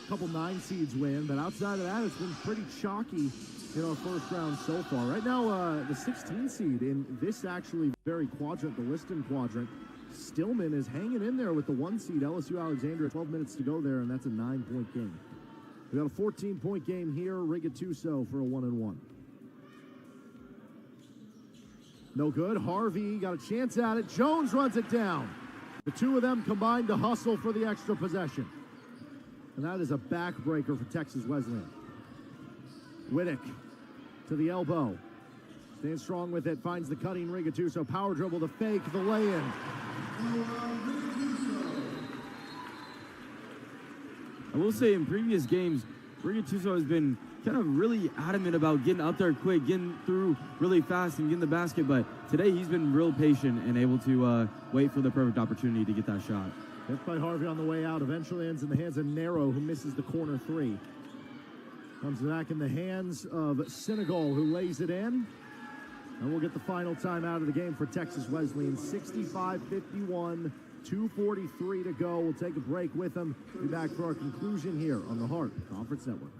A couple 9 seeds win, but outside of that, it's been pretty chalky in our first round so far. Right now, the 16 seed in this actually very quadrant, the Liston quadrant, Stillman is hanging in there with the 1 seed, LSU Alexandria. 12 minutes to go there, and that's a 9-point game. We got a 14-point game here. Rigatuso for a 1-and-1. No good. Harvey got a chance at it. Jones runs it down. The 2 of them combined to hustle for the extra possession. And that is a backbreaker for Texas Wesleyan. Whittick to the elbow. Stands strong with it. Finds the cutting Rigatuso. Power dribble, the fake, the lay-in. I will say in previous games, Rigatuso has been kind of really adamant about getting up there quick, getting through really fast and getting the basket, but today he's been real patient and able to wait for the perfect opportunity to get that shot. Hit by Harvey on the way out. Eventually ends in the hands of Nero, who misses the corner 3. Comes back in the hands of Senegal, who lays it in. And we'll get the final time out of the game for Texas Wesleyan. 65-51, 2:43 to go. We'll take a break with them. Be back for our conclusion here on the Heart Conference Network.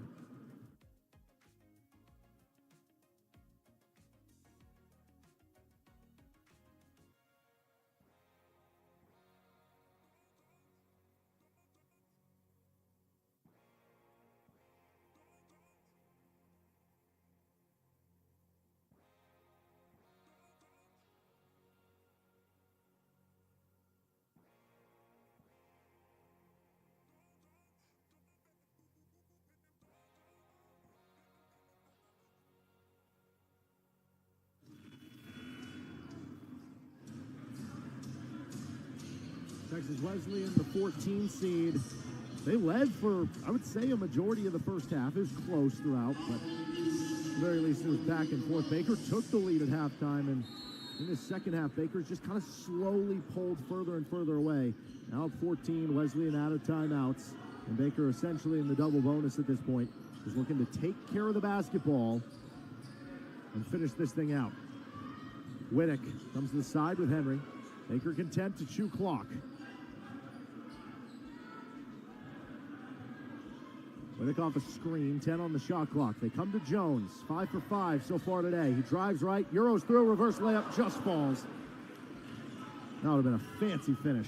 Texas Wesleyan, the 14 seed. They led for, I would say, a majority of the first half. It was close throughout, but at the very least it was back and forth. Baker took the lead at halftime, and in the second half, Baker's just kind of slowly pulled further and further away. Now at 14, Wesleyan out of timeouts, and Baker essentially in the double bonus at this point is looking to take care of the basketball and finish this thing out. Whittick comes to the side with Henry. Baker content to chew clock. Whittick off a screen, 10 on the shot clock. They come to Jones, 5 for 5 so far today. He drives right, Euros through, reverse layup, just falls. That would have been a fancy finish.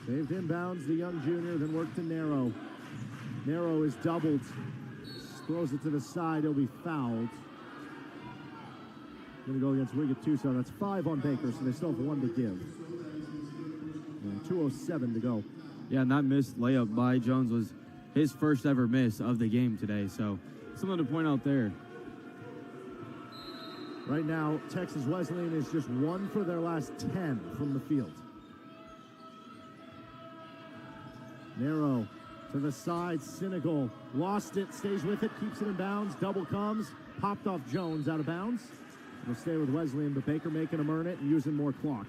Saved inbounds, the young junior, then worked to Narrow. Narrow is doubled, throws it to the side, he'll be fouled. Going to go against Rigatuso. That's 5 on Baker, so they still have 1 to give. And 2:07 to go. Yeah, and that missed layup by Jones was his first ever miss of the game today, so something to point out there. Right now, Texas Wesleyan is just 1 for their last 10 from the field. Narrow to the side, Senegal lost it, stays with it, keeps it in bounds, double comes, popped off Jones out of bounds. It'll stay with Wesleyan, but Baker making him earn it and using more clock.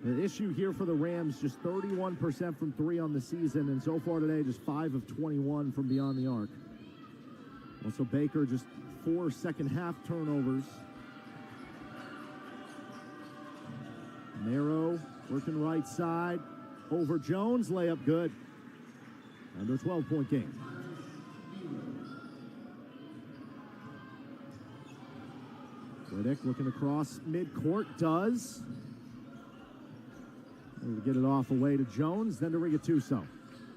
The issue here for the Rams, just 31% from 3 on the season, and so far today, just 5 of 21 from beyond the arc. Also, Baker, just 4 second-half turnovers. Narrow, working right side, over Jones, layup good. Under a 12-point game. Whittick looking across midcourt, does. We'll get it off away to Jones, then to Rigatuso.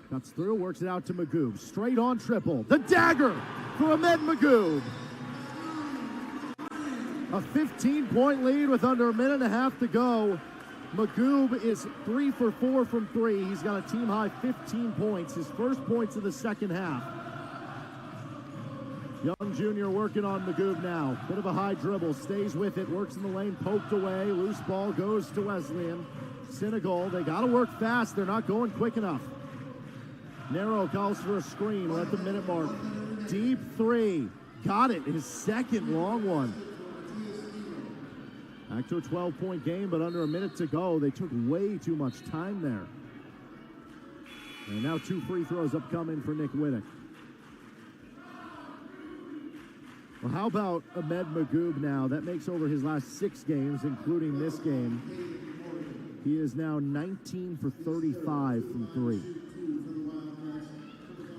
Cuts through, works it out to Magoob. Straight on triple. The dagger for Ahmed Magoob. A 15-point lead with under a minute and a half to go. Magoob is 3 for 4 from 3. He's got a team-high 15 points, his first points of the second half. Young junior working on Magoob now. Bit of a high dribble, stays with it, works in the lane, poked away. Loose ball goes to Wesleyan. Senegal, they got to work fast. They're not going quick enough. Narrow calls for a screen. We're at the minute mark. Deep 3. Got it. His second long one. Back to a 12-point game, but under a minute to go. They took way too much time there. And now 2 free throws upcoming for Nick Whittick. Well, how about Ahmed Magoob now? That makes over his last 6 games, including this game. He is now 19 for 35 from 3.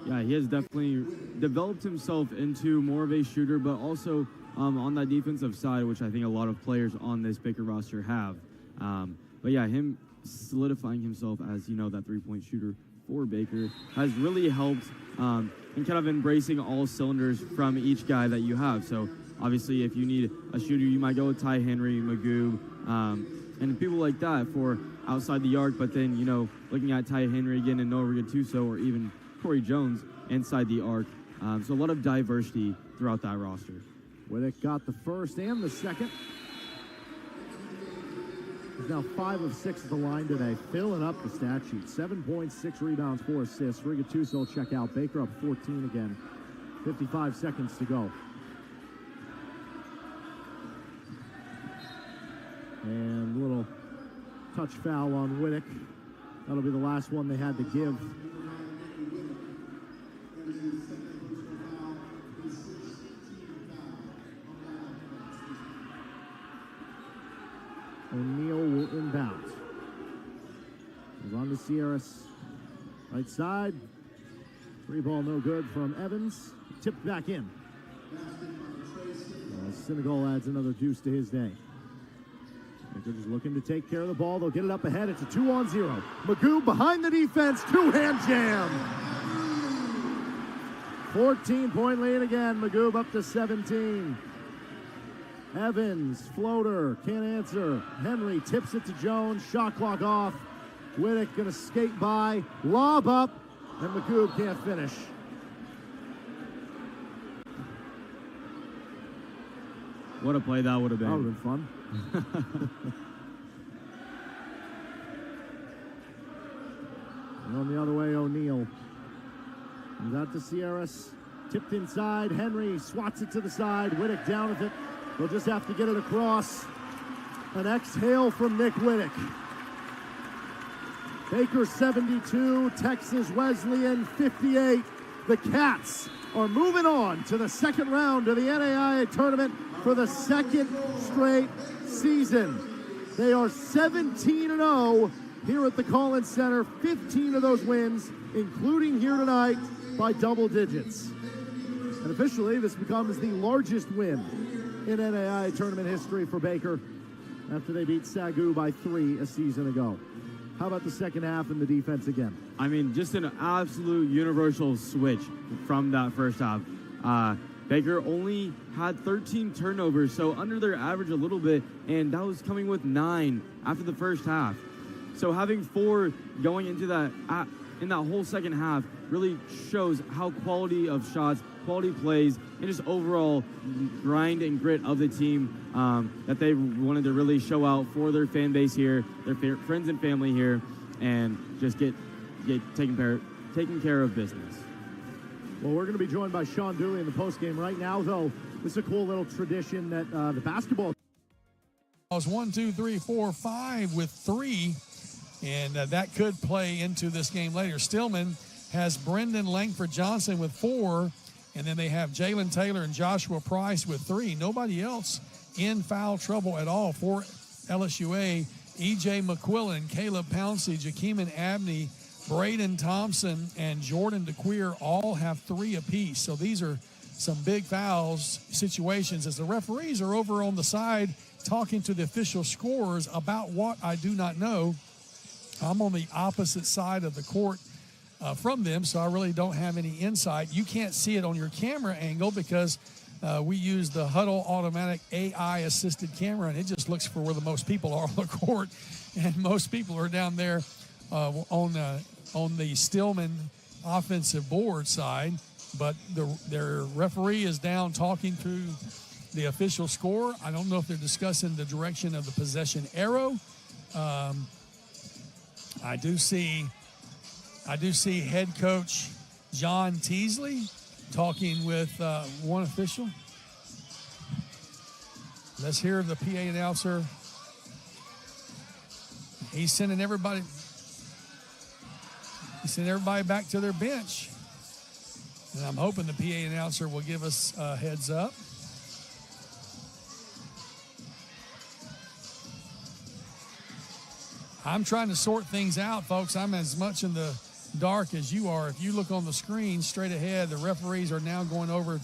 Yeah, he has definitely developed himself into more of a shooter, but also on that defensive side, which I think a lot of players on this Baker roster have. But yeah, him solidifying himself as, that three-point shooter for Baker has really helped in kind of embracing all cylinders from each guy that you have. So obviously, if you need a shooter, you might go with Ty Henry, Magoob, and people like that for outside the arc. But then, looking at Ty Henry again and Noah Rigatuso or even Corey Jones inside the arc. So a lot of diversity throughout that roster. Whittick got the first and the second. He's now 5 of 6 at the line today, filling up the stat sheet. 7 points, 6 rebounds, 4 assists. Rigatuso will check out. Baker up 14 again. 55 seconds to go. And a little touch foul on Whittick. That'll be the last one they had to give. O'Neal will inbound. Goes on to Sierras. Right side. Free ball no good from Evans. Tipped back in. Senegal adds another deuce to his day. Baker just looking to take care of the ball. They'll get it up ahead. It's a 2-on-0. Magoo behind the defense. Two-hand jam. 14-point lead again. Magoo up to 17. Evans, floater, can't answer. Henry tips it to Jones. Shot clock off. Whittick gonna skate by. Lob up. And Magoo can't finish. What a play that would have been. That would have been fun. And on the other way, O'Neal. Comes out to Sierras. Tipped inside. Henry swats it to the side. Whittick down with it. They'll just have to get it across. An exhale from Nick Whittick. Baker 72, Texas Wesleyan 58. The Cats are moving on to the second round of the NAIA tournament for the second straight season. They are 17-0 here at the Collins Center. 15 of those wins, including here tonight, by double digits. And officially, this becomes the largest win in NAIA tournament history for Baker after they beat Sagu by 3 a season ago. How about the second half and the defense again? I mean, just an absolute universal switch from that first half. Baker only had 13 turnovers, so under their average a little bit, and that was coming with 9 after the first half. So having 4 going into that in that whole second half really shows how quality of shots, quality plays, and just overall grind and grit of the team that they wanted to really show out for their fan base here, their friends and family here, and just get taken care of business. Well, we're going to be joined by Sean Dooley in the postgame right now, though. This is a cool little tradition that the basketball. 1, 2, 3, 4, 5 with 3, and that could play into this game later. Stillman has Brendan Langford Johnson with 4, and then they have Jalen Taylor and Joshua Price with 3. Nobody else in foul trouble at all for LSUA. E.J. McQuillan, Caleb Pouncey, Jakeeman Abney, Braden Thompson, and Jordan DeQueer all have 3 apiece. So these are some big fouls situations as the referees are over on the side talking to the official scorers about what I do not know. I'm on the opposite side of the court from them, so I really don't have any insight. You can't see it on your camera angle because we use the Huddle automatic AI-assisted camera, and it just looks for where the most people are on the court, and most people are down there on the Stillman offensive board side, but their referee is down talking to the official score. I don't know if they're discussing the direction of the possession arrow. I do see head coach John Teasley talking with one official. Let's hear the PA announcer. He's sending everybody back to their bench. And I'm hoping the PA announcer will give us a heads up. I'm trying to sort things out, folks. I'm as much in the dark as you are. If you look on the screen straight ahead, the referees are now going over,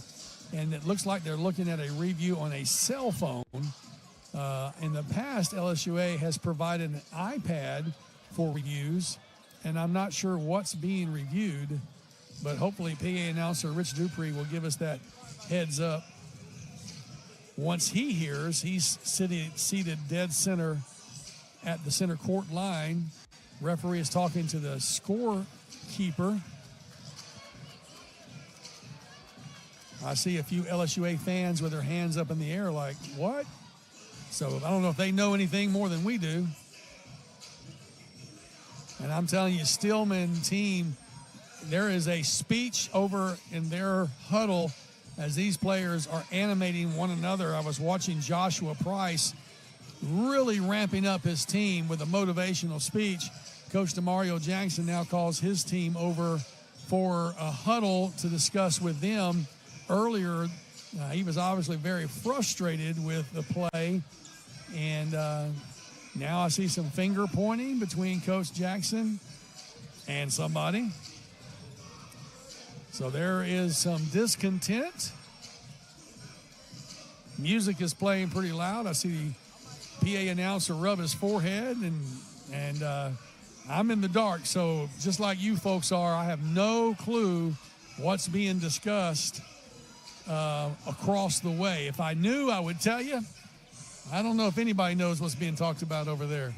and it looks like they're looking at a review on a cell phone. In the past, LSUA has provided an iPad for reviews, and I'm not sure what's being reviewed, but hopefully PA announcer Rich Dupree will give us that heads up. Once he hears, he's seated dead center at the center court line. Referee is talking to the scorekeeper. I see a few LSUA fans with their hands up in the air like, what? So I don't know if they know anything more than we do. And I'm telling you, Stillman team, there is a speech over in their huddle as these players are animating one another. I was watching Joshua Price really ramping up his team with a motivational speech. Coach DeMario Jackson now calls his team over for a huddle to discuss with them. Earlier, he was obviously very frustrated with the play, and Now I see some finger pointing between Coach Jackson and somebody. So there is some discontent. Music is playing pretty loud. I see the PA announcer rub his forehead, and I'm in the dark. So just like you folks are, I have no clue what's being discussed across the way. If I knew, I would tell you. I don't know if anybody knows what's being talked about over there.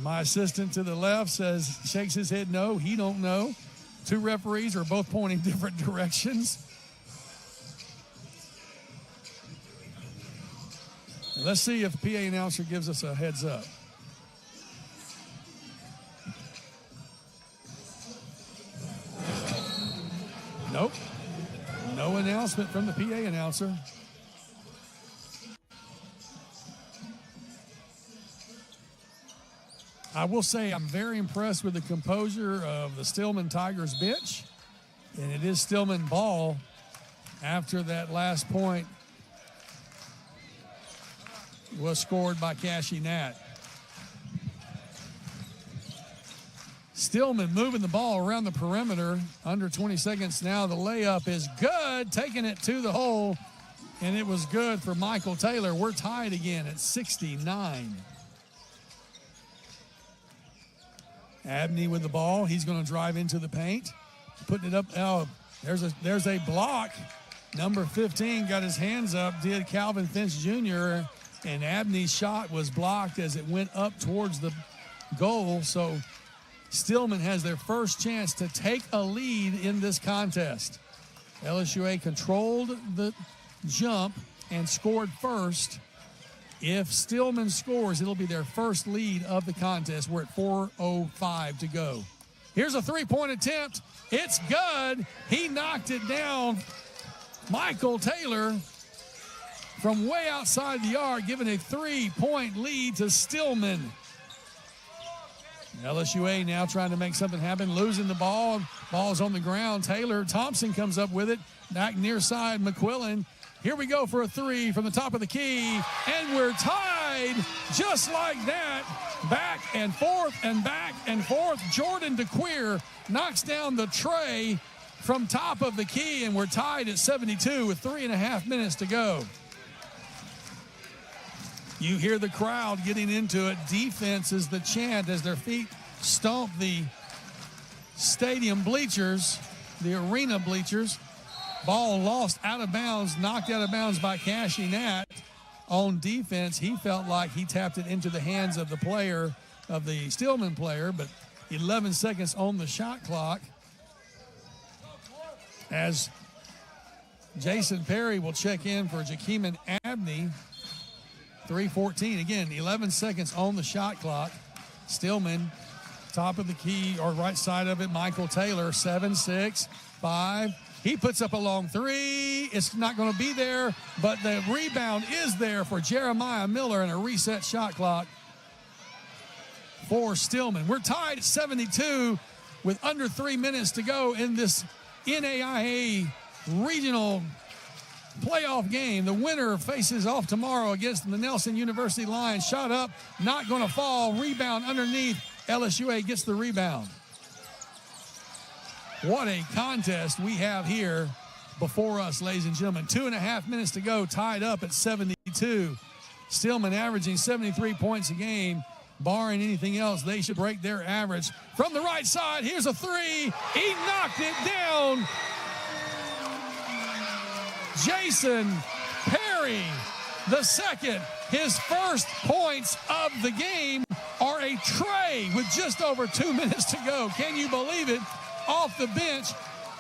My assistant to the left shakes his head no, he don't know. Two referees are both pointing different directions. Let's see if the PA announcer gives us a heads up. Nope. No announcement from the PA announcer. I will say I'm very impressed with the composure of the Stillman Tigers bench. And it is Stillman ball after that last point was scored by Cashy Nat. Stillman moving the ball around the perimeter. Under 20 seconds now. The layup is good, taking it to the hole. And it was good for Michael Taylor. We're tied again at 69. Abney with the ball. He's going to drive into the paint. Putting it up. Oh, there's a block. Number 15 got his hands up, did Calvin Finch Jr., and Abney's shot was blocked as it went up towards the goal. So Stillman has their first chance to take a lead in this contest. LSUA controlled the jump and scored first. If Stillman scores, it'll be their first lead of the contest. We're at 4:05 to go. Here's a three-point attempt. It's good. He knocked it down. Michael Taylor from way outside the arc, giving a three-point lead to Stillman. LSUA now trying to make something happen, losing the ball. Ball's on the ground. Taylor Thompson comes up with it. Back near side, McQuillan. Here we go for a three from the top of the key, and we're tied just like that. Back and forth and back and forth. Jordan DeQueer knocks down the tray from top of the key, and we're tied at 72 with 3.5 minutes to go. You hear the crowd getting into it. Defense is the chant as their feet stomp the stadium bleachers, the arena bleachers. Ball lost out of bounds, knocked out of bounds by Cashy Nat. On defense, he felt like he tapped it into the hands of the player, of the Stillman player, but 11 seconds on the shot clock. As Jason Perry will check in for Jakeeman Abney. 3:14, again, 11 seconds on the shot clock. Stillman, top of the key, or right side of it, Michael Taylor, 7-6, 5. He puts up a long three. It's not going to be there, but the rebound is there for Jeremiah Miller and a reset shot clock for Stillman. We're tied at 72 with under 3 minutes to go in this NAIA regional playoff game. The winner faces off tomorrow against the Nelson University Lions. Shot up, not going to fall. Rebound underneath. LSUA gets the rebound. What a contest we have here before us, ladies and gentlemen. 2.5 minutes to go, tied up at 72. Stillman averaging 73 points a game. Barring anything else, they should break their average. From the right side, here's a three. He knocked it down. Jason Perry, the second. His first points of the game are a tray with just over 2 minutes to go. Can you believe it? Off the bench.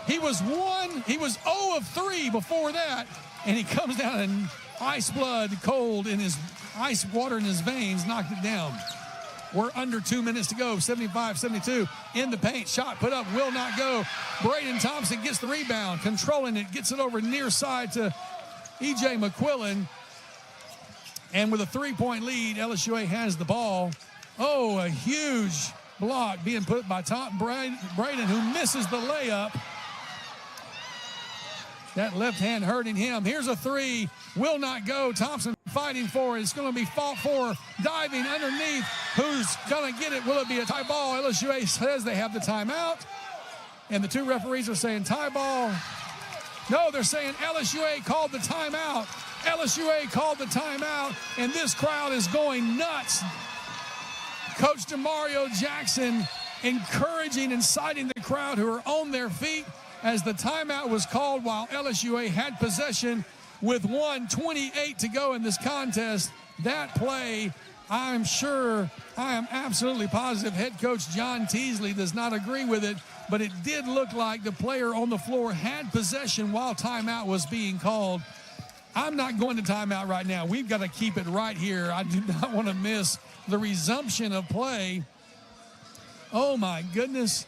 He was 0 of 3 before that, and he comes down and ice blood cold in his ice water in his veins, knocked it down. We're under 2 minutes to go, 75-72 in the paint. Shot put up, will not go. Braden Thompson gets the rebound, controlling it, gets it over near side to E.J. McQuillan. And with a three-point lead, LSUA has the ball. Oh, a huge block being put by Braden, who misses the layup. That left hand hurting him. Here's a three. Will not go. Thompson fighting for it. It's going to be fought for, diving underneath. Who's going to get it? Will it be a tie ball? LSUA says they have the timeout. And the two referees are saying tie ball. No, they're saying LSUA called the timeout. LSUA called the timeout, and this crowd is going nuts. Coach DeMario Jackson encouraging, inciting the crowd who are on their feet as the timeout was called while LSUA had possession with 1:28 to go in this contest. That play, I am absolutely positive head coach John Teasley does not agree with it, but it did look like the player on the floor had possession while timeout was being called. I'm not going to timeout right now. We've got to keep it right here. I do not want to miss the resumption of play. Oh, my goodness.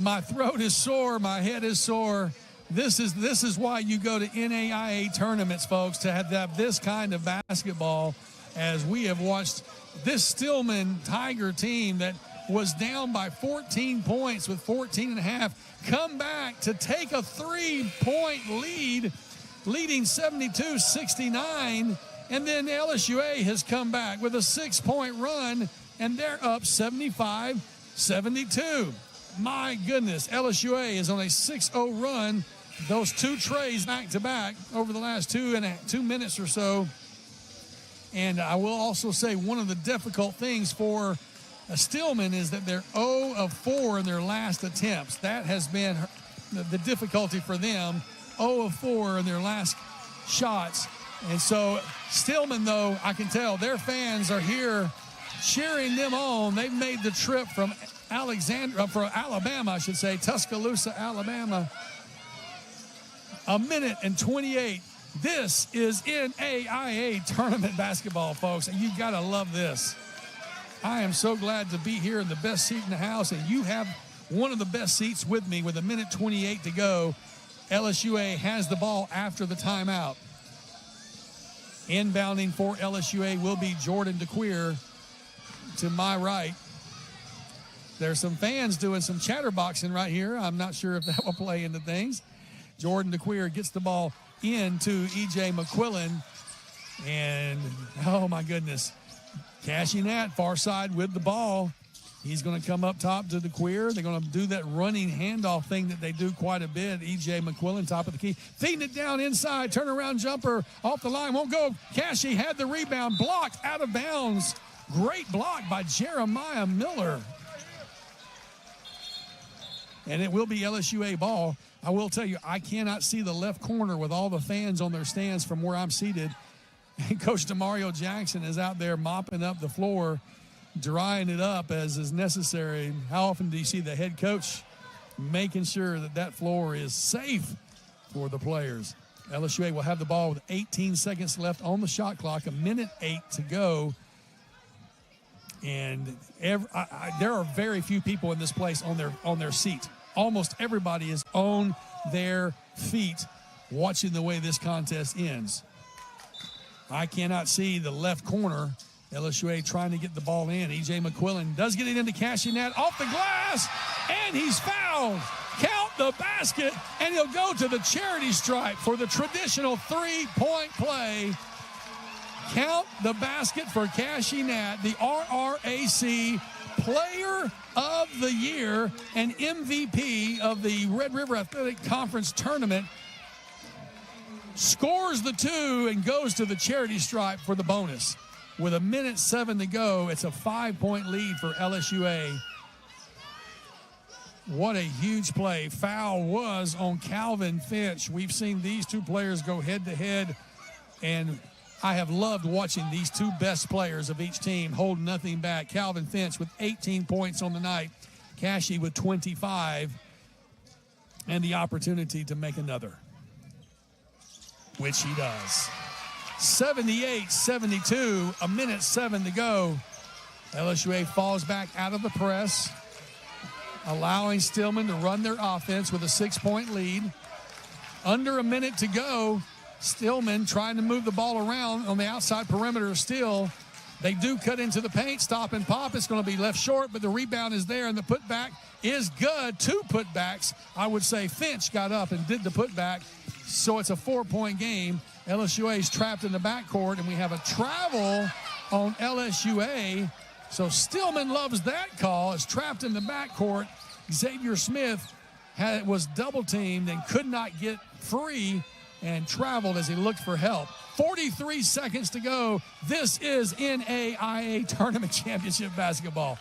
My throat is sore. My head is sore. This is why you go to NAIA tournaments, folks, to have this kind of basketball, as we have watched this Stillman Tiger team that was down by 14 points with 14 and a half come back to take a 3-point lead, leading 72-69, and then LSUA has come back with a 6-point run, and they're up 75-72. My goodness, LSUA is on a 6-0 run. Those two trays back-to-back over the last 2 minutes or so. And I will also say one of the difficult things for Stillman is that they're 0 of 4 in their last attempts. That has been the difficulty for them, 0 of 4 in their last shots. And so Stillman, though, I can tell their fans are here cheering them on. They've made the trip from Alabama, I should say, Tuscaloosa, Alabama. 1:28. This is NAIA tournament basketball, folks, and you've got to love this. I am so glad to be here in the best seat in the house, and you have one of the best seats with me with 1:28 to go. LSUA has the ball after the timeout. Inbounding for LSUA will be Jordan DeQueer to my right. There's some fans doing some chatterboxing right here. I'm not sure if that will play into things. Jordan DeQueer gets the ball into E.J. McQuillan. And, oh, my goodness, Cashy Nat, far side with the ball. He's going to come up top to DeQueer. They're going to do that running handoff thing that they do quite a bit. E.J. McQuillan, top of the key. Feeding it down inside. Turnaround jumper off the line. Won't go. Cashy had the rebound. Blocked out of bounds. Great block by Jeremiah Miller. And it will be LSUA ball. I will tell you, I cannot see the left corner with all the fans on their stands from where I'm seated. And Coach DeMario Jackson is out there mopping up the floor, drying it up as is necessary. How often do you see the head coach making sure that that floor is safe for the players? LSUA will have the ball with 18 seconds left on the shot clock, 1:08 to go. And there are very few people in this place on their seat. Almost everybody is on their feet watching the way this contest ends. I cannot see the left corner. LSUA trying to get the ball in. E.J. McQuillan does get it into Cashy Nat off the glass, and he's fouled. Count the basket, and he'll go to the charity stripe for the traditional three-point play. Count the basket for Cashy Nat, the RRAC Player of the Year and MVP of the Red River Athletic Conference Tournament. Scores the two and goes to the charity stripe for the bonus. With 1:07 to go, it's a 5-point lead for LSUA. What a huge play. Foul was on Calvin Finch. We've seen these two players go head-to-head, and I have loved watching these two best players of each team hold nothing back. Calvin Finch with 18 points on the night. Cashy with 25. And the opportunity to make another, which he does. 78-72, 1:07 to go. LSUA falls back out of the press, allowing Stillman to run their offense with a 6-point lead. Under a minute to go. Stillman trying to move the ball around on the outside perimeter still. They do cut into the paint, stop and pop. It's going to be left short, but the rebound is there, and the putback is good. 2 putbacks. I would say Finch got up and did the putback, so it's a 4-point game. LSUA's trapped in the backcourt, and we have a travel on LSUA. So Stillman loves that call. It's trapped in the backcourt. Xavier Smith was double-teamed and could not get free and traveled as he looked for help. 43 seconds to go. This is NAIA Tournament Championship basketball.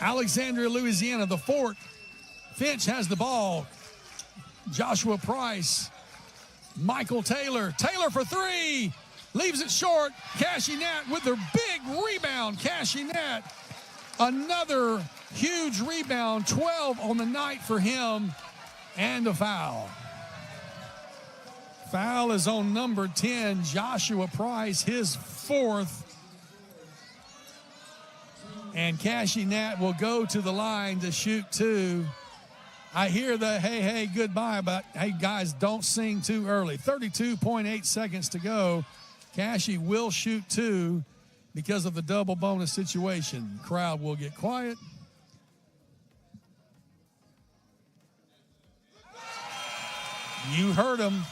Alexandria, Louisiana, the fort. Finch has the ball. Joshua Price. Michael Taylor. Taylor for three. Leaves it short. Cashy Nat with their big rebound. Cashy Nat, another huge rebound. 12 on the night for him. And a foul. Foul is on number 10, Joshua Price, his fourth. And Cashy Nat will go to the line to shoot two. I hear the hey, goodbye, but hey, guys, don't sing too early. 32.8 seconds to go. Cashy will shoot two because of the double bonus situation. Crowd will get quiet. You heard him.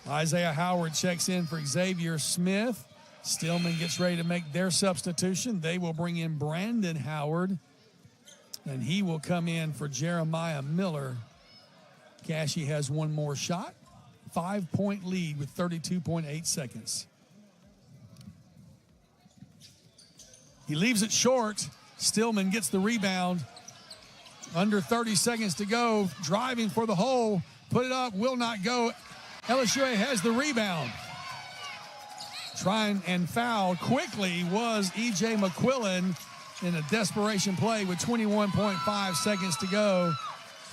Isaiah Howard checks in for Xavier Smith. Stillman gets ready to make their substitution. They will bring in Brandon Howard, and he will come in for Jeremiah Miller. Cashy has one more shot. 5-point lead with 32.8 seconds. He leaves it short. Stillman gets the rebound. Under 30 seconds to go. Driving for the hole. Put it up. Will not go. LSUA has the rebound. Trying and foul quickly was E.J. McQuillan in a desperation play with 21.5 seconds to go.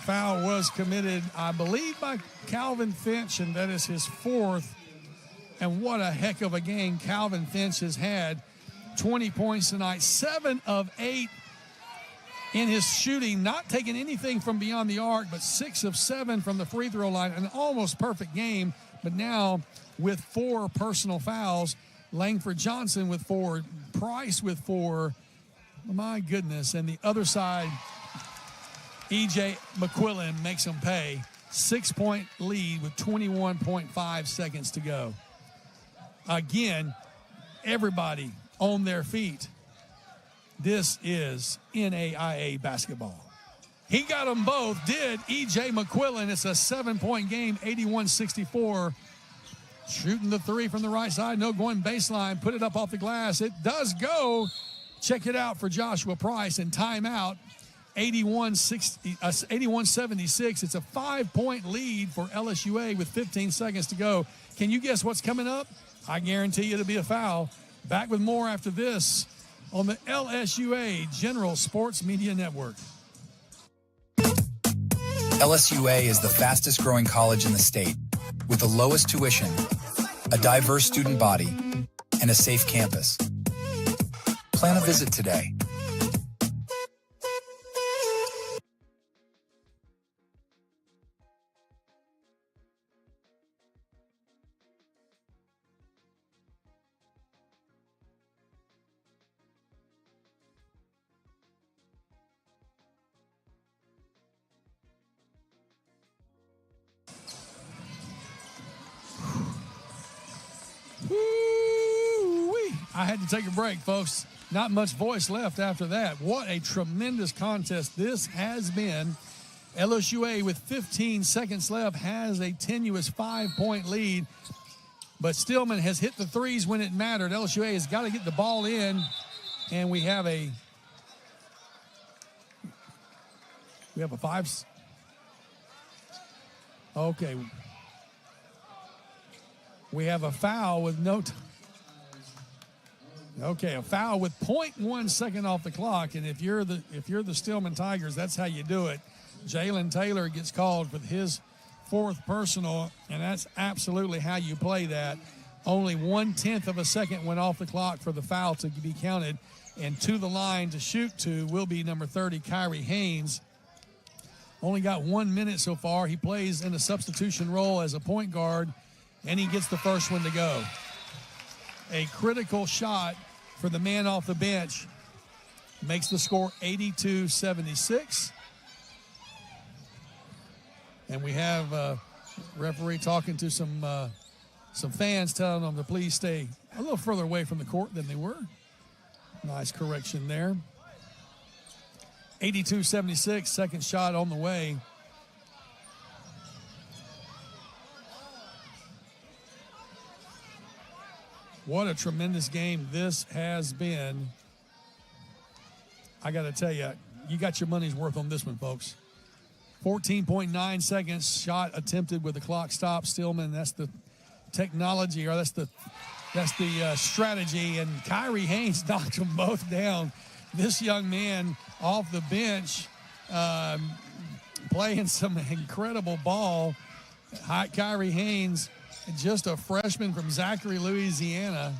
Foul was committed, I believe, by Calvin Finch, and that is his fourth. And what a heck of a game Calvin Finch has had. 20 points tonight, 7 of 8 in his shooting, not taking anything from beyond the arc, but 6 of 7 from the free throw line. An almost perfect game, but now with 4 personal fouls. Langford Johnson with 4, Price with 4. My goodness. And the other side, E.J. McQuillan makes him pay. 6-point lead with 21.5 seconds to go. Again, everybody on their feet. This is NAIA basketball. He got them both, did E.J. McQuillan. It's a 7-point game, 81-64. Shooting the three from the right side, no going baseline, put it up off the glass. It does go. Check it out for Joshua Price and timeout. 81-76. It's a 5-point lead for LSUA with 15 seconds to go. Can you guess what's coming up? I guarantee you it'll be a foul. Back with more after this on the LSUA General Sports Media Network. LSUA is the fastest growing college in the state with the lowest tuition, a diverse student body, and a safe campus. Plan a visit today. I had to take a break, folks. Not much voice left after that. What a tremendous contest this has been. LSUA with 15 seconds left has a tenuous 5-point lead, but Stillman has hit the threes when it mattered. LSUA has got to get the ball in, and we have a five. Okay. We have a foul with no time. Okay, a foul with 0.1 second off the clock, and if you're the Stillman Tigers, that's how you do it. Jalen Taylor gets called for his 4th personal, and that's absolutely how you play that. Only 1/10 of a second went off the clock for the foul to be counted, and to the line to shoot to will be number 30, Kyrie Haynes. Only got 1 minute so far. He plays in a substitution role as a point guard, and he gets the first one to go. A critical shot for the man off the bench. Makes the score 82-76. And we have referee talking to some fans telling them to please stay a little further away from the court than they were. Nice correction there. 82-76, second shot on the way. What a tremendous game this has been. I got to tell you, you got your money's worth on this one, folks. 14.9 seconds, shot attempted with the clock stop. Stillman, that's the technology, or that's the strategy. And Kyrie Haynes knocked them both down. This young man off the bench playing some incredible ball. Kyrie Haynes, just a freshman from Zachary, Louisiana,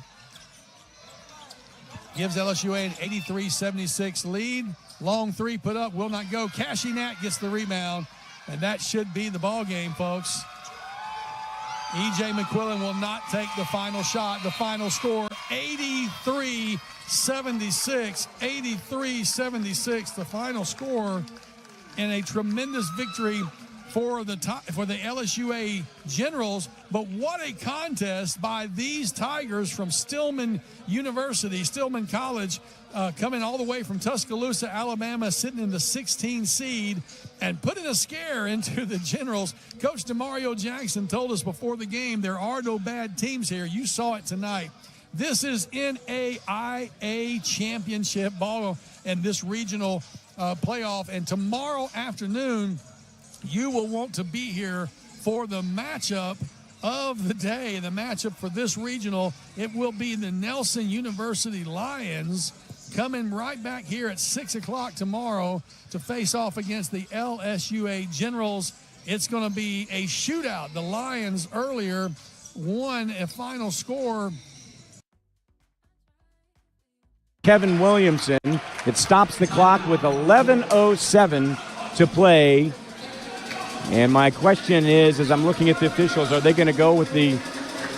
gives LSU an 83-76 lead. Long three put up, will not go. Cashy Nat gets the rebound, and that should be the ball game, folks. E.J. McQuillan will not take the final shot. The final score, 83-76. 83-76, the final score, and a tremendous victory for the LSUA Generals. But what a contest by these Tigers from Stillman University, Stillman College, coming all the way from Tuscaloosa, Alabama, sitting in the 16 seed and putting a scare into the Generals. Coach DeMario Jackson told us before the game, there are no bad teams here. You saw it tonight. This is NAIA championship ball and this regional playoff. And tomorrow afternoon, you will want to be here for the matchup of the day. The matchup for this regional, it will be the Nelson University Lions coming right back here at 6 o'clock tomorrow to face off against the LSUA Generals. It's going to be a shootout. The Lions earlier won a final score. Kevin Williamson. It stops the clock with 11:07 to play. And my question is, as I'm looking at the officials, are they going to go with the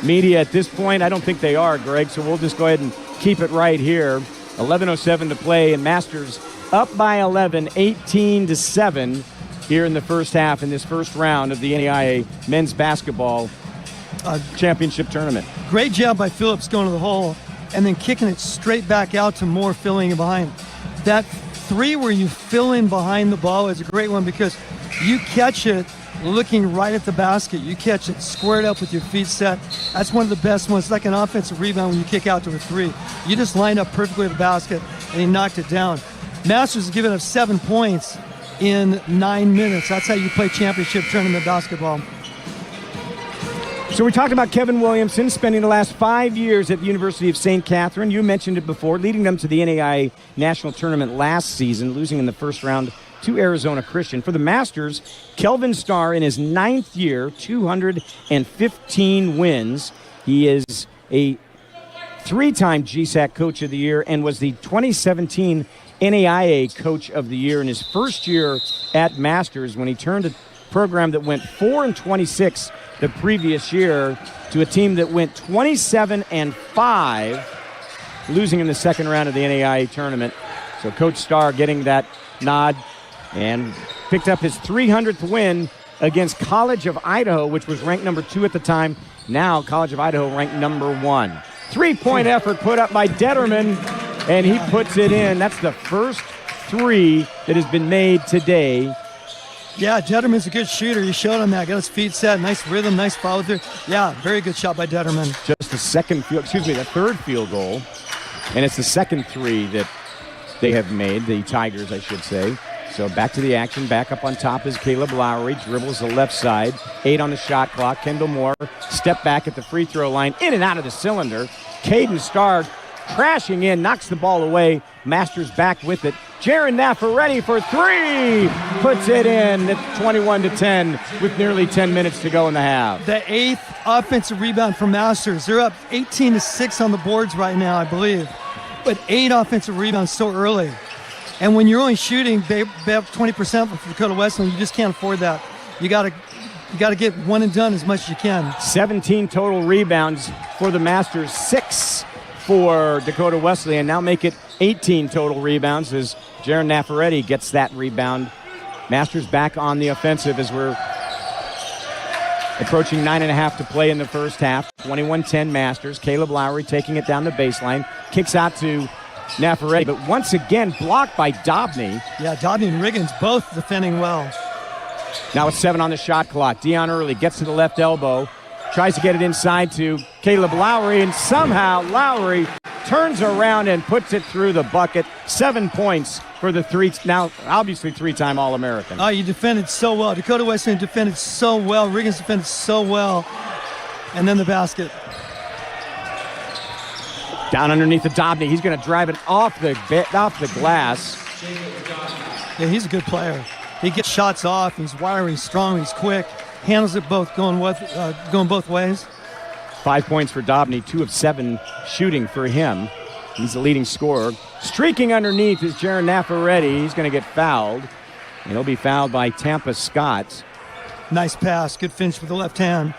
media at this point? I don't think they are, Greg, so we'll just go ahead and keep it right here. 11:07 to play, and Masters up by 11, 18-7 here in the first half in this first round of the NAIA men's basketball championship tournament. Great job by Phillips going to the hole and then kicking it straight back out to Moore filling in behind. That three where you fill in behind the ball is a great one because you catch it looking right at the basket. You catch it squared up with your feet set. That's one of the best ones. It's like an offensive rebound when you kick out to a three. You just lined up perfectly at the basket, and he knocked it down. Masters has given up 7 points in 9 minutes. That's how you play championship tournament basketball. So we talked about Kevin Williamson spending the last 5 years at the University of St. Catherine. You mentioned it before, leading them to the NAIA National Tournament last season, losing in the first round to Arizona Christian. For the Masters, Kelvin Starr in his 9th year, 215 wins. He is a 3-time GSAC Coach of the Year and was the 2017 NAIA Coach of the Year in his first year at Masters when he turned a program that went 4-26 the previous year to a team that went 27-5, losing in the second round of the NAIA tournament. So Coach Starr getting that nod and picked up his 300th win against College of Idaho, which was ranked number 2 at the time. Now College of Idaho ranked number 1. 3-point effort put up by Detterman, and he puts it in. That's the first 3 that has been made today. Yeah, Detterman's a good shooter. He showed him that. Got his feet set. Nice rhythm, nice follow through. Yeah, very good shot by Detterman. Just the third field goal. And it's the second 3 that they have made, the Tigers, I should say. So back to the action. Back up on top is Caleb Lowry. Dribbles the left side. 8 on the shot clock. Kendall Moore. Step back at the free throw line. In and out of the cylinder. Caden Starr crashing in. Knocks the ball away. Masters back with it. Jaron Naffaretti for 3. Puts it in at 21-10 with nearly 10 minutes to go in the half. The 8th offensive rebound for Masters. They're up 18-6 on the boards right now, I believe. But 8 offensive rebounds so early. And when you're only shooting, they have 20% for Dakota Wesleyan. You just can't afford that. You got to get one and done as much as you can. 17 total rebounds for the Masters, 6 for Dakota Wesleyan. Now make it 18 total rebounds as Jaron Naffaretti gets that rebound. Masters back on the offensive as we're Approaching 9.5 to play in the first half. 21-10 Masters. Caleb Lowry taking it down the baseline. Kicks out to Nafaretti, but once again blocked by Dobney. Yeah, Dobney and Riggins both defending well. Now with 7 on the shot clock. Dion Early gets to the left elbow. Tries to get it inside to Caleb Lowry, and somehow Lowry turns around and puts it through the bucket. 7 points for the now obviously 3-time All-American. Oh, you defended so well. Dakota Weston defended so well. Riggins defended so well. And then the basket. Down underneath the Dobney. He's going to drive it off the glass. Yeah, he's a good player. He gets shots off. He's wiry, he's strong, he's quick. Handles it both, going both ways. 5 points for Dobney, 2 of 7 shooting for him. He's the leading scorer. Streaking underneath is Jaron Nafaretti. He's going to get fouled, and he'll be fouled by Tampa Scott. Nice pass, good finish with the left hand.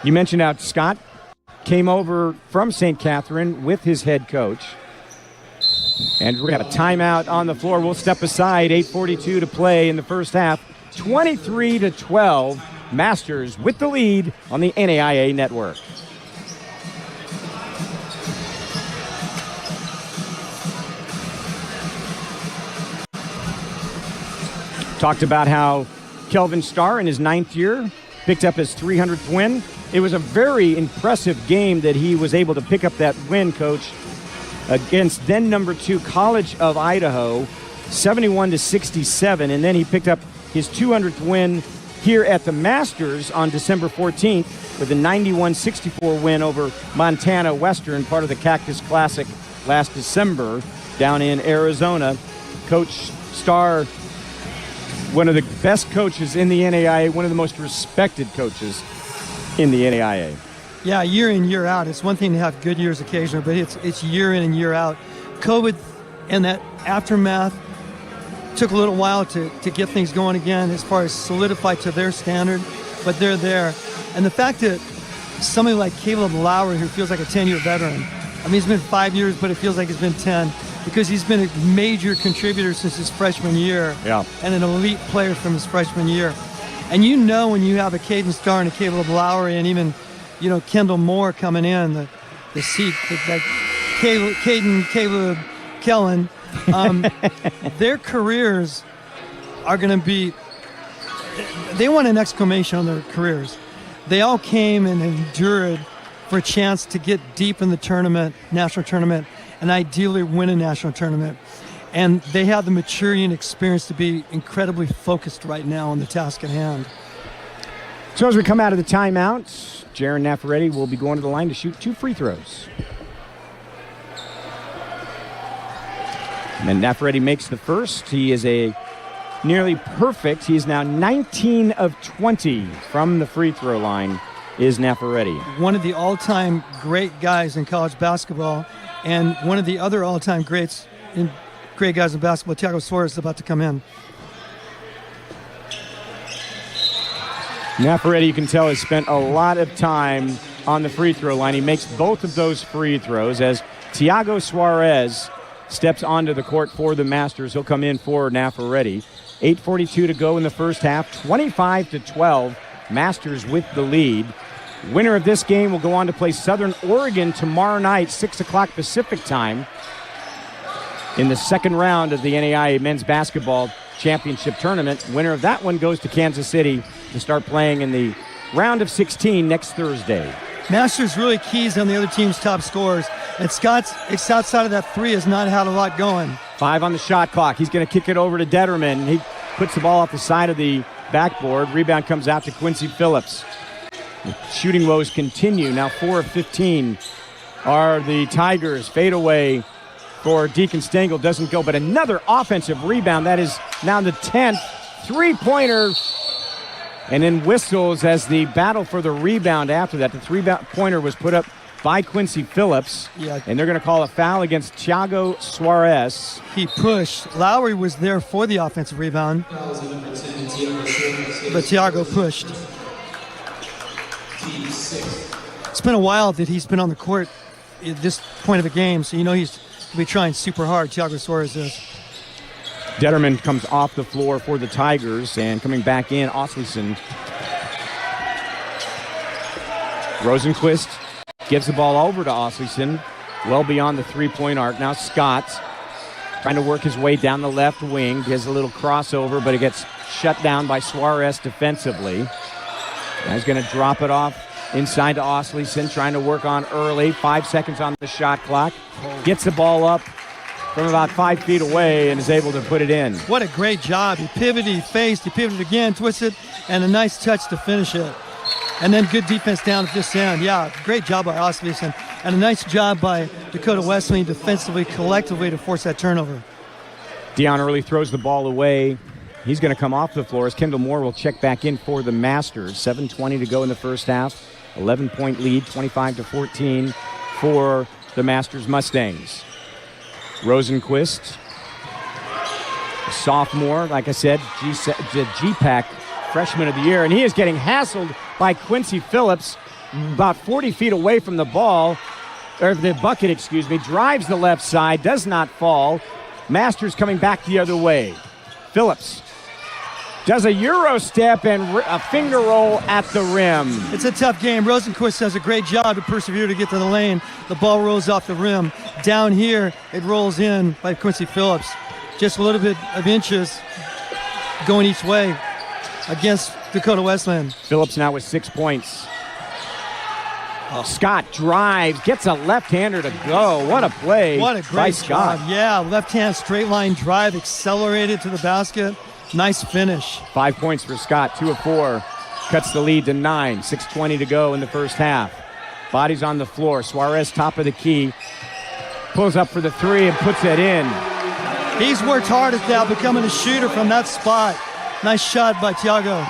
You mentioned how Scott came over from St. Catherine with his head coach. And we're going to have a timeout on the floor. We'll step aside. 8:42 to play in the first half. 23-12. Masters with the lead on the NAIA network. Talked about how Kelvin Starr in his 9th year picked up his 300th win. It was a very impressive game that he was able to pick up that win, Coach, against then number 2 College of Idaho, 71-67, and then he picked up his 200th win here at the Masters on December 14th with a 91-64 win over Montana Western, part of the Cactus Classic last December down in Arizona. Coach Starr, one of the best coaches in the NAIA, one of the most respected coaches in the NAIA. Yeah, year in, year out. It's one thing to have good years occasionally, but it's year in and year out. COVID and that aftermath took a little while to get things going again as far as solidify to their standard, but they're there. And the fact that somebody like Caleb Lowry, who feels like a 10-year veteran, I mean, it's been 5 years, but it feels like it's been 10 because he's been a major contributor since his freshman year. Yeah. And an elite player from his freshman year. And you know when you have a Caden Starr and a Caleb Lowry and even, Kendall Moore coming in, the seat, that Caleb, Kellen, their careers are going to be, they want an exclamation on their careers. They all came and endured for a chance to get deep in the tournament, national tournament, and ideally win a national tournament. And they have the maturity and experience to be incredibly focused right now on the task at hand. So as we come out of the timeout, Jaron Nafaretti will be going to the line to shoot 2 free throws. And Nafaretti makes the first. He is a nearly perfect. He is now 19 of 20 from the free throw line is Nafaretti. One of the all-time great guys in college basketball, and one of the other all-time great guys in basketball, Thiago Suarez, is about to come in. Nafaretti, you can tell, has spent a lot of time on the free throw line. He makes both of those free throws as Thiago Suarez steps onto the court for the Masters. He'll come in for Nafaretti. 8:42 to go in the first half. 25-12. Masters with the lead. Winner of this game will go on to play Southern Oregon tomorrow night, 6 o'clock Pacific time, in the second round of the NAIA Men's Basketball Championship Tournament. Winner of that one goes to Kansas City to start playing in the round of 16 next Thursday. Masters really keys on the other team's top scorers, and Scott's outside of that 3 has not had a lot going. 5 on the shot clock. He's going to kick it over to Detterman. He puts the ball off the side of the backboard. Rebound comes out to Quincy Phillips. The shooting woes continue. Now 4 of 15 are the Tigers. Fade away for Deacon Stengel. Doesn't go, but another offensive rebound. That is now the 10th. Three-pointer. And then whistles as the battle for the rebound after that. The three-pointer was put up by Quincy Phillips. Yeah. And they're going to call a foul against Thiago Suarez. He pushed. Lowry was there for the offensive rebound, but Thiago pushed. It's been a while that he's been on the court at this point of the game, so he's going to be trying super hard. Thiago Suarez is. Detterman comes off the floor for the Tigers, and coming back in, Osleson. Rosenquist gives the ball over to Osleson, well beyond the three-point arc. Now Scott trying to work his way down the left wing. Gives a little crossover, but it gets shut down by Suarez defensively. Now he's going to drop it off inside to Osleson, trying to work on early. 5 seconds on the shot clock. Gets the ball up from about 5 feet away and is able to put it in. What a great job. He pivoted, he faced, he pivoted again, twisted, and a nice touch to finish it. And then good defense down at this end. Yeah, great job by Osleson. And a nice job by Dakota Wesleyan defensively, collectively to force that turnover. Deion Early throws the ball away. He's going to come off the floor as Kendall Moore will check back in for the Masters. 7:20 to go in the first half. 11-point lead, 25-14 for the Masters Mustangs. Rosenquist, sophomore, like I said, GPAC freshman of the year, and he is getting hassled by Quincy Phillips about 40 feet away from the ball, or the bucket, excuse me, drives the left side, does not fall. Masters coming back the other way. Phillips does a Euro step and a finger roll at the rim. It's a tough game. Rosenquist does a great job to persevere to get to the lane. The ball rolls off the rim. Down here, it rolls in by Quincy Phillips. Just a little bit of inches going each way against Dakota Wesleyan. Phillips now with 6 points. Scott drives, gets a left-hander to go. What a play. What a great Scott. Job. Yeah, left-hand straight line drive, accelerated to the basket. Nice finish. 5 points for Scott, 2 of 4. Cuts the lead to 9. 6:20 to go in the first half. Bodies on the floor. Suarez, top of the key. Pulls up for the three and puts it in. He's worked hard at that, becoming a shooter from that spot. Nice shot by Thiago.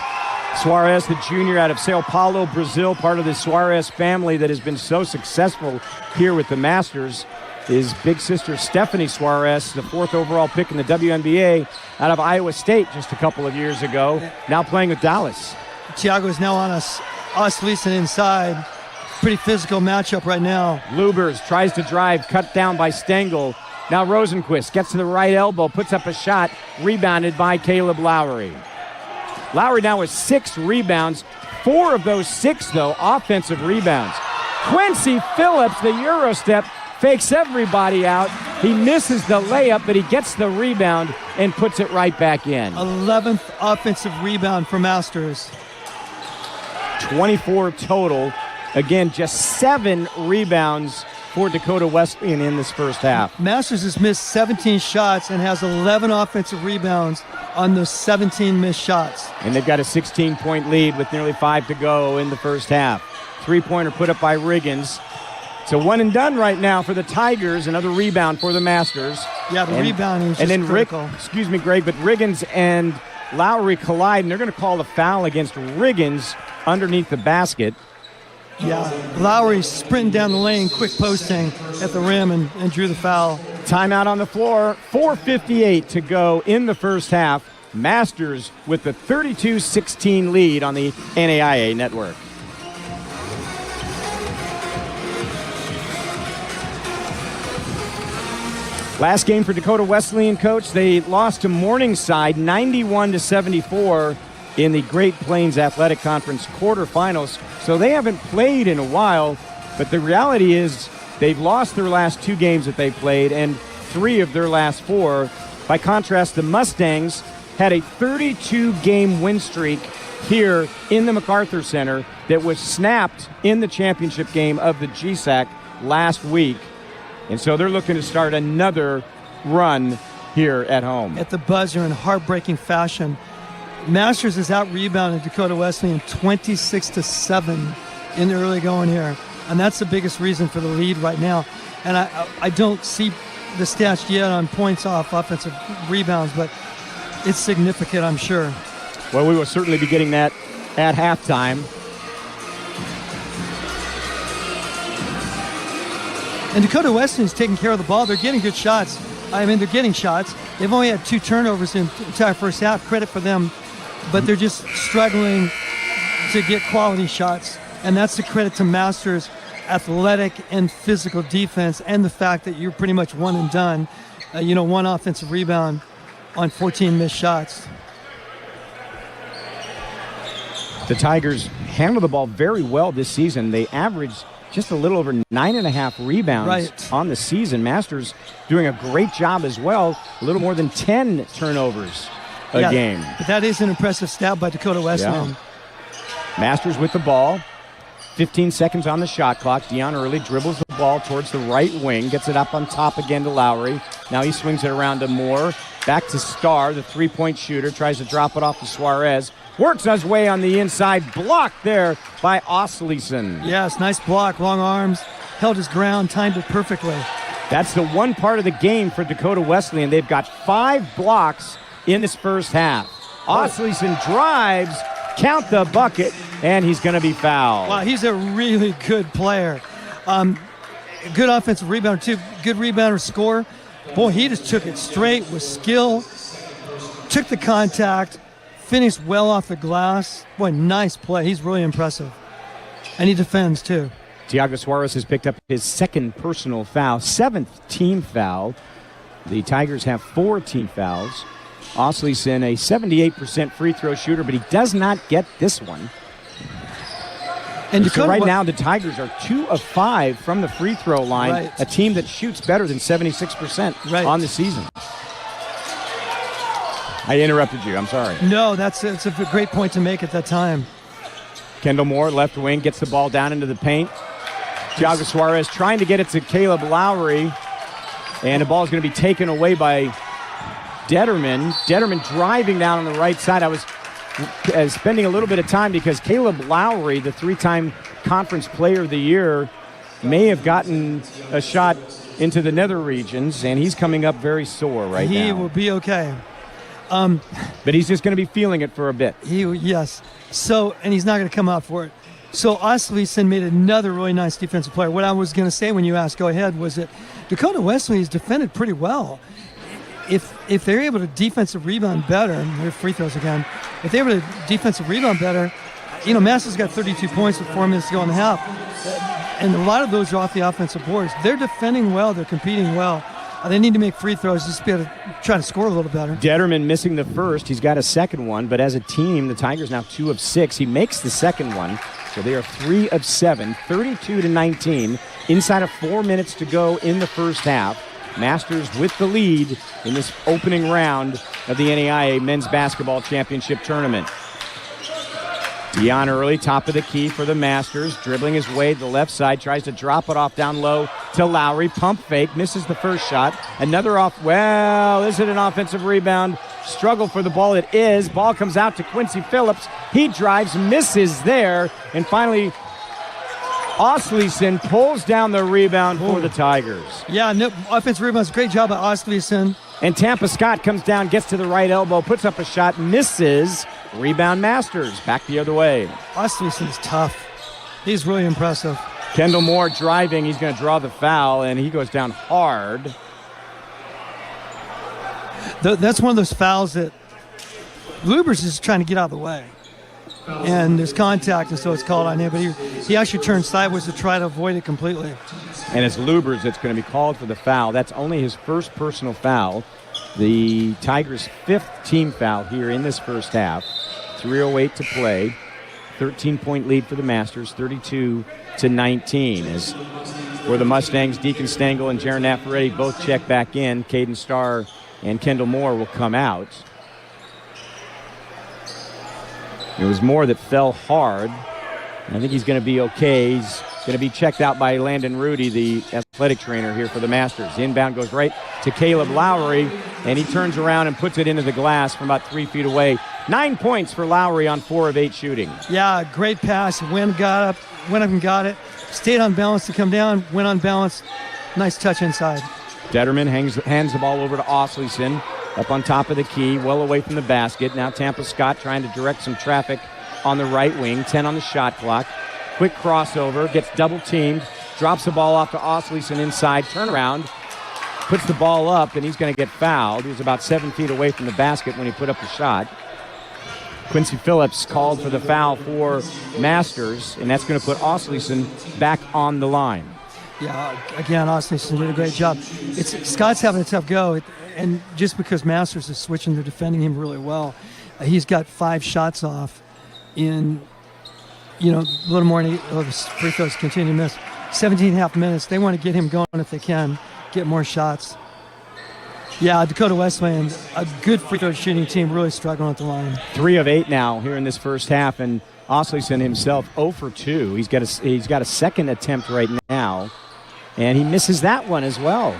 Suarez, the junior out of Sao Paulo, Brazil, part of the Suarez family that has been so successful here with the Masters. His big sister, Stephanie Suarez, the 4th overall pick in the WNBA out of Iowa State just a couple of years ago, now playing with Dallas. Thiago is now on us Osleson inside. Pretty physical matchup right now. Lubers tries to drive, cut down by Stengel. Now Rosenquist gets to the right elbow, puts up a shot, rebounded by Caleb Lowry. Lowry now with 6 rebounds. 4 of those 6, though, offensive rebounds. Quincy Phillips, the Euro step, fakes everybody out. He misses the layup, but he gets the rebound and puts it right back in. 11th offensive rebound for Masters. 24 total. Again, just 7 rebounds for Dakota Wesleyan in this first half. Masters has missed 17 shots and has 11 offensive rebounds on those 17 missed shots. And they've got a 16-point lead with nearly 5 to go in the first half. 3-pointer put up by Riggins. It's a one and done right now for the Tigers. Another rebound for the Masters. Yeah, the rebounding is just critical. Excuse me, Greg, but Riggins and Lowry collide, and they're going to call the foul against Riggins underneath the basket. Yeah, Lowry sprinting down the lane, quick posting at the rim and drew the foul. Timeout on the floor, 4:58 to go in the first half. Masters with the 32-16 lead on the NAIA network. Last game for Dakota Wesleyan, coach. They lost to Morningside 91-74 in the Great Plains Athletic Conference quarterfinals. So they haven't played in a while, but the reality is they've lost their last 2 games that they played and 3 of their last 4. By contrast, the Mustangs had a 32-game win streak here in the MacArthur Center that was snapped in the championship game of the GSAC last week. And so they're looking to start another run here at home. At the buzzer in heartbreaking fashion. Masters has out-rebounded Dakota Wesleyan 26-7 in the early going here. And that's the biggest reason for the lead right now. And I don't see the stats yet on points off offensive rebounds, but it's significant, I'm sure. Well, we will certainly be getting that at halftime. And Dakota Wesleyan's taking care of the ball. They're getting good shots. I mean, they're getting shots. They've only had 2 turnovers in the entire first half. Credit for them. But they're just struggling to get quality shots. And that's the credit to Masters' athletic and physical defense and the fact that you're pretty much one and done. 1 offensive rebound on 14 missed shots. The Tigers handle the ball very well this season. They averaged just a little over 9.5 rebounds on the season. Masters doing a great job as well. A little more than 10 turnovers a game. But that is an impressive stat by Dakota Wesleyan. Yeah. Masters with the ball. 15 seconds on the shot clock. Deion Early dribbles the ball towards the right wing. Gets it up on top again to Lowry. Now he swings it around to Moore. Back to Starr, the three-point shooter. Tries to drop it off to Suarez. Works his way on the inside. Blocked there by Osleson. Yes, nice block. Long arms. Held his ground. Timed it perfectly. That's the one part of the game for Dakota Wesleyan. They've got 5 blocks in this first half. Osleson drives. Count the bucket, and he's going to be fouled. Wow, he's a really good player. Good offensive rebounder, too. Good rebounder, scorer. Boy, he just took it straight with skill. Took the contact. Finished well off the glass. Boy, nice play. He's really impressive. And he defends, too. Thiago Suarez has picked up his second personal foul, 7th team foul. The Tigers have 4 team fouls. Osleson, a 78% free throw shooter, but he does not get this one. And so right now, the Tigers are 2 of 5 from the free throw line, a team that shoots better than 76% on the season. I interrupted you. I'm sorry. No, it's a great point to make at that time. Kendall Moore, left wing, gets the ball down into the paint. Thiago Suarez trying to get it to Caleb Lowry, and the ball is going to be taken away by Detterman. Detterman driving down on the right side. I was spending a little bit of time because Caleb Lowry, the 3-time Conference Player of the Year, may have gotten a shot into the nether regions, and he's coming up very sore now. He will be okay. But he's just going to be feeling it for a bit. Yes. So, and he's not going to come out for it. So Osleson made another really nice defensive player. What I was going to say when you asked, go ahead, was that Dakota Wesleyan has defended pretty well. If they're able to defensive rebound better, and their free throws again, if they're able to defensive rebound better, Masters got 32 points with 4 minutes to go in the half. And a lot of those are off the offensive boards. They're defending well. They're competing well. They need to make free throws just to be able to try to score a little better. Detterman missing the first. He's got a second one, but as a team, the Tigers now 2 of 6. He makes the second one, so they are 3 of 7, 32-19, inside of 4 minutes to go in the first half. Masters with the lead in this opening round of the NAIA Men's Basketball Championship Tournament. Deion Early, top of the key for the Masters, dribbling his way to the left side, tries to drop it off down low to Lowry. Pump fake, misses the first shot. Another off, well, is it an offensive rebound? Struggle for the ball, it is. Ball comes out to Quincy Phillips. He drives, misses there, and finally Osleson pulls down the rebound for the Tigers. Yeah, no, offensive rebounds, great job by Osleson. And Tampa Scott comes down, gets to the right elbow, puts up a shot, misses. Rebound Masters, back the other way. Osleson's tough. He's really impressive. Kendall Moore driving, he's going to draw the foul, and he goes down hard. That's one of those fouls that Lubers is trying to get out of the way. And there's contact, and so it's called on him. But he actually turned sideways to try to avoid it completely. And it's Lubers that's going to be called for the foul. That's only his first personal foul. The Tigers' 5th team foul here in this first half. 3:08 to play. 13-point lead for the Masters, 32-19. As for the Mustangs, Deacon Stengel and Jaron Naffaretti both check back in. Caden Starr and Kendall Moore will come out. It was Moore that fell hard. I think he's going to be okay. He's going to be checked out by Landon Rudy, the athletic trainer here for the Masters. Inbound goes right to Caleb Lowry, and he turns around and puts it into the glass from about 3 feet away. 9 points for Lowry on 4 of 8 shooting. Yeah, great pass. Went up and got it. Stayed on balance to come down, went on balance. Nice touch inside. Detterman hands the ball over to Osleson. Up on top of the key, well away from the basket. Now Tampa Scott trying to direct some traffic on the right wing. 10 on the shot clock. Quick crossover, gets double teamed, drops the ball off to Osleson inside, turnaround, puts the ball up, and he's going to get fouled. He was about 7 feet away from the basket when he put up the shot. Quincy Phillips called for the foul for Masters, and that's going to put Osleson back on the line. Yeah, again, Osleson did a great job. Scott's having a tough go, and just because Masters is switching, they're defending him really well. He's got 5 shots off in a little more, free throws continue to miss. 17.5 minutes. They want to get him going if they can, get more shots. Yeah, Dakota Wesleyan, a good free throw shooting team, really struggling at the line. 3 of 8 now here in this first half, and Osleson himself 0 for 2. He's got a second attempt right now, and he misses that one as well.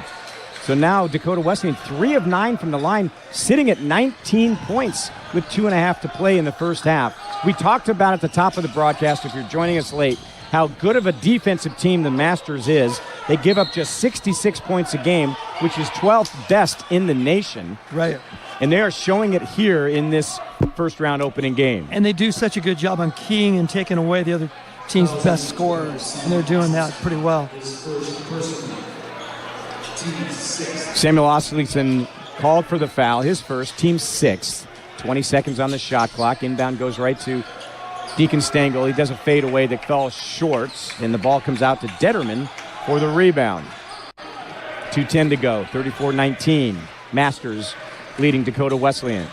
So now Dakota Wesleyan 3 of 9 from the line, sitting at 19 points with 2.5 to play in the first half. We talked about at the top of the broadcast, if you're joining us late, how good of a defensive team the Masters is. They give up just 66 points a game, which is 12th best in the nation. Right. And they are showing it here in this first round opening game. And they do such a good job on keying and taking away the other team's best scorers. And they're doing that pretty well. Samuel Osleson called for the foul, his first, team 6th. 20 seconds on the shot clock. Inbound goes right to Deacon Stengel. He does a fade away that falls short, and the ball comes out to Detterman for the rebound. 2:10 to go, 34-19. Masters leading Dakota Wesleyan.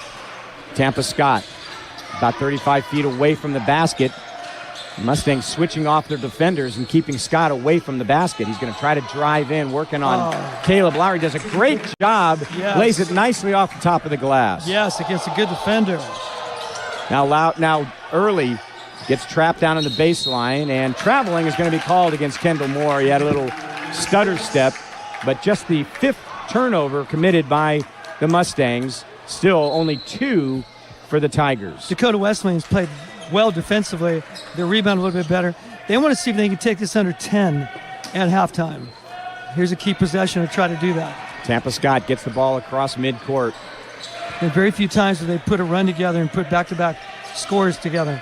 Tampa Scott about 35 feet away from the basket. Mustangs switching off their defenders and keeping Scott away from the basket. He's going to try to drive in, working on Caleb Lowry. Does a great job, lays it nicely off the top of the glass. Yes, against a good defender. Now Early gets trapped down on the baseline, and traveling is going to be called against Kendall Moore. He had a little stutter step, but just the 5th turnover committed by the Mustangs. Still only 2 for the Tigers. Dakota Wesleyan's played well defensively. They rebound a little bit better. They want to see if they can take this under 10 at halftime. Here's a key possession to try to do that. Tampa Scott gets the ball across midcourt. There are very few times where they put a run together and put back-to-back scores together.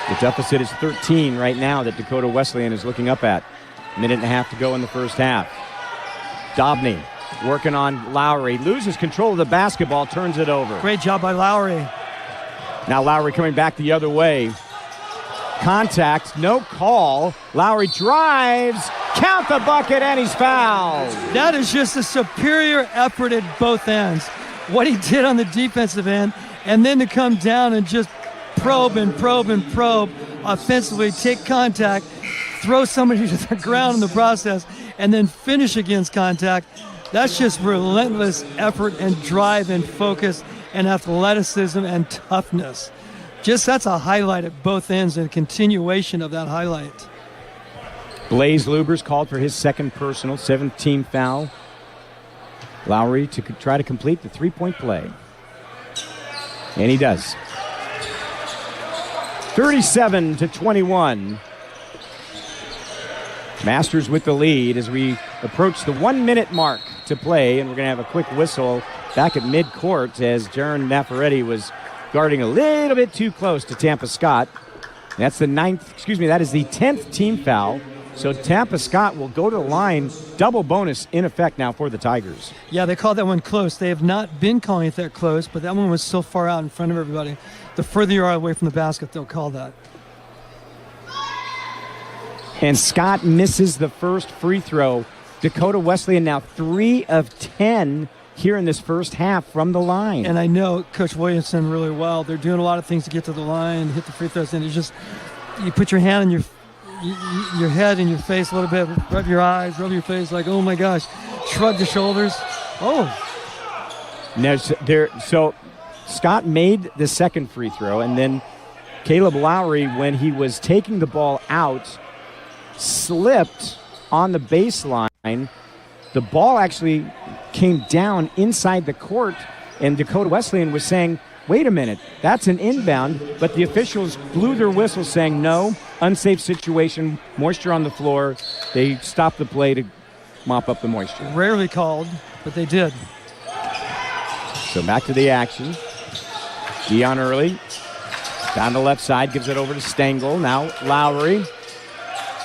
The deficit is 13 right now that Dakota Wesleyan is looking up at. 1.5 to go in the first half. Dobney working on Lowry. Loses control of the basketball, turns it over. Great job by Lowry. Now Lowry coming back the other way. Contact, no call. Lowry drives, count the bucket, and he's fouled. That is just a superior effort at both ends. What he did on the defensive end, and then to come down and just probe offensively, take contact, throw somebody to the ground in the process, and then finish against contact. That's just relentless effort and drive and focus and athleticism and toughness. That's a highlight at both ends and a continuation of that highlight. Blaze Lubers called for his second personal, 7th team foul. Lowry to try to complete the 3-point play. And he does. 37-21. Masters with the lead as we approach the 1-minute mark to play, and we're going to have a quick whistle back at midcourt as Jaron Naffaretti was guarding a little bit too close to Tampa Scott. That is the 10th team foul. So Tampa Scott will go to the line, double bonus in effect now for the Tigers. Yeah, they called that one close. They have not been calling it that close, but that one was so far out in front of everybody. The further you are away from the basket, they'll call that. And Scott misses the first free throw. Dakota Wesleyan now 3 of 10 here in this first half from the line. And I know Coach Williamson really well. They're doing a lot of things to get to the line, hit the free throws, and it's just you put your hand on your head and your face a little bit, rub your eyes, rub your face like, oh my gosh, shrug the shoulders. So Scott made the second free throw, and then Caleb Lowry, when he was taking the ball out, slipped on the baseline. The ball actually came down inside the court, and Dakota Wesleyan was saying, wait a minute, that's an inbound, but the officials blew their whistle saying no, unsafe situation, moisture on the floor. They stopped the play to mop up the moisture. Rarely called, but they did. So back to the action. Dion Early down the left side, gives it over to Stengel. Now Lowry.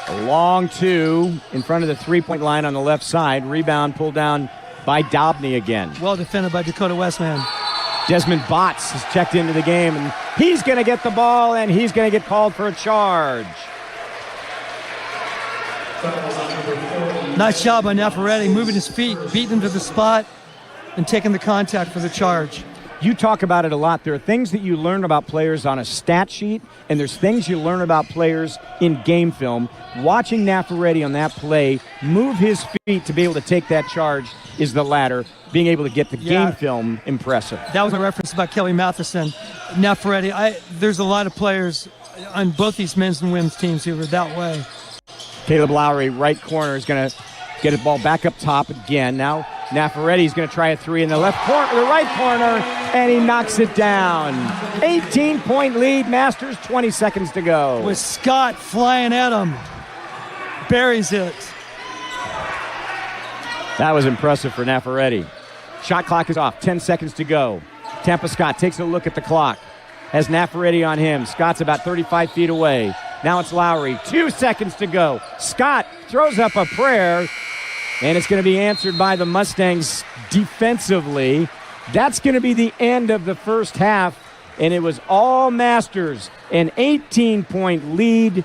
A long 2 in front of the 3-point line on the left side. Rebound pulled down by Dobney again. Well defended by Dakota Wesleyan. Desmond Botts has checked into the game, and he's going to get the ball, and he's going to get called for a charge. Nice job by Naffaretti, moving his feet, beating him to the spot, and taking the contact for the charge. you talk about it a lot. There are things that you learn about players on a stat sheet, and there's things you learn about players in game film. Watching Nafaretti on that play move his feet to be able to take that charge is the latter. Being able to get the game film, impressive. That was a reference about Kelly Matheson. Nafaretti, there's a lot of players on both these men's and women's teams who are that way. Caleb Lowry, right corner, is going to get the ball back up top again. Now Nafaretti is going to try a three in the left corner, the right corner, and he knocks it down. 18-point lead, Masters, 20 seconds to go. With Scott flying at him, buries it. That was impressive for Nafaretti. Shot clock is off, 10 seconds to go. Tampa Scott takes a look at the clock. Has Nafaretti on him. Scott's about 35 feet away. Now it's Lowry, 2 seconds to go. Scott throws up a prayer, and it's going to be answered by the Mustangs defensively. That's going to be the end of the first half, and it was all Masters. An 18-point lead,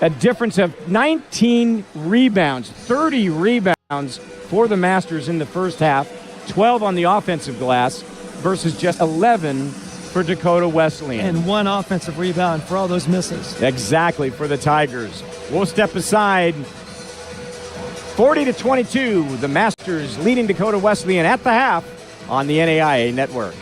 a difference of 19 rebounds, 30 rebounds for the Masters in the first half, 12 on the offensive glass versus just 11 for Dakota Wesleyan. And one offensive rebound for all those misses. Exactly, for the Tigers. We'll step aside. 40-22, the Masters leading Dakota Wesleyan at the half on the NAIA Network.